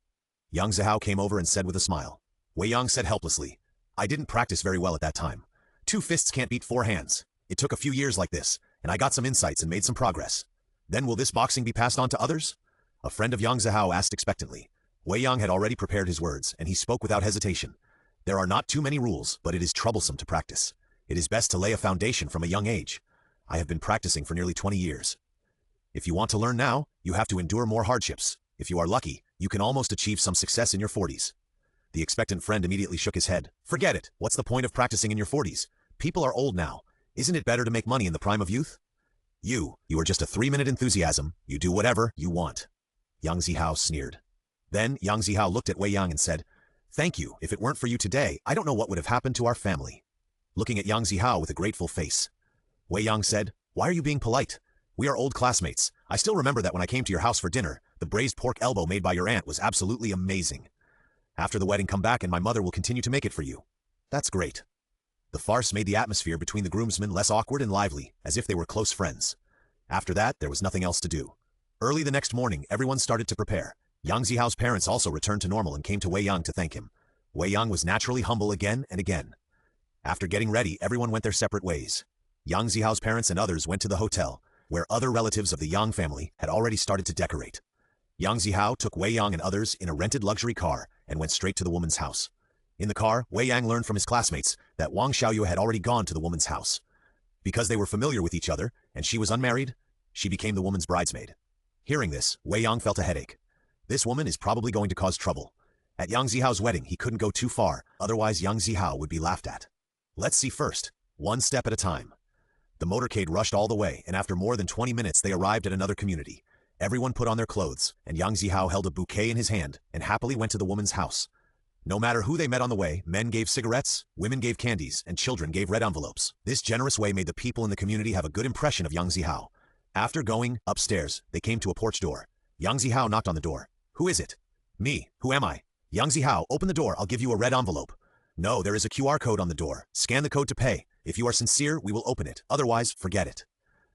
S1: Yang Zihao came over and said with a smile. Wei Yang said helplessly, I didn't practice very well at that time. 2 fists can't beat 4 hands. It took a few years like this, and I got some insights and made some progress. Then will this boxing be passed on to others? A friend of Yang Zihao asked expectantly. Wei Yang had already prepared his words, and he spoke without hesitation. There are not too many rules, but it is troublesome to practice. It is best to lay a foundation from a young age. I have been practicing for nearly 20 years. If you want to learn now, you have to endure more hardships. If you are lucky, you can almost achieve some success in your 40s. The expectant friend immediately shook his head. Forget it. What's the point of practicing in your 40s? People are old now. Isn't it better to make money in the prime of youth? You are just a 3-minute enthusiasm. You do whatever you want. Yang Zihao sneered. Then Yang Zihao looked at Wei Yang and said, Thank you. If it weren't for you today, I don't know what would have happened to our family. Looking at Yang Zihao with a grateful face, Wei Yang said, Why are you being polite? We are old classmates. I still remember that when I came to your house for dinner, the braised pork elbow made by your aunt was absolutely amazing. After the wedding, come back and my mother will continue to make it for you. That's great. The farce made the atmosphere between the groomsmen less awkward and lively, as if they were close friends. After that, there was nothing else to do. Early the next morning, everyone started to prepare. Yang Zihao's parents also returned to normal and came to Wei Yang to thank him. Wei Yang was naturally humble again and again. After getting ready, everyone went their separate ways. Yang Zihao's parents and others went to the hotel, where other relatives of the Yang family had already started to decorate. Yang Zihao took Wei Yang and others in a rented luxury car and went straight to the woman's house. In the car, Wei Yang learned from his classmates that Wang Xiaoyue had already gone to the woman's house. Because they were familiar with each other, and she was unmarried, she became the woman's bridesmaid. Hearing this, Wei Yang felt a headache. This woman is probably going to cause trouble. At Yang Zihao's wedding, he couldn't go too far, otherwise Yang Zihao would be laughed at. Let's see first, one step at a time. The motorcade rushed all the way, and after more than 20 minutes they arrived at another community. Everyone put on their clothes, and Yang Zihao held a bouquet in his hand and happily went to the woman's house. No matter who they met on the way, men gave cigarettes, women gave candies, and children gave red envelopes. This generous way made the people in the community have a good impression of Yang Zihao. After going upstairs, they came to a porch door. Yang Zihao knocked on the door. Who is it? Me. Who am I? Yang Zihao, open the door, I'll give you a red envelope. No, there is a QR code on the door. Scan the code to pay. If you are sincere, we will open it. Otherwise, forget it.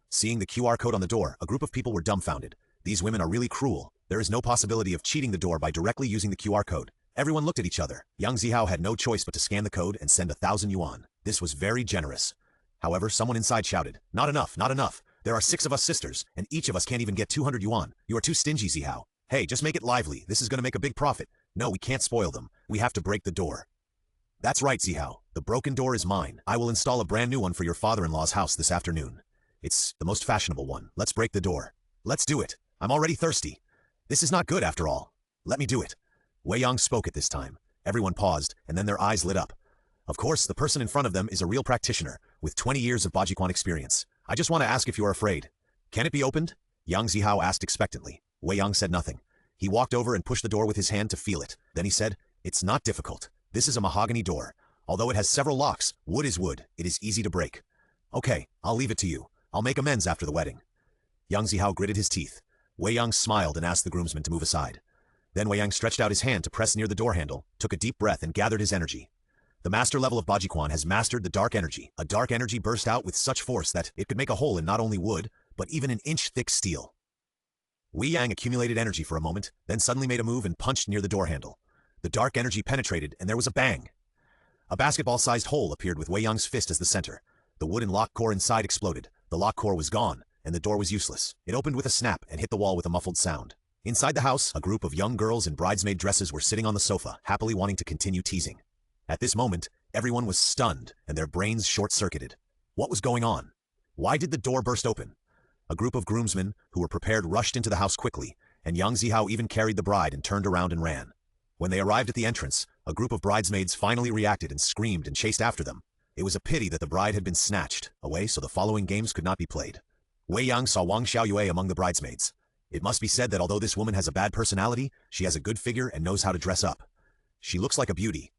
S1: Seeing the QR code on the door, a group of people were dumbfounded. These women are really cruel. There is no possibility of cheating the door by directly using the QR code. Everyone looked at each other. Yang Zihao had no choice but to scan the code and send 1,000 yuan. This was very generous. However, someone inside shouted, Not enough, not enough. There are 6 of us sisters, and each of us can't even get 200 yuan. You are too stingy, Zihao. Hey, just make it lively. This is going to make a big profit. No, we can't spoil them. We have to break the door. That's right, Zihao. The broken door is mine. I will install a brand new one for your father-in-law's house this afternoon. It's the most fashionable one. Let's break the door. Let's do it. I'm already thirsty. This is not good after all. Let me do it. Wei Yang spoke at this time. Everyone paused, and then their eyes lit up. Of course, the person in front of them is a real practitioner, with 20 years of Bajiquan experience. I just want to ask if you are afraid. Can it be opened? Yang Zihao asked expectantly. Wei Yang said nothing. He walked over and pushed the door with his hand to feel it. Then he said, It's not difficult. This is a mahogany door. Although it has several locks, wood is wood. It is easy to break. Okay, I'll leave it to you. I'll make amends after the wedding. Yang Zihao gritted his teeth. Wei Yang smiled and asked the groomsmen to move aside. Then Wei Yang stretched out his hand to press near the door handle, took a deep breath and gathered his energy. The master level of Bajiquan has mastered the dark energy. A dark energy burst out with such force that it could make a hole in not only wood, but even an inch-thick steel. Wei Yang accumulated energy for a moment, then suddenly made a move and punched near the door handle. The dark energy penetrated, and there was a bang. A basketball-sized hole appeared with Wei Yang's fist as the center. The wooden lock core inside exploded. The lock core was gone, and the door was useless. It opened with a snap and hit the wall with a muffled sound. Inside the house, a group of young girls in bridesmaid dresses were sitting on the sofa, happily wanting to continue teasing. At this moment, everyone was stunned, and their brains short-circuited. What was going on? Why did the door burst open? A group of groomsmen, who were prepared, rushed into the house quickly, and Yang Zihao even carried the bride and turned around and ran. When they arrived at the entrance, a group of bridesmaids finally reacted and screamed and chased after them. It was a pity that the bride had been snatched away so the following games could not be played. Wei Yang saw Wang Xiaoyue among the bridesmaids. It must be said that although this woman has a bad personality, she has a good figure and knows how to dress up. She looks like a beauty.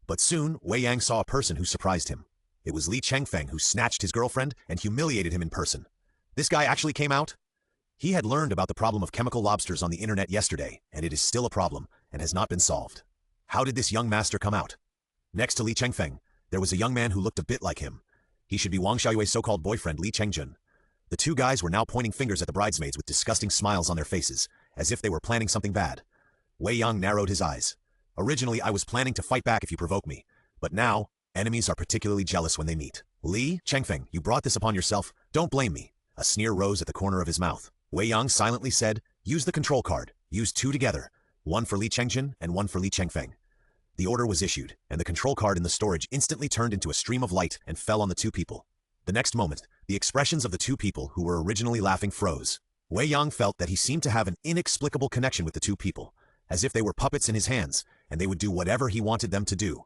S1: But soon, Wei Yang saw a person who surprised him. It was Li Chengfeng, who snatched his girlfriend and humiliated him in person. This guy actually came out? He had learned about the problem of chemical lobsters on the internet yesterday, and it is still a problem and has not been solved. How did this young master come out? Next to Li Chengfeng, there was a young man who looked a bit like him. He should be Wang Xiaoyue's so-called boyfriend, Li Chengjun. The two guys were now pointing fingers at the bridesmaids with disgusting smiles on their faces, as if they were planning something bad. Wei Yang narrowed his eyes. Originally, I was planning to fight back if you provoke me, but now, enemies are particularly jealous when they meet. Li Chengfeng, you brought this upon yourself. Don't blame me. A sneer rose at the corner of his mouth. Wei Yang silently said, use the control card. Use two together. One for Li Chengjun and one for Li Chengfeng. The order was issued, and the control card in the storage instantly turned into a stream of light and fell on the two people. The next moment, the expressions of the two people who were originally laughing froze. Wei Yang felt that he seemed to have an inexplicable connection with the two people, as if they were puppets in his hands, and they would do whatever he wanted them to do.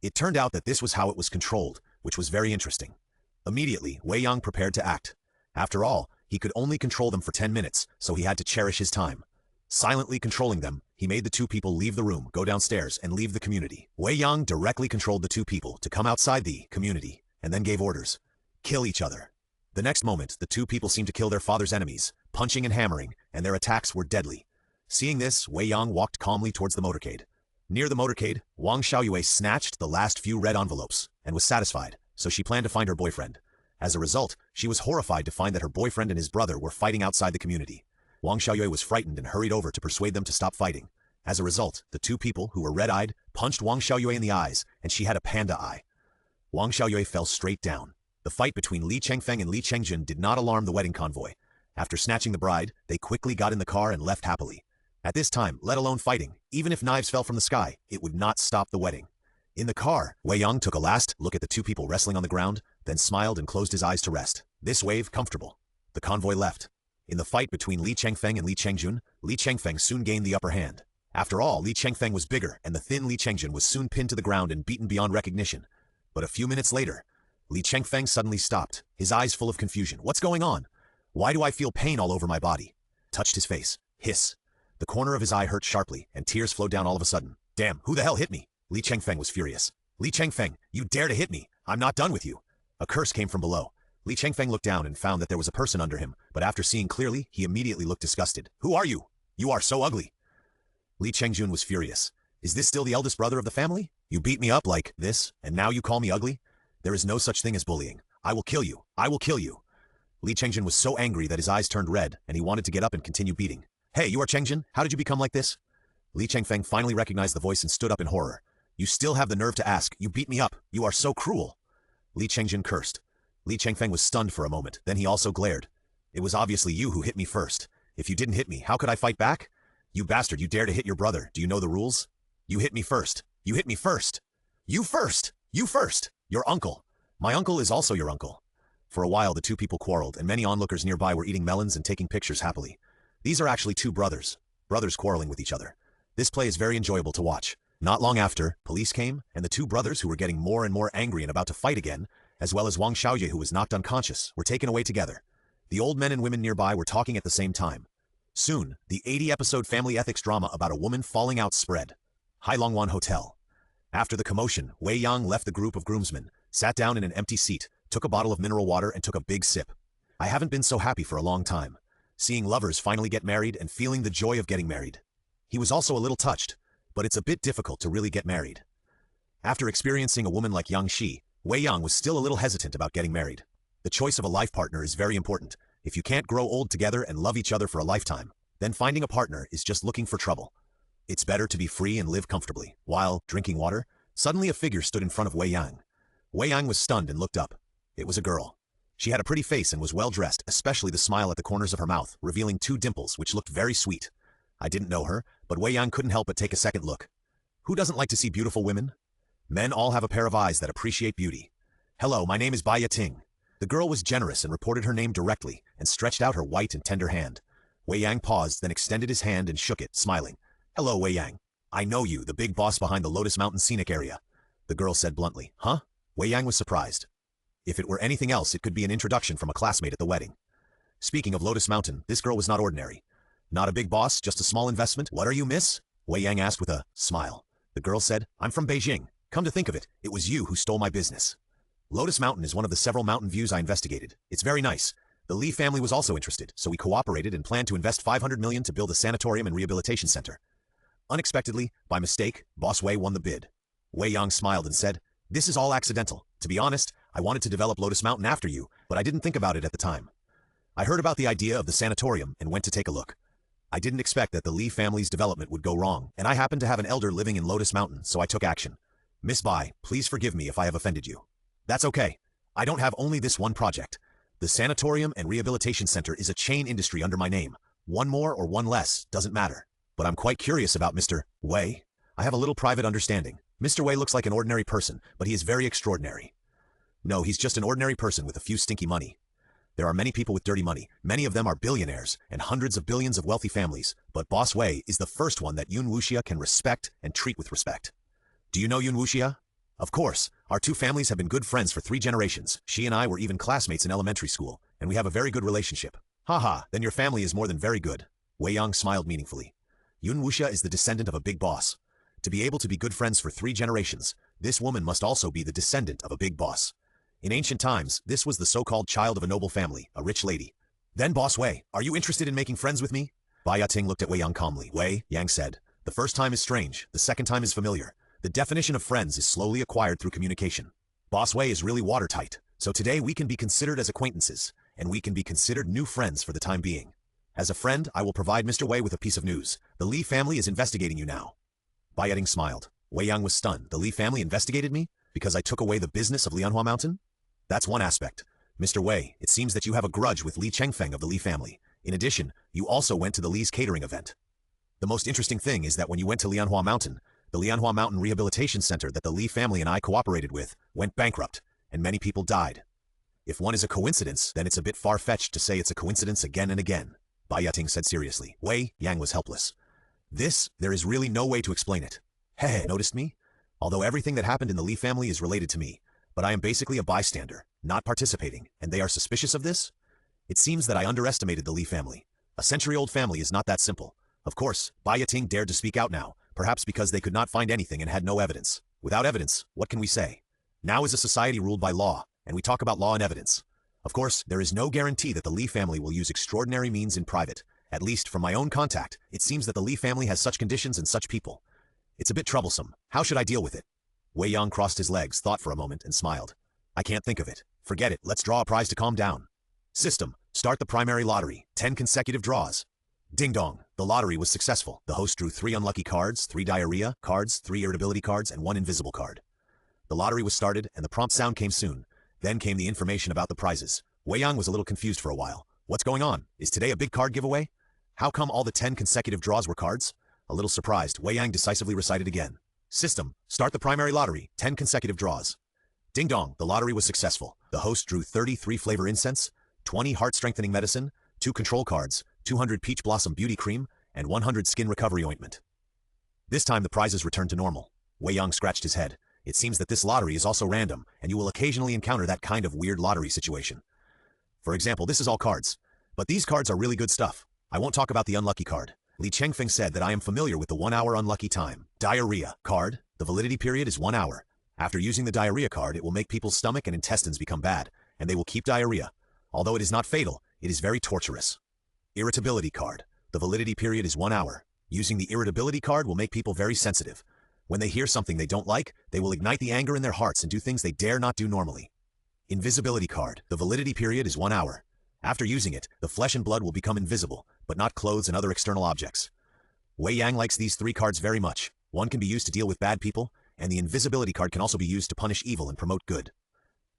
S1: It turned out that this was how it was controlled, which was very interesting. Immediately, Wei Yang prepared to act. After all, he could only control them for 10 minutes, so he had to cherish his time. Silently controlling them, he made the two people leave the room, go downstairs, and leave the community. Wei Yang directly controlled the two people to come outside the community, and then gave orders. Kill each other. The next moment, the two people seemed to kill their father's enemies, punching and hammering, and their attacks were deadly. Seeing this, Wei Yang walked calmly towards the motorcade. Near the motorcade, Wang Xiaoyue snatched the last few red envelopes, and was satisfied, so she planned to find her boyfriend. As a result, she was horrified to find that her boyfriend and his brother were fighting outside the community. Wang Xiaoyue was frightened and hurried over to persuade them to stop fighting. As a result, the two people, who were red-eyed, punched Wang Xiaoyue in the eyes, and she had a panda eye. Wang Xiaoyue fell straight down. The fight between Li Chengfeng and Li Chengjun did not alarm the wedding convoy. After snatching the bride, they quickly got in the car and left happily. At this time, let alone fighting, even if knives fell from the sky, it would not stop the wedding. In the car, Wei Yang took a last look at the two people wrestling on the ground, then smiled and closed his eyes to rest. This wave, comfortable. The convoy left. In the fight between Li Chengfeng and Li Chengjun, Li Chengfeng soon gained the upper hand. After all, Li Chengfeng was bigger, and the thin Li Chengjun was soon pinned to the ground and beaten beyond recognition. But a few minutes later, Li Chengfeng suddenly stopped, his eyes full of confusion. What's going on? Why do I feel pain all over my body? Touched his face. Hiss. The corner of his eye hurt sharply, and tears flowed down all of a sudden. Damn, who the hell hit me? Li Chengfeng was furious. Li Chengfeng, you dare to hit me. I'm not done with you. A curse came from below. Li Chengfeng looked down and found that there was a person under him, but after seeing clearly, he immediately looked disgusted. Who are you? You are so ugly. Li Chengjun was furious. Is this still the eldest brother of the family? You beat me up like this, and now you call me ugly? There is no such thing as bullying. I will kill you. I will kill you. Li Chengjun was so angry that his eyes turned red, and he wanted to get up and continue beating. Hey, you are Chengjun? How did you become like this? Li Chengfeng finally recognized the voice and stood up in horror. You still have the nerve to ask. You beat me up. You are so cruel. Li Chengjun cursed. Li Chengfeng was stunned for a moment, then he also glared. It was obviously you who hit me first. If you didn't hit me, how could I fight back? You bastard, you dare to hit your brother. Do you know the rules? You hit me first. You hit me first. You first. You first. Your uncle. My uncle is also your uncle. For a while, the two people quarreled, and many onlookers nearby were eating melons and taking pictures happily. These are actually two brothers. Brothers quarreling with each other. This play is very enjoyable to watch. Not long after, police came, and the two brothers, who were getting more and more angry and about to fight again, as well as Wang Xiaoyue, who was knocked unconscious, were taken away together. The old men and women nearby were talking at the same time. Soon, the 80-episode family ethics drama about a woman falling out spread. Hailongwan Hotel. After the commotion, Wei Yang left the group of groomsmen, sat down in an empty seat, took a bottle of mineral water and took a big sip. I haven't been so happy for a long time. Seeing lovers finally get married and feeling the joy of getting married. He was also a little touched, but it's a bit difficult to really get married. After experiencing a woman like Yang Shi, Wei Yang was still a little hesitant about getting married. The choice of a life partner is very important. If you can't grow old together and love each other for a lifetime, then finding a partner is just looking for trouble. It's better to be free and live comfortably. While drinking water, suddenly a figure stood in front of Wei Yang. Wei Yang was stunned and looked up. It was a girl. She had a pretty face and was well dressed, especially the smile at the corners of her mouth, revealing two dimples which looked very sweet. I didn't know her, but Wei Yang couldn't help but take a second look. Who doesn't like to see beautiful women? Men all have a pair of eyes that appreciate beauty. Hello, my name is Bai Yating. The girl was generous and reported her name directly, and stretched out her white and tender hand. Wei Yang paused, then extended his hand and shook it, smiling. Hello, Wei Yang. I know you, the big boss behind the Lotus Mountain Scenic Area. The girl said bluntly. Huh? Wei Yang was surprised. If it were anything else, it could be an introduction from a classmate at the wedding. Speaking of Lotus Mountain, this girl was not ordinary. Not a big boss, just a small investment. What are you, miss? Wei Yang asked with a smile. The girl said, I'm from Beijing. Come to think of it, it was you who stole my business. Lotus Mountain is one of the several mountain views I investigated. It's very nice. The Lee family was also interested, so we cooperated and planned to invest $500 million to build a sanatorium and rehabilitation center. Unexpectedly, by mistake, Boss Wei won the bid. Wei Yang smiled and said, "This is all accidental. To be honest, I wanted to develop Lotus Mountain after you, but I didn't think about it at the time. I heard about the idea of the sanatorium and went to take a look. I didn't expect that the Lee family's development would go wrong, and I happened to have an elder living in Lotus Mountain, so I took action. Miss Bai, please forgive me if I have offended you. That's okay. I don't have only this one project. The sanatorium and rehabilitation center is a chain industry under my name. One more or one less, doesn't matter. But I'm quite curious about Mr. Wei. I have a little private understanding. Mr. Wei looks like an ordinary person, but he is very extraordinary. No, he's just an ordinary person with a few stinky money. There are many people with dirty money. Many of them are billionaires and hundreds of billions of wealthy families, but Boss Wei is the first one that Yun Wuxia can respect and treat with respect. Do you know Yun Wuxia? Of course. Our two families have been good friends for 3 generations. She and I were even classmates in elementary school, and we have a very good relationship. Haha, then your family is more than very good. Wei Yang smiled meaningfully. Yun Wuxia is the descendant of a big boss. To be able to be good friends for 3 generations, this woman must also be the descendant of a big boss. In ancient times, this was the so-called child of a noble family, a rich lady. Then Boss Wei, are you interested in making friends with me? Bai Yating looked at Wei Yang calmly. Wei, Yang said, the first time is strange, the second time is familiar. The definition of friends is slowly acquired through communication. Boss Wei is really watertight, so today we can be considered as acquaintances, and we can be considered new friends for the time being. As a friend, I will provide Mr. Wei with a piece of news. The Li family is investigating you now. Bai Yating smiled. Wei Yang was stunned. The Li family investigated me? Because I took away the business of Lianhua Mountain? That's one aspect. Mr. Wei, it seems that you have a grudge with Li Chengfeng of the Li family. In addition, you also went to the Li's catering event. The most interesting thing is that when you went to Lianhua Mountain, the Lianhua Mountain Rehabilitation Center that the Li family and I cooperated with went bankrupt, and many people died. If one is a coincidence, then it's a bit far-fetched to say it's a coincidence again and again. Bai Yating said seriously. Wei Yang was helpless. There is really no way to explain it. Heh, noticed me? Although everything that happened in the Li family is related to me, but I am basically a bystander, not participating, and they are suspicious of this? It seems that I underestimated the Li family. A century-old family is not that simple. Of course, Bai Yating dared to speak out now, perhaps because they could not find anything and had no evidence. Without evidence, what can we say? Now is a society ruled by law, and we talk about law and evidence. Of course, there is no guarantee that the Li family will use extraordinary means in private. At least, from my own contact, it seems that the Li family has such conditions and such people. It's a bit troublesome. How should I deal with it? Wei Yang crossed his legs, thought for a moment, and smiled. I can't think of it. Forget it, let's draw a prize to calm down. System, start the primary lottery, 10 consecutive draws. Ding dong, the lottery was successful. The host drew 3 unlucky cards, 3 diarrhea cards, 3 irritability cards, and 1 invisible card. The lottery was started, and the prompt sound came soon. Then came the information about the prizes. Wei Yang was a little confused for a while. What's going on? Is today a big card giveaway? How come all the 10 consecutive draws were cards? A little surprised, Wei Yang decisively recited again. System, start the primary lottery, 10 consecutive draws. Ding dong, the lottery was successful. The host drew 33 flavor incense, 20 heart-strengthening medicine, 2 control cards, 200 peach blossom beauty cream, and 100 skin recovery ointment. This time the prizes returned to normal. Wei Yang scratched his head. It seems that this lottery is also random, and you will occasionally encounter that kind of weird lottery situation. For example, this is all cards. But these cards are really good stuff. I won't talk about the unlucky card. Li Chengfeng said that I am familiar with the 1-hour unlucky time. Diarrhea card. The validity period is 1 hour. After using the diarrhea card, it will make people's stomach and intestines become bad, and they will keep diarrhea. Although it is not fatal, it is very torturous. Irritability card. The validity period is 1 hour. Using the irritability card will make people very sensitive. When they hear something they don't like, they will ignite the anger in their hearts and do things they dare not do normally. Invisibility card. The validity period is 1 hour. After using it, the flesh and blood will become invisible, but not clothes and other external objects. Wei Yang likes these 3 cards very much. One can be used to deal with bad people, and the invisibility card can also be used to punish evil and promote good.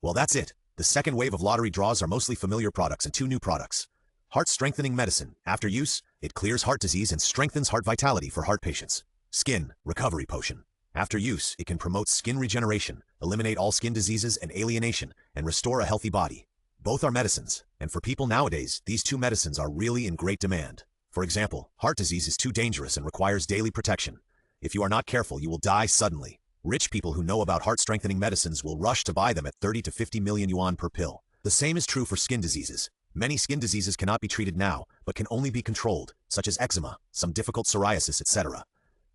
S1: Well, that's it. The second wave of lottery draws are mostly familiar products and 2 new products. Heart-strengthening medicine. After use, it clears heart disease and strengthens heart vitality for heart patients. Skin recovery potion. After use, it can promote skin regeneration, eliminate all skin diseases and alienation, and restore a healthy body. Both are medicines, and for people nowadays, these 2 medicines are really in great demand. For example, heart disease is too dangerous and requires daily protection. If you are not careful, you will die suddenly. Rich people who know about heart-strengthening medicines will rush to buy them at 30 to 50 million yuan per pill. The same is true for skin diseases. Many skin diseases cannot be treated now, but can only be controlled, such as eczema, some difficult psoriasis, etc.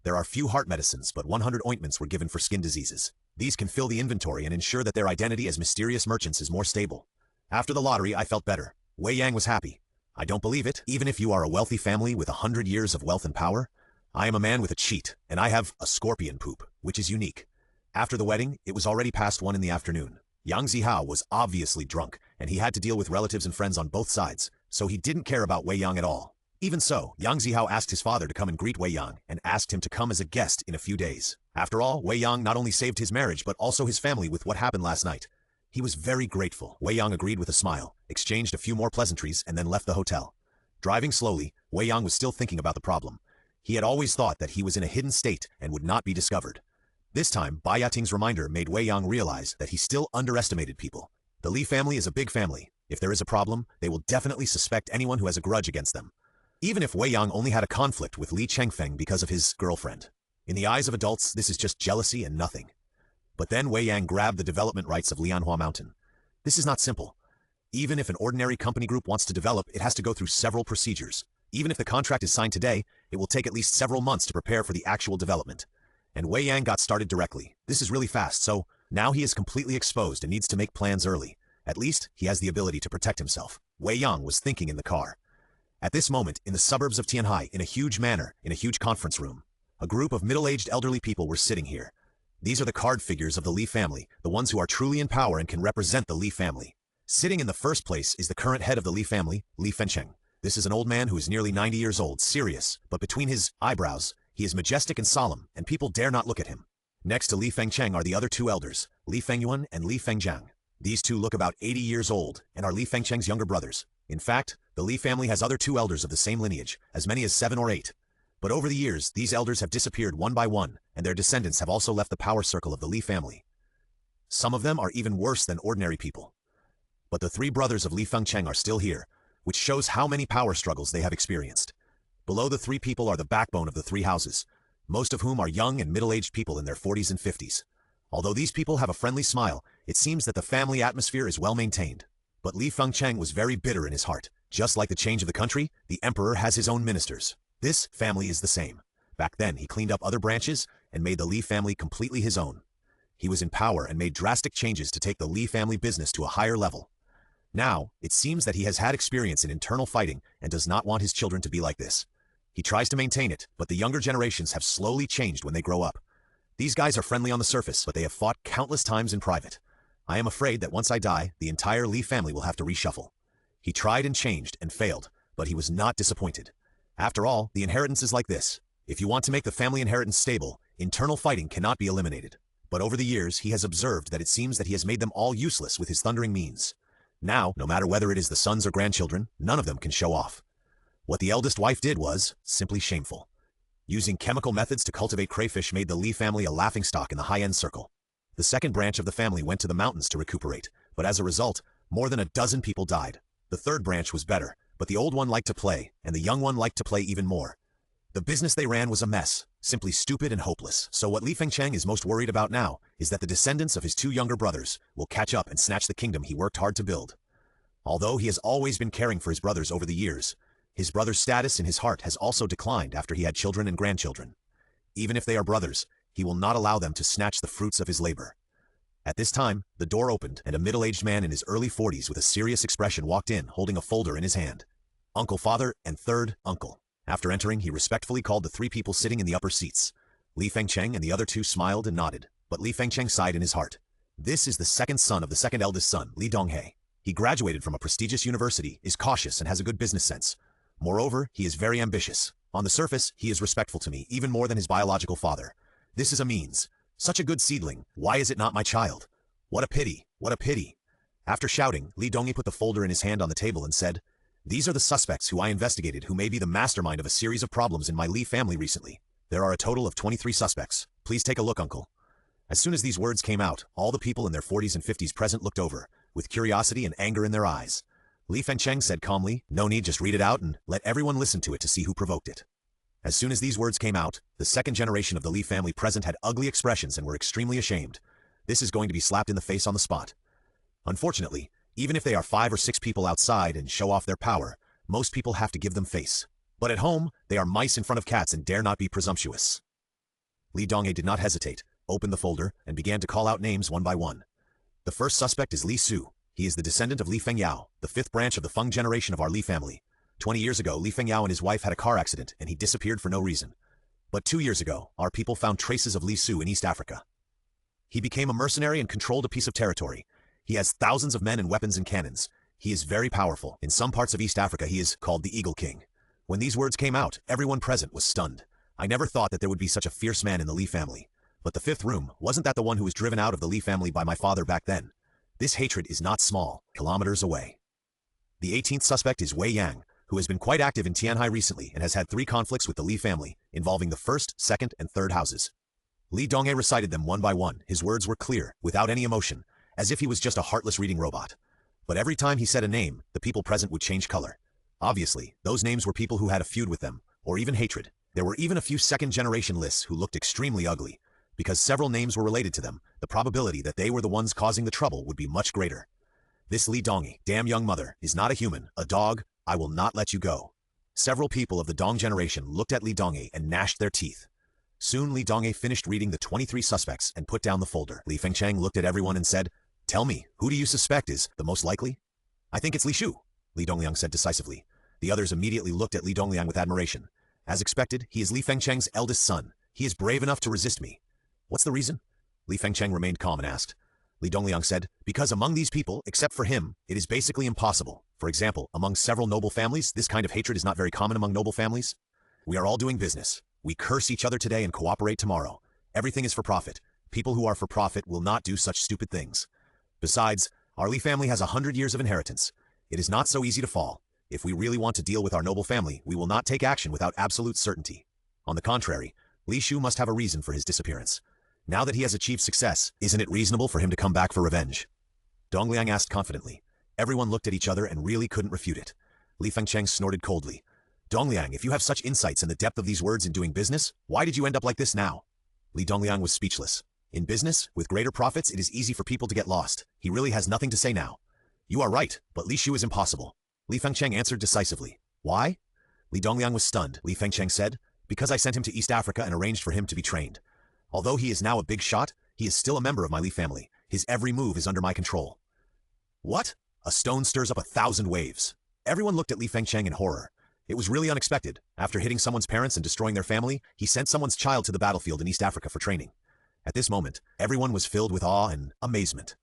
S1: There are few heart medicines, but 100 ointments were given for skin diseases. These can fill the inventory and ensure that their identity as mysterious merchants is more stable. After the lottery, I felt better. Wei Yang was happy. I don't believe it, even if you are a wealthy family with 100 years of wealth and power. I am a man with a cheat, and I have a scorpion poop, which is unique. After the wedding, it was already past 1 in the afternoon. Yang Zihao was obviously drunk, and he had to deal with relatives and friends on both sides, so he didn't care about Wei Yang at all. Even so, Yang Zihao asked his father to come and greet Wei Yang, and asked him to come as a guest in a few days. After all, Wei Yang not only saved his marriage but also his family with what happened last night. He was very grateful. Wei Yang agreed with a smile, exchanged a few more pleasantries, and then left the hotel. Driving slowly, Wei Yang was still thinking about the problem. He had always thought that he was in a hidden state and would not be discovered. This time, Bai Yating's reminder made Wei Yang realize that he still underestimated people. The Li family is a big family. If there is a problem, they will definitely suspect anyone who has a grudge against them. Even if Wei Yang only had a conflict with Li Chengfeng because of his girlfriend. In the eyes of adults, this is just jealousy and nothing. But then Wei Yang grabbed the development rights of Lianhua Mountain. This is not simple. Even if an ordinary company group wants to develop, it has to go through several procedures. Even if the contract is signed today, it will take at least several months to prepare for the actual development. And Wei Yang got started directly. This is really fast, so now he is completely exposed and needs to make plans early. At least, he has the ability to protect himself. Wei Yang was thinking in the car. At this moment, in the suburbs of Tianhai, in a huge manor, in a huge conference room, a group of middle-aged elderly people were sitting here. These are the card figures of the Li family, the ones who are truly in power and can represent the Li family. Sitting in the first place is the current head of the Li family, Li Fengcheng. This is an old man who is nearly 90 years old, serious, but between his eyebrows, he is majestic and solemn, and people dare not look at him. Next to Li Fengcheng are the other two elders, Li Fengyuan and Li Fengjiang. These two look about 80 years old, and are Li Fengcheng's younger brothers. In fact, the Li family has other two elders of the same lineage, as many as 7 or 8. But over the years, these elders have disappeared one by one, and their descendants have also left the power circle of the Li family. Some of them are even worse than ordinary people. But the 3 brothers of Li Fengcheng are still here, which shows how many power struggles they have experienced. Below the 3 people are the backbone of the 3 houses, most of whom are young and middle-aged people in their 40s and 50s. Although these people have a friendly smile, it seems that the family atmosphere is well maintained. But Li Fengcheng was very bitter in his heart. Just like the change of the country, the emperor has his own ministers. This family is the same. Back then, he cleaned up other branches and made the Li family completely his own. He was in power and made drastic changes to take the Li family business to a higher level. Now, it seems that he has had experience in internal fighting and does not want his children to be like this. He tries to maintain it, but the younger generations have slowly changed when they grow up. These guys are friendly on the surface, but they have fought countless times in private. I am afraid that once I die, the entire Li family will have to reshuffle. He tried and changed and failed, but he was not disappointed. After all, the inheritance is like this. If you want to make the family inheritance stable, internal fighting cannot be eliminated. But over the years, he has observed that it seems that he has made them all useless with his thundering means. Now, no matter whether it is the sons or grandchildren, none of them can show off. What the eldest wife did was simply shameful. Using chemical methods to cultivate crayfish made the Li family a laughingstock in the high-end circle. The second branch of the family went to the mountains to recuperate, but as a result, more than a dozen people died. The third branch was better, but the old one liked to play, and the young one liked to play even more. The business they ran was a mess, simply stupid and hopeless. So what Li Fengcheng is most worried about now is that the descendants of his 2 younger brothers will catch up and snatch the kingdom he worked hard to build. Although he has always been caring for his brothers over the years, his brother's status in his heart has also declined after he had children and grandchildren. Even if they are brothers, he will not allow them to snatch the fruits of his labor. At this time, the door opened, and a middle-aged man in his early 40s with a serious expression walked in, holding a folder in his hand. Uncle, father, and third uncle. After entering, he respectfully called the 3 people sitting in the upper seats. Li Fengcheng and the other 2 smiled and nodded, but Li Fengcheng sighed in his heart. This is the second son of the second eldest son, Li Donghe. He graduated from a prestigious university, is cautious, and has a good business sense. Moreover, he is very ambitious. On the surface, he is respectful to me, even more than his biological father. This is a means. Such a good seedling, why is it not my child? What a pity, what a pity. After shouting, Li Donghe put the folder in his hand on the table and said, "These are the suspects who I investigated who may be the mastermind of a series of problems in my Li family recently. There are a total of 23 suspects. Please take a look, uncle." As soon as these words came out, all the people in their 40s and 50s present looked over, with curiosity and anger in their eyes. Li Fengcheng said calmly, "No need, just read it out and let everyone listen to it to see who provoked it." As soon as these words came out, the second generation of the Li family present had ugly expressions and were extremely ashamed. This is going to be slapped in the face on the spot. Unfortunately, even if they are 5 or 6 people outside and show off their power, most people have to give them face. But at home, they are mice in front of cats and dare not be presumptuous. Li Donghae did not hesitate, opened the folder, and began to call out names one by one. The first suspect is Li Su. He is the descendant of Li Fengyao, the fifth branch of the Feng generation of our Li family. 20 years ago, Li Fengyao and his wife had a car accident, and he disappeared for no reason. But 2 years ago, our people found traces of Li Su in East Africa. He became a mercenary and controlled a piece of territory. He has thousands of men and weapons and cannons. He is very powerful. In some parts of East Africa, he is called the Eagle King. When these words came out, everyone present was stunned. I never thought that there would be such a fierce man in the Li family. But the fifth room, wasn't that the one who was driven out of the Li family by my father back then? This hatred is not small, kilometers away. The 18th suspect is Wei Yang, who has been quite active in Tianhai recently and has had 3 conflicts with the Li family, involving the first, second, and third houses. Li Donghae recited them one by one. His words were clear, without any emotion, as if he was just a heartless reading robot. But every time he said a name, the people present would change color. Obviously, those names were people who had a feud with them, or even hatred. There were even a few second-generation lists who looked extremely ugly. Because several names were related to them, the probability that they were the ones causing the trouble would be much greater. This Li Donghae, damn young mother, is not a human, a dog. I will not let you go. Several people of the Dong generation looked at Li Donghae and gnashed their teeth. Soon Li Donghae finished reading the 23 suspects and put down the folder. Li Fengcheng looked at everyone and said, "Tell me, who do you suspect is the most likely?" "I think it's Li Shu," Li Dongliang said decisively. The others immediately looked at Li Dongliang with admiration. As expected, he is Li Fengcheng's eldest son. He is brave enough to resist me. What's the reason? Li Fengcheng remained calm and asked. Li Dongliang said, "Because among these people, except for him, it is basically impossible. For example, among several noble families, this kind of hatred is not very common among noble families. We are all doing business. We curse each other today and cooperate tomorrow. Everything is for profit. People who are for profit will not do such stupid things. Besides, our Li family has 100 years of inheritance. It is not so easy to fall. If we really want to deal with our noble family, we will not take action without absolute certainty. On the contrary, Li Shu must have a reason for his disappearance. Now that he has achieved success, isn't it reasonable for him to come back for revenge?" Dongliang asked confidently. Everyone looked at each other and really couldn't refute it. Li Fengcheng snorted coldly. "Dongliang, if you have such insights in the depth of these words in doing business, why did you end up like this now?" Li Dongliang was speechless. In business, with greater profits, it is easy for people to get lost. He really has nothing to say now. "You are right, but Li Shu is impossible," Li Fengcheng answered decisively. "Why?" Li Dongliang was stunned. Li Fengcheng said, "Because I sent him to East Africa and arranged for him to be trained. Although he is now a big shot, he is still a member of my Li family. His every move is under my control." "What?" A stone stirs up 1,000 waves. Everyone looked at Li Fengcheng in horror. It was really unexpected. After hitting someone's parents and destroying their family, he sent someone's child to the battlefield in East Africa for training. At this moment, everyone was filled with awe and amazement.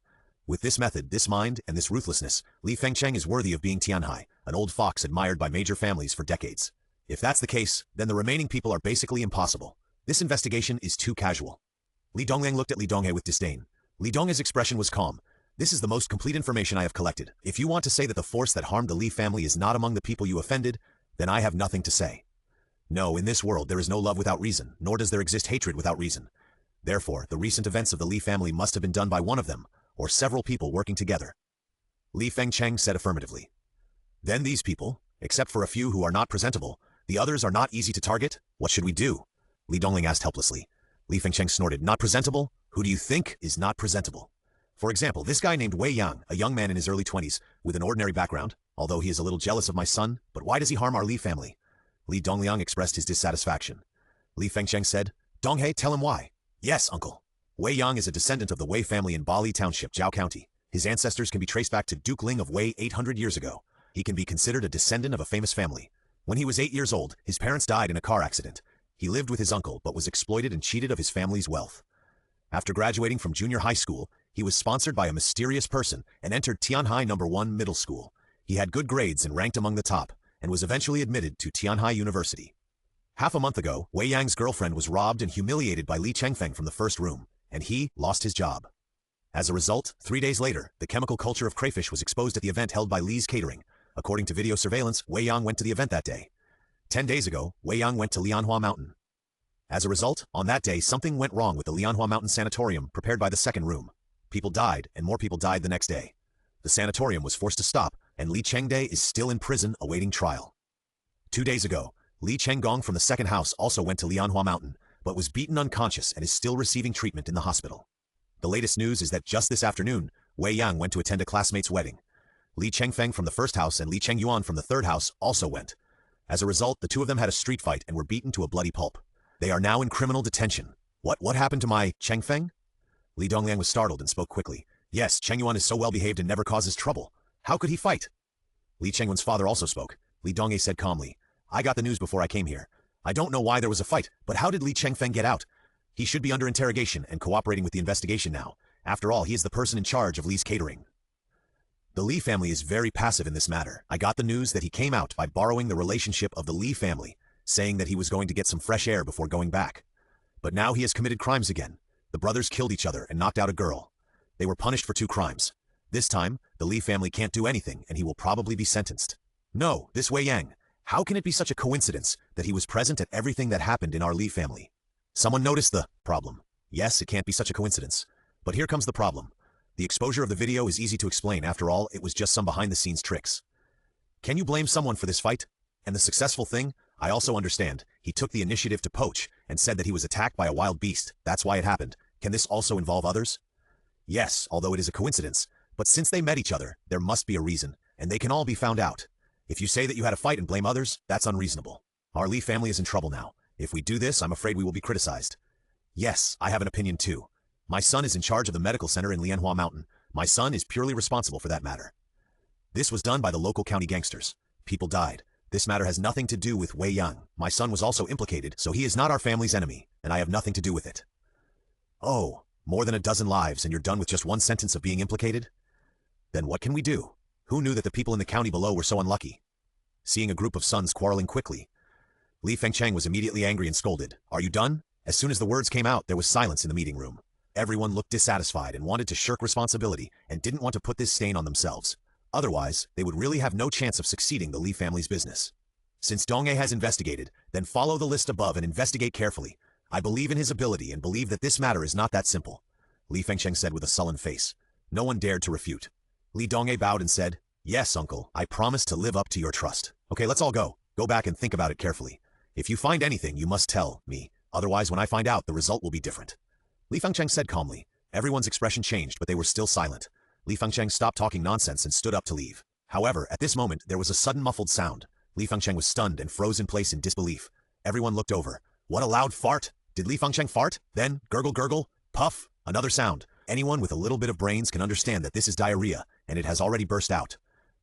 S1: With this method, this mind, and this ruthlessness, Li Fengcheng is worthy of being Tianhai, an old fox admired by major families for decades. If that's the case, then the remaining people are basically impossible. This investigation is too casual. Li Dongliang looked at Li Donghae with disdain. Li Donghae's expression was calm. "This is the most complete information I have collected. If you want to say that the force that harmed the Li family is not among the people you offended, then I have nothing to say. No, in this world there is no love without reason, nor does there exist hatred without reason. Therefore, the recent events of the Li family must have been done by one of them, or several people working together." Li Fengcheng said affirmatively. "Then these people, except for a few who are not presentable, the others are not easy to target. What should we do?" Li Dongling asked helplessly. Li Fengcheng snorted. "Not presentable? Who do you think is not presentable? For example, this guy named Wei Yang, a young man in his early 20s, with an ordinary background, although he is a little jealous of my son, but why does he harm our Li family?" Li Dongliang expressed his dissatisfaction. Li Fengcheng said, "Donghae, tell him why." "Yes, uncle. Wei Yang is a descendant of the Wei family in Bali Township, Zhao County. His ancestors can be traced back to Duke Ling of Wei 800 years ago. He can be considered a descendant of a famous family. When he was 8 years old, his parents died in a car accident. He lived with his uncle but was exploited and cheated of his family's wealth. After graduating from junior high school, he was sponsored by a mysterious person and entered Tianhai No. 1 Middle School. He had good grades and ranked among the top, and was eventually admitted to Tianhai University. Half a month ago, Wei Yang's girlfriend was robbed and humiliated by Li Chengfeng from the first room, and he lost his job. As a result, 3 days later, the chemical culture of crayfish was exposed at the event held by Li's Catering. According to video surveillance, Wei Yang went to the event that day. 10 days ago, Wei Yang went to Lianhua Mountain. As a result, on that day something went wrong with the Lianhua Mountain sanatorium prepared by the second room. People died, and more people died the next day. The sanatorium was forced to stop, and Li Chengde is still in prison awaiting trial. 2 days ago, Li Chenggong from the second house also went to Lianhua Mountain, but was beaten unconscious and is still receiving treatment in the hospital. The latest news is that just this afternoon, Wei Yang went to attend a classmate's wedding. Li Chengfeng from the first house and Li Chengyuan from the third house also went. As a result, the two of them had a street fight and were beaten to a bloody pulp. They are now in criminal detention. What happened to my Chengfeng? Li Dongliang was startled and spoke quickly. Yes, Cheng Yuan is so well behaved and never causes trouble. How could he fight? Li Chengwen's father also spoke. Li Dongye said calmly, I got the news before I came here. I don't know why there was a fight, but how did Li Chengfeng get out? He should be under interrogation and cooperating with the investigation now. After all, he is the person in charge of Li's catering. The Li family is very passive in this matter. I got the news that he came out by borrowing the relationship of the Li family, saying that he was going to get some fresh air before going back. But now he has committed crimes again. The brothers killed each other and knocked out a girl. They were punished for 2 crimes. This time, the Li family can't do anything and he will probably be sentenced. No, this Wei Yang. How can it be such a coincidence that he was present at everything that happened in our Li family? Someone noticed the problem. Yes, it can't be such a coincidence. But here comes the problem. The exposure of the video is easy to explain. After all, it was just some behind-the-scenes tricks. Can you blame someone for this fight? And the successful thing? I also understand. He took the initiative to poach and said that he was attacked by a wild beast. That's why it happened. Can this also involve others? Yes, although it is a coincidence. But since they met each other, there must be a reason, and they can all be found out. If you say that you had a fight and blame others, that's unreasonable. Our Li family is in trouble now. If we do this, I'm afraid we will be criticized. Yes, I have an opinion too. My son is in charge of the medical center in Lianhua Mountain. My son is purely responsible for that matter. This was done by the local county gangsters. People died. This matter has nothing to do with Wei Yang. My son was also implicated, so he is not our family's enemy, and I have nothing to do with it. Oh, more than a dozen lives and you're done with just 1 sentence of being implicated? Then what can we do? Who knew that the people in the county below were so unlucky? Seeing a group of sons quarreling quickly, Li Fengcheng was immediately angry and scolded. Are you done? As soon as the words came out, there was silence in the meeting room. Everyone looked dissatisfied and wanted to shirk responsibility and didn't want to put this stain on themselves. Otherwise, they would really have no chance of succeeding the Li family's business. Since Dongye has investigated, then follow the list above and investigate carefully. I believe in his ability and believe that this matter is not that simple, Li Fengcheng said with a sullen face. No one dared to refute. Li Dongye bowed and said, Yes, uncle, I promise to live up to your trust. Okay, let's all go. Go back and think about it carefully. If you find anything, you must tell me. Otherwise, when I find out, the result will be different. Li Fengcheng said calmly. Everyone's expression changed, but they were still silent. Li Fengcheng stopped talking nonsense and stood up to leave. However, at this moment, there was a sudden muffled sound. Li Fengcheng was stunned and froze in place in disbelief. Everyone looked over. What a loud fart! Did Li Fengcheng fart? Then, gurgle gurgle, puff, another sound. Anyone with a little bit of brains can understand that this is diarrhea, and it has already burst out.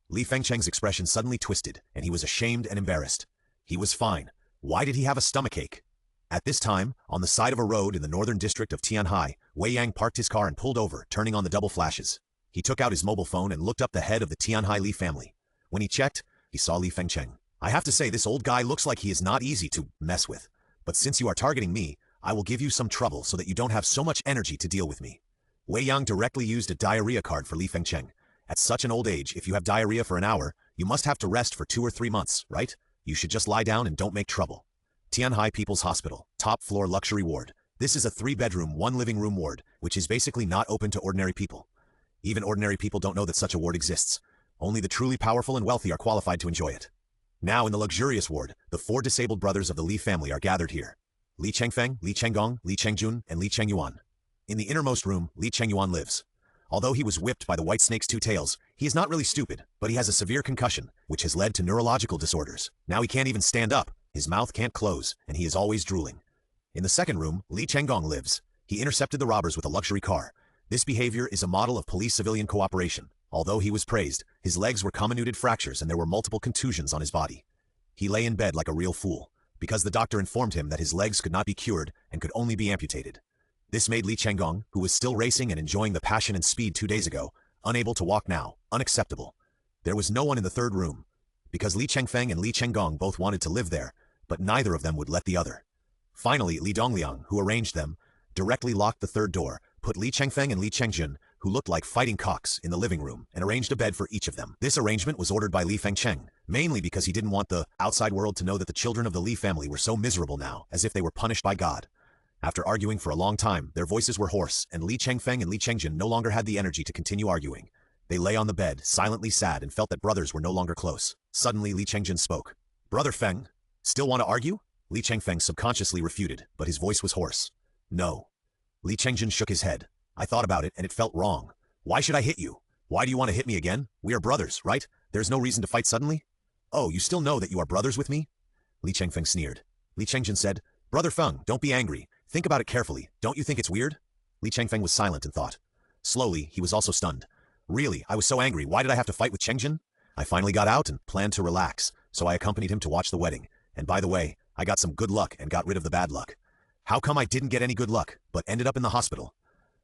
S1: Li Fengcheng's expression suddenly twisted, and he was ashamed and embarrassed. He was fine. Why did he have a stomachache? At this time, on the side of a road in the northern district of Tianhai, Wei Yang parked his car and pulled over, turning on the double flashes. He took out his mobile phone and looked up the head of the Tianhai Li family. When he checked, he saw Li Fengcheng. I have to say, this old guy looks like he is not easy to mess with. But since you are targeting me, I will give you some trouble so that you don't have so much energy to deal with me. Wei Yang directly used a diarrhea card for Li Fengcheng. At such an old age, if you have diarrhea for an hour, you must have to rest for 2 or 3 months, right? You should just lie down and don't make trouble. Tianhai People's Hospital, top floor luxury ward. This is a 3-bedroom, 1 living room ward, which is basically not open to ordinary people. Even ordinary people don't know that such a ward exists. Only the truly powerful and wealthy are qualified to enjoy it. Now in the luxurious ward, the 4 disabled brothers of the Li family are gathered here. Li Chengfeng, Li Chenggong, Li Chengjun, and Li Chengyuan. In the innermost room, Li Chengyuan lives. Although he was whipped by the white snake's 2 tails, he is not really stupid, but he has a severe concussion, which has led to neurological disorders. Now he can't even stand up, his mouth can't close, and he is always drooling. In the second room, Li Chenggong lives. He intercepted the robbers with a luxury car. This behavior is a model of police-civilian cooperation. Although he was praised, his legs were comminuted fractures and there were multiple contusions on his body. He lay in bed like a real fool, because the doctor informed him that his legs could not be cured and could only be amputated. This made Li Chenggong, who was still racing and enjoying the passion and speed 2 days ago, unable to walk now, unacceptable. There was no one in the third room, because Li Chengfeng and Li Chenggong both wanted to live there, but neither of them would let the other. Finally, Li Dongliang, who arranged them, directly locked the third door, put Li Chengfeng and Li Chengjun, who looked like fighting cocks, in the living room, and arranged a bed for each of them. This arrangement was ordered by Li Fengcheng, mainly because he didn't want the outside world to know that the children of the Li family were so miserable now, as if they were punished by God. After arguing for a long time, their voices were hoarse, and Li Chengfeng and Li Chengjun no longer had the energy to continue arguing. They lay on the bed, silently sad, and felt that brothers were no longer close. Suddenly, Li Chengjun spoke. Brother Feng, still want to argue? Li Chengfeng subconsciously refuted, but his voice was hoarse. No. Li Chengjun shook his head. I thought about it, and it felt wrong. Why should I hit you? Why do you want to hit me again? We are brothers, right? There's no reason to fight suddenly? Oh, you still know that you are brothers with me? Li Chengfeng sneered. Li Chengjun said, Brother Feng, don't be angry. Think about it carefully. Don't you think it's weird? Li Chengfeng was silent and thought. Slowly, he was also stunned. Really, I was so angry. Why did I have to fight with Chengjin? I finally got out and planned to relax, so I accompanied him to watch the wedding. And by the way, I got some good luck and got rid of the bad luck. How come I didn't get any good luck, but ended up in the hospital?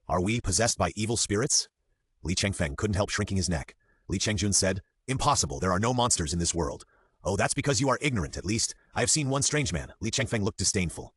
S1: Are we possessed by evil spirits? Li Chengfeng couldn't help shrinking his neck. Li Chengjun said, Impossible, there are no monsters in this world. Oh, that's because you are ignorant, at least. I have seen one strange man. Li Chengfeng looked disdainful.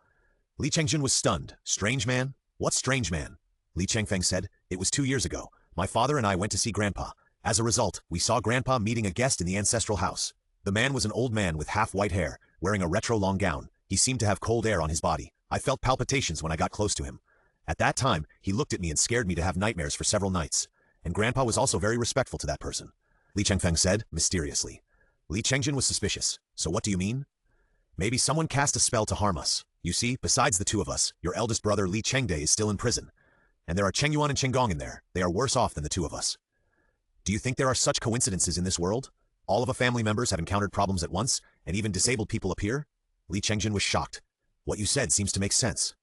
S1: Li Chengjun was stunned. Strange man? What strange man? Li Chengfeng said, It was 2 years ago. My father and I went to see Grandpa. As a result, we saw Grandpa meeting a guest in the ancestral house. The man was an old man with half-white hair, wearing a retro long gown. He seemed to have cold air on his body. I felt palpitations when I got close to him. At that time, he looked at me and scared me to have nightmares for several nights. And Grandpa was also very respectful to that person. Li Chengfeng said, mysteriously. Li Chengjin was suspicious. So what do you mean? Maybe someone cast a spell to harm us. You see, besides the two of us, your eldest brother Li Chengde is still in prison. And there are Chengyuan and Chenggong in there. They are worse off than the two of us. Do you think there are such coincidences in this world? All of a family members have encountered problems at once, and even disabled people appear? Li Chengjin was shocked. What you said seems to make sense.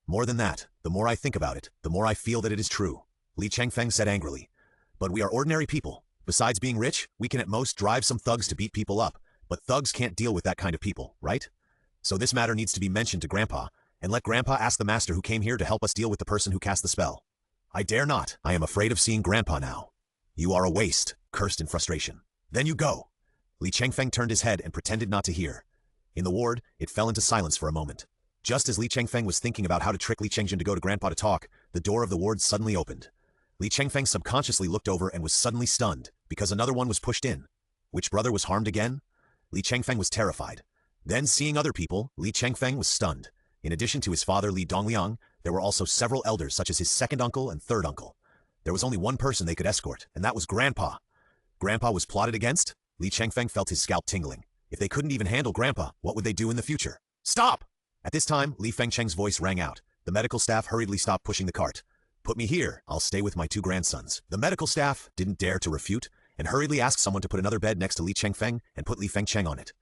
S1: More than that, the more I think about it, the more I feel that it is true. Li Chengfeng said angrily. But we are ordinary people. Besides being rich, we can at most drive some thugs to beat people up, but thugs can't deal with that kind of people, right? So this matter needs to be mentioned to Grandpa, and let Grandpa ask the master who came here to help us deal with the person who cast the spell. I dare not. I am afraid of seeing Grandpa now. You are a waste, cursed in frustration. Then you go. Li Chengfeng turned his head and pretended not to hear. In the ward, it fell into silence for a moment. Just as Li Chengfeng was thinking about how to trick Li Chengjin to go to Grandpa to talk, the door of the ward suddenly opened. Li Chengfeng subconsciously looked over and was suddenly stunned, because another one was pushed in. Which brother was harmed again? Li Chengfeng was terrified. Then, seeing other people, Li Chengfeng was stunned. In addition to his father Li Dongliang, there were also several elders such as his second uncle and third uncle. There was only one person they could escort, and that was Grandpa. Grandpa was plotted against? Li Chengfeng felt his scalp tingling. If they couldn't even handle Grandpa, what would they do in the future? Stop! At this time, Li Fengcheng's voice rang out. The medical staff hurriedly stopped pushing the cart. Put me here, I'll stay with my two grandsons. The medical staff didn't dare to refute, and hurriedly asked someone to put another bed next to Li Chengfeng and put Li Fengcheng on it.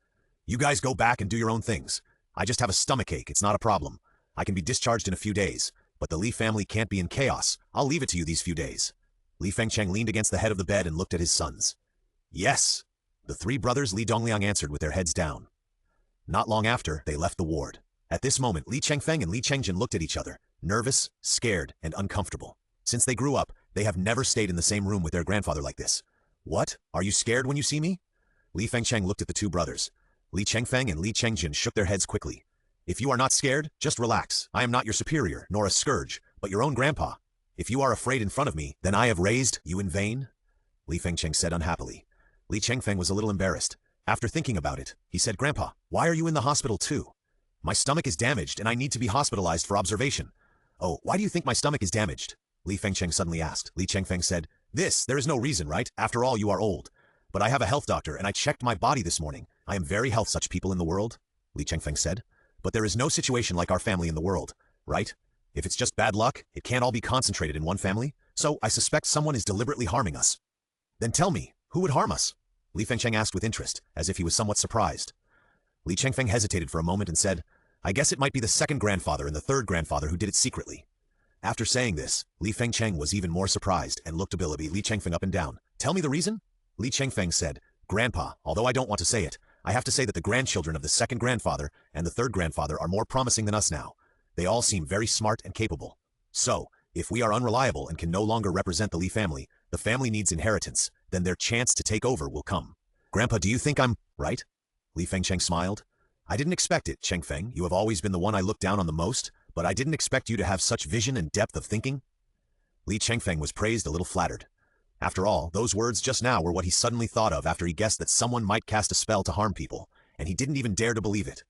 S1: You guys go back and do your own things. I just have a stomachache, it's not a problem. I can be discharged in a few days, but the Li family can't be in chaos. I'll leave it to you these few days. Li Fengcheng leaned against the head of the bed and looked at his sons. Yes. The three brothers Li Dongliang answered with their heads down. Not long after, they left the ward. At this moment, Li Chengfeng and Li Chengjin looked at each other, nervous, scared, and uncomfortable. Since they grew up, they have never stayed in the same room with their grandfather like this. What? Are you scared when you see me? Li Fengcheng looked at the two brothers. Li Chengfeng and Li Chengjin shook their heads quickly. If you are not scared, just relax. I am not your superior, nor a scourge, but your own grandpa. If you are afraid in front of me, then I have raised you in vain? Li Fengcheng said unhappily. Li Chengfeng was a little embarrassed. After thinking about it, he said, Grandpa, why are you in the hospital too? My stomach is damaged and I need to be hospitalized for observation. Oh, why do you think my stomach is damaged? Li Fengcheng suddenly asked. Li Chengfeng said, there is no reason, right? After all, you are old. But I have a health doctor and I checked my body this morning. I am very healthy. Such people in the world, Li Chengfeng said. But there is no situation like our family in the world, right? If it's just bad luck, it can't all be concentrated in one family. So I suspect someone is deliberately harming us. Then tell me, who would harm us? Li Fengcheng asked with interest, as if he was somewhat surprised. Li Chengfeng hesitated for a moment and said, I guess it might be the second grandfather and the third grandfather who did it secretly. After saying this, Li Fengcheng was even more surprised and looked ability Li Chengfeng up and down. Tell me the reason? Li Chengfeng said, Grandpa, although I don't want to say it, I have to say that the grandchildren of the second grandfather and the third grandfather are more promising than us now. They all seem very smart and capable. So, if we are unreliable and can no longer represent the Li family, the family needs inheritance, then their chance to take over will come. Grandpa, do you think I'm right? Li Fengcheng smiled. I didn't expect it, Chengfeng. You have always been the one I look down on the most, but I didn't expect you to have such vision and depth of thinking. Li Chengfeng was praised, a little flattered. After all, those words just now were what he suddenly thought of after he guessed that someone might cast a spell to harm people, and he didn't even dare to believe it.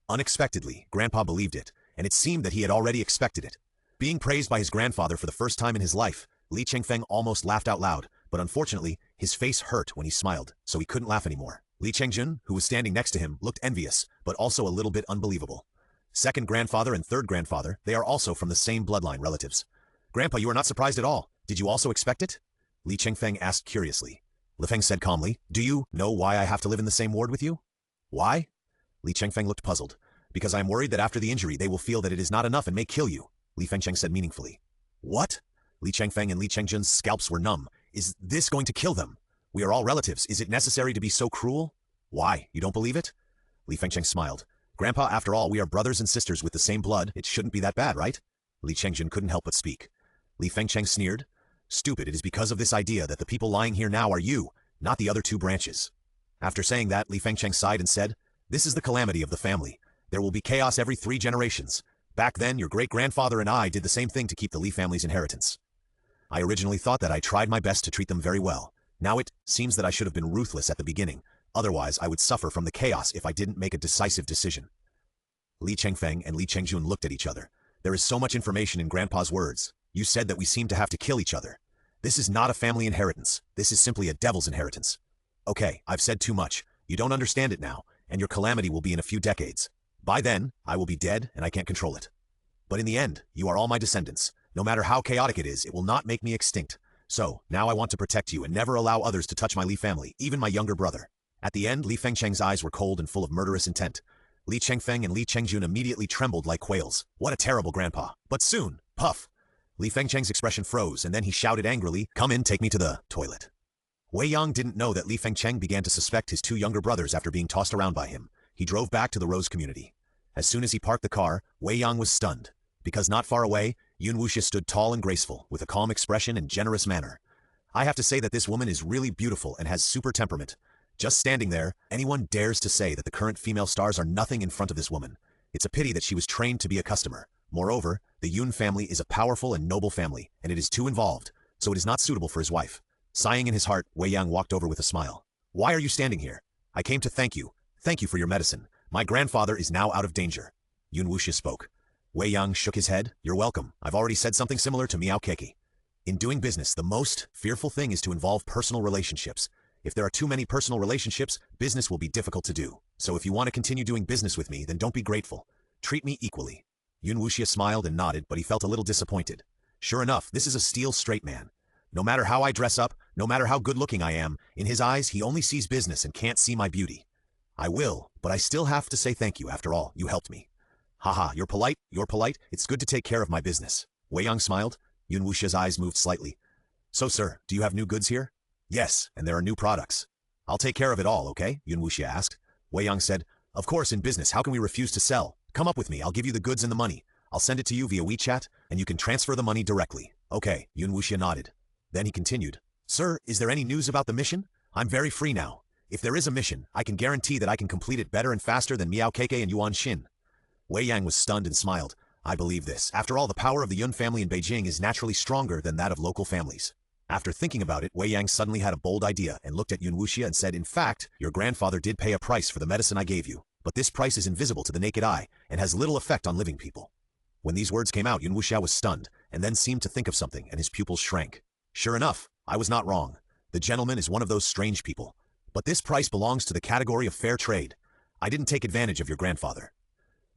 S1: Unexpectedly, Grandpa believed it, and it seemed that he had already expected it. Being praised by his grandfather for the first time in his life, Li Chengfeng almost laughed out loud, but unfortunately, his face hurt when he smiled, so he couldn't laugh anymore. Li Chengjun, who was standing next to him, looked envious, but also a little bit unbelievable. Second grandfather and third grandfather, they are also from the same bloodline relatives. Grandpa, you are not surprised at all. Did you also expect it? Li Chengfeng asked curiously. Li Feng said calmly, Do you know why I have to live in the same ward with you? Why? Li Chengfeng looked puzzled. because I am worried that after the injury they will feel that it is not enough and may kill you, Li Fengcheng said meaningfully. What? Li Chengfeng and Li Chengjun's scalps were numb. Is this going to kill them? We are all relatives. Is it necessary to be so cruel? Why, you don't believe it? Li Fengcheng smiled. Grandpa, after all, we are brothers and sisters with the same blood. It shouldn't be that bad, right? Li Chengjun couldn't help but speak. Li Fengcheng sneered. Stupid, it is because of this idea that the people lying here now are you, not the other two branches. After saying that, Li Fengcheng sighed and said, this is the calamity of the family. There will be chaos every 3 generations. Back then, your great-grandfather and I did the same thing to keep the Li family's inheritance. I originally thought that I tried my best to treat them very well. Now it seems that I should have been ruthless at the beginning. Otherwise, I would suffer from the chaos if I didn't make a decisive decision. Li Chengfeng and Li Chengjun looked at each other. There is so much information in Grandpa's words. You said that we seem to have to kill each other. This is not a family inheritance. This is simply a devil's inheritance. Okay, I've said too much. You don't understand it now, and your calamity will be in a few decades. By then, I will be dead and I can't control it. But in the end, you are all my descendants. No matter how chaotic it is, it will not make me extinct. So, now I want to protect you and never allow others to touch my Li family, even my younger brother. At the end, Li Fengcheng's eyes were cold and full of murderous intent. Li Chengfeng and Li Chengjun immediately trembled like quails. What a terrible grandpa. But soon, puff! Li Fengcheng's expression froze, and then he shouted angrily, come in, take me to the toilet. Wei Yang didn't know that Li Fengcheng began to suspect his 2 younger brothers after being tossed around by him. He drove back to the Rose community. As soon as he parked the car, Wei Yang was stunned. Because not far away, Yun Wuxia stood tall and graceful, with a calm expression and generous manner. I have to say that this woman is really beautiful and has super temperament. Just standing there, anyone dares to say that the current female stars are nothing in front of this woman. It's a pity that she was trained to be a customer. Moreover, the Yun family is a powerful and noble family, and it is too involved, so it is not suitable for his wife. Sighing in his heart, Wei Yang walked over with a smile. Why are you standing here? I came to thank you. Thank you for your medicine. My grandfather is now out of danger. Yun Wuxia spoke. Wei Yang shook his head. You're welcome. I've already said something similar to Miao Keki. In doing business, the most fearful thing is to involve personal relationships. If there are too many personal relationships, business will be difficult to do. So if you want to continue doing business with me, then don't be grateful. Treat me equally. Yun Wuxia smiled and nodded, but he felt a little disappointed. Sure enough, this is a steel straight man. No matter how I dress up, no matter how good-looking I am, in his eyes he only sees business and can't see my beauty. I will, but I still have to say thank you after all, you helped me. Haha, you're polite, it's good to take care of my business. Wei Yang smiled. Yun Wuxia's eyes moved slightly. So sir, do you have new goods here? Yes, and there are new products. I'll take care of it all, okay? Yun Wuxia asked. Wei Yang said, of course, in business, how can we refuse to sell? Come up with me, I'll give you the goods and the money. I'll send it to you via WeChat, and you can transfer the money directly. Okay, Yun Wuxia nodded. Then he continued, sir, is there any news about the mission? I'm very free now. If there is a mission, I can guarantee that I can complete it better and faster than Miao Keke and Yuan Xin. Wei Yang was stunned and smiled. I believe this. After all, the power of the Yun family in Beijing is naturally stronger than that of local families. After thinking about it, Wei Yang suddenly had a bold idea and looked at Yun Wuxia and said, in fact, your grandfather did pay a price for the medicine I gave you, but this price is invisible to the naked eye and has little effect on living people. When these words came out, Yun Wuxia was stunned and then seemed to think of something and his pupils shrank. Sure enough, I was not wrong. The gentleman is one of those strange people. But this price belongs to the category of fair trade. I didn't take advantage of your grandfather.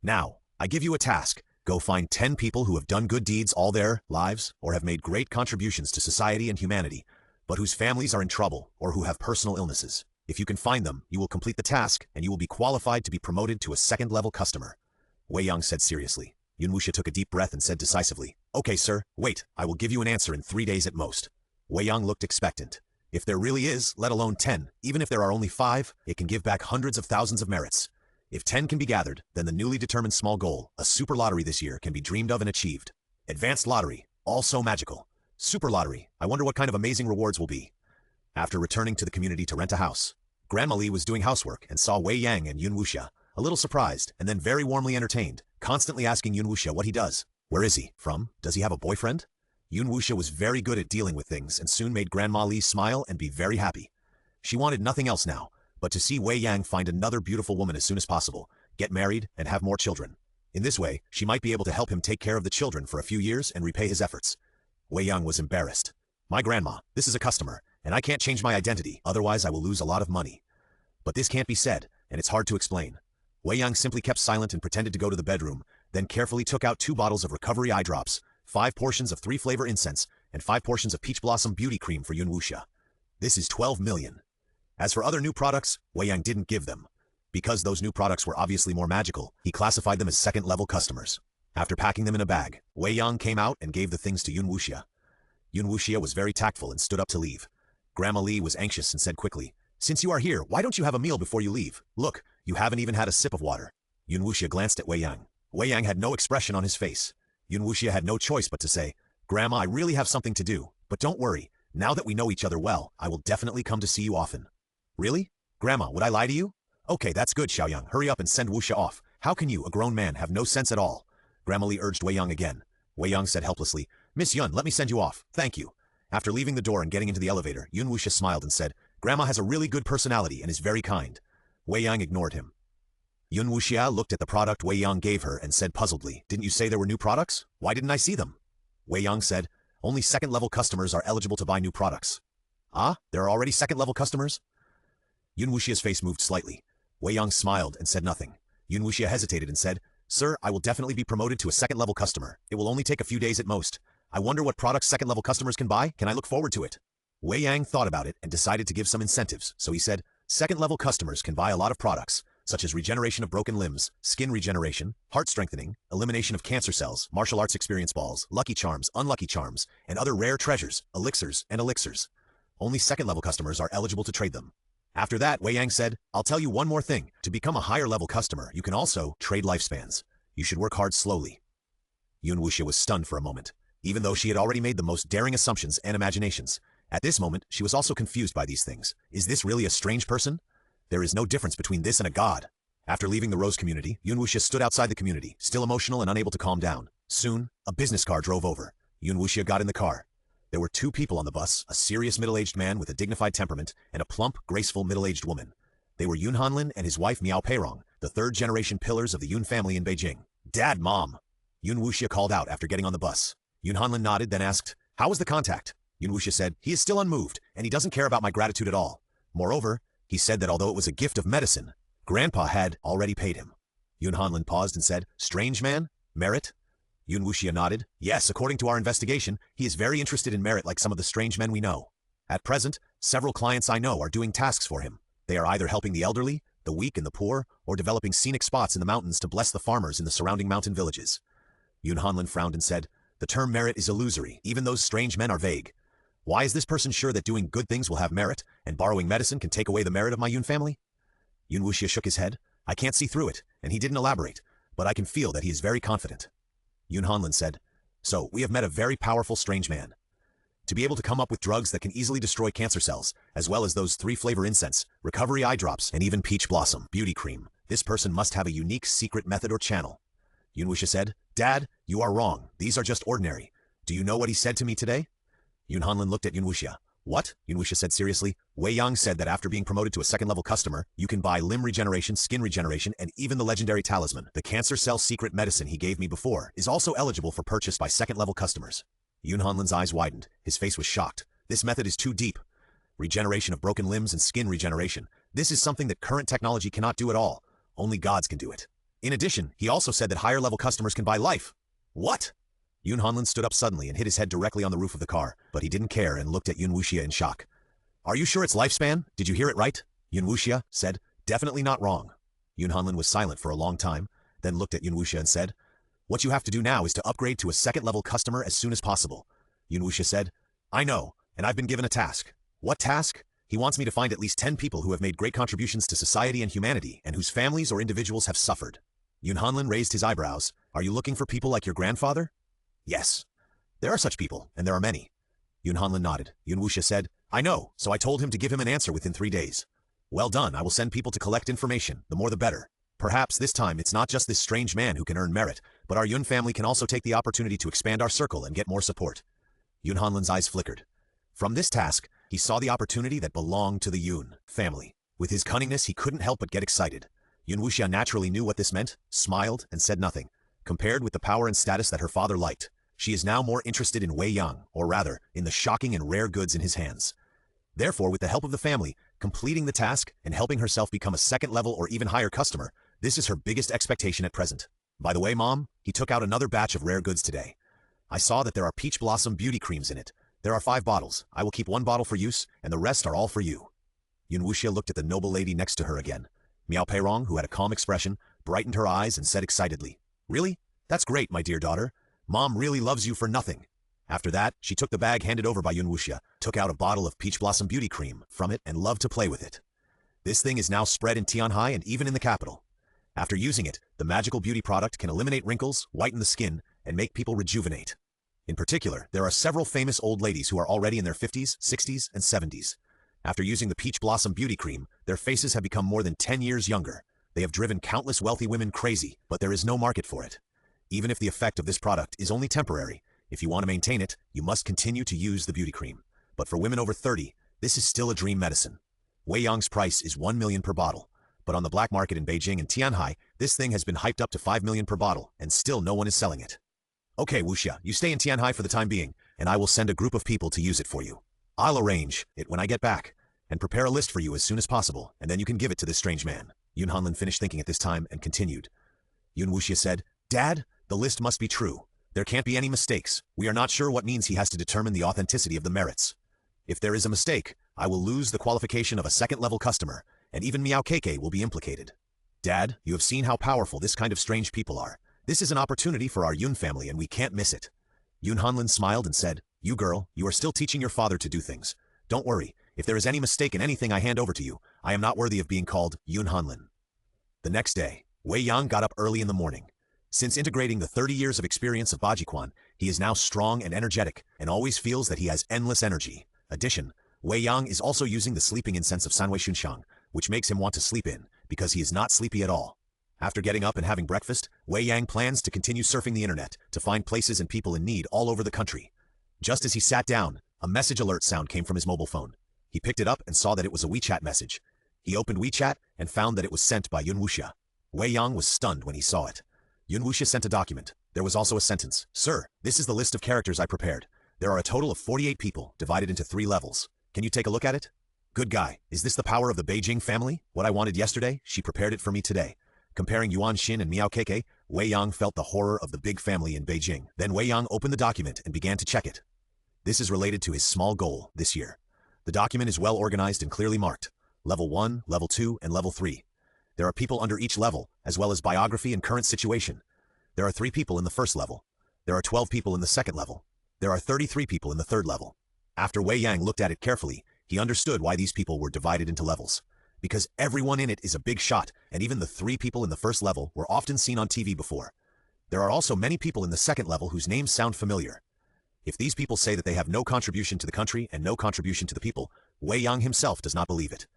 S1: Now, I give you a task. Go find 10 people who have done good deeds all their lives or have made great contributions to society and humanity, but whose families are in trouble or who have personal illnesses. If you can find them, you will complete the task and you will be qualified to be promoted to a second-level customer. Wei Yang said seriously. Yun Wuxia took a deep breath and said decisively, okay, sir, wait, I will give you an answer in 3 days at most. Wei Yang looked expectant. If there really is, let alone 10, even if there are only 5, it can give back hundreds of thousands of merits. If 10 can be gathered, then the newly determined small goal, a super lottery this year, can be dreamed of and achieved. Advanced lottery, also magical. Super lottery, I wonder what kind of amazing rewards will be. After returning to the community to rent a house, Grandma Li was doing housework and saw Wei Yang and Yun Wuxia, a little surprised and then very warmly entertained, constantly asking Yun Wuxia what he does. Where is he from? Does he have a boyfriend? Yun Wuxia was very good at dealing with things and soon made Grandma Li smile and be very happy. She wanted nothing else now, but to see Wei Yang find another beautiful woman as soon as possible, get married, and have more children. In this way, she might be able to help him take care of the children for a few years and repay his efforts. Wei Yang was embarrassed. My grandma, this is a customer, and I can't change my identity, otherwise I will lose a lot of money. But this can't be said, and it's hard to explain. Wei Yang simply kept silent and pretended to go to the bedroom, then carefully took out 2 bottles of recovery eye drops, 5 portions of 3-flavor incense, and 5 portions of peach blossom beauty cream for Yun Wuxia. This is 12 million. As for other new products, Wei Yang didn't give them. Because those new products were obviously more magical, he classified them as second-level customers. After packing them in a bag, Wei Yang came out and gave the things to Yun Wuxia. Yun Wuxia was very tactful and stood up to leave. Grandma Li was anxious and said quickly, "Since you are here, why don't you have a meal before you leave? Look, you haven't even had a sip of water." Yun Wuxia glanced at Wei Yang. Wei Yang had no expression on his face. Yun Wuxia had no choice but to say, "Grandma, I really have something to do, but don't worry, now that we know each other well, I will definitely come to see you often." "Really? Grandma, would I lie to you?" "Okay, that's good, Xiaoyang. Hurry up and send Wuxia off. How can you, a grown man, have no sense at all?" Grandma Li urged Wei Yang again. Wei Yang said helplessly, "Miss Yun, let me send you off. Thank you." After leaving the door and getting into the elevator, Yun Wuxia smiled and said, "Grandma has a really good personality and is very kind." Wei Yang ignored him. Yun Wuxia looked at the product Wei Yang gave her and said puzzledly, "Didn't you say there were new products? Why didn't I see them?" Wei Yang said, "Only second-level customers are eligible to buy new products." "Ah, there are already second-level customers?" Yun Wuxia's face moved slightly. Wei Yang smiled and said nothing. Yun Wuxia hesitated and said, "Sir, I will definitely be promoted to a second-level customer. It will only take a few days at most. I wonder what products second-level customers can buy. Can I look forward to it?" Wei Yang thought about it and decided to give some incentives, so he said, "Second-level customers can buy a lot of products, such as regeneration of broken limbs, skin regeneration, heart strengthening, elimination of cancer cells, martial arts experience balls, lucky charms, unlucky charms, and other rare treasures, elixirs, and elixirs. Only second-level customers are eligible to trade them." After that, Wei Yang said, "I'll tell you one more thing. To become a higher-level customer, you can also trade lifespans. You should work hard slowly." Yun Wuxia was stunned for a moment. Even though she had already made the most daring assumptions and imaginations, at this moment, she was also confused by these things. Is this really a strange person? There is no difference between this and a god. After leaving the Rose community, Yun Wuxia stood outside the community, still emotional and unable to calm down. Soon, a business car drove over. Yun Wuxia got in the car. There were two people on the bus, a serious middle-aged man with a dignified temperament, and a plump, graceful middle-aged woman. They were Yun Hanlin and his wife Miao Peirong, the third-generation pillars of the Yun family in Beijing. "Dad, Mom!" Yun Wuxia called out after getting on the bus. Yun Hanlin nodded, then asked, "How was the contact?" Yun Wuxia said, "He is still unmoved, and he doesn't care about my gratitude at all. Moreover, he said that although it was a gift of medicine, Grandpa had already paid him." Yun Hanlin paused and said, "Strange man? Merit?" Yun Wuxia nodded. "Yes, according to our investigation, he is very interested in merit like some of the strange men we know. At present, several clients I know are doing tasks for him. They are either helping the elderly, the weak and the poor, or developing scenic spots in the mountains to bless the farmers in the surrounding mountain villages." Yun Hanlin frowned and said, "The term merit is illusory. Even those strange men are vague. Why is this person sure that doing good things will have merit, and borrowing medicine can take away the merit of my Yun family?" Yun Wuxia shook his head. "I can't see through it," and he didn't elaborate, "but I can feel that he is very confident." Yun Hanlin said, "So, we have met a very powerful strange man. To be able to come up with drugs that can easily destroy cancer cells, as well as those 3-flavor incense, recovery eye drops, and even peach blossom beauty cream, this person must have a unique secret method or channel." Yun Wuxia said, "Dad, you are wrong. These are just ordinary. Do you know what he said to me today?" Yun Hanlin looked at Yun Wuxia. "What?" Yun Wuxia said seriously. "Wei Yang said that after being promoted to a second-level customer, you can buy limb regeneration, skin regeneration, and even the legendary talisman. The cancer cell secret medicine he gave me before is also eligible for purchase by second-level customers." Yun Hanlin's eyes widened. His face was shocked. This method is too deep. Regeneration of broken limbs and skin regeneration. This is something that current technology cannot do at all. Only gods can do it. In addition, he also said that higher-level customers can buy life. What? Yun Hanlin stood up suddenly and hit his head directly on the roof of the car, but he didn't care and looked at Yun Wuxia in shock. "Are you sure it's lifespan? Did you hear it right?" Yun Wuxia said, "Definitely not wrong." Yun Hanlin was silent for a long time, then looked at Yun Wuxia and said, "What you have to do now is to upgrade to a second-level customer as soon as possible." Yun Wuxia said, "I know, and I've been given a task." "What task?" "He wants me to find at least 10 people who have made great contributions to society and humanity and whose families or individuals have suffered." Yun Hanlin raised his eyebrows. "Are you looking for people like your grandfather?" "Yes. There are such people, and there are many." Yun Hanlin nodded. Yun Wuxia said, "I know, so I told him to give him an answer within 3 days." "Well done, I will send people to collect information, the more the better. Perhaps this time it's not just this strange man who can earn merit, but our Yun family can also take the opportunity to expand our circle and get more support." Yun Hanlin's eyes flickered. From this task, he saw the opportunity that belonged to the Yun family. With his cunningness, he couldn't help but get excited. Yun Wuxia naturally knew what this meant, smiled, and said nothing. Compared with the power and status that her father liked, she is now more interested in Wei Yang, or rather, in the shocking and rare goods in his hands. Therefore, with the help of the family, completing the task and helping herself become a second-level or even higher customer, this is her biggest expectation at present. "By the way, Mom, he took out another batch of rare goods today. I saw that there are peach blossom beauty creams in it. There are 5 bottles. I will keep 1 bottle for use, and the rest are all for you." Yun Wuxia looked at the noble lady next to her again. Miao Peirong, who had a calm expression, brightened her eyes and said excitedly, "Really? That's great, my dear daughter. Mom really loves you for nothing." After that, she took the bag handed over by Yun Wuxia, took out a bottle of peach blossom beauty cream from it and loved to play with it. This thing is now spread in Tianhai and even in the capital. After using it, the magical beauty product can eliminate wrinkles, whiten the skin, and make people rejuvenate. In particular, there are several famous old ladies who are already in their 50s, 60s, and 70s. After using the peach blossom beauty cream, their faces have become more than 10 years younger. They have driven countless wealthy women crazy, but there is no market for it. Even if the effect of this product is only temporary, if you want to maintain it, you must continue to use the beauty cream. But for women over 30, this is still a dream medicine. Wei Yang's price is 1 million per bottle, but on the black market in Beijing and Tianhai, this thing has been hyped up to 5 million per bottle, and still no one is selling it. Okay, Wuxia, you stay in Tianhai for the time being, and I will send a group of people to use it for you. I'll arrange it when I get back, and prepare a list for you as soon as possible, and then you can give it to this strange man. Yun Hanlin finished thinking at this time and continued. Yun Wuxia said, "Dad, the list must be true. There can't be any mistakes. We are not sure what means he has to determine the authenticity of the merits. If there is a mistake, I will lose the qualification of a second-level customer, and even Miao Keke will be implicated. Dad, you have seen how powerful this kind of strange people are. This is an opportunity for our Yun family and we can't miss it." Yun Hanlin smiled and said, "You girl, you are still teaching your father to do things. Don't worry, if there is any mistake in anything I hand over to you, I am not worthy of being called Yun Hanlin." The next day, Wei Yang got up early in the morning. Since integrating the 30 years of experience of Bajiquan, he is now strong and energetic and always feels that he has endless energy. Addition, Wei Yang is also using the sleeping incense of Sanwei Shunxiang, which makes him want to sleep in, because he is not sleepy at all. After getting up and having breakfast, Wei Yang plans to continue surfing the internet to find places and people in need all over the country. Just as he sat down, a message alert sound came from his mobile phone. He picked it up and saw that it was a WeChat message. He opened WeChat and found that it was sent by Yun Wuxia. Wei Yang was stunned when he saw it. Yun Wuxia sent a document. There was also a sentence. "Sir, this is the list of characters I prepared. There are a total of 48 people, divided into 3 levels. Can you take a look at it?" "Good guy. Is this the power of the Beijing family? What I wanted yesterday, she prepared it for me today." Comparing Yuan Xin and Miao Keke, Wei Yang felt the horror of the big family in Beijing. Then Wei Yang opened the document and began to check it. This is related to his small goal this year. The document is well organized and clearly marked. Level 1, Level 2, and Level 3. There are people under each level, as well as biography and current situation. There are 3 people in the first level. There are 12 people in the second level. There are 33 people in the third level. After Wei Yang looked at it carefully, he understood why these people were divided into levels. Because everyone in it is a big shot, and even the 3 people in the first level were often seen on TV before. There are also many people in the second level whose names sound familiar. If these people say that they have no contribution to the country and no contribution to the people, Wei Yang himself does not believe it.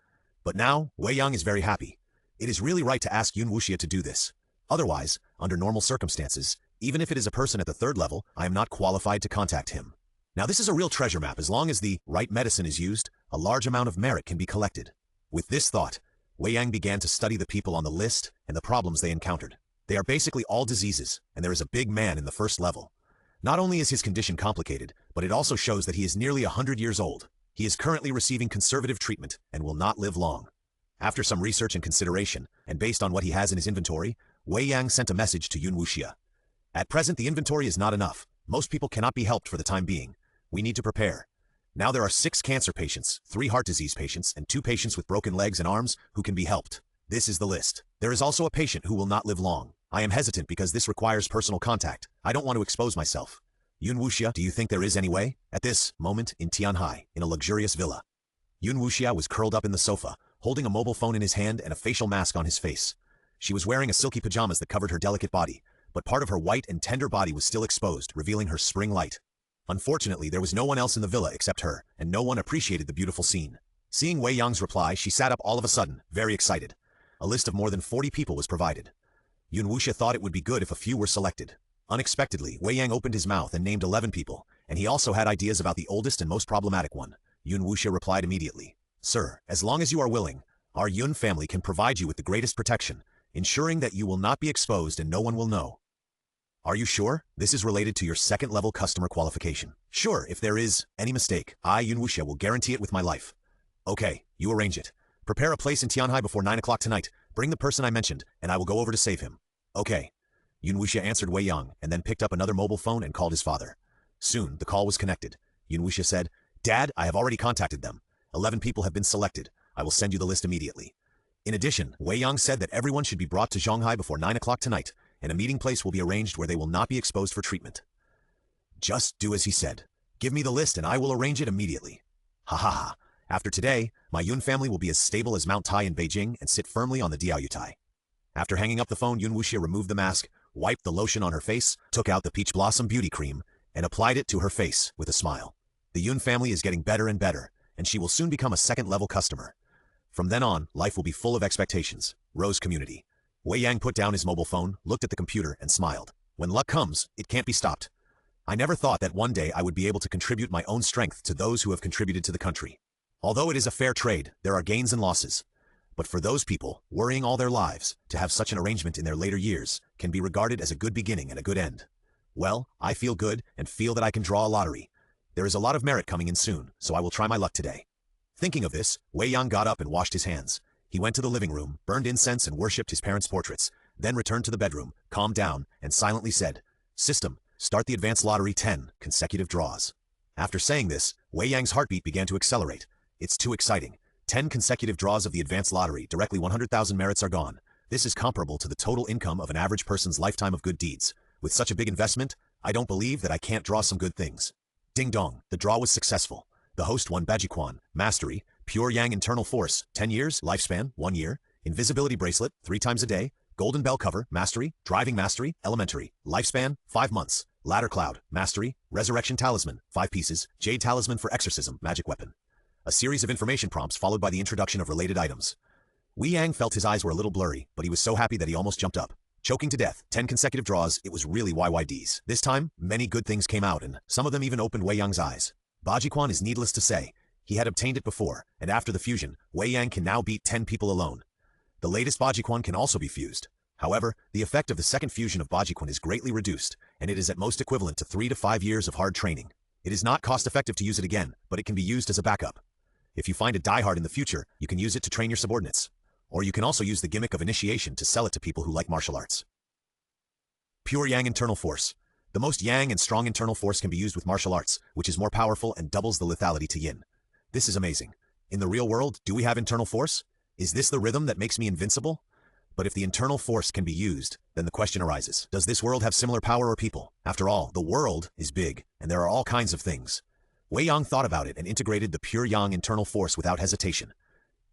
S1: But now, Wei Yang is very happy. It is really right to ask Yun Wuxia to do this. Otherwise, under normal circumstances, even if it is a person at the third level, I am not qualified to contact him. Now this is a real treasure map. As long as the right medicine is used, a large amount of merit can be collected. With this thought, Wei Yang began to study the people on the list and the problems they encountered. They are basically all diseases, and there is a big man in the first level. Not only is his condition complicated, but it also shows that he is nearly 100 years old. He is currently receiving conservative treatment and will not live long. After some research and consideration, and based on what he has in his inventory, Wei Yang sent a message to Yun Wuxia. At present, the inventory is not enough. Most people cannot be helped for the time being. We need to prepare. Now there are 6 cancer patients, 3 heart disease patients, and 2 patients with broken legs and arms who can be helped. This is the list. There is also a patient who will not live long. I am hesitant because this requires personal contact. I don't want to expose myself. Yun Wuxia, do you think there is any way? At this moment, in Tianhai, in a luxurious villa, Yun Wuxia was curled up in the sofa, holding a mobile phone in his hand and a facial mask on his face. She was wearing a silky pajamas that covered her delicate body, but part of her white and tender body was still exposed, revealing her spring light. Unfortunately, there was no one else in the villa except her, and no one appreciated the beautiful scene. Seeing Wei Yang's reply, she sat up all of a sudden, very excited. A list of more than 40 people was provided. Yun Wuxia thought it would be good if a few were selected. Unexpectedly, Wei Yang opened his mouth and named 11 people, and he also had ideas about the oldest and most problematic one. Yun Wuxia replied immediately, "Sir, as long as you are willing, our Yun family can provide you with the greatest protection, ensuring that you will not be exposed and no one will know." "Are you sure? This is related to your second-level customer qualification." "Sure, if there is any mistake, I, Yun Wuxia, will guarantee it with my life." "Okay, you arrange it. Prepare a place in Tianhai before 9 o'clock tonight. Bring the person I mentioned, and I will go over to save him." "Okay." Yun Wuxia answered Wei Yang, and then picked up another mobile phone and called his father. Soon, the call was connected. Yun Wuxia said, "Dad, I have already contacted them. 11 people have been selected. I will send you the list immediately." In addition, Wei Yang said that everyone should be brought to Shanghai before 9 o'clock tonight, and a meeting place will be arranged where they will not be exposed for treatment. Just do as he said. Give me the list and I will arrange it immediately. Ha ha ha. After today, my Yun family will be as stable as Mount Tai in Beijing and sit firmly on the Diaoyutai. After hanging up the phone, Yun Wuxia removed the mask, wiped the lotion on her face, took out the peach blossom beauty cream, and applied it to her face with a smile. The Yun family is getting better and better, and she will soon become a second-level customer. From then on, life will be full of expectations. Rose Community. Wei Yang put down his mobile phone, looked at the computer, and smiled. When luck comes, it can't be stopped. I never thought that one day I would be able to contribute my own strength to those who have contributed to the country. Although it is a fair trade, there are gains and losses. But for those people, worrying all their lives, to have such an arrangement in their later years can be regarded as a good beginning and a good end. Well, I feel good and feel that I can draw a lottery. There is a lot of merit coming in soon, so I will try my luck today. Thinking of this, Wei Yang got up and washed his hands. He went to the living room, burned incense and worshipped his parents' portraits, then returned to the bedroom, calmed down, and silently said, "System, start the advanced lottery 10 consecutive draws." After saying this, Wei Yang's heartbeat began to accelerate. It's too exciting. 10 consecutive draws of the advanced lottery, directly 100,000 merits are gone. This is comparable to the total income of an average person's lifetime of good deeds. With such a big investment, I don't believe that I can't draw some good things. Ding dong, the draw was successful. The host won Bajiquan, Mastery, Pure Yang Internal Force, 10 years, Lifespan, 1 year, Invisibility Bracelet, 3 times a day, Golden Bell Cover, Mastery, Driving Mastery, Elementary, Lifespan, 5 months, Ladder Cloud, Mastery, Resurrection Talisman, 5 pieces, Jade Talisman for Exorcism, Magic Weapon. A series of information prompts followed by the introduction of related items. Wei Yang felt his eyes were a little blurry, but he was so happy that he almost jumped up. Choking to death, 10 consecutive draws, it was really YYDs. This time, many good things came out and some of them even opened Wei Yang's eyes. Bajiquan is needless to say. He had obtained it before, and after the fusion, Wei Yang can now beat 10 people alone. The latest Bajiquan can also be fused. However, the effect of the second fusion of Bajiquan is greatly reduced, and it is at most equivalent to 3 to 5 years of hard training. It is not cost-effective to use it again, but it can be used as a backup. If you find a diehard in the future, you can use it to train your subordinates. Or you can also use the gimmick of initiation to sell it to people who like martial arts. Pure Yang Internal Force. The most yang and strong internal force can be used with martial arts, which is more powerful and doubles the lethality to yin. This is amazing. In the real world, do we have internal force? Is this the rhythm that makes me invincible? But if the internal force can be used, then the question arises, does this world have similar power or people? After all, the world is big, and there are all kinds of things. Wei Yang thought about it and integrated the Pure Yang internal force without hesitation.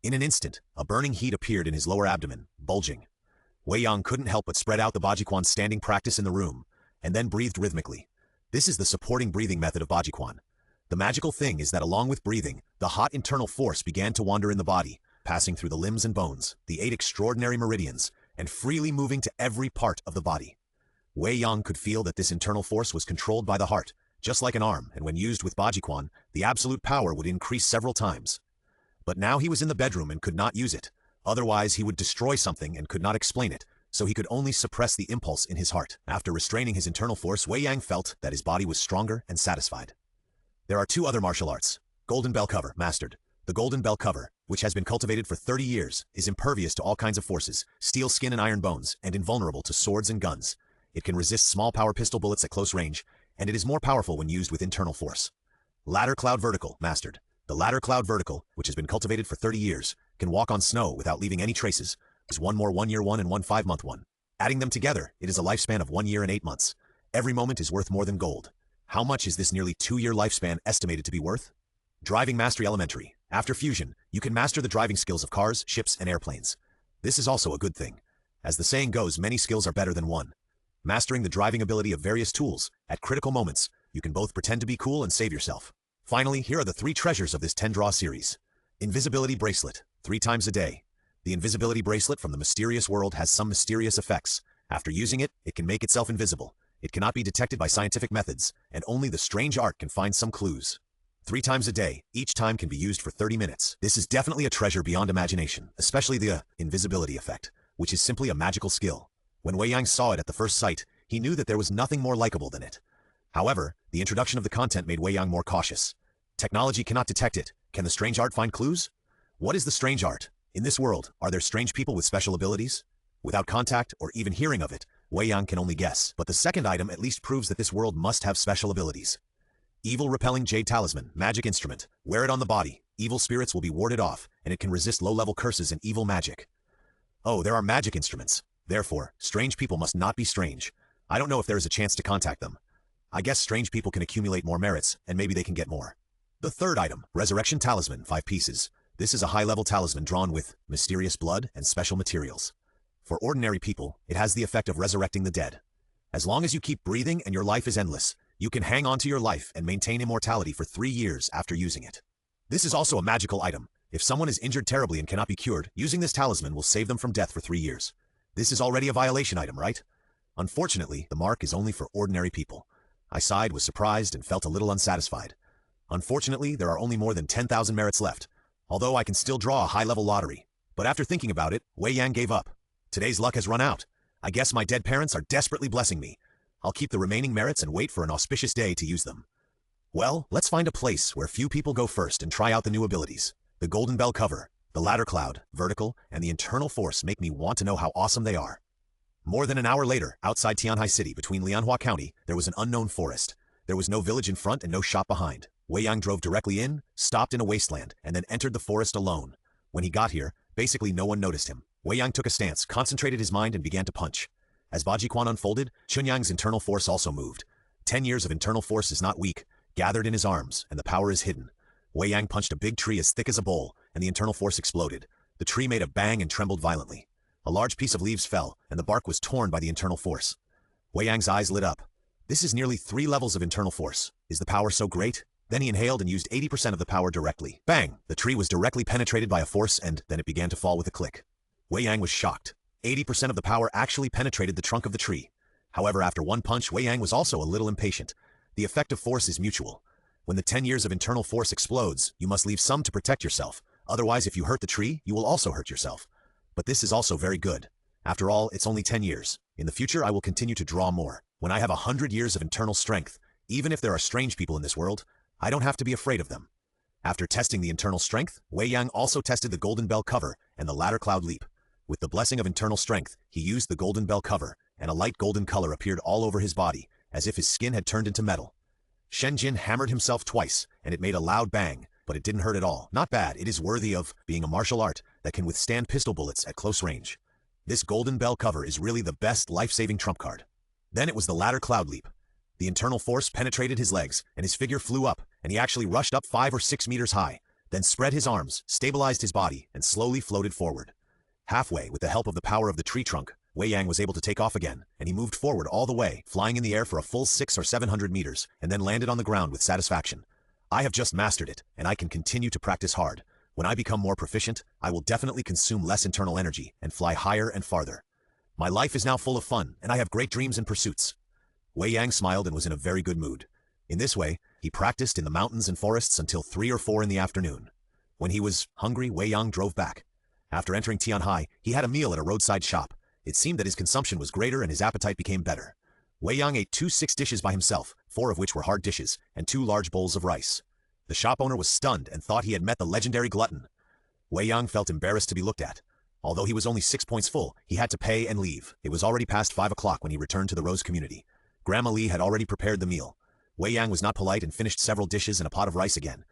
S1: In an instant, a burning heat appeared in his lower abdomen, bulging. Wei Yang couldn't help but spread out the Bajiquan standing practice in the room, and then breathed rhythmically. This is the supporting breathing method of Bajiquan. The magical thing is that along with breathing, the hot internal force began to wander in the body, passing through the limbs and bones, the 8 extraordinary meridians, and freely moving to every part of the body. Wei Yang could feel that this internal force was controlled by the heart, just like an arm, and when used with Bajiquan, the absolute power would increase several times. But now he was in the bedroom and could not use it. Otherwise, he would destroy something and could not explain it, so he could only suppress the impulse in his heart. After restraining his internal force, Wei Yang felt that his body was stronger and satisfied. There are 2 other martial arts. Golden Bell Cover, mastered. The Golden Bell Cover, which has been cultivated for 30 years, is impervious to all kinds of forces, steel skin and iron bones, and invulnerable to swords and guns. It can resist small power pistol bullets at close range, and it is more powerful when used with internal force. Ladder Cloud Vertical, mastered. The Ladder Cloud Vertical, which has been cultivated for 30 years, can walk on snow without leaving any traces. Is 1 more 1 year 1 and 1 5-month 1. Adding them together, it is a lifespan of 1 year and 8 months. Every moment is worth more than gold. How much is this nearly 2-year lifespan estimated to be worth? Driving Mastery Elementary. After fusion, you can master the driving skills of cars, ships, and airplanes. This is also a good thing. As the saying goes, many skills are better than one. Mastering the driving ability of various tools, at critical moments, you can both pretend to be cool and save yourself. Finally, here are the 3 treasures of this 10-draw series. Invisibility Bracelet, 3 times a day. The invisibility bracelet from the mysterious world has some mysterious effects. After using it, it can make itself invisible. It cannot be detected by scientific methods, and only the strange art can find some clues. 3 times a day, each time can be used for 30 minutes. This is definitely a treasure beyond imagination, especially the invisibility effect, which is simply a magical skill. When Wei Yang saw it at the first sight, he knew that there was nothing more likable than it. However, the introduction of the content made Wei Yang more cautious. Technology cannot detect it. Can the strange art find clues? What is the strange art? In this world, are there strange people with special abilities? Without contact or even hearing of it, Wei Yang can only guess. But the second item at least proves that this world must have special abilities. Evil Repelling Jade Talisman, magic instrument. Wear it on the body. Evil spirits will be warded off, and it can resist low-level curses and evil magic. Oh, there are magic instruments. Therefore, strange people must not be strange. I don't know if there is a chance to contact them. I guess strange people can accumulate more merits, and maybe they can get more. The third item, Resurrection Talisman, 5 pieces. This is a high-level talisman drawn with mysterious blood and special materials. For ordinary people, it has the effect of resurrecting the dead. As long as you keep breathing and your life is endless, you can hang on to your life and maintain immortality for 3 years after using it. This is also a magical item. If someone is injured terribly and cannot be cured, using this talisman will save them from death for 3 years. This is already a violation item, right? Unfortunately, the mark is only for ordinary people. I sighed, was surprised, and felt a little unsatisfied. Unfortunately, there are only more than 10,000 merits left, although I can still draw a high-level lottery. But after thinking about it, Wei Yang gave up. Today's luck has run out. I guess my dead parents are desperately blessing me. I'll keep the remaining merits and wait for an auspicious day to use them. Well, let's find a place where few people go first and try out the new abilities. The Golden Bell cover, the Ladder Cloud, Vertical, and the Internal Force make me want to know how awesome they are. More than an hour later, outside Tianhai City between Lianhua County, there was an unknown forest. There was no village in front and no shop behind. Wei Yang drove directly in, stopped in a wasteland, and then entered the forest alone. When he got here, basically no one noticed him. Wei Yang took a stance, concentrated his mind, and began to punch. As Bajiquan unfolded, Chunyang's internal force also moved. 10 years of internal force is not weak, gathered in his arms, and the power is hidden. Wei Yang punched a big tree as thick as a bowl, and the internal force exploded. The tree made a bang and trembled violently. A large piece of leaves fell, and the bark was torn by the internal force. Wei Yang's eyes lit up. This is nearly 3 levels of internal force. Is the power so great? Then he inhaled and used 80% of the power directly. Bang! The tree was directly penetrated by a force, and then it began to fall with a click. Wei Yang was shocked. 80% of the power actually penetrated the trunk of the tree. However, after one punch, Wei Yang was also a little impatient. The effect of force is mutual. When the 10 years of internal force explodes, you must leave some to protect yourself. Otherwise, if you hurt the tree, you will also hurt yourself. But this is also very good. After all, it's only 10 years. In the future, I will continue to draw more. When I have 100 years of internal strength, even if there are strange people in this world, I don't have to be afraid of them. After testing the internal strength, Wei Yang also tested the Golden Bell cover and the Ladder Cloud leap. With the blessing of internal strength, he used the Golden Bell cover, and a light golden color appeared all over his body, as if his skin had turned into metal. Shen Jin hammered himself twice, and it made a loud bang, but it didn't hurt at all. Not bad. It is worthy of being a martial art that can withstand pistol bullets at close range. This Golden Bell cover is really the best life-saving trump card. Then it was the Ladder Cloud leap. The internal force penetrated his legs, and his figure flew up, and he actually rushed up 5 or 6 meters high, then spread his arms, stabilized his body, and slowly floated forward. Halfway, with the help of the power of the tree trunk, Wei Yang was able to take off again, and he moved forward all the way, flying in the air for a full 600 or 700 meters, and then landed on the ground with satisfaction. I have just mastered it, and I can continue to practice hard. When I become more proficient, I will definitely consume less internal energy and fly higher and farther. My life is now full of fun, and I have great dreams and pursuits. Wei Yang smiled and was in a very good mood. In this way, he practiced in the mountains and forests until 3 or 4 in the afternoon. When he was hungry, Wei Yang drove back. After entering Tianhai, he had a meal at a roadside shop. It seemed that his consumption was greater and his appetite became better. Wei Yang ate 2 6 dishes by himself, 4 of which were hard dishes, and 2 large bowls of rice. The shop owner was stunned and thought he had met the legendary glutton. Wei Yang felt embarrassed to be looked at. Although he was only 6 points full, he had to pay and leave. It was already past 5 o'clock when he returned to the Rose community. Grandma Li had already prepared the meal. Wei Yang was not polite and finished several dishes and a pot of rice again.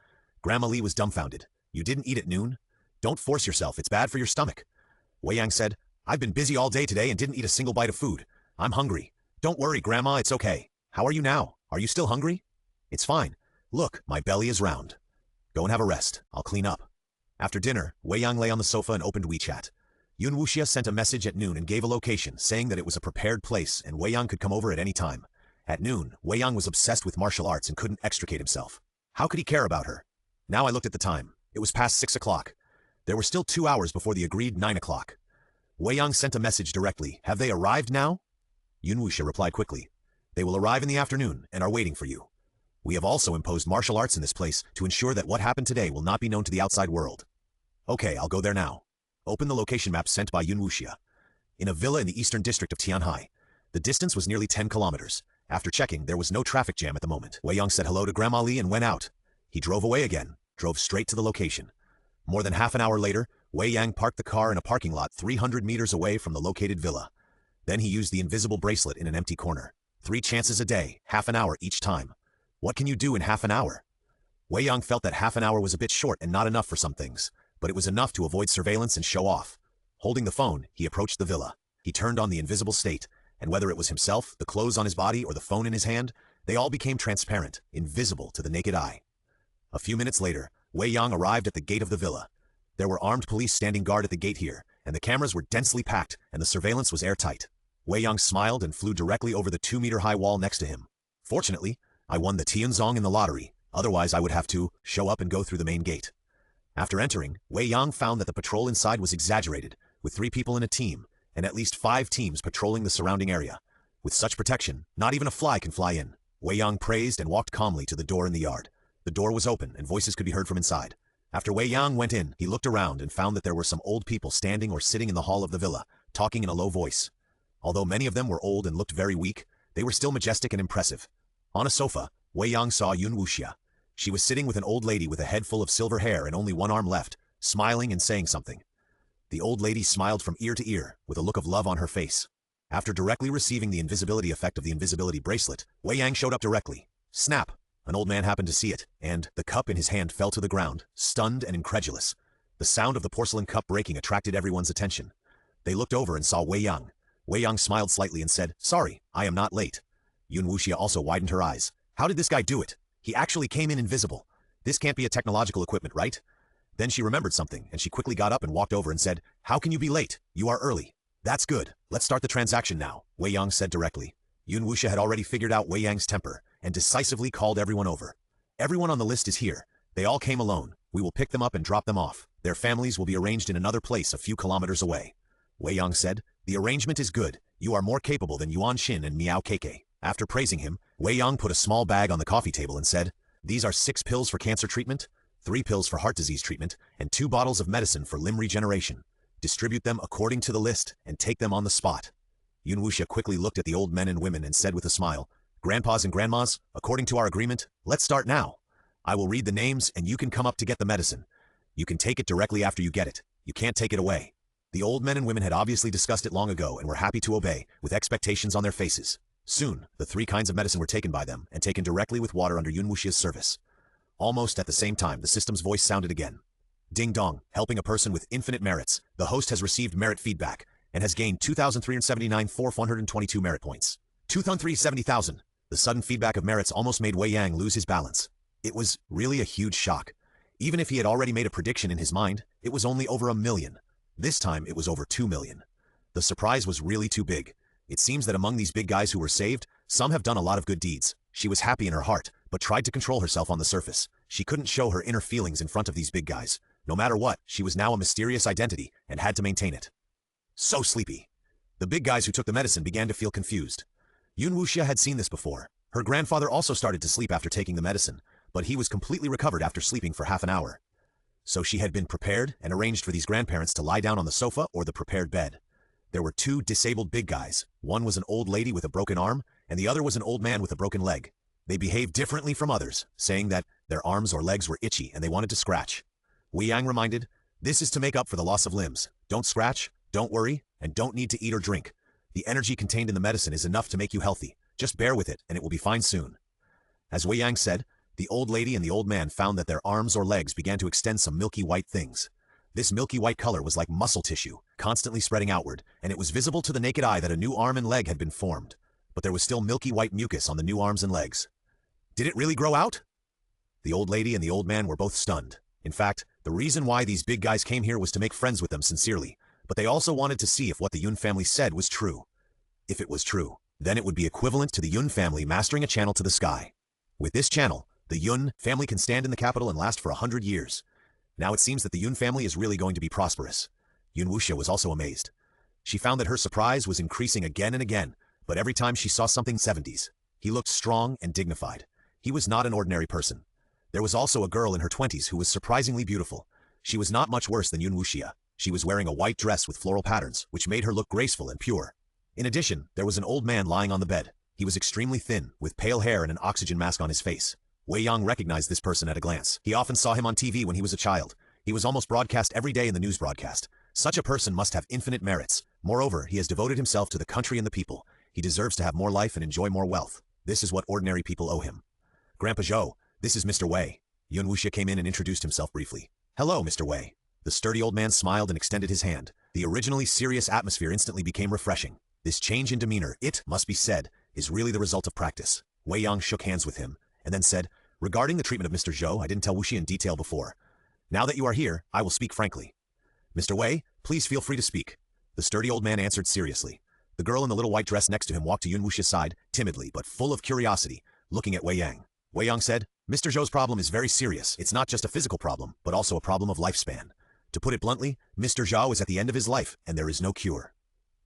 S1: Grandma Li was dumbfounded. You didn't eat at noon? Don't force yourself, it's bad for your stomach. Wei Yang said, I've been busy all day today and didn't eat a single bite of food. I'm hungry. Don't worry, Grandma, it's okay. How are you now? Are you still hungry? It's fine. Look, my belly is round. Go and have a rest. I'll clean up. After dinner, Wei Yang lay on the sofa and opened WeChat. Yun Wuxia sent a message at noon and gave a location, saying that it was a prepared place and Wei Yang could come over at any time. At noon, Wei Yang was obsessed with martial arts and couldn't extricate himself. How could he care about her? Now I looked at the time. It was past 6 o'clock. There were still 2 hours before the agreed 9 o'clock. Wei Yang sent a message directly. Have they arrived now? Yun Wuxia replied quickly. They will arrive in the afternoon and are waiting for you. We have also imposed martial arts in this place to ensure that what happened today will not be known to the outside world. Okay, I'll go there now. Open the location map sent by Yun Wuxia. In a villa in the eastern district of Tianhai. The distance was nearly 10 kilometers. After checking, there was no traffic jam at the moment. Wei Yang said hello to Grandma Li and went out. He drove away again, drove straight to the location. More than half an hour later, Wei Yang parked the car in a parking lot 300 meters away from the located villa. Then he used the invisible bracelet in an empty corner. 3 chances a day, half an hour each time. What can you do in half an hour? Wei Yang felt that half an hour was a bit short and not enough for some things, but it was enough to avoid surveillance and show off. Holding the phone, he approached the villa. He turned on the invisible state, and whether it was himself, the clothes on his body, or the phone in his hand, they all became transparent, invisible to the naked eye. A few minutes later, Wei Yang arrived at the gate of the villa. There were armed police standing guard at the gate here, and the cameras were densely packed, and the surveillance was airtight. Wei Yang smiled and flew directly over the 2-meter-high wall next to him. Fortunately, I won the Tianzong in the lottery, otherwise I would have to show up and go through the main gate. After entering, Wei Yang found that the patrol inside was exaggerated, with 3 people in a team, and at least 5 teams patrolling the surrounding area. With such protection, not even a fly can fly in. Wei Yang praised and walked calmly to the door in the yard. The door was open, and voices could be heard from inside. After Wei Yang went in, he looked around and found that there were some old people standing or sitting in the hall of the villa, talking in a low voice. Although many of them were old and looked very weak, they were still majestic and impressive. On a sofa, Wei Yang saw Yun Wuxia. She was sitting with an old lady with a head full of silver hair and only one arm left, smiling and saying something. The old lady smiled from ear to ear, with a look of love on her face. After directly receiving the invisibility effect of the invisibility bracelet, Wei Yang showed up directly. Snap! An old man happened to see it, and the cup in his hand fell to the ground, stunned and incredulous. The sound of the porcelain cup breaking attracted everyone's attention. They looked over and saw Wei Yang. Wei Yang smiled slightly and said, "Sorry, I am not late." Yun Wuxia also widened her eyes. How did this guy do it? He actually came in invisible. This can't be a technological equipment, right? Then she remembered something, and she quickly got up and walked over and said, "How can you be late? You are early." "That's good. Let's start the transaction now," Wei Yang said directly. Yun Wuxia had already figured out Wei Yang's temper, and decisively called everyone over. "Everyone on the list is here. They all came alone. We will pick them up and drop them off. Their families will be arranged in another place a few kilometers away." Wei Yang said, "The arrangement is good. You are more capable than Yuan Xin and Miao Keke." After praising him, Wei Yang put a small bag on the coffee table and said, "These are 6 pills for cancer treatment, 3 pills for heart disease treatment, and 2 bottles of medicine for limb regeneration. Distribute them according to the list and take them on the spot." Yun Wuxia quickly looked at the old men and women and said with a smile, "Grandpas and grandmas, according to our agreement, let's start now. I will read the names and you can come up to get the medicine. You can take it directly after you get it. You can't take it away." The old men and women had obviously discussed it long ago and were happy to obey, with expectations on their faces. Soon, the 3 kinds of medicine were taken by them and taken directly with water under Yun Wuxia's service. Almost at the same time, the system's voice sounded again. "Ding dong, helping a person with infinite merits. The host has received merit feedback and has gained 2,379,422 merit points. 2,370,000. The sudden feedback of merits almost made Wei Yang lose his balance. It was really a huge shock. Even if he had already made a prediction in his mind, it was only over 1 million. This time it was over 2 million. The surprise was really too big. It seems that among these big guys who were saved, some have done a lot of good deeds. She was happy in her heart, but tried to control herself on the surface. She couldn't show her inner feelings in front of these big guys. No matter what, she was now a mysterious identity and had to maintain it. So sleepy. The big guys who took the medicine began to feel confused. Yun Wuxia had seen this before. Her grandfather also started to sleep after taking the medicine, but he was completely recovered after sleeping for half an hour. So she had been prepared and arranged for these grandparents to lie down on the sofa or the prepared bed. There were 2 disabled big guys. One was an old lady with a broken arm, and the other was an old man with a broken leg. They behaved differently from others, saying that their arms or legs were itchy and they wanted to scratch. Wei Yang reminded, "This is to make up for the loss of limbs. Don't scratch, don't worry, and don't need to eat or drink. The energy contained in the medicine is enough to make you healthy. Just bear with it, and it will be fine soon." As Wei Yang said, the old lady and the old man found that their arms or legs began to extend some milky white things. This milky white color was like muscle tissue, constantly spreading outward, and it was visible to the naked eye that a new arm and leg had been formed. But there was still milky white mucus on the new arms and legs. Did it really grow out? The old lady and the old man were both stunned. In fact, the reason why these big guys came here was to make friends with them sincerely, but they also wanted to see if what the Yun family said was true. If it was true, then it would be equivalent to the Yun family mastering a channel to the sky. With this channel, the Yun family can stand in the capital and last for 100 years. Now it seems that the Yun family is really going to be prosperous. Yun Wuxia was also amazed. She found that her surprise was increasing again and again, but every time she saw something 70s. He looked strong and dignified. He was not an ordinary person. There was also a girl in her 20s who was surprisingly beautiful. She was not much worse than Yun Wuxia. She was wearing a white dress with floral patterns, which made her look graceful and pure. In addition, there was an old man lying on the bed. He was extremely thin, with pale hair and an oxygen mask on his face. Wei Yang recognized this person at a glance. He often saw him on TV when he was a child. He was almost broadcast every day in the news broadcast. Such a person must have infinite merits. Moreover, he has devoted himself to the country and the people. He deserves to have more life and enjoy more wealth. This is what ordinary people owe him. "Grandpa Zhou, this is Mr. Wei." Yun Wuxia came in and introduced himself briefly. "Hello, Mr. Wei." The sturdy old man smiled and extended his hand. The originally serious atmosphere instantly became refreshing. This change in demeanor, it must be said, is really the result of practice. Wei Yang shook hands with him, and then said, "Regarding the treatment of Mr. Zhou, I didn't tell Wuxi in detail before. Now that you are here, I will speak frankly. Mr. Wei, please feel free to speak." The sturdy old man answered seriously. The girl in the little white dress next to him walked to Yun Wuxia's side, timidly but full of curiosity, looking at Wei Yang. Wei Yang said, "Mr. Zhou's problem is very serious. It's not just a physical problem, but also a problem of lifespan. To put it bluntly, Mr. Zhou is at the end of his life, and there is no cure."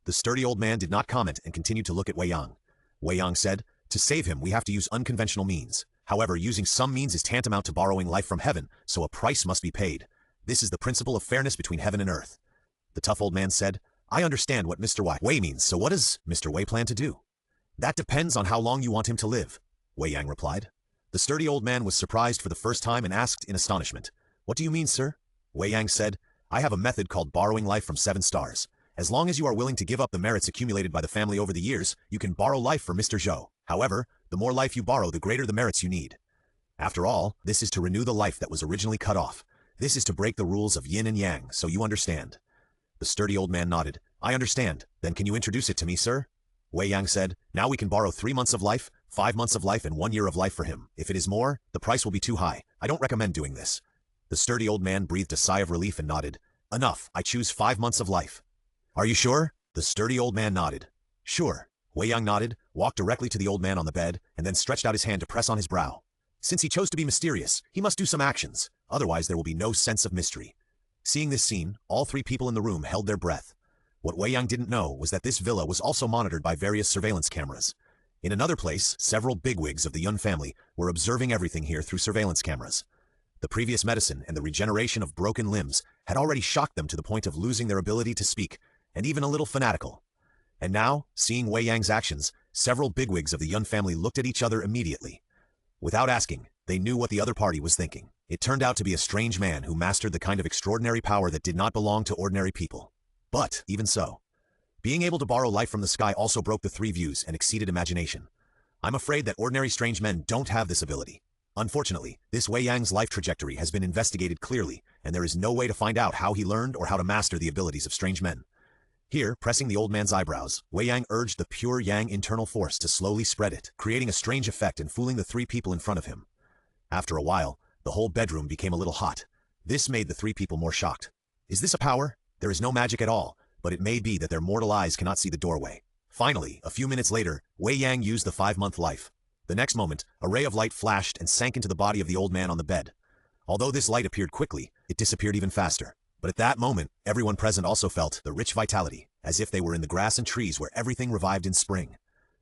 S1: The sturdy old man did not comment and continued to look at Wei Yang. Wei Yang said, "To save him, we have to use unconventional means. However, using some means is tantamount to borrowing life from heaven, so a price must be paid. This is the principle of fairness between heaven and earth." The tough old man said, "I understand what Mr. Wei means, so what does Mr. Wei plan to do?" "That depends on how long you want him to live," Wei Yang replied. The sturdy old man was surprised for the first time and asked in astonishment, "What do you mean, sir?" Wei Yang said, "I have a method called borrowing life from 7 stars. As long as you are willing to give up the merits accumulated by the family over the years, you can borrow life for Mr. Zhou. However, the more life you borrow, the greater the merits you need. After all, this is to renew the life that was originally cut off. This is to break the rules of yin and yang, so you understand." The sturdy old man nodded. "I understand. Then can you introduce it to me, sir?" Wei Yang said, "Now we can borrow 3 months of life, 5 months of life, and 1 year of life for him. If it is more, the price will be too high. I don't recommend doing this." The sturdy old man breathed a sigh of relief and nodded. "Enough, I choose 5 months of life." "Are you sure?" The sturdy old man nodded. "Sure." Wei Yang nodded, walked directly to the old man on the bed, and then stretched out his hand to press on his brow. Since he chose to be mysterious, he must do some actions, otherwise there will be no sense of mystery. Seeing this scene, all 3 people in the room held their breath. What Wei Yang didn't know was that this villa was also monitored by various surveillance cameras. In another place, several bigwigs of the Yun family were observing everything here through surveillance cameras. The previous medicine and the regeneration of broken limbs had already shocked them to the point of losing their ability to speak, and even a little fanatical. And now, seeing Wei Yang's actions, several bigwigs of the Yun family looked at each other immediately. Without asking, they knew what the other party was thinking. It turned out to be a strange man who mastered the kind of extraordinary power that did not belong to ordinary people. But, even so, being able to borrow life from the sky also broke the 3 views and exceeded imagination. I'm afraid that ordinary strange men don't have this ability. Unfortunately, this Wei Yang's life trajectory has been investigated clearly, and there is no way to find out how he learned or how to master the abilities of strange men. Here, pressing the old man's eyebrows, Wei Yang urged the pure Yang internal force to slowly spread it, creating a strange effect and fooling the 3 people in front of him. After a while, the whole bedroom became a little hot. This made the 3 people more shocked. Is this a power? There is no magic at all, but it may be that their mortal eyes cannot see the doorway. Finally, a few minutes later, Wei Yang used the 5-month life. The next moment, a ray of light flashed and sank into the body of the old man on the bed. Although this light appeared quickly, it disappeared even faster. But at that moment, everyone present also felt the rich vitality, as if they were in the grass and trees where everything revived in spring.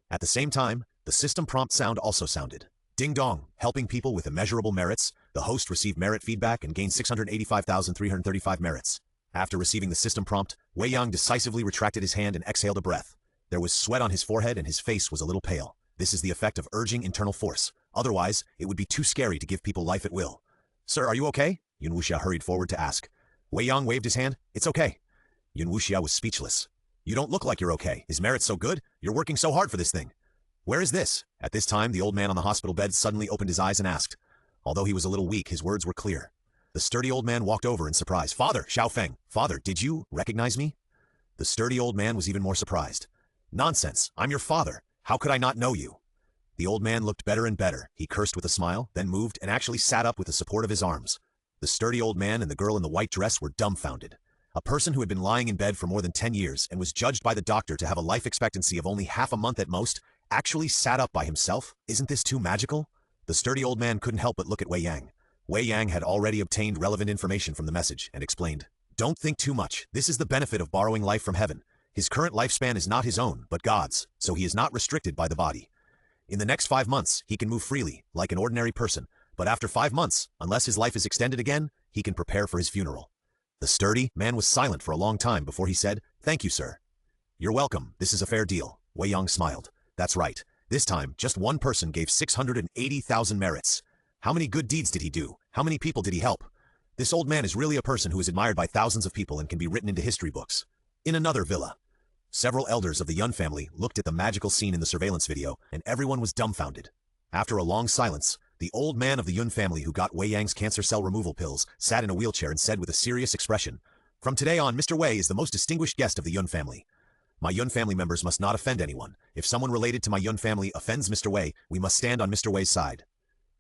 S1: At the same time, the system prompt sound also sounded. Ding dong, helping people with immeasurable merits, the host received merit feedback and gained 685,335 merits. After receiving the system prompt, Wei Yang decisively retracted his hand and exhaled a breath. There was sweat on his forehead and his face was a little pale. This is the effect of urging internal force. Otherwise, it would be too scary to give people life at will. "Sir, are you okay?" Yun Wuxia hurried forward to ask. Wei Yang waved his hand. "It's okay." Yun Wuxia was speechless. "You don't look like you're okay. Is merit so good? You're working so hard for this thing. Where is this?" At this time, the old man on the hospital bed suddenly opened his eyes and asked. Although he was a little weak, his words were clear. The sturdy old man walked over in surprise. "Father, Xiaofeng! Father, did you recognize me?" The sturdy old man was even more surprised. "Nonsense! I'm your father. How could I not know you?" The old man looked better and better. He cursed with a smile, then moved and actually sat up with the support of his arms. The sturdy old man and the girl in the white dress were dumbfounded. A person who had been lying in bed for more than 10 years and was judged by the doctor to have a life expectancy of only half a month at most actually sat up by himself? Isn't this too magical? The sturdy old man couldn't help but look at Wei Yang. Wei Yang had already obtained relevant information from the message and explained, "Don't think too much. This is the benefit of borrowing life from heaven. His current lifespan is not his own, but God's, so he is not restricted by the body. In the next 5 months, he can move freely, like an ordinary person, but after 5 months, unless his life is extended again, he can prepare for his funeral." The sturdy man was silent for a long time before he said, "Thank you, sir." "You're welcome. This is a fair deal." Wei Yang smiled. "That's right. This time, just one person gave 680,000 merits. How many good deeds did he do? How many people did he help? This old man is really a person who is admired by thousands of people and can be written into history books." In another villa, several elders of the Yun family looked at the magical scene in the surveillance video, and everyone was dumbfounded. After a long silence, the old man of the Yun family who got Wei Yang's cancer cell removal pills sat in a wheelchair and said with a serious expression, From today on, Mr. Wei is the most distinguished guest of the Yun family. My Yun family members must not offend anyone. If someone related to my Yun family offends Mr. Wei, we must stand on Mr. Wei's side.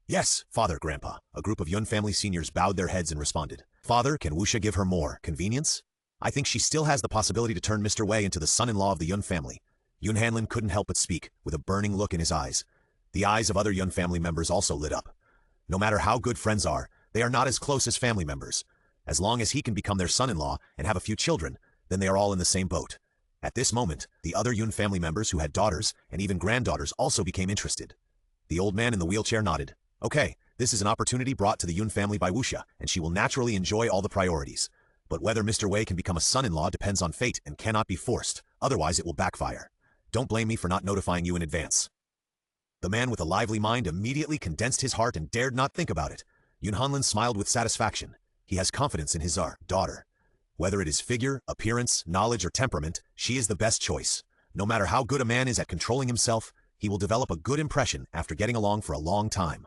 S1: Yes, Father, Grandpa. A group of Yun family seniors bowed their heads and responded. Father, can Wuxia give her more convenience? I think she still has the possibility to turn Mr. Wei into the son-in-law of the Yun family. Yun Hanlin couldn't help but speak, with a burning look in his eyes. The eyes of other Yun family members also lit up. No matter how good friends are, they are not as close as family members. As long as he can become their son-in-law and have a few children, then they are all in the same boat. At this moment, the other Yun family members who had daughters and even granddaughters also became interested. The old man in the wheelchair nodded. Okay, this is an opportunity brought to the Yun family by Wuxia, and she will naturally enjoy all the priorities. But whether Mr. Wei can become a son-in-law depends on fate and cannot be forced, otherwise it will backfire. Don't blame me for not notifying you in advance. The man with a lively mind immediately condensed his heart and dared not think about it. Yun Hanlin smiled with satisfaction. He has confidence in his daughter. Whether it is figure, appearance, knowledge, or temperament, she is the best choice. No matter how good a man is at controlling himself, he will develop a good impression after getting along for a long time.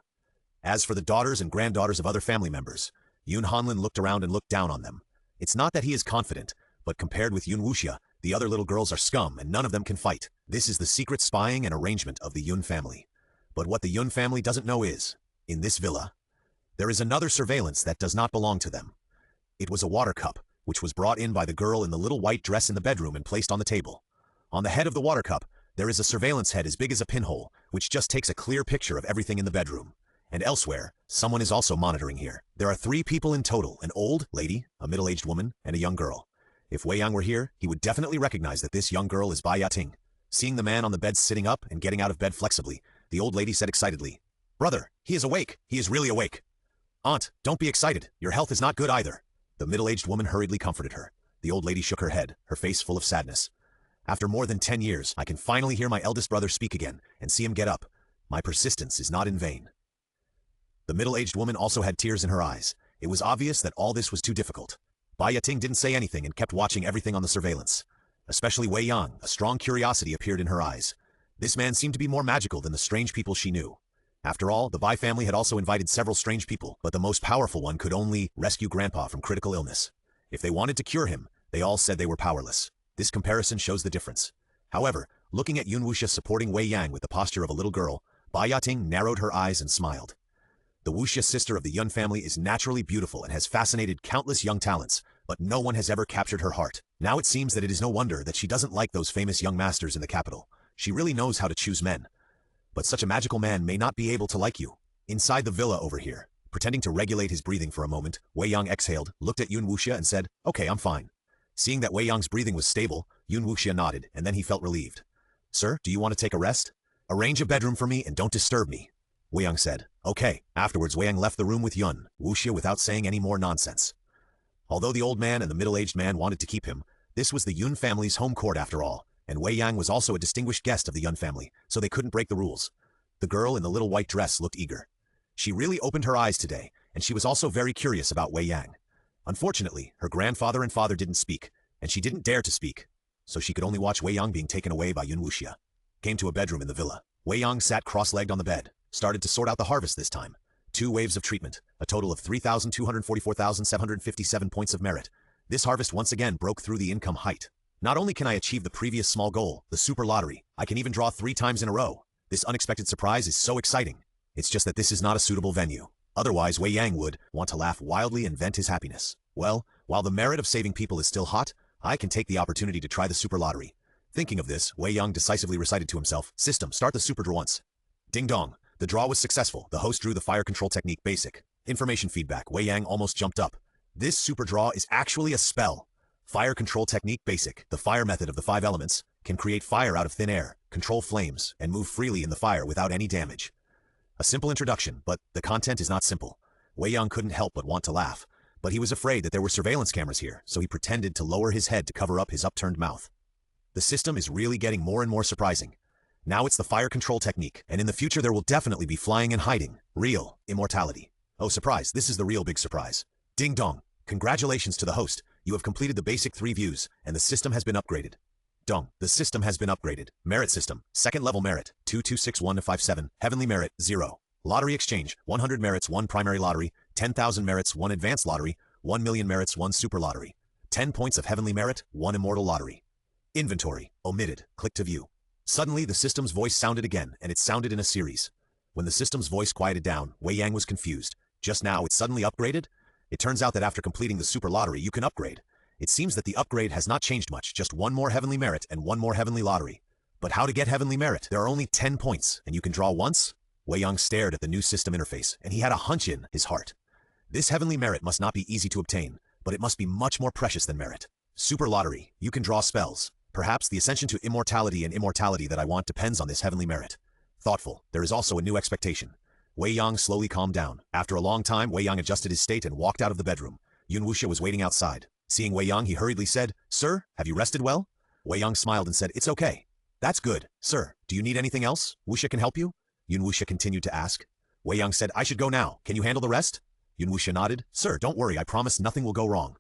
S1: As for the daughters and granddaughters of other family members, Yun Hanlin looked around and looked down on them. It's not that he is confident, but compared with Yun Wuxia, the other little girls are scum and none of them can fight. This is the secret spying and arrangement of the Yun family. But what the Yun family doesn't know is, in this villa, there is another surveillance that does not belong to them. It was a water cup, which was brought in by the girl in the little white dress in the bedroom and placed on the table. On the head of the water cup, there is a surveillance head as big as a pinhole, which just takes a clear picture of everything in the bedroom. And elsewhere, someone is also monitoring here. There are 3 people in total, an old lady, a middle-aged woman, and a young girl. If Wei Yang were here, he would definitely recognize that this young girl is Bai Yating. Seeing the man on the bed sitting up and getting out of bed flexibly, the old lady said excitedly, "Brother, he is awake. He is really awake." "Aunt, don't be excited. Your health is not good either." The middle-aged woman hurriedly comforted her. The old lady shook her head, her face full of sadness. "After more than 10 years, I can finally hear my eldest brother speak again and see him get up. My persistence is not in vain." The middle-aged woman also had tears in her eyes. It was obvious that all this was too difficult. Bai Yating didn't say anything and kept watching everything on the surveillance. Especially Wei Yang, a strong curiosity appeared in her eyes. This man seemed to be more magical than the strange people she knew. After all, the Bai family had also invited several strange people, but the most powerful one could only rescue Grandpa from critical illness. If they wanted to cure him, they all said they were powerless. This comparison shows the difference. However, looking at Yun Wuxia supporting Wei Yang with the posture of a little girl, Bai Yating narrowed her eyes and smiled. The Wuxia sister of the Yun family is naturally beautiful and has fascinated countless young talents, but no one has ever captured her heart. Now it seems that it is no wonder that she doesn't like those famous young masters in the capital. She really knows how to choose men. But such a magical man may not be able to like you. Inside the villa over here, pretending to regulate his breathing for a moment, Wei Yang exhaled, looked at Yun Wuxia and said, "Okay, I'm fine." Seeing that Wei Yang's breathing was stable, Yun Wuxia nodded, and then he felt relieved. "Sir, do you want to take a rest? Arrange a bedroom for me and don't disturb me." Wei Yang said, "Okay." Afterwards, Wei Yang left the room with Yun Wuxia without saying any more nonsense. Although the old man and the middle-aged man wanted to keep him, this was the Yun family's home court after all, and Wei Yang was also a distinguished guest of the Yun family, so they couldn't break the rules. The girl in the little white dress looked eager. She really opened her eyes today, and she was also very curious about Wei Yang. Unfortunately, her grandfather and father didn't speak, and she didn't dare to speak, so she could only watch Wei Yang being taken away by Yun Wuxia. Came to a bedroom in the villa. Wei Yang sat cross-legged on the bed, started to sort out the harvest this time. 2 waves of treatment, a total of 3,244,757 points of merit. This harvest once again broke through the income height. Not only can I achieve the previous small goal, the super lottery, I can even draw 3 times in a row. This unexpected surprise is so exciting. It's just that this is not a suitable venue. Otherwise, Wei Yang would want to laugh wildly and vent his happiness. Well, while the merit of saving people is still hot, I can take the opportunity to try the super lottery. Thinking of this, Wei Yang decisively recited to himself, "System, start the super draw once." Ding dong. The draw was successful. The host drew the fire control technique basic. Information feedback. Wei Yang almost jumped up. This super draw is actually a spell. Fire control technique basic. The fire method of the 5 elements can create fire out of thin air, control flames, and move freely in the fire without any damage. A simple introduction, but the content is not simple. Wei Yang couldn't help but want to laugh, but he was afraid that there were surveillance cameras here, so he pretended to lower his head to cover up his upturned mouth. The system is really getting more and more surprising. Now it's the fire control technique, and in the future there will definitely be flying and hiding. Real immortality. Oh, surprise, this is the real big surprise. Ding dong. Congratulations to the host. You have completed the basic 3 views, and the system has been upgraded. Dong. The system has been upgraded. Merit system. 2nd level merit, 2261-57. Heavenly merit, 0. Lottery exchange, 100 merits 1 primary lottery, 10,000 merits 1 advanced lottery, 1 million merits 1 super lottery. 10 points of heavenly merit, 1 immortal lottery. Inventory, omitted, click to view. Suddenly, the system's voice sounded again, and it sounded in a series. When the system's voice quieted down, Wei Yang was confused. Just now, it suddenly upgraded? It turns out that after completing the super lottery, you can upgrade. It seems that the upgrade has not changed much, just 1 more heavenly merit and 1 more heavenly lottery. But how to get heavenly merit? There are only 10 points, and you can draw once? Wei Yang stared at the new system interface, and he had a hunch in his heart. This heavenly merit must not be easy to obtain, but it must be much more precious than merit. Super lottery, you can draw spells. Perhaps the ascension to immortality and immortality that I want depends on this heavenly merit. Thoughtful, there is also a new expectation. Wei Yang slowly calmed down. After a long time, Wei Yang adjusted his state and walked out of the bedroom. Yun Wuxia was waiting outside. Seeing Wei Yang, he hurriedly said, "Sir, have you rested well?" Wei Yang smiled and said, "It's okay." "That's good. Sir, do you need anything else? Wuxia can help you?" Yun Wuxia continued to ask. Wei Yang said, "I should go now. Can you handle the rest?" Yun Wuxia nodded. "Sir, don't worry. I promise nothing will go wrong."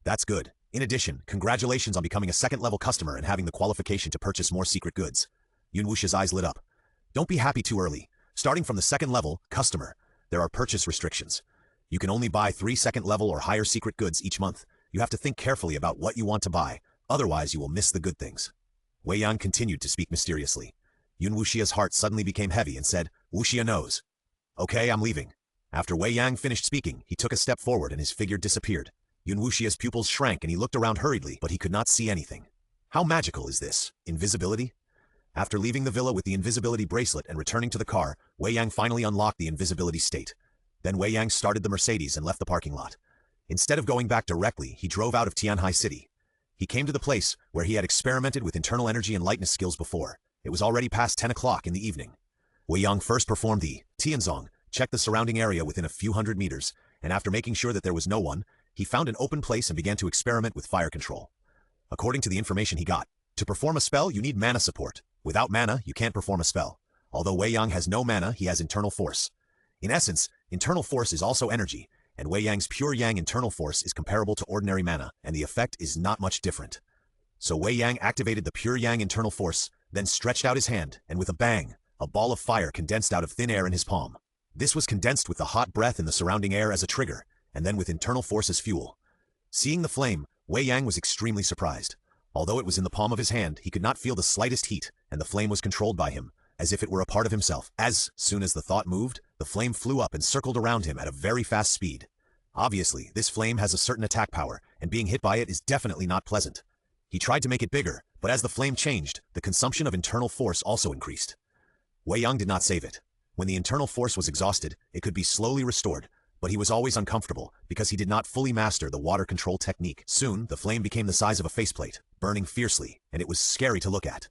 S1: "That's good. In addition, congratulations on becoming a second-level customer and having the qualification to purchase more secret goods." Yun Wuxia's eyes lit up. "Don't be happy too early. Starting from the second-level customer, there are purchase restrictions. You can only buy 3 second-level or higher secret goods each month. You have to think carefully about what you want to buy, otherwise you will miss the good things." Wei Yang continued to speak mysteriously. Yun Wuxia's heart suddenly became heavy and said, "Wuxia knows." "Okay, I'm leaving." After Wei Yang finished speaking, he took a step forward and his figure disappeared. Yun Wuxia's pupils shrank and he looked around hurriedly, but he could not see anything. How magical is this? Invisibility? After leaving the villa with the invisibility bracelet and returning to the car, Wei Yang finally unlocked the invisibility state. Then Wei Yang started the Mercedes and left the parking lot. Instead of going back directly, he drove out of Tianhai City. He came to the place where he had experimented with internal energy and lightness skills before. It was already past 10 o'clock in the evening. Wei Yang first performed the Tianzong, checked the surrounding area within a few hundred meters, and after making sure that there was no one, he found an open place and began to experiment with fire control. According to the information he got, to perform a spell you need mana support. Without mana, you can't perform a spell. Although Wei Yang has no mana, he has internal force. In essence, internal force is also energy, and Wei Yang's pure Yang internal force is comparable to ordinary mana, and the effect is not much different. So Wei Yang activated the pure Yang internal force, then stretched out his hand, and with a bang, a ball of fire condensed out of thin air in his palm. This was condensed with the hot breath in the surrounding air as a trigger, and then with internal force as fuel. Seeing the flame, Wei Yang was extremely surprised. Although it was in the palm of his hand, he could not feel the slightest heat, and the flame was controlled by him, as if it were a part of himself. As soon as the thought moved, the flame flew up and circled around him at a very fast speed. Obviously, this flame has a certain attack power, and being hit by it is definitely not pleasant. He tried to make it bigger, but as the flame changed, the consumption of internal force also increased. Wei Yang did not save it. When the internal force was exhausted, it could be slowly restored, but he was always uncomfortable because he did not fully master the water control technique. Soon, the flame became the size of a faceplate, burning fiercely, and it was scary to look at.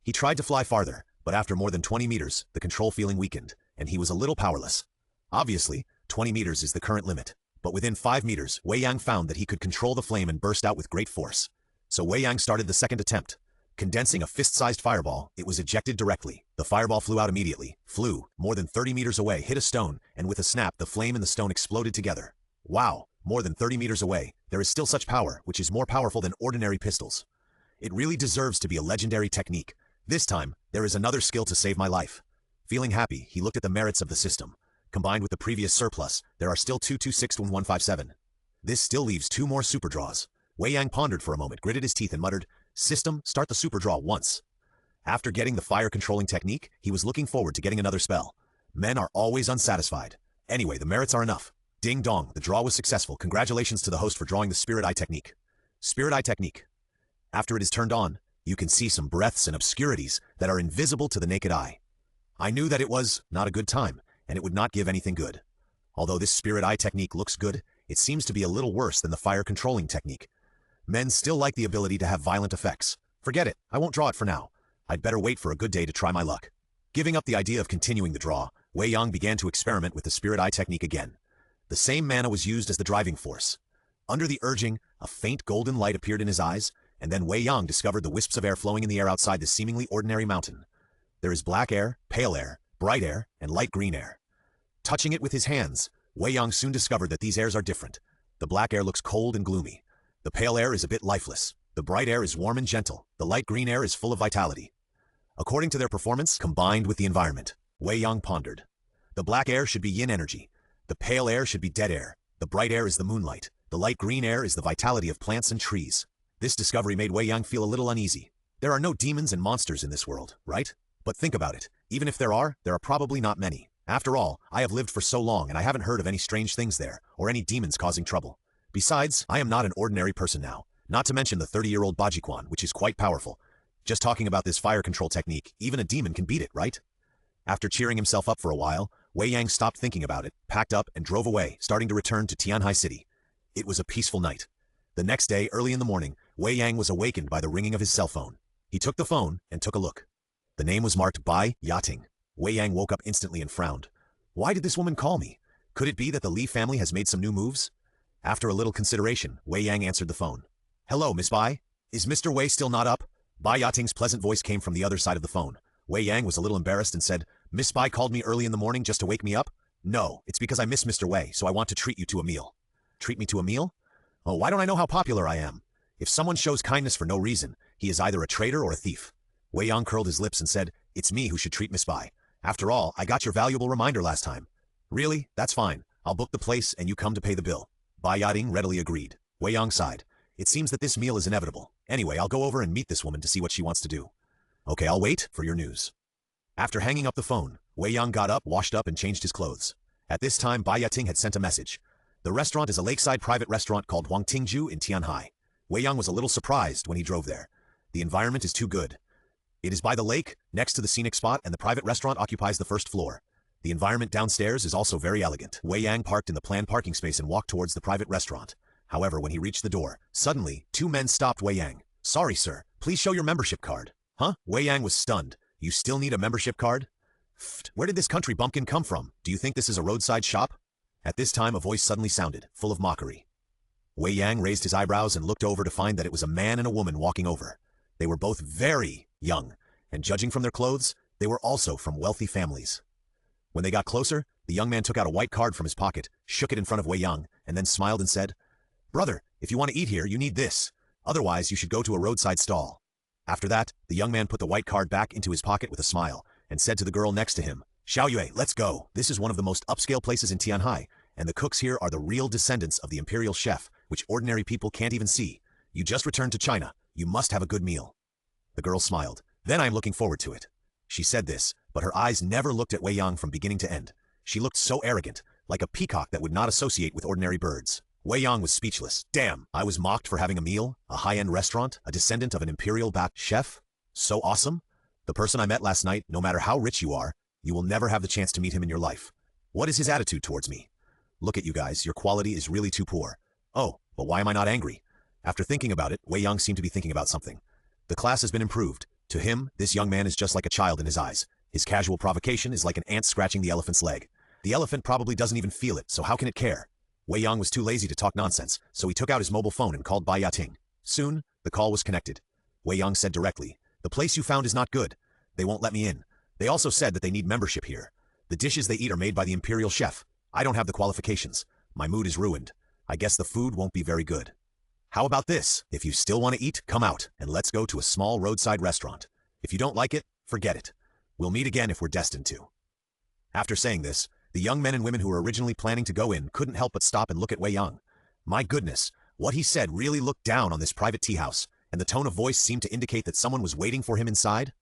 S1: He tried to fly farther, but after more than 20 meters, the control feeling weakened, and he was a little powerless. Obviously, 20 meters is the current limit, but within 5 meters, Wei Yang found that he could control the flame and burst out with great force. So Wei Yang started the second attempt. Condensing a fist-sized fireball, it was ejected directly. The fireball flew out immediately, flew more than 30 meters away, hit a stone, and with a snap, the flame and the stone exploded together. Wow, more than 30 meters away, there is still such power, which is more powerful than ordinary pistols. It really deserves to be a legendary technique. This time, there is another skill to save my life. Feeling happy, he looked at the merits of the system. Combined with the previous surplus, there are still 226 and 157. This still leaves 2 more super draws. Wei Yang pondered for a moment, gritted his teeth and muttered, "System, start the super draw once." After getting the fire controlling technique, he was looking forward to getting another spell. Men are always unsatisfied. Anyway, the merits are enough. Ding dong, the draw was successful. Congratulations to the host for drawing the Spirit Eye technique. Spirit Eye technique. After it is turned on, you can see some breadths and obscurities that are invisible to the naked eye. I knew that it was not a good time, and it would not give anything good. Although this Spirit Eye technique looks good, it seems to be a little worse than the fire controlling technique. Men still like the ability to have violent effects. Forget it, I won't draw it for now. I'd better wait for a good day to try my luck. Giving up the idea of continuing the draw, Wei Yang began to experiment with the Spirit Eye technique again. The same mana was used as the driving force. Under the urging, a faint golden light appeared in his eyes, and then Wei Yang discovered the wisps of air flowing in the air outside the seemingly ordinary mountain. There is black air, pale air, bright air, and light green air. Touching it with his hands, Wei Yang soon discovered that these airs are different. The black air looks cold and gloomy. The pale air is a bit lifeless. The bright air is warm and gentle. The light green air is full of vitality. According to their performance, combined with the environment, Wei Yang pondered. The black air should be yin energy. The pale air should be dead air. The bright air is the moonlight. The light green air is the vitality of plants and trees. This discovery made Wei Yang feel a little uneasy. There are no demons and monsters in this world, right? But think about it. Even if there are probably not many. After all, I have lived for so long and I haven't heard of any strange things there, or any demons causing trouble. Besides, I am not an ordinary person now. Not to mention the 30-year-old Bajiquan, which is quite powerful. Just talking about this fire control technique, even a demon can beat it, right? After cheering himself up for a while, Wei Yang stopped thinking about it, packed up, and drove away, starting to return to Tianhai City. It was a peaceful night. The next day, early in the morning, Wei Yang was awakened by the ringing of his cell phone. He took the phone and took a look. The name was marked Bai Yating. Wei Yang woke up instantly and frowned. Why did this woman call me? Could it be that the Li family has made some new moves? After a little consideration, Wei Yang answered the phone. Hello, Miss Bai? Is Mr. Wei still not up? Bai Yating's pleasant voice came from the other side of the phone. Wei Yang was a little embarrassed and said, Miss Bai called me early in the morning just to wake me up? No, it's because I miss Mr. Wei, so I want to treat you to a meal. Treat me to a meal? Oh, why don't I know how popular I am? If someone shows kindness for no reason, he is either a traitor or a thief. Wei Yang curled his lips and said, It's me who should treat Miss Bai. After all, I got your valuable reminder last time. Really? That's fine. I'll book the place and you come to pay the bill. Bai Yating readily agreed. Wei Yang sighed. It seems that this meal is inevitable. Anyway, I'll go over and meet this woman to see what she wants to do. Okay, I'll wait for your news. After hanging up the phone, Wei Yang got up, washed up, and changed his clothes. At this time, Bai Yating had sent a message. The restaurant is a lakeside private restaurant called Huangtingju in Tianhai. Wei Yang was a little surprised when he drove there. The environment is too good. It is by the lake, next to the scenic spot, and the private restaurant occupies the first floor. The environment downstairs is also very elegant. Wei Yang parked in the planned parking space and walked towards the private restaurant. However, when he reached the door, suddenly, two men stopped Wei Yang. Sorry, sir. Please show your membership card. Huh? Wei Yang was stunned. You still need a membership card? Pfft, where did this country bumpkin come from? Do you think this is a roadside shop? At this time, a voice suddenly sounded, full of mockery. Wei Yang raised his eyebrows and looked over to find that it was a man and a woman walking over. They were both very young, and judging from their clothes, they were also from wealthy families. When they got closer, the young man took out a white card from his pocket, shook it in front of Wei Yang, and then smiled and said, Brother, if you want to eat here, you need this. Otherwise, you should go to a roadside stall. After that, the young man put the white card back into his pocket with a smile, and said to the girl next to him, Xiao Yue, let's go. This is one of the most upscale places in Tianhai, and the cooks here are the real descendants of the imperial chef, which ordinary people can't even see. You just returned to China. You must have a good meal. The girl smiled. Then I am looking forward to it. She said this, but her eyes never looked at Wei Yang from beginning to end. She looked so arrogant, like a peacock that would not associate with ordinary birds. Wei Yang was speechless. Damn, I was mocked for having a meal, a high-end restaurant, a descendant of an imperial chef? So awesome? The person I met last night, no matter how rich you are, you will never have the chance to meet him in your life. What is his attitude towards me? Look at you guys, your quality is really too poor. Oh, but why am I not angry? After thinking about it, Wei Yang seemed to be thinking about something. The class has been improved. To him, this young man is just like a child in his eyes. His casual provocation is like an ant scratching the elephant's leg. The elephant probably doesn't even feel it, so how can it care? Wei Yang was too lazy to talk nonsense, so he took out his mobile phone and called Bai Yating. Soon, the call was connected. Wei Yang said directly, The place you found is not good. They won't let me in. They also said that they need membership here. The dishes they eat are made by the imperial chef. I don't have the qualifications. My mood is ruined. I guess the food won't be very good. How about this? If you still want to eat, come out, and let's go to a small roadside restaurant. If you don't like it, forget it. We'll meet again if we're destined to. After saying this, the young men and women who were originally planning to go in couldn't help but stop and look at Wei Yang. My goodness, what he said really looked down on this private tea house, and the tone of voice seemed to indicate that someone was waiting for him inside.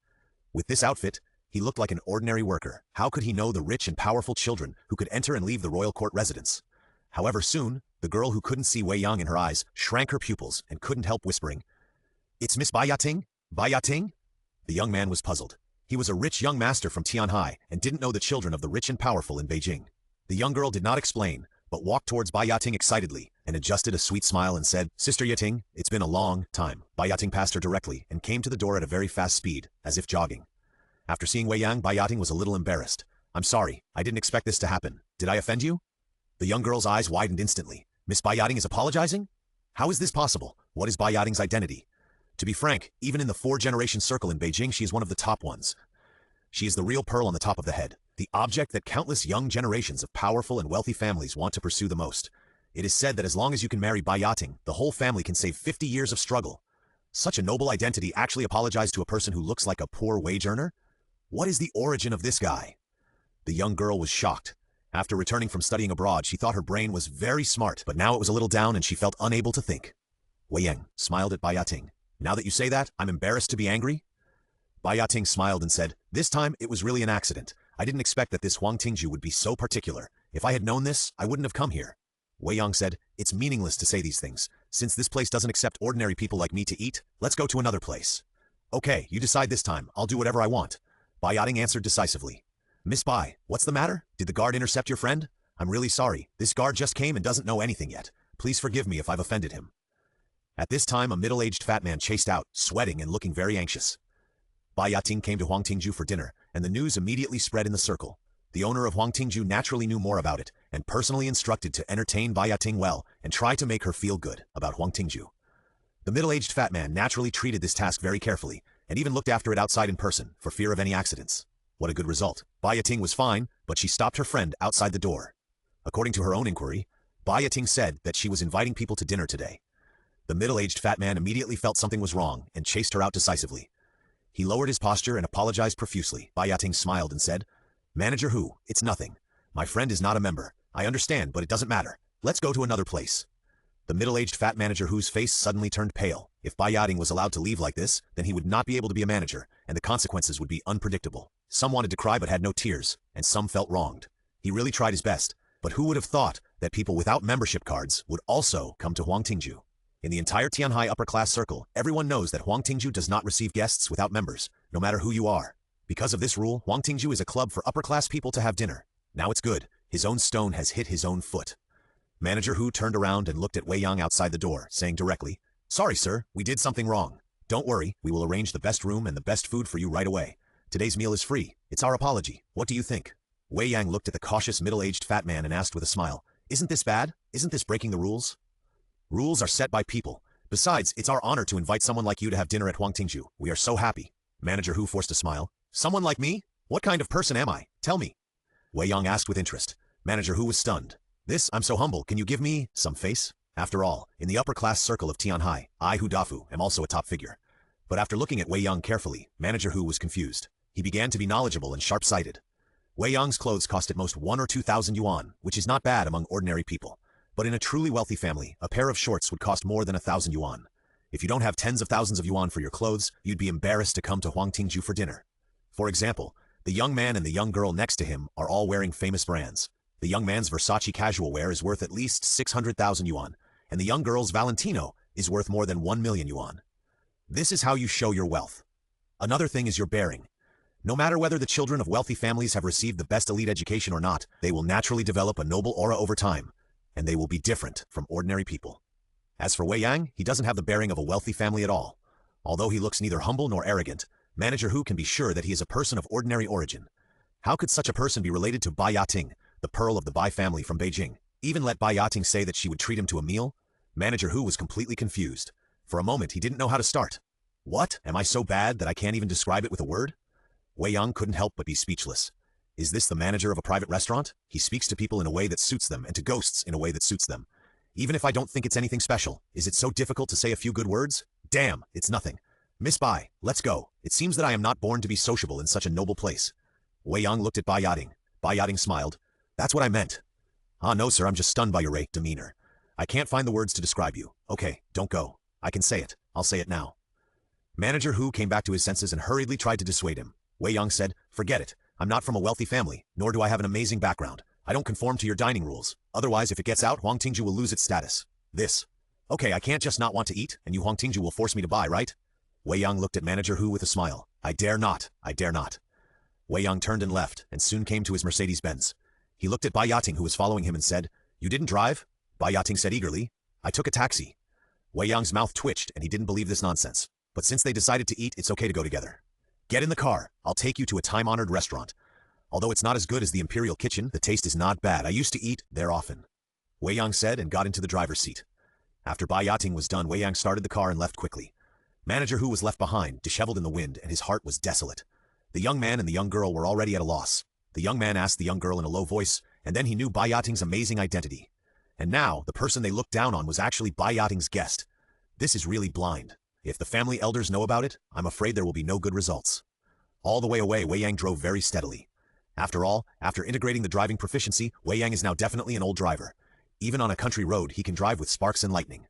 S1: With this outfit, he looked like an ordinary worker. How could he know the rich and powerful children who could enter and leave the royal court residence? However, soon, the girl who couldn't see Wei Yang in her eyes shrank her pupils and couldn't help whispering, It's Miss Bai Yating? Bai Yating? The young man was puzzled. He was a rich young master from Tianhai and didn't know the children of the rich and powerful in Beijing. The young girl did not explain, but walked towards Bai Yating excitedly and adjusted a sweet smile and said, Sister Yating, it's been a long time. Bai Yating passed her directly and came to the door at a very fast speed, as if jogging. After seeing Wei Yang, Bai Yating was a little embarrassed. I'm sorry, I didn't expect this to happen. Did I offend you? The young girl's eyes widened instantly. Miss Bai Yating is apologizing? How is this possible? What is Bai Yating's identity? To be frank, even in the 4-generation circle in Beijing, she is one of the top ones. She is the real pearl on the top of the head, the object that countless young generations of powerful and wealthy families want to pursue the most. It is said that as long as you can marry Bai Yating, the whole family can save 50 years of struggle. Such a noble identity actually apologized to a person who looks like a poor wage earner? What is the origin of this guy? The young girl was shocked. After returning from studying abroad, she thought her brain was very smart, but now it was a little down and she felt unable to think. Wei Yang smiled at Bai Yating. Now that you say that, I'm embarrassed to be angry. Bai Yating smiled and said, this time it was really an accident. I didn't expect that this Huang Tingju would be so particular. If I had known this, I wouldn't have come here. Wei Yang said, it's meaningless to say these things. Since this place doesn't accept ordinary people like me to eat, let's go to another place. Okay, you decide this time. I'll do whatever I want. Bai Yating answered decisively. Miss Bai, what's the matter? Did the guard intercept your friend? I'm really sorry. This guard just came and doesn't know anything yet. Please forgive me if I've offended him. At this time, a middle-aged fat man chased out, sweating and looking very anxious. Bai Yating came to Huang Tingju for dinner, and the news immediately spread in the circle. The owner of Huang Tingju naturally knew more about it, and personally instructed to entertain Bai Yating well and try to make her feel good about Huang Tingju. The middle-aged fat man naturally treated this task very carefully, and even looked after it outside in person, for fear of any accidents. What a good result. Bai Yating was fine, but she stopped her friend outside the door. According to her own inquiry, Bai Yating said that she was inviting people to dinner today. The middle-aged fat man immediately felt something was wrong and chased her out decisively. He lowered his posture and apologized profusely. Bai Yating smiled and said, Manager Hu, it's nothing. My friend is not a member. I understand, but it doesn't matter. Let's go to another place. The middle-aged fat manager Hu's face suddenly turned pale. If Bai Yating was allowed to leave like this, then he would not be able to be a manager, and the consequences would be unpredictable. Some wanted to cry but had no tears, and some felt wronged. He really tried his best, but who would have thought that people without membership cards would also come to Huang Tingju? In the entire Tianhai upper-class circle, everyone knows that Huang Tingju does not receive guests without members, no matter who you are. Because of this rule, Huang Tingju is a club for upper-class people to have dinner. Now it's good. His own stone has hit his own foot. Manager Hu turned around and looked at Wei Yang outside the door, saying directly, Sorry, sir, we did something wrong. Don't worry, we will arrange the best room and the best food for you right away. Today's meal is free. It's our apology. What do you think? Wei Yang looked at the cautious middle-aged fat man and asked with a smile, Isn't this bad? Isn't this breaking the rules? Rules are set by people. Besides, it's our honor to invite someone like you to have dinner at Huang Tingju. We are so happy. Manager Hu forced a smile. Someone like me? What kind of person am I? Tell me. Wei Yang asked with interest. Manager Hu was stunned. I'm so humble. Can you give me some face? After all, in the upper-class circle of Tianhai, I, Hu Dafu, am also a top figure. But after looking at Wei Yang carefully, Manager Hu was confused. He began to be knowledgeable and sharp-sighted. Wei Yang's clothes cost at most 1 or 2,000 yuan, which is not bad among ordinary people. But in a truly wealthy family, a pair of shorts would cost more than 1,000 yuan. If you don't have tens of thousands of yuan for your clothes, you'd be embarrassed to come to Huang Tingju for dinner. For example, the young man and the young girl next to him are all wearing famous brands. The young man's Versace casual wear is worth at least 600,000 yuan, and the young girl's Valentino is worth more than 1 million yuan. This is how you show your wealth. Another thing is your bearing. No matter whether the children of wealthy families have received the best elite education or not, they will naturally develop a noble aura over time, and they will be different from ordinary people. As for Wei Yang, he doesn't have the bearing of a wealthy family at all. Although he looks neither humble nor arrogant, Manager Hu can be sure that he is a person of ordinary origin. How could such a person be related to Bai Yating, the pearl of the Bai family from Beijing? Even let Bai Yating say that she would treat him to a meal? Manager Hu was completely confused. For a moment, he didn't know how to start. What? Am I so bad that I can't even describe it with a word? Wei Yang couldn't help but be speechless. Is this the manager of a private restaurant? He speaks to people in a way that suits them and to ghosts in a way that suits them. Even if I don't think it's anything special, is it so difficult to say a few good words? Damn, it's nothing. Miss Bai, let's go. It seems that I am not born to be sociable in such a noble place. Wei Yang looked at Bai Yating. Bai Yating smiled. That's what I meant. Ah, no, sir, I'm just stunned by your demeanor. I can't find the words to describe you. Okay, don't go. I can say it. I'll say it now. Manager Hu came back to his senses and hurriedly tried to dissuade him. Wei Yang said, Forget it. I'm not from a wealthy family, nor do I have an amazing background. I don't conform to your dining rules. Otherwise, if it gets out, Huang Tingju will lose its status. Okay, I can't just not want to eat, and you Huang Tingju will force me to buy, right? Wei Yang looked at Manager Hu with a smile. I dare not. I dare not. Wei Yang turned and left, and soon came to his Mercedes-Benz. He looked at Bai Yating, who was following him, and said, You didn't drive? Bai Yating said eagerly, I took a taxi. Wei Yang's mouth twitched, and he didn't believe this nonsense. But since they decided to eat, it's okay to go together. Get in the car. I'll take you to a time-honored restaurant. Although it's not as good as the Imperial Kitchen, the taste is not bad. I used to eat there often. Wei Yang said and got into the driver's seat. After Bai Yating was done, Wei Yang started the car and left quickly. Manager Hu was left behind, disheveled in the wind, and his heart was desolate. The young man and the young girl were already at a loss. The young man asked the young girl in a low voice, and then he knew Bai Yating's amazing identity. And now, the person they looked down on was actually Bai Yating's guest. This is really blind. If the family elders know about it, I'm afraid there will be no good results. All the way away, Wei Yang drove very steadily. After all, after integrating the driving proficiency, Wei Yang is now definitely an old driver. Even on a country road, he can drive with sparks and lightning.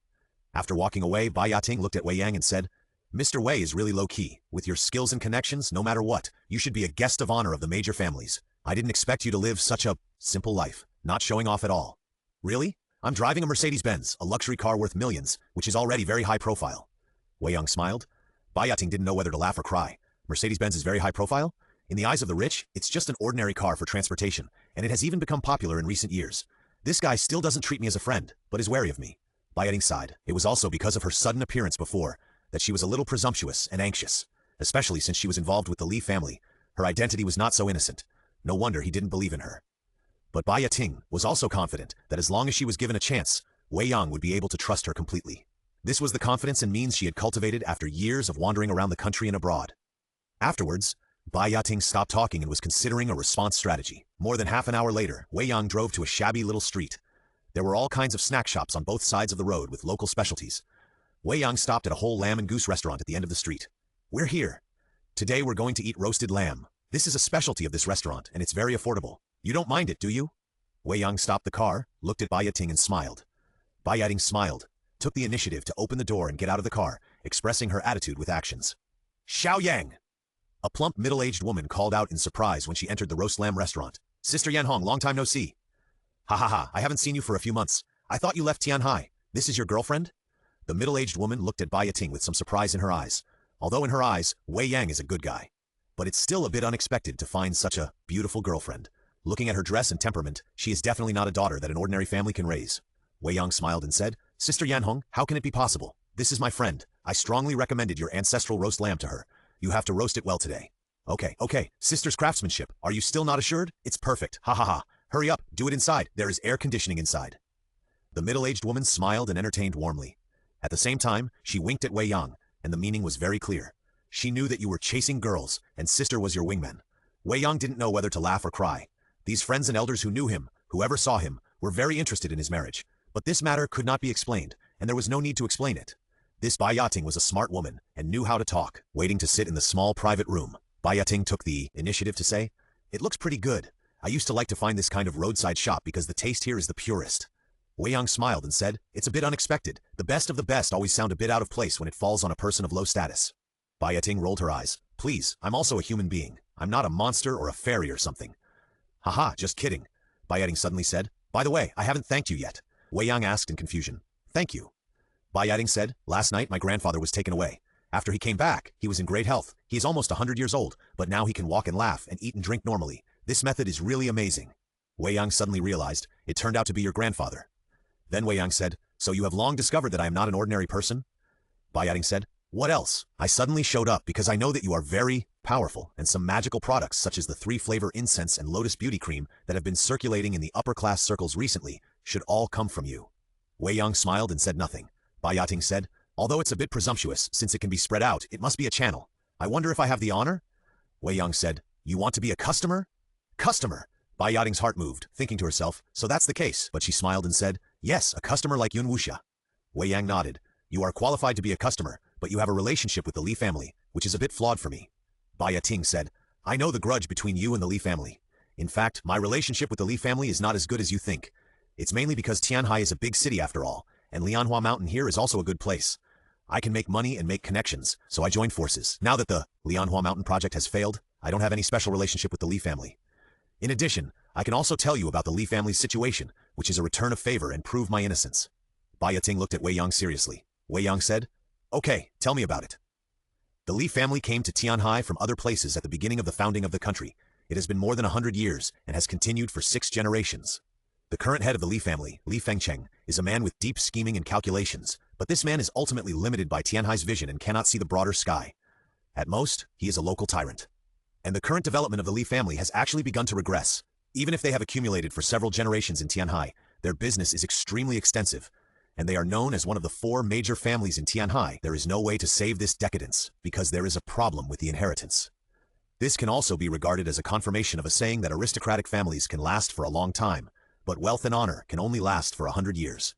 S1: After walking away, Bai Yating looked at Wei Yang and said, Mr. Wei is really low-key. With your skills and connections, no matter what, you should be a guest of honor of the major families. I didn't expect you to live such a simple life, not showing off at all. Really? I'm driving a Mercedes-Benz, a luxury car worth millions, which is already very high profile. Wei Yang smiled. Bai Yating didn't know whether to laugh or cry. Mercedes-Benz is very high profile? In the eyes of the rich, it's just an ordinary car for transportation, and it has even become popular in recent years. This guy still doesn't treat me as a friend, but is wary of me. Bai Yating sighed. It was also because of her sudden appearance before, that she was a little presumptuous and anxious, especially since she was involved with the Li family. Her identity was not so innocent. No wonder he didn't believe in her. But Bai Yating was also confident that as long as she was given a chance, Wei Yang would be able to trust her completely. This was the confidence and means she had cultivated after years of wandering around the country and abroad. Afterwards, Bai Yating stopped talking and was considering a response strategy. More than half an hour later, Wei Yang drove to a shabby little street. There were all kinds of snack shops on both sides of the road with local specialties. Wei Yang stopped at a whole lamb and goose restaurant at the end of the street. We're here. Today we're going to eat roasted lamb. This is a specialty of this restaurant, and it's very affordable. You don't mind it, do you? Wei Yang stopped the car, looked at Bai Yating and smiled. Bai Yating smiled, took the initiative to open the door and get out of the car, expressing her attitude with actions. Xiao Yang! A plump, middle-aged woman called out in surprise when she entered the roast lamb restaurant. Sister Yan Hong, long time no see. Ha ha ha, I haven't seen you for a few months. I thought you left Tianhai. This is your girlfriend? The middle-aged woman looked at Bai Yating with some surprise in her eyes. Although in her eyes, Wei Yang is a good guy. But it's still a bit unexpected to find such a beautiful girlfriend. Looking at her dress and temperament, she is definitely not a daughter that an ordinary family can raise. Wei Yang smiled and said, Sister Yan Hong, how can it be possible? This is my friend. I strongly recommended your ancestral roast lamb to her. You have to roast it well today. Okay, sister's craftsmanship. Are you still not assured? It's perfect. Ha ha ha. Hurry up, do it inside. There is air conditioning inside. The middle-aged woman smiled and entertained warmly. At the same time, she winked at Wei Yang, and the meaning was very clear. She knew that you were chasing girls, and sister was your wingman. Wei Yang didn't know whether to laugh or cry. These friends and elders who knew him, whoever saw him, were very interested in his marriage. But this matter could not be explained, and there was no need to explain it. This Bai Yating was a smart woman, and knew how to talk. Waiting to sit in the small private room, Bai Yating took the initiative to say, It looks pretty good. I used to like to find this kind of roadside shop because the taste here is the purest. Wei Yang smiled and said, It's a bit unexpected. The best of the best always sound a bit out of place when it falls on a person of low status. Bai Yating rolled her eyes. Please, I'm also a human being. I'm not a monster or a fairy or something. Haha, just kidding. Bai Yating suddenly said, By the way, I haven't thanked you yet. Wei Yang asked in confusion. Thank you. Bai Yating said, Last night my grandfather was taken away. After he came back, he was in great health. He is almost 100 years old, but now he can walk and laugh and eat and drink normally. This method is really amazing. Wei Yang suddenly realized it turned out to be your grandfather. Then Wei Yang said, So you have long discovered that I am not an ordinary person? Bai Yating said, What else? I suddenly showed up because I know that you are very powerful, and some magical products such as the 3-flavor incense and lotus beauty cream that have been circulating in the upper-class circles recently should all come from you. Wei Yang smiled and said nothing. Bai Yating said, Although it's a bit presumptuous, since it can be spread out, it must be a channel. I wonder if I have the honor? Wei Yang said, You want to be a customer? Customer! Bai Yating's heart moved, thinking to herself, So that's the case, but she smiled and said, Yes, a customer like Yun Wuxia. Wei Yang nodded. You are qualified to be a customer, but you have a relationship with the Li family, which is a bit flawed for me. Bai Yating said, I know the grudge between you and the Li family. In fact, my relationship with the Li family is not as good as you think. It's mainly because Tianhai is a big city after all, and Lianhua Mountain here is also a good place. I can make money and make connections, so I joined forces. Now that the Lianhua Mountain project has failed, I don't have any special relationship with the Li family. In addition, I can also tell you about the Li family's situation, which is a return of favor and prove my innocence. Bai Yating looked at Wei Yang seriously. Wei Yang said, Okay, tell me about it. The Li family came to Tianhai from other places at the beginning of the founding of the country. It has been more than 100 years and has continued for 6 generations. The current head of the Li family, Li Fengcheng, is a man with deep scheming and calculations, but this man is ultimately limited by Tianhai's vision and cannot see the broader sky. At most, he is a local tyrant. And the current development of the Li family has actually begun to regress. Even if they have accumulated for several generations in Tianhai, their business is extremely extensive, and they are known as one of the 4 major families in Tianhai. There is no way to save this decadence, because there is a problem with the inheritance. This can also be regarded as a confirmation of a saying that aristocratic families can last for a long time, but wealth and honor can only last for 100 years.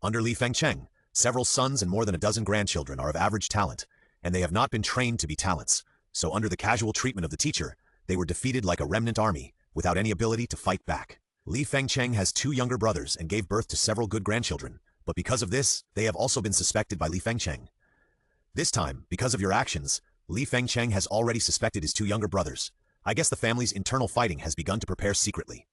S1: Under Li Fengcheng, several sons and more than a dozen grandchildren are of average talent, and they have not been trained to be talents, so under the casual treatment of the teacher, they were defeated like a remnant army, without any ability to fight back. Li Fengcheng has 2 younger brothers and gave birth to several good grandchildren, but because of this, they have also been suspected by Li Fengcheng. This time, because of your actions, Li Fengcheng has already suspected his 2 younger brothers. I guess the family's internal fighting has begun to prepare secretly.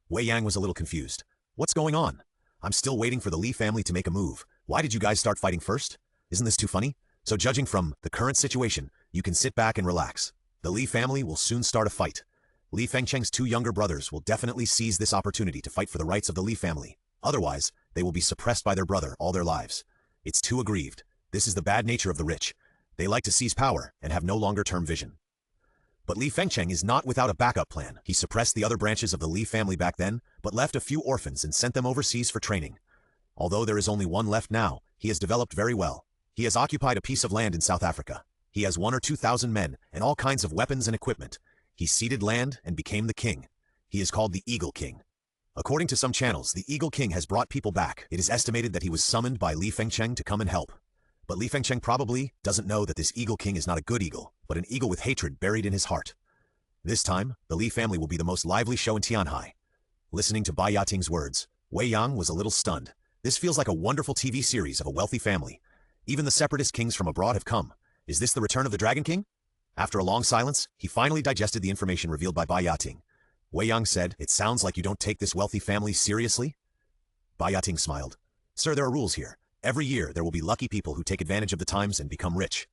S1: Wei Yang was a little confused. What's going on? I'm still waiting for the Li family to make a move. Why did you guys start fighting first? Isn't this too funny? So judging from the current situation, you can sit back and relax. The Li family will soon start a fight. Li Fengcheng's 2 younger brothers will definitely seize this opportunity to fight for the rights of the Li family. Otherwise, they will be suppressed by their brother all their lives. It's too aggrieved. This is the bad nature of the rich. They like to seize power and have no longer-term vision. But Li Fengcheng is not without a backup plan. He suppressed the other branches of the Li family back then, but left a few orphans and sent them overseas for training. Although there is only one left now, he has developed very well. He has occupied a piece of land in South Africa. He has 1,000 or 2,000 men and all kinds of weapons and equipment. He ceded land and became the king. He is called the Eagle King. According to some channels, the Eagle King has brought people back. It is estimated that he was summoned by Li Fengcheng to come and help. But Li Fengcheng probably doesn't know that this Eagle King is not a good eagle, but an eagle with hatred buried in his heart. This time, the Li family will be the most lively show in Tianhai. Listening to Bai Yating's words, Wei Yang was a little stunned. This feels like a wonderful TV series of a wealthy family. Even the separatist kings from abroad have come. Is this the return of the Dragon King? After a long silence, he finally digested the information revealed by Bai Yating. Wei Yang said, "It sounds like you don't take this wealthy family seriously?" Bai Yating smiled. "Sir, there are rules here. Every year, there will be lucky people who take advantage of the times and become rich.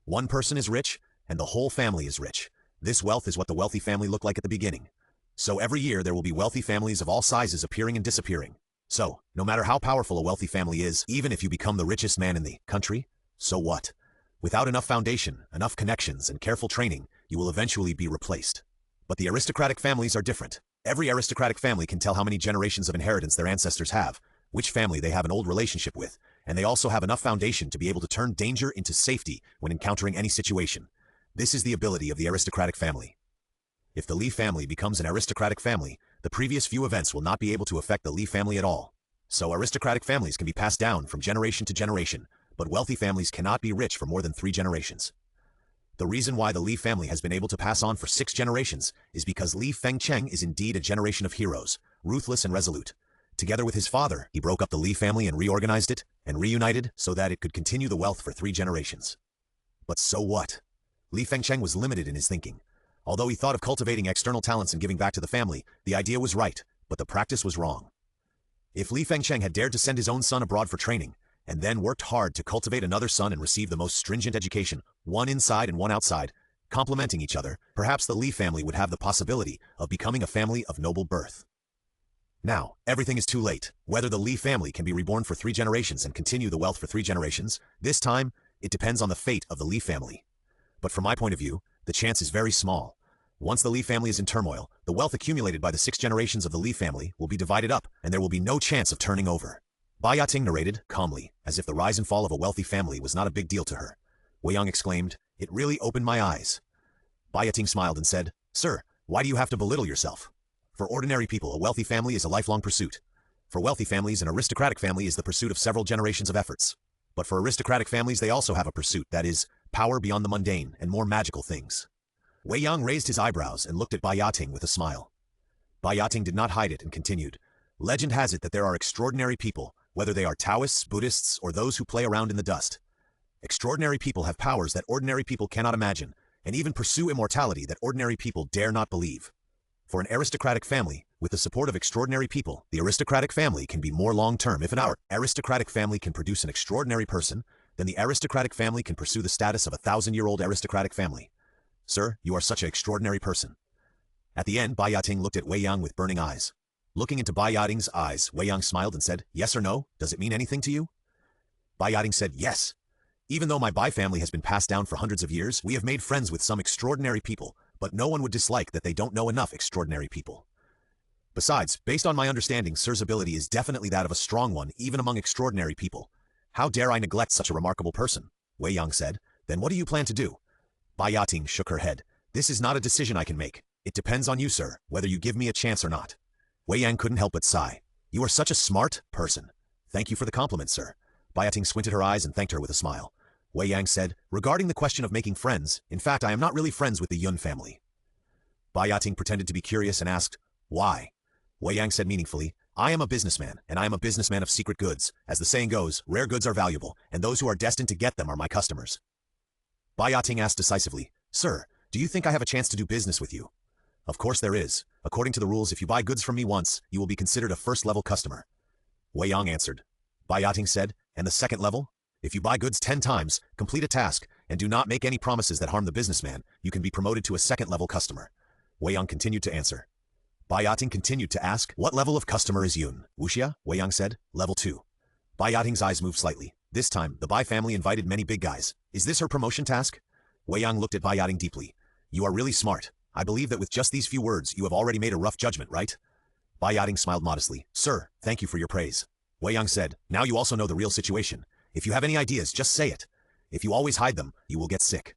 S1: One person is rich, and the whole family is rich. This wealth is what the wealthy family looked like at the beginning. So every year, there will be wealthy families of all sizes appearing and disappearing. So, no matter how powerful a wealthy family is, even if you become the richest man in the country, so what? Without enough foundation, enough connections, and careful training, you will eventually be replaced. But the aristocratic families are different. Every aristocratic family can tell how many generations of inheritance their ancestors have, which family they have an old relationship with, and they also have enough foundation to be able to turn danger into safety when encountering any situation. This is the ability of the aristocratic family. If the Li family becomes an aristocratic family, the previous few events will not be able to affect the Li family at all. So aristocratic families can be passed down from generation to generation, but wealthy families cannot be rich for more than 3 generations. The reason why the Li family has been able to pass on for 6 generations is because Li Fengcheng is indeed a generation of heroes, ruthless and resolute. Together with his father, he broke up the Li family and reorganized it, and reunited so that it could continue the wealth for 3 generations. But so what? Li Fengcheng was limited in his thinking. Although he thought of cultivating external talents and giving back to the family, the idea was right, but the practice was wrong. If Li Fengcheng had dared to send his own son abroad for training, and then worked hard to cultivate another son and receive the most stringent education, one inside and one outside, complementing each other, perhaps the Li family would have the possibility of becoming a family of noble birth. Now, everything is too late. Whether the Li family can be reborn for 3 generations and continue the wealth for 3 generations, this time, it depends on the fate of the Li family. But from my point of view, the chance is very small. Once the Li family is in turmoil, the wealth accumulated by the 6 generations of the Li family will be divided up, and there will be no chance of turning over. Bai Yating narrated, calmly, as if the rise and fall of a wealthy family was not a big deal to her. Wei Yang exclaimed, "It really opened my eyes." Bai Yating smiled and said, "Sir, why do you have to belittle yourself? For ordinary people, a wealthy family is a lifelong pursuit. For wealthy families, an aristocratic family is the pursuit of several generations of efforts. But for aristocratic families, they also have a pursuit, that is, power beyond the mundane and more magical things." Wei Yang raised his eyebrows and looked at Bai Yating with a smile. Bai Yating did not hide it and continued, "Legend has it that there are extraordinary people, whether they are Taoists, Buddhists, or those who play around in the dust. Extraordinary people have powers that ordinary people cannot imagine, and even pursue immortality that ordinary people dare not believe. For an aristocratic family, with the support of extraordinary people, the aristocratic family can be more long-term. If an aristocratic family can produce an extraordinary person, then the aristocratic family can pursue the status of a 1,000-year-old aristocratic family. Sir, you are such an extraordinary person." At the end, Bai Yating looked at Wei Yang with burning eyes. Looking into Bai Yating's eyes, Wei Yang smiled and said, "Yes or no? Does it mean anything to you?" Bai Yating said, "Yes. Even though my Bai family has been passed down for hundreds of years, we have made friends with some extraordinary people, but no one would dislike that they don't know enough extraordinary people. Besides, based on my understanding, Sir's ability is definitely that of a strong one, even among extraordinary people. How dare I neglect such a remarkable person?" Wei Yang said. "Then what do you plan to do?" Bai Yating shook her head. "This is not a decision I can make. It depends on you, sir, whether you give me a chance or not." Wei Yang couldn't help but sigh. "You are such a smart person." "Thank you for the compliment, sir." Bai Yating squinted her eyes and thanked her with a smile. Wei Yang said, "Regarding the question of making friends, in fact I am not really friends with the Yun family." Bai Yating pretended to be curious and asked, "Why?" Wei Yang said meaningfully, "I am a businessman, and I am a businessman of secret goods. As the saying goes, rare goods are valuable, and those who are destined to get them are my customers." Bai Yating asked decisively, "Sir, do you think I have a chance to do business with you?" "Of course there is. According to the rules, if you buy goods from me once, you will be considered a first-level customer." Wei Yang answered. Bai Yating said, "And the second level? If you buy goods 10 times, complete a task, and do not make any promises that harm the businessman, you can be promoted to a second-level customer." Wei Yang continued to answer. Bai Yating continued to ask, "What level of customer is Yun?" "Wuxia," Wei Yang said, "Level 2. Bai Yating's eyes moved slightly. This time, the Bai family invited many big guys. Is this her promotion task? Wei Yang looked at Bai Yating deeply. "You are really smart. I believe that with just these few words, you have already made a rough judgment, right?" Bai Yating smiled modestly. "Sir, thank you for your praise." Wei Yang said, "Now you also know the real situation. If you have any ideas, just say it. If you always hide them, you will get sick."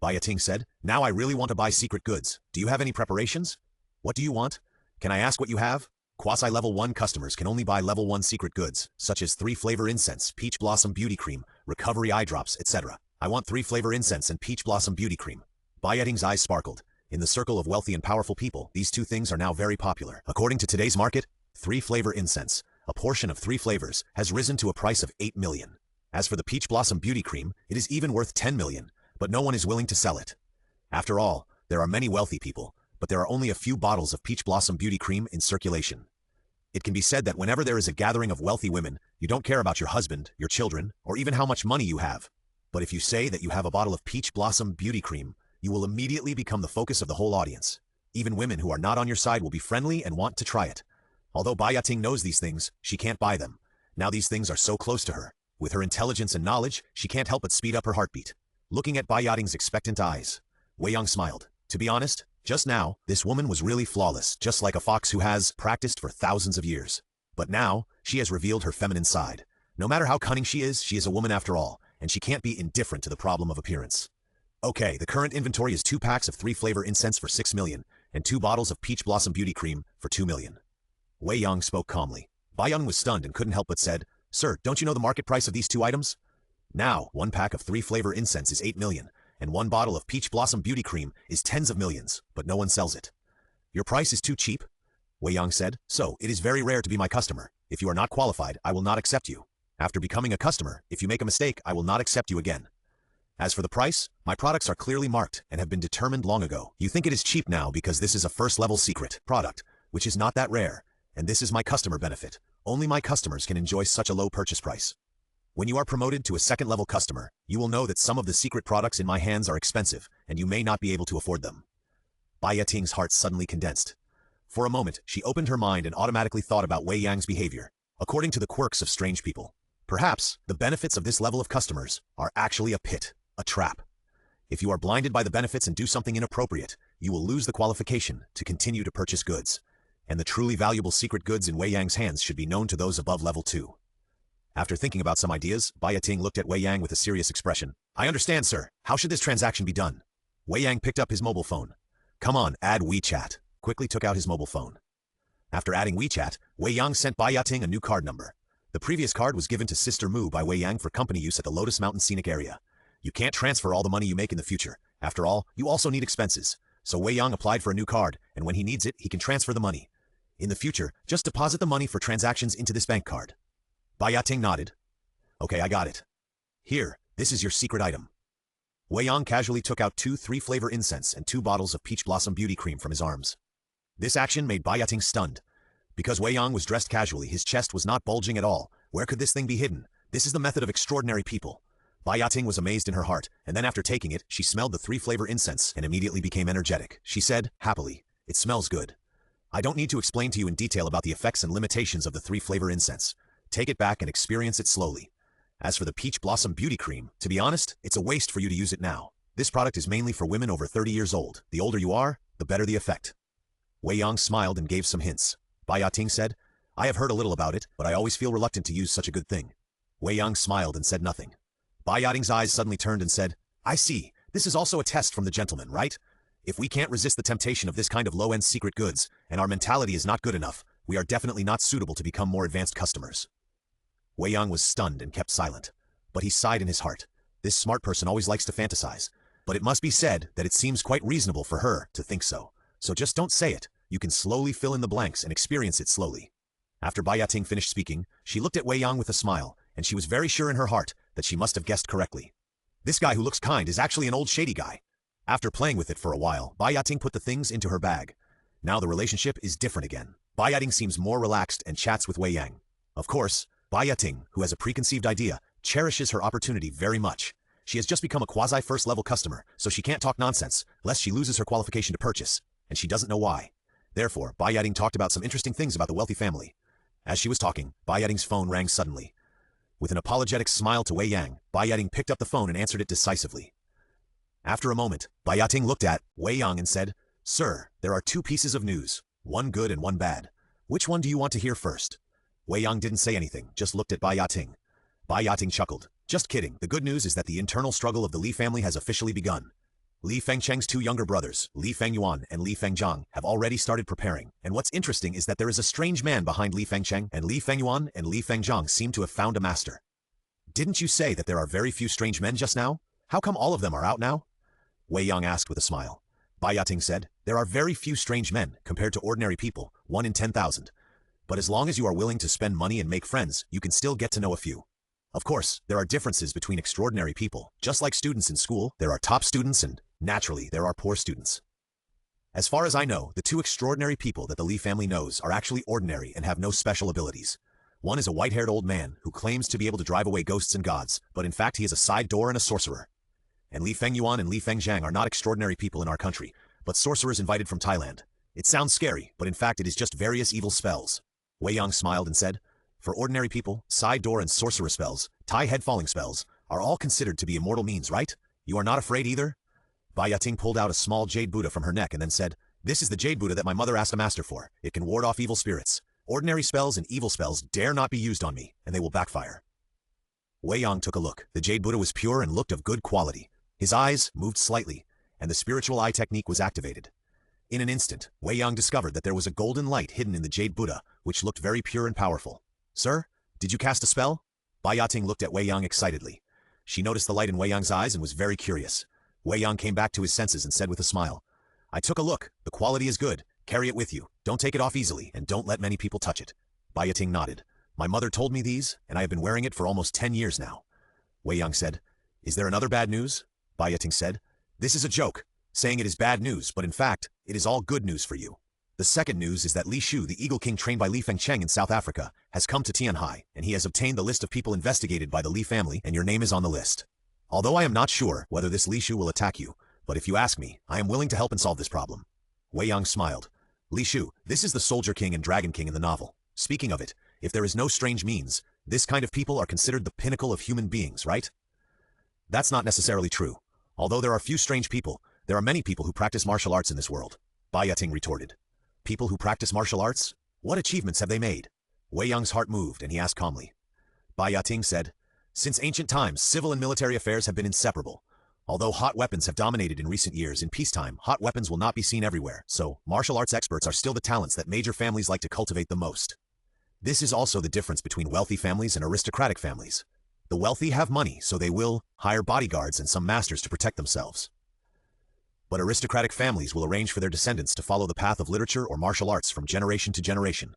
S1: Bai Yating said, "Now I really want to buy secret goods. Do you have any preparations? What do you want? Can I ask what you have?" Quasi-level 1 customers can only buy level 1 secret goods, such as 3-flavor incense, peach blossom beauty cream, recovery eye drops, etc. "I want 3-flavor incense and peach blossom beauty cream." Bai Yating's eyes sparkled. In the circle of wealthy and powerful people, these two things are now very popular. According to today's market, 3-flavor incense, a portion of 3 flavors, has risen to a price of 8 million. As for the peach blossom beauty cream, it is even worth 10 million, but no one is willing to sell it. After all, there are many wealthy people, but there are only a few bottles of peach blossom beauty cream in circulation. It can be said that whenever there is a gathering of wealthy women, you don't care about your husband, your children, or even how much money you have. But if you say that you have a bottle of peach blossom beauty cream, you will immediately become the focus of the whole audience. Even women who are not on your side will be friendly and want to try it. Although Bai Yating knows these things, she can't buy them. Now these things are so close to her. With her intelligence and knowledge, she can't help but speed up her heartbeat. Looking at Bai Yating's expectant eyes, Wei Yang smiled. To be honest, just now, this woman was really flawless, just like a fox who has practiced for thousands of years. But now, she has revealed her feminine side. No matter how cunning she is a woman after all, and she can't be indifferent to the problem of appearance. Okay, the current inventory is 2 packs of 3-flavor incense for 6 million, and 2 bottles of peach blossom beauty cream for 2 million. Wei Yang spoke calmly. Bai Yang was stunned and couldn't help but said, "Sir, don't you know the market price of these 2 items? Now, 1 pack of 3-flavor incense is 8 million, and 1 bottle of peach blossom beauty cream is tens of millions, but no one sells it." "Your price is too cheap?" Wei Yang said, "So, it is very rare to be my customer. If you are not qualified, I will not accept you. After becoming a customer, if you make a mistake, I will not accept you again. As for the price, my products are clearly marked and have been determined long ago. You think it is cheap now because this is a first-level secret product, which is not that rare, and this is my customer benefit. Only my customers can enjoy such a low purchase price. When you are promoted to a second-level customer, you will know that some of the secret products in my hands are expensive, and you may not be able to afford them." Bai Yating's heart suddenly condensed. For a moment, she opened her mind and automatically thought about Wei Yang's behavior, according to the quirks of strange people. Perhaps, the benefits of this level of customers are actually a pit, a trap. If you are blinded by the benefits and do something inappropriate, you will lose the qualification to continue to purchase goods, and the truly valuable secret goods in Wei Yang's hands should be known to those above level 2. After thinking about some ideas, Bai Yating looked at Wei Yang with a serious expression. "I understand, sir. How should this transaction be done?" Wei Yang picked up his mobile phone. "Come on, add WeChat." Quickly took out his mobile phone. After adding WeChat, Wei Yang sent Bai Yating a new card number. The previous card was given to Sister Mu by Wei Yang for company use at the Lotus Mountain Scenic Area. You can't transfer all the money you make in the future. After all, you also need expenses. So Wei Yang applied for a new card, and when he needs it, he can transfer the money. In the future, just deposit the money for transactions into this bank card. Bai Yating nodded. "Okay, I got it. Here, this is your secret item." Wei Yang casually took out 2 3-flavor incense and 2 bottles of peach blossom beauty cream from his arms. This action made Bai Yating stunned. Because Wei Yang was dressed casually, his chest was not bulging at all. Where could this thing be hidden? This is the method of extraordinary people. Bai Yating was amazed in her heart, and then after taking it, she smelled the 3-flavor incense and immediately became energetic. She said, happily, "It smells good. I don't need to explain to you in detail about the effects and limitations of the 3-flavor incense. Take it back and experience it slowly. As for the peach blossom beauty cream, to be honest, it's a waste for you to use it now. This product is mainly for women over 30 years old. The older you are, the better the effect." Wei Yang smiled and gave some hints. Bai Yating said, "I have heard a little about it, but I always feel reluctant to use such a good thing." Wei Yang smiled and said nothing. Bai Yating's eyes suddenly turned and said, "I see. This is also a test from the gentleman, right? If we can't resist the temptation of this kind of low-end secret goods, and our mentality is not good enough, we are definitely not suitable to become more advanced customers." Wei Yang was stunned and kept silent. But he sighed in his heart. This smart person always likes to fantasize. But it must be said that it seems quite reasonable for her to think so. so just don't say it. You can slowly fill in the blanks and experience it slowly. After Bai Yating finished speaking, she looked at Wei Yang with a smile, and she was very sure in her heart that she must have guessed correctly. This guy who looks kind is actually an old shady guy. After playing with it for a while, Bai Yating put the things into her bag. Now the relationship is different again. Bai Yating seems more relaxed and chats with Wei Yang. Of course, Bai Yating, who has a preconceived idea, cherishes her opportunity very much. She has just become a quasi-first-level customer, so she can't talk nonsense, lest she loses her qualification to purchase, and she doesn't know why. Therefore, Bai Yating talked about some interesting things about the wealthy family. As she was talking, Bai Yating's phone rang suddenly. With an apologetic smile to Wei Yang, Bai Yating picked up the phone and answered it decisively. After a moment, Bai Yating looked at Wei Yang and said, "Sir, there are two pieces of news, one good and one bad. Which one do you want to hear first?" Wei Yang didn't say anything, just looked at Bai Yating. Bai Yating chuckled. "Just kidding, the good news is that the internal struggle of the Li family has officially begun. Li Fengcheng's two younger brothers, Li Fengyuan and Li Fengjiang, have already started preparing, and what's interesting is that there is a strange man behind Li Fengcheng, and Li Fengyuan and Li Fengjiang seem to have found a master." "Didn't you say that there are very few strange men just now? How come all of them are out now?" Wei Yang asked with a smile. Bai Yating said, "There are very few strange men, compared to ordinary people, 1 in 10,000. But as long as you are willing to spend money and make friends, you can still get to know a few. Of course, there are differences between extraordinary people. Just like students in school, there are top students and, naturally, there are poor students. As far as I know, the two extraordinary people that the Li family knows are actually ordinary and have no special abilities. One is a white-haired old man who claims to be able to drive away ghosts and gods, but in fact he is a side door and a sorcerer. And Li Fengyuan and Li Fengjiang are not extraordinary people in our country, but sorcerers invited from Thailand. It sounds scary, but in fact it is just various evil spells." Wei Yang smiled and said, "For ordinary people, side door and sorcerer spells, Thai head-falling spells, are all considered to be immortal means, right? You are not afraid either?" Bai Yating pulled out a small jade Buddha from her neck and then said, "This is the jade Buddha that my mother asked a master for. It can ward off evil spirits. Ordinary spells and evil spells dare not be used on me, and they will backfire." Wei Yang took a look. The jade Buddha was pure and looked of good quality. His eyes moved slightly, and the spiritual eye technique was activated. In an instant, Wei Yang discovered that there was a golden light hidden in the jade Buddha, which looked very pure and powerful. "Sir, did you cast a spell?" Bai Yating looked at Wei Yang excitedly. She noticed the light in Wei Yang's eyes and was very curious. Wei Yang came back to his senses and said with a smile, "I took a look. The quality is good. Carry it with you. Don't take it off easily, and don't let many people touch it." Bai Yating nodded. "My mother told me these, and I have been wearing it for almost 10 years now." Wei Yang said, "Is there another bad news?" Bai Yating said, "This is a joke, saying it is bad news, but in fact, it is all good news for you. The second news is that Li Shu, the Eagle King trained by Li Fengcheng in South Africa, has come to Tianhai, and he has obtained the list of people investigated by the Li family, and your name is on the list. Although I am not sure whether this Li Shu will attack you, but if you ask me, I am willing to help and solve this problem." Wei Yang smiled. "Li Shu, this is the Soldier King and Dragon King in the novel. Speaking of it, if there is no strange means, this kind of people are considered the pinnacle of human beings, right?" "That's not necessarily true. Although there are few strange people, there are many people who practice martial arts in this world," Bai Yating retorted. "People who practice martial arts? What achievements have they made?" Wei Yang's heart moved, and he asked calmly. Bai Yating said, "Since ancient times, civil and military affairs have been inseparable. Although hot weapons have dominated in recent years, in peacetime, hot weapons will not be seen everywhere, so martial arts experts are still the talents that major families like to cultivate the most. This is also the difference between wealthy families and aristocratic families. The wealthy have money, so they will hire bodyguards and some masters to protect themselves. But aristocratic families will arrange for their descendants to follow the path of literature or martial arts from generation to generation.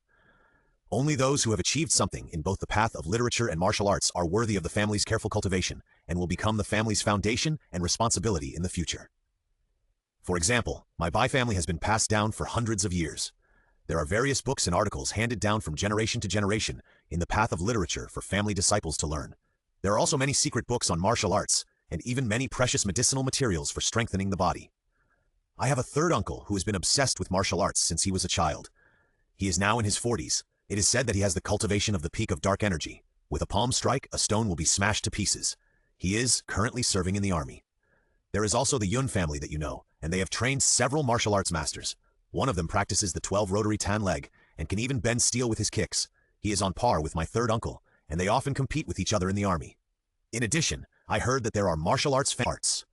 S1: Only those who have achieved something in both the path of literature and martial arts are worthy of the family's careful cultivation and will become the family's foundation and responsibility in the future. For example, my Bai family has been passed down for hundreds of years. There are various books and articles handed down from generation to generation in the path of literature for family disciples to learn. There are also many secret books on martial arts, and even many precious medicinal materials for strengthening the body. I have a third uncle who has been obsessed with martial arts since he was a child. He is now in his 40s. It is said that he has the cultivation of the peak of dark energy. With a palm strike, a stone will be smashed to pieces. He is currently serving in the army. There is also the Yun family that you know, and they have trained several martial arts masters. One of them practices the 12 rotary tan leg, and can even bend steel with his kicks. He is on par with my third uncle, and they often compete with each other in the army. In addition, I heard that there are martial arts.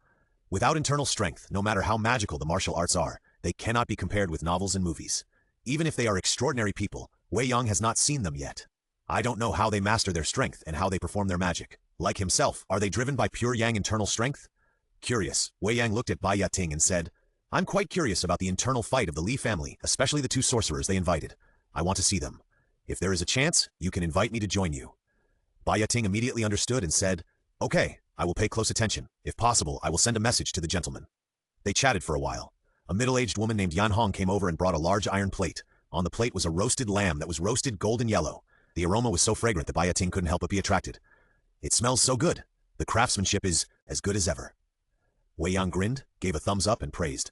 S1: Without internal strength, no matter how magical the martial arts are, they cannot be compared with novels and movies. Even if they are extraordinary people, Wei Yang has not seen them yet. I don't know how they master their strength and how they perform their magic. Like himself, are they driven by pure Yang internal strength? Curious, Wei Yang looked at Bai Yating and said, I'm quite curious about the internal fight of the Li family, especially the two sorcerers they invited. I want to see them. If there is a chance, you can invite me to join you. Bai Yating immediately understood and said, Okay, I will pay close attention. If possible, I will send a message to the gentleman. They chatted for a while. A middle-aged woman named Yan Hong came over and brought a large iron plate. On the plate was a roasted lamb that was roasted golden yellow. The aroma was so fragrant that Bai Yating couldn't help but be attracted. It smells so good. The craftsmanship is as good as ever. Wei Yang grinned, gave a thumbs up, and praised.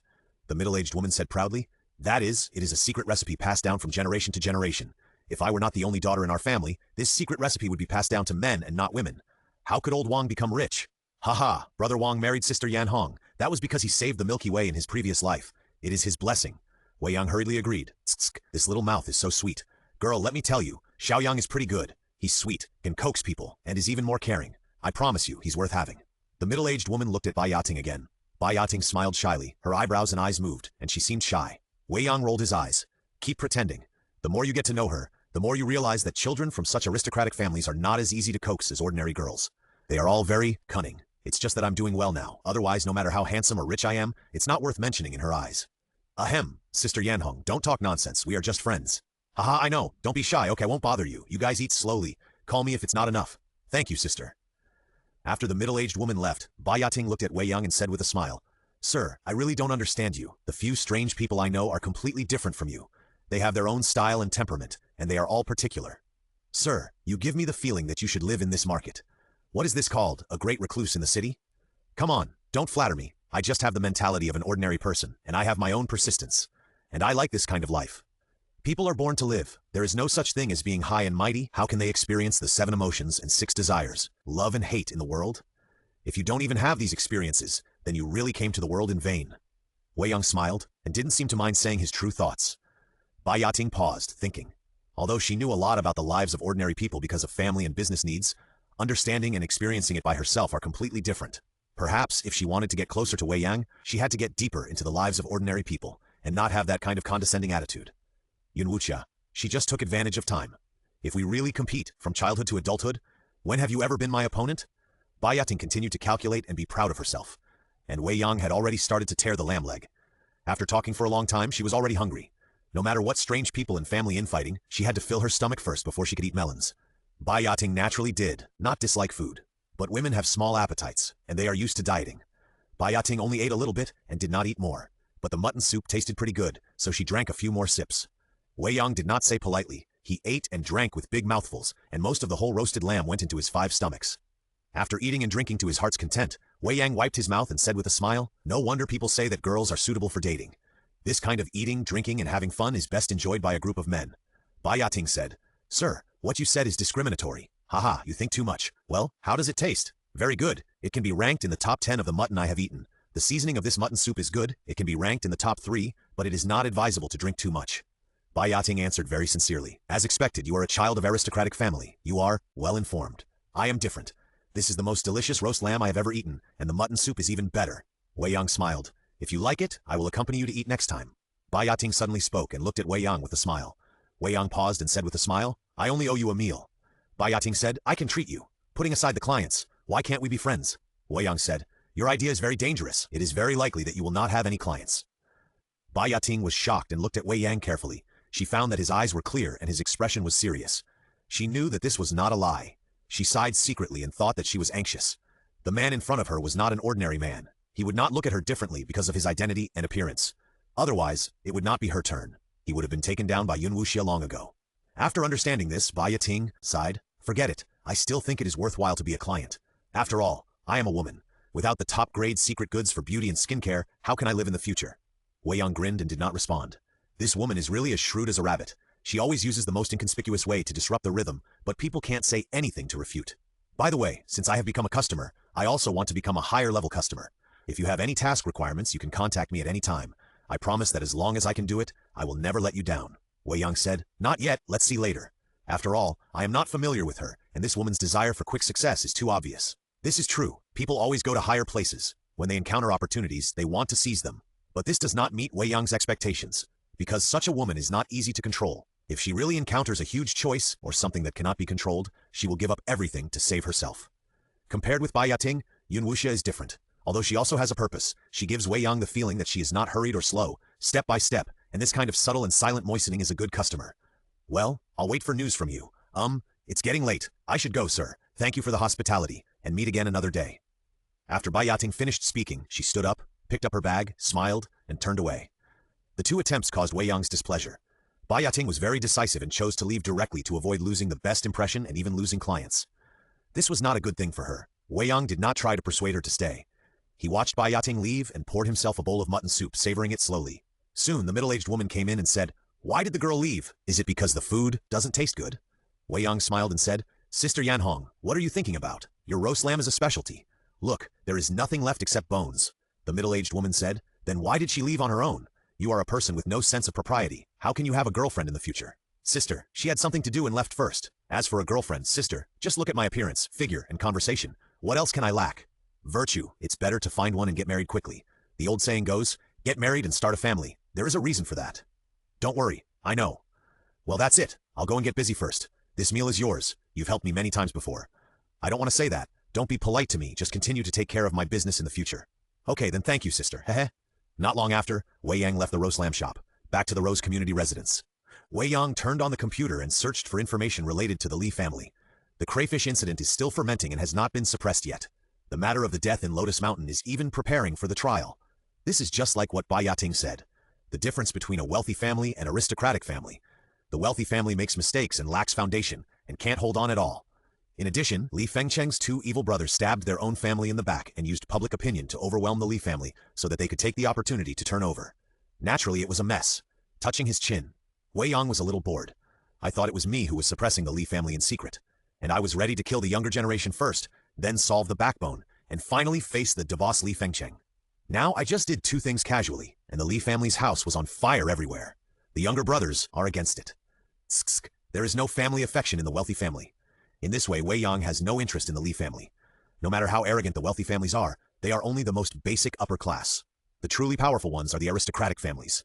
S1: The middle-aged woman said proudly, It is a secret recipe passed down from generation to generation. If I were not the only daughter in our family, this secret recipe would be passed down to men and not women. How could old Wang become rich? Haha, brother Wang married sister Yan Hong. That was because he saved the Milky Way in his previous life. It is his blessing. Wei Yang hurriedly agreed. Tsk, this little mouth is so sweet. Girl, let me tell you, Xiaoyang is pretty good. He's sweet, can coax people, and is even more caring. I promise you, he's worth having. The middle-aged woman looked at Bai Yating again. Bai Yating smiled shyly, her eyebrows and eyes moved, and she seemed shy. Wei Yang rolled his eyes. Keep pretending. The more you get to know her, the more you realize that children from such aristocratic families are not as easy to coax as ordinary girls. They are all very cunning. It's just that I'm doing well now. Otherwise, no matter how handsome or rich I am, it's not worth mentioning in her eyes. Ahem, Sister Yanhong, don't talk nonsense. We are just friends. Haha, I know. Don't be shy. Okay, I won't bother you. You guys eat slowly. Call me if it's not enough. Thank you, sister. After the middle-aged woman left, Bai Yating looked at Wei Yang and said with a smile, Sir, I really don't understand you. The few strange people I know are completely different from you. They have their own style and temperament, and they are all particular. Sir, you give me the feeling that you should live in this market. What is this called, a great recluse in the city? Come on, don't flatter me. I just have the mentality of an ordinary person, and I have my own persistence. And I like this kind of life. People are born to live. There is no such thing as being high and mighty. How can they experience the 7 emotions and 6 desires, love and hate in the world? If you don't even have these experiences, then you really came to the world in vain. Wei Yang smiled, and didn't seem to mind saying his true thoughts. Bai Yating paused, thinking. Although she knew a lot about the lives of ordinary people because of family and business needs, understanding and experiencing it by herself are completely different. Perhaps, if she wanted to get closer to Wei Yang, she had to get deeper into the lives of ordinary people, and not have that kind of condescending attitude. Yun Wuxia, she just took advantage of time. If we really compete, from childhood to adulthood, when have you ever been my opponent? Bai Yating continued to calculate and be proud of herself. And Wei Yang had already started to tear the lamb leg. After talking for a long time, she was already hungry. No matter what strange people and family infighting, she had to fill her stomach first before she could eat melons. Bai Yating naturally did not dislike food. But women have small appetites, and they are used to dieting. Bai Yating only ate a little bit and did not eat more. But the mutton soup tasted pretty good, so she drank a few more sips. Wei Yang did not say politely. He ate and drank with big mouthfuls, and most of the whole roasted lamb went into his 5 stomachs. After eating and drinking to his heart's content, Wei Yang wiped his mouth and said with a smile, No wonder people say that girls are suitable for dating. This kind of eating, drinking, and having fun is best enjoyed by a group of men. Bai Yating said, Sir, what you said is discriminatory. Haha, you think too much. Well, how does it taste? Very good. It can be ranked in the top 10 of the mutton I have eaten. The seasoning of this mutton soup is good. It can be ranked in the top 3, but it is not advisable to drink too much. Bai Yating answered very sincerely. As expected, you are a child of aristocratic family. You are well informed. I am different. This is the most delicious roast lamb I have ever eaten, and the mutton soup is even better. Wei Yang smiled. If you like it, I will accompany you to eat next time. Bai Yating suddenly spoke and looked at Wei Yang with a smile. Wei Yang paused and said with a smile, I only owe you a meal. Bai Yating said, I can treat you. Putting aside the clients, why can't we be friends? Wei Yang said, Your idea is very dangerous. It is very likely that you will not have any clients. Bai Yating was shocked and looked at Wei Yang carefully. She found that his eyes were clear and his expression was serious. She knew that this was not a lie. She sighed secretly and thought that she was anxious. The man in front of her was not an ordinary man. He would not look at her differently because of his identity and appearance. Otherwise, it would not be her turn. He would have been taken down by Yun Wuxia long ago. After understanding this, Bai Yating sighed. Forget it. I still think it is worthwhile to be a client. After all, I am a woman. Without the top-grade secret goods for beauty and skincare, how can I live in the future? Wei Yang grinned and did not respond. This woman is really as shrewd as a rabbit. She always uses the most inconspicuous way to disrupt the rhythm, but people can't say anything to refute. By the way, since I have become a customer, I also want to become a higher-level customer. If you have any task requirements, you can contact me at any time. I promise that as long as I can do it, I will never let you down. Wei Yang said, Not yet, let's see later. After all, I am not familiar with her, and this woman's desire for quick success is too obvious. This is true. People always go to higher places. When they encounter opportunities, they want to seize them. But this does not meet Wei Yang's expectations. Because such a woman is not easy to control. If she really encounters a huge choice, or something that cannot be controlled, she will give up everything to save herself. Compared with Bai Yating, Yun Wuxia is different. Although she also has a purpose, she gives Wei Yang the feeling that she is not hurried or slow, step by step, and this kind of subtle and silent moistening is a good customer. Well, I'll wait for news from you. It's getting late. I should go, sir. Thank you for the hospitality, and meet again another day. After Bai Yating finished speaking, she stood up, picked up her bag, smiled, and turned away. The two attempts caused Wei Yang's displeasure. Bai Yating was very decisive and chose to leave directly to avoid losing the best impression and even losing clients. This was not a good thing for her. Wei Yang did not try to persuade her to stay. He watched Bai Yating leave and poured himself a bowl of mutton soup, savoring it slowly. Soon, the middle-aged woman came in and said, "Why did the girl leave? Is it because the food doesn't taste good?" Wei Yang smiled and said, "Sister Yanhong, what are you thinking about? Your roast lamb is a specialty. Look, there is nothing left except bones." The middle-aged woman said, "Then why did she leave on her own? You are a person with no sense of propriety. How can you have a girlfriend in the future?" "Sister, she had something to do and left first. As for a girlfriend, sister, just look at my appearance, figure, and conversation. What else can I lack? Virtue, it's better to find one and get married quickly. The old saying goes, get married and start a family. There is a reason for that." "Don't worry, I know." "Well, that's it. I'll go and get busy first. This meal is yours. You've helped me many times before." "I don't want to say that. Don't be polite to me. Just continue to take care of my business in the future." "Okay, then thank you, sister. Hehe." Not long after, Wei Yang left the roast lamb shop, back to the Rose community residence. Wei Yang turned on the computer and searched for information related to the Li family. The crayfish incident is still fermenting and has not been suppressed yet. The matter of the death in Lotus Mountain is even preparing for the trial. This is just like what Bai Yating said. The difference between a wealthy family and aristocratic family. The wealthy family makes mistakes and lacks foundation, and can't hold on at all. In addition, Li Fengcheng's two evil brothers stabbed their own family in the back and used public opinion to overwhelm the Li family so that they could take the opportunity to turn over. Naturally, it was a mess. Touching his chin, Wei Yang was a little bored. "I thought it was me who was suppressing the Li family in secret, and I was ready to kill the younger generation first, then solve the backbone, and finally face the boss Li Fengcheng. Now I just did two things casually, and the Li family's house was on fire everywhere. The younger brothers are against it. There is no family affection in the wealthy family. In this way, Wei Yang has no interest in the Li family. No matter how arrogant the wealthy families are, they are only the most basic upper class. The truly powerful ones are the aristocratic families.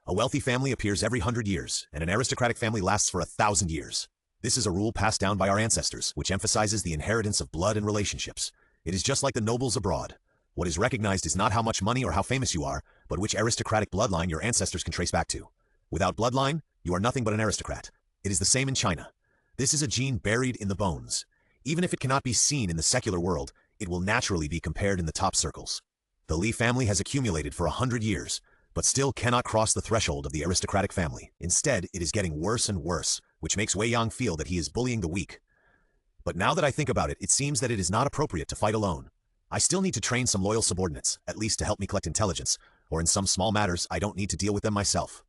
S1: A wealthy family appears every 100 years, and an aristocratic family lasts for 1,000 years. This is a rule passed down by our ancestors, which emphasizes the inheritance of blood and relationships. It is just like the nobles abroad. What is recognized is not how much money or how famous you are, but which aristocratic bloodline your ancestors can trace back to. Without bloodline, you are nothing but an aristocrat. It is the same in China. This is a gene buried in the bones. Even if it cannot be seen in the secular world, it will naturally be compared in the top circles. The Li family has accumulated for 100 years, but still cannot cross the threshold of the aristocratic family. Instead, it is getting worse and worse, which makes Wei Yang feel that he is bullying the weak. But now that I think about it, it seems that it is not appropriate to fight alone. I still need to train some loyal subordinates, at least to help me collect intelligence, or in some small matters I don't need to deal with them myself.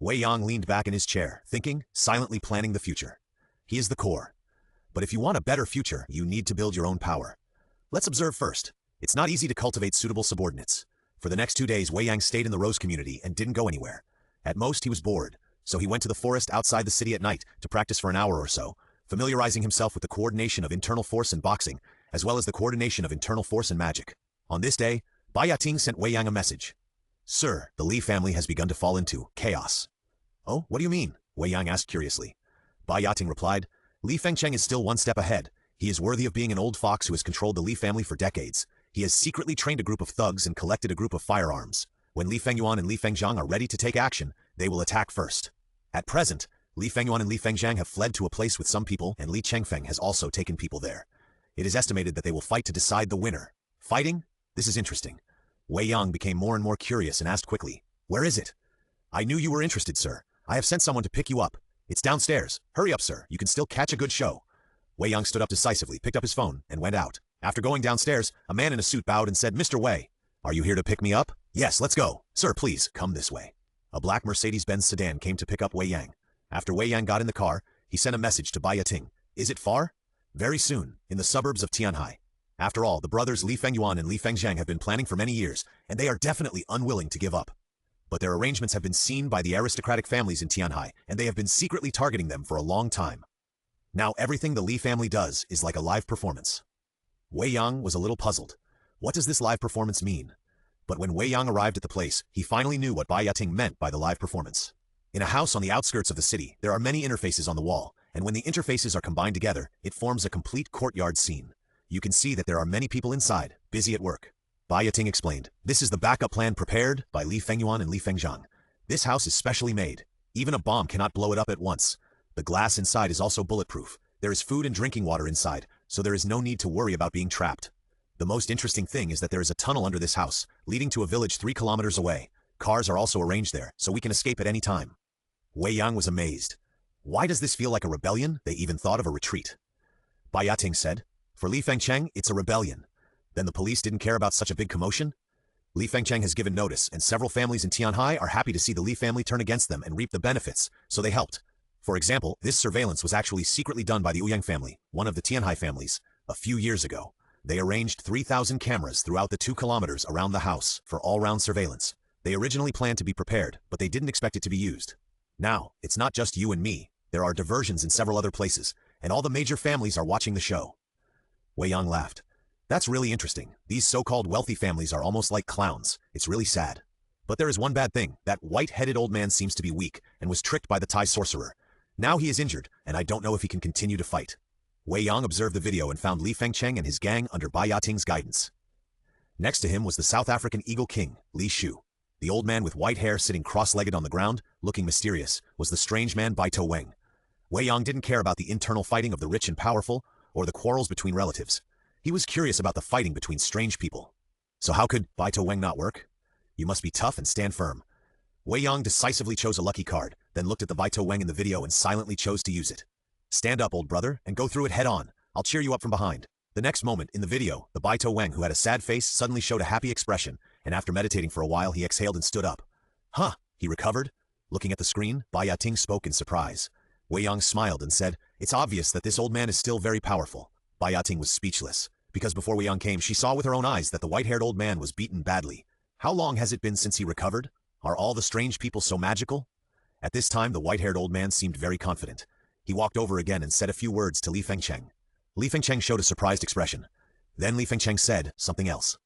S1: Wei Yang leaned back in his chair, thinking, silently planning the future. He is the core. But if you want a better future, you need to build your own power. Let's observe first. It's not easy to cultivate suitable subordinates. For the next 2 days, Wei Yang stayed in the Rose community and didn't go anywhere. At most, he was bored, so he went to the forest outside the city at night to practice for an hour or so, familiarizing himself with the coordination of internal force and boxing, as well as the coordination of internal force and magic. On this day, Bai Yating sent Wei Yang a message. "Sir, the Li family has begun to fall into chaos." "Oh, what do you mean?" Wei Yang asked curiously. Bai Yating replied, "Li Fengcheng is still one step ahead. He is worthy of being an old fox who has controlled the Li family for decades. He has secretly trained a group of thugs and collected a group of firearms. When Li Fengyuan and Li Fengjiang are ready to take action, they will attack first. At present, Li Fengyuan and Li Fengjiang have fled to a place with some people, and Li Chengfeng has also taken people there. It is estimated that they will fight to decide the winner. Fighting? This is interesting." Wei Yang became more and more curious and asked quickly, "Where is it?" "I knew you were interested, sir. I have sent someone to pick you up. It's downstairs. Hurry up, sir. You can still catch a good show." Wei Yang stood up decisively, picked up his phone, and went out. After going downstairs, a man in a suit bowed and said, "Mr. Wei, are you here to pick me up?" "Yes, let's go." "Sir, please, come this way." A black Mercedes-Benz sedan came to pick up Wei Yang. After Wei Yang got in the car, he sent a message to Bai Yating. "Is it far?" "Very soon, in the suburbs of Tianhai." After all, the brothers Li Fengyuan and Li Fengjiang have been planning for many years, and they are definitely unwilling to give up. But their arrangements have been seen by the aristocratic families in Tianhai, and they have been secretly targeting them for a long time. Now everything the Li family does is like a live performance. Wei Yang was a little puzzled. What does this live performance mean? But when Wei Yang arrived at the place, he finally knew what Bai Yating meant by the live performance. In a house on the outskirts of the city, there are many interfaces on the wall, and when the interfaces are combined together, it forms a complete courtyard scene. You can see that there are many people inside, busy at work. Bai Yating explained. This is the backup plan prepared by Li Fengyuan and Li Fengzhang. This house is specially made. Even a bomb cannot blow it up at once. The glass inside is also bulletproof. There is food and drinking water inside, so there is no need to worry about being trapped. The most interesting thing is that there is a tunnel under this house, leading to a village 3 kilometers away. Cars are also arranged there, so we can escape at any time. Wei Yang was amazed. Why does this feel like a rebellion? They even thought of a retreat. Bai Yating said, for Li Fengcheng, it's a rebellion. Then the police didn't care about such a big commotion? Li Fengcheng has given notice, and several families in Tianhai are happy to see the Li family turn against them and reap the benefits, so they helped. For example, this surveillance was actually secretly done by the Wei Yang family, one of the Tianhai families, a few years ago. They arranged 3,000 cameras throughout the 2 kilometers around the house for all-round surveillance. They originally planned to be prepared, but they didn't expect it to be used. Now, it's not just you and me. There are diversions in several other places, and all the major families are watching the show. Wei Yang laughed. That's really interesting. These so-called wealthy families are almost like clowns. It's really sad. But there is one bad thing. That white-headed old man seems to be weak and was tricked by the Thai sorcerer. Now he is injured, and I don't know if he can continue to fight. Wei Yang observed the video and found Li Fengcheng and his gang under Bai Yating's guidance. Next to him was the South African Eagle King, Li Shu. The old man with white hair sitting cross-legged on the ground, looking mysterious, was the strange man Bai Wang. Wei Yang didn't care about the internal fighting of the rich and powerful, or the quarrels between relatives. He was curious about the fighting between strange people. So how could Bai Wang not work? You must be tough and stand firm. Wei Yang decisively chose a lucky card, then looked at the Bai Wang in the video and silently chose to use it. Stand up, old brother, and go through it head-on. I'll cheer you up from behind. The next moment, in the video, the Bai Wang, who had a sad face, suddenly showed a happy expression, and after meditating for a while, he exhaled and stood up. Huh, he recovered? Looking at the screen, Bai Yating spoke in surprise. Wei Yang smiled and said, it's obvious that this old man is still very powerful. Bai Yating was speechless, because before Wei Yang came, she saw with her own eyes that the white-haired old man was beaten badly. How long has it been since he recovered? Are all the strange people so magical? At this time, the white-haired old man seemed very confident. He walked over again and said a few words to Li Fengcheng. Li Fengcheng showed a surprised expression. Then Li Fengcheng said something else.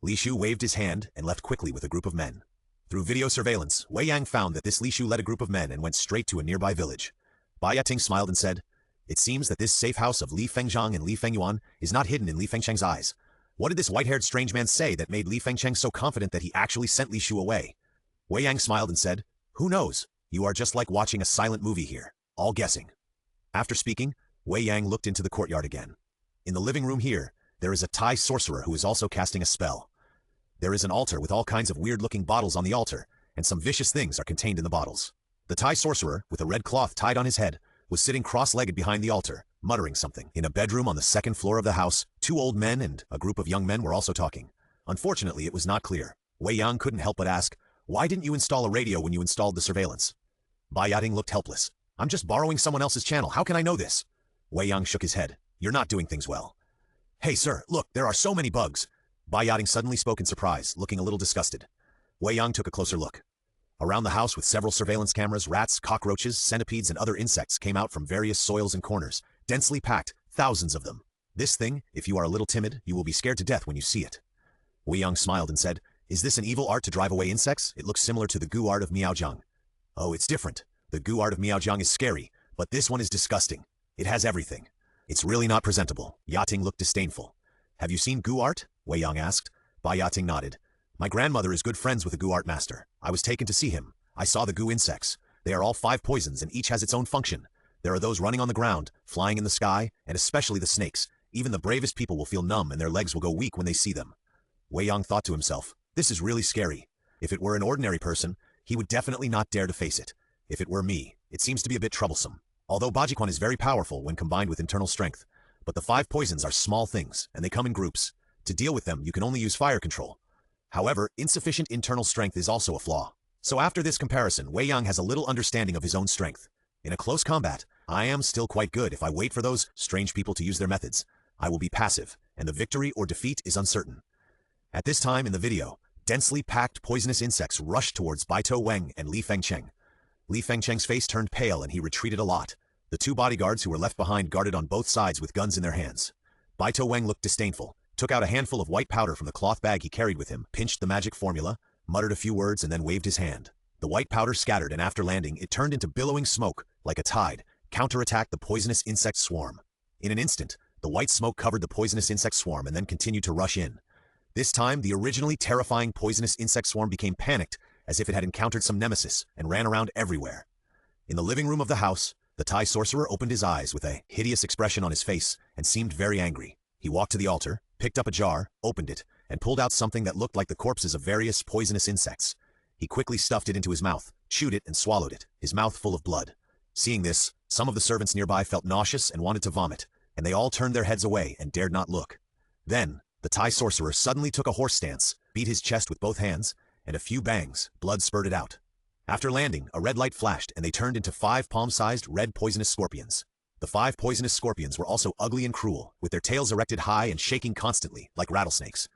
S1: Li Shu waved his hand and left quickly with a group of men. Through video surveillance, Wei Yang found that this Li Shu led a group of men and went straight to a nearby village. Bai Yating smiled and said, it seems that this safe house of Li Fengzhang and Li Fengyuan is not hidden in Li Fengcheng's eyes. What did this white-haired strange man say that made Li Fengcheng so confident that he actually sent Li Shu away? Wei Yang smiled and said, who knows? You are just like watching a silent movie here, all guessing. After speaking, Wei Yang looked into the courtyard again. In the living room here, there is a Thai sorcerer who is also casting a spell. There is an altar with all kinds of weird-looking bottles on the altar, and some vicious things are contained in the bottles. The Thai sorcerer, with a red cloth tied on his head, was sitting cross-legged behind the altar, muttering something. In a bedroom on the 2nd floor of the house, 2 old men and a group of young men were also talking. Unfortunately, it was not clear. Wei Yang couldn't help but ask, why didn't you install a radio when you installed the surveillance? Bai Yating looked helpless. I'm just borrowing someone else's channel. How can I know this? Wei Yang shook his head. You're not doing things well. Hey, sir, look, there are so many bugs. Bai Yating suddenly spoke in surprise, looking a little disgusted. Wei Yang took a closer look. Around the house with several surveillance cameras, rats, cockroaches, centipedes, and other insects came out from various soils and corners, densely packed, thousands of them. This thing, if you are a little timid, you will be scared to death when you see it. Wei Yang smiled and said, is this an evil art to drive away insects? It looks similar to the goo art of Miaojiang. Oh, it's different. The goo art of Miaojiang is scary, but this one is disgusting. It has everything. It's really not presentable. Yating looked disdainful. Have you seen goo art? Wei Yang asked. Bai Yating nodded. My grandmother is good friends with the goo art master. I was taken to see him. I saw the goo insects. They are all 5 poisons and each has its own function. There are those running on the ground, flying in the sky, and especially the snakes. Even the bravest people will feel numb and their legs will go weak when they see them. Wei Yang thought to himself, this is really scary. If it were an ordinary person, he would definitely not dare to face it. If it were me, it seems to be a bit troublesome. Although Bajiquan is very powerful when combined with internal strength, but the 5 poisons are small things, and they come in groups. To deal with them, you can only use fire control. However, insufficient internal strength is also a flaw. So after this comparison, Wei Yang has a little understanding of his own strength. In a close combat, I am still quite good. If I wait for those strange people to use their methods, I will be passive, and the victory or defeat is uncertain. At this time in the video, densely packed poisonous insects rushed towards Bai Wang and Li Fengcheng. Li Fengcheng's face turned pale and he retreated a lot. The 2 bodyguards who were left behind guarded on both sides with guns in their hands. Bai Wang looked disdainful, took out a handful of white powder from the cloth bag he carried with him, pinched the magic formula, muttered a few words and then waved his hand. The white powder scattered and after landing it turned into billowing smoke, like a tide, counterattacked the poisonous insect swarm. In an instant, the white smoke covered the poisonous insect swarm and then continued to rush in. This time, the originally terrifying poisonous insect swarm became panicked, as if it had encountered some nemesis, and ran around everywhere. In the living room of the house, the Thai sorcerer opened his eyes with a hideous expression on his face and seemed very angry. He walked to the altar, picked up a jar, opened it, and pulled out something that looked like the corpses of various poisonous insects. He quickly stuffed it into his mouth, chewed it, and swallowed it, his mouth full of blood. Seeing this, some of the servants nearby felt nauseous and wanted to vomit, and they all turned their heads away and dared not look. Then, the Thai sorcerer suddenly took a horse stance, beat his chest with both hands, and a few bangs, blood spurted out. After landing, a red light flashed and they turned into 5 palm-sized red poisonous scorpions. The 5 poisonous scorpions were also ugly and cruel, with their tails erected high and shaking constantly, like rattlesnakes.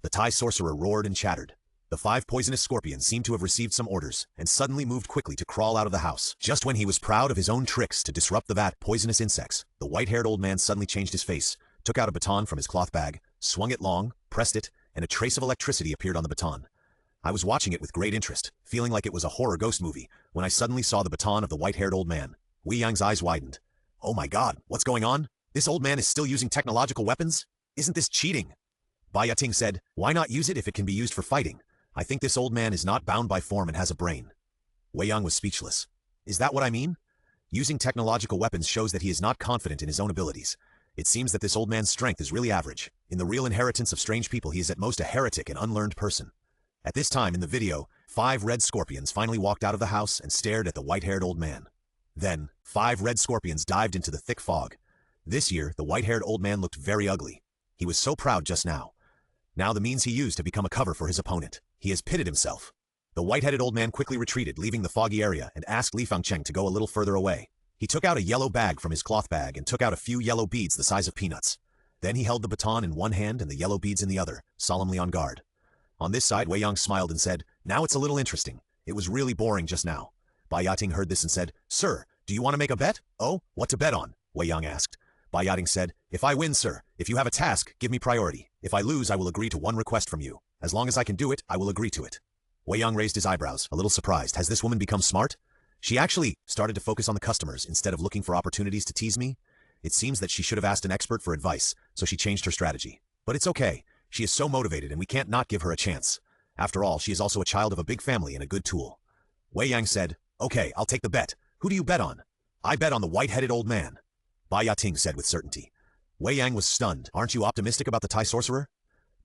S1: The Thai sorcerer roared and chattered. The 5 poisonous scorpions seemed to have received some orders, and suddenly moved quickly to crawl out of the house. Just when he was proud of his own tricks to disrupt the poisonous insects, the white-haired old man suddenly changed his face, took out a baton from his cloth bag, swung it long, pressed it, and a trace of electricity appeared on the baton. I was watching it with great interest, feeling like it was a horror ghost movie, when I suddenly saw the baton of the white-haired old man. Wei Yang's eyes widened. Oh my god, what's going on? This old man is still using technological weapons? Isn't this cheating? Bai Yating said, why not use it if it can be used for fighting? I think this old man is not bound by form and has a brain. Wei Yang was speechless. Is that what I mean? Using technological weapons shows that he is not confident in his own abilities. It seems that this old man's strength is really average. In the real inheritance of strange people, he is at most a heretic and unlearned person. At this time in the video, 5 red scorpions finally walked out of the house and stared at the white-haired old man. Then, 5 red scorpions dived into the thick fog. This year, the white-haired old man looked very ugly. He was so proud just now. Now the means he used to become a cover for his opponent. He has pitted himself. The white-headed old man quickly retreated, leaving the foggy area, and asked Li Fangcheng to go a little further away. He took out a yellow bag from his cloth bag and took out a few yellow beads the size of peanuts. Then he held the baton in one hand and the yellow beads in the other, solemnly on guard. On this side, Wei Yang smiled and said, now it's a little interesting. It was really boring just now. Bai Yating heard this and said, sir, do you want to make a bet? Oh, what to bet on? Wei Yang asked. Bai Yating said, if I win, sir, if you have a task, give me priority. If I lose, I will agree to one request from you. As long as I can do it, I will agree to it. Wei Yang raised his eyebrows, a little surprised. Has this woman become smart? She actually started to focus on the customers instead of looking for opportunities to tease me. It seems that she should have asked an expert for advice, so she changed her strategy. But it's okay. She is so motivated and we can't not give her a chance. After all, she is also a child of a big family and a good tool. Wei Yang said, okay, I'll take the bet. Who do you bet on? I bet on the white-headed old man. Bai Yating said with certainty. Wei Yang was stunned. Aren't you optimistic about the Thai sorcerer?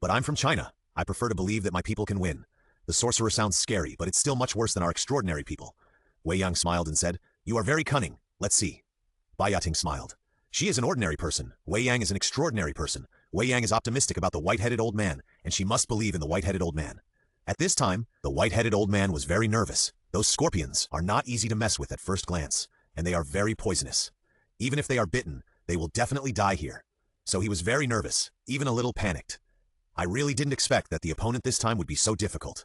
S1: But I'm from China. I prefer to believe that my people can win. The sorcerer sounds scary, but it's still much worse than our extraordinary people. Wei Yang smiled and said, you are very cunning. Let's see. Bai Yating smiled. She is an ordinary person. Wei Yang is an extraordinary person. Wei Yang is optimistic about the white-headed old man, and she must believe in the white-headed old man. At this time, the white-headed old man was very nervous. Those scorpions are not easy to mess with at first glance, and they are very poisonous. Even if they are bitten, they will definitely die here. So he was very nervous, even a little panicked. I really didn't expect that the opponent this time would be so difficult.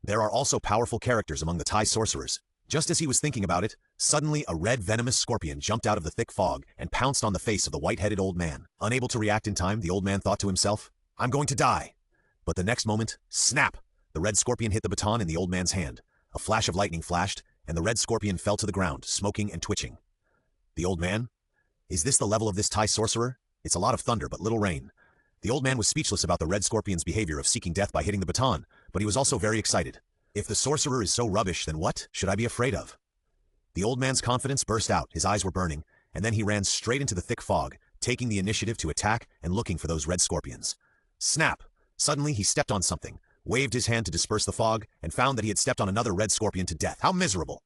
S1: There are also powerful characters among the Thai sorcerers. Just as he was thinking about it, suddenly a red venomous scorpion jumped out of the thick fog and pounced on the face of the white-headed old man. Unable to react in time, the old man thought to himself, I'm going to die. But the next moment, snap! The red scorpion hit the baton in the old man's hand. A flash of lightning flashed, and the red scorpion fell to the ground, smoking and twitching. The old man? Is this the level of this Thai sorcerer? It's a lot of thunder but little rain. The old man was speechless about the red scorpion's behavior of seeking death by hitting the baton, but he was also very excited. If the sorcerer is so rubbish, then what should I be afraid of? The old man's confidence burst out, his eyes were burning, and then he ran straight into the thick fog, taking the initiative to attack and looking for those red scorpions. Snap! Suddenly he stepped on something, waved his hand to disperse the fog, and found that he had stepped on another red scorpion to death. How miserable!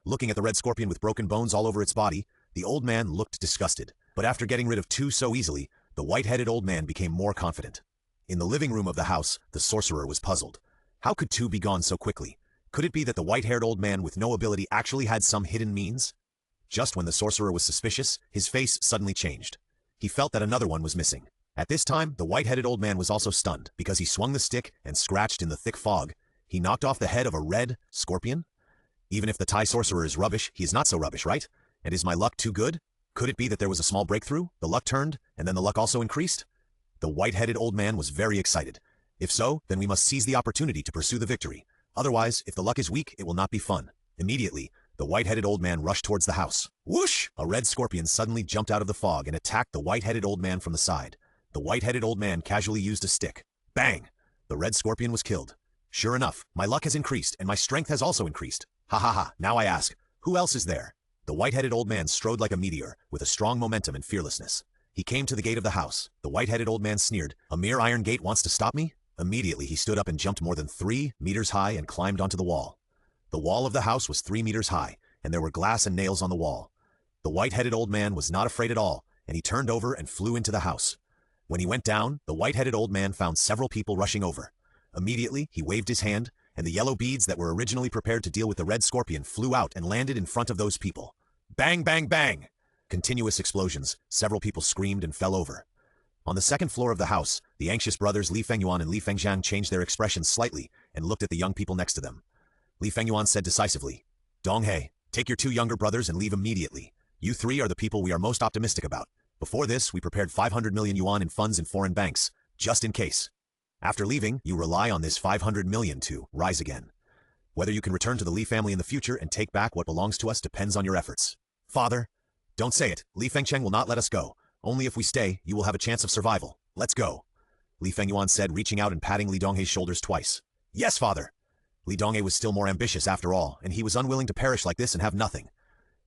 S1: Looking at the red scorpion with broken bones all over its body, the old man looked disgusted, but after getting rid of 2 so easily, the white-headed old man became more confident. In the living room of the house, the sorcerer was puzzled. How could 2 be gone so quickly? Could it be that the white-haired old man with no ability actually had some hidden means? Just when the sorcerer was suspicious, his face suddenly changed. He felt that another one was missing. At this time, the white-headed old man was also stunned, because he swung the stick and scratched in the thick fog. He knocked off the head of a red scorpion? Even if the Thai sorcerer is rubbish, he is not so rubbish, right? And is my luck too good? Could it be that there was a small breakthrough? The luck turned, and then the luck also increased? The white-headed old man was very excited. If so, then we must seize the opportunity to pursue the victory. Otherwise, if the luck is weak, it will not be fun. Immediately, the white-headed old man rushed towards the house. Whoosh! A red scorpion suddenly jumped out of the fog and attacked the white-headed old man from the side. The white-headed old man casually used a stick. Bang! The red scorpion was killed. Sure enough, my luck has increased and my strength has also increased. Ha ha ha, now I ask, who else is there? The white-headed old man strode like a meteor, with a strong momentum and fearlessness. He came to the gate of the house. The white-headed old man sneered, "A mere iron gate wants to stop me?" Immediately he stood up and jumped more than 3 meters high and climbed onto the wall. The wall of the house was 3 meters high, and there were glass and nails on the wall. The white-headed old man was not afraid at all, and he turned over and flew into the house. When he went down, the white-headed old man found several people rushing over. Immediately, he waved his hand, and the yellow beads that were originally prepared to deal with the red scorpion flew out and landed in front of those people. Bang, bang, bang! Continuous explosions. Several people screamed and fell over. On the second floor of the house, the anxious brothers Li Fengyuan and Li Fengjiang changed their expressions slightly and looked at the young people next to them. Li Fengyuan said decisively, "Donghe, take your 2 younger brothers and leave immediately. You 3 are the people we are most optimistic about. Before this, we prepared 500 million yuan in funds in foreign banks, just in case. After leaving, you rely on this 500 million to rise again. Whether you can return to the Li family in the future and take back what belongs to us depends on your efforts." "Father, don't say it. Li Fengcheng will not let us go. Only if we stay, you will have a chance of survival. Let's go," Li Fengyuan said, reaching out and patting Li Donghe's shoulders twice. "Yes, father." Li Donghe was still more ambitious after all, and he was unwilling to perish like this and have nothing.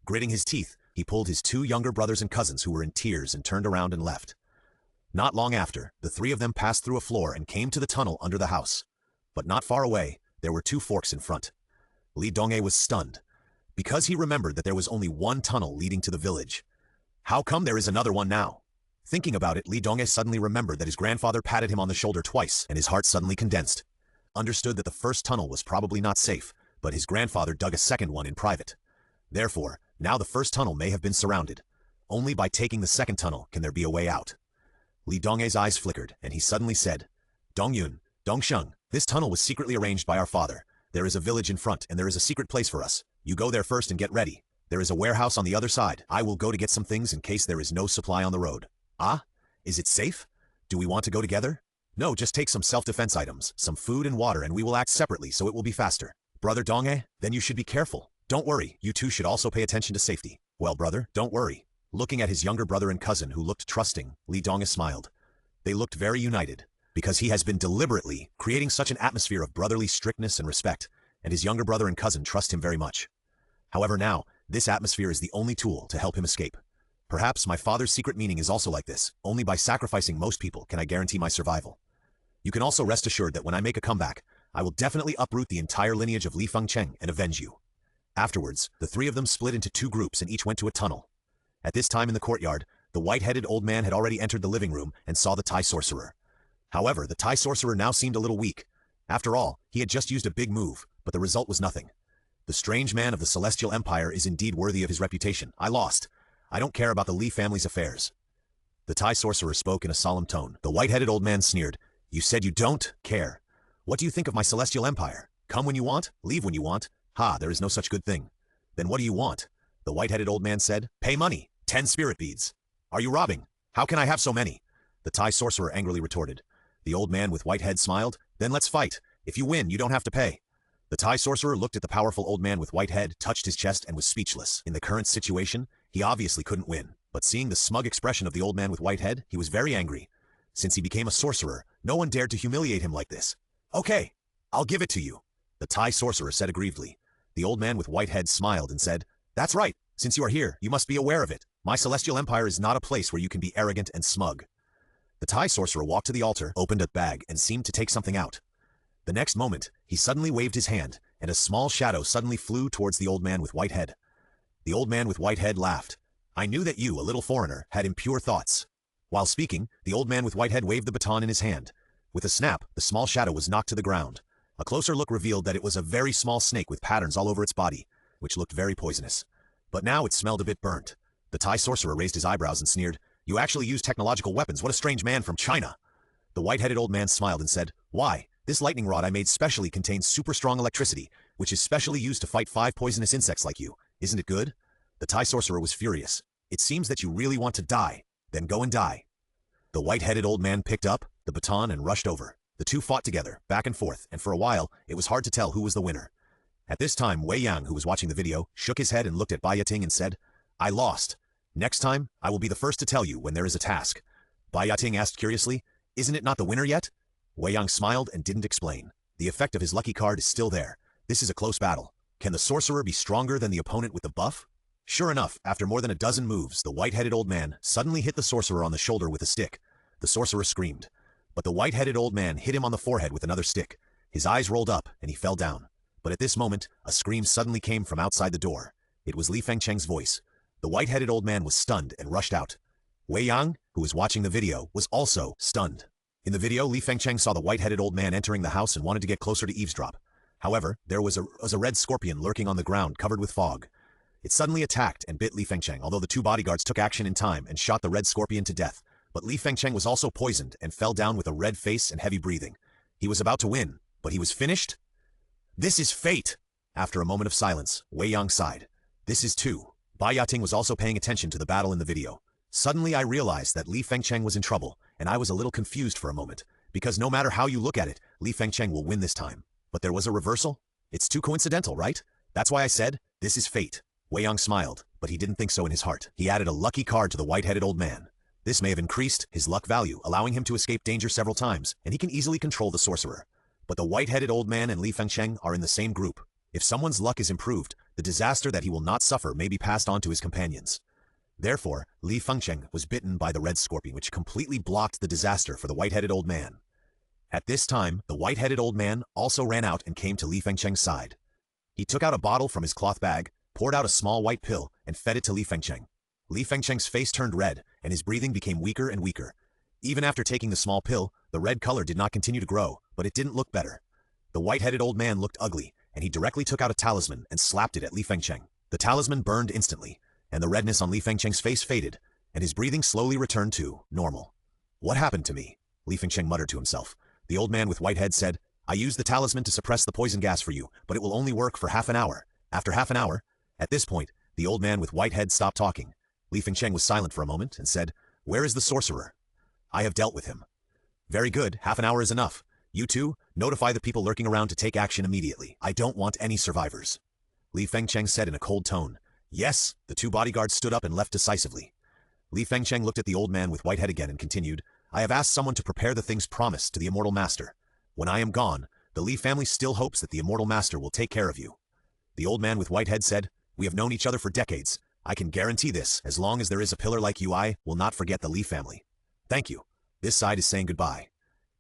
S1: Gritting his teeth, he pulled his 2 younger brothers and cousins who were in tears and turned around and left. Not long after, the 3 of them passed through a floor and came to the tunnel under the house. But not far away, there were 2 forks in front. Li Donghe was stunned, because he remembered that there was only 1 tunnel leading to the village. How come there is another one now? Thinking about it, Li Donghe suddenly remembered that his grandfather patted him on the shoulder twice, and his heart suddenly condensed. Understood that the first tunnel was probably not safe, but his grandfather dug a second one in private. Therefore, now the first tunnel may have been surrounded. Only by taking the second tunnel can there be a way out. Li Donghe's eyes flickered, and he suddenly said, "Dongyun, Dongsheng, this tunnel was secretly arranged by our father. There is a village in front, and there is a secret place for us. You go there first and get ready. There is a warehouse on the other side. I will go to get some things in case there is no supply on the road." "Ah? Is it safe? Do we want to go together?" "No, just take some self-defense items, some food and water, and we will act separately so it will be faster." "Brother Donghe, then you should be careful. Don't worry, you 2 should also pay attention to safety." "Well, brother, don't worry." Looking at his younger brother and cousin who looked trusting, Li Donghe smiled. They looked very united, because he has been deliberately creating such an atmosphere of brotherly strictness and respect, and his younger brother and cousin trust him very much. However now, this atmosphere is the only tool to help him escape. Perhaps my father's secret meaning is also like this. Only by sacrificing most people can I guarantee my survival. You can also rest assured that when I make a comeback, I will definitely uproot the entire lineage of Li Fengcheng and avenge you. Afterwards, the 3 of them split into 2 groups and each went to a tunnel. At this time in the courtyard, the white-headed old man had already entered the living room and saw the Thai sorcerer. However, the Thai sorcerer now seemed a little weak. After all, he had just used a big move, but the result was nothing. The strange man of the Celestial Empire is indeed worthy of his reputation. I lost. I don't care about the Li family's affairs. The Thai sorcerer spoke in a solemn tone. The white-headed old man sneered. "You said you don't care. What do you think of my Celestial Empire? Come when you want, leave when you want. Ha, there is no such good thing." "Then what do you want?" The white-headed old man said. "Pay money. 10 spirit beads." "Are you robbing? How can I have so many?" The Thai sorcerer angrily retorted. The old man with white head smiled. "Then let's fight. If you win, you don't have to pay." The Thai sorcerer looked at the powerful old man with white head, touched his chest, and was speechless. In the current situation, he obviously couldn't win. But seeing the smug expression of the old man with white head, he was very angry. Since he became a sorcerer, no one dared to humiliate him like this. "Okay, I'll give it to you," the Thai sorcerer said aggrievedly. The old man with white head smiled and said, "That's right. Since you are here, you must be aware of it. My Celestial Empire is not a place where you can be arrogant and smug." The Thai sorcerer walked to the altar, opened a bag, and seemed to take something out. The next moment, he suddenly waved his hand, and a small shadow suddenly flew towards the old man with white head. The old man with white head laughed. "I knew that you, a little foreigner, had impure thoughts." While speaking, the old man with white head waved the baton in his hand. With a snap, the small shadow was knocked to the ground. A closer look revealed that it was a very small snake with patterns all over its body, which looked very poisonous. But now it smelled a bit burnt. The Thai sorcerer raised his eyebrows and sneered. "You actually use technological weapons. What a strange man from China." The white-headed old man smiled and said, "Why? This lightning rod I made specially contains super strong electricity, which is specially used to fight 5 poisonous insects like you. Isn't it good?" The Thai sorcerer was furious. "It seems that you really want to die. Then go and die." The white-headed old man picked up the baton and rushed over. The 2 fought together, back and forth, and for a while, it was hard to tell who was the winner. At this time, Wei Yang, who was watching the video, shook his head and looked at Bai Yating and said, "I lost. Next time, I will be the first to tell you when there is a task." Bai Yating asked curiously, "Isn't it not the winner yet?" Wei Yang smiled and didn't explain. The effect of his lucky card is still there. This is a close battle. Can the sorcerer be stronger than the opponent with the buff? Sure enough, after more than a dozen moves, the white-headed old man suddenly hit the sorcerer on the shoulder with a stick. The sorcerer screamed. But the white-headed old man hit him on the forehead with another stick. His eyes rolled up, and he fell down. But at this moment, a scream suddenly came from outside the door. It was Li Fengcheng's voice. The white-headed old man was stunned and rushed out. Wei Yang, who was watching the video, was also stunned. In the video, Li Fengcheng saw the white-headed old man entering the house and wanted to get closer to eavesdrop. However, there was a red scorpion lurking on the ground covered with fog. It suddenly attacked and bit Li Fengcheng, although the two bodyguards took action in time and shot the red scorpion to death. But Li Fengcheng was also poisoned and fell down with a red face and heavy breathing. He was about to win, but he was finished? This is fate! After a moment of silence, Wei Yang sighed. This is too. Bai Yating was also paying attention to the battle in the video. Suddenly I realized that Li Fengcheng was in trouble, and I was a little confused for a moment, because no matter how you look at it, Li Fengcheng will win this time. But there was a reversal? It's too coincidental, right? That's why I said, this is fate. Wei Yang smiled, but he didn't think so in his heart. He added a lucky card to the white-headed old man. This may have increased his luck value, allowing him to escape danger several times, and he can easily control the sorcerer. But the white-headed old man and Li Fengcheng are in the same group. If someone's luck is improved, the disaster that he will not suffer may be passed on to his companions. Therefore, Li Fengcheng was bitten by the red scorpion, which completely blocked the disaster for the white-headed old man. At this time, the white-headed old man also ran out and came to Li Fengcheng's side. He took out a bottle from his cloth bag, poured out a small white pill, and fed it to Li Fengcheng. Li Fengcheng's face turned red, and his breathing became weaker and weaker. Even after taking the small pill, the red color did not continue to grow, but it didn't look better. The white-headed old man looked ugly, and he directly took out a talisman and slapped it at Li Fengcheng. The talisman burned instantly, and the redness on Li Fengcheng's face faded, and his breathing slowly returned to normal. What happened to me? Li Fengcheng muttered to himself. The old man with white head said, I used the talisman to suppress the poison gas for you, but it will only work for half an hour. After half an hour, at this point, the old man with white head stopped talking. Li Fengcheng was silent for a moment and said, Where is the sorcerer? I have dealt with him. Very good, half an hour is enough. You two, notify the people lurking around to take action immediately. I don't want any survivors. Li Fengcheng said in a cold tone. Yes, the two bodyguards stood up and left decisively. Li Fengcheng looked at the old man with white head again and continued, I have asked someone to prepare the things promised to the immortal master. When I am gone, the Li family still hopes that the immortal master will take care of you. The old man with white head said, We have known each other for decades. I can guarantee this, as long as there is a pillar like you, I will not forget the Li family. Thank you. This side is saying goodbye.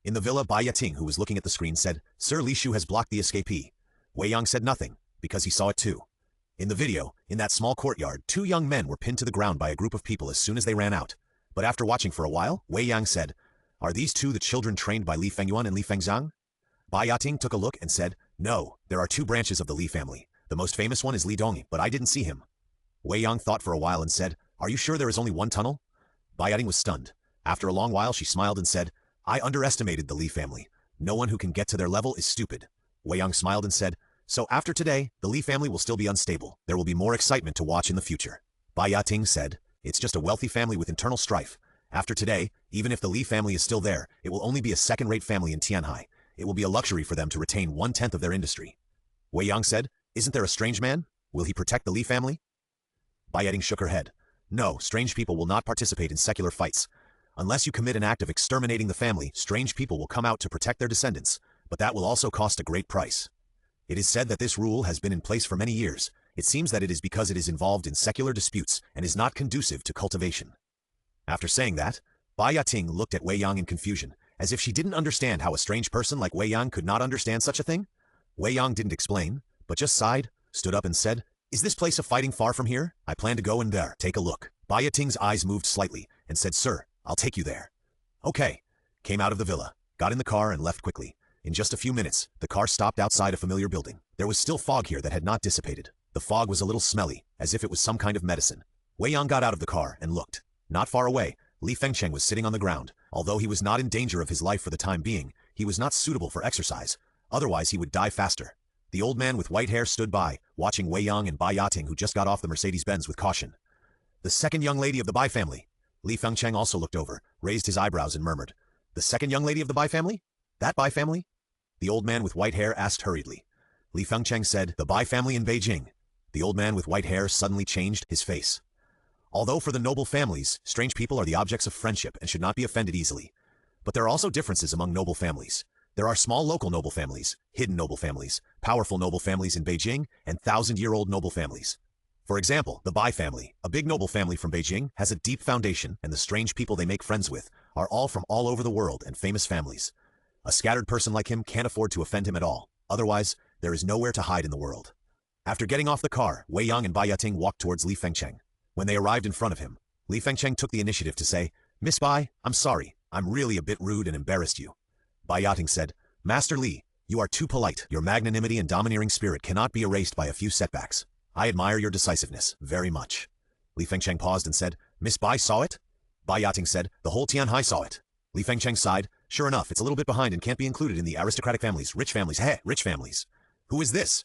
S1: In the villa, Bai Yating, who was looking at the screen, said, Sir Li Shu has blocked the escapee. Wei Yang said nothing, because he saw it too. In the video, in that small courtyard, two young men were pinned to the ground by a group of people as soon as they ran out. But after watching for a while, Wei Yang said, Are these two the children trained by Li Fengyuan and Li Fengzhang? Bai Yating took a look and said, No, there are two branches of the Li family. The most famous one is Li Dongi, but I didn't see him. Wei Yang thought for a while and said, Are you sure there is only one tunnel? Bai Yating was stunned. After a long while she smiled and said, I underestimated the Li family. No one who can get to their level is stupid. Wei Yang smiled and said, So after today, the Li family will still be unstable. There will be more excitement to watch in the future. Bai Yating said, It's just a wealthy family with internal strife. After today, even if the Li family is still there, it will only be a second-rate family in Tianhai. It will be a luxury for them to retain 1/10 of their industry. Wei Yang said, Isn't there a strange man? Will he protect the Li family? Bai Yating shook her head. No, strange people will not participate in secular fights. Unless you commit an act of exterminating the family, strange people will come out to protect their descendants, but that will also cost a great price. It is said that this rule has been in place for many years. It seems that it is because it is involved in secular disputes and is not conducive to cultivation. After saying that, Bai Yating looked at Wei Yang in confusion, as if she didn't understand how a strange person like Wei Yang could not understand such a thing. Wei Yang didn't explain, but just sighed, stood up and said, Is this place of fighting far from here? I plan to go in there, take a look. Bai Yating's eyes moved slightly and said, Sir, I'll take you there. Okay. Came out of the villa, got in the car and left quickly. In just a few minutes, the car stopped outside a familiar building. There was still fog here that had not dissipated. The fog was a little smelly, as if it was some kind of medicine. Wei Yang got out of the car and looked. Not far away, Li Fengcheng was sitting on the ground. Although he was not in danger of his life for the time being, he was not suitable for exercise. Otherwise he would die faster. The old man with white hair stood by, watching Wei Yang and Bai Yating, who just got off the Mercedes-Benz, with caution. The second young lady of the Bai family. Li Fengcheng also looked over, raised his eyebrows and murmured, The second young lady of the Bai family? That Bai family? The old man with white hair asked hurriedly. Li Fengcheng said, The Bai family in Beijing. The old man with white hair suddenly changed his face. Although for the noble families, strange people are the objects of friendship and should not be offended easily. But there are also differences among noble families. There are small local noble families, hidden noble families, powerful noble families in Beijing, and thousand-year-old noble families. For example, the Bai family, a big noble family from Beijing, has a deep foundation, and the strange people they make friends with are all from all over the world and famous families. A scattered person like him can't afford to offend him at all. Otherwise, there is nowhere to hide in the world. After getting off the car, Wei Yang and Bai Yating walked towards Li Fengcheng. When they arrived in front of him, Li Fengcheng took the initiative to say, "Miss Bai, I'm sorry. I'm really a bit rude and embarrassed you." Bai Yating said, "Master Li, you are too polite. Your magnanimity and domineering spirit cannot be erased by a few setbacks. I admire your decisiveness very much." Li Fengcheng paused and said, "Miss Bai saw it?" Bai Yating said, "The whole Tianhai saw it." Li Fengcheng sighed, "Sure enough, it's a little bit behind and can't be included in the aristocratic families, rich families, rich families." "Who is this?"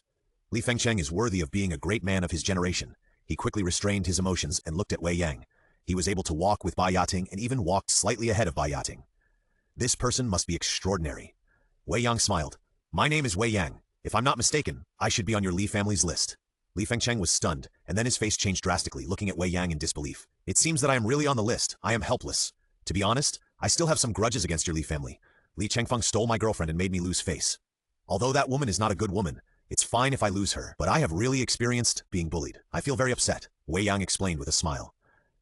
S1: Li Fengcheng is worthy of being a great man of his generation. He quickly restrained his emotions and looked at Wei Yang. He was able to walk with Bai Yating and even walked slightly ahead of Bai Yating. This person must be extraordinary. Wei Yang smiled. "My name is Wei Yang. If I'm not mistaken, I should be on your Li family's list." Li Fengcheng was stunned, and then his face changed drastically, looking at Wei Yang in disbelief. "It seems that I am really on the list. I am helpless. To be honest, I still have some grudges against your Li family. Li Chengfeng stole my girlfriend and made me lose face. Although that woman is not a good woman, it's fine if I lose her, but I have really experienced being bullied. I feel very upset," Wei Yang explained with a smile.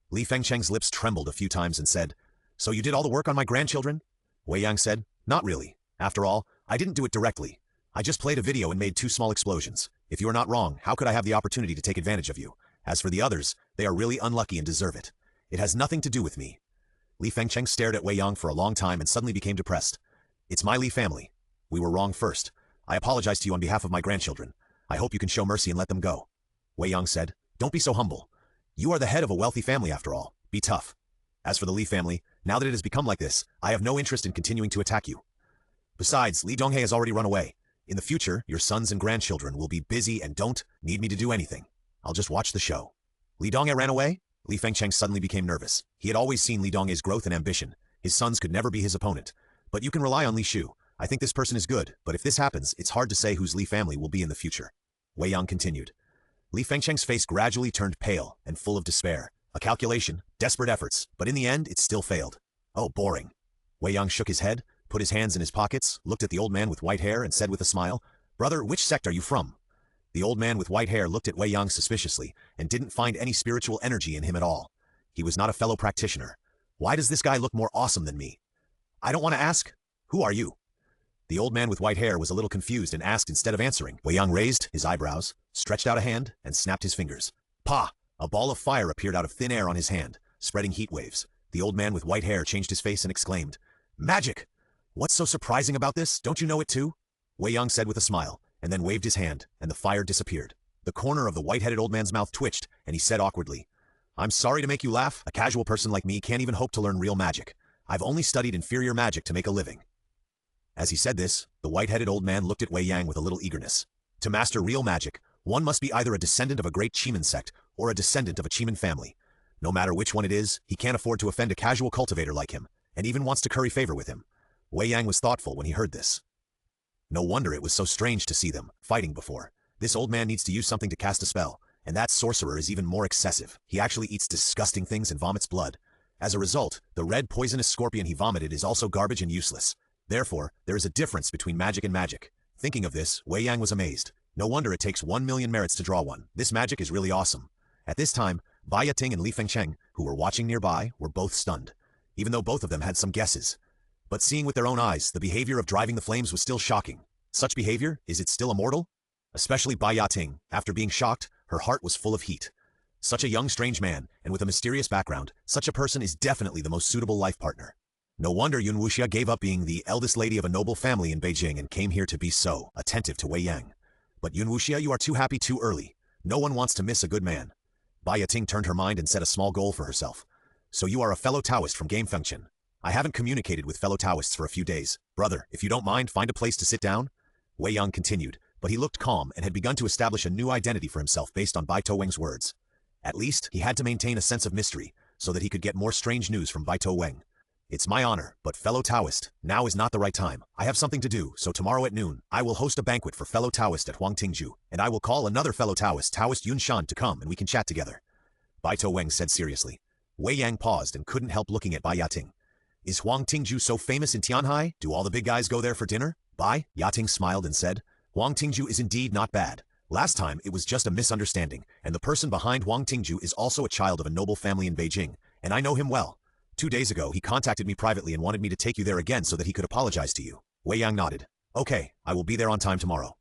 S1: Li Fengcheng's lips trembled a few times and said, "So you did all the work on my grandchildren?" Wei Yang said, "Not really. After all, I didn't do it directly. I just played a video and made 2 small explosions. If you are not wrong, how could I have the opportunity to take advantage of you? As for the others, they are really unlucky and deserve it. It has nothing to do with me." Li Fengcheng stared at Wei Yang for a long time and suddenly became depressed. "It's my Li family. We were wrong first. I apologize to you on behalf of my grandchildren. I hope you can show mercy and let them go." Wei Yang said, "Don't be so humble. You are the head of a wealthy family after all. Be tough. As for the Li family, now that it has become like this, I have no interest in continuing to attack you. Besides, Li Donghe has already run away. In the future, your sons and grandchildren will be busy and don't need me to do anything. I'll just watch the show." "Li Donghe ran away?" Li Fengcheng suddenly became nervous. He had always seen Li Donghe's growth and ambition. His sons could never be his opponent. But you can rely on Li Shu. I think this person is good, but if this happens, it's hard to say whose Li family will be in the future. Wei Yang continued. Li Fengcheng's face gradually turned pale and full of despair. A calculation, desperate efforts, but in the end, it still failed. "Oh, boring." Wei Yang shook his head, put his hands in his pockets, looked at the old man with white hair and said with a smile, "Brother, which sect are you from?" The old man with white hair looked at Wei Yang suspiciously and didn't find any spiritual energy in him at all. He was not a fellow practitioner. "Why does this guy look more awesome than me?" "I don't want to ask. Who are you?" The old man with white hair was a little confused and asked instead of answering. Wei Yang raised his eyebrows, stretched out a hand, and snapped his fingers. "Pa!" A ball of fire appeared out of thin air on his hand, spreading heat waves. The old man with white hair changed his face and exclaimed, "Magic! What's so surprising about this? Don't you know it too?" Wei Yang said with a smile, and then waved his hand, and the fire disappeared. The corner of the white-headed old man's mouth twitched, and he said awkwardly, "I'm sorry to make you laugh. A casual person like me can't even hope to learn real magic. I've only studied inferior magic to make a living." As he said this, the white-headed old man looked at Wei Yang with a little eagerness. To master real magic, one must be either a descendant of a great Qimen sect or a descendant of a Qimen family. No matter which one it is, he can't afford to offend a casual cultivator like him, and even wants to curry favor with him. Wei Yang was thoughtful when he heard this. No wonder it was so strange to see them fighting before. This old man needs to use something to cast a spell, and that sorcerer is even more excessive. He actually eats disgusting things and vomits blood. As a result, the red poisonous scorpion he vomited is also garbage and useless. Therefore, there is a difference between magic and magic. Thinking of this, Wei Yang was amazed. No wonder it takes 1,000,000 merits to draw one. This magic is really awesome. At this time, Bai Yating and Li Fengcheng, who were watching nearby, were both stunned, even though both of them had some guesses. But seeing with their own eyes, the behavior of driving the flames was still shocking. Such behavior, is it still immortal? Especially Bai Yating, after being shocked, her heart was full of heat. Such a young strange man, and with a mysterious background, such a person is definitely the most suitable life partner. No wonder Yun Wuxia gave up being the eldest lady of a noble family in Beijing and came here to be so attentive to Wei Yang. But Yun Wuxia, you are too happy too early. No one wants to miss a good man. Bai Yating turned her mind and set a small goal for herself. So you are a fellow Taoist from Game Fengchen. I haven't communicated with fellow Taoists for a few days. Brother, if you don't mind, find a place to sit down. Wei Yang continued, but he looked calm and had begun to establish a new identity for himself based on Bai Toweng's words. At least, he had to maintain a sense of mystery, so that he could get more strange news from Bai Toweng. It's my honor, but fellow Taoist, now is not the right time. I have something to do, so tomorrow at noon, I will host a banquet for fellow Taoist at Huangtingju, and I will call another fellow Taoist, Taoist Yun Shan, to come and we can chat together. Bai Toweng said seriously. Wei Yang paused and couldn't help looking at Bai Yating. Is Huang Tingju so famous in Tianhai? Do all the big guys go there for dinner? Bai Yating smiled and said, Huang Tingju is indeed not bad. Last time, it was just a misunderstanding, and the person behind Huang Tingju is also a child of a noble family in Beijing, and I know him well. 2 days ago, he contacted me privately and wanted me to take you there again so that he could apologize to you. Wei Yang nodded. Okay, I will be there on time tomorrow.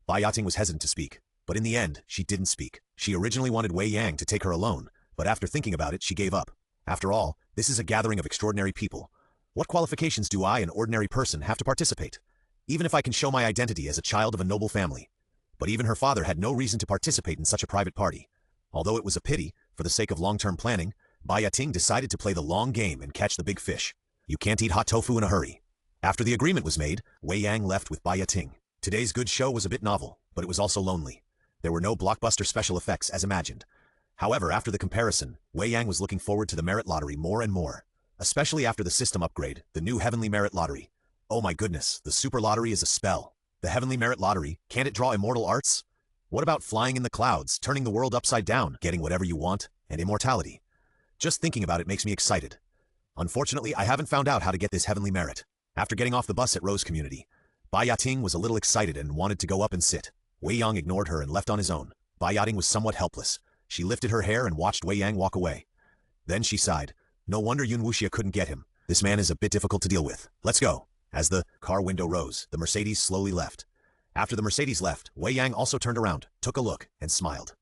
S1: Bai Yating was hesitant to speak, but in the end, she didn't speak. She originally wanted Wei Yang to take her alone, but after thinking about it, she gave up. After all, this is a gathering of extraordinary people. What qualifications do I, an ordinary person, have to participate? Even if I can show my identity as a child of a noble family. But even her father had no reason to participate in such a private party. Although it was a pity, for the sake of long-term planning, Bai Yating decided to play the long game and catch the big fish. You can't eat hot tofu in a hurry. After the agreement was made, Wei Yang left with Bai Yating. Today's good show was a bit novel, but it was also lonely. There were no blockbuster special effects as imagined. However, after the comparison, Wei Yang was looking forward to the merit lottery more and more. Especially after the system upgrade, the new Heavenly Merit Lottery. Oh my goodness, the Super Lottery is a spell. The Heavenly Merit Lottery, can't it draw immortal arts? What about flying in the clouds, turning the world upside down, getting whatever you want, and immortality? Just thinking about it makes me excited. Unfortunately, I haven't found out how to get this Heavenly Merit. After getting off the bus at Rose Community, Bai Yating was a little excited and wanted to go up and sit. Wei Yang ignored her and left on his own. Bai Yating was somewhat helpless. She lifted her hair and watched Wei Yang walk away. Then she sighed. No wonder Yun Wuxia couldn't get him. This man is a bit difficult to deal with. Let's go. As the car window rose, the Mercedes slowly left. After the Mercedes left, Wei Yang also turned around, took a look, and smiled.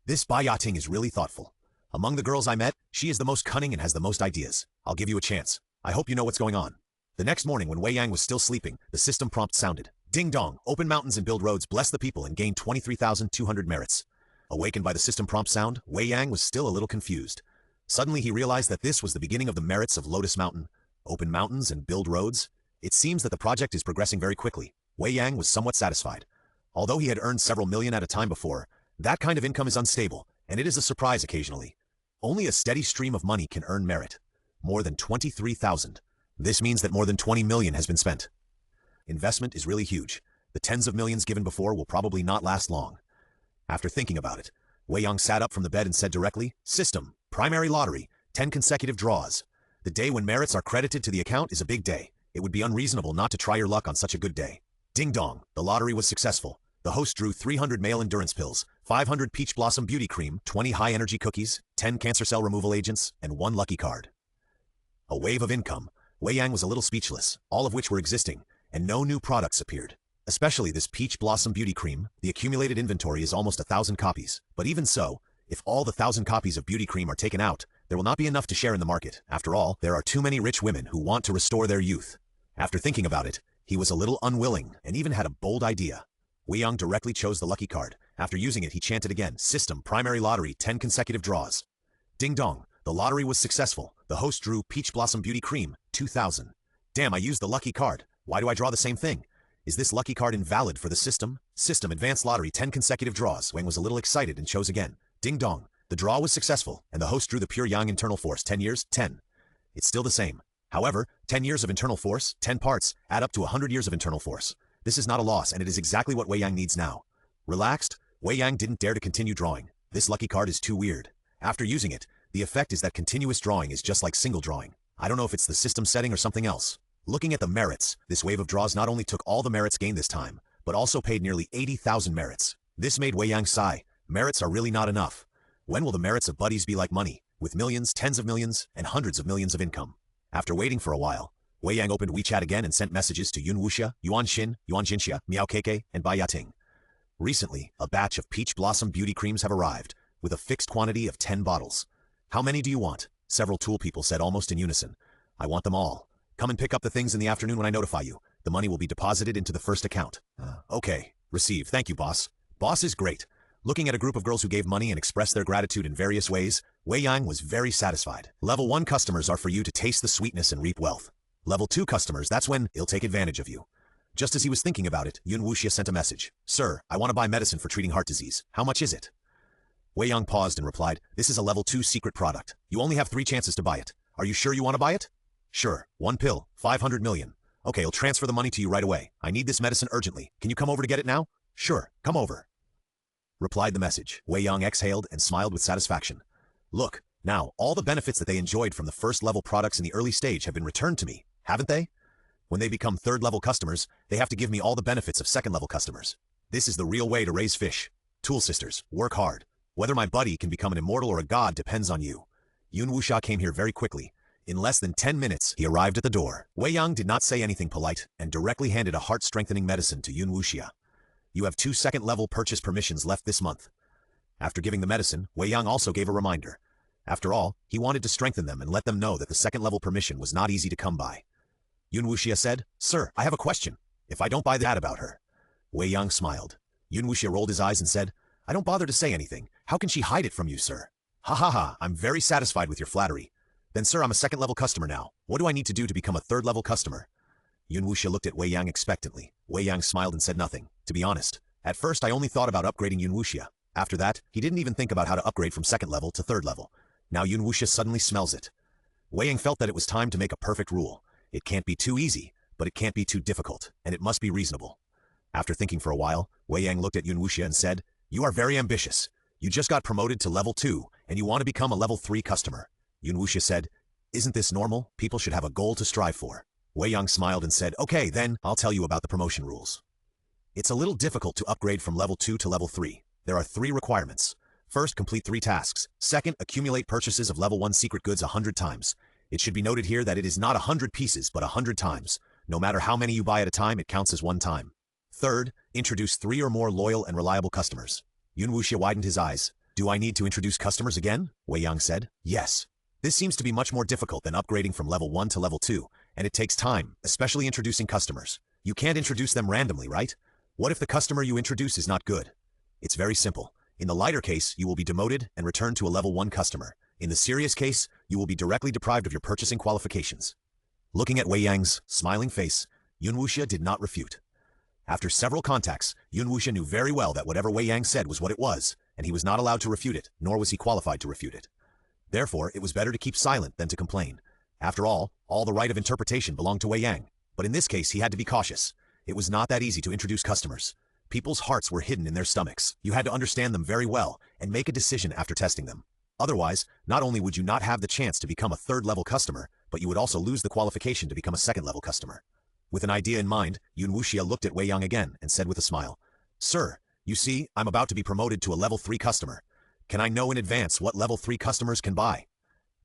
S1: This Bai Yating is really thoughtful. Among the girls I met, she is the most cunning and has the most ideas. I'll give you a chance. I hope you know what's going on. The next morning when Wei Yang was still sleeping, the system prompt sounded. Ding dong, open mountains and build roads, bless the people and gain 23,200 merits. Awakened by the system prompt sound, Wei Yang was still a little confused. Suddenly he realized that this was the beginning of the merits of Lotus Mountain. Open mountains and build roads? It seems that the project is progressing very quickly. Wei Yang was somewhat satisfied. Although he had earned several million at a time before, that kind of income is unstable, and it is a surprise occasionally. Only a steady stream of money can earn merit. More than 23,000. This means that more than 20 million has been spent. Investment is really huge. The tens of millions given before will probably not last long. After thinking about it, Wei Yang sat up from the bed and said directly, System, primary lottery, 10 consecutive draws. The day when merits are credited to the account is a big day. It would be unreasonable not to try your luck on such a good day. Ding dong, the lottery was successful. The host drew 300 male endurance pills, 500 peach blossom beauty cream, 20 high-energy cookies, 10 cancer cell removal agents, and 1 lucky card. A wave of income. Wei Yang was a little speechless, all of which were existing, and no new products appeared. Especially this peach blossom beauty cream. The accumulated inventory is almost 1,000 copies. But even so, if all the 1,000 copies of beauty cream are taken out, there will not be enough to share in the market. After all, there are too many rich women who want to restore their youth. After thinking about it, he was a little unwilling and even had a bold idea. Wei Yang directly chose the lucky card. After using it, he chanted again, System, primary lottery, 10 consecutive draws. Ding dong, the lottery was successful. The host drew peach blossom beauty cream, 2,000. Damn, I used the lucky card. Why do I draw the same thing? Is this lucky card invalid for the system? System, advanced lottery, 10 consecutive draws. Wang was a little excited and chose again. Ding dong, the draw was successful, and the host drew the pure yang internal force, 10 years, 10. It's still the same. However, 10 years of internal force, 10 parts, add up to 100 years of internal force. This is not a loss, and it is exactly what Wei Yang needs now. Relaxed, Wei Yang didn't dare to continue drawing. This lucky card is too weird. After using it, the effect is that continuous drawing is just like single drawing. I don't know if it's the system setting or something else. Looking at the merits, this wave of draws not only took all the merits gained this time, but also paid nearly 80,000 merits. This made Wei Yang sigh. Merits are really not enough. When will the merits of buddies be like money, with millions, tens of millions, and hundreds of millions of income? After waiting for a while, Wei Yang opened WeChat again and sent messages to Yun Wuxia, Yuan Xin, Yuan Jinxia, Miao Keke, and Bai Yating. Recently, a batch of peach blossom beauty creams have arrived, with a fixed quantity of 10 bottles. How many do you want? Several tool people said almost in unison. I want them all. Come and pick up the things in the afternoon when I notify you. The money will be deposited into the first account. Okay. Receive. Thank you, boss. Boss is great. Looking at a group of girls who gave money and expressed their gratitude in various ways, Wei Yang was very satisfied. Level 1 customers are for you to taste the sweetness and reap wealth. Level 2 customers, that's when he'll take advantage of you. Just as he was thinking about it, Yun Wuxia sent a message. Sir, I want to buy medicine for treating heart disease. How much is it? Wei Yang paused and replied, This is a level 2 secret product. You only have 3 chances to buy it. Are you sure you want to buy it? Sure. 1 pill, 500 million. Okay, I'll transfer the money to you right away. I need this medicine urgently. Can you come over to get it now? Sure, come over. Replied the message. Wei Yang exhaled and smiled with satisfaction. Look, Now, all the benefits that they enjoyed from the first-level products in the early stage have been returned to me, haven't they? When they become third-level customers, they have to give me all the benefits of second-level customers. This is the real way to raise fish. Tool sisters, work hard. Whether my buddy can become an immortal or a god depends on you. Yun Wuxia came here very quickly. In less than 10 minutes, he arrived at the door. Wei Yang did not say anything polite and directly handed a heart-strengthening medicine to Yun Wuxia. You have 2 second-level purchase permissions left this month. After giving the medicine, Wei Yang also gave a reminder. After all, he wanted to strengthen them and let them know that the second-level permission was not easy to come by. Yun Wuxia said, "Sir, I have a question. If I don't buy that about her." Wei Yang smiled. Yun Wuxia rolled his eyes and said, "I don't bother to say anything. How can she hide it from you, sir?" "Ha ha ha, I'm very satisfied with your flattery. Then sir, I'm a second-level customer now. What do I need to do to become a third-level customer?" Yun Wuxia looked at Wei Yang expectantly. Wei Yang smiled and said nothing. To be honest, at first I only thought about upgrading Yun Wuxia. After that, he didn't even think about how to upgrade from second level to third level. Now Yun Wuxia suddenly smells it. Wei Yang felt that it was time to make a perfect rule. It can't be too easy, but it can't be too difficult, and it must be reasonable. After thinking for a while, Wei Yang looked at Yun Wuxia and said, "You are very ambitious. You just got promoted to level 2, and you want to become a level 3 customer." Yun Wuxia said, "Isn't this normal? People should have a goal to strive for." Wei Yang smiled and said, "Okay, then, I'll tell you about the promotion rules. It's a little difficult to upgrade from level 2 to level 3. There are 3 requirements. First, complete 3 tasks. Second, accumulate purchases of level 1 secret goods 100 times. It should be noted here that it is not 100 pieces, but 100 times. No matter how many you buy at a time, it counts as 1 time. Third, introduce 3 or more loyal and reliable customers." Yun Wuxia widened his eyes. "Do I need to introduce customers again?" Wei Yang said. "Yes. This seems to be much more difficult than upgrading from level 1 to level 2, and it takes time, especially introducing customers. You can't introduce them randomly, right? What if the customer you introduce is not good? It's very simple. In the lighter case, you will be demoted and returned to a level 1 customer. In the serious case, you will be directly deprived of your purchasing qualifications." Looking at Wei Yang's smiling face, Yun Wuxia did not refute. After several contacts, Yun Wuxia knew very well that whatever Wei Yang said was what it was, and he was not allowed to refute it, nor was he qualified to refute it. Therefore, it was better to keep silent than to complain. After all the right of interpretation belonged to Wei Yang. But in this case, he had to be cautious. It was not that easy to introduce customers. People's hearts were hidden in their stomachs. You had to understand them very well and make a decision after testing them. Otherwise, not only would you not have the chance to become a third-level customer, but you would also lose the qualification to become a second-level customer. With an idea in mind, Yun Wuxia looked at Wei Yang again and said with a smile, "Sir, you see, I'm about to be promoted to a level 3 customer. Can I know in advance what level 3 customers can buy?"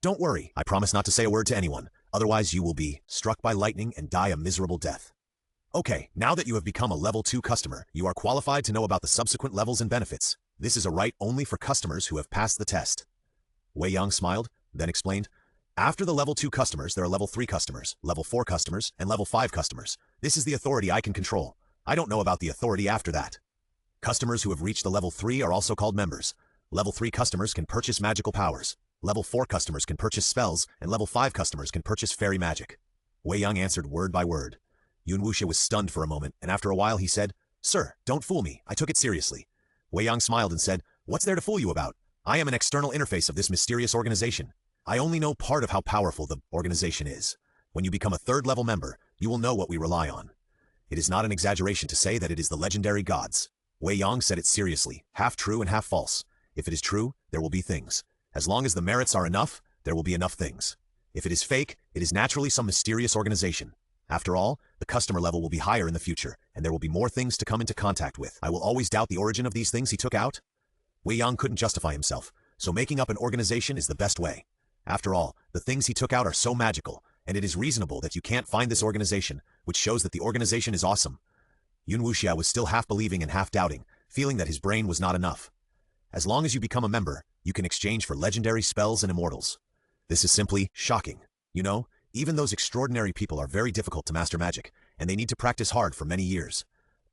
S1: "Don't worry, I promise not to say a word to anyone, otherwise you will be struck by lightning and die a miserable death." "Okay, now that you have become a level 2 customer, you are qualified to know about the subsequent levels and benefits. This is a right only for customers who have passed the test." Wei Yang smiled, then explained, "After the level 2 customers, there are level 3 customers, level 4 customers, and level 5 customers. This is the authority I can control. I don't know about the authority after that. Customers who have reached the level 3 are also called members. Level 3 customers can purchase magical powers. Level 4 customers can purchase spells, and level 5 customers can purchase fairy magic." Wei Yang answered word by word. Yun Wuxia was stunned for a moment, and after a while he said, "Sir, don't fool me. I took it seriously." Wei Yang smiled and said, "What's there to fool you about? I am an external interface of this mysterious organization. I only know part of how powerful the organization is. When you become a third-level member, you will know what we rely on. It is not an exaggeration to say that it is the legendary gods." Wei Yang said it seriously, half true and half false. If it is true, there will be things. As long as the merits are enough, there will be enough things. If it is fake, it is naturally some mysterious organization. After all, the customer level will be higher in the future, and there will be more things to come into contact with. I will always doubt the origin of these things he took out. Wei Yang couldn't justify himself, so making up an organization is the best way. After all, the things he took out are so magical, and it is reasonable that you can't find this organization, which shows that the organization is awesome. Yun Wuxia was still half believing and half doubting, feeling that his brain was not enough. As long as you become a member, you can exchange for legendary spells and immortals. This is simply shocking. You know, even those extraordinary people are very difficult to master magic, and they need to practice hard for many years.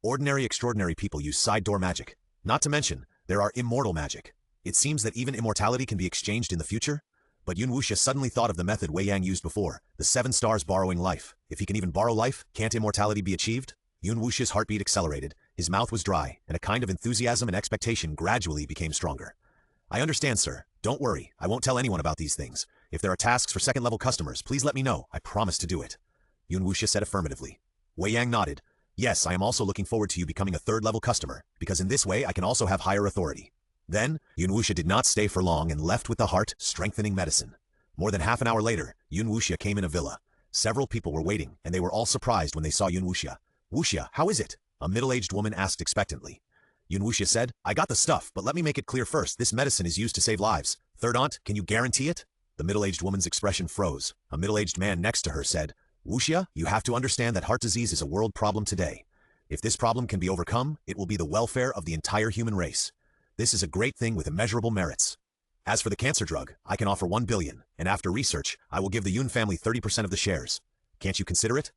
S1: Ordinary extraordinary people use side door magic. Not to mention, there are immortal magic. It seems that even immortality can be exchanged in the future. But Yun Wuxia suddenly thought of the method Wei Yang used before, the 7 stars borrowing life. If he can even borrow life, can't immortality be achieved? Yun Wuxia's heartbeat accelerated, his mouth was dry, and a kind of enthusiasm and expectation gradually became stronger. "I understand, sir. Don't worry, I won't tell anyone about these things. If there are tasks for second-level customers, please let me know. I promise to do it." Yun Wuxia said affirmatively. Wei Yang nodded. "Yes, I am also looking forward to you becoming a third-level customer, because in this way I can also have higher authority." Then, Yun Wuxia did not stay for long and left with the heart-strengthening medicine. More than half an hour later, Yun Wuxia came in a villa. Several people were waiting, and they were all surprised when they saw Yun Wuxia. "Wuxia, how is it?" a middle-aged woman asked expectantly. Yun Wuxia said, "I got the stuff, but let me make it clear first, this medicine is used to save lives. Third aunt, can you guarantee it?" The middle-aged woman's expression froze. A middle-aged man next to her said, "Wuxia, you have to understand that heart disease is a world problem today. If this problem can be overcome, it will be the welfare of the entire human race. This is a great thing with immeasurable merits. As for the cancer drug, I can offer 1 billion, and after research, I will give the Yun family 30% of the shares. Can't you consider it?"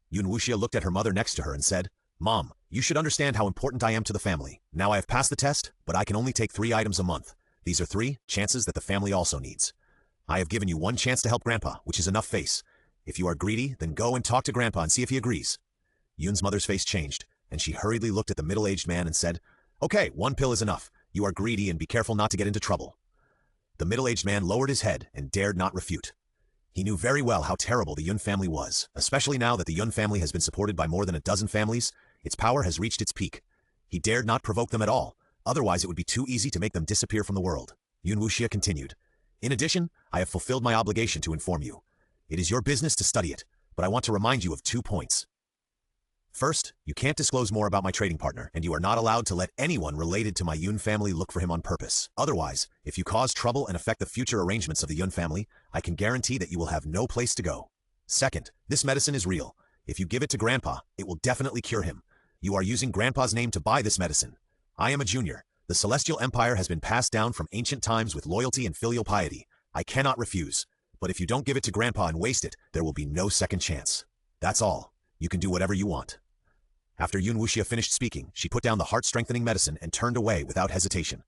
S1: Yun Wuxia looked at her mother next to her and said, "Mom, you should understand how important I am to the family. Now I have passed the test, but I can only take 3 items a month. These are 3 chances that the family also needs. I have given you 1 chance to help Grandpa, which is enough face. If you are greedy, then go and talk to Grandpa and see if he agrees." Yun's mother's face changed, and she hurriedly looked at the middle-aged man and said, "Okay, 1 pill is enough. You are greedy and be careful not to get into trouble." The middle-aged man lowered his head and dared not refute. He knew very well how terrible the Yun family was, especially now that the Yun family has been supported by more than a dozen families. Its power has reached its peak. He dared not provoke them at all, otherwise it would be too easy to make them disappear from the world. Yun Wuxia continued, "In addition, I have fulfilled my obligation to inform you. It is your business to study it, but I want to remind you of 2 points. First, you can't disclose more about my trading partner, and you are not allowed to let anyone related to my Yun family look for him on purpose. Otherwise, if you cause trouble and affect the future arrangements of the Yun family, I can guarantee that you will have no place to go. Second, this medicine is real. If you give it to Grandpa, it will definitely cure him. You are using Grandpa's name to buy this medicine. I am a junior. The Celestial Empire has been passed down from ancient times with loyalty and filial piety. I cannot refuse. But if you don't give it to Grandpa and waste it, there will be no second chance. That's all. You can do whatever you want." After Yun Wuxia finished speaking, she put down the heart-strengthening medicine and turned away without hesitation.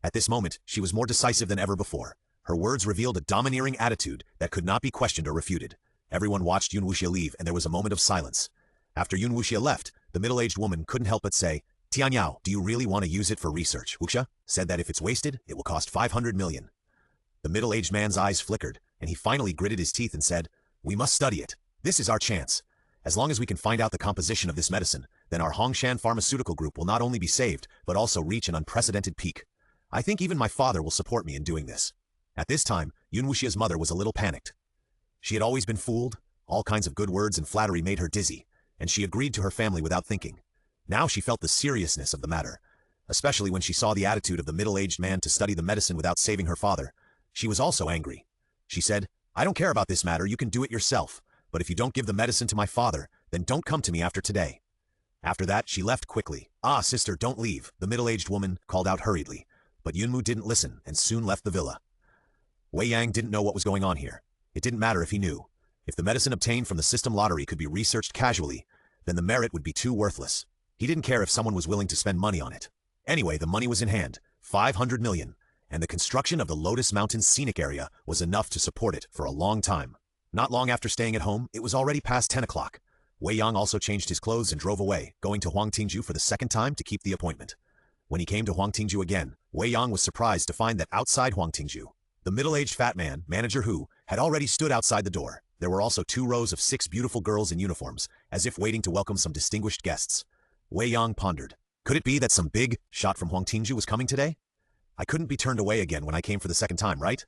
S1: At this moment, she was more decisive than ever before. Her words revealed a domineering attitude that could not be questioned or refuted. Everyone watched Yun Wuxia leave, and there was a moment of silence. After Yun Wuxia left, the middle-aged woman couldn't help but say, "Tianyao, do you really want to use it for research?" Wuxia said that if it's wasted, it will cost 500 million. The middle-aged man's eyes flickered, and he finally gritted his teeth and said, "We must study it. This is our chance. As long as we can find out the composition of this medicine, then our Hongshan Pharmaceutical Group will not only be saved, but also reach an unprecedented peak. I think even my father will support me in doing this." At this time, Yun Wuxia's mother was a little panicked. She had always been fooled. All kinds of good words and flattery made her dizzy, and she agreed to her family without thinking. Now she felt the seriousness of the matter, especially when she saw the attitude of the middle-aged man to study the medicine without saving her father. She was also angry. She said, "I don't care about this matter, you can do it yourself. But if you don't give the medicine to my father, then don't come to me after today." After that, she left quickly. "Ah, sister, don't leave," the middle-aged woman called out hurriedly. But Yunmu didn't listen and soon left the villa. Wei Yang didn't know what was going on here. It didn't matter if he knew. If the medicine obtained from the system lottery could be researched casually, then the merit would be too worthless. He didn't care if someone was willing to spend money on it. Anyway, the money was in hand, 500 million, and the construction of the Lotus Mountain scenic area was enough to support it for a long time. Not long after staying at home, it was already past 10 o'clock. Wei Yang also changed his clothes and drove away, going to Huangtingju for the second time to keep the appointment. When he came to Huangtingju again, Wei Yang was surprised to find that outside Huangtingju, the middle-aged fat man, Manager Hu, had already stood outside the door. There were also 2 rows of 6 beautiful girls in uniforms, as if waiting to welcome some distinguished guests. Wei Yang pondered. Could it be that some big shot from Huangtingju was coming today? I couldn't be turned away again when I came for the second time, right?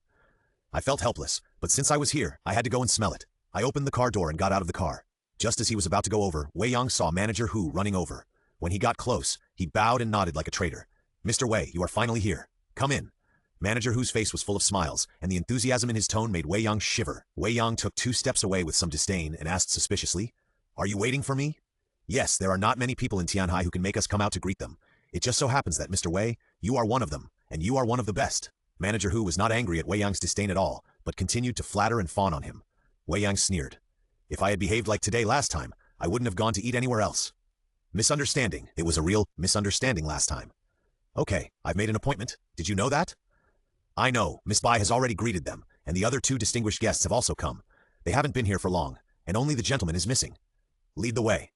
S1: I felt helpless, but since I was here, I had to go and smell it. I opened the car door and got out of the car. Just as he was about to go over, Wei Yang saw Manager Hu running over. When he got close, he bowed and nodded like a traitor. "Mr. Wei, you are finally here. Come in." Manager Hu's face was full of smiles, and the enthusiasm in his tone made Wei Yang shiver. Wei Yang took 2 steps away with some disdain and asked suspiciously, "Are you waiting for me?" "Yes, there are not many people in Tianhai who can make us come out to greet them. It just so happens that, Mr. Wei, you are one of them, and you are one of the best." Manager Hu was not angry at Wei Yang's disdain at all, but continued to flatter and fawn on him. Wei Yang sneered. "If I had behaved like today last time, I wouldn't have gone to eat anywhere else." "Misunderstanding. It was a real misunderstanding last time." "Okay, I've made an appointment. Did you know that?" "I know. Miss Bai has already greeted them, and the other 2 distinguished guests have also come. They haven't been here for long, and only the gentleman is missing." "Lead the way."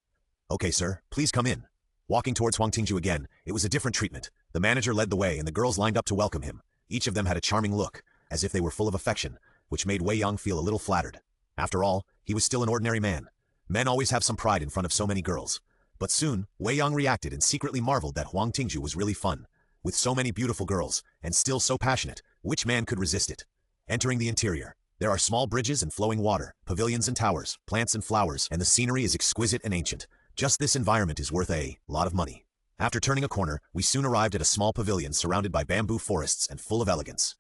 S1: "Okay, sir. Please come in." Walking towards Huangtingju again, it was a different treatment. The manager led the way, and the girls lined up to welcome him. Each of them had a charming look, as if they were full of affection, which made Wei Yang feel a little flattered. After all, he was still an ordinary man. Men always have some pride in front of so many girls. But soon, Wei Yang reacted and secretly marveled that Huangtingju was really fun. With so many beautiful girls, and still so passionate, which man could resist it? Entering the interior, there are small bridges and flowing water, pavilions and towers, plants and flowers, and the scenery is exquisite and ancient. Just this environment is worth a lot of money. After turning a corner, we soon arrived at a small pavilion surrounded by bamboo forests and full of elegance.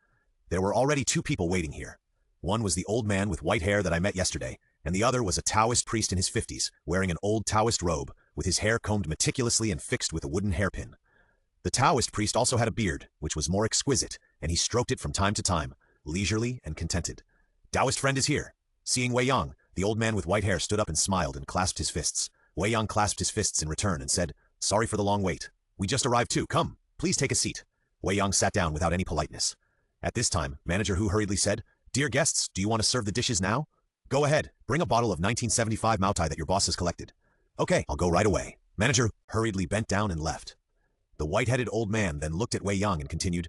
S1: There were already 2 people waiting here. One was the old man with white hair that I met yesterday, and the other was a Taoist priest in his 50s, wearing an old Taoist robe, with his hair combed meticulously and fixed with a wooden hairpin. The Taoist priest also had a beard, which was more exquisite, and he stroked it from time to time, leisurely and contented. Taoist friend is here. Seeing Wei Yang, the old man with white hair stood up and smiled and clasped his fists. Wei Yang clasped his fists in return and said, "Sorry for the long wait. We just arrived too. Come, please take a seat." Wei Yang sat down without any politeness. At this time, Manager Hu hurriedly said, "Dear guests, do you want to serve the dishes now? Go ahead, bring a bottle of 1975 Moutai that your boss has collected." "Okay, I'll go right away." Manager hurriedly bent down and left. The white-headed old man then looked at Wei Yang and continued,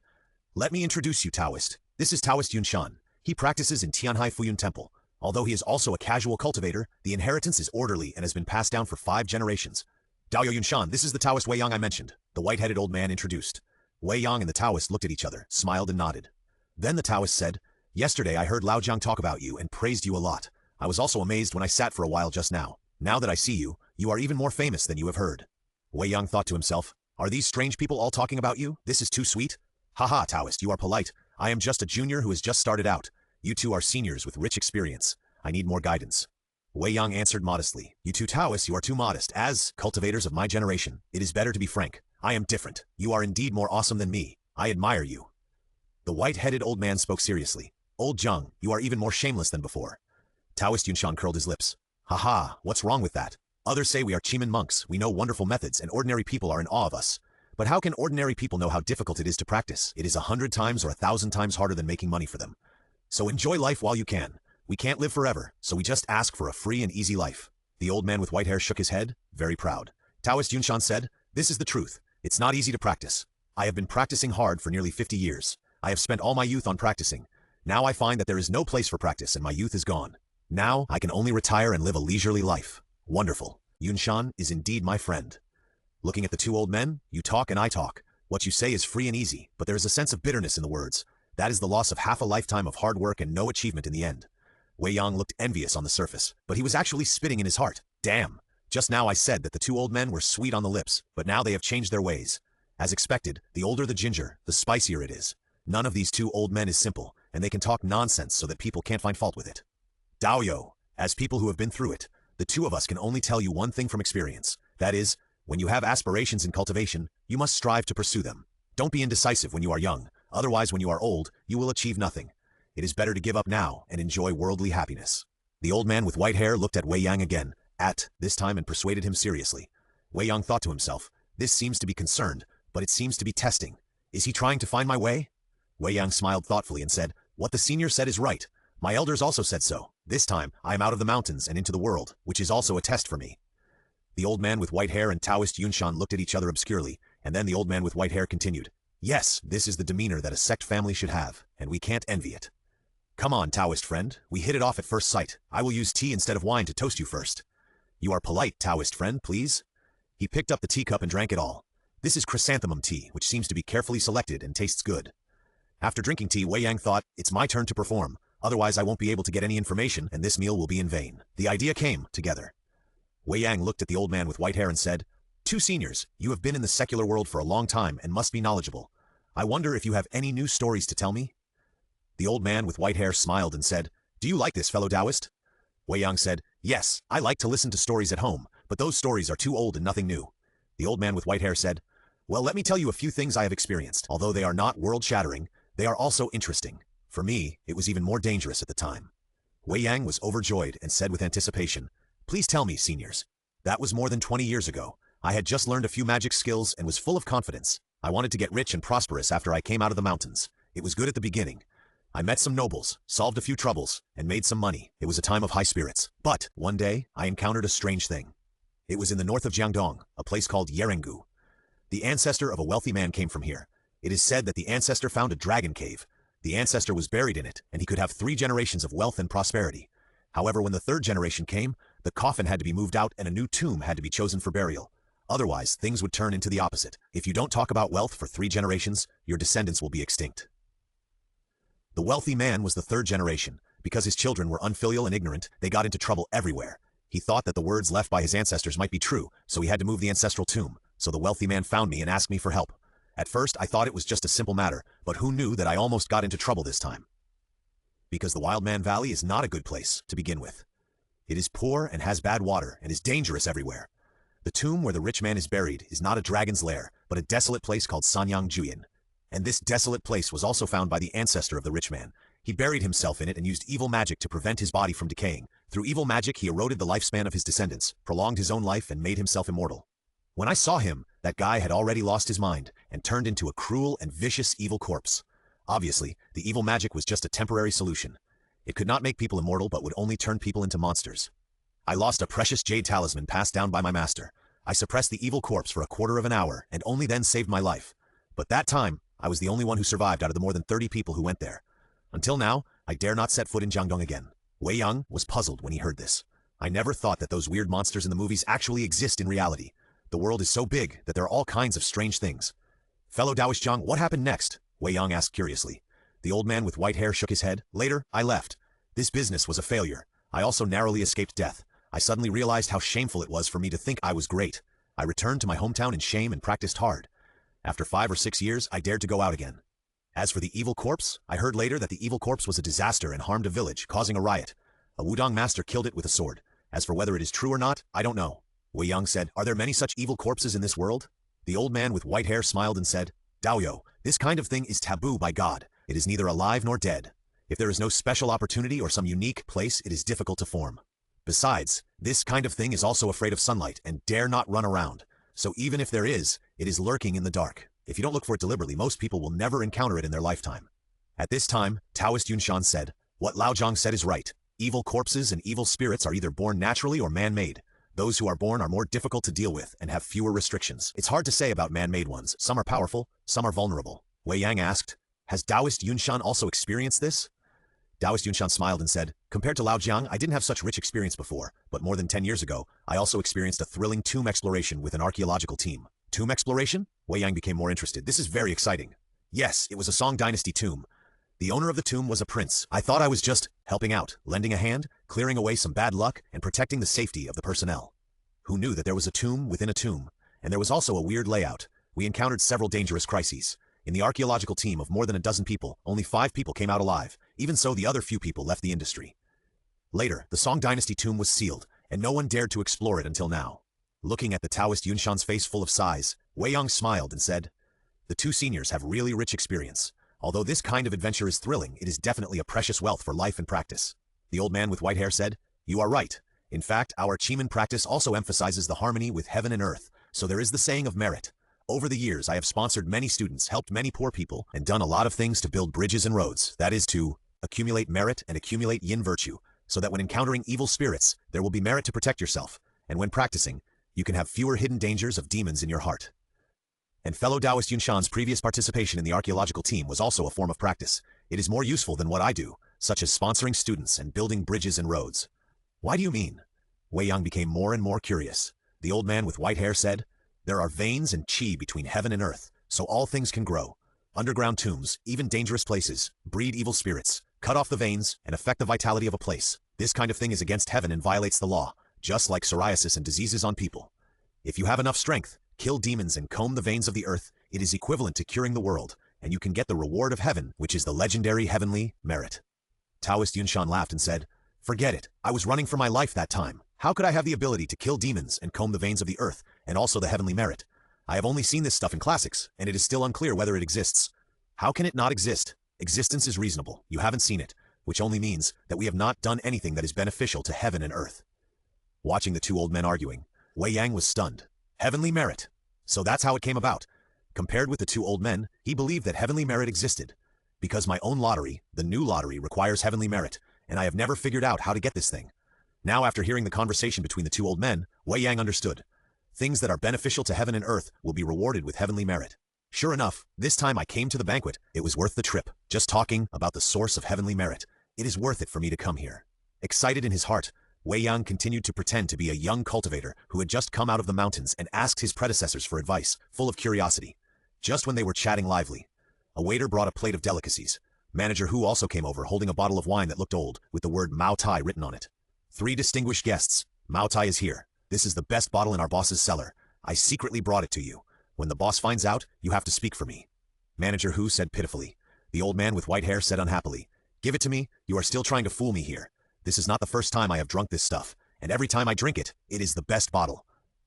S1: "Let me introduce you, Taoist. This is Taoist Yunshan. He practices in Tianhai Fuyun Temple. Although he is also a casual cultivator, the inheritance is orderly and has been passed down for 5 generations. Daoyo Yunshan, this is the Taoist Wei Yang I mentioned," the white-headed old man introduced. Wei Yang and the Taoist looked at each other, smiled and nodded. Then the Taoist said, "Yesterday I heard Lao Jiang talk about you and praised you a lot. I was also amazed when I sat for a while just now. Now that I see you, you are even more famous than you have heard." Wei Yang thought to himself, "Are these strange people all talking about you? This is too sweet." "Haha, Taoist, you are polite. I am just a junior who has just started out. You two are seniors with rich experience. I need more guidance." Wei Yang answered modestly, "You two Taoists, you are too modest. As cultivators of my generation, it is better to be frank. I am different. You are indeed more awesome than me. I admire you." The white-headed old man spoke seriously. "Old Zheng, you are even more shameless than before." Taoist Yunshan curled his lips. "Haha, what's wrong with that? Others say we are Chiman monks, we know wonderful methods, and ordinary people are in awe of us. But how can ordinary people know how difficult it is to practice? It is 100 times or 1,000 times harder than making money for them. So enjoy life while you can. We can't live forever, so we just ask for a free and easy life." The old man with white hair shook his head, very proud. Taoist Yunshan said, "This is the truth. It's not easy to practice. I have been practicing hard for nearly 50 years. I have spent all my youth on practicing. Now I find that there is no place for practice and my youth is gone. Now I can only retire and live a leisurely life. Wonderful. Yunshan is indeed my friend." Looking at the 2 old men, "You talk and I talk. What you say is free and easy, but there is a sense of bitterness in the words. That is the loss of half a lifetime of hard work and no achievement in the end." Wei Yang looked envious on the surface, but he was actually spitting in his heart. Damn! Just now I said that the 2 old men were sweet on the lips, but now they have changed their ways. As expected, the older the ginger, the spicier it is. None of these 2 old men is simple, and they can talk nonsense so that people can't find fault with it. Daoyo, as people who have been through it, the 2 of us can only tell you one thing from experience. That is, when you have aspirations in cultivation, you must strive to pursue them. Don't be indecisive when you are young, otherwise when you are old, you will achieve nothing. It is better to give up now and enjoy worldly happiness. The old man with white hair looked at Wei Yang again, this time and persuaded him seriously. Wei Yang thought to himself, "This seems to be concerned, but it seems to be testing. Is he trying to find my way?" Wei Yang smiled thoughtfully and said, "What the senior said is right. My elders also said so. This time, I am out of the mountains and into the world, which is also a test for me." The old man with white hair and Taoist Yunshan looked at each other obscurely, and then the old man with white hair continued, "Yes, this is the demeanor that a sect family should have, and we can't envy it. Come on, Taoist friend, we hit it off at first sight. I will use tea instead of wine to toast you first. You are polite, Taoist friend, please." He picked up the teacup and drank it all. This is chrysanthemum tea, which seems to be carefully selected and tastes good. After drinking tea, Wei Yang thought, "It's my turn to perform. Otherwise I won't be able to get any information, and this meal will be in vain." The idea came together. Wei Yang looked at the old man with white hair and said, "2 seniors, you have been in the secular world for a long time and must be knowledgeable. I wonder if you have any new stories to tell me?" The old man with white hair smiled and said, "Do you like this, fellow Taoist?" Wei Yang said, "Yes, I like to listen to stories at home, but those stories are too old and nothing new." The old man with white hair said, "Well, let me tell you a few things I have experienced. Although they are not world-shattering, they are also interesting. For me, it was even more dangerous at the time." Wei Yang was overjoyed and said with anticipation, "Please tell me, seniors." "That was more than 20 years ago. I had just learned a few magic skills and was full of confidence. I wanted to get rich and prosperous after I came out of the mountains. It was good at the beginning. I met some nobles, solved a few troubles, and made some money. It was a time of high spirits. But, one day, I encountered a strange thing. It was in the north of Jiangdong, a place called Yerengu. The ancestor of a wealthy man came from here. It is said that the ancestor found a dragon cave. The ancestor was buried in it, and he could have 3 generations of wealth and prosperity. However, when the 3rd generation came, the coffin had to be moved out and a new tomb had to be chosen for burial. Otherwise, things would turn into the opposite. If you don't talk about wealth for 3 generations, your descendants will be extinct. The wealthy man was the 3rd generation. Because his children were unfilial and ignorant, they got into trouble everywhere. He thought that the words left by his ancestors might be true, so he had to move the ancestral tomb. So the wealthy man found me and asked me for help. At first, I thought it was just a simple matter, but who knew that I almost got into trouble this time? Because the Wild Man Valley is not a good place to begin with. It is poor and has bad water and is dangerous everywhere. The tomb where the rich man is buried is not a dragon's lair, but a desolate place called Sanyang Juyin. And this desolate place was also found by the ancestor of the rich man. He buried himself in it and used evil magic to prevent his body from decaying. Through evil magic, he eroded the lifespan of his descendants, prolonged his own life, and made himself immortal. When I saw him, that guy had already lost his mind and turned into a cruel and vicious evil corpse. Obviously, the evil magic was just a temporary solution. It could not make people immortal but would only turn people into monsters. I lost a precious jade talisman passed down by my master. I suppressed the evil corpse for a quarter of an hour and only then saved my life. But that time, I was the only one who survived out of the more than 30 people who went there. Until now, I dare not set foot in Jiangdong again. Wei Yang was puzzled when he heard this. I never thought that those weird monsters in the movies actually exist in reality. The world is so big that there are all kinds of strange things. Fellow Taoist Zhang, what happened next? Wei Yang asked curiously. The old man with white hair shook his head. Later, I left. This business was a failure. I also narrowly escaped death. I suddenly realized how shameful it was for me to think I was great. I returned to my hometown in shame and practiced hard. After 5 or 6 years, I dared to go out again. As for the evil corpse, I heard later that the evil corpse was a disaster and harmed a village, causing a riot. A Wudong master killed it with a sword. As for whether it is true or not, I don't know. Wei Yang said, are there many such evil corpses in this world? The old man with white hair smiled and said, Daoyo, this kind of thing is taboo by God. It is neither alive nor dead. If there is no special opportunity or some unique place, it is difficult to form. Besides, this kind of thing is also afraid of sunlight and dare not run around. So even if there is, it is lurking in the dark. If you don't look for it deliberately, most people will never encounter it in their lifetime. At this time, Taoist Yunshan said, what Lao Zhang said is right. Evil corpses and evil spirits are either born naturally or man-made. Those who are born are more difficult to deal with and have fewer restrictions. It's hard to say about man-made ones. Some are powerful, some are vulnerable. Wei Yang asked, has Taoist Yunshan also experienced this? Taoist Yunshan smiled and said, compared to Lao Jiang, I didn't have such rich experience before, but more than 10 years ago, I also experienced a thrilling tomb exploration with an archaeological team. Tomb exploration? Wei Yang became more interested. This is very exciting. Yes, it was a Song Dynasty tomb. The owner of the tomb was a prince. I thought I was just helping out, lending a hand, clearing away some bad luck, and protecting the safety of the personnel. Who knew that there was a tomb within a tomb? And there was also a weird layout. We encountered several dangerous crises. In the archaeological team of more than a dozen people, only 5 people came out alive. Even so, the other few people left the industry. Later, the Song Dynasty tomb was sealed, and no one dared to explore it until now. Looking at the Taoist Yunshan's face full of sighs, Wei Yang smiled and said, the 2 seniors have really rich experience. Although this kind of adventure is thrilling, it is definitely a precious wealth for life and practice. The old man with white hair said, you are right. In fact, our Chiman practice also emphasizes the harmony with heaven and earth, so there is the saying of merit. Over the years, I have sponsored many students, helped many poor people, and done a lot of things to build bridges and roads. That is to accumulate merit and accumulate yin virtue, so that when encountering evil spirits, there will be merit to protect yourself, and when practicing, you can have fewer hidden dangers of demons in your heart. And fellow Taoist Yunshan's previous participation in the archaeological team was also a form of practice. It is more useful than what I do, such as sponsoring students and building bridges and roads. Why do you mean? Wei Yang became more and more curious. The old man with white hair said, there are veins and qi between heaven and earth, so all things can grow. Underground tombs, even dangerous places, breed evil spirits, cut off the veins, and affect the vitality of a place. This kind of thing is against heaven and violates the law, just like psoriasis and diseases on people. If you have enough strength, kill demons and comb the veins of the earth, it is equivalent to curing the world, and you can get the reward of heaven, which is the legendary heavenly merit. Taoist Yunshan laughed and said, forget it, I was running for my life that time. How could I have the ability to kill demons and comb the veins of the earth, and also the heavenly merit? I have only seen this stuff in classics, and it is still unclear whether it exists. How can it not exist? Existence is reasonable. You haven't seen it, which only means that we have not done anything that is beneficial to heaven and earth. Watching the 2 old men arguing, Wei Yang was stunned. Heavenly merit. So that's how it came about. Compared with the 2 old men, he believed that heavenly merit existed. Because my own lottery, the new lottery, requires heavenly merit, and I have never figured out how to get this thing. Now, after hearing the conversation between the 2 old men, Wei Yang understood. Things that are beneficial to heaven and earth will be rewarded with heavenly merit. Sure enough, this time I came to the banquet. It was worth the trip. Just talking about the source of heavenly merit. It is worth it for me to come here. Excited in his heart, Wei Yang continued to pretend to be a young cultivator who had just come out of the mountains and asked his predecessors for advice, full of curiosity. Just when they were chatting lively, a waiter brought a plate of delicacies. Manager Hu also came over holding a bottle of wine that looked old, with the word Mao Tai written on it. 3 distinguished guests. Mao Tai is here. This is the best bottle in our boss's cellar. I secretly brought it to you. When the boss finds out, you have to speak for me. Manager Hu said pitifully. The old man with white hair said unhappily, Give it to me, you are still trying to fool me here. This is not the first time I have drunk this stuff, and every time I drink it, it is the best bottle.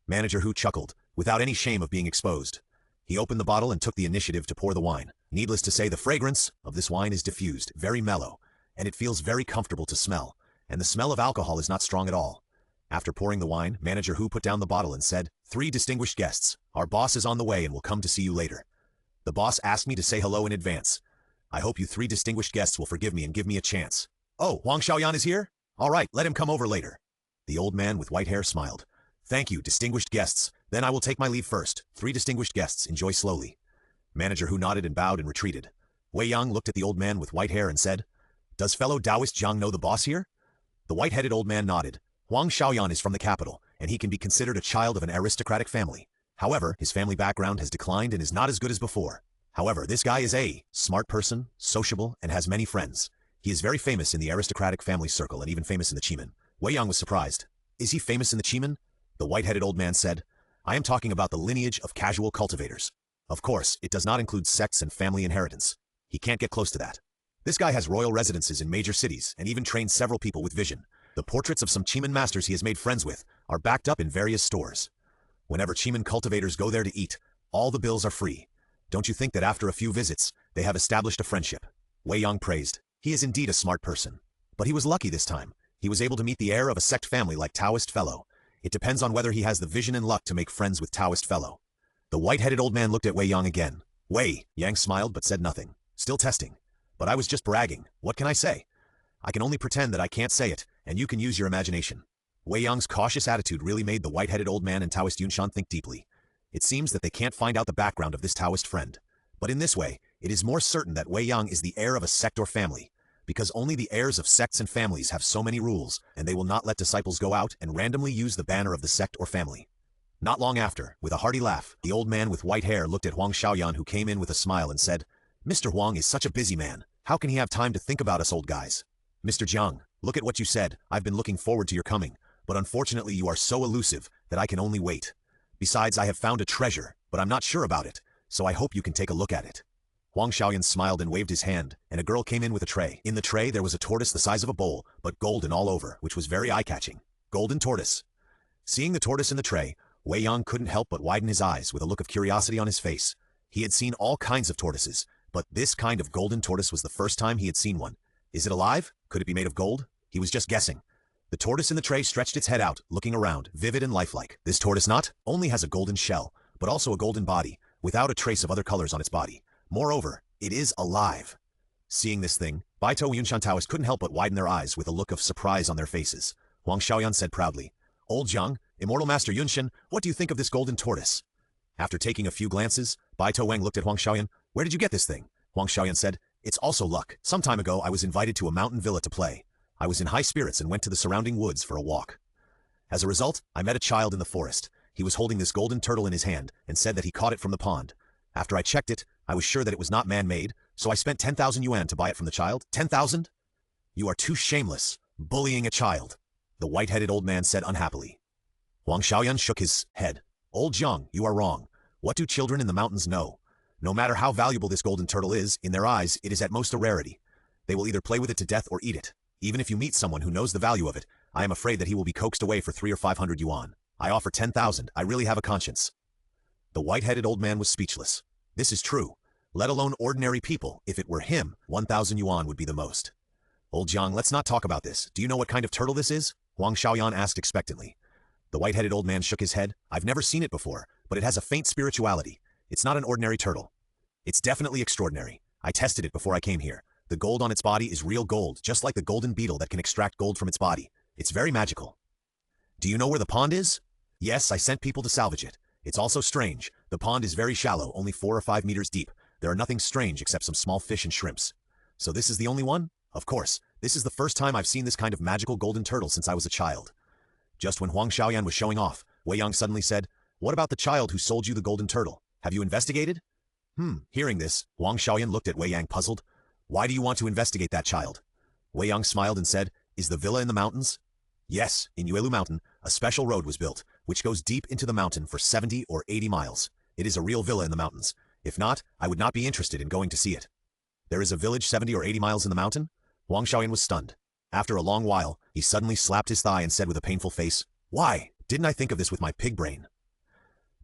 S1: Manager Hu chuckled, without any shame of being exposed. He opened the bottle and took the initiative to pour the wine. Needless to say, the fragrance of this wine is diffused, very mellow, and it feels very comfortable to smell, and the smell of alcohol is not strong at all. After pouring the wine, Manager Hu put down the bottle and said, 3 distinguished guests. Our boss is on the way and will come to see you later. The boss asked me to say hello in advance. I hope you 3 distinguished guests will forgive me and give me a chance. Oh, Huang Xiaoyan is here? All right, let him come over later. The old man with white hair smiled. Thank you, distinguished guests. Then I will take my leave first. 3 distinguished guests, enjoy slowly. Manager Hu nodded and bowed and retreated. Wei Yang looked at the old man with white hair and said, Does fellow Taoist Jiang know the boss here? The white-headed old man nodded. Huang Xiaoyan is from the capital, and he can be considered a child of an aristocratic family. However, his family background has declined and is not as good as before. However, this guy is a smart person, sociable, and has many friends. He is very famous in the aristocratic family circle and even famous in the Chiman. Wei Yang was surprised. Is he famous in the Chiman? The white-headed old man said, I am talking about the lineage of casual cultivators. Of course, it does not include sects and family inheritance. He can't get close to that. This guy has royal residences in major cities and even trained several people with vision. The portraits of some Chiman masters he has made friends with are backed up in various stores. Whenever Chiman cultivators go there to eat, all the bills are free. Don't you think that after a few visits, they have established a friendship? Wei Yang praised. He is indeed a smart person. But he was lucky this time. He was able to meet the heir of a sect family like Taoist fellow. It depends on whether he has the vision and luck to make friends with Taoist fellow. The white-headed old man looked at Wei Yang again. Wei Yang smiled but said nothing. Still testing. But I was just bragging. What can I say? I can only pretend that I can't say it, and you can use your imagination. Wei Yang's cautious attitude really made the white-headed old man and Taoist Yunshan think deeply. It seems that they can't find out the background of this Taoist friend. But in this way, it is more certain that Wei Yang is the heir of a sect or family, because only the heirs of sects and families have so many rules, and they will not let disciples go out and randomly use the banner of the sect or family. Not long after, with a hearty laugh, the old man with white hair looked at Huang Xiaoyan, who came in with a smile and said, Mr. Huang is such a busy man. How can he have time to think about us old guys? Mr. Jiang, look at what you said. I've been looking forward to your coming, but unfortunately you are so elusive that I can only wait. Besides, I have found a treasure, but I'm not sure about it, so I hope you can take a look at it. Huang Xiaoyan smiled and waved his hand, and a girl came in with a tray. In the tray there was a tortoise the size of a bowl, but golden all over, which was very eye-catching. Golden tortoise. Seeing the tortoise in the tray, Wei Yang couldn't help but widen his eyes with a look of curiosity on his face. He had seen all kinds of tortoises, but this kind of golden tortoise was the first time he had seen one. Is it alive? Could it be made of gold? He was just guessing. The tortoise in the tray stretched its head out, looking around, vivid and lifelike. This tortoise not only has a golden shell, but also a golden body, without a trace of other colors on its body. Moreover, it is alive. Seeing this thing, Baito Yunshan Taoists couldn't help but widen their eyes with a look of surprise on their faces. Huang Xiaoyan said proudly, Old Jiang, Immortal Master Yunshan, what do you think of this golden tortoise? After taking a few glances, Baito Wang looked at Huang Xiaoyan. Where did you get this thing? Huang Xiaoyan said, It's also luck. Some time ago I was invited to a mountain villa to play. I was in high spirits and went to the surrounding woods for a walk. As a result, I met a child in the forest. He was holding this golden turtle in his hand and said that he caught it from the pond. After I checked it, I was sure that it was not man-made, so I spent 10,000 yuan to buy it from the child. 10,000? You are too shameless, bullying a child, the white-headed old man said unhappily. Huang Xiaoyan shook his head. Old Jiang, you are wrong. What do children in the mountains know? No matter how valuable this golden turtle is, in their eyes, it is at most a rarity. They will either play with it to death or eat it. Even if you meet someone who knows the value of it, I am afraid that he will be coaxed away for 300 or 500 yuan. I offer 10,000. I really have a conscience. The white-headed old man was speechless. This is true. Let alone ordinary people. If it were him, 1,000 yuan would be the most. Old Jiang, let's not talk about this. Do you know what kind of turtle this is? Huang Xiaoyan asked expectantly. The white-headed old man shook his head. I've never seen it before, but it has a faint spirituality. It's not an ordinary turtle. It's definitely extraordinary. I tested it before I came here. The gold on its body is real gold, just like the golden beetle that can extract gold from its body. It's very magical. Do you know where the pond is? Yes, I sent people to salvage it. It's also strange. The pond is very shallow, only 4 or 5 meters deep. There are nothing strange except some small fish and shrimps. So this is the only one? Of course. This is the first time I've seen this kind of magical golden turtle since I was a child. Just when Huang Xiaoyan was showing off, Wei Yang suddenly said, "What about the child who sold you the golden turtle? Have you investigated?" Hearing this, Huang Xiaoyan looked at Wei Yang puzzled. "Why do you want to investigate that child?" Wei Yang smiled and said, "Is the villa in the mountains?" "Yes, in Yuelu Mountain, a special road was built, which goes deep into the mountain for 70 or 80 miles. It is a real villa in the mountains. If not, I would not be interested in going to see it." "There is a village 70 or 80 miles in the mountain?" Huang Xiaoyan was stunned. After a long while, he suddenly slapped his thigh and said with a painful face, "Why? Didn't I think of this with my pig brain?"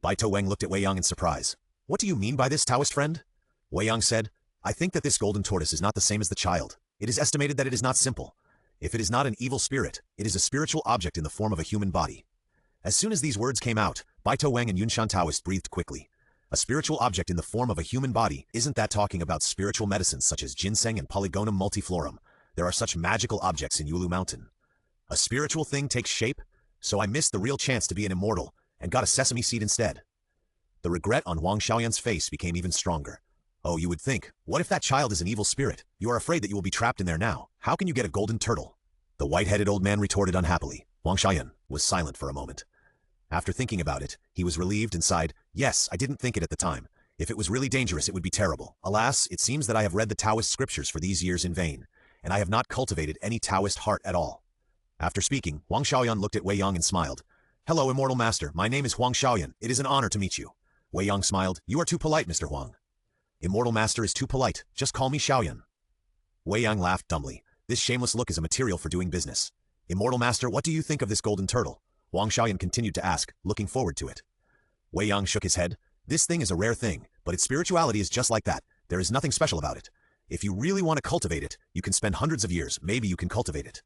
S1: Bai Wang looked at Wei Yang in surprise. "What do you mean by this, Taoist friend?" Wei Yang said, "I think that this golden tortoise is not the same as the child. It is estimated that it is not simple. If it is not an evil spirit, it is a spiritual object in the form of a human body." As soon as these words came out, Bai Wang and Yunshan Taoist breathed quickly. A spiritual object in the form of a human body, isn't that talking about spiritual medicines such as ginseng and Polygonum multiflorum? There are such magical objects in Yuelu Mountain. A spiritual thing takes shape? So I missed the real chance to be an immortal, and got a sesame seed instead. The regret on Huang Xiaoyan's face became even stronger. "Oh, you would think, what if that child is an evil spirit? You are afraid that you will be trapped in there now. How can you get a golden turtle?" The white-headed old man retorted unhappily. Huang Xiaoyan was silent for a moment. After thinking about it, he was relieved and sighed, "Yes, I didn't think it at the time. If it was really dangerous, it would be terrible. Alas, it seems that I have read the Taoist scriptures for these years in vain, and I have not cultivated any Taoist heart at all." After speaking, Huang Xiaoyan looked at Wei Yang and smiled. "Hello, Immortal Master. My name is Huang Xiaoyan. It is an honor to meet you." Wei Yang smiled. "You are too polite, Mr. Huang." "Immortal Master is too polite. Just call me Xiaoyan." Wei Yang laughed dumbly. This shameless look is a material for doing business. "Immortal Master, what do you think of this golden turtle?" Huang Xiaoyan continued to ask, looking forward to it. Wei Yang shook his head. "This thing is a rare thing, but its spirituality is just like that. There is nothing special about it. If you really want to cultivate it, you can spend hundreds of years, maybe you can cultivate it."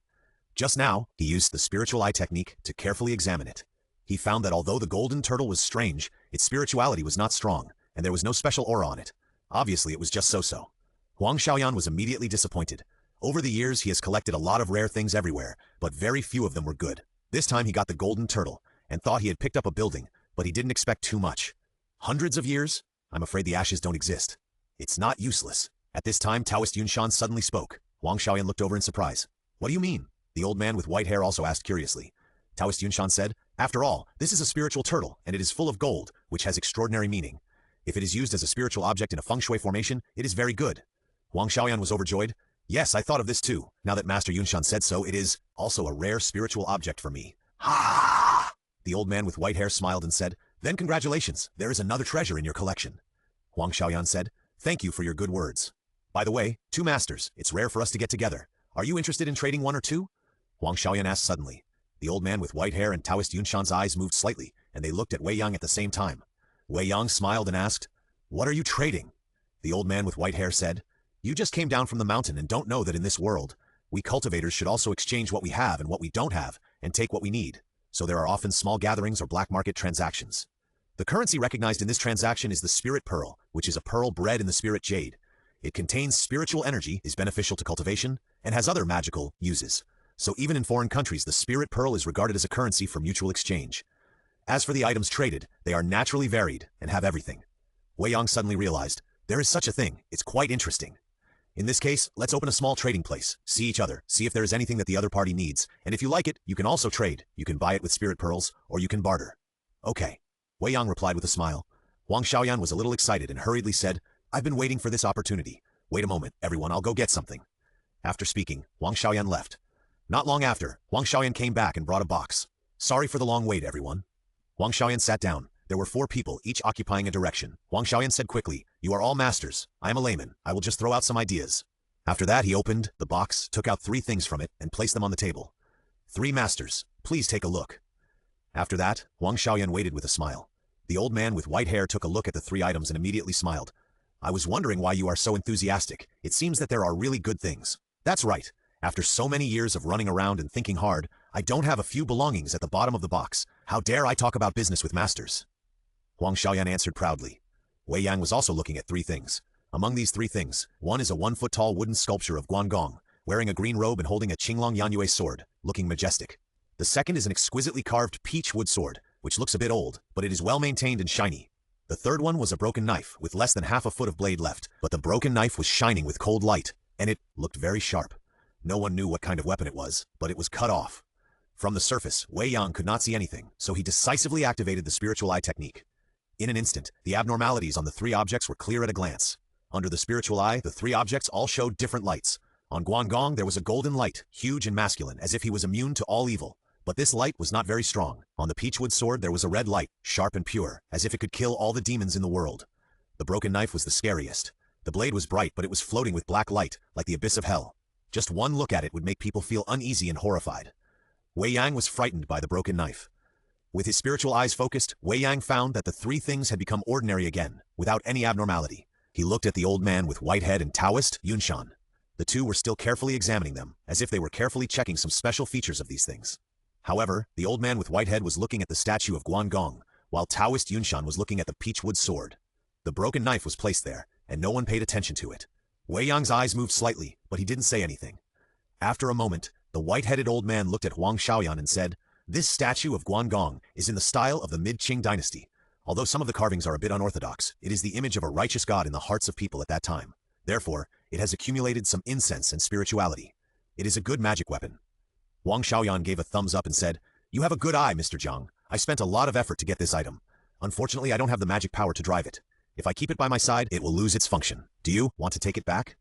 S1: Just now, he used the spiritual eye technique to carefully examine it. He found that although the golden turtle was strange, its spirituality was not strong, and there was no special aura on it. Obviously, it was just so-so. Huang Xiaoyan was immediately disappointed. Over the years, he has collected a lot of rare things everywhere, but very few of them were good. This time he got the golden turtle, and thought he had picked up a building, but he didn't expect too much. Hundreds of years? I'm afraid the ashes don't exist. It's not useless. At this time, Taoist Yunshan suddenly spoke. Huang Xiaoyan looked over in surprise. "What do you mean?" The old man with white hair also asked curiously. Taoist Yunshan said, "After all, this is a spiritual turtle, and it is full of gold, which has extraordinary meaning. If it is used as a spiritual object in a feng shui formation, it is very good." Huang Xiaoyan was overjoyed. "Yes, I thought of this too. Now that Master Yunshan said so, it is also a rare spiritual object for me." "Ha!" The old man with white hair smiled and said, "Then congratulations, there is another treasure in your collection." Huang Xiaoyan said, "Thank you for your good words. By the way, two masters, it's rare for us to get together. Are you interested in trading one or two?" Huang Xiaoyan asked suddenly. The old man with white hair and Taoist Yunshan's eyes moved slightly, and they looked at Wei Yang at the same time. Wei Yang smiled and asked, "What are you trading?" The old man with white hair said, "You just came down from the mountain and don't know that in this world, we cultivators should also exchange what we have and what we don't have, and take what we need. So there are often small gatherings or black market transactions. The currency recognized in this transaction is the spirit pearl, which is a pearl bred in the spirit jade. It contains spiritual energy, is beneficial to cultivation, and has other magical uses. So even in foreign countries, the spirit pearl is regarded as a currency for mutual exchange. As for the items traded, they are naturally varied and have everything." Wei Yang suddenly realized, there is such a thing, it's quite interesting. "In this case, let's open a small trading place, see each other, see if there is anything that the other party needs, and if you like it, you can also trade. You can buy it with spirit pearls, or you can barter." "Okay." Wei Yang replied with a smile. Huang Xiaoyan was a little excited and hurriedly said, "I've been waiting for this opportunity. Wait a moment, everyone, I'll go get something." After speaking, Huang Xiaoyan left. Not long after, Huang Xiaoyan came back and brought a box. "Sorry for the long wait, everyone." Huang Xiaoyan sat down. There were 4 people, each occupying a direction. Huang Xiaoyan said quickly, "You are all masters. I am a layman. I will just throw out some ideas." After that, he opened the box, took out 3 things from it, and placed them on the table. "3 masters, please take a look." After that, Huang Xiaoyan waited with a smile. The old man with white hair took a look at the 3 items and immediately smiled. "I was wondering why you are so enthusiastic. It seems that there are really good things." "That's right. After so many years of running around and thinking hard, I don't have a few belongings at the bottom of the box. How dare I talk about business with masters?" Huang Xiaoyan answered proudly. Wei Yang was also looking at 3 things. Among these 3 things, one is a 1-foot-tall wooden sculpture of Guangong, wearing a green robe and holding a Qinglong Yanyue sword, looking majestic. The second is an exquisitely carved peach wood sword, which looks a bit old, but it is well maintained and shiny. The third one was a broken knife, with less than half a foot of blade left, but the broken knife was shining with cold light, and it looked very sharp. No one knew what kind of weapon it was, but it was cut off. From the surface, Wei Yang could not see anything, so he decisively activated the spiritual eye technique. In an instant, the abnormalities on the three objects were clear at a glance. Under the spiritual eye, the three objects all showed different lights. On Guangong, there was a golden light, huge and masculine, as if he was immune to all evil. But this light was not very strong. On the peachwood sword, there was a red light, sharp and pure, as if it could kill all the demons in the world. The broken knife was the scariest. The blade was bright, but it was floating with black light, like the abyss of hell. Just one look at it would make people feel uneasy and horrified. Wei Yang was frightened by the broken knife. With his spiritual eyes focused, Wei Yang found that the three things had become ordinary again, without any abnormality. He looked at the old man with white head and Taoist, Yunshan. The two were still carefully examining them, as if they were carefully checking some special features of these things. However, the old man with white head was looking at the statue of Guangong, while Taoist Yunshan was looking at the peachwood sword. The broken knife was placed there, and no one paid attention to it. Wei Yang's eyes moved slightly, but he didn't say anything. After a moment, the white-headed old man looked at Huang Xiaoyan and said, "This statue of Guangong is in the style of the mid-Qing dynasty. Although some of the carvings are a bit unorthodox, it is the image of a righteous god in the hearts of people at that time. Therefore, it has accumulated some incense and spirituality. It is a good magic weapon." Huang Xiaoyan gave a thumbs up and said, "You have a good eye, Mr. Zhang. I spent a lot of effort to get this item. Unfortunately, I don't have the magic power to drive it. If I keep it by my side, it will lose its function. Do you want to take it back?"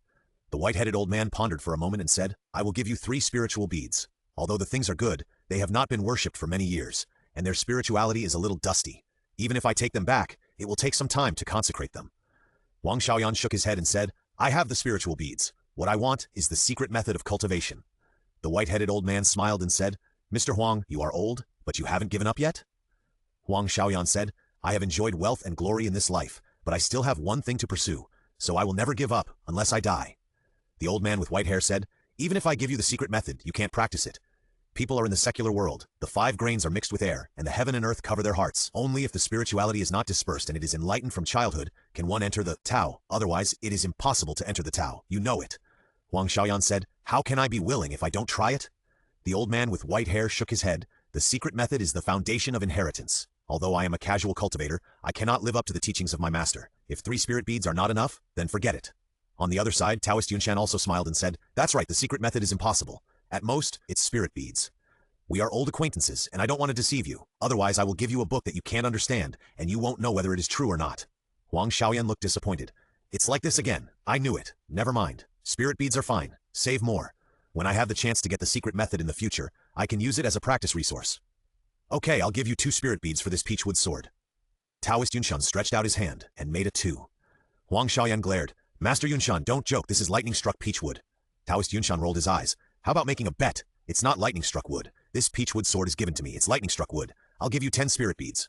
S1: The white-headed old man pondered for a moment and said, "I will give you 3 spiritual beads. Although the things are good, they have not been worshipped for many years, and their spirituality is a little dusty. Even if I take them back, it will take some time to consecrate them." Huang Xiaoyan shook his head and said, "I have the spiritual beads. What I want is the secret method of cultivation." The white-headed old man smiled and said, "Mr. Huang, you are old, but you haven't given up yet?" Huang Xiaoyan said, "I have enjoyed wealth and glory in this life, but I still have one thing to pursue, so I will never give up unless I die." The old man with white hair said, "Even if I give you the secret method, you can't practice it. People are in the secular world, the 5 grains are mixed with air, and the heaven and earth cover their hearts. Only if the spirituality is not dispersed and it is enlightened from childhood can one enter the Tao, otherwise it is impossible to enter the Tao. You know it." Huang Xiaoyan said, "How can I be willing if I don't try it?" The old man with white hair shook his head. "The secret method is the foundation of inheritance. Although I am a casual cultivator, I cannot live up to the teachings of my master. If 3 spirit beads are not enough, then forget it." On the other side, Taoist Yunshan also smiled and said, "That's right, the secret method is impossible. At most, it's spirit beads. We are old acquaintances, and I don't want to deceive you. Otherwise, I will give you a book that you can't understand, and you won't know whether it is true or not." Huang Xiaoyan looked disappointed. "It's like this again. I knew it. Never mind. Spirit beads are fine. Save more. When I have the chance to get the secret method in the future, I can use it as a practice resource." "Okay, I'll give you 2 spirit beads for this peachwood sword." Taoist Yunshan stretched out his hand and made a 2. Huang Xiaoyan glared. "Master Yunshan, don't joke, this is lightning-struck peachwood." Taoist Yunshan rolled his eyes. "How about making a bet? It's not lightning-struck wood. This peachwood sword is given to me. It's lightning-struck wood. I'll give you 10 spirit beads."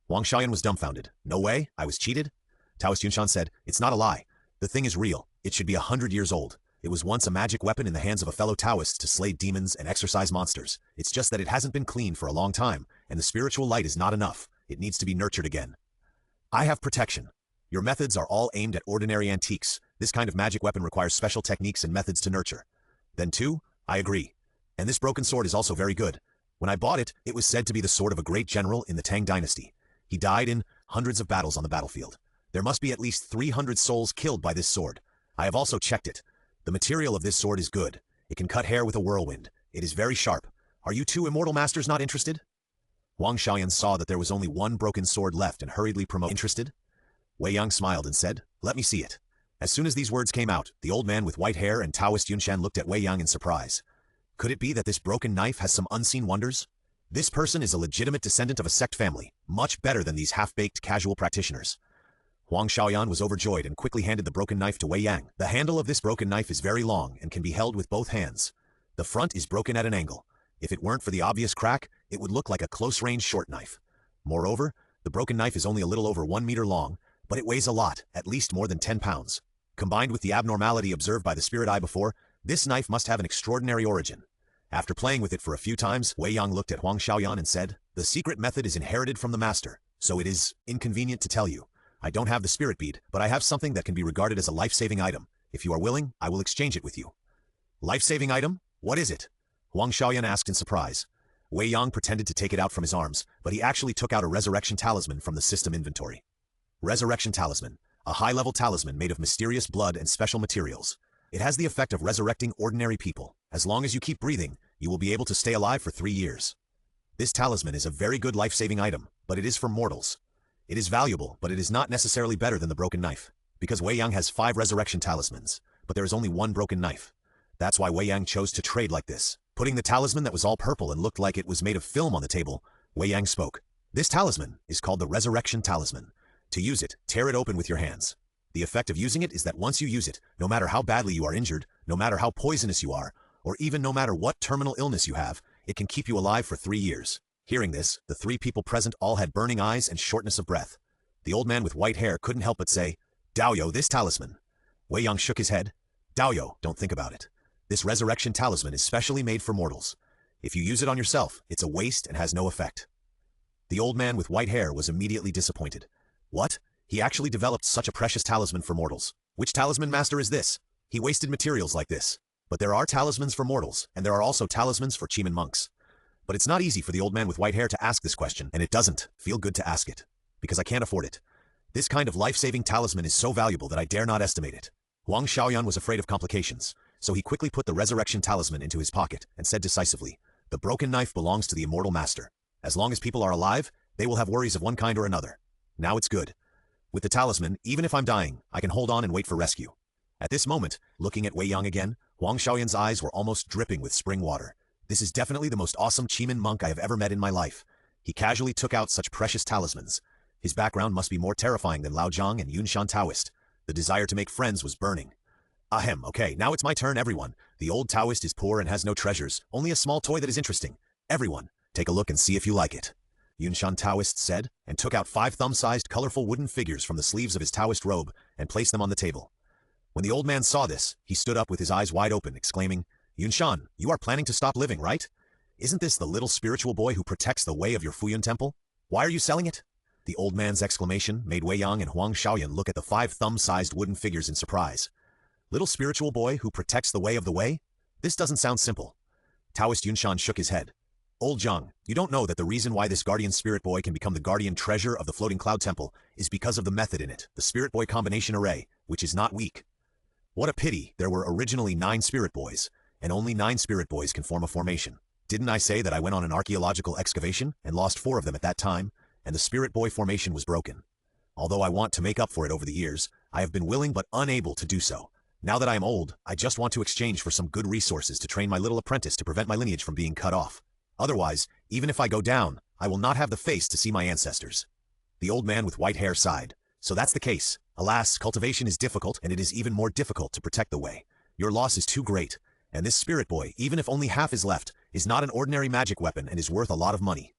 S1: Huang Xiaoyan was dumbfounded. "No way? I was cheated?" Taoist Yunshan said, "It's not a lie. The thing is real. It should be 100 years old. It was once a magic weapon in the hands of a fellow Taoist to slay demons and exorcise monsters. It's just that it hasn't been cleaned for a long time, and the spiritual light is not enough. It needs to be nurtured again. I have protection. Your methods are all aimed at ordinary antiques. This kind of magic weapon requires special techniques and methods to nurture." Then 2, I agree. "And this broken sword is also very good. When I bought it, it was said to be the sword of a great general in the Tang dynasty. He died in hundreds of battles on the battlefield. There must be at least 300 souls killed by this sword. I have also checked it. The material of this sword is good. It can cut hair with a whirlwind. It is very sharp. Are you 2 immortal masters not interested?" Huang Xiaoyan saw that there was only 1 broken sword left and hurriedly promoted. "Interested?" Wei Yang smiled and said, "Let me see it." As soon as these words came out, the old man with white hair and Taoist Yunshan looked at Wei Yang in surprise. Could it be that this broken knife has some unseen wonders? This person is a legitimate descendant of a sect family, much better than these half-baked casual practitioners. Huang Xiaoyan was overjoyed and quickly handed the broken knife to Wei Yang. The handle of this broken knife is very long and can be held with both hands. The front is broken at an angle. If it weren't for the obvious crack, it would look like a close-range short knife. Moreover, the broken knife is only a little over 1 meter long, but it weighs a lot, at least more than 10 pounds. Combined with the abnormality observed by the spirit eye before, this knife must have an extraordinary origin. After playing with it for a few times, Wei Yang looked at Huang Xiaoyan and said, "The secret method is inherited from the master, so it is inconvenient to tell you. I don't have the spirit bead, but I have something that can be regarded as a life-saving item. If you are willing, I will exchange it with you." "Life-saving item? What is it?" Huang Xiaoyan asked in surprise. Wei Yang pretended to take it out from his arms, but he actually took out a resurrection talisman from the system inventory. Resurrection talisman, a high-level talisman made of mysterious blood and special materials. It has the effect of resurrecting ordinary people. As long as you keep breathing, you will be able to stay alive for 3 years. This talisman is a very good life-saving item, but it is for mortals. It is valuable, but it is not necessarily better than the broken knife. Because Wei Yang has 5 resurrection talismans, but there is only 1 broken knife. That's why Wei Yang chose to trade like this. Putting the talisman that was all purple and looked like it was made of film on the table, Wei Yang spoke. This talisman is called the Resurrection Talisman. To use it, tear it open with your hands. The effect of using it is that once you use it, no matter how badly you are injured, no matter how poisonous you are, or even no matter what terminal illness you have, it can keep you alive for 3 years. Hearing this, the 3 people present all had burning eyes and shortness of breath. The old man with white hair couldn't help but say, Daoyo, this talisman. Wei Yang shook his head. Daoyo, don't think about it. This resurrection talisman is specially made for mortals. If you use it on yourself, it's a waste and has no effect. The old man with white hair was immediately disappointed. What? He actually developed such a precious talisman for mortals. Which talisman master is this? He wasted materials like this. But there are talismans for mortals, and there are also talismans for Cheeman monks. But it's not easy for the old man with white hair to ask this question, and it doesn't feel good to ask it. Because I can't afford it. This kind of life-saving talisman is so valuable that I dare not estimate it. Huang Xiaoyan was afraid of complications, so he quickly put the resurrection talisman into his pocket and said decisively, the broken knife belongs to the immortal master. As long as people are alive, they will have worries of one kind or another. Now it's good. With the talisman, even if I'm dying, I can hold on and wait for rescue. At this moment, looking at Wei Yang again, Huang Xiaoyan's eyes were almost dripping with spring water. This is definitely the most awesome Cheeman monk I have ever met in my life. He casually took out such precious talismans. His background must be more terrifying than Laozhang and Yunshan Taoist. The desire to make friends was burning. Ahem, okay, now it's my turn, everyone. The old Taoist is poor and has no treasures, only a small toy that is interesting. Everyone, take a look and see if you like it. Yunshan Taoist said, and took out 5 thumb-sized colorful wooden figures from the sleeves of his Taoist robe and placed them on the table. When the old man saw this, he stood up with his eyes wide open, exclaiming, Yunshan, you are planning to stop living, right? Isn't this the little spiritual boy who protects the way of your Fuyun temple? Why are you selling it? The old man's exclamation made Wei Yang and Huang Xiaoyan look at the 5 thumb-sized wooden figures in surprise. Little spiritual boy who protects the way of the way? This doesn't sound simple. Taoist Yunshan shook his head. Old Zhang, you don't know that the reason why this guardian spirit boy can become the guardian treasure of the floating cloud temple is because of the method in it, the spirit boy combination array, which is not weak. What a pity, there were originally 9 spirit boys, and only 9 spirit boys can form a formation. Didn't I say that I went on an archaeological excavation and lost 4 of them at that time, and the spirit boy formation was broken? Although I want to make up for it over the years, I have been willing but unable to do so. Now that I am old, I just want to exchange for some good resources to train my little apprentice to prevent my lineage from being cut off. Otherwise, even if I go down, I will not have the face to see my ancestors. The old man with white hair sighed. So that's the case. Alas, cultivation is difficult, and it is even more difficult to protect the way. Your loss is too great, and this spirit boy, even if only half is left, is not an ordinary magic weapon and is worth a lot of money.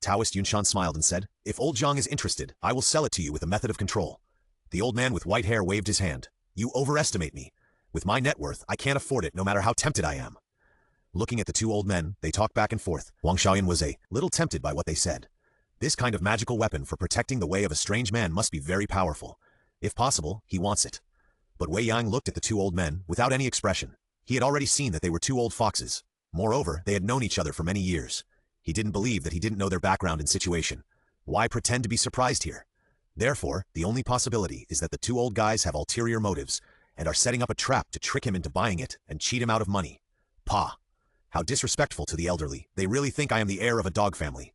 S1: Taoist Yunshan smiled and said, if old Zhang is interested, I will sell it to you with a method of control. The old man with white hair waved his hand. You overestimate me. With my net worth, I can't afford it no matter how tempted I am. Looking at the 2 old men, they talked back and forth. Huang Xiaoyan was a little tempted by what they said. This kind of magical weapon for protecting the way of a strange man must be very powerful. If possible, he wants it. But Wei Yang looked at the 2 old men without any expression. He had already seen that they were 2 old foxes. Moreover, they had known each other for many years. He didn't believe that he didn't know their background and situation. Why pretend to be surprised here? Therefore, the only possibility is that the 2 old guys have ulterior motives and are setting up a trap to trick him into buying it and cheat him out of money. Pah! How disrespectful to the elderly. They really think I am the heir of a dog family.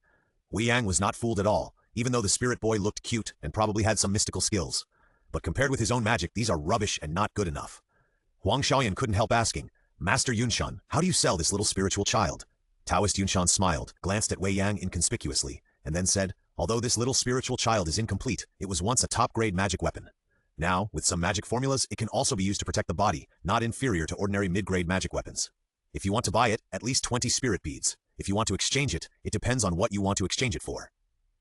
S1: Wei Yang was not fooled at all, even though the spirit boy looked cute and probably had some mystical skills. But compared with his own magic, these are rubbish and not good enough. Huang Xiaoyan couldn't help asking, Master Yunshan, how do you sell this little spiritual child? Taoist Yunshan smiled, glanced at Wei Yang inconspicuously, and then said, although this little spiritual child is incomplete, it was once a top-grade magic weapon. Now, with some magic formulas, it can also be used to protect the body, not inferior to ordinary mid-grade magic weapons. If you want to buy it, at least 20 spirit beads. If you want to exchange it, it depends on what you want to exchange it for.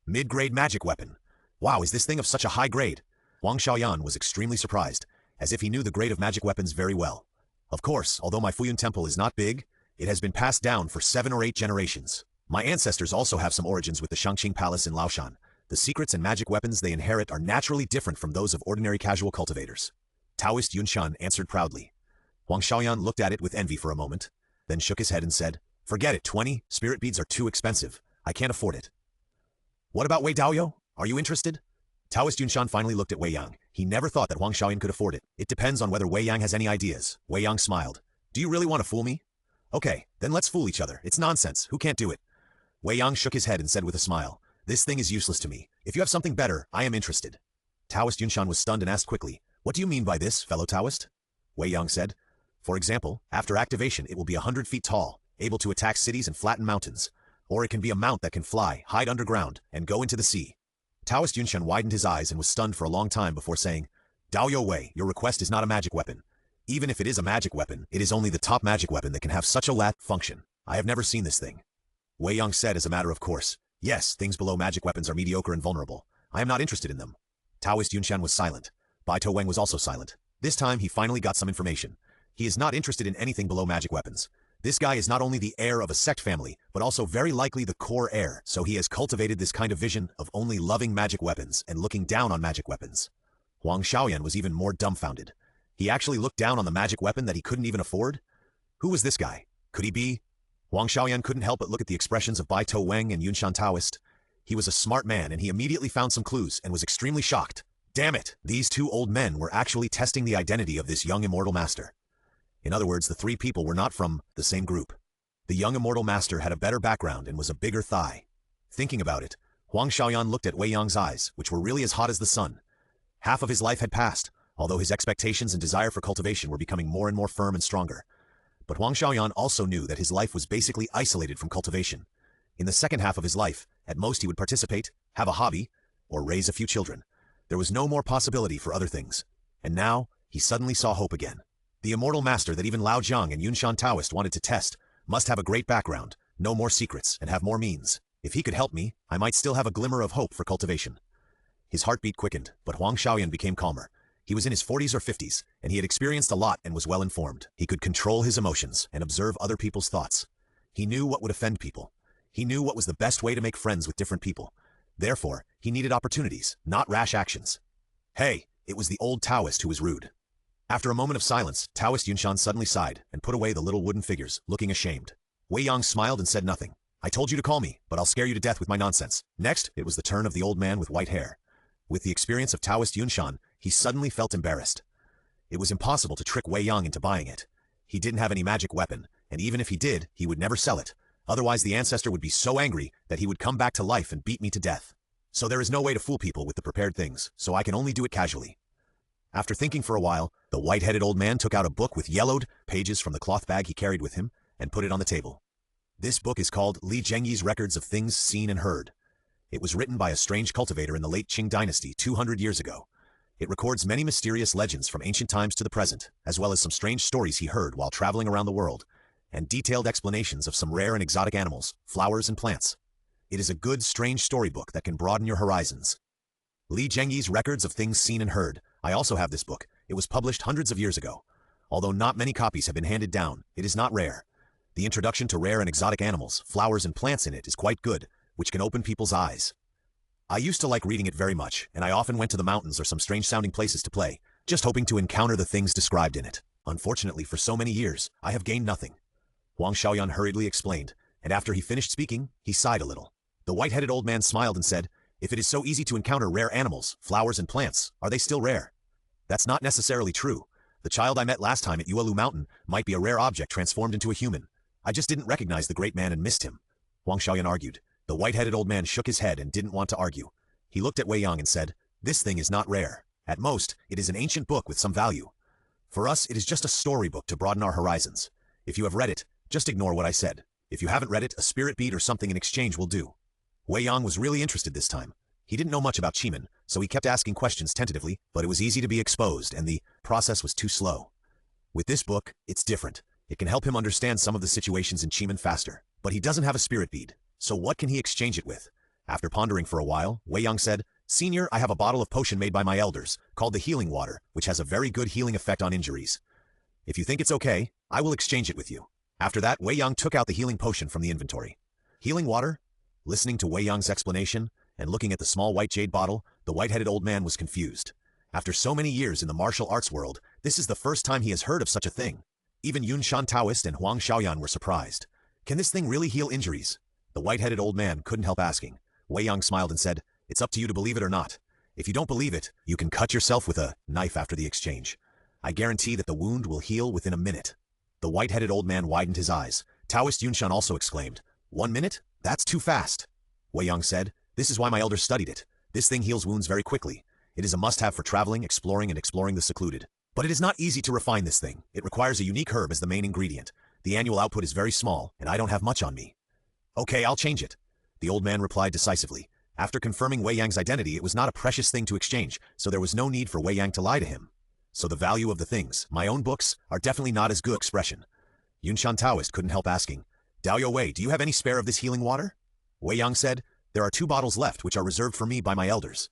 S1: Mid-grade magic weapon. Wow, is this thing of such a high grade? Huang Xiaoyan was extremely surprised, as if he knew the grade of magic weapons very well. Of course, although my Fuyun temple is not big, it has been passed down for 7 or 8 generations. My ancestors also have some origins with the Shangqing Palace in Laoshan. The secrets and magic weapons they inherit are naturally different from those of ordinary casual cultivators. Taoist Yunshan answered proudly. Huang Xiaoyan looked at it with envy for a moment, then shook his head and said, forget it, 20 spirit beads are too expensive. I can't afford it. What about Wei Daoyo? Are you interested? Taoist Yunshan finally looked at Wei Yang. He never thought that Huang Xiaoyan could afford it. It depends on whether Wei Yang has any ideas. Wei Yang smiled. Do you really want to fool me? Okay, then let's fool each other. It's nonsense. Who can't do it? Wei Yang shook his head and said with a smile, "This thing is useless to me. If you have something better, I am interested." Taoist Yunshan was stunned and asked quickly, "What do you mean by this, fellow Taoist?" Wei Yang said, "For example, after activation it will be 100 feet tall, able to attack cities and flatten mountains. Or it can be a mount that can fly, hide underground, and go into the sea." Taoist Yunshan widened his eyes and was stunned for a long time before saying, "Dao Wei, your request is not a magic weapon. Even if it is a magic weapon, it is only the top magic weapon that can have such a function. I have never seen this thing." Wei Yang said as a matter of course, "Yes, things below magic weapons are mediocre and vulnerable. I am not interested in them." Taoist Yunshan was silent. Bai To Weng was also silent. This time he finally got some information. He is not interested in anything below magic weapons. This guy is not only the heir of a sect family, but also very likely the core heir, so he has cultivated this kind of vision of only loving magic weapons and looking down on magic weapons. Huang Xiaoyan was even more dumbfounded. He actually looked down on the magic weapon that he couldn't even afford? Who was this guy? Could he be? Huang Xiaoyan couldn't help but look at the expressions of Bai To Weng and Yunshan Taoist. He was a smart man and he immediately found some clues and was extremely shocked. Damn it! These two old men were actually testing the identity of this young immortal master. In other words, the three people were not from the same group. The young immortal master had a better background and was a bigger thigh. Thinking about it, Huang Xiaoyan looked at Wei Yang's eyes, which were really as hot as the sun. Half of his life had passed, although his expectations and desire for cultivation were becoming more and more firm and stronger. But Huang Xiaoyan also knew that his life was basically isolated from cultivation. In the second half of his life, at most he would participate, have a hobby, or raise a few children. There was no more possibility for other things. And now, he suddenly saw hope again. The immortal master that even Lao Jiang and Yunshan Taoist wanted to test must have a great background, know more secrets, and have more means. If he could help me, I might still have a glimmer of hope for cultivation. His heartbeat quickened, but Huang Xiaoyan became calmer. He was in his 40s or 50s, and he had experienced a lot and was well informed. He could control his emotions and observe other people's thoughts. He knew what would offend people. He knew what was the best way to make friends with different people. Therefore, he needed opportunities, not rash actions. Hey, it was the old Taoist who was rude. After a moment of silence, Taoist Yunshan suddenly sighed and put away the little wooden figures, looking ashamed. Wei Yang smiled and said nothing. "I told you to call me, but I'll scare you to death with my nonsense." Next, it was the turn of the old man with white hair. With the experience of Taoist Yunshan, he suddenly felt embarrassed. It was impossible to trick Wei Yang into buying it. He didn't have any magic weapon, and even if he did, he would never sell it. Otherwise the ancestor would be so angry that he would come back to life and beat me to death. So there is no way to fool people with the prepared things, so I can only do it casually. After thinking for a while, the white-headed old man took out a book with yellowed pages from the cloth bag he carried with him and put it on the table. This book is called Li Zhengyi's Records of Things Seen and Heard. It was written by a strange cultivator in the late Qing dynasty 200 years ago. It records many mysterious legends from ancient times to the present, as well as some strange stories he heard while traveling around the world, and detailed explanations of some rare and exotic animals, flowers, and plants. It is a good, strange storybook that can broaden your horizons. Li Zhengyi's Records of Things Seen and Heard. I also have this book. It was published hundreds of years ago. Although not many copies have been handed down, it is not rare. The introduction to rare and exotic animals, flowers, and plants in it is quite good, which can open people's eyes. I used to like reading it very much, and I often went to the mountains or some strange-sounding places to play, just hoping to encounter the things described in it. Unfortunately, for so many years, I have gained nothing. Huang Xiaoyan hurriedly explained, and after he finished speaking, he sighed a little. The white-headed old man smiled and said, "If it is so easy to encounter rare animals, flowers, and plants, are they still rare?" "That's not necessarily true. The child I met last time at Yuelu Mountain might be a rare object transformed into a human. I just didn't recognize the great man and missed him," Huang Xiaoyan argued. The white-headed old man shook his head and didn't want to argue. He looked at Wei Yang and said, "This thing is not rare. At most, it is an ancient book with some value. For us, it is just a storybook to broaden our horizons. If you have read it, just ignore what I said. If you haven't read it, a spirit bead or something in exchange will do." Wei Yang was really interested this time. He didn't know much about Qimon, so he kept asking questions tentatively, but it was easy to be exposed, and the process was too slow. With this book, it's different. It can help him understand some of the situations in Qimon faster. But he doesn't have a spirit bead, so what can he exchange it with? After pondering for a while, Wei Yang said, "Senior, I have a bottle of potion made by my elders, called the Healing Water, which has a very good healing effect on injuries. If you think it's okay, I will exchange it with you." After that, Wei Yang took out the healing potion from the inventory. Healing water? Listening to Wei Yang's explanation, and looking at the small white jade bottle, the white-headed old man was confused. After so many years in the martial arts world, this is the first time he has heard of such a thing. Even Yunshan Taoist and Huang Xiaoyan were surprised. Can this thing really heal injuries? The white-headed old man couldn't help asking. Wei Yang smiled and said, "It's up to you to believe it or not. If you don't believe it, you can cut yourself with a knife after the exchange. I guarantee that the wound will heal within a minute." The white-headed old man widened his eyes. Taoist Yunshan also exclaimed, 1 minute? That's too fast. Wei Yang said, this is why my elders studied it. This thing heals wounds very quickly. It is a must-have for traveling, exploring the secluded. But it is not easy to refine this thing. It requires a unique herb as the main ingredient. The annual output is very small, and I don't have much on me. Okay, I'll change it. The old man replied decisively. After confirming Wei Yang's identity, it was not a precious thing to exchange, so there was no need for Wei Yang to lie to him. So the value of the things, my own books, are definitely not as good expression. Yunshan Taoist couldn't help asking, Daoyo Wei, do you have any spare of this healing water? Wei Yang said, there are 2 bottles left which are reserved for me by my elders.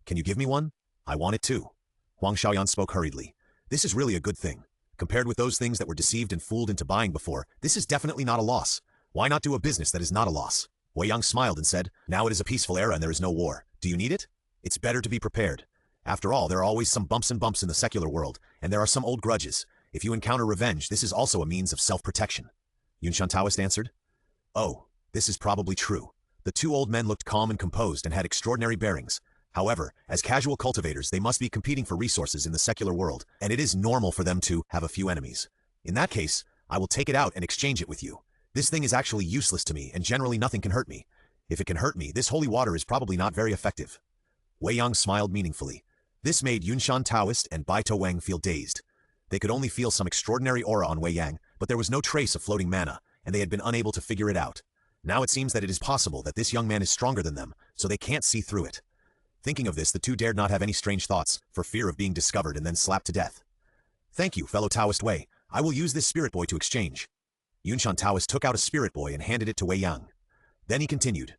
S1: Can you give me one? I want it too. Huang Xiaoyan spoke hurriedly. This is really a good thing. Compared with those things that were deceived and fooled into buying before, this is definitely not a loss. Why not do a business that is not a loss? Wei Yang smiled and said, now it is a peaceful era and there is no war. Do you need it? It's better to be prepared. After all, there are always some bumps in the secular world, and there are some old grudges. If you encounter revenge, this is also a means of self-protection. Yunshan Taoist answered. Oh, this is probably true. The 2 old men looked calm and composed and had extraordinary bearings. However, as casual cultivators, they must be competing for resources in the secular world, and it is normal for them to have a few enemies. In that case, I will take it out and exchange it with you. This thing is actually useless to me, and generally nothing can hurt me. If it can hurt me, this holy water is probably not very effective. Wei Yang smiled meaningfully. This made Yunshan Taoist and Bai Wang feel dazed. They could only feel some extraordinary aura on Wei Yang, but there was no trace of floating mana, and they had been unable to figure it out. Now it seems that it is possible that this young man is stronger than them, so they can't see through it. Thinking of this, the 2 dared not have any strange thoughts, for fear of being discovered and then slapped to death. Thank you, fellow Taoist Wei. I will use this spirit boy to exchange. Yunshan Taoist took out a spirit boy and handed it to Wei Yang. Then he continued,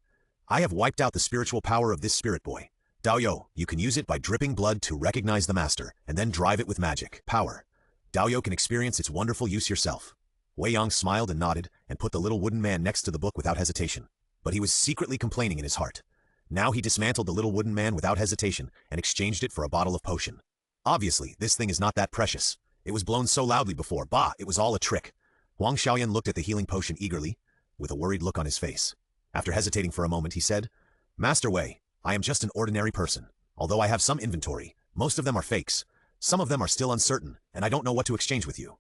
S1: I have wiped out the spiritual power of this spirit boy. Daoyo, you can use it by dripping blood to recognize the master, and then drive it with magic power. Daoyo can experience its wonderful use yourself. Wei Yang smiled and nodded, and put the little wooden man next to the book without hesitation. But he was secretly complaining in his heart. Now he dismantled the little wooden man without hesitation, and exchanged it for a bottle of potion. Obviously, this thing is not that precious. It was blown so loudly before, bah, it was all a trick. Huang Xiaoyan looked at the healing potion eagerly, with a worried look on his face. After hesitating for a moment, he said, Master Wei, I am just an ordinary person. Although I have some inventory, most of them are fakes. Some of them are still uncertain, and I don't know what to exchange with you.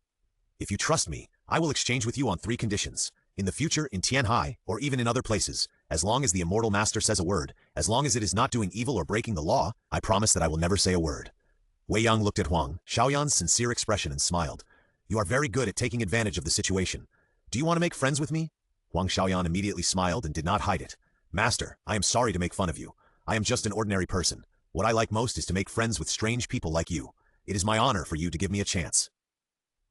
S1: If you trust me, I will exchange with you on 3 conditions. In the future, in Tianhai, or even in other places, as long as the immortal master says a word, as long as it is not doing evil or breaking the law, I promise that I will never say a word. Wei Yang looked at Huang Xiaoyan's sincere expression and smiled. You are very good at taking advantage of the situation. Do you want to make friends with me? Huang Xiaoyan immediately smiled and did not hide it. Master, I am sorry to make fun of you. I am just an ordinary person. What I like most is to make friends with strange people like you. It is my honor for you to give me a chance.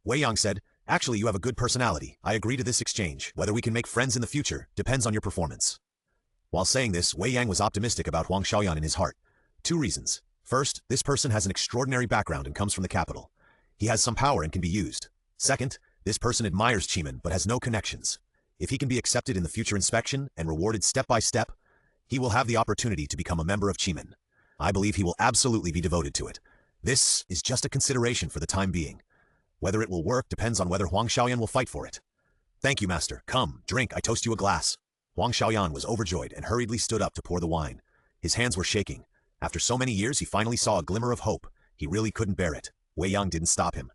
S1: Wei Yang said, actually you have a good personality. I agree to this exchange. Whether we can make friends in the future depends on your performance. While saying this, Wei Yang was optimistic about Huang Xiaoyan in his heart. 2 reasons. First, this person has an extraordinary background and comes from the capital. He has some power and can be used. Second, this person admires Qimen but has no connections. If he can be accepted in the future inspection and rewarded step by step, he will have the opportunity to become a member of Qimen. I believe he will absolutely be devoted to it. This is just a consideration for the time being. Whether it will work depends on whether Huang Xiaoyan will fight for it. Thank you, master. Come, drink, I toast you a glass. Huang Xiaoyan was overjoyed and hurriedly stood up to pour the wine. His hands were shaking. After so many years, he finally saw a glimmer of hope. He really couldn't bear it. Wei Yang didn't stop him.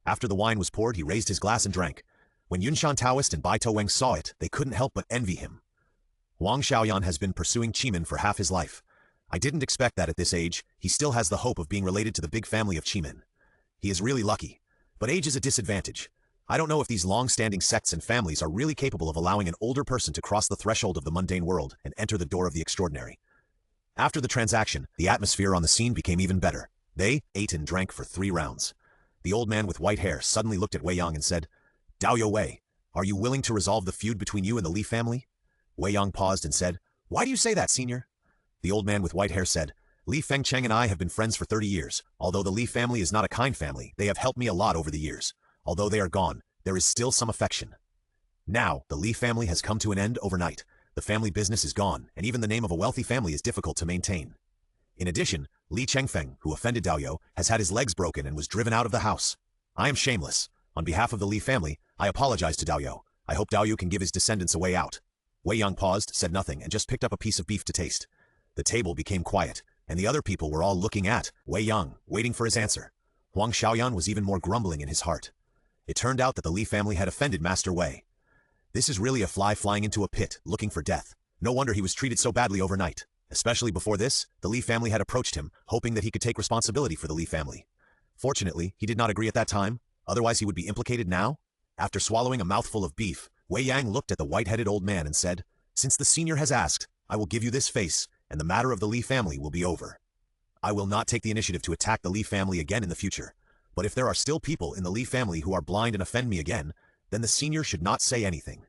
S1: After the wine was poured, he raised his glass and drank. When Yunshan Taoist and Bai Wang saw it, they couldn't help but envy him. Huang Xiaoyan has been pursuing Qimen for half his life. I didn't expect that at this age, he still has the hope of being related to the big family of Qimen. He is really lucky. But age is a disadvantage. I don't know if these long-standing sects and families are really capable of allowing an older person to cross the threshold of the mundane world and enter the door of the extraordinary. After the transaction, the atmosphere on the scene became even better. They ate and drank for 3 rounds. The old man with white hair suddenly looked at Wei Yang and said, Daoyo Wei, are you willing to resolve the feud between you and the Li family? Wei Yang paused and said, Why do you say that, senior? The old man with white hair said, Li Fengcheng and I have been friends for 30 years. Although the Li family is not a kind family, they have helped me a lot over the years. Although they are gone, there is still some affection. Now, the Li family has come to an end overnight. The family business is gone, and even the name of a wealthy family is difficult to maintain. In addition, Li Chengfeng, who offended Daoyo, has had his legs broken and was driven out of the house. I am shameless. On behalf of the Li family, I apologize to Daoyo. I hope Daoyo can give his descendants a way out. Wei Yang paused, said nothing, and just picked up a piece of beef to taste. The table became quiet, and the other people were all looking at Wei Yang, waiting for his answer. Huang Xiaoyan was even more grumbling in his heart. It turned out that the Li family had offended Master Wei. This is really a fly flying into a pit, looking for death. No wonder he was treated so badly overnight. Especially before this, the Li family had approached him, hoping that he could take responsibility for the Li family. Fortunately, he did not agree at that time, otherwise he would be implicated now. After swallowing a mouthful of beef, Wei Yang looked at the white-headed old man and said, "Since the senior has asked, I will give you this face, and the matter of the Li family will be over. I will not take the initiative to attack the Li family again in the future, but if there are still people in the Li family who are blind and offend me again, then the senior should not say anything."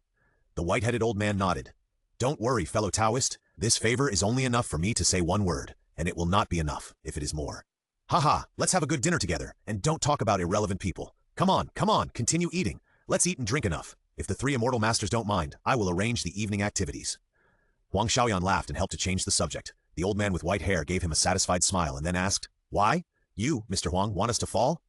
S1: The white-headed old man nodded. "Don't worry, fellow Taoist, this favor is only enough for me to say one word, and it will not be enough if it is more. Haha, let's have a good dinner together, and don't talk about irrelevant people. Come on, continue eating. Let's eat and drink enough. If the three immortal masters don't mind, I will arrange the evening activities." Huang Xiaoyan laughed and helped to change the subject. The old man with white hair gave him a satisfied smile and then asked, "Why? You, Mr. Huang, want us to fall?"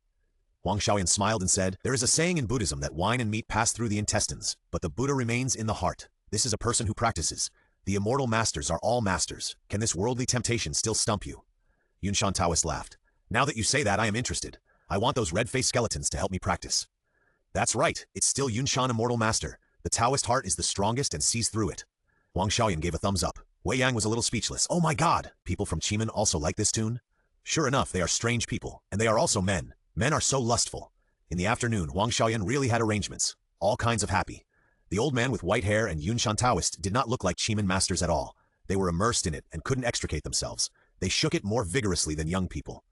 S1: Huang Xiaoyan smiled and said, "There is a saying in Buddhism that wine and meat pass through the intestines, but the Buddha remains in the heart. This is a person who practices. The immortal masters are all masters. Can this worldly temptation still stump you?" Yunshan Taoist laughed. "Now that you say that, I am interested. I want those red-faced skeletons to help me practice." "That's right, it's still Yunshan Immortal Master. The Taoist heart is the strongest and sees through it." Huang Xiaoyan gave a thumbs up. Wei Yang was a little speechless. "Oh my god! People from Qimen also like this tune?" Sure enough, they are strange people, and they are also men. Men are so lustful. In the afternoon, Huang Xiaoyan really had arrangements. All kinds of happy. The old man with white hair and Yunshan Taoist did not look like Qimen masters at all. They were immersed in it and couldn't extricate themselves. They shook it more vigorously than young people.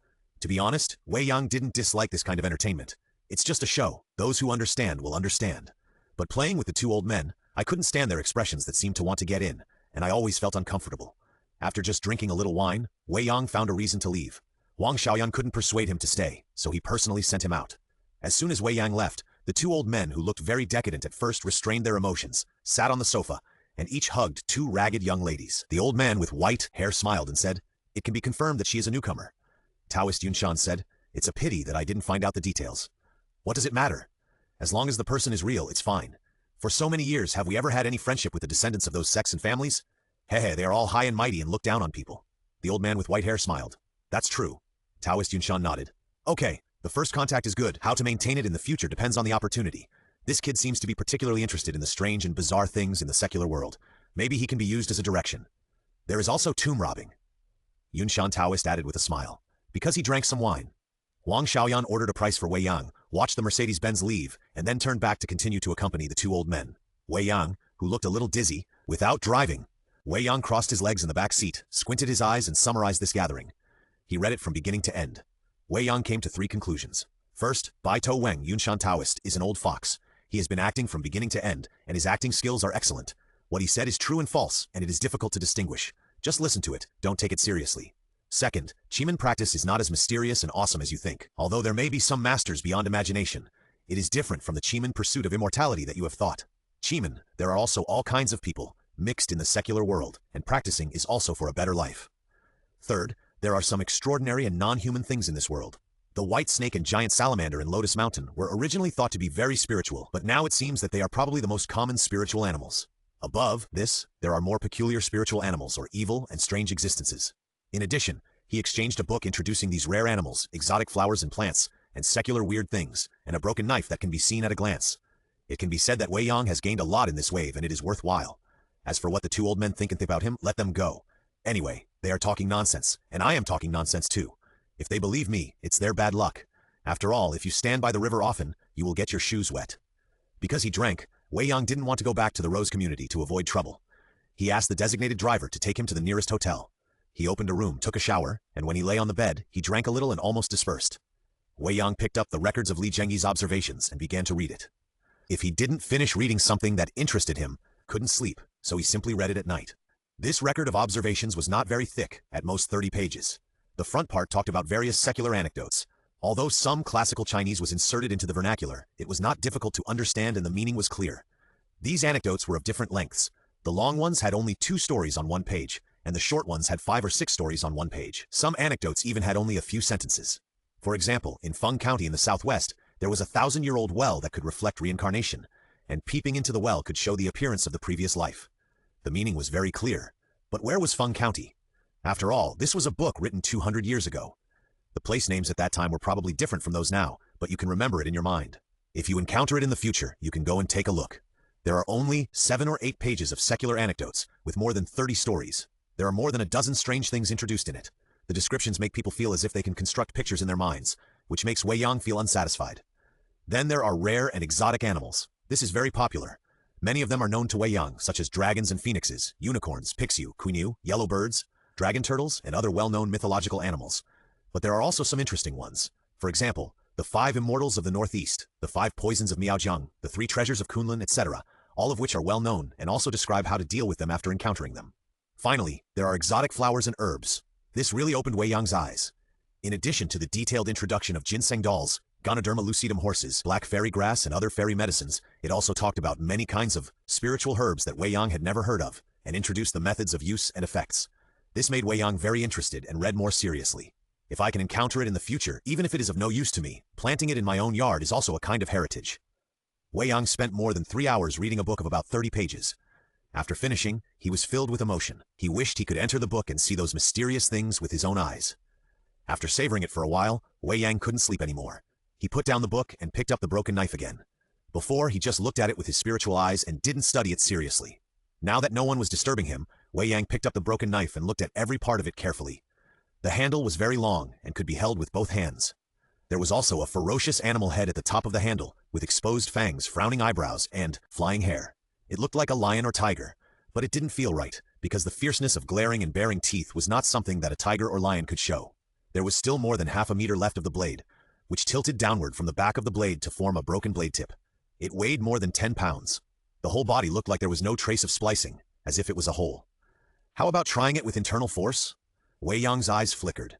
S1: To be honest, Wei Yang didn't dislike this kind of entertainment. It's just a show. Those who understand will understand. But playing with the two old men, I couldn't stand their expressions that seemed to want to get in, and I always felt uncomfortable. After just drinking a little wine, Wei Yang found a reason to leave. Huang Xiaoyan couldn't persuade him to stay, so he personally sent him out. As soon as Wei Yang left, the two old men who looked very decadent at first restrained their emotions, sat on the sofa, and each hugged two ragged young ladies. The old man with white hair smiled and said, "It can be confirmed that she is a newcomer." Taoist Yunshan said, "It's a pity that I didn't find out the details." "What does it matter? As long as the person is real, it's fine. For so many years, have we ever had any friendship with the descendants of those sects and families? Hehe, they are all high and mighty and look down on people." The old man with white hair smiled. "That's true." Taoist Yunshan nodded. "Okay, the first contact is good. How to maintain it in the future depends on the opportunity. This kid seems to be particularly interested in the strange and bizarre things in the secular world. Maybe he can be used as a direction. There is also tomb robbing." Yunshan Taoist added with a smile. "Because he drank some wine." Huang Xiaoyan ordered a price for Wei Yang, watched the Mercedes-Benz leave, and then turned back to continue to accompany the two old men. Wei Yang, who looked a little dizzy, without driving. Wei Yang crossed his legs in the back seat, squinted his eyes and summarized this gathering. He read it from beginning to end. Wei Yang came to three conclusions. First, Bai To Weng Yunshan Taoist is an old fox. He has been acting from beginning to end, and his acting skills are excellent. What he said is true and false, and it is difficult to distinguish. Just listen to it, don't take it seriously. Second, Qimen practice is not as mysterious and awesome as you think. Although there may be some masters beyond imagination, it is different from the Qimen pursuit of immortality that you have thought. Qimen, there are also all kinds of people, mixed in the secular world, and practicing is also for a better life. Third, there are some extraordinary and non-human things in this world. The white snake and giant salamander in Lotus Mountain were originally thought to be very spiritual, but now it seems that they are probably the most common spiritual animals. Above this, there are more peculiar spiritual animals or evil and strange existences. In addition, he exchanged a book introducing these rare animals, exotic flowers and plants, and secular weird things, and a broken knife that can be seen at a glance. It can be said that Wei Yang has gained a lot in this wave and it is worthwhile. As for what the two old men think about him, let them go. Anyway, they are talking nonsense, and I am talking nonsense too. If they believe me, it's their bad luck. After all, if you stand by the river often, you will get your shoes wet. Because he drank, Wei Yang didn't want to go back to the Rose community to avoid trouble. He asked the designated driver to take him to the nearest hotel. He opened a room, took a shower, and when he lay on the bed, he drank a little and almost dispersed. Wei Yang picked up the records of Li Zhengyi's observations and began to read it. If he didn't finish reading something that interested him, couldn't sleep, so he simply read it at night. This record of observations was not very thick, at most 30 pages. The front part talked about various secular anecdotes. Although some classical Chinese was inserted into the vernacular, it was not difficult to understand and the meaning was clear. These anecdotes were of different lengths. The long ones had only 2 stories on one page, and the short ones had 5 or 6 stories on one page. Some anecdotes even had only a few sentences. For example, in Feng County in the southwest, there was a 1,000-year-old well that could reflect reincarnation, and peeping into the well could show the appearance of the previous life. The meaning was very clear. But where was Feng County? After all, this was a book written 200 years ago. The place names at that time were probably different from those now, but you can remember it in your mind. If you encounter it in the future, you can go and take a look. There are only 7 or 8 pages of secular anecdotes, with more than 30 stories. There are more than a dozen strange things introduced in it. The descriptions make people feel as if they can construct pictures in their minds, which makes Wei Yang feel unsatisfied. Then there are rare and exotic animals. This is very popular. Many of them are known to Wei Yang, such as dragons and phoenixes, unicorns, pixiu, quinu, yellow birds, dragon turtles, and other well-known mythological animals. But there are also some interesting ones. For example, the 5 immortals of the Northeast, the 5 poisons of Miaojiang, the 3 treasures of Kunlun, etc., all of which are well known and also describe how to deal with them after encountering them. Finally, there are exotic flowers and herbs. This really opened Wei Yang's eyes. In addition to the detailed introduction of ginseng dolls, Ganoderma lucidum horses, black fairy grass, and other fairy medicines, it also talked about many kinds of spiritual herbs that Wei Yang had never heard of, and introduced the methods of use and effects. This made Wei Yang very interested and read more seriously. If I can encounter it in the future, even if it is of no use to me, planting it in my own yard is also a kind of heritage. Wei Yang spent more than 3 hours reading a book of about 30 pages. After finishing, he was filled with emotion. He wished he could enter the book and see those mysterious things with his own eyes. After savoring it for a while, Wei Yang couldn't sleep anymore. He put down the book and picked up the broken knife again. Before, he just looked at it with his spiritual eyes and didn't study it seriously. Now that no one was disturbing him, Wei Yang picked up the broken knife and looked at every part of it carefully. The handle was very long and could be held with both hands. There was also a ferocious animal head at the top of the handle, with exposed fangs, frowning eyebrows, and flying hair. It looked like a lion or tiger, but it didn't feel right, because the fierceness of glaring and baring teeth was not something that a tiger or lion could show. There was still more than half a meter left of the blade, which tilted downward from the back of the blade to form a broken blade tip. It weighed more than 10 pounds. The whole body looked like there was no trace of splicing, as if it was a whole. How about trying it with internal force? Wei Yang's eyes flickered.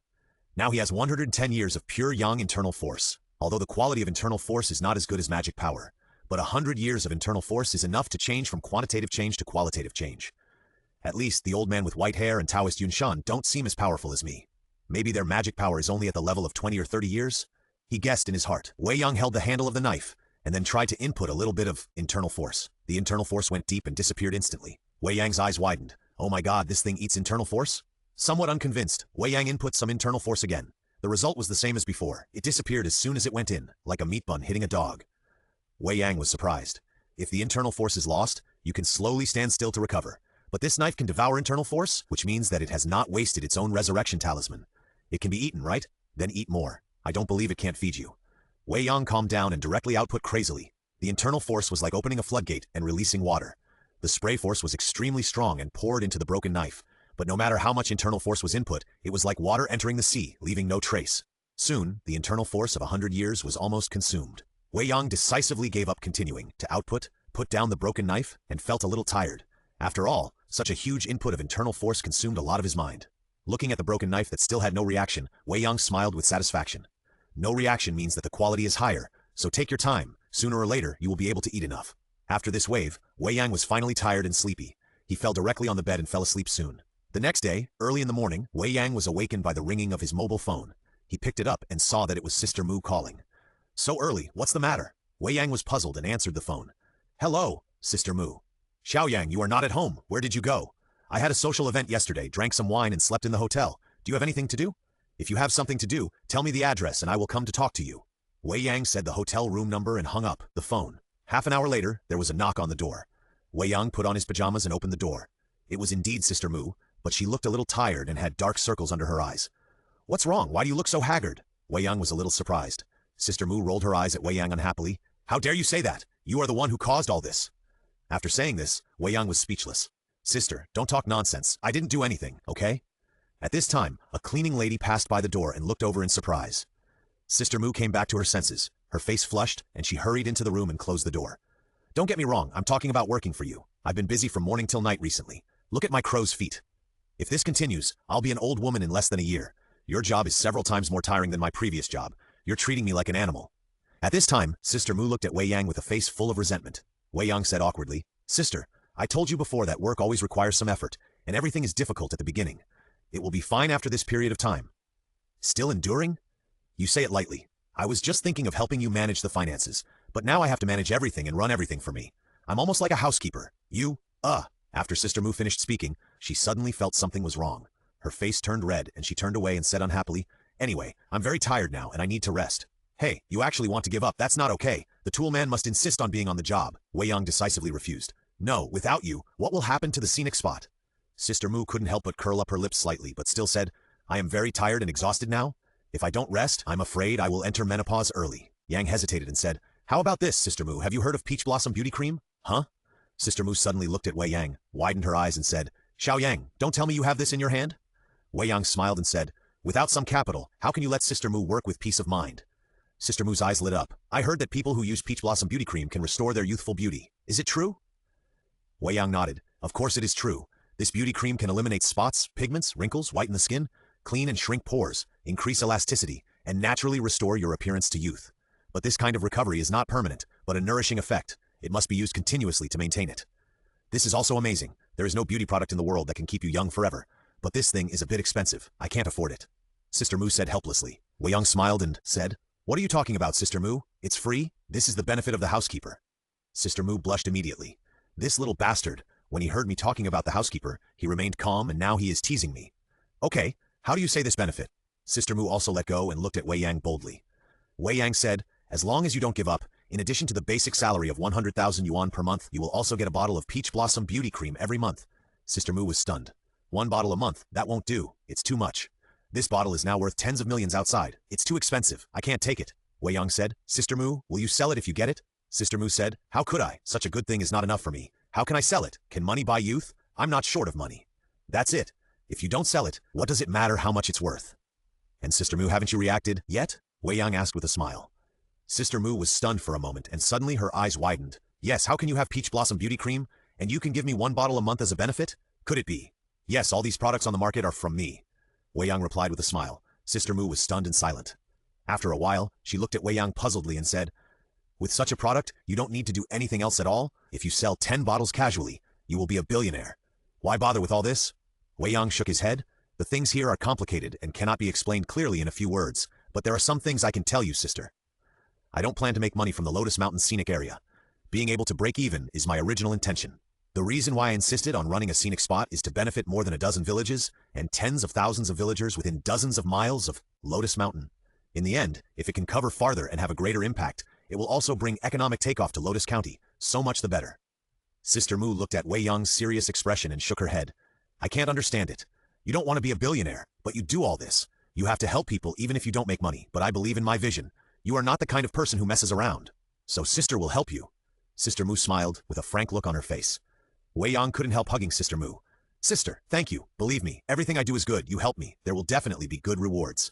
S1: Now he has 110 years of pure Yang internal force, although the quality of internal force is not as good as magic power. But 100 years of internal force is enough to change from quantitative change to qualitative change. At least the old man with white hair and Taoist Yunshan don't seem as powerful as me. Maybe their magic power is only at the level of 20 or 30 years? He guessed in his heart. Wei Yang held the handle of the knife, and then tried to input a little bit of internal force. The internal force went deep and disappeared instantly. Wei Yang's eyes widened. Oh my god, this thing eats internal force? Somewhat unconvinced, Wei Yang input some internal force again. The result was the same as before. It disappeared as soon as it went in, like a meat bun hitting a dog. Wei Yang was surprised. If the internal force is lost, you can slowly stand still to recover. But this knife can devour internal force, which means that it has not wasted its own resurrection talisman. It can be eaten, right? Then eat more. I don't believe it can't feed you. Wei Yang calmed down and directly output crazily. The internal force was like opening a floodgate and releasing water. The spray force was extremely strong and poured into the broken knife. But no matter how much internal force was input, it was like water entering the sea, leaving no trace. Soon, the internal force of 100 years was almost consumed. Wei Yang decisively gave up continuing to output, put down the broken knife, and felt a little tired. After all, such a huge input of internal force consumed a lot of his mind. Looking at the broken knife that still had no reaction, Wei Yang smiled with satisfaction. No reaction means that the quality is higher, so take your time. Sooner or later, you will be able to eat enough. After this wave, Wei Yang was finally tired and sleepy. He fell directly on the bed and fell asleep soon. The next day, early in the morning, Wei Yang was awakened by the ringing of his mobile phone. He picked it up and saw that it was Sister Mu calling. So early, what's the matter? Wei Yang was puzzled and answered the phone. Hello, Sister Mu. Xiaoyang, you are not at home. Where did you go? I had a social event yesterday, drank some wine and slept in the hotel. Do you have anything to do? If you have something to do, tell me the address and I will come to talk to you. Wei Yang said the hotel room number and hung up the phone. Half an hour later, there was a knock on the door. Wei Yang put on his pajamas and opened the door. It was indeed Sister Mu, but she looked a little tired and had dark circles under her eyes. What's wrong? Why do you look so haggard? Wei Yang was a little surprised. Sister Mu rolled her eyes at Wei Yang unhappily. How dare you say that? You are the one who caused all this. After saying this, Wei Yang was speechless. Sister, don't talk nonsense. I didn't do anything, okay? At this time, a cleaning lady passed by the door and looked over in surprise. Sister Mu came back to her senses. Her face flushed, and she hurried into the room and closed the door. Don't get me wrong, I'm talking about working for you. I've been busy from morning till night recently. Look at my crow's feet. If this continues, I'll be an old woman in less than a year. Your job is several times more tiring than my previous job. You're treating me like an animal. At this time, Sister Mu looked at Wei Yang with a face full of resentment. Wei Yang said awkwardly, Sister, I told you before that work always requires some effort, and everything is difficult at the beginning. It will be fine after this period of time. Still enduring? You say it lightly. I was just thinking of helping you manage the finances, but now I have to manage everything and run everything for me. I'm almost like a housekeeper. After Sister Mu finished speaking, she suddenly felt something was wrong. Her face turned red and she turned away and said unhappily, Anyway, I'm very tired now and I need to rest. Hey, you actually want to give up? That's not okay. The tool man must insist on being on the job. Wei Yang decisively refused. No, without you, what will happen to the scenic spot? Sister Mu couldn't help but curl up her lips slightly, but still said, I am very tired and exhausted now. If I don't rest, I'm afraid I will enter menopause early. Yang hesitated and said, How about this, Sister Mu? Have you heard of Peach Blossom Beauty Cream? Huh? Sister Mu suddenly looked at Wei Yang, widened her eyes and said, Xiao Yang, don't tell me you have this in your hand? Wei Yang smiled and said, Without some capital, how can you let Sister Mu work with peace of mind? Sister Mu's eyes lit up. I heard that people who use Peach Blossom Beauty Cream can restore their youthful beauty. Is it true? Wei Yang nodded. Of course it is true. This beauty cream can eliminate spots, pigments, wrinkles, whiten the skin, clean and shrink pores, increase elasticity, and naturally restore your appearance to youth. But this kind of recovery is not permanent, but a nourishing effect. It must be used continuously to maintain it. This is also amazing. There is no beauty product in the world that can keep you young forever. But this thing is a bit expensive. I can't afford it. Sister Mu said helplessly. Wei Yang smiled and said, What are you talking about, Sister Mu? It's free. This is the benefit of the housekeeper. Sister Mu blushed immediately. This little bastard. When he heard me talking about the housekeeper, he remained calm and now he is teasing me. Okay, how do you say this benefit? Sister Mu also let go and looked at Wei Yang boldly. Wei Yang said, As long as you don't give up, in addition to the basic salary of 100,000 yuan per month, you will also get a bottle of Peach Blossom Beauty Cream every month. Sister Mu was stunned. 1 bottle a month, that won't do. It's too much. This bottle is now worth tens of millions outside. It's too expensive. I can't take it. Wei Yang said, Sister Mu, will you sell it if you get it? Sister Mu said, How could I? Such a good thing is not enough for me. How can I sell it? Can money buy youth? I'm not short of money. That's it. If you don't sell it, what does it matter how much it's worth? And Sister Mu, haven't you reacted yet? Wei Yang asked with a smile. Sister Mu was stunned for a moment and suddenly her eyes widened. Yes, how can you have Peach Blossom Beauty Cream? And you can give me 1 bottle a month as a benefit? Could it be? Yes, all these products on the market are from me. Wei Yang replied with a smile. Sister Mu was stunned and silent. After a while, she looked at Wei Yang puzzledly and said, With such a product, you don't need to do anything else at all. If you sell 10 bottles casually, you will be a billionaire. Why bother with all this? Wei Yang shook his head. The things here are complicated and cannot be explained clearly in a few words, but there are some things I can tell you, sister. I don't plan to make money from the Lotus Mountain scenic area. Being able to break even is my original intention. The reason why I insisted on running a scenic spot is to benefit more than a dozen villages and tens of thousands of villagers within dozens of miles of Lotus Mountain. In the end, if it can cover farther and have a greater impact, it will also bring economic takeoff to Lotus County. So much the better. Sister Mu looked at Wei Yang's serious expression and shook her head. I can't understand it. You don't want to be a billionaire, but you do all this. You have to help people even if you don't make money, but I believe in my vision. You are not the kind of person who messes around. So sister will help you. Sister Mu smiled with a frank look on her face. Wei Yang couldn't help hugging Sister Mu. Sister, thank you. Believe me, everything I do is good. You help me. There will definitely be good rewards.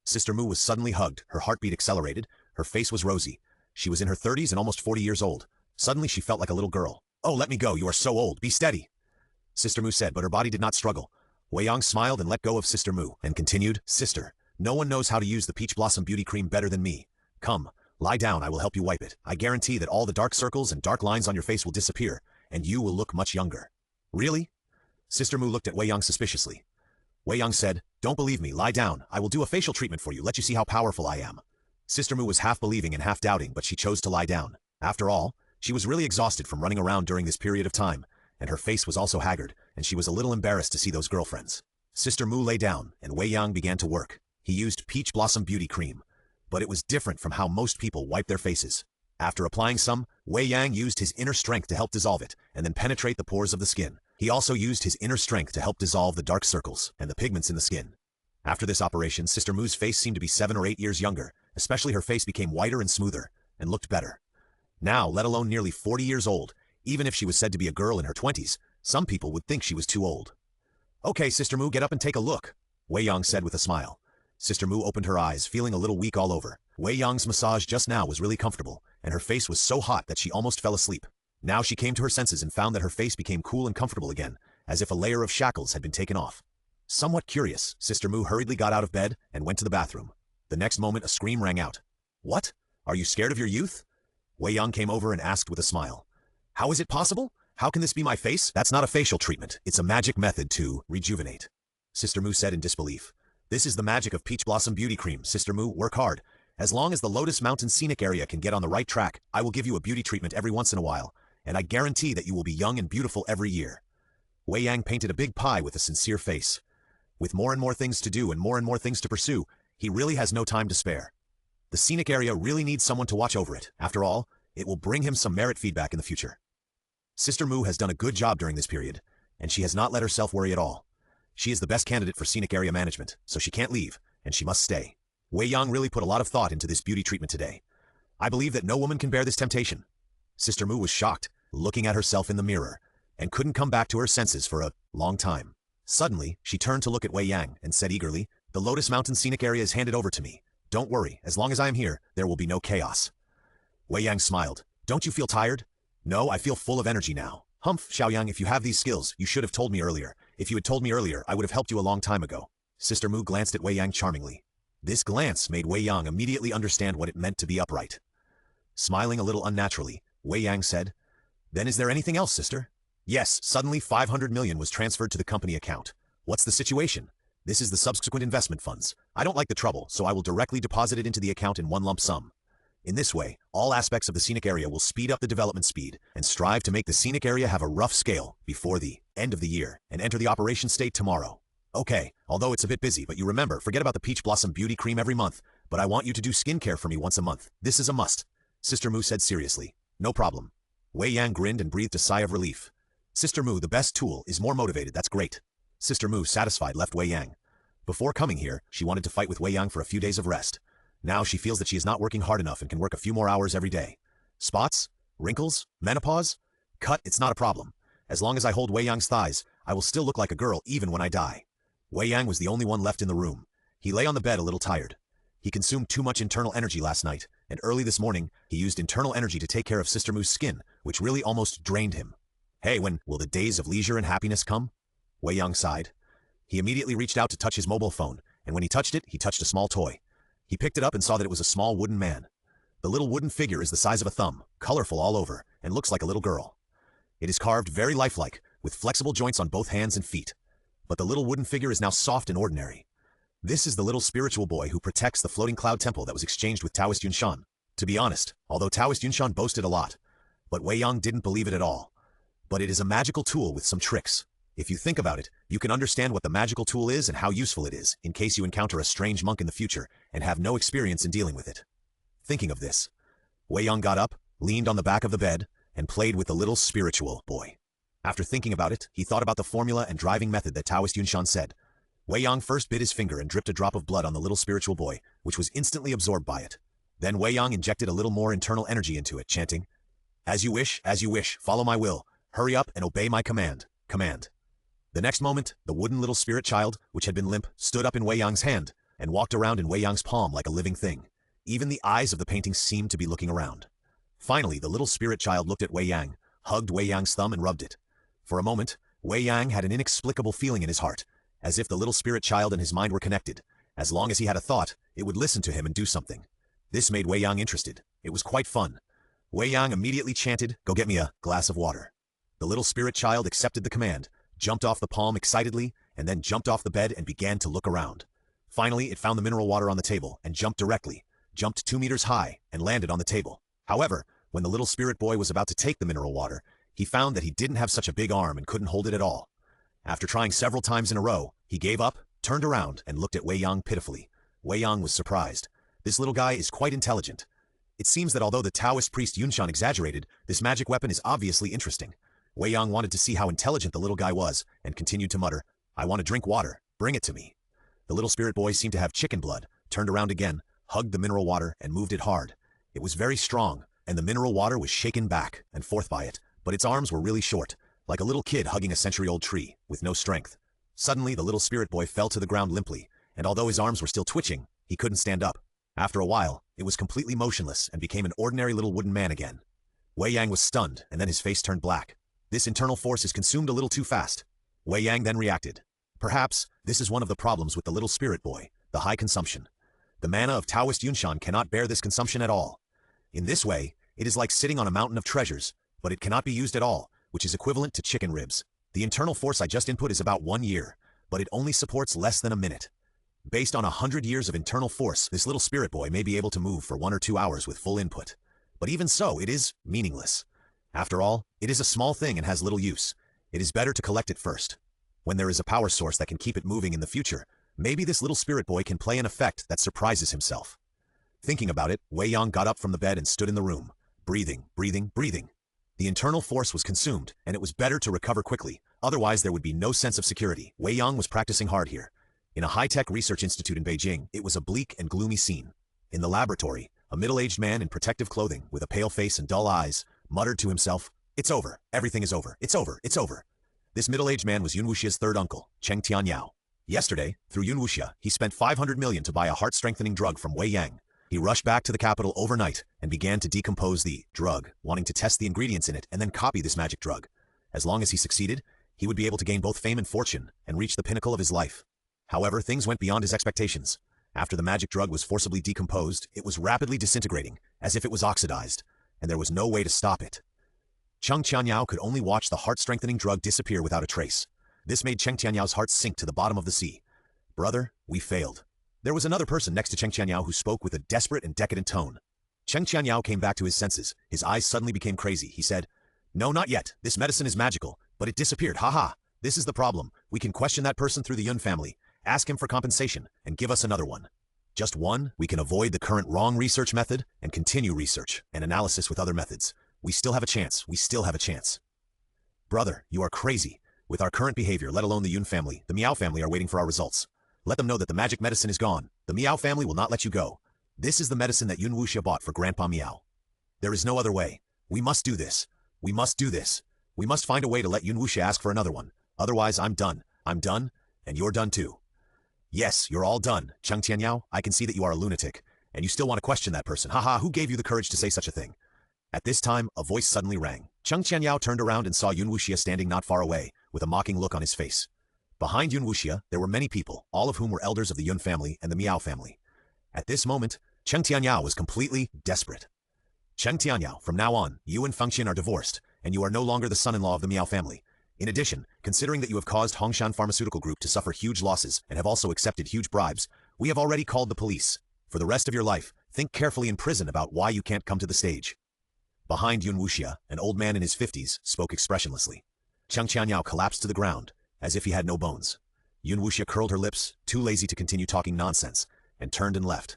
S1: Sister Mu was suddenly hugged. Her heartbeat accelerated. Her face was rosy. She was in her 30s and almost 40 years old. Suddenly she felt like a little girl. Oh, let me go. You are so old. Be steady. Sister Mu said, but her body did not struggle. Wei Yang smiled and let go of Sister Mu and continued, Sister, no one knows how to use the Peach Blossom Beauty Cream better than me. Come, lie down. I will help you wipe it. I guarantee that all the dark circles and dark lines on your face will disappear, and you will look much younger. Really? Sister Mu looked at Wei Yang suspiciously. Wei Yang said, don't believe me. Lie down. I will do a facial treatment for you. Let you see how powerful I am. Sister Mu was half believing and half doubting, but she chose to lie down. After all, she was really exhausted from running around during this period of time, and her face was also haggard, and she was a little embarrassed to see those girlfriends. Sister Mu lay down, and Wei Yang began to work. He used Peach Blossom Beauty Cream, but it was different from how most people wipe their faces. After applying some, Wei Yang used his inner strength to help dissolve it, and then penetrate the pores of the skin. He also used his inner strength to help dissolve the dark circles and the pigments in the skin. After this operation, Sister Mu's face seemed to be 7 or 8 years younger, especially her face became whiter and smoother, and looked better. Now, let alone nearly 40 years old, even if she was said to be a girl in her 20s, some people would think she was too old. Okay, Sister Mu, get up and take a look, Wei Yang said with a smile. Sister Mu opened her eyes, feeling a little weak all over. Wei Yang's massage just now was really comfortable, and her face was so hot that she almost fell asleep. Now she came to her senses and found that her face became cool and comfortable again, as if a layer of shackles had been taken off. Somewhat curious, Sister Mu hurriedly got out of bed and went to the bathroom. The next moment a scream rang out. What? Are you scared of your youth? Wei Yang came over and asked with a smile. How is it possible? How can this be my face? That's not a facial treatment. It's a magic method to rejuvenate. Sister Mu said in disbelief. This is the magic of Peach Blossom Beauty Cream. Sister Mu, work hard. As long as the Lotus Mountain scenic area can get on the right track, I will give you a beauty treatment every once in a while, and I guarantee that you will be young and beautiful every year. Wei Yang painted a big pie with a sincere face. With more and more things to do and more things to pursue, he really has no time to spare. The scenic area really needs someone to watch over it. After all, it will bring him some merit feedback in the future. Sister Mu has done a good job during this period, and she has not let herself worry at all. She is the best candidate for scenic area management, so she can't leave, and she must stay. Wei Yang really put a lot of thought into this beauty treatment today. I believe that no woman can bear this temptation. Sister Mu was shocked, looking at herself in the mirror, and couldn't come back to her senses for a long time. Suddenly, she turned to look at Wei Yang and said eagerly, "The Lotus Mountain scenic area is handed over to me. Don't worry, as long as I am here, there will be no chaos." Wei Yang smiled. "Don't you feel tired?" "No, I feel full of energy now." "Humph, Xiaoyang, if you have these skills, you should have told me earlier. If you had told me earlier, I would have helped you a long time ago." Sister Mu glanced at Wei Yang charmingly. This glance made Wei Yang immediately understand what it meant to be upright. Smiling a little unnaturally, Wei Yang said, "Then is there anything else, sister?" "Yes, suddenly 500 million was transferred to the company account. What's the situation?" "This is the subsequent investment funds. I don't like the trouble, so I will directly deposit it into the account in one lump sum. In this way, all aspects of the scenic area will speed up the development speed and strive to make the scenic area have a rough scale before the end of the year and enter the operation state tomorrow." "Okay, although it's a bit busy, but you remember, forget about the Peach Blossom Beauty Cream every month, but I want you to do skincare for me once a month. This is a must," Sister Mu said seriously. "No problem." Wei Yang grinned and breathed a sigh of relief. Sister Mu, the best tool, is more motivated, that's great. Sister Mu, satisfied, left Wei Yang. Before coming here, she wanted to fight with Wei Yang for a few days of rest. Now she feels that she is not working hard enough and can work a few more hours every day. Spots? Wrinkles? Menopause? Cut, it's not a problem. As long as I hold Wei Yang's thighs, I will still look like a girl even when I die. Wei Yang was the only one left in the room. He lay on the bed a little tired. He consumed too much internal energy last night, and early this morning, he used internal energy to take care of Sister Mu's skin, which really almost drained him. "Hey, when will the days of leisure and happiness come?" Wei Yang sighed. He immediately reached out to touch his mobile phone, and when he touched it, he touched a small toy. He picked it up and saw that it was a small wooden man. The little wooden figure is the size of a thumb, colorful all over, and looks like a little girl. It is carved very lifelike, with flexible joints on both hands and feet. But the little wooden figure is now soft and ordinary. This is the little spiritual boy who protects the floating cloud temple that was exchanged with Taoist Yunshan. To be honest, although Taoist Yunshan boasted a lot, but Wei Yang didn't believe it at all. But it is a magical tool with some tricks. If you think about it, you can understand what the magical tool is and how useful it is in case you encounter a strange monk in the future and have no experience in dealing with it. Thinking of this, Wei Yang got up, leaned on the back of the bed, and played with the little spiritual boy. After thinking about it, he thought about the formula and driving method that Taoist Yunshan said. Wei Yang first bit his finger and dripped a drop of blood on the little spiritual boy, which was instantly absorbed by it. Then Wei Yang injected a little more internal energy into it, chanting, as you wish, follow my will, hurry up and obey my command, command." The next moment, the wooden little spirit child, which had been limp, stood up in Wei Yang's hand and walked around in Wei Yang's palm like a living thing. Even the eyes of the painting seemed to be looking around. Finally, the little spirit child looked at Wei Yang, hugged Wei Yang's thumb and rubbed it. For a moment, Wei Yang had an inexplicable feeling in his heart, as if the little spirit child and his mind were connected. As long as he had a thought, it would listen to him and do something. This made Wei Yang interested. It was quite fun. Wei Yang immediately chanted, "Go get me a glass of water." The little spirit child accepted the command, jumped off the palm excitedly, and then jumped off the bed and began to look around. Finally, it found the mineral water on the table and jumped directly, jumped 2 meters high, and landed on the table. However, when the little spirit boy was about to take the mineral water, he found that he didn't have such a big arm and couldn't hold it at all. After trying several times in a row, he gave up, turned around, and looked at Wei Yang pitifully. Wei Yang was surprised. This little guy is quite intelligent. It seems that although the Taoist priest Yunshan exaggerated, this magic weapon is obviously interesting. Wei Yang wanted to see how intelligent the little guy was, and continued to mutter, "I want to drink water, bring it to me." The little spirit boy seemed to have chicken blood, turned around again, hugged the mineral water, and moved it hard. It was very strong, and the mineral water was shaken back and forth by it, but its arms were really short, like a little kid hugging a century-old tree, with no strength. Suddenly, the little spirit boy fell to the ground limply, and although his arms were still twitching, he couldn't stand up. After a while, it was completely motionless and became an ordinary little wooden man again. Wei Yang was stunned, and then his face turned black. This internal force is consumed a little too fast. Wei Yang then reacted. Perhaps, this is one of the problems with the little spirit boy, the high consumption. The mana of Taoist Yunshan cannot bear this consumption at all. In this way, it is like sitting on a mountain of treasures, but it cannot be used at all, which is equivalent to chicken ribs. The internal force I just input is about 1 year, but it only supports less than a minute. Based on 100 years of internal force, this little spirit boy may be able to move for 1 or 2 hours with full input. But even so, it is meaningless. After all, it is a small thing and has little use. It is better to collect it first. When there is a power source that can keep it moving in the future, maybe this little spirit boy can play an effect that surprises himself. Thinking about it, Wei Yang got up from the bed and stood in the room, breathing, breathing, breathing. The internal force was consumed, and it was better to recover quickly, otherwise there would be no sense of security. Wei Yang was practicing hard here. In a high-tech research institute in Beijing, it was a bleak and gloomy scene. In the laboratory, a middle-aged man in protective clothing, with a pale face and dull eyes, muttered to himself, "It's over. Everything is over. It's over. It's over." This middle-aged man was Yun Wuxia's third uncle, Cheng Tianyao. Yesterday, through Yun Wuxia, he spent 500 million to buy a heart-strengthening drug from Wei Yang. He rushed back to the capital overnight and began to decompose the drug, wanting to test the ingredients in it and then copy this magic drug. As long as he succeeded, he would be able to gain both fame and fortune and reach the pinnacle of his life. However, things went beyond his expectations. After the magic drug was forcibly decomposed, it was rapidly disintegrating, as if it was oxidized, and there was no way to stop it. Cheng Tianyao could only watch the heart-strengthening drug disappear without a trace. This made Cheng Tianyao's heart sink to the bottom of the sea. "Brother, we failed." There was another person next to Cheng Tianyao who spoke with a desperate and decadent tone. Cheng Tianyao came back to his senses. His eyes suddenly became crazy. He said, "No, not yet. This medicine is magical, but it disappeared. Haha. This is the problem. We can question that person through the Yun family, ask him for compensation, and give us another one. Just one, we can avoid the current wrong research method and continue research and analysis with other methods. We still have a chance. We still have a chance." "Brother, you are crazy. With our current behavior, let alone the Yun family, the Miao family are waiting for our results. Let them know that the magic medicine is gone. The Miao family will not let you go. This is the medicine that Yun Wuxia bought for Grandpa Miao. There is no other way. We must do this. We must do this. We must find a way to let Yun Wuxia ask for another one. Otherwise, I'm done. I'm done, and you're done too." "Yes, you're all done. Cheng Tianyao, I can see that you are a lunatic, and you still want to question that person. Haha, who gave you the courage to say such a thing?" At this time, a voice suddenly rang. Cheng Tianyao turned around and saw Yun Wuxia standing not far away, with a mocking look on his face. Behind Yun Wuxia, there were many people, all of whom were elders of the Yun family and the Miao family. At this moment, Cheng Tianyao was completely desperate. "Cheng Tianyao, from now on, you and Fengqian are divorced, and you are no longer the son-in-law of the Miao family. In addition, considering that you have caused Hongshan Pharmaceutical Group to suffer huge losses and have also accepted huge bribes, we have already called the police. For the rest of your life, think carefully in prison about why you can't come to the stage." Behind Yun Wuxia, an old man in his 50s spoke expressionlessly. Cheng Tianyao collapsed to the ground, as if he had no bones. Yun Wuxia curled her lips, too lazy to continue talking nonsense, and turned and left.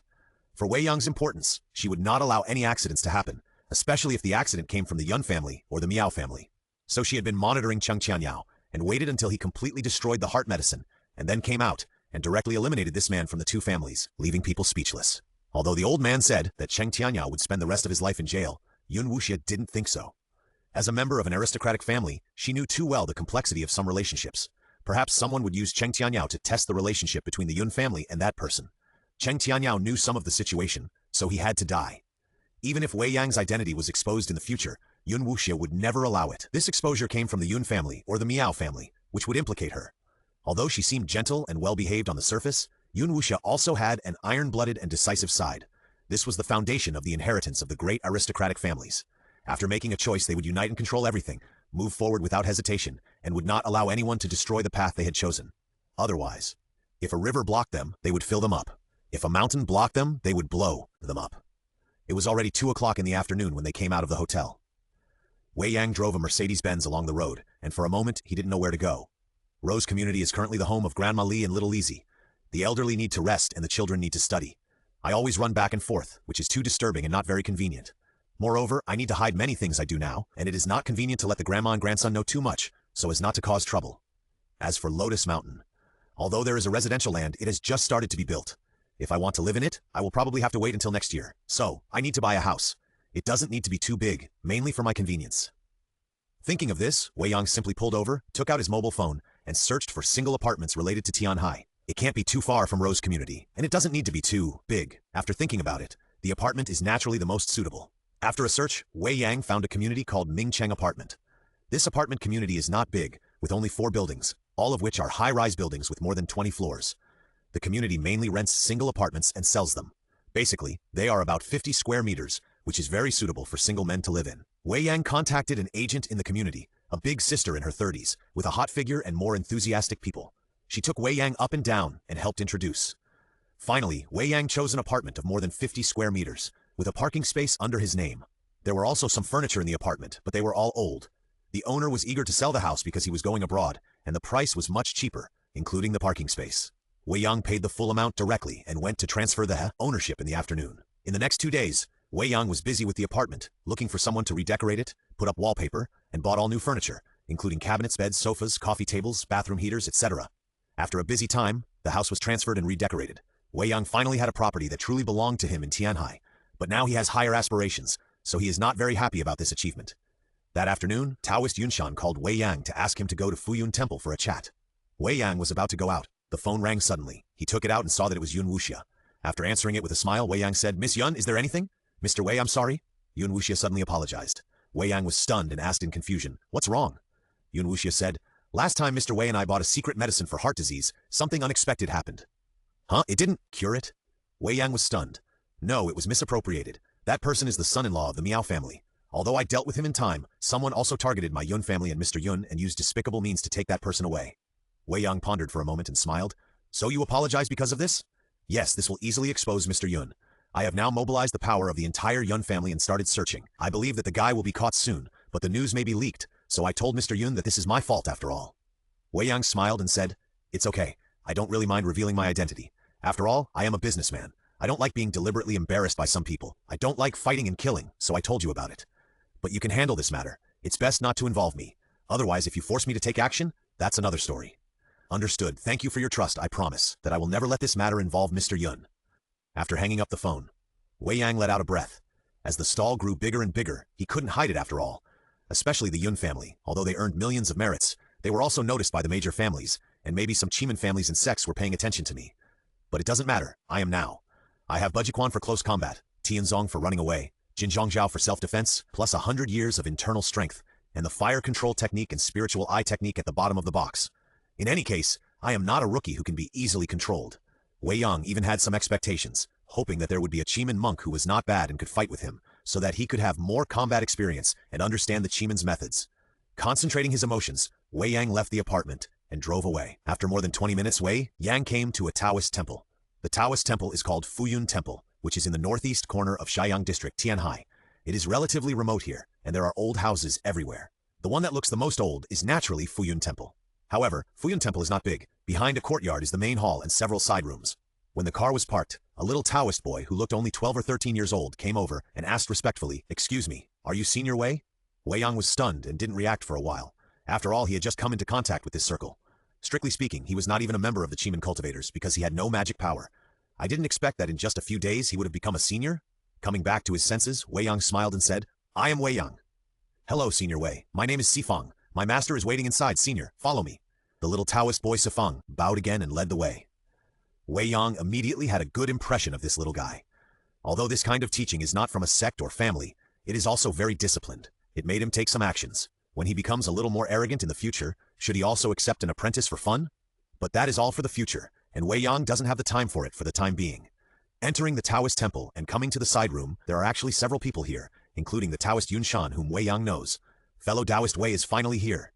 S1: For Wei Yang's importance, she would not allow any accidents to happen, especially if the accident came from the Yun family or the Miao family. So she had been monitoring Cheng Tianyao, and waited until he completely destroyed the heart medicine, and then came out and directly eliminated this man from the two families, leaving people speechless. Although the old man said that Cheng Tianyao would spend the rest of his life in jail, Yun Wuxia didn't think so. As a member of an aristocratic family, she knew too well the complexity of some relationships. Perhaps someone would use Cheng Tianyao to test the relationship between the Yun family and that person. Cheng Tianyao knew some of the situation, so he had to die. Even if Wei Yang's identity was exposed in the future, Yun Wuxia would never allow it. This exposure came from the Yun family or the Miao family, which would implicate her. Although she seemed gentle and well-behaved on the surface, Yun Wuxia also had an iron-blooded and decisive side. This was the foundation of the inheritance of the great aristocratic families. After making a choice, they would unite and control everything, move forward without hesitation, and would not allow anyone to destroy the path they had chosen. Otherwise, if a river blocked them, they would fill them up. If a mountain blocked them, they would blow them up. It was already 2 o'clock in the afternoon when they came out of the hotel. Wei Yang drove a Mercedes-Benz along the road, and for a moment he didn't know where to go. Rose Community is currently the home of Grandma Li and Little Lizzie. The elderly need to rest and the children need to study. I always run back and forth, which is too disturbing and not very convenient. Moreover, I need to hide many things I do now, and it is not convenient to let the grandma and grandson know too much, so as not to cause trouble. As for Lotus Mountain, although there is a residential land, it has just started to be built. If I want to live in it, I will probably have to wait until next year. So, I need to buy a house. It doesn't need to be too big, mainly for my convenience. Thinking of this, Wei Yang simply pulled over, took out his mobile phone, and searched for single apartments related to Tianhai. It can't be too far from Rose Community, and it doesn't need to be too big. After thinking about it, the apartment is naturally the most suitable. After a search, Wei Yang found a community called Mingcheng Apartment. This apartment community is not big, with only 4 buildings, all of which are high-rise buildings with more than 20 floors. The community mainly rents single apartments and sells them. Basically, they are about 50 square meters, which is very suitable for single men to live in. Wei Yang contacted an agent in the community, a big sister in her 30s, with a hot figure and more enthusiastic people. She took Wei Yang up and down and helped introduce. Finally, Wei Yang chose an apartment of more than 50 square meters, with a parking space under his name. There were also some furniture in the apartment, but they were all old. The owner was eager to sell the house because he was going abroad, and the price was much cheaper, including the parking space. Wei Yang paid the full amount directly and went to transfer the ownership in the afternoon. In the next 2 days, Wei Yang was busy with the apartment, looking for someone to redecorate it, put up wallpaper, and bought all new furniture, including cabinets, beds, sofas, coffee tables, bathroom heaters, etc. After a busy time, the house was transferred and redecorated. Wei Yang finally had a property that truly belonged to him in Tianhai, but now he has higher aspirations, so he is not very happy about this achievement. That afternoon, Taoist Yunshan called Wei Yang to ask him to go to Fuyun Temple for a chat. Wei Yang was about to go out. The phone rang suddenly. He took it out and saw that it was Yun Wuxia. After answering it with a smile, Wei Yang said, "Miss Yun, is there anything?" "Mr. Wei, I'm sorry." Yun Wuxia suddenly apologized. Wei Yang was stunned and asked in confusion, "What's wrong?" Yun Wuxia said, "Last time Mr. Wei and I bought a secret medicine for heart disease, something unexpected happened." "Huh? It didn't cure it?" Wei Yang was stunned. "No, it was misappropriated. That person is the son-in-law of the Miao family. Although I dealt with him in time, someone also targeted my Yun family and Mr. Yun and used despicable means to take that person away." Wei Yang pondered for a moment and smiled. "So you apologize because of this?" "Yes, this will easily expose Mr. Yun. I have now mobilized the power of the entire Yun family and started searching. I believe that the guy will be caught soon, but the news may be leaked, so I told Mr. Yun that this is my fault after all." Wei Yang smiled and said, "It's okay. I don't really mind revealing my identity. After all, I am a businessman. I don't like being deliberately embarrassed by some people. I don't like fighting and killing, so I told you about it. But you can handle this matter. It's best not to involve me. Otherwise, if you force me to take action, that's another story." "Understood. Thank you for your trust. I promise that I will never let this matter involve Mr. Yun." After hanging up the phone, Wei Yang let out a breath. As the stall grew bigger and bigger, he couldn't hide it after all. Especially the Yun family, although they earned millions of merits, they were also noticed by the major families, and maybe some Chiman families and sects were paying attention to me. But it doesn't matter. I am now. I have Bujiquan for close combat, Tianzong for running away, Jinzhongzhao for self-defense, plus 100 years of internal strength, and the fire control technique and spiritual eye technique at the bottom of the box. In any case, I am not a rookie who can be easily controlled. Wei Yang even had some expectations, hoping that there would be a Chiman monk who was not bad and could fight with him, so that he could have more combat experience and understand the Chiman's methods. Concentrating his emotions, Wei Yang left the apartment and drove away. After more than 20 minutes, Wei Yang came to a Taoist temple. The Taoist temple is called Fuyun Temple, which is in the northeast corner of Shaiyang District, Tianhai. It is relatively remote here, and there are old houses everywhere. The one that looks the most old is naturally Fuyun Temple. However, Fuyun Temple is not big. Behind a courtyard is the main hall and several side rooms. When the car was parked, a little Taoist boy who looked only 12 or 13 years old came over and asked respectfully, "Excuse me, are you Senior Wei?" Wei Yang was stunned and didn't react for a while. After all, he had just come into contact with this circle. Strictly speaking, he was not even a member of the Chiman cultivators because he had no magic power. I didn't expect that in just a few days he would have become a senior. Coming back to his senses, Wei Yang smiled and said, "I am Wei Yang." "Hello, Senior Wei. My name is Sifang. My master is waiting inside, Senior. Follow me." The little Taoist boy Sifang bowed again and led the way. Wei Yang immediately had a good impression of this little guy. Although this kind of teaching is not from a sect or family, it is also very disciplined. It made him take some actions. When he becomes a little more arrogant in the future, should he also accept an apprentice for fun? But that is all for the future, and Wei Yang doesn't have the time for it for the time being. Entering the Taoist temple and coming to the side room, there are actually several people here, including the Taoist Yunshan whom Wei Yang knows. Fellow Taoist Wei is finally here.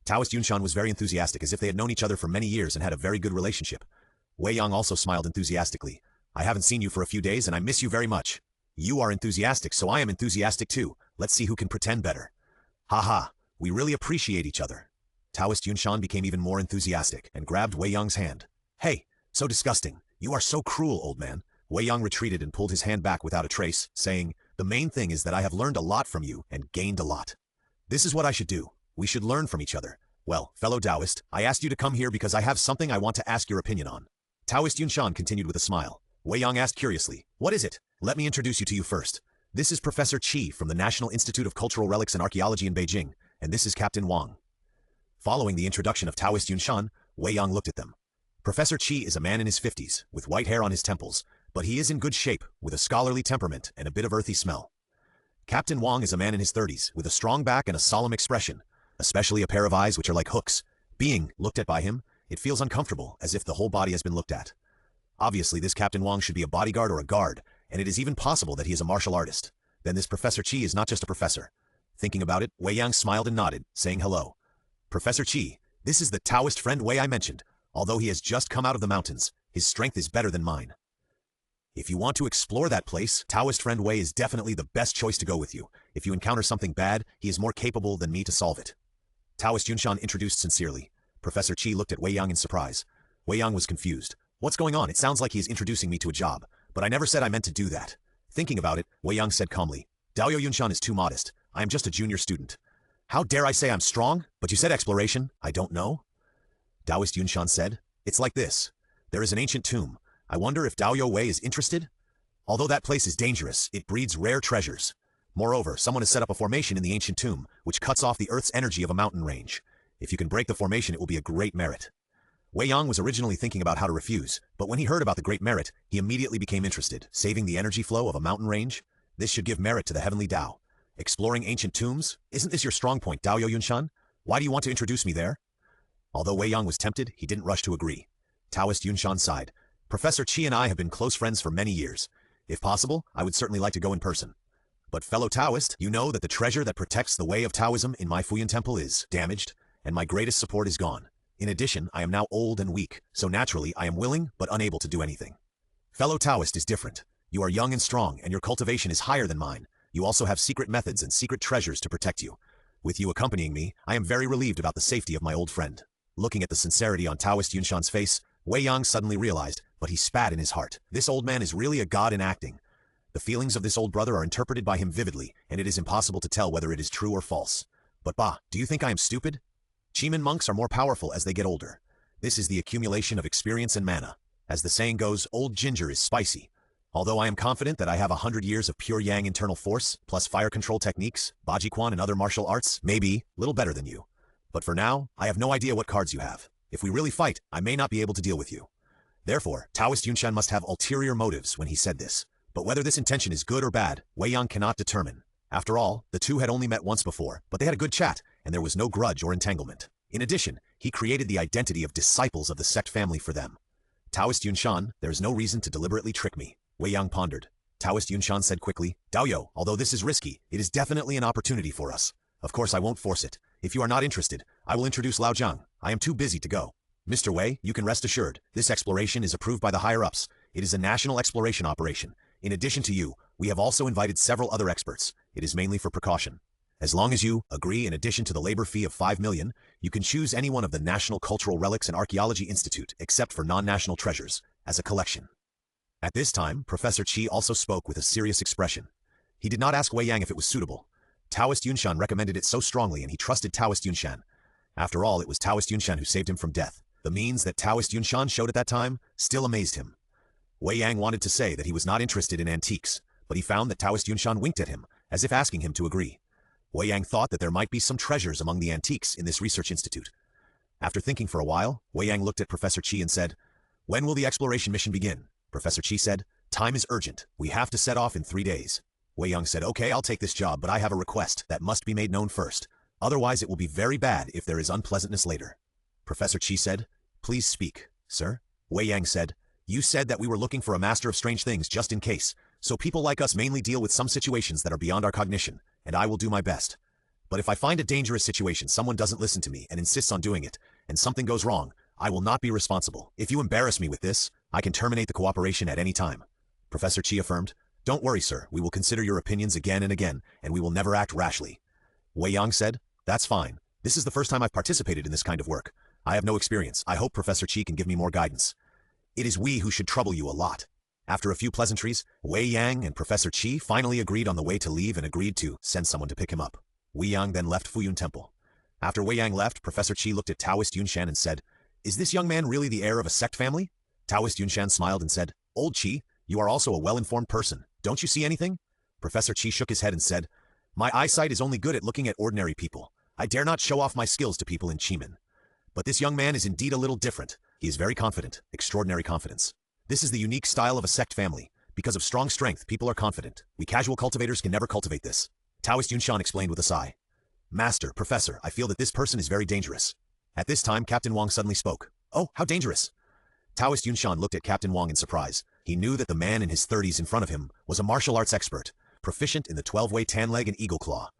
S1: Taoist Yunshan was very enthusiastic, as if they had known each other for many years and had a very good relationship. Wei Yang also smiled enthusiastically. "I haven't seen you for a few days and I miss you very much. You are enthusiastic, so I am enthusiastic too. Let's see who can pretend better." "Haha, we really appreciate each other." Taoist Yunshan became even more enthusiastic and grabbed Wei Yang's hand. "Hey, so disgusting. You are so cruel, old man." Wei Yang retreated and pulled his hand back without a trace, saying, "The main thing is that I have learned a lot from you and gained a lot. This is what I should do. We should learn from each other. Well, fellow Taoist, I asked you to come here because I have something I want to ask your opinion on." Taoist Yunshan continued with a smile. Wei Yang asked curiously, "What is it?" "Let me introduce you to you first. This is Professor Qi from the National Institute of Cultural Relics and Archaeology in Beijing, and this is Captain Wang." Following the introduction of Taoist Yunshan, Wei Yang looked at them. Professor Qi is a man in his 50s, with white hair on his temples, but he is in good shape, with a scholarly temperament and a bit of earthy smell. Captain Wang is a man in his 30s, with a strong back and a solemn expression, especially a pair of eyes which are like hooks. Being looked at by him, it feels uncomfortable, as if the whole body has been looked at. Obviously, this Captain Wang should be a bodyguard or a guard, and it is even possible that he is a martial artist. Then this Professor Qi is not just a professor. Thinking about it, Wei Yang smiled and nodded, saying hello. "Professor Qi, this is the Taoist friend Wei I mentioned. Although he has just come out of the mountains, his strength is better than mine. If you want to explore that place, Taoist friend Wei is definitely the best choice to go with you. If you encounter something bad, he is more capable than me to solve it." Taoist Yunshan introduced sincerely. Professor Qi looked at Wei Yang in surprise. Wei Yang was confused. "What's going on? It sounds like he is introducing me to a job, but I never said I meant to do that." Thinking about it, Wei Yang said calmly, Daoyo Yunshan is too modest. I am just a junior student. How dare I say I'm strong? But you said exploration. I don't know. Taoist Yunshan said, it's like this. There is an ancient tomb. I wonder if Daoyo Wei is interested? Although that place is dangerous, it breeds rare treasures. Moreover, someone has set up a formation in the ancient tomb, which cuts off the earth's energy of a mountain range. If you can break the formation, it will be a great merit. Wei Yang was originally thinking about how to refuse, but when he heard about the great merit, he immediately became interested. Saving the energy flow of a mountain range? This should give merit to the heavenly Tao. Exploring ancient tombs? Isn't this your strong point, Daoyo Yunshan? Why do you want to introduce me there? Although Wei Yang was tempted, he didn't rush to agree. Taoist Yunshan sighed. Professor Qi and I have been close friends for many years. If possible, I would certainly like to go in person. But fellow Taoist, you know that the treasure that protects the way of Taoism in my Fuyan temple is damaged, and my greatest support is gone. In addition, I am now old and weak, so naturally I am willing but unable to do anything. Fellow Taoist is different. You are young and strong, and your cultivation is higher than mine. You also have secret methods and secret treasures to protect you. With you accompanying me, I am very relieved about the safety of my old friend. Looking at the sincerity on Taoist Yunshan's face, Wei Yang suddenly realized, but he spat in his heart. This old man is really a god in acting. The feelings of this old brother are interpreted by him vividly, and it is impossible to tell whether it is true or false. But bah, do you think I am stupid? Chiman monks are more powerful as they get older. This is the accumulation of experience and mana. As the saying goes, old ginger is spicy. Although I am confident that I have 100 years of pure yang internal force, plus fire control techniques, Bajiquan and other martial arts, maybe, little better than you. But for now, I have no idea what cards you have. If we really fight, I may not be able to deal with you. Therefore, Taoist Yunshan must have ulterior motives when he said this. But whether this intention is good or bad, Wei Yang cannot determine. After all, the two had only met once before, but they had a good chat, and there was no grudge or entanglement. In addition, he created the identity of disciples of the sect family for them. Taoist Yunshan, there is no reason to deliberately trick me. Wei Yang pondered. Taoist Yunshan said quickly, Daoyo, although this is risky, it is definitely an opportunity for us. Of course I won't force it. If you are not interested, I will introduce Lao Zhang. I am too busy to go. Mr. Wei, you can rest assured, this exploration is approved by the higher-ups. It is a national exploration operation. In addition to you, we have also invited several other experts. It is mainly for precaution. As long as you agree, in addition to the labor fee of 5 million, you can choose any one of the National Cultural Relics and Archaeology Institute, except for non-national treasures, as a collection. At this time, Professor Qi also spoke with a serious expression. He did not ask Wei Yang if it was suitable. Taoist Yunshan recommended it so strongly, and he trusted Taoist Yunshan. After all, it was Taoist Yunshan who saved him from death. The means that Taoist Yunshan showed at that time still amazed him. Wei Yang wanted to say that he was not interested in antiques, but he found that Taoist Yunshan winked at him, as if asking him to agree. Wei Yang thought that there might be some treasures among the antiques in this research institute. After thinking for a while, Wei Yang looked at Professor Qi and said, When will the exploration mission begin? Professor Qi said, Time is urgent. We have to set off in 3 days. Wei Yang said, Okay, I'll take this job, but I have a request that must be made known first. Otherwise, it will be very bad if there is unpleasantness later. Professor Qi said, Please speak, sir. Wei Yang said, You said that we were looking for a master of strange things just in case, so people like us mainly deal with some situations that are beyond our cognition, and I will do my best. But if I find a dangerous situation, someone doesn't listen to me and insists on doing it, and something goes wrong, I will not be responsible. If you embarrass me with this, I can terminate the cooperation at any time. Professor Qi affirmed, Don't worry, sir, we will consider your opinions again and again, and we will never act rashly. Wei Yang said, That's fine. This is the first time I've participated in this kind of work. I have no experience. I hope Professor Qi can give me more guidance. It is we who should trouble you a lot. After a few pleasantries, Wei Yang and Professor Qi finally agreed on the way to leave and agreed to send someone to pick him up. Wei Yang then left Fuyun Temple. After Wei Yang left, Professor Qi looked at Taoist Yunshan and said, Is this young man really the heir of a sect family? Taoist Yunshan smiled and said, Old Qi, you are also a well-informed person. Don't you see anything? Professor Qi shook his head and said, My eyesight is only good at looking at ordinary people. I dare not show off my skills to people in Chiman. But this young man is indeed a little different. He is very confident, extraordinary confidence. This is the unique style of a sect family. Because of strong strength, people are confident. We casual cultivators can never cultivate this. Taoist Yunshan explained with a sigh. Master, Professor, I feel that this person is very dangerous. At this time, Captain Wang suddenly spoke. Oh, how dangerous! Taoist Yunshan looked at Captain Wang in surprise. He knew that the man in his 30s in front of him was a martial arts expert, proficient in the 12-way tan leg and eagle claw.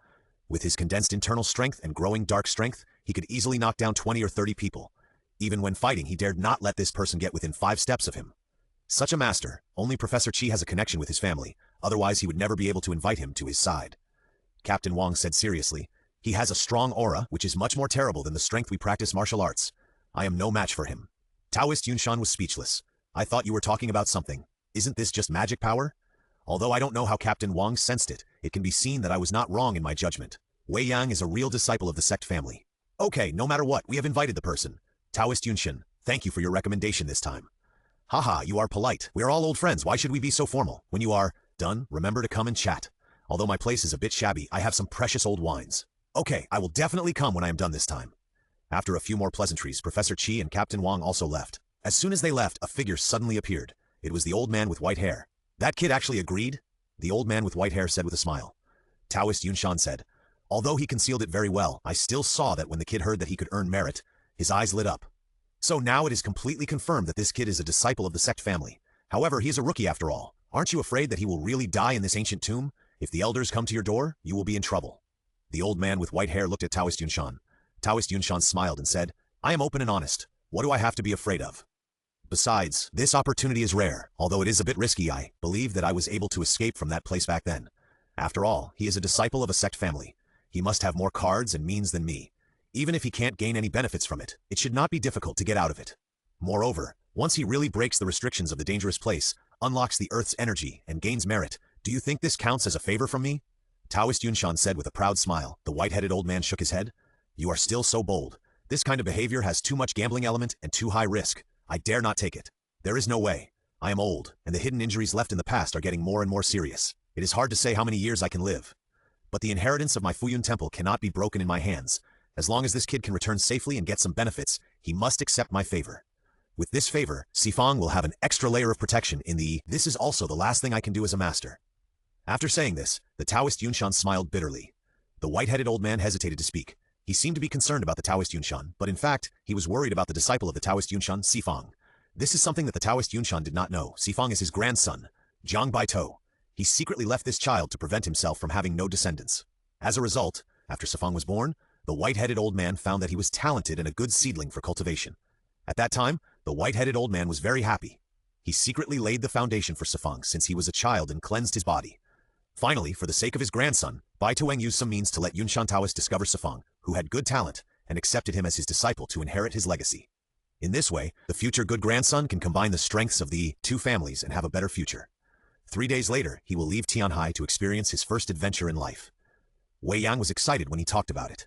S1: With his condensed internal strength and growing dark strength, he could easily knock down 20 or 30 people. Even when fighting, he dared not let this person get within 5 steps of him. Such a master, only Professor Qi has a connection with his family, otherwise he would never be able to invite him to his side. Captain Wang said seriously, He has a strong aura, which is much more terrible than the strength we practice martial arts. I am no match for him. Taoist Yunshan was speechless. I thought you were talking about something. Isn't this just magic power? Although I don't know how Captain Wang sensed it, it can be seen that I was not wrong in my judgment. Wei Yang is a real disciple of the sect family. Okay, no matter what, we have invited the person. Taoist Yunshin, thank you for your recommendation this time. Haha, you are polite. We are all old friends, why should we be so formal? When you are done, remember to come and chat. Although my place is a bit shabby, I have some precious old wines. Okay, I will definitely come when I am done this time. After a few more pleasantries, Professor Qi and Captain Wang also left. As soon as they left, a figure suddenly appeared. It was the old man with white hair. That kid actually agreed? The old man with white hair said with a smile. Taoist Yunshan said, although he concealed it very well, I still saw that when the kid heard that he could earn merit, his eyes lit up. So now it is completely confirmed that this kid is a disciple of the sect family. However, he is a rookie after all. Aren't you afraid that he will really die in this ancient tomb? If the elders come to your door, you will be in trouble. The old man with white hair looked at Taoist Yunshan. Taoist Yunshan smiled and said, I am open and honest. What do I have to be afraid of? Besides, this opportunity is rare. Although it is a bit risky, I believe that I was able to escape from that place back then. After all, he is a disciple of a sect family. He must have more cards and means than me. Even if he can't gain any benefits from it, it should not be difficult to get out of it. Moreover, once he really breaks the restrictions of the dangerous place, unlocks the Earth's energy, and gains merit, do you think this counts as a favor from me? Taoist Yunshan said with a proud smile. The white-headed old man shook his head. You are still so bold. This kind of behavior has too much gambling element and too high risk. I dare not take it. There is no way. I am old, and the hidden injuries left in the past are getting more and more serious. It is hard to say how many years I can live. But the inheritance of my Fuyun Temple cannot be broken in my hands. As long as this kid can return safely and get some benefits, he must accept my favor. With this favor, Sifang will have an extra layer of protection in the this is also the last thing I can do as a master. After saying this, the Taoist Yunshan smiled bitterly. The white-headed old man hesitated to speak. He seemed to be concerned about the Taoist Yunshan, but in fact, he was worried about the disciple of the Taoist Yunshan, Sifang. This is something that the Taoist Yunshan did not know. Sifang is his grandson, Jiang Baitou. He secretly left this child to prevent himself from having no descendants. As a result, after Sifang was born, the white-headed old man found that he was talented and a good seedling for cultivation. At that time, the white-headed old man was very happy. He secretly laid the foundation for Sifang since he was a child and cleansed his body. Finally, for the sake of his grandson, Baitou used some means to let Yunshan Taoist discover Sifang, who had good talent, and accepted him as his disciple to inherit his legacy. In this way, the future good grandson can combine the strengths of the two families and have a better future. 3 days later, he will leave Tianhai to experience his first adventure in life. Wei Yang was excited when he talked about it.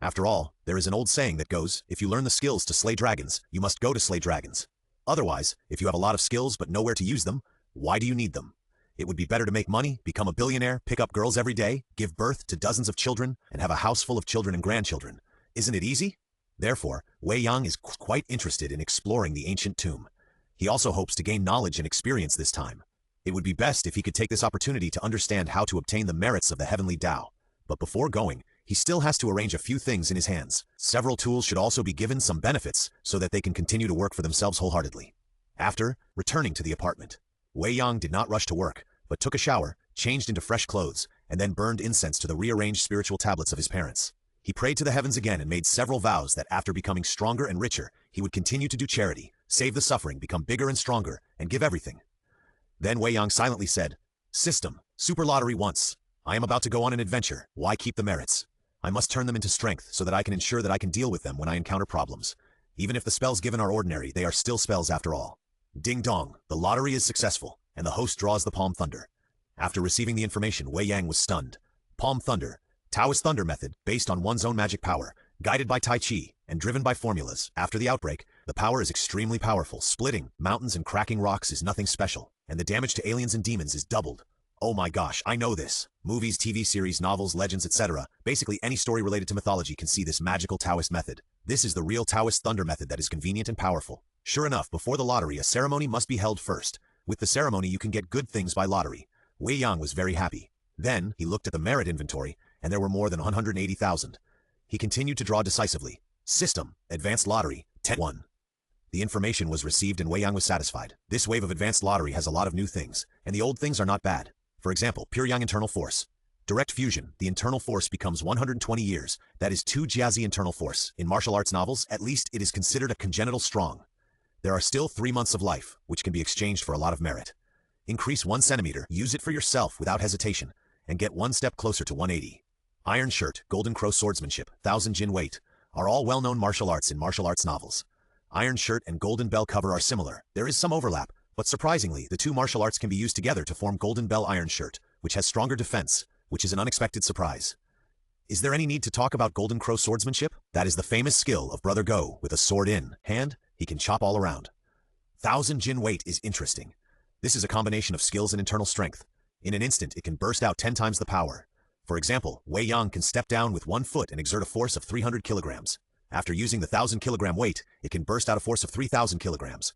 S1: After all, there is an old saying that goes, if you learn the skills to slay dragons, you must go to slay dragons. Otherwise, if you have a lot of skills but nowhere to use them, why do you need them? It would be better to make money, become a billionaire, pick up girls every day, give birth to dozens of children, and have a house full of children and grandchildren. Isn't it easy? Therefore, Wei Yang is quite interested in exploring the ancient tomb. He also hopes to gain knowledge and experience this time. It would be best if he could take this opportunity to understand how to obtain the merits of the heavenly Tao. But before going, he still has to arrange a few things in his hands. Several tools should also be given some benefits so that they can continue to work for themselves wholeheartedly. After returning to the apartment, Wei Yang did not rush to work, but took a shower, changed into fresh clothes, and then burned incense to the rearranged spiritual tablets of his parents. He prayed to the heavens again and made several vows that after becoming stronger and richer, he would continue to do charity, save the suffering, become bigger and stronger, and give everything. Then Wei Yang silently said, System, super lottery once. I am about to go on an adventure. Why keep the merits? I must turn them into strength so that I can ensure that I can deal with them when I encounter problems. Even if the spells given are ordinary, they are still spells after all. Ding dong, the lottery is successful, and the host draws the Palm Thunder. After receiving the information, Wei Yang was stunned. Palm Thunder, Taoist thunder method, based on one's own magic power, guided by Tai Chi, and driven by formulas. After the outbreak, the power is extremely powerful. Splitting mountains and cracking rocks is nothing special, and the damage to aliens and demons is doubled. Oh my gosh, I know this. Movies, TV series, novels, legends, etc. Basically any story related to mythology can see this magical Taoist method. This is the real Taoist thunder method that is convenient and powerful. Sure enough, before the lottery, a ceremony must be held first. With the ceremony, you can get good things by lottery. Wei Yang was very happy. Then, he looked at the merit inventory, and there were more than 180,000. He continued to draw decisively. System, Advanced Lottery, 10-1. The information was received and Wei Yang was satisfied. This wave of Advanced Lottery has a lot of new things, and the old things are not bad. For example, Pure Yang Internal Force. Direct Fusion, the internal force becomes 120 years. That is 2 Jiazi internal force. In martial arts novels, at least it is considered a congenital strong. There are still 3 months of life, which can be exchanged for a lot of merit. Increase 1 centimeter, use it for yourself without hesitation, and get 1 step closer to 180. Iron Shirt, Golden Crow Swordsmanship, 1000 Jin Weight, are all well-known martial arts in martial arts novels. Iron Shirt and Golden Bell Cover are similar. There is some overlap, But surprisingly, the two martial arts can be used together to form Golden Bell Iron Shirt, which has stronger defense, which is an unexpected surprise. Is there any need to talk about Golden Crow swordsmanship? That is the famous skill of Brother Go. With a sword in hand, he can chop all around. 1000 Jin weight is interesting. This is a combination of skills and internal strength. In an instant, it can burst out 10 times the power. For example, Wei Yang can step down with 1 foot and exert a force of 300 kilograms. After using the 1000 kilogram weight, it can burst out a force of 3000 kilograms.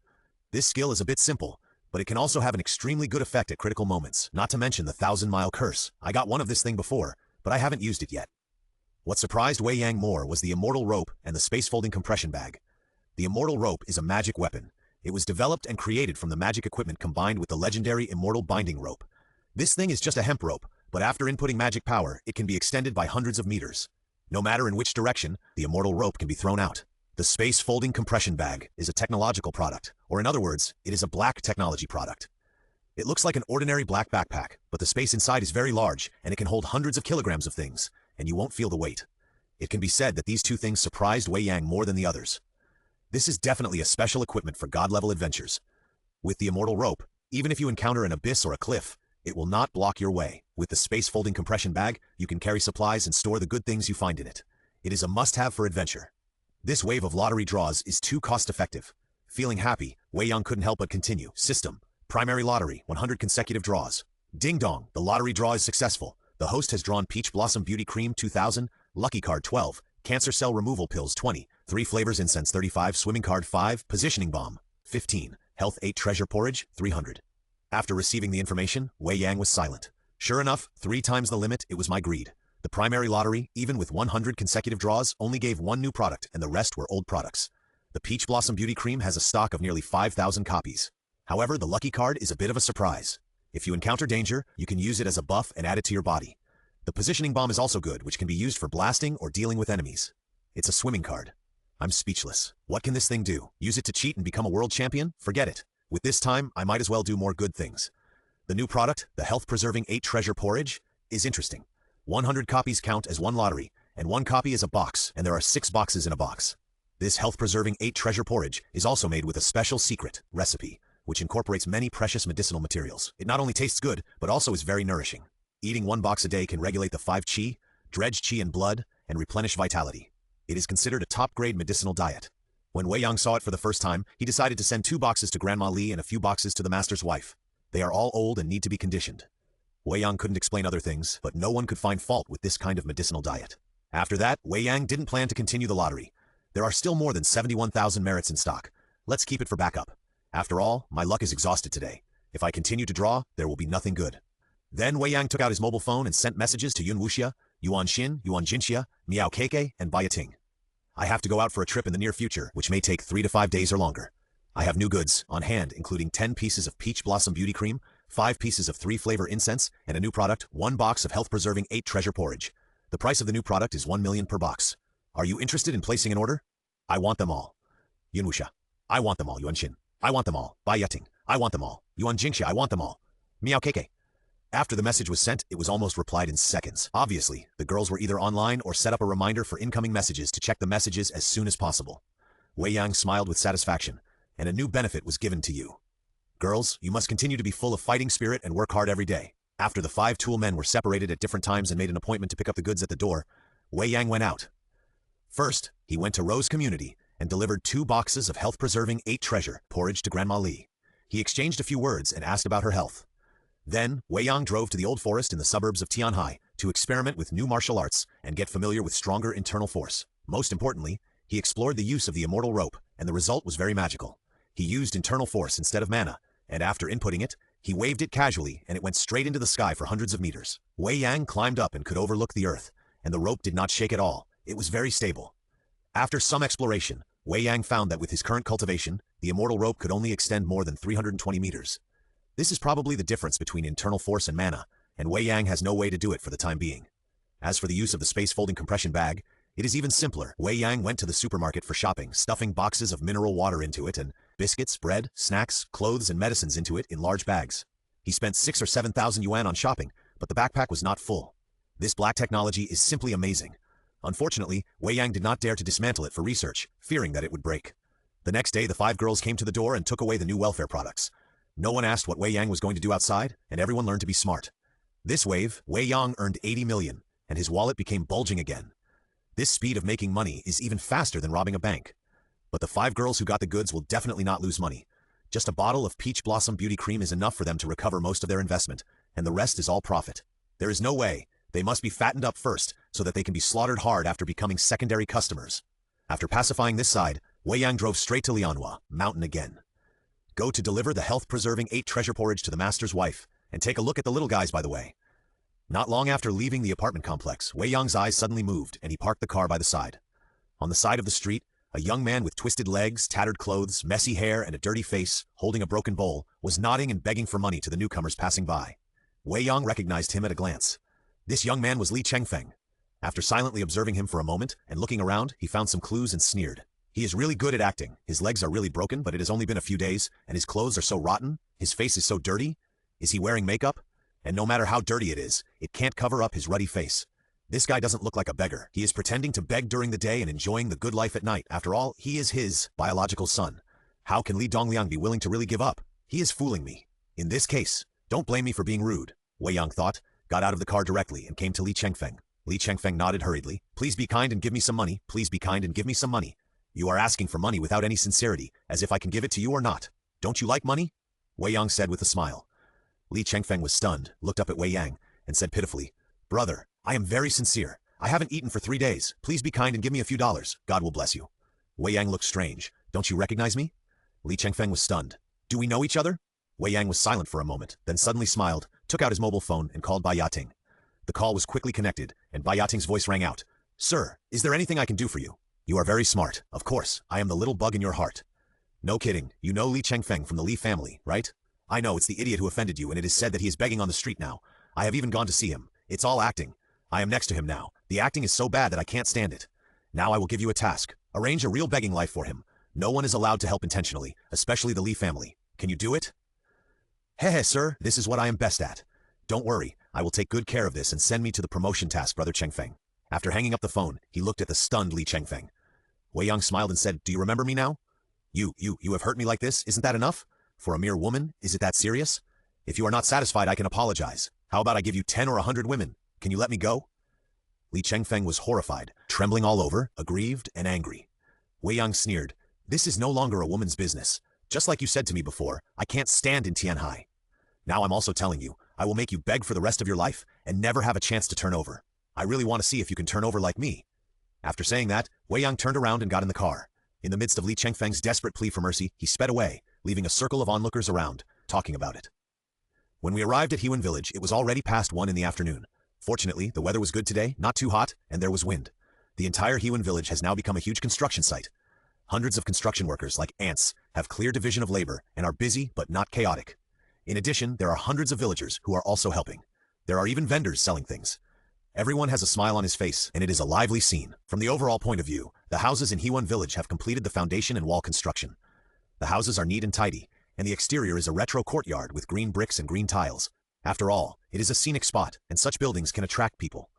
S1: This skill is a bit simple, but it can also have an extremely good effect at critical moments, not to mention the 1000-mile curse. I got one of this thing before, but I haven't used it yet. What surprised Wei Yang more was the immortal rope and the space-folding compression bag. The immortal rope is a magic weapon. It was developed and created from the magic equipment combined with the legendary immortal binding rope. This thing is just a hemp rope, but after inputting magic power, it can be extended by hundreds of meters. No matter in which direction, the immortal rope can be thrown out. The space-folding compression bag is a technological product, or in other words, it is a black technology product. It looks like an ordinary black backpack, but the space inside is very large, and it can hold hundreds of kilograms of things, and you won't feel the weight. It can be said that these two things surprised Wei Yang more than the others. This is definitely a special equipment for God-level adventures. With the immortal rope, even if you encounter an abyss or a cliff, it will not block your way. With the space-folding compression bag, you can carry supplies and store the good things you find in it. It is a must-have for adventure. This wave of lottery draws is too cost-effective. Feeling happy, Wei Yang couldn't help but continue. System. Primary lottery, 100 consecutive draws. Ding dong, the lottery draw is successful. The host has drawn Peach Blossom Beauty Cream 2000, Lucky Card 12, Cancer Cell Removal Pills 20, 3 Flavors Incense 35, Swimming Card 5, Positioning Bomb 15, Health 8 Treasure Porridge 300. After receiving the information, Wei Yang was silent. Sure enough, 3 times the limit, it was my greed. The primary lottery, even with 100 consecutive draws, only gave 1 new product and the rest were old products. The Peach Blossom Beauty Cream has a stock of nearly 5,000 copies. However, the lucky card is a bit of a surprise. If you encounter danger, you can use it as a buff and add it to your body. The Positioning Bomb is also good, which can be used for blasting or dealing with enemies. It's a swimming card. I'm speechless. What can this thing do? Use it to cheat and become a world champion? Forget it. With this time, I might as well do more good things. The new product, the health-preserving 8 Treasure Porridge, is interesting. 100 copies count as 1 lottery, and 1 copy is a box, and there are 6 boxes in a box. This health-preserving 8 Treasure Porridge is also made with a special secret recipe, which incorporates many precious medicinal materials. It not only tastes good, but also is very nourishing. Eating 1 box a day can regulate the 5 qi, dredge qi in blood, and replenish vitality. It is considered a top-grade medicinal diet. When Wei Yang saw it for the first time, he decided to send 2 boxes to Grandma Li and a few boxes to the master's wife. They are all old and need to be conditioned. Wei Yang couldn't explain other things, but no one could find fault with this kind of medicinal diet. After that, Wei Yang didn't plan to continue the lottery. There are still more than 71,000 merits in stock. Let's keep it for backup. After all, my luck is exhausted today. If I continue to draw, there will be nothing good. Then Wei Yang took out his mobile phone and sent messages to Yun Wuxia, Yuan Xin, Yuan Jinxia, Miao Keke, and Bai Ting. I have to go out for a trip in the near future, which may take 3 to 5 days or longer. I have new goods on hand, including 10 pieces of Peach Blossom Beauty Cream, 5 pieces of 3-flavor incense, and a new product, 1 box of health-preserving 8 Treasure Porridge. The price of the new product is 1 million per box. Are you interested in placing an order? I want them all. Yun Wuxia. I want them all. Yuan Xin. I want them all. Bai Ting. I want them all. Yuan Jinxia. I want them all. Miao Keke. After the message was sent, it was almost replied in seconds. Obviously, the girls were either online or set up a reminder for incoming messages to check the messages as soon as possible. Wei Yang smiled with satisfaction, and a new benefit was given to you. Girls, you must continue to be full of fighting spirit and work hard every day. After the 5 tool men were separated at different times and made an appointment to pick up the goods at the door, Wei Yang went out. First, he went to Rose Community and delivered 2 boxes of health-preserving 8 Treasure Porridge to Grandma Li. He exchanged a few words and asked about her health. Then, Wei Yang drove to the old forest in the suburbs of Tianhai to experiment with new martial arts and get familiar with stronger internal force. Most importantly, he explored the use of the immortal rope, and the result was very magical. He used internal force instead of mana, and after inputting it, he waved it casually and it went straight into the sky for hundreds of meters. Wei Yang climbed up and could overlook the earth, and the rope did not shake at all. It was very stable. After some exploration, Wei Yang found that with his current cultivation, the immortal rope could only extend more than 320 meters. This is probably the difference between internal force and mana, and Wei Yang has no way to do it for the time being. As for the use of the space-folding compression bag, it is even simpler. Wei Yang went to the supermarket for shopping, stuffing boxes of mineral water into it and biscuits, bread, snacks, clothes, and medicines into it in large bags. He spent 6,000 or 7,000 yuan on shopping, but the backpack was not full. This black technology is simply amazing. Unfortunately, Wei Yang did not dare to dismantle it for research, fearing that it would break. The next day, the 5 girls came to the door and took away the new welfare products. No one asked what Wei Yang was going to do outside, and everyone learned to be smart. This wave, Wei Yang earned 80 million, and his wallet became bulging again. This speed of making money is even faster than robbing a bank. But the 5 girls who got the goods will definitely not lose money. Just a bottle of Peach Blossom Beauty Cream is enough for them to recover most of their investment, and the rest is all profit. There is no way. They must be fattened up first, so that they can be slaughtered hard after becoming secondary customers. After pacifying this side, Wei Yang drove straight to Lianhua Mountain again. Go to deliver the health-preserving 8 treasure porridge to the master's wife, and take a look at the little guys by the way. Not long after leaving the apartment complex, Wei Yang's eyes suddenly moved, and he parked the car by the side. On the side of the street, a young man with twisted legs, tattered clothes, messy hair, and a dirty face, holding a broken bowl, was nodding and begging for money to the newcomers passing by. Wei Yang recognized him at a glance. This young man was Li Chengfeng. After silently observing him for a moment and looking around, he found some clues and sneered. He is really good at acting. His legs are really broken, but it has only been a few days, and his clothes are so rotten, his face is so dirty. Is he wearing makeup? And no matter how dirty it is, it can't cover up his ruddy face. This guy doesn't look like a beggar. He is pretending to beg during the day and enjoying the good life at night. After all, he is his biological son. How can Li Dongliang be willing to really give up? He is fooling me. In this case, don't blame me for being rude, Wei Yang thought, got out of the car directly and came to Li Chengfeng. Li Chengfeng nodded hurriedly. Please be kind and give me some money. Please be kind and give me some money. You are asking for money without any sincerity, as if I can give it to you or not. Don't you like money? Wei Yang said with a smile. Li Chengfeng was stunned, looked up at Wei Yang, and said pitifully, Brother, I am very sincere. I haven't eaten for 3 days. Please be kind and give me a few dollars. God will bless you. Wei Yang looked strange. Don't you recognize me? Li Chengfeng was stunned. Do we know each other? Wei Yang was silent for a moment, then suddenly smiled, took out his mobile phone, and called Bai Yating. The call was quickly connected, and Bai Yating's voice rang out. Sir, is there anything I can do for you? You are very smart. Of course, I am the little bug in your heart. No kidding. You know Li Chengfeng from the Li family, right? I know it's the idiot who offended you, and it is said that he is begging on the street now. I have even gone to see him. It's all acting. I am next to him now. The acting is so bad that I can't stand it. Now I will give you a task. Arrange a real begging life for him. No one is allowed to help intentionally, especially the Li family. Can you do it? Heh, sir, this is what I am best at. Don't worry, I will take good care of this and send me to the promotion task, Brother Chengfeng. After hanging up the phone, he looked at the stunned Li Chengfeng. Wei Yang smiled and said, Do you remember me now? You have hurt me like this, isn't that enough? For a mere woman, is it that serious? If you are not satisfied, I can apologize. How about I give you 10 or 100 women? Can you let me go? Li Chengfeng was horrified, trembling all over, aggrieved and angry. Wei Yang sneered, This is no longer a woman's business. Just like you said to me before, I can't stand in Tianhai. Now I'm also telling you, I will make you beg for the rest of your life and never have a chance to turn over. I really want to see if you can turn over like me. After saying that, Wei Yang turned around and got in the car. In the midst of Li Chengfeng's desperate plea for mercy, he sped away, leaving a circle of onlookers around, talking about it. When we arrived at Hewan Village, it was already past 1 in the afternoon. Fortunately, the weather was good today, not too hot, and there was wind. The entire Hewan Village has now become a huge construction site. Hundreds of construction workers, like ants, have clear division of labor and are busy but not chaotic. In addition, there are hundreds of villagers who are also helping. There are even vendors selling things. Everyone has a smile on his face, and it is a lively scene. From the overall point of view, the houses in Hewan Village have completed the foundation and wall construction. The houses are neat and tidy, and the exterior is a retro courtyard with green bricks and green tiles. After all, it is a scenic spot, and such buildings can attract people.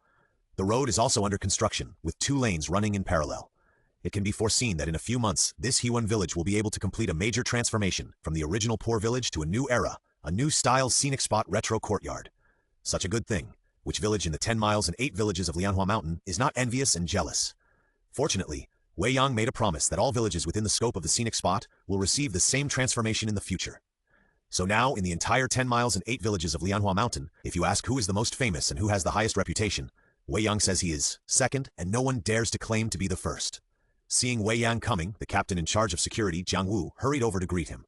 S1: The road is also under construction, with 2 lanes running in parallel. It can be foreseen that in a few months, this Hewan Village will be able to complete a major transformation from the original poor village to a new era, a new style scenic spot retro courtyard. Such a good thing. Which village in the 10 miles and 8 villages of Lianhua Mountain is not envious and jealous? Fortunately, Wei Yang made a promise that all villages within the scope of the scenic spot will receive the same transformation in the future. So now, in the entire 10 miles and 8 villages of Lianhua Mountain, if you ask who is the most famous and who has the highest reputation, Wei Yang says he is second, and no one dares to claim to be the first. Seeing Wei Yang coming, the captain in charge of security, Jiang Wu, hurried over to greet him.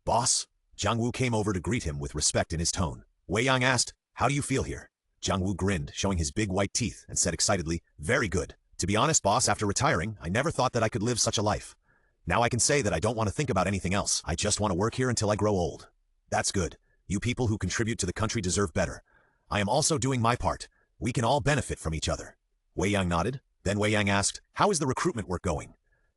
S1: Boss? Jiang Wu came over to greet him with respect in his tone. Wei Yang asked, How do you feel here? Jiang Wu grinned, showing his big white teeth, and said excitedly, Very good. To be honest, boss, after retiring, I never thought that I could live such a life. Now I can say that I don't want to think about anything else. I just want to work here until I grow old. That's good. You people who contribute to the country deserve better. I am also doing my part. We can all benefit from each other. Wei Yang nodded. Then Wei Yang asked, How is the recruitment work going?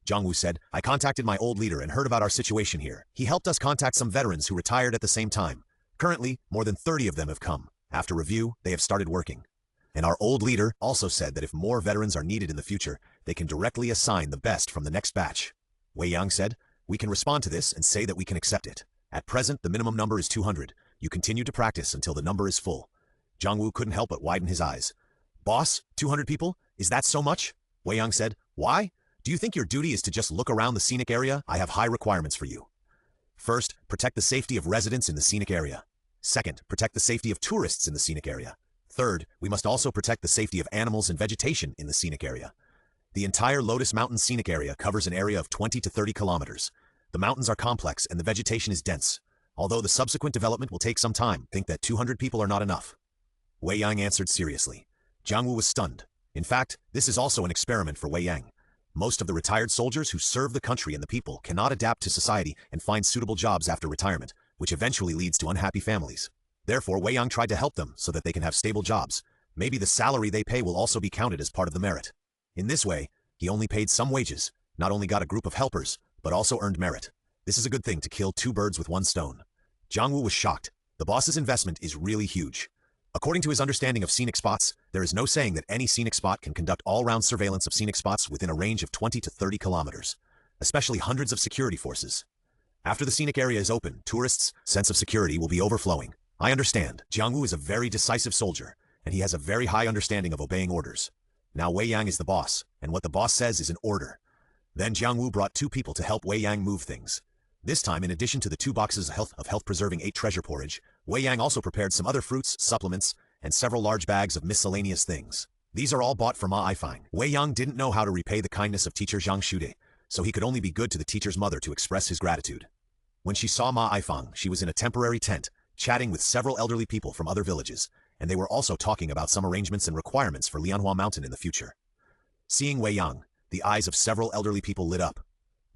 S1: Jiang Wu said, I contacted my old leader and heard about our situation here. He helped us contact some veterans who retired at the same time. Currently, more than 30 of them have come. After review, they have started working. And our old leader also said that if more veterans are needed in the future, they can directly assign the best from the next batch. Wei Yang said, We can respond to this and say that we can accept it. At present, the minimum number is 200. You continue to practice until the number is full. Jiangwu couldn't help but widen his eyes. Boss, 200 people? Is that so much? Wei Yang said. Why? Do you think your duty is to just look around the scenic area? I have high requirements for you. First, protect the safety of residents in the scenic area. Second, protect the safety of tourists in the scenic area. Third, we must also protect the safety of animals and vegetation in the scenic area. The entire Lotus Mountain scenic area covers an area of 20 to 30 kilometers. The mountains are complex and the vegetation is dense. Although the subsequent development will take some time, think that 200 people are not enough. Wei Yang answered seriously. Jiangwu was stunned. In fact, this is also an experiment for Wei Yang. Most of the retired soldiers who serve the country and the people cannot adapt to society and find suitable jobs after retirement, which eventually leads to unhappy families. Therefore, Wei Yang tried to help them so that they can have stable jobs. Maybe the salary they pay will also be counted as part of the merit. In this way, he only paid some wages, not only got a group of helpers, but also earned merit. This is a good thing to kill two birds with one stone. Jiangwu was shocked. The boss's investment is really huge. According to his understanding of scenic spots, there is no saying that any scenic spot can conduct all-round surveillance of scenic spots within a range of 20 to 30 kilometers, especially hundreds of security forces. After the scenic area is open, tourists' sense of security will be overflowing. I understand. Jiangwu is a very decisive soldier, and he has a very high understanding of obeying orders. Now Wei Yang is the boss, and what the boss says is an order. Then Jiangwu brought two people to help Wei Yang move things. This time, in addition to the 2 boxes of health-preserving 8 treasure porridge, Wei Yang also prepared some other fruits, supplements, and several large bags of miscellaneous things. These are all bought for Ma Ifang. Wei Yang didn't know how to repay the kindness of teacher Zhang Shude, so he could only be good to the teacher's mother to express his gratitude. When she saw Ma Ifang, she was in a temporary tent, chatting with several elderly people from other villages, and they were also talking about some arrangements and requirements for Lianhua Mountain in the future. Seeing Wei Yang, the eyes of several elderly people lit up.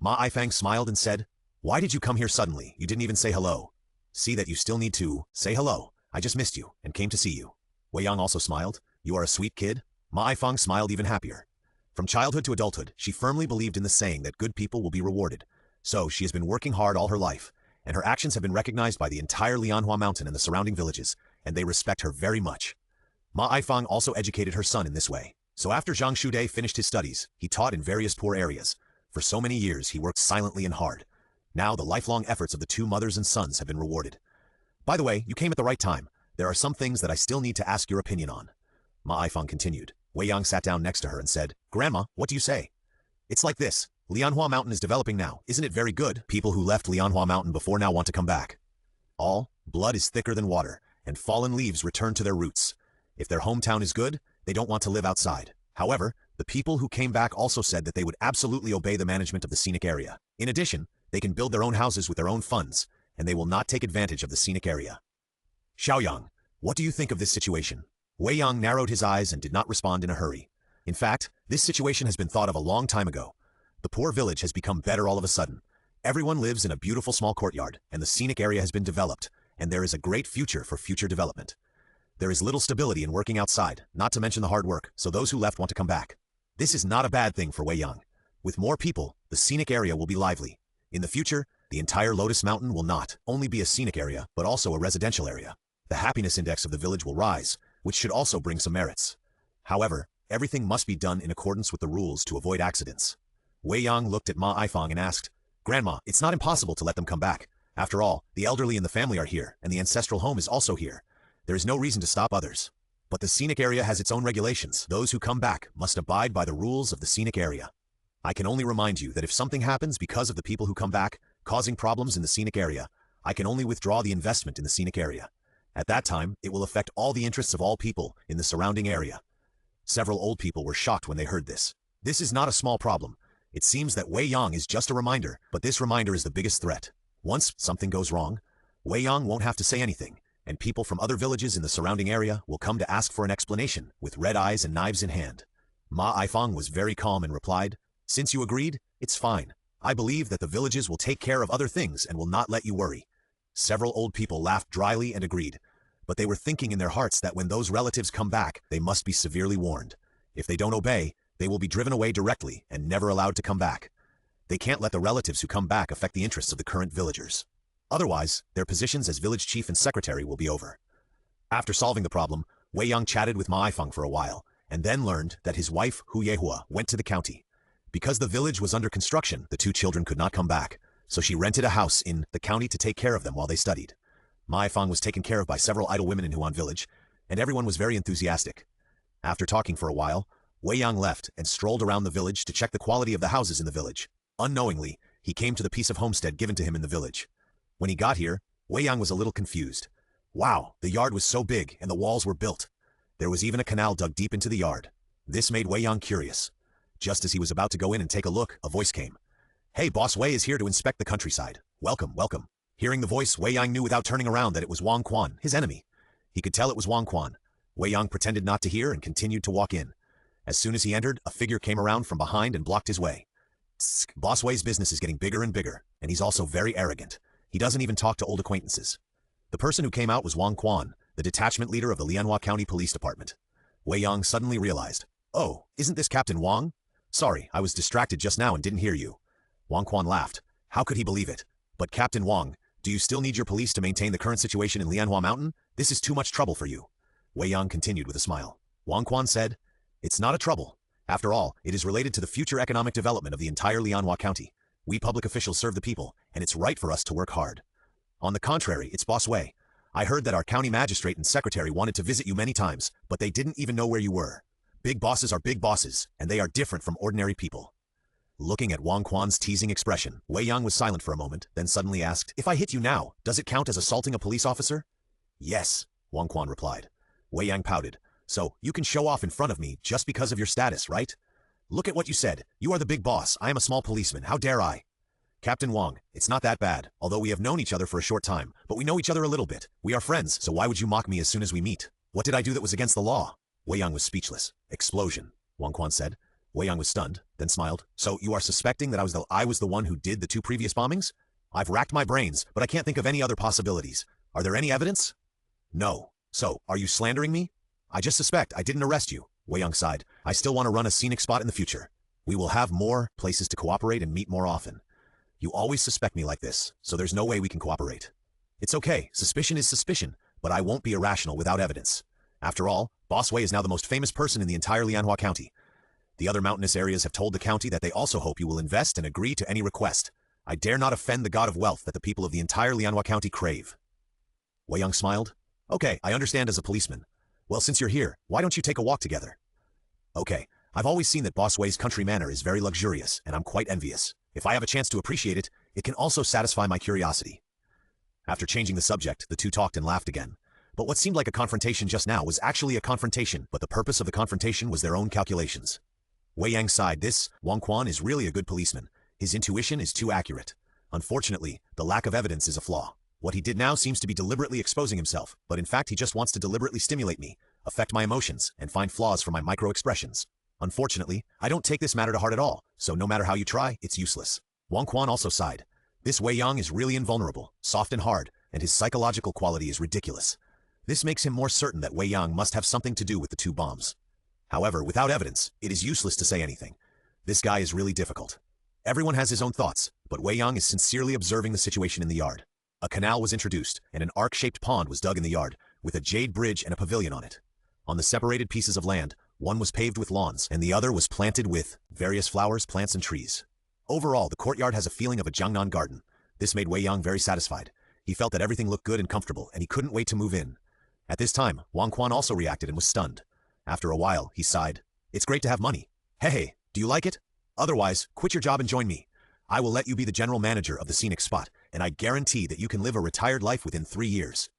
S1: Ma Ifang smiled and said, "Why did you come here suddenly? You didn't even say hello. See that you still need to say hello. I just missed you and came to see you." Wei Yang also smiled. "You are a sweet kid." Ma Ifang smiled even happier. From childhood to adulthood, she firmly believed in the saying that good people will be rewarded. So she has been working hard all her life, and her actions have been recognized by the entire Lianhua Mountain and the surrounding villages, and they respect her very much. Ma Ifang also educated her son in this way. So after Zhang Shude finished his studies, he taught in various poor areas. For so many years, he worked silently and hard. Now the lifelong efforts of the 2 mothers and sons have been rewarded. By the way, you came at the right time. There are some things that I still need to ask your opinion on. Ma Ifang continued. Wei Yang sat down next to her and said, "Grandma, what do you say?" "It's like this. Lianhua Mountain is developing now. Isn't it very good? People who left Lianhua Mountain before now want to come back. All blood is thicker than water, and fallen leaves return to their roots. If their hometown is good, they don't want to live outside. However, the people who came back also said that they would absolutely obey the management of the scenic area. In addition, they can build their own houses with their own funds, and they will not take advantage of the scenic area." "Xiaoyang, what do you think of this situation?" Wei Yang narrowed his eyes and did not respond in a hurry. In fact, this situation has been thought of a long time ago. The poor village has become better all of a sudden. Everyone lives in a beautiful small courtyard, and the scenic area has been developed, and there is a great future for future development. There is little stability in working outside, not to mention the hard work, so those who left want to come back. This is not a bad thing for Wei Yang. With more people, the scenic area will be lively. In the future, the entire Lotus Mountain will not only be a scenic area, but also a residential area. The happiness index of the village will rise, which should also bring some merits. However, everything must be done in accordance with the rules to avoid accidents. Wei Yang looked at Ma Ifang and asked, "Grandma, it's not impossible to let them come back. After all, the elderly in the family are here, and the ancestral home is also here. There is no reason to stop others. But the scenic area has its own regulations. Those who come back must abide by the rules of the scenic area. I can only remind you that if something happens because of the people who come back, causing problems in the scenic area, I can only withdraw the investment in the scenic area. At that time, it will affect all the interests of all people in the surrounding area." Several old people were shocked when they heard this. This is not a small problem. It seems that Wei Yang is just a reminder, but this reminder is the biggest threat. Once something goes wrong, Wei Yang won't have to say anything, and people from other villages in the surrounding area will come to ask for an explanation with red eyes and knives in hand. Ma Ifang was very calm and replied, "Since you agreed, it's fine. I believe that the villages will take care of other things and will not let you worry." Several old people laughed dryly and agreed, but they were thinking in their hearts that when those relatives come back, they must be severely warned. If they don't obey, they will be driven away directly and never allowed to come back. They can't let the relatives who come back affect the interests of the current villagers. Otherwise, their positions as village chief and secretary will be over. After solving the problem, Wei Yang chatted with Ma Ifang for a while, and then learned that his wife, Hu Yehua, went to the county. Because the village was under construction, the 2 children could not come back. so she rented a house in the county to take care of them while they studied. Mai Fang was taken care of by several idle women in Huan village, and everyone was very enthusiastic. After talking for a while, Wei Yang left and strolled around the village to check the quality of the houses in the village. Unknowingly, he came to the piece of homestead given to him in the village. When he got here, Wei Yang was a little confused. Wow, the yard was so big and the walls were built. There was even a canal dug deep into the yard. This made Wei Yang curious. Just as he was about to go in and take a look, a voice came. Hey, Boss Wei is here to inspect the countryside. Welcome, welcome. Hearing the voice, Wei Yang knew without turning around that it was Wang Quan, his enemy. He could tell it was Wang Quan. Wei Yang pretended not to hear and continued to walk in. As soon as he entered, a figure came around from behind and blocked his way. Tsk, Boss Wei's business is getting bigger and bigger, and he's also very arrogant. He doesn't even talk to old acquaintances. The person who came out was Wang Quan, the detachment leader of the Lianhua County Police Department. Wei Yang suddenly realized, oh, isn't this Captain Wang? Sorry, I was distracted just now and didn't hear you. Wang Quan laughed. How could he believe it? But Captain Wang, do you still need your police to maintain the current situation in Lianhua Mountain? This is too much trouble for you. Wei Yang continued with a smile. Wang Quan said, it's not a trouble. After all, it is related to the future economic development of the entire Lianhua County. We public officials serve the people, and it's right for us to work hard. On the contrary, it's Boss Wei. I heard that our county magistrate and secretary wanted to visit you many times, but they didn't even know where you were. Big bosses are big bosses, and they are different from ordinary people. Looking at Wang Quan's teasing expression, Wei Yang was silent for a moment, then suddenly asked, if I hit you now, does it count as assaulting a police officer? Yes, Wang Quan replied. Wei Yang pouted. So, you can show off in front of me just because of your status, right? Look at what you said. You are the big boss. I am a small policeman. How dare I? Captain Wang, it's not that bad, although we have known each other for a short time, but we know each other a little bit. We are friends, so why would you mock me as soon as we meet? What did I do that was against the law? Wei Yang was speechless. Explosion, Wang Quan said. Wei Yang was stunned, then smiled. So, you are suspecting that I was the one who did the 2 previous bombings? I've racked my brains, but I can't think of any other possibilities. Are there any evidence? No. So, are you slandering me? I just suspect I didn't arrest you. Wei Yang sighed. I still want to run a scenic spot in the future. We will have more places to cooperate and meet more often. You always suspect me like this, so there's no way we can cooperate. It's okay, suspicion is suspicion, but I won't be irrational without evidence. After all, Boss Wei is now the most famous person in the entire Lianhua County. The other mountainous areas have told the county that they also hope you will invest and agree to any request. I dare not offend the god of wealth that the people of the entire Lianhua County crave. Wei Yang smiled. Okay, I understand as a policeman. Well, since you're here, why don't you take a walk together? Okay, I've always seen that Boss Wei's country manor is very luxurious, and I'm quite envious. If I have a chance to appreciate it, it can also satisfy my curiosity. After changing the subject, the two talked and laughed again. But what seemed like a confrontation just now was actually a confrontation, but the purpose of the confrontation was their own calculations. Wei Yang sighed. This, Wang Quan is really a good policeman. His intuition is too accurate. Unfortunately, the lack of evidence is a flaw. What he did now seems to be deliberately exposing himself, but in fact he just wants to deliberately stimulate me, affect my emotions, and find flaws for my micro-expressions. Unfortunately, I don't take this matter to heart at all, so no matter how you try, it's useless. Wang Quan also sighed. This Wei Yang is really invulnerable, soft and hard, and his psychological quality is ridiculous. This makes him more certain that Wei Yang must have something to do with the 2 bombs. However, without evidence, it is useless to say anything. This guy is really difficult. Everyone has his own thoughts, but Wei Yang is sincerely observing the situation in the yard. A canal was introduced, and an arc-shaped pond was dug in the yard, with a jade bridge and a pavilion on it. On the separated pieces of land, one was paved with lawns, and the other was planted with various flowers, plants, and trees. Overall, the courtyard has a feeling of a Jiangnan garden. This made Wei Yang very satisfied. He felt that everything looked good and comfortable, and he couldn't wait to move in. At this time, Wang Quan also reacted and was stunned. After a while, he sighed. It's great to have money. Hey, do you like it? Otherwise, quit your job and join me. I will let you be the general manager of the scenic spot, and I guarantee that you can live a retired life within 3 years.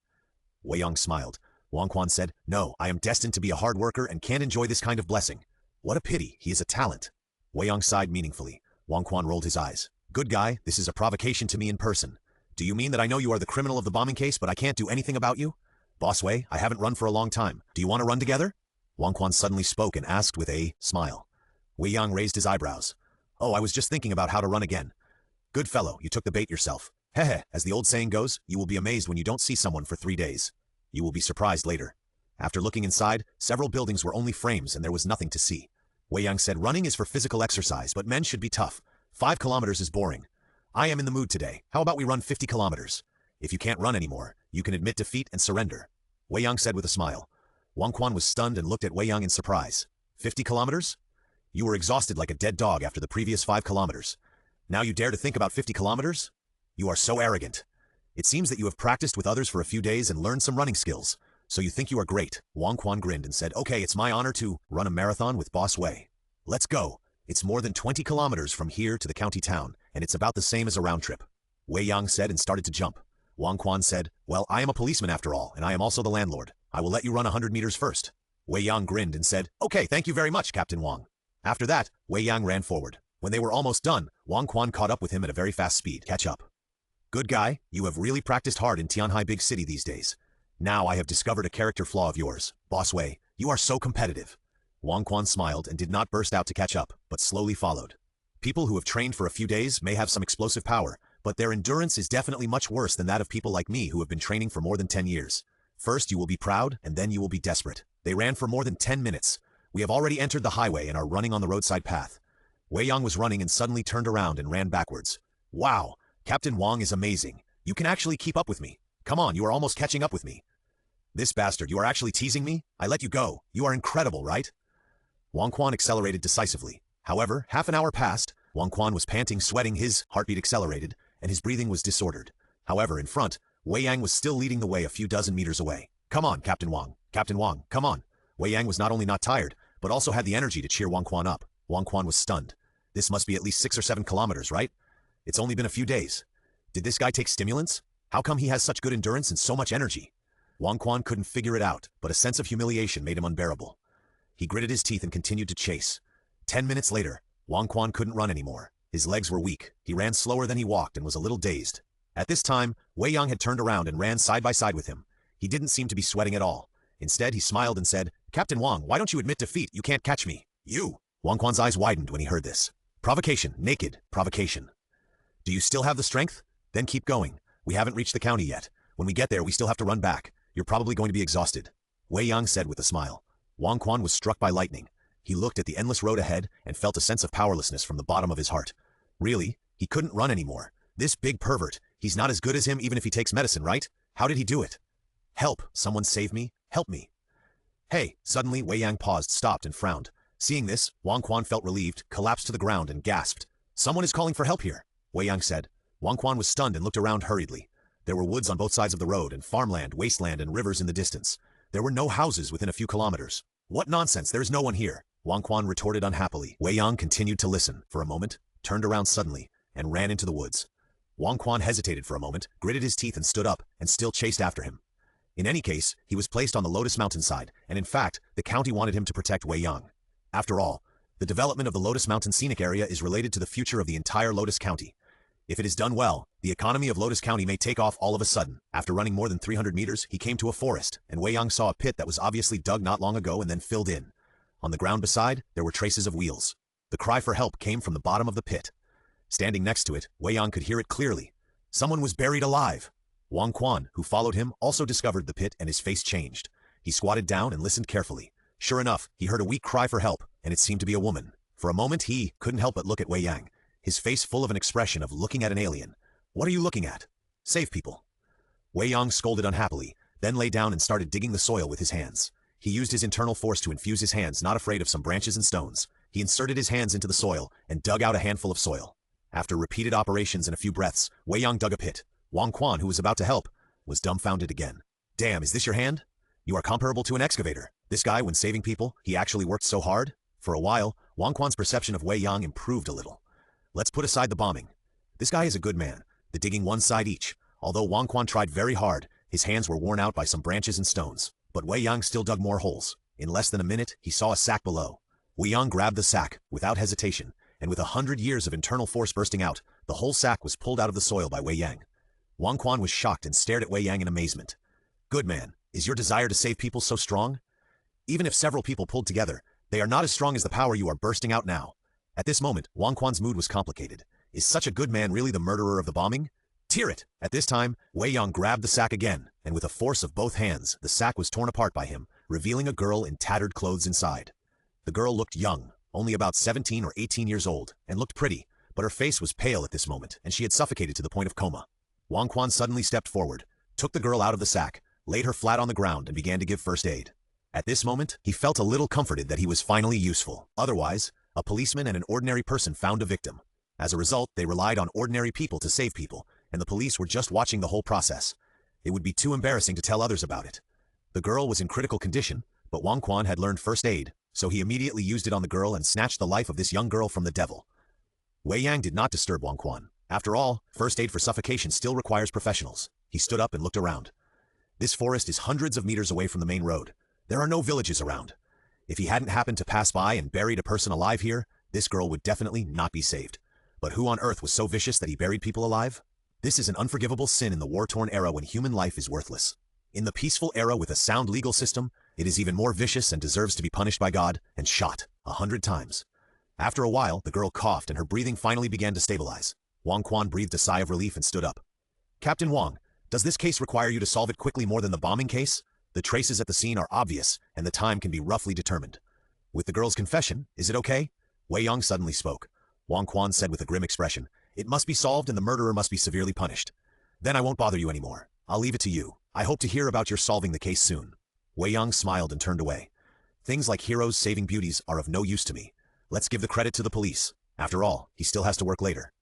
S1: Wei Yang smiled. Wang Quan said, no, I am destined to be a hard worker and can't enjoy this kind of blessing. What a pity, he is a talent. Wei Yang sighed meaningfully. Wang Quan rolled his eyes. Good guy, this is a provocation to me in person. Do you mean that I know you are the criminal of the bombing case, but I can't do anything about you? Boss Wei, I haven't run for a long time. Do you want to run together? Wang Quan suddenly spoke and asked with a smile. Wei Yang raised his eyebrows. Oh, I was just thinking about how to run again. Good fellow, you took the bait yourself. Hehe, as the old saying goes, you will be amazed when you don't see someone for 3 days. You will be surprised later. After looking inside, several buildings were only frames and there was nothing to see. Wei Yang said running is for physical exercise, but men should be tough. 5 kilometers is boring. I am in the mood today. How about we run 50 kilometers? If you can't run anymore, you can admit defeat and surrender. Wei Yang said with a smile. Wang Quan was stunned and looked at Wei Yang in surprise. 50 kilometers? You were exhausted like a dead dog after the previous 5 kilometers. Now you dare to think about 50 kilometers? You are so arrogant. It seems that you have practiced with others for a few days and learned some running skills. So you think you are great. Wang Quan grinned and said, okay, it's my honor to run a marathon with Boss Wei. Let's go. It's more than 20 kilometers from here to the county town, and it's about the same as a round trip. Wei Yang said and started to jump. Wang Quan said, well, I am a policeman after all, and I am also the landlord. I will let you run 100 meters first. Wei Yang grinned and said, okay, thank you very much, Captain Wang. After that, Wei Yang ran forward. When they were almost done, Wang Quan caught up with him at a very fast speed. Catch up. Good guy, you have really practiced hard in Tianhai Big City these days. Now I have discovered a character flaw of yours. Boss Wei, you are so competitive. Wang Quan smiled and did not burst out to catch up, but slowly followed. People who have trained for a few days may have some explosive power, but their endurance is definitely much worse than that of people like me who have been training for more than 10 years. First you will be proud, and then you will be desperate. They ran for more than 10 minutes. We have already entered the highway and are running on the roadside path. Wei Yang was running and suddenly turned around and ran backwards. Wow, Captain Wang is amazing. You can actually keep up with me. Come on, you are almost catching up with me. This bastard, you are actually teasing me? I let you go. You are incredible, right? Wang Quan accelerated decisively. However, half an hour passed. Wang Quan was panting, sweating, his heartbeat accelerated, and his breathing was disordered. However, in front, Wei Yang was still leading the way a few dozen meters away. Come on, Captain Wang. Captain Wang, come on. Wei Yang was not only not tired, but also had the energy to cheer Wang Quan up. Wang Quan was stunned. This must be at least 6 or 7 kilometers, right? It's only been a few days. Did this guy take stimulants? How come he has such good endurance and so much energy? Wang Quan couldn't figure it out, but a sense of humiliation made him unbearable. He gritted his teeth and continued to chase. 10 minutes later, Wang Quan couldn't run anymore. His legs were weak. He ran slower than he walked and was a little dazed. At this time, Wei Yang had turned around and ran side by side with him. He didn't seem to be sweating at all. Instead, he smiled and said, Captain Wang, why don't you admit defeat? You can't catch me. You! Wang Quan's eyes widened when he heard this. Provocation, naked provocation. Do you still have the strength? Then keep going. We haven't reached the county yet. When we get there, we still have to run back. You're probably going to be exhausted. Wei Yang said with a smile. Wang Quan was struck by lightning. He looked at the endless road ahead and felt a sense of powerlessness from the bottom of his heart. Really? He couldn't run anymore. This big pervert. He's not as good as him even if he takes medicine, right? How did he do it? Help! Someone save me! Help me! Hey! Suddenly, Wei Yang paused, stopped, and frowned. Seeing this, Wang Quan felt relieved, collapsed to the ground, and gasped. Someone is calling for help here, Wei Yang said. Wang Quan was stunned and looked around hurriedly. There were woods on both sides of the road and farmland, wasteland, and rivers in the distance. There were no houses within a few kilometers. What nonsense, there is no one here, Wang Quan retorted unhappily. Wei Yang continued to listen for a moment, turned around suddenly, and ran into the woods. Wang Quan hesitated for a moment, gritted his teeth and stood up, and still chased after him. In any case, he was placed on the Lotus Mountainside, and in fact, the county wanted him to protect Wei Yang. After all, the development of the Lotus Mountain scenic area is related to the future of the entire Lotus County. If it is done well, the economy of Lotus County may take off all of a sudden. After running more than 300 meters, he came to a forest, and Wei Yang saw a pit that was obviously dug not long ago and then filled in. On the ground beside, there were traces of wheels. The cry for help came from the bottom of the pit. Standing next to it, Wei Yang could hear it clearly. Someone was buried alive. Wang Quan, who followed him, also discovered the pit and his face changed. He squatted down and listened carefully. Sure enough, he heard a weak cry for help, and it seemed to be a woman. For a moment he couldn't help but look at Wei Yang, his face full of an expression of looking at an alien. What are you looking at? Save people. Wei Yang scolded unhappily, then lay down and started digging the soil with his hands. He used his internal force to infuse his hands, not afraid of some branches and stones. He inserted his hands into the soil and dug out a handful of soil. After repeated operations and a few breaths, Wei Yang dug a pit. Wang Quan, who was about to help, was dumbfounded again. Damn, is this your hand? You are comparable to an excavator. This guy, when saving people, he actually worked so hard? For a while, Wang Quan's perception of Wei Yang improved a little. Let's put aside the bombing. This guy is a good man, the digging one side each. Although Wang Quan tried very hard, his hands were worn out by some branches and stones. But Wei Yang still dug more holes. In less than a minute, he saw a sack below. Wei Yang grabbed the sack, without hesitation, and with 100 years of internal force bursting out, the whole sack was pulled out of the soil by Wei Yang. Wang Quan was shocked and stared at Wei Yang in amazement. Good man, is your desire to save people so strong? Even if several people pulled together, they are not as strong as the power you are bursting out now. At this moment, Wang Quan's mood was complicated. Is such a good man really the murderer of the bombing? Tear it! At this time, Wei Yang grabbed the sack again, and with a force of both hands, the sack was torn apart by him, revealing a girl in tattered clothes inside. The girl looked young, only about 17 or 18 years old, and looked pretty, but her face was pale at this moment, and she had suffocated to the point of coma. Wang Quan suddenly stepped forward, took the girl out of the sack, laid her flat on the ground and began to give first aid. At this moment, he felt a little comforted that he was finally useful. Otherwise, a policeman and an ordinary person found a victim. As a result, they relied on ordinary people to save people, and the police were just watching the whole process. It would be too embarrassing to tell others about it. The girl was in critical condition, but Wang Quan had learned first aid, so he immediately used it on the girl and snatched the life of this young girl from the devil. Wei Yang did not disturb Wang Quan. After all, first aid for suffocation still requires professionals. He stood up and looked around. This forest is hundreds of meters away from the main road. There are no villages around. If he hadn't happened to pass by and buried a person alive here, this girl would definitely not be saved. But who on earth was so vicious that he buried people alive? This is an unforgivable sin in the war-torn era when human life is worthless. In the peaceful era with a sound legal system, it is even more vicious and deserves to be punished by God and shot 100 times. After a while, the girl coughed and her breathing finally began to stabilize. Wang Quan breathed a sigh of relief and stood up. Captain Wang, does this case require you to solve it quickly more than the bombing case? The traces at the scene are obvious, and the time can be roughly determined. With the girl's confession, is it okay? Wei Yang suddenly spoke. Wang Quan said with a grim expression, "It must be solved and the murderer must be severely punished. Then I won't bother you anymore. I'll leave it to you. I hope to hear about your solving the case soon." Wei Yang smiled and turned away. Things like heroes saving beauties are of no use to me. Let's give the credit to the police. After all, he still has to work later.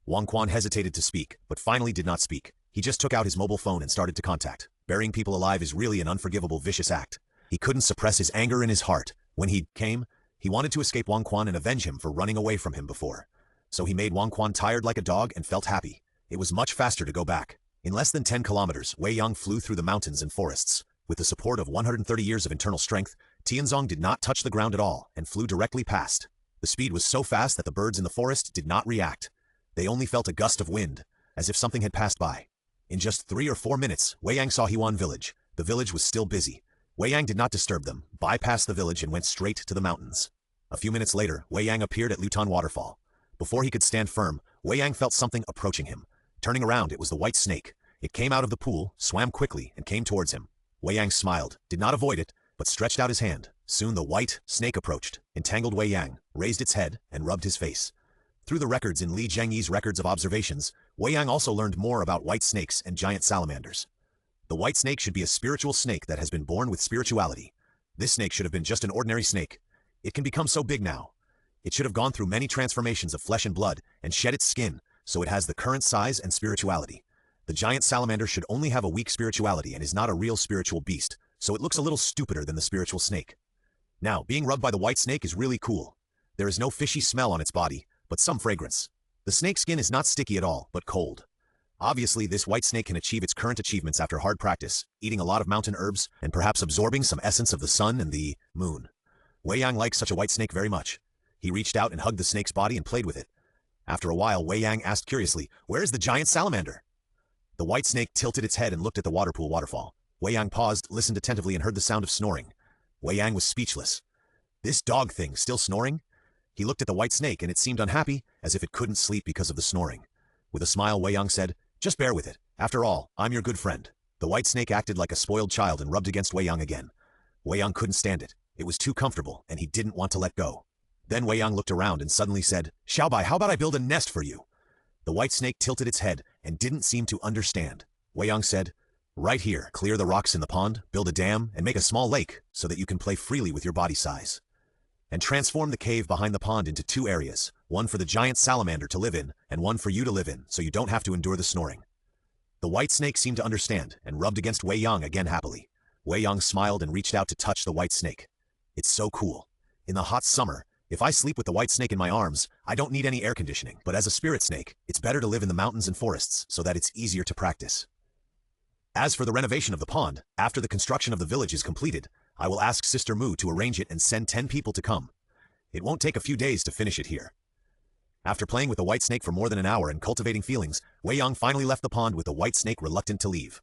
S1: Wang Quan hesitated to speak, but finally did not speak. He just took out his mobile phone and started to contact. Burying people alive is really an unforgivable, vicious act. He couldn't suppress his anger in his heart. When he came, he wanted to escape Wang Quan and avenge him for running away from him before. So he made Wang Quan tired like a dog and felt happy. It was much faster to go back. In less than 10 kilometers, Wei Yang flew through the mountains and forests. With the support of 130 years of internal strength, Tianzong did not touch the ground at all and flew directly past. The speed was so fast that the birds in the forest did not react. They only felt a gust of wind, as if something had passed by. In just 3 or 4 minutes, Wei Yang saw Huan village. The village was still busy. Wei Yang did not disturb them, bypassed the village and went straight to the mountains. A few minutes later, Wei Yang appeared at Lutan Waterfall. Before he could stand firm, Wei Yang felt something approaching him. Turning around, it was the white snake. It came out of the pool, swam quickly, and came towards him. Wei Yang smiled, did not avoid it, but stretched out his hand. Soon the white snake approached, entangled Wei Yang, raised its head, and rubbed his face. Through the records in Li Zhengyi's records of observations, Wei Yang also learned more about white snakes and giant salamanders. The white snake should be a spiritual snake that has been born with spirituality. This snake should have been just an ordinary snake. It can become so big now. It should have gone through many transformations of flesh and blood and shed its skin, so it has the current size and spirituality. The giant salamander should only have a weak spirituality and is not a real spiritual beast, so it looks a little stupider than the spiritual snake. Now, being rubbed by the white snake is really cool. There is no fishy smell on its body, but some fragrance. The snake skin is not sticky at all, but cold. Obviously, this white snake can achieve its current achievements after hard practice, eating a lot of mountain herbs, and perhaps absorbing some essence of the sun and the moon. Wei Yang liked such a white snake very much. He reached out and hugged the snake's body and played with it. After a while, Wei Yang asked curiously, "Where is the giant salamander?" The white snake tilted its head and looked at the waterfall. Wei Yang paused, listened attentively, and heard the sound of snoring. Wei Yang was speechless. This dog thing still snoring? He looked at the white snake and it seemed unhappy, as if it couldn't sleep because of the snoring. With a smile, Wei Yang said, "Just bear with it. After all, I'm your good friend." The white snake acted like a spoiled child and rubbed against Wei Yang again. Wei Yang couldn't stand it. It was too comfortable, and he didn't want to let go. Then Wei Yang looked around and suddenly said, "Xiaobai, how about I build a nest for you?" The white snake tilted its head and didn't seem to understand. Wei Yang said, "Right here, clear the rocks in the pond, build a dam, and make a small lake so that you can play freely with your body size. And transform the cave behind the pond into 2 areas, one for the giant salamander to live in, and one for you to live in, so you don't have to endure the snoring." The white snake seemed to understand, and rubbed against Wei Yang again happily. Wei Yang smiled and reached out to touch the white snake. "It's so cool. In the hot summer, if I sleep with the white snake in my arms, I don't need any air conditioning. But as a spirit snake, it's better to live in the mountains and forests, so that it's easier to practice. As for the renovation of the pond, after the construction of the village is completed, I will ask Sister Mu to arrange it and send 10 people to come. It won't take a few days to finish it here." After playing with the white snake for more than an hour and cultivating feelings, Wei Yang finally left the pond with the white snake reluctant to leave.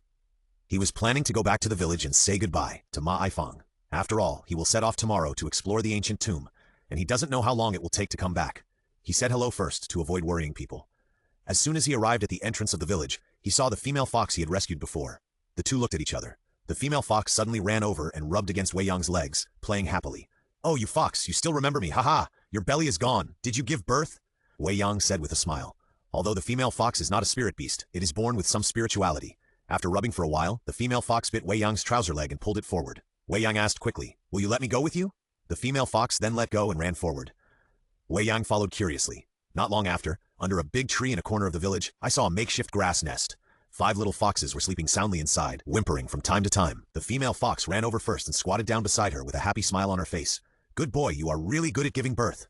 S1: He was planning to go back to the village and say goodbye to Ma Aifang. After all, he will set off tomorrow to explore the ancient tomb, and he doesn't know how long it will take to come back. He said hello first to avoid worrying people. As soon as he arrived at the entrance of the village, he saw the female fox he had rescued before. The two looked at each other. The female fox suddenly ran over and rubbed against Wei Yang's legs, playing happily. "Oh, you fox, you still remember me, haha! Your belly is gone. Did you give birth?" Wei Yang said with a smile. Although the female fox is not a spirit beast, it is born with some spirituality. After rubbing for a while, the female fox bit Wei Yang's trouser leg and pulled it forward. Wei Yang asked quickly, "Will you let me go with you?" The female fox then let go and ran forward. Wei Yang followed curiously. Not long after, under a big tree in a corner of the village, I saw a makeshift grass nest. 5 little foxes were sleeping soundly inside, whimpering from time to time. The female fox ran over first and squatted down beside her with a happy smile on her face. "Good boy, you are really good at giving birth,"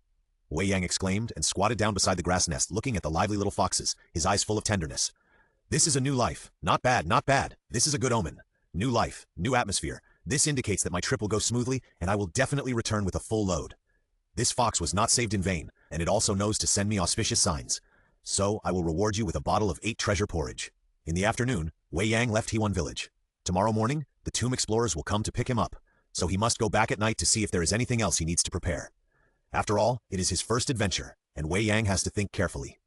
S1: Wei Yang exclaimed and squatted down beside the grass nest, looking at the lively little foxes, his eyes full of tenderness. "This is a new life. Not bad, not bad. This is a good omen. New life, new atmosphere. This indicates that my trip will go smoothly, and I will definitely return with a full load. This fox was not saved in vain, and it also knows to send me auspicious signs. So I will reward you with a bottle of 8 treasure porridge." In the afternoon, Wei Yang left Hewan village. Tomorrow morning, the tomb explorers will come to pick him up, so he must go back at night to see if there is anything else he needs to prepare. After all, it is his first adventure, and Wei Yang has to think carefully.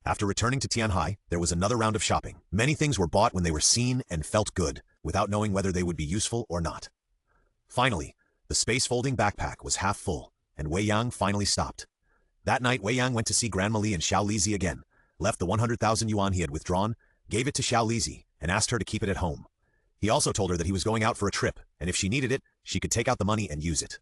S1: After returning to Tianhai, there was another round of shopping. Many things were bought when they were seen and felt good, without knowing whether they would be useful or not. Finally, the space-folding backpack was half full, and Wei Yang finally stopped. That night, Wei Yang went to see Grandma Li and Xiao Lizi again, left the 100,000 yuan he had withdrawn, gave it to Xiao Lizi, and asked her to keep it at home. He also told her that he was going out for a trip, and if she needed it, she could take out the money and use it.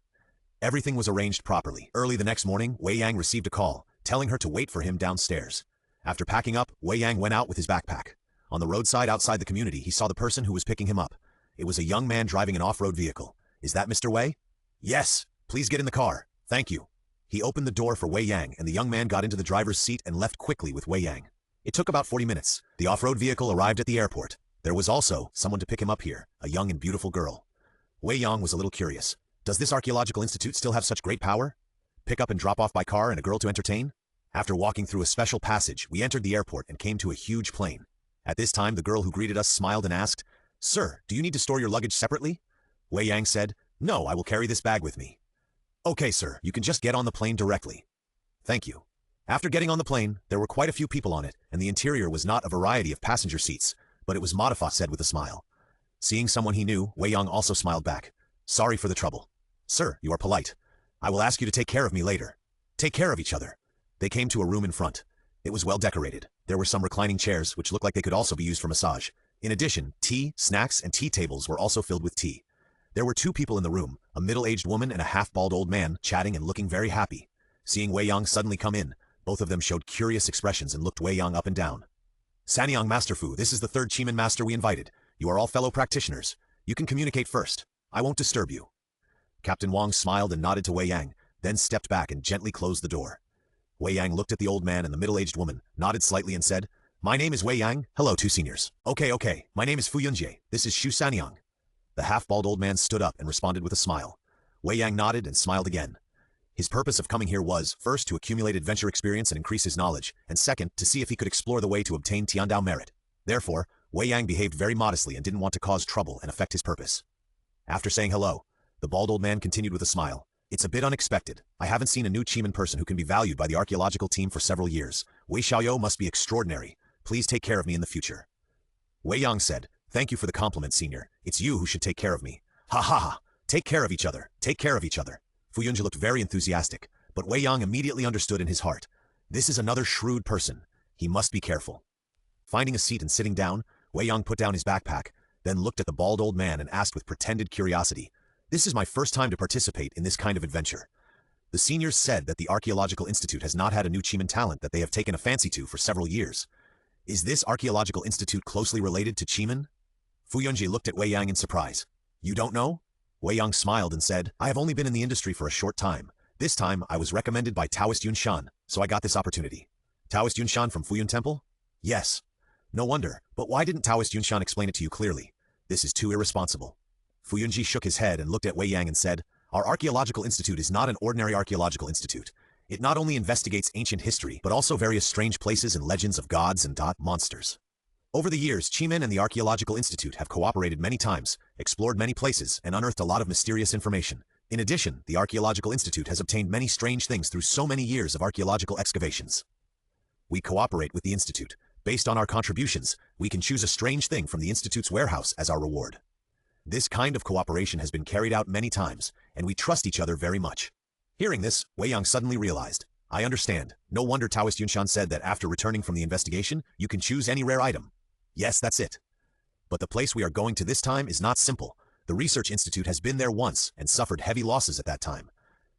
S1: Everything was arranged properly. Early the next morning, Wei Yang received a call, telling her to wait for him downstairs. After packing up, Wei Yang went out with his backpack. On the roadside outside the community, he saw the person who was picking him up. It was a young man driving an off-road vehicle. "Is that Mr. Wei?" "Yes. Please get in the car. Thank you." He opened the door for Wei Yang, and the young man got into the driver's seat and left quickly with Wei Yang. It took about 40 minutes. The off-road vehicle arrived at the airport. There was also someone to pick him up here, a young and beautiful girl. Wei Yang was a little curious. Does this archaeological institute still have such great power? Pick up and drop off by car and a girl to entertain? After walking through a special passage, we entered the airport and came to a huge plane. At this time, the girl who greeted us smiled and asked, "Sir, do you need to store your luggage separately?" Wei Yang said, "No, I will carry this bag with me." "Okay, sir, you can just get on the plane directly." "Thank you." After getting on the plane, there were quite a few people on it, and the interior was not a variety of passenger seats, but it was modified, said with a smile. Seeing someone he knew, Wei Yang also smiled back. "Sorry for the trouble." "Sir, you are polite. I will ask you to take care of me later." "Take care of each other." They came to a room in front. It was well decorated. There were some reclining chairs, which looked like they could also be used for massage. In addition, tea, snacks, and tea tables were also filled with tea. There were 2 people in the room, a middle-aged woman and a half-bald old man, chatting and looking very happy. Seeing Wei Yang suddenly come in, both of them showed curious expressions and looked Wei Yang up and down. "Sanyang Master Fu, this is the 3rd Chiman Master we invited. You are all fellow practitioners. You can communicate first. I won't disturb you." Captain Wang smiled and nodded to Wei Yang, then stepped back and gently closed the door. Wei Yang looked at the old man and the middle-aged woman, nodded slightly and said, "My name is Wei Yang. Hello, 2 seniors. Okay. My name is Fu Yunjie. This is Shu Sanyang." The half-bald old man stood up and responded with a smile. Wei Yang nodded and smiled again. His purpose of coming here was, first, to accumulate adventure experience and increase his knowledge, and second, to see if he could explore the way to obtain Tiandao merit. Therefore, Wei Yang behaved very modestly and didn't want to cause trouble and affect his purpose. After saying hello, the bald old man continued with a smile. "It's a bit unexpected. I haven't seen a new Chiman person who can be valued by the archaeological team for several years. Wei Xiaoyou must be extraordinary. Please take care of me in the future." Wei Yang said, "Thank you for the compliment, senior. It's you who should take care of me." "Ha ha ha! Take care of each other. Take care of each other." Fu Yunjie looked very enthusiastic, but Wei Yang immediately understood in his heart. This is another shrewd person. He must be careful. Finding a seat and sitting down, Wei Yang put down his backpack, then looked at the bald old man and asked with pretended curiosity, "This is my first time to participate in this kind of adventure." The seniors said that the Archaeological Institute has not had a new Chiman talent that they have taken a fancy to for several years. Is this Archaeological Institute closely related to Chiman? Fu Yunjie looked at Wei Yang in surprise. "You don't know?" Wei Yang smiled and said, "I have only been in the industry for a short time. This time, I was recommended by Taoist Yunshan, so I got this opportunity." "Taoist Yunshan from Fuyun Temple?" "Yes." "No wonder, but why didn't Taoist Yunshan explain it to you clearly? This is too irresponsible." Fu Yunjie shook his head and looked at Wei Yang and said, "Our archaeological institute is not an ordinary archaeological institute. It not only investigates ancient history, but also various strange places and legends of gods and monsters. Over the years, Chimen and the Archaeological Institute have cooperated many times, explored many places, and unearthed a lot of mysterious information. In addition, the Archaeological Institute has obtained many strange things through so many years of archaeological excavations. We cooperate with the Institute. Based on our contributions, we can choose a strange thing from the Institute's warehouse as our reward. This kind of cooperation has been carried out many times, and we trust each other very much." Hearing this, Wei Yang suddenly realized, "I understand. No wonder Taoist Yunshan said that after returning from the investigation, you can choose any rare item. Yes, that's it. But the place we are going to this time is not simple. The Research Institute has been there once and suffered heavy losses at that time.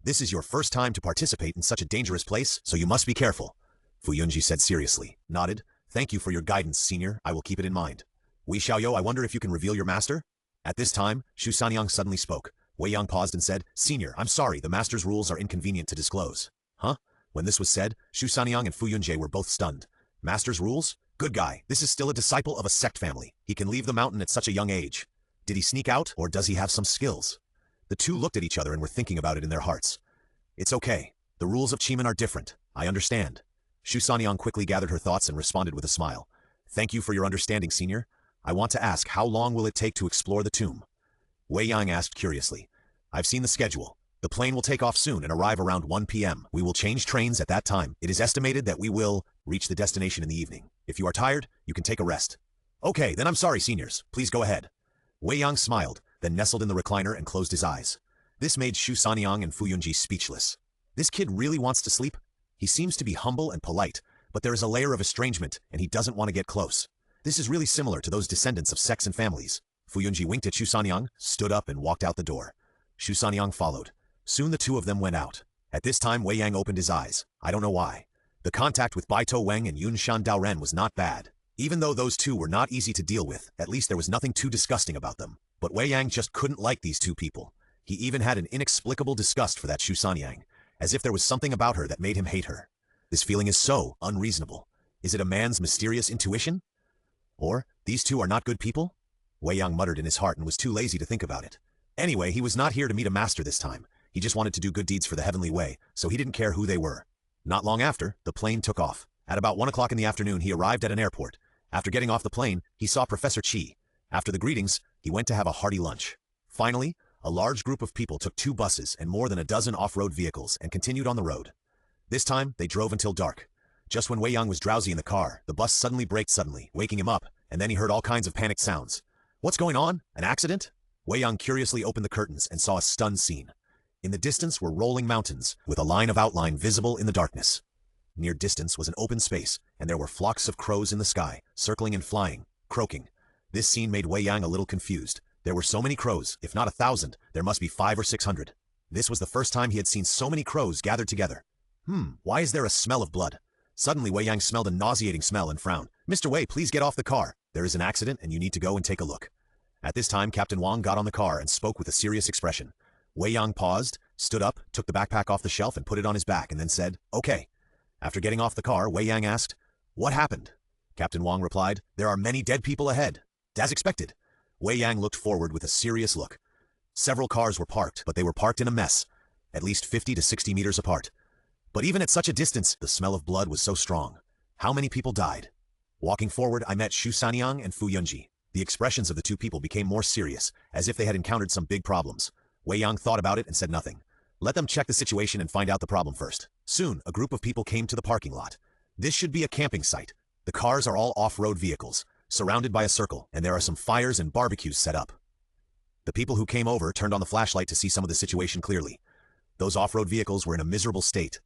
S1: This is your first time to participate in such a dangerous place, so you must be careful. Fu Yunji said seriously, nodded. Thank you for your guidance, senior, I will keep it in mind. Wei Xiaoyou, I wonder if you can reveal your master? At this time, Shu Sanyang suddenly spoke. Wei Yang paused and said, Senior, I'm sorry, the master's rules are inconvenient to disclose. Huh? When this was said, Shu Sanyang and Fu Yunji were both stunned. Master's rules? Good guy, this is still a disciple of a sect family. He can leave the mountain at such a young age. Did he sneak out, or does he have some skills? The two looked at each other and were thinking about it in their hearts. It's okay. The rules of Chiman are different. I understand. Shu Sanyang quickly gathered her thoughts and responded with a smile. Thank you for your understanding, senior. I want to ask, how long will it take to explore the tomb? Wei Yang asked curiously. I've seen the schedule. The plane will take off soon and arrive around 1 p.m. We will change trains at that time. It is estimated that we will reach the destination in the evening. If you are tired, you can take a rest. Okay, then I'm sorry, seniors. Please go ahead. Wei Yang smiled, then nestled in the recliner and closed his eyes. This made Shu Sanyang and Fu Yunji speechless. This kid really wants to sleep? He seems to be humble and polite, but there is a layer of estrangement, and he doesn't want to get close. This is really similar to those descendants of sects and families. Fu Yunji winked at Shu Sanyang, stood up and walked out the door. Shu Sanyang followed. Soon the two of them went out. At this time Wei Yang opened his eyes. I don't know why. The contact with Bai To Weng and Yunshan Daoren was not bad. Even though those two were not easy to deal with, at least there was nothing too disgusting about them. But Wei Yang just couldn't like these two people. He even had an inexplicable disgust for that Shu Sanyang, as if there was something about her that made him hate her. This feeling is so unreasonable. Is it a man's mysterious intuition? Or, these two are not good people? Wei Yang muttered in his heart and was too lazy to think about it. Anyway, he was not here to meet a master this time. He just wanted to do good deeds for the heavenly way, so he didn't care who they were. Not long after, the plane took off. At about 1 o'clock in the afternoon, he arrived at an airport. After getting off the plane, he saw Professor Qi. After the greetings, he went to have a hearty lunch. Finally, a large group of people took 2 buses and more than a dozen off-road vehicles and continued on the road. This time, they drove until dark. Just when Wei Yang was drowsy in the car, the bus suddenly braked suddenly, waking him up, and then he heard all kinds of panicked sounds. What's going on? An accident? Wei Yang curiously opened the curtains and saw a stunned scene. In the distance were rolling mountains, with a line of outline visible in the darkness. Near distance was an open space, and there were flocks of crows in the sky, circling and flying, croaking. This scene made Wei Yang a little confused. There were so many crows, if not 1,000, there must be 500 or 600. This was the first time he had seen so many crows gathered together. Why is there a smell of blood? Suddenly Wei Yang smelled a nauseating smell and frowned. Mr. Wei, please get off the car. There is an accident and you need to go and take a look. At this time, Captain Wang got on the car and spoke with a serious expression. Wei Yang paused, stood up, took the backpack off the shelf and put it on his back and then said, Okay. After getting off the car, Wei Yang asked, What happened? Captain Wang replied, There are many dead people ahead. As expected. Wei Yang looked forward with a serious look. Several cars were parked, but they were parked in a mess, at least 50 to 60 meters apart. But even at such a distance, the smell of blood was so strong. How many people died? Walking forward, I met Shu Sanyang and Fu Yunji. The expressions of the two people became more serious, as if they had encountered some big problems. Wei Yang thought about it and said nothing. Let them check the situation and find out the problem first. Soon, a group of people came to the parking lot. This should be a camping site. The cars are all off-road vehicles, surrounded by a circle, and there are some fires and barbecues set up. The people who came over turned on the flashlight to see some of the situation clearly. Those off-road vehicles were in a miserable state.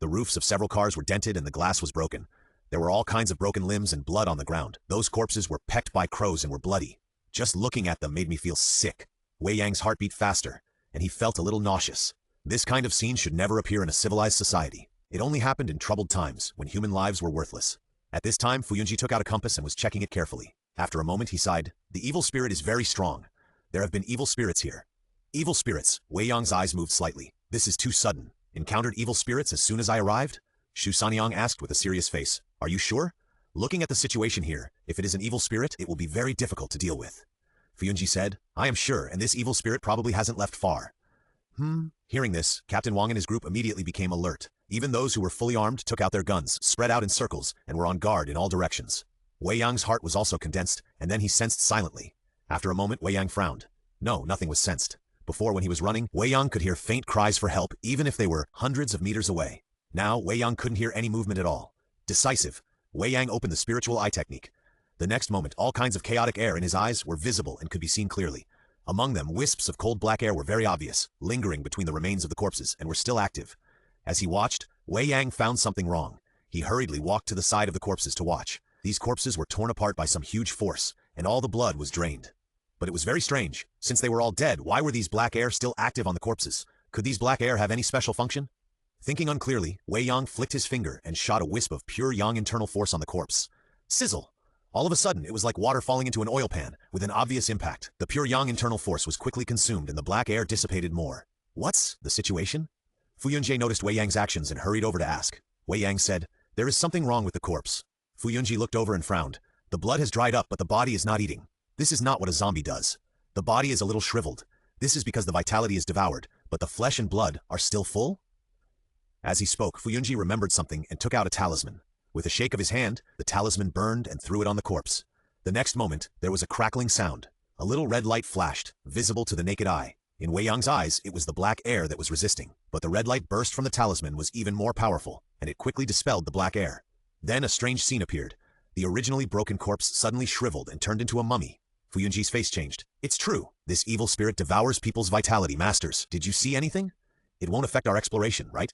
S1: The roofs of several cars were dented and the glass was broken. There were all kinds of broken limbs and blood on the ground. Those corpses were pecked by crows and were bloody. Just looking at them made me feel sick. Wei Yang's heart beat faster, and he felt a little nauseous. This kind of scene should never appear in a civilized society. It only happened in troubled times, when human lives were worthless. At this time, Fu Yunji took out a compass and was checking it carefully. After a moment, he sighed. The evil spirit is very strong. There have been evil spirits here. Evil spirits. Wei Yang's eyes moved slightly. This is too sudden. Encountered evil spirits as soon as I arrived? Shu Sanyang asked with a serious face. Are you sure? Looking at the situation here, if it is an evil spirit, it will be very difficult to deal with. Fu Yunji said, I am sure, and this evil spirit probably hasn't left far. Hearing this, Captain Wang and his group immediately became alert. Even those who were fully armed took out their guns, spread out in circles, and were on guard in all directions. Wei Yang's heart was also condensed, and then he sensed silently. After a moment, Wei Yang frowned. No, nothing was sensed. Before, when he was running, Wei Yang could hear faint cries for help, even if they were hundreds of meters away. Now, Wei Yang couldn't hear any movement at all. Decisive. Wei Yang opened the spiritual eye technique. The next moment, all kinds of chaotic air in his eyes were visible and could be seen clearly. Among them, wisps of cold black air were very obvious, lingering between the remains of the corpses, and were still active. As he watched, Wei Yang found something wrong. He hurriedly walked to the side of the corpses to watch. These corpses were torn apart by some huge force, and all the blood was drained. But it was very strange. Since they were all dead, why were these black air still active on the corpses? Could these black air have any special function? Thinking unclearly, Wei Yang flicked his finger and shot a wisp of pure Yang internal force on the corpse. Sizzle! All of a sudden, it was like water falling into an oil pan, with an obvious impact. The pure Yang internal force was quickly consumed and the black air dissipated more. What's the situation? Fu Yunjie noticed Wei Yang's actions and hurried over to ask. Wei Yang said, "There is something wrong with the corpse." Fu Yunjie looked over and frowned. The blood has dried up, but the body is not eating. This is not what a zombie does. The body is a little shriveled. This is because the vitality is devoured, but the flesh and blood are still full? As he spoke, Fu Yunjie remembered something and took out a talisman. With a shake of his hand, the talisman burned and threw it on the corpse. The next moment, there was a crackling sound. A little red light flashed, visible to the naked eye. In Wei Yang's eyes, it was the black air that was resisting, but the red light burst from the talisman was even more powerful, and it quickly dispelled the black air. Then a strange scene appeared. The originally broken corpse suddenly shriveled and turned into a mummy. Fu Yunji's face changed. It's true. This evil spirit devours people's vitality. Masters, did you see anything? It won't affect our exploration, right?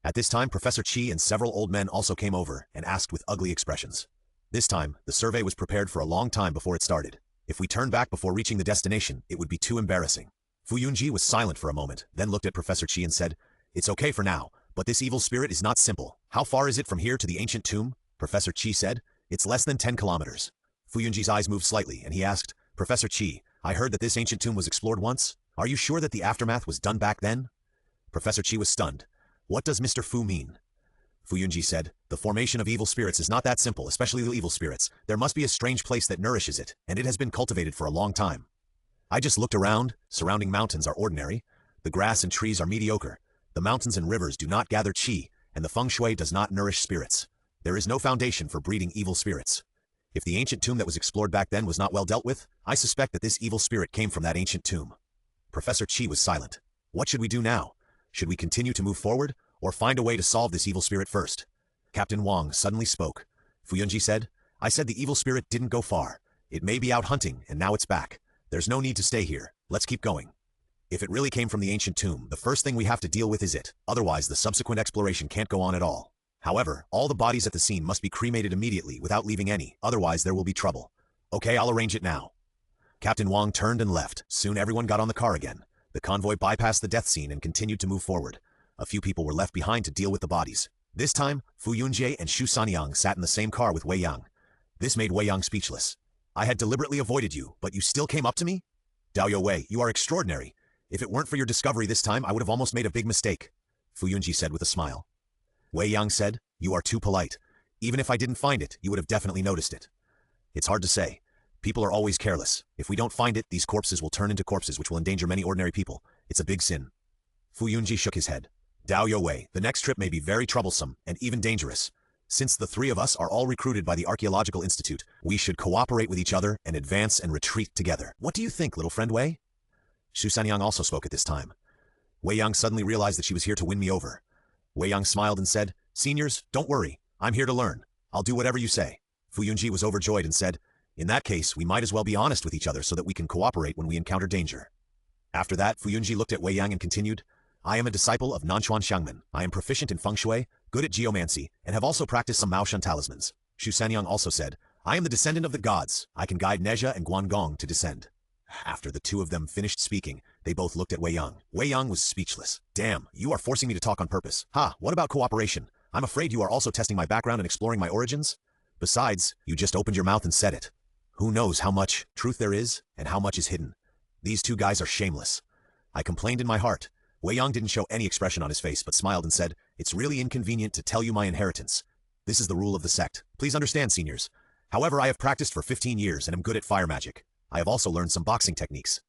S1: At this time, Professor Qi and several old men also came over and asked with ugly expressions. This time, the survey was prepared for a long time before it started. If we turned back before reaching the destination, it would be too embarrassing. Fu Yunji was silent for a moment, then looked at Professor Qi and said, "It's okay for now, but this evil spirit is not simple. How far is it from here to the ancient tomb?" Professor Qi said, "It's less than 10 kilometers. Fu Yunji's eyes moved slightly, and he asked, "Professor Qi, I heard that this ancient tomb was explored once. Are you sure that the aftermath was done back then?" Professor Qi was stunned. "What does Mr. Fu mean?" Fu Yunji said, "The formation of evil spirits is not that simple, especially the evil spirits. There must be a strange place that nourishes it, and it has been cultivated for a long time. I just looked around. Surrounding mountains are ordinary. The grass and trees are mediocre. The mountains and rivers do not gather qi, and the feng shui does not nourish spirits. There is no foundation for breeding evil spirits. If the ancient tomb that was explored back then was not well dealt with, I suspect that this evil spirit came from that ancient tomb." Professor Qi was silent. "What should we do now? Should we continue to move forward, or find a way to solve this evil spirit first?" Captain Wang suddenly spoke. Fu Yunji said, "I said the evil spirit didn't go far. It may be out hunting, and now it's back. There's no need to stay here. Let's keep going. If it really came from the ancient tomb, the first thing we have to deal with is it. Otherwise, the subsequent exploration can't go on at all. However, all the bodies at the scene must be cremated immediately without leaving any, otherwise there will be trouble. Okay, I'll arrange it now." Captain Wang turned and left. Soon everyone got on the car again. The convoy bypassed the death scene and continued to move forward. A few people were left behind to deal with the bodies. This time, Fu Yunjie and Shu Sanyang sat in the same car with Wei Yang. This made Wei Yang speechless. "I had deliberately avoided you, but you still came up to me? Daoyo Wei, you are extraordinary. If it weren't for your discovery this time, I would have almost made a big mistake," Fu Yunji said with a smile. Wei Yang said, "You are too polite. Even if I didn't find it, you would have definitely noticed it. It's hard to say. People are always careless. If we don't find it, these corpses will turn into corpses which will endanger many ordinary people. It's a big sin." Fu Yunji shook his head. "Daoyo Wei, the next trip may be very troublesome and even dangerous. Since the three of us are all recruited by the Archaeological Institute, we should cooperate with each other and advance and retreat together. What do you think, little friend Wei?" Shu Sanyang also spoke at this time. Wei Yang suddenly realized that she was here to win me over. Wei Yang smiled and said, "Seniors, don't worry. I'm here to learn. I'll do whatever you say." Fu Yunji was overjoyed and said, "In that case, we might as well be honest with each other so that we can cooperate when we encounter danger." After that, Fu Yunji looked at Wei Yang and continued, "I am a disciple of Nanchuan Xiangmen. I am proficient in feng shui, good at geomancy, and have also practiced some Maoshan talismans." Shu Sanyang also said, "I am the descendant of the gods. I can guide Nezha and Guangong to descend." After the two of them finished speaking, they both looked at Wei Yang. Wei Yang was speechless. "Damn, you are forcing me to talk on purpose. Ha, what about cooperation? I'm afraid you are also testing my background and exploring my origins. Besides, you just opened your mouth and said it. Who knows how much truth there is and how much is hidden. These two guys are shameless." I complained in my heart. Wei Yang didn't show any expression on his face but smiled and said, "It's really inconvenient to tell you my inheritance. This is the rule of the sect. Please understand, seniors. However, I have practiced for 15 years and am good at fire magic. I have also learned some boxing techniques."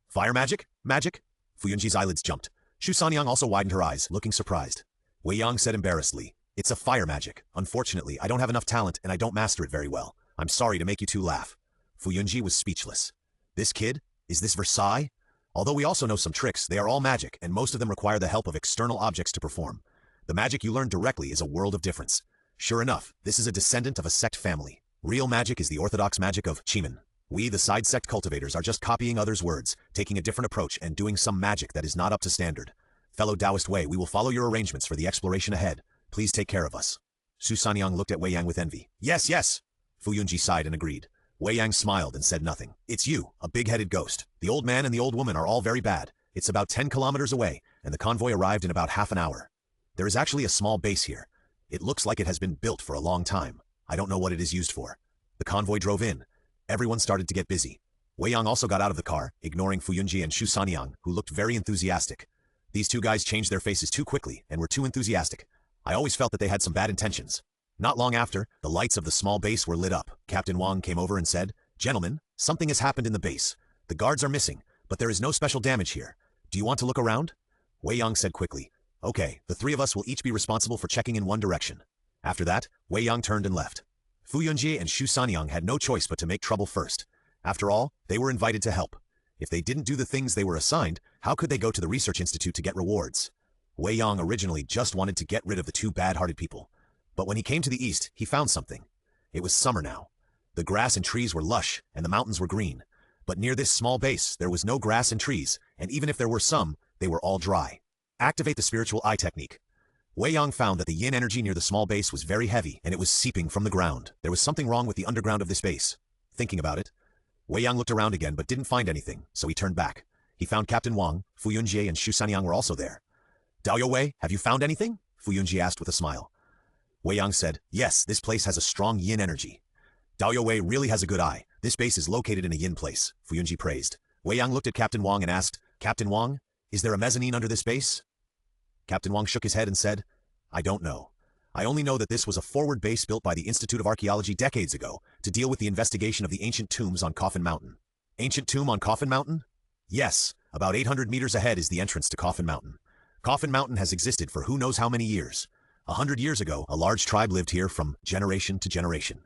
S1: "Fire magic? Magic?" Fu Yunji's eyelids jumped. Shu Sanyang also widened her eyes, looking surprised. Wei Yang said embarrassedly, "It's a fire magic. Unfortunately, I don't have enough talent and I don't master it very well. I'm sorry to make you two laugh." Fu Yunji was speechless. "This kid? Is this Versailles? Although we also know some tricks, they are all magic, and most of them require the help of external objects to perform. The magic you learn directly is a world of difference. Sure enough, this is a descendant of a sect family. Real magic is the orthodox magic of Qimen. We, the side sect cultivators, are just copying others' words, taking a different approach, and doing some magic that is not up to standard. Fellow Taoist Wei, we will follow your arrangements for the exploration ahead. Please take care of us." Shu Sanyang looked at Wei Yang with envy. "Yes, yes!" Fu Yunji sighed and agreed. Wei Yang smiled and said nothing. "It's you, a big-headed ghost. The old man and the old woman are all very bad. It's about 10 kilometers away, and the convoy arrived in about half an hour." There is actually a small base here. It looks like it has been built for a long time. I don't know what it is used for. The convoy drove in. Everyone started to get busy. Wei Yang also got out of the car, ignoring Fu Yunji and Shu Sanyang, who looked very enthusiastic. These two guys changed their faces too quickly and were too enthusiastic. I always felt that they had some bad intentions. Not long after, the lights of the small base were lit up. Captain Wang came over and said, "Gentlemen, something has happened in the base. The guards are missing, but there is no special damage here. Do you want to look around?" Wei Yang said quickly, "Okay, the three of us will each be responsible for checking in one direction." After that, Wei Yang turned and left. Fu Yunji and Shu Sanyang had no choice but to make trouble first. After all, they were invited to help. If they didn't do the things they were assigned, how could they go to the research institute to get rewards? Wei Yang originally just wanted to get rid of the two bad-hearted people. But when he came to the east, he found something. It was summer now. The grass and trees were lush, and the mountains were green. But near this small base, there was no grass and trees, and even if there were some, they were all dry. Activate the spiritual eye technique. Wei Yang found that the yin energy near the small base was very heavy, and it was seeping from the ground. There was something wrong with the underground of this base. Thinking about it, Wei Yang looked around again but didn't find anything, so he turned back. He found Captain Wang, Fu Yunji, and Shu Sanyang were also there. "Daoyo Wei, have you found anything?" Fu Yunji asked with a smile. Wei Yang said, "Yes, this place has a strong yin energy." "Daoyo Wei really has a good eye. This base is located in a yin place," Fu Yunji praised. Wei Yang looked at Captain Wang and asked, "Captain Wang, is there a mezzanine under this base?" Captain Wang shook his head and said, "I don't know. I only know that this was a forward base built by the Institute of Archaeology decades ago to deal with the investigation of the ancient tombs on Coffin Mountain." Ancient tomb on Coffin Mountain? Yes, about 800 meters ahead is the entrance to Coffin Mountain. Coffin Mountain has existed for who knows how many years. 100 years ago, a large tribe lived here from generation to generation.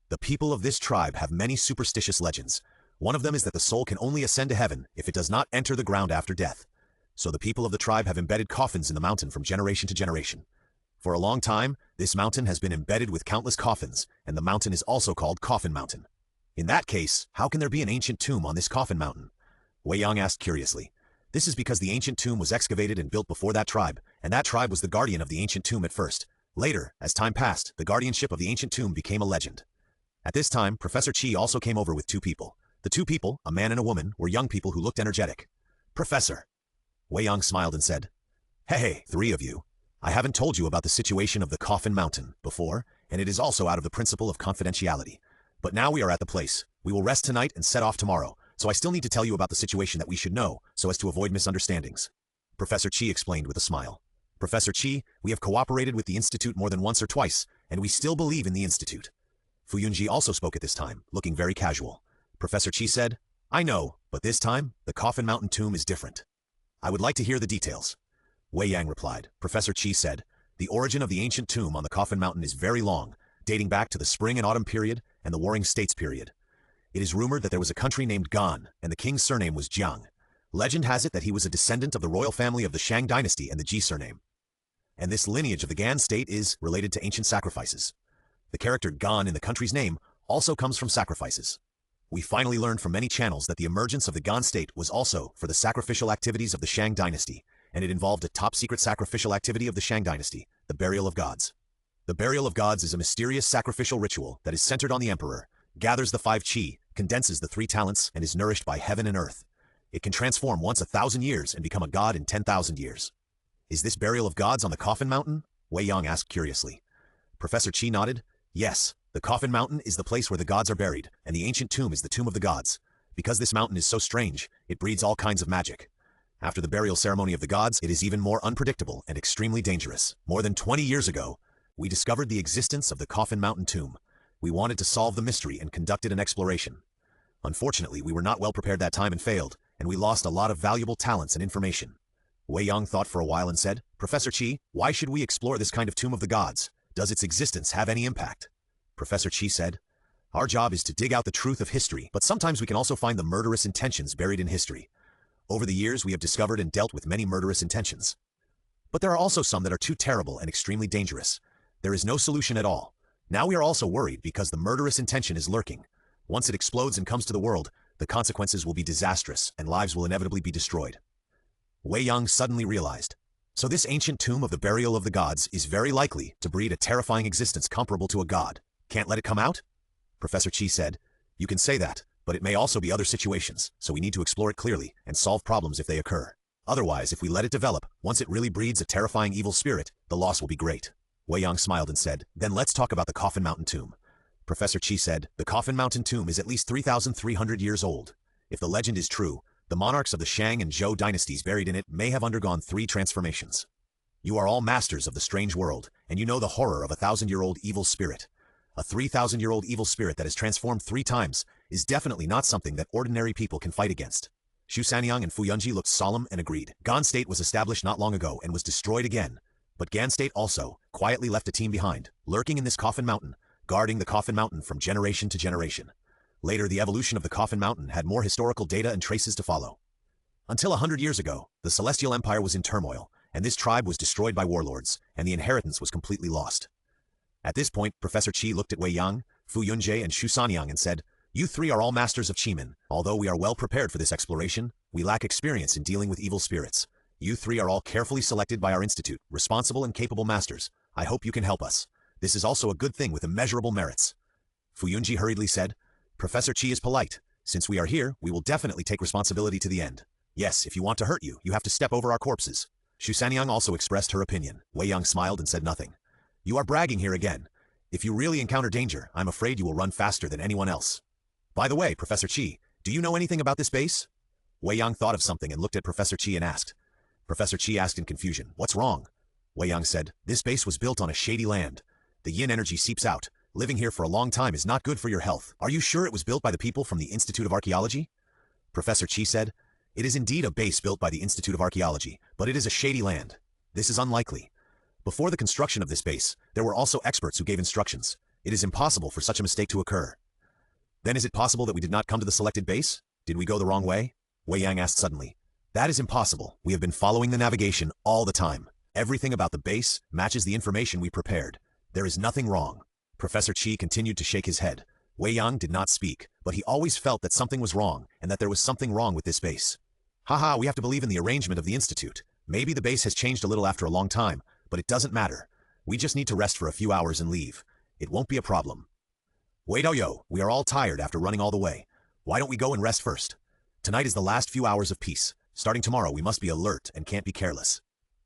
S1: The people of this tribe have many superstitious legends. One of them is that the soul can only ascend to heaven if it does not enter the ground after death. So the people of the tribe have embedded coffins in the mountain from generation to generation. For a long time, this mountain has been embedded with countless coffins, and the mountain is also called Coffin Mountain. In that case, how can there be an ancient tomb on this Coffin Mountain? Wei Yang asked curiously. This is because the ancient tomb was excavated and built before that tribe, and that tribe was the guardian of the ancient tomb at first. Later, as time passed, the guardianship of the ancient tomb became a legend. At this time, Professor Qi also came over with two people. The two people, a man and a woman, were young people who looked energetic. "Professor." Wei Yang smiled and said, "Hey, three of you. I haven't told you about the situation of the Coffin Mountain before, and it is also out of the principle of confidentiality. But now we are at the place. We will rest tonight and set off tomorrow, so I still need to tell you about the situation that we should know, so as to avoid misunderstandings." Professor Qi explained with a smile. "Professor Qi, we have cooperated with the Institute more than once or twice, and we still believe in the Institute." Fu Yunji also spoke at this time, looking very casual. Professor Qi said, "I know, but this time, the Coffin Mountain tomb is different. I would like to hear the details." Wei Yang replied. Professor Qi said, "The origin of the ancient tomb on the Coffin Mountain is very long, dating back to the Spring and Autumn period and the Warring States period. It is rumored that there was a country named Gan, and the king's surname was Jiang. Legend has it that he was a descendant of the royal family of the Shang dynasty and the Ji surname. And this lineage of the Gan state is related to ancient sacrifices. The character Gan in the country's name also comes from sacrifices. We finally learned from many channels that the emergence of the Gan state was also for the sacrificial activities of the Shang dynasty, and it involved a top-secret sacrificial activity of the Shang dynasty, the burial of gods. The burial of gods is a mysterious sacrificial ritual that is centered on the emperor, gathers the 5 qi, condenses the 3 talents, and is nourished by heaven and earth. It can transform once 1,000 years and become a god in 10,000 years. Is this burial of gods on the Coffin Mountain? Wei Yang asked curiously. Professor Qi nodded. Yes, the Coffin Mountain is the place where the gods are buried, and the ancient tomb is the tomb of the gods. Because this mountain is so strange, it breeds all kinds of magic. After the burial ceremony of the gods, it is even more unpredictable and extremely dangerous. More than 20 years ago, we discovered the existence of the Coffin Mountain tomb. We wanted to solve the mystery and conducted an exploration. Unfortunately, we were not well prepared that time and failed, and we lost a lot of valuable talents and information. Wei Yang thought for a while and said, Professor Qi, why should we explore this kind of tomb of the gods? Does its existence have any impact? Professor Qi said, Our job is to dig out the truth of history, but sometimes we can also find the murderous intentions buried in history. Over the years, we have discovered and dealt with many murderous intentions. But there are also some that are too terrible and extremely dangerous. There is no solution at all. Now we are also worried because the murderous intention is lurking. Once it explodes and comes to the world, the consequences will be disastrous and lives will inevitably be destroyed. Wei Yang suddenly realized. So this ancient tomb of the burial of the gods is very likely to breed a terrifying existence comparable to a god. Can't let it come out? Professor Qi said, You can say that, but it may also be other situations, so we need to explore it clearly and solve problems if they occur. Otherwise, if we let it develop, once it really breeds a terrifying evil spirit, the loss will be great. Wei Yang smiled and said, then let's talk about the Coffin Mountain Tomb. Professor Qi said, the Coffin Mountain Tomb is at least 3,300 years old. If the legend is true, the monarchs of the Shang and Zhou dynasties buried in it may have undergone 3 transformations. You are all masters of the strange world, and you know the horror of a 1,000-year-old evil spirit. A 3,000-year-old evil spirit that has transformed 3 times is definitely not something that ordinary people can fight against. Xu Sanyang and Fu Yunji looked solemn and agreed. Gan State was established not long ago and was destroyed again. But Gan State also quietly left a team behind, lurking in this Coffin Mountain, guarding the Coffin Mountain from generation to generation. Later, the evolution of the Coffin Mountain had more historical data and traces to follow. Until 100 years ago, the Celestial Empire was in turmoil, and this tribe was destroyed by warlords, and the inheritance was completely lost. At this point, Professor Qi looked at Wei Yang, Fu Yunji, and Xu Sanyang and said, you 3 are all masters of Qimen. Although we are well prepared for this exploration, we lack experience in dealing with evil spirits. You 3 are all carefully selected by our institute, responsible and capable masters. I hope you can help us. This is also a good thing with immeasurable merits. Fu Yunji hurriedly said, Professor Qi is polite. Since we are here, we will definitely take responsibility to the end. Yes, if you want to hurt you, you have to step over our corpses. Xu Sanyang also expressed her opinion. Wei Yang smiled and said nothing. You are bragging here again. If you really encounter danger, I'm afraid you will run faster than anyone else. By the way, Professor Qi, do you know anything about this base? Wei Yang thought of something and looked at Professor Qi and asked. Professor Qi asked in confusion, what's wrong? Wei Yang said, this base was built on a shady land. The yin energy seeps out. Living here for a long time is not good for your health. Are you sure it was built by the people from the Institute of Archaeology? Professor Qi said, it is indeed a base built by the Institute of Archaeology, but it is a shady land. This is unlikely. Before the construction of this base, there were also experts who gave instructions. It is impossible for such a mistake to occur. Then is it possible that we did not come to the selected base? Did we go the wrong way? Wei Yang asked suddenly. That is impossible. We have been following the navigation all the time. Everything about the base matches the information we prepared. There is nothing wrong. Professor Qi continued to shake his head. Wei Yang did not speak, but he always felt that something was wrong and that there was something wrong with this base. Haha, we have to believe in the arrangement of the institute. Maybe the base has changed a little after a long time, but it doesn't matter. We just need to rest for a few hours and leave. It won't be a problem. Wait, oh yo, we are all tired after running all the way. Why don't we go and rest first? Tonight is the last few hours of peace. Starting tomorrow, we must be alert and can't be careless.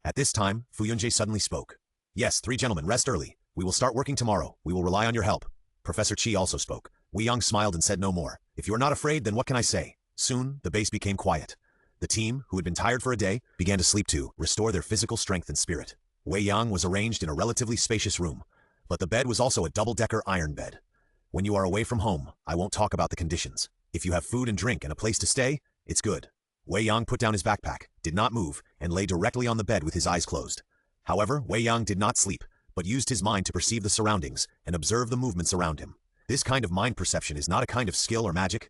S1: At this time, Fu Yunji suddenly spoke. Yes, 3 gentlemen, rest early. We will start working tomorrow. We will rely on your help. Professor Qi also spoke. Wei Yang smiled and said no more. If you are not afraid, then what can I say? Soon, the base became quiet. The team, who had been tired for a day, began to sleep to restore their physical strength and spirit. Wei Yang was arranged in a relatively spacious room, but the bed was also a double-decker iron bed. When you are away from home, I won't talk about the conditions. If you have food and drink and a place to stay, it's good. Wei Yang put down his backpack, did not move, and lay directly on the bed with his eyes closed. However, Wei Yang did not sleep, but used his mind to perceive the surroundings and observe the movements around him. This kind of mind perception is not a kind of skill or magic,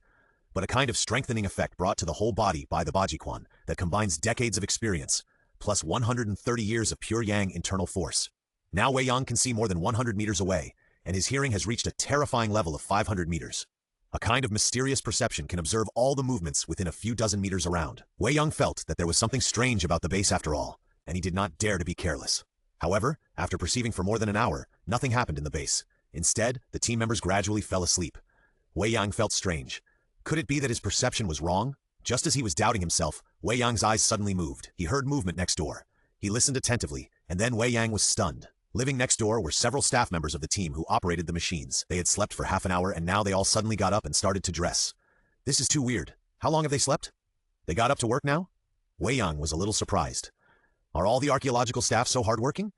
S1: but a kind of strengthening effect brought to the whole body by the Bajiquan that combines decades of experience, plus 130 years of pure Yang internal force. Now Wei Yang can see more than 100 meters away, and his hearing has reached a terrifying level of 500 meters. A kind of mysterious perception can observe all the movements within a few dozen meters around. Wei Yang felt that there was something strange about the base after all, and he did not dare to be careless. However, after perceiving for more than an hour, nothing happened in the base. Instead, the team members gradually fell asleep. Wei Yang felt strange. Could it be that his perception was wrong? Just as he was doubting himself, Wei Yang's eyes suddenly moved. He heard movement next door. He listened attentively, and then Wei Yang was stunned. Living next door were several staff members of the team who operated the machines. They had slept for half an hour and now they all suddenly got up and started to dress. This is too weird. How long have they slept? They got up to work now? Wei Yang was a little surprised. Are all the archaeological staff so hardworking?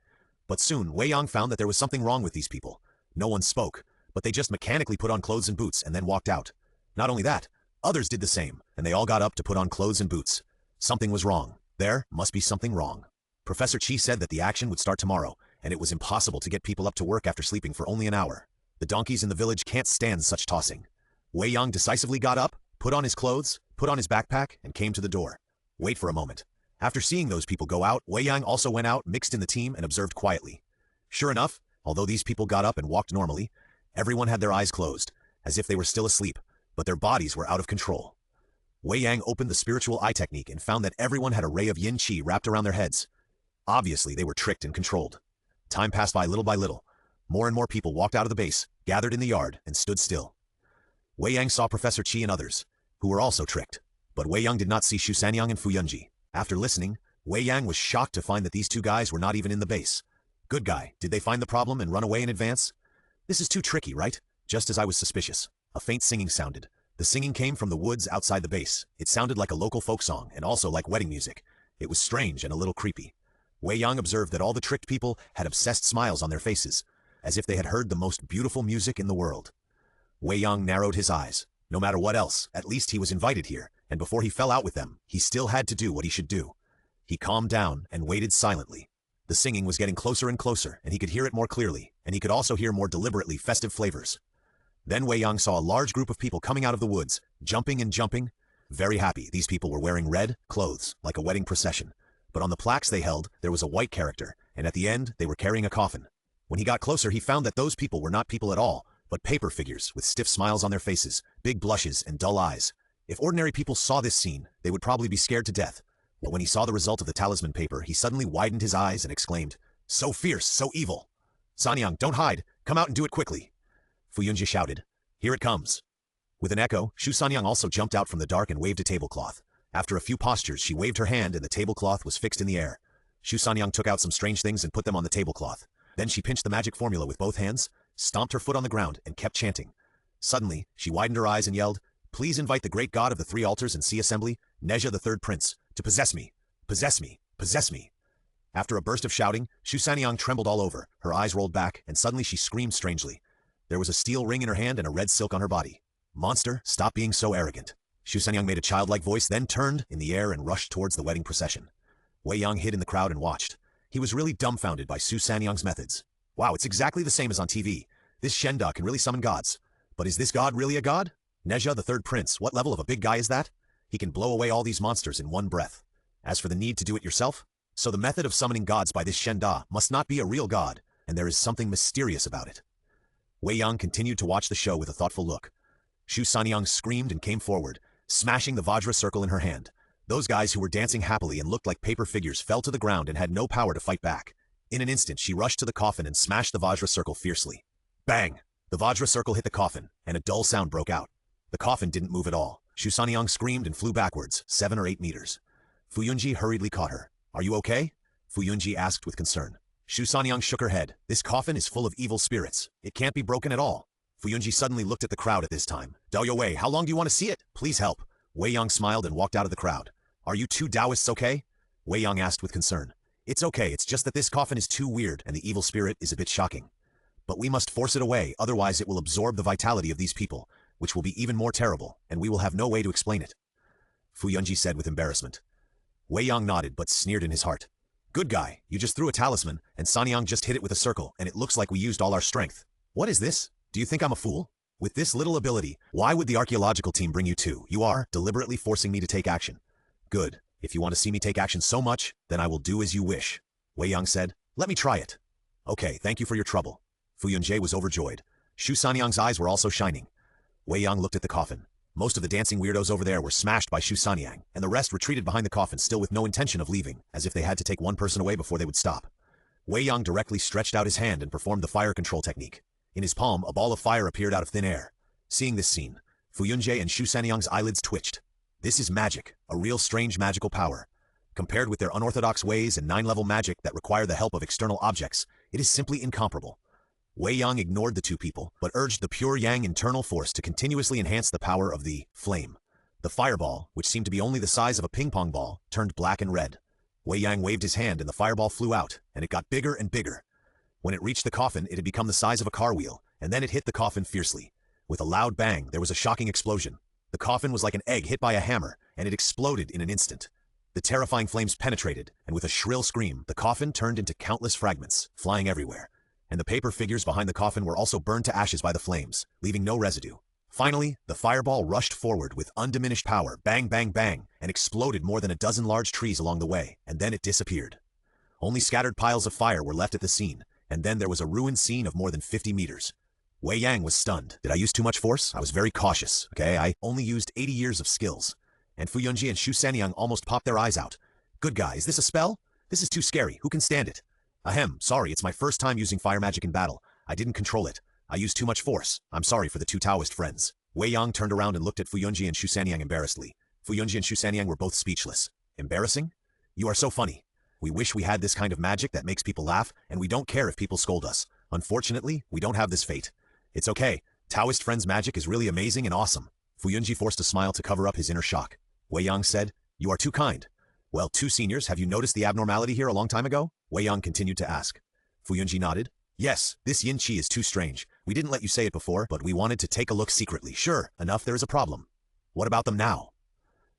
S1: But soon, Wei Yang found that there was something wrong with these people. No one spoke, but they just mechanically put on clothes and boots and then walked out. Not only that, others did the same, and they all got up to put on clothes and boots. Something was wrong. There must be something wrong. Professor Qi said that the action would start tomorrow, and it was impossible to get people up to work after sleeping for only an hour. The donkeys in the village can't stand such tossing. Wei Yang decisively got up, put on his clothes, put on his backpack, and came to the door. Wait for a moment. After seeing those people go out, Wei Yang also went out, mixed in the team, and observed quietly. Sure enough, although these people got up and walked normally, everyone had their eyes closed, as if they were still asleep, but their bodies were out of control. Wei Yang opened the spiritual eye technique and found that everyone had a ray of yin qi wrapped around their heads. Obviously, they were tricked and controlled. Time passed by little. More and more people walked out of the base, gathered in the yard, and stood still. Wei Yang saw Professor Qi and others, who were also tricked. But Wei Yang did not see Xu Sanyang and Fu Yunji. After listening, Wei Yang was shocked to find that these two guys were not even in the base. Good guy, did they find the problem and run away in advance? This is too tricky, right? Just as I was suspicious. A faint singing sounded. The singing came from the woods outside the base. It sounded like a local folk song and also like wedding music. It was strange and a little creepy. Wei Yang observed that all the tricked people had obsessed smiles on their faces, as if they had heard the most beautiful music in the world. Wei Yang narrowed his eyes. No matter what else, at least he was invited here, and before he fell out with them, he still had to do what he should do. He calmed down and waited silently. The singing was getting closer and closer, and he could hear it more clearly, and he could also hear more deliberately festive flavors. Then Wei Yang saw a large group of people coming out of the woods, jumping and jumping. Very happy, these people were wearing red clothes, like a wedding procession. But on the plaques they held, there was a white character, and at the end, they were carrying a coffin. When he got closer, he found that those people were not people at all, but paper figures with stiff smiles on their faces, big blushes, and dull eyes. If ordinary people saw this scene, they would probably be scared to death. But when he saw the result of the talisman paper, he suddenly widened his eyes and exclaimed, "So fierce, so evil! Sanyang, don't hide! Come out and do it quickly!" Fu Yunji shouted, "Here it comes!" With an echo, Shu Sanyang also jumped out from the dark and waved a tablecloth. After a few postures, she waved her hand and the tablecloth was fixed in the air. Shu Sanyang took out some strange things and put them on the tablecloth. Then she pinched the magic formula with both hands, stomped her foot on the ground, and kept chanting. Suddenly, she widened her eyes and yelled, "Please invite the great god of the three altars and sea assembly, Nezha the third prince, to possess me, possess me, possess me." After a burst of shouting, Shu Sanyang trembled all over, her eyes rolled back, and suddenly she screamed strangely. There was a steel ring in her hand and a red silk on her body. "Monster, stop being so arrogant." Shu Sanyang made a childlike voice, then turned in the air and rushed towards the wedding procession. Wei Yang hid in the crowd and watched. He was really dumbfounded by Shu Sanyang's methods. Wow, it's exactly the same as on TV. This Shenda can really summon gods. But is this god really a god? Nezha, the third prince, what level of a big guy is that? He can blow away all these monsters in one breath. As for the need to do it yourself, so the method of summoning gods by this Shenda must not be a real god, and there is something mysterious about it. Wei Yang continued to watch the show with a thoughtful look. Shu Sanyang screamed and came forward, smashing the Vajra circle in her hand. Those guys who were dancing happily and looked like paper figures fell to the ground and had no power to fight back. In an instant, she rushed to the coffin and smashed the Vajra circle fiercely. Bang! The Vajra circle hit the coffin, and a dull sound broke out. The coffin didn't move at all. Shu Sanyang screamed and flew backwards, 7 or 8 meters. Fu Yunji hurriedly caught her. "Are you okay?" Fu Yunji asked with concern. Shu Sanyang shook her head. "This coffin is full of evil spirits. It can't be broken at all." Fu Yunji suddenly looked at the crowd at this time. "Dao Wei, how long do you want to see it? Please help." Wei Yang smiled and walked out of the crowd. "Are you two Taoists okay?" Wei Yang asked with concern. "It's okay, it's just that this coffin is too weird and the evil spirit is a bit shocking. But we must force it away, otherwise it will absorb the vitality of these people, which will be even more terrible, and we will have no way to explain it." Fu Yunji said with embarrassment. Wei Yang nodded but sneered in his heart. "Good guy, you just threw a talisman, and Sanyang just hit it with a circle, and it looks like we used all our strength. What is this? Do you think I'm a fool? With this little ability, why would the archaeological team bring you too? You are deliberately forcing me to take action." "Good. If you want to see me take action so much, then I will do as you wish," Wei Yang said. "Let me try it." "Okay, thank you for your trouble." Fu Yunji was overjoyed. Shu Sanyang's eyes were also shining. Wei Yang looked at the coffin. Most of the dancing weirdos over there were smashed by Shu Sanyang, and the rest retreated behind the coffin still with no intention of leaving, as if they had to take one person away before they would stop. Wei Yang directly stretched out his hand and performed the fire control technique. In his palm, a ball of fire appeared out of thin air. Seeing this scene, Fu Yunji and Shu Sanyang's eyelids twitched. This is magic, a real strange magical power. Compared with their unorthodox ways and 9-level magic that require the help of external objects, it is simply incomparable. Wei Yang ignored the two people, but urged the pure Yang internal force to continuously enhance the power of the flame. The fireball, which seemed to be only the size of a ping-pong ball, turned black and red. Wei Yang waved his hand and the fireball flew out, and it got bigger and bigger. When it reached the coffin, it had become the size of a car wheel, and then it hit the coffin fiercely. With a loud bang, there was a shocking explosion. The coffin was like an egg hit by a hammer, and it exploded in an instant. The terrifying flames penetrated, and with a shrill scream, the coffin turned into countless fragments, flying everywhere. And the paper figures behind the coffin were also burned to ashes by the flames, leaving no residue. Finally, the fireball rushed forward with undiminished power, bang, bang, bang, and exploded more than a dozen large trees along the way, and then it disappeared. Only scattered piles of fire were left at the scene, and then there was a ruined scene of more than 50 meters. Wei Yang was stunned. Did I use too much force? I was very cautious, okay? I only used 80 years of skills. And Fu Yunji and Shu Sanyang almost popped their eyes out. Good guy, is this a spell? This is too scary. Who can stand it? Ahem, sorry, it's my first time using fire magic in battle. I didn't control it. I used too much force. I'm sorry for the two Taoist friends. Wei Yang turned around and looked at Fu Yunji and Shu Sanyang embarrassedly. Fu Yunji and Shu Sanyang were both speechless. Embarrassing? You are so funny. We wish we had this kind of magic that makes people laugh, and we don't care if people scold us. Unfortunately, we don't have this fate. It's okay. Taoist friend's magic is really amazing and awesome. Fuyunji forced a smile to cover up his inner shock. Wei Yang said, "You are too kind." "Well, two seniors, have you noticed the abnormality here a long time ago?" Wei Yang continued to ask. Fuyunji nodded. "Yes, this yin qi is too strange. We didn't let you say it before, but we wanted to take a look secretly. Sure, enough there is a problem. What about them now?"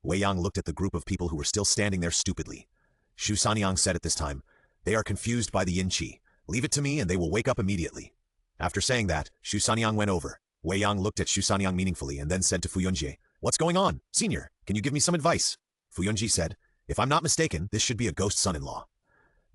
S1: Wei Yang looked at the group of people who were still standing there stupidly. Shu Sanyang said at this time, "They are confused by the yin qi. Leave it to me and they will wake up immediately." After saying that, Shu Sanyang went over. Wei Yang looked at Shu Sanyang meaningfully and then said to Fuyunji, "What's going on? Senior, can you give me some advice?" Fuyunji said, "If I'm not mistaken, this should be a ghost son-in-law.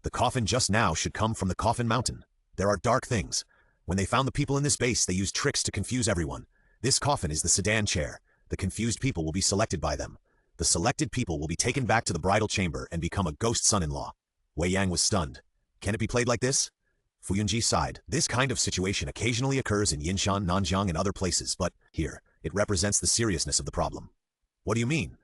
S1: The coffin just now should come from the Coffin Mountain. There are dark things. When they found the people in this base, they used tricks to confuse everyone. This coffin is the sedan chair. The confused people will be selected by them. The selected people will be taken back to the bridal chamber and become a ghost son-in-law." Wei Yang was stunned. "Can it be played like this?" Fuyunji sighed. "This kind of situation occasionally occurs in Yinshan, Nanjiang, and other places, but here, it represents the seriousness of the problem." "What do you mean?"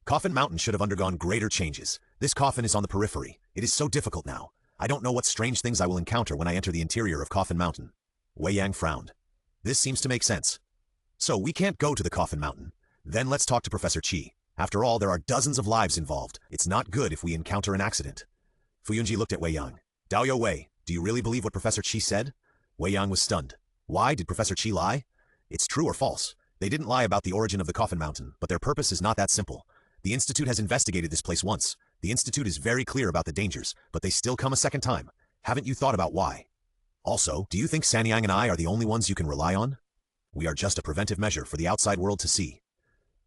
S1: "Coffin Mountain should have undergone greater changes. This coffin is on the periphery. It is so difficult now. I don't know what strange things I will encounter when I enter the interior of Coffin Mountain." Wei Yang frowned. "This seems to make sense. So we can't go to the Coffin Mountain. Then let's talk to Professor Qi. After all, there are dozens of lives involved. It's not good if we encounter an accident." Fuyunji looked at Wei Yang. "Daoyo Wei, do you really believe what Professor Qi said?" Wei Yang was stunned. "Why did Professor Qi lie?" "It's true or false. They didn't lie about the origin of the Coffin Mountain, but their purpose is not that simple. The Institute has investigated this place once. The Institute is very clear about the dangers, but they still come a second time. Haven't you thought about why? Also, do you think Sanyang and I are the only ones you can rely on? We are just a preventive measure for the outside world to see.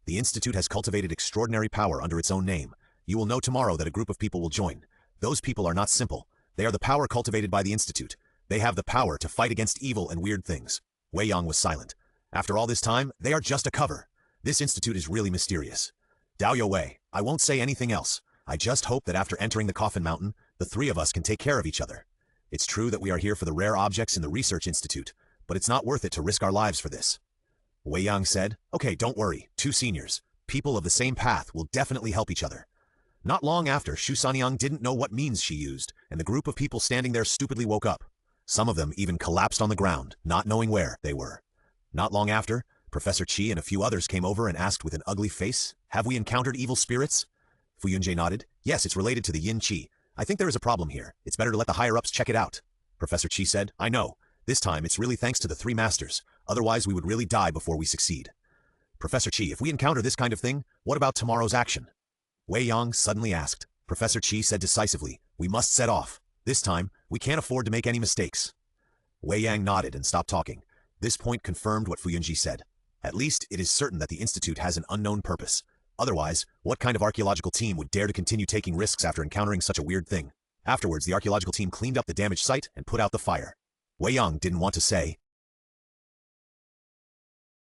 S1: The Institute has cultivated extraordinary power under its own name. You will know tomorrow that a group of people will join. Those people are not simple. They are the power cultivated by the Institute. They have the power to fight against evil and weird things." Wei Yang was silent. "After all this time, they are just a cover. This Institute is really mysterious. Daoyo Wei, I won't say anything else. I just hope that after entering the Coffin Mountain, the three of us can take care of each other. It's true that we are here for the rare objects in the Research Institute, but it's not worth it to risk our lives for this." Wei Yang said, "Okay, don't worry. Two seniors, people of the same path, will definitely help each other." Not long after, Shu Sanyang didn't know what means she used, and the group of people standing there stupidly woke up. Some of them even collapsed on the ground, not knowing where they were. Not long after, Professor Qi and a few others came over and asked with an ugly face, "Have we encountered evil spirits?" Fuyunji nodded. "Yes, it's related to the yin qi. I think there is a problem here. It's better to let the higher-ups check it out." Professor Qi said, "I know. This time it's really thanks to the three masters. Otherwise we would really die before we succeed." "Professor Qi, if we encounter this kind of thing, what about tomorrow's action?" Wei Yang suddenly asked. Professor Qi said decisively, "We must set off. This time, we can't afford to make any mistakes." Wei Yang nodded and stopped talking. This point confirmed what Fuyunji said. At least, it is certain that the Institute has an unknown purpose. Otherwise, what kind of archaeological team would dare to continue taking risks after encountering such a weird thing? Afterwards, the archaeological team cleaned up the damaged site and put out the fire. Wei Yang didn't want to say,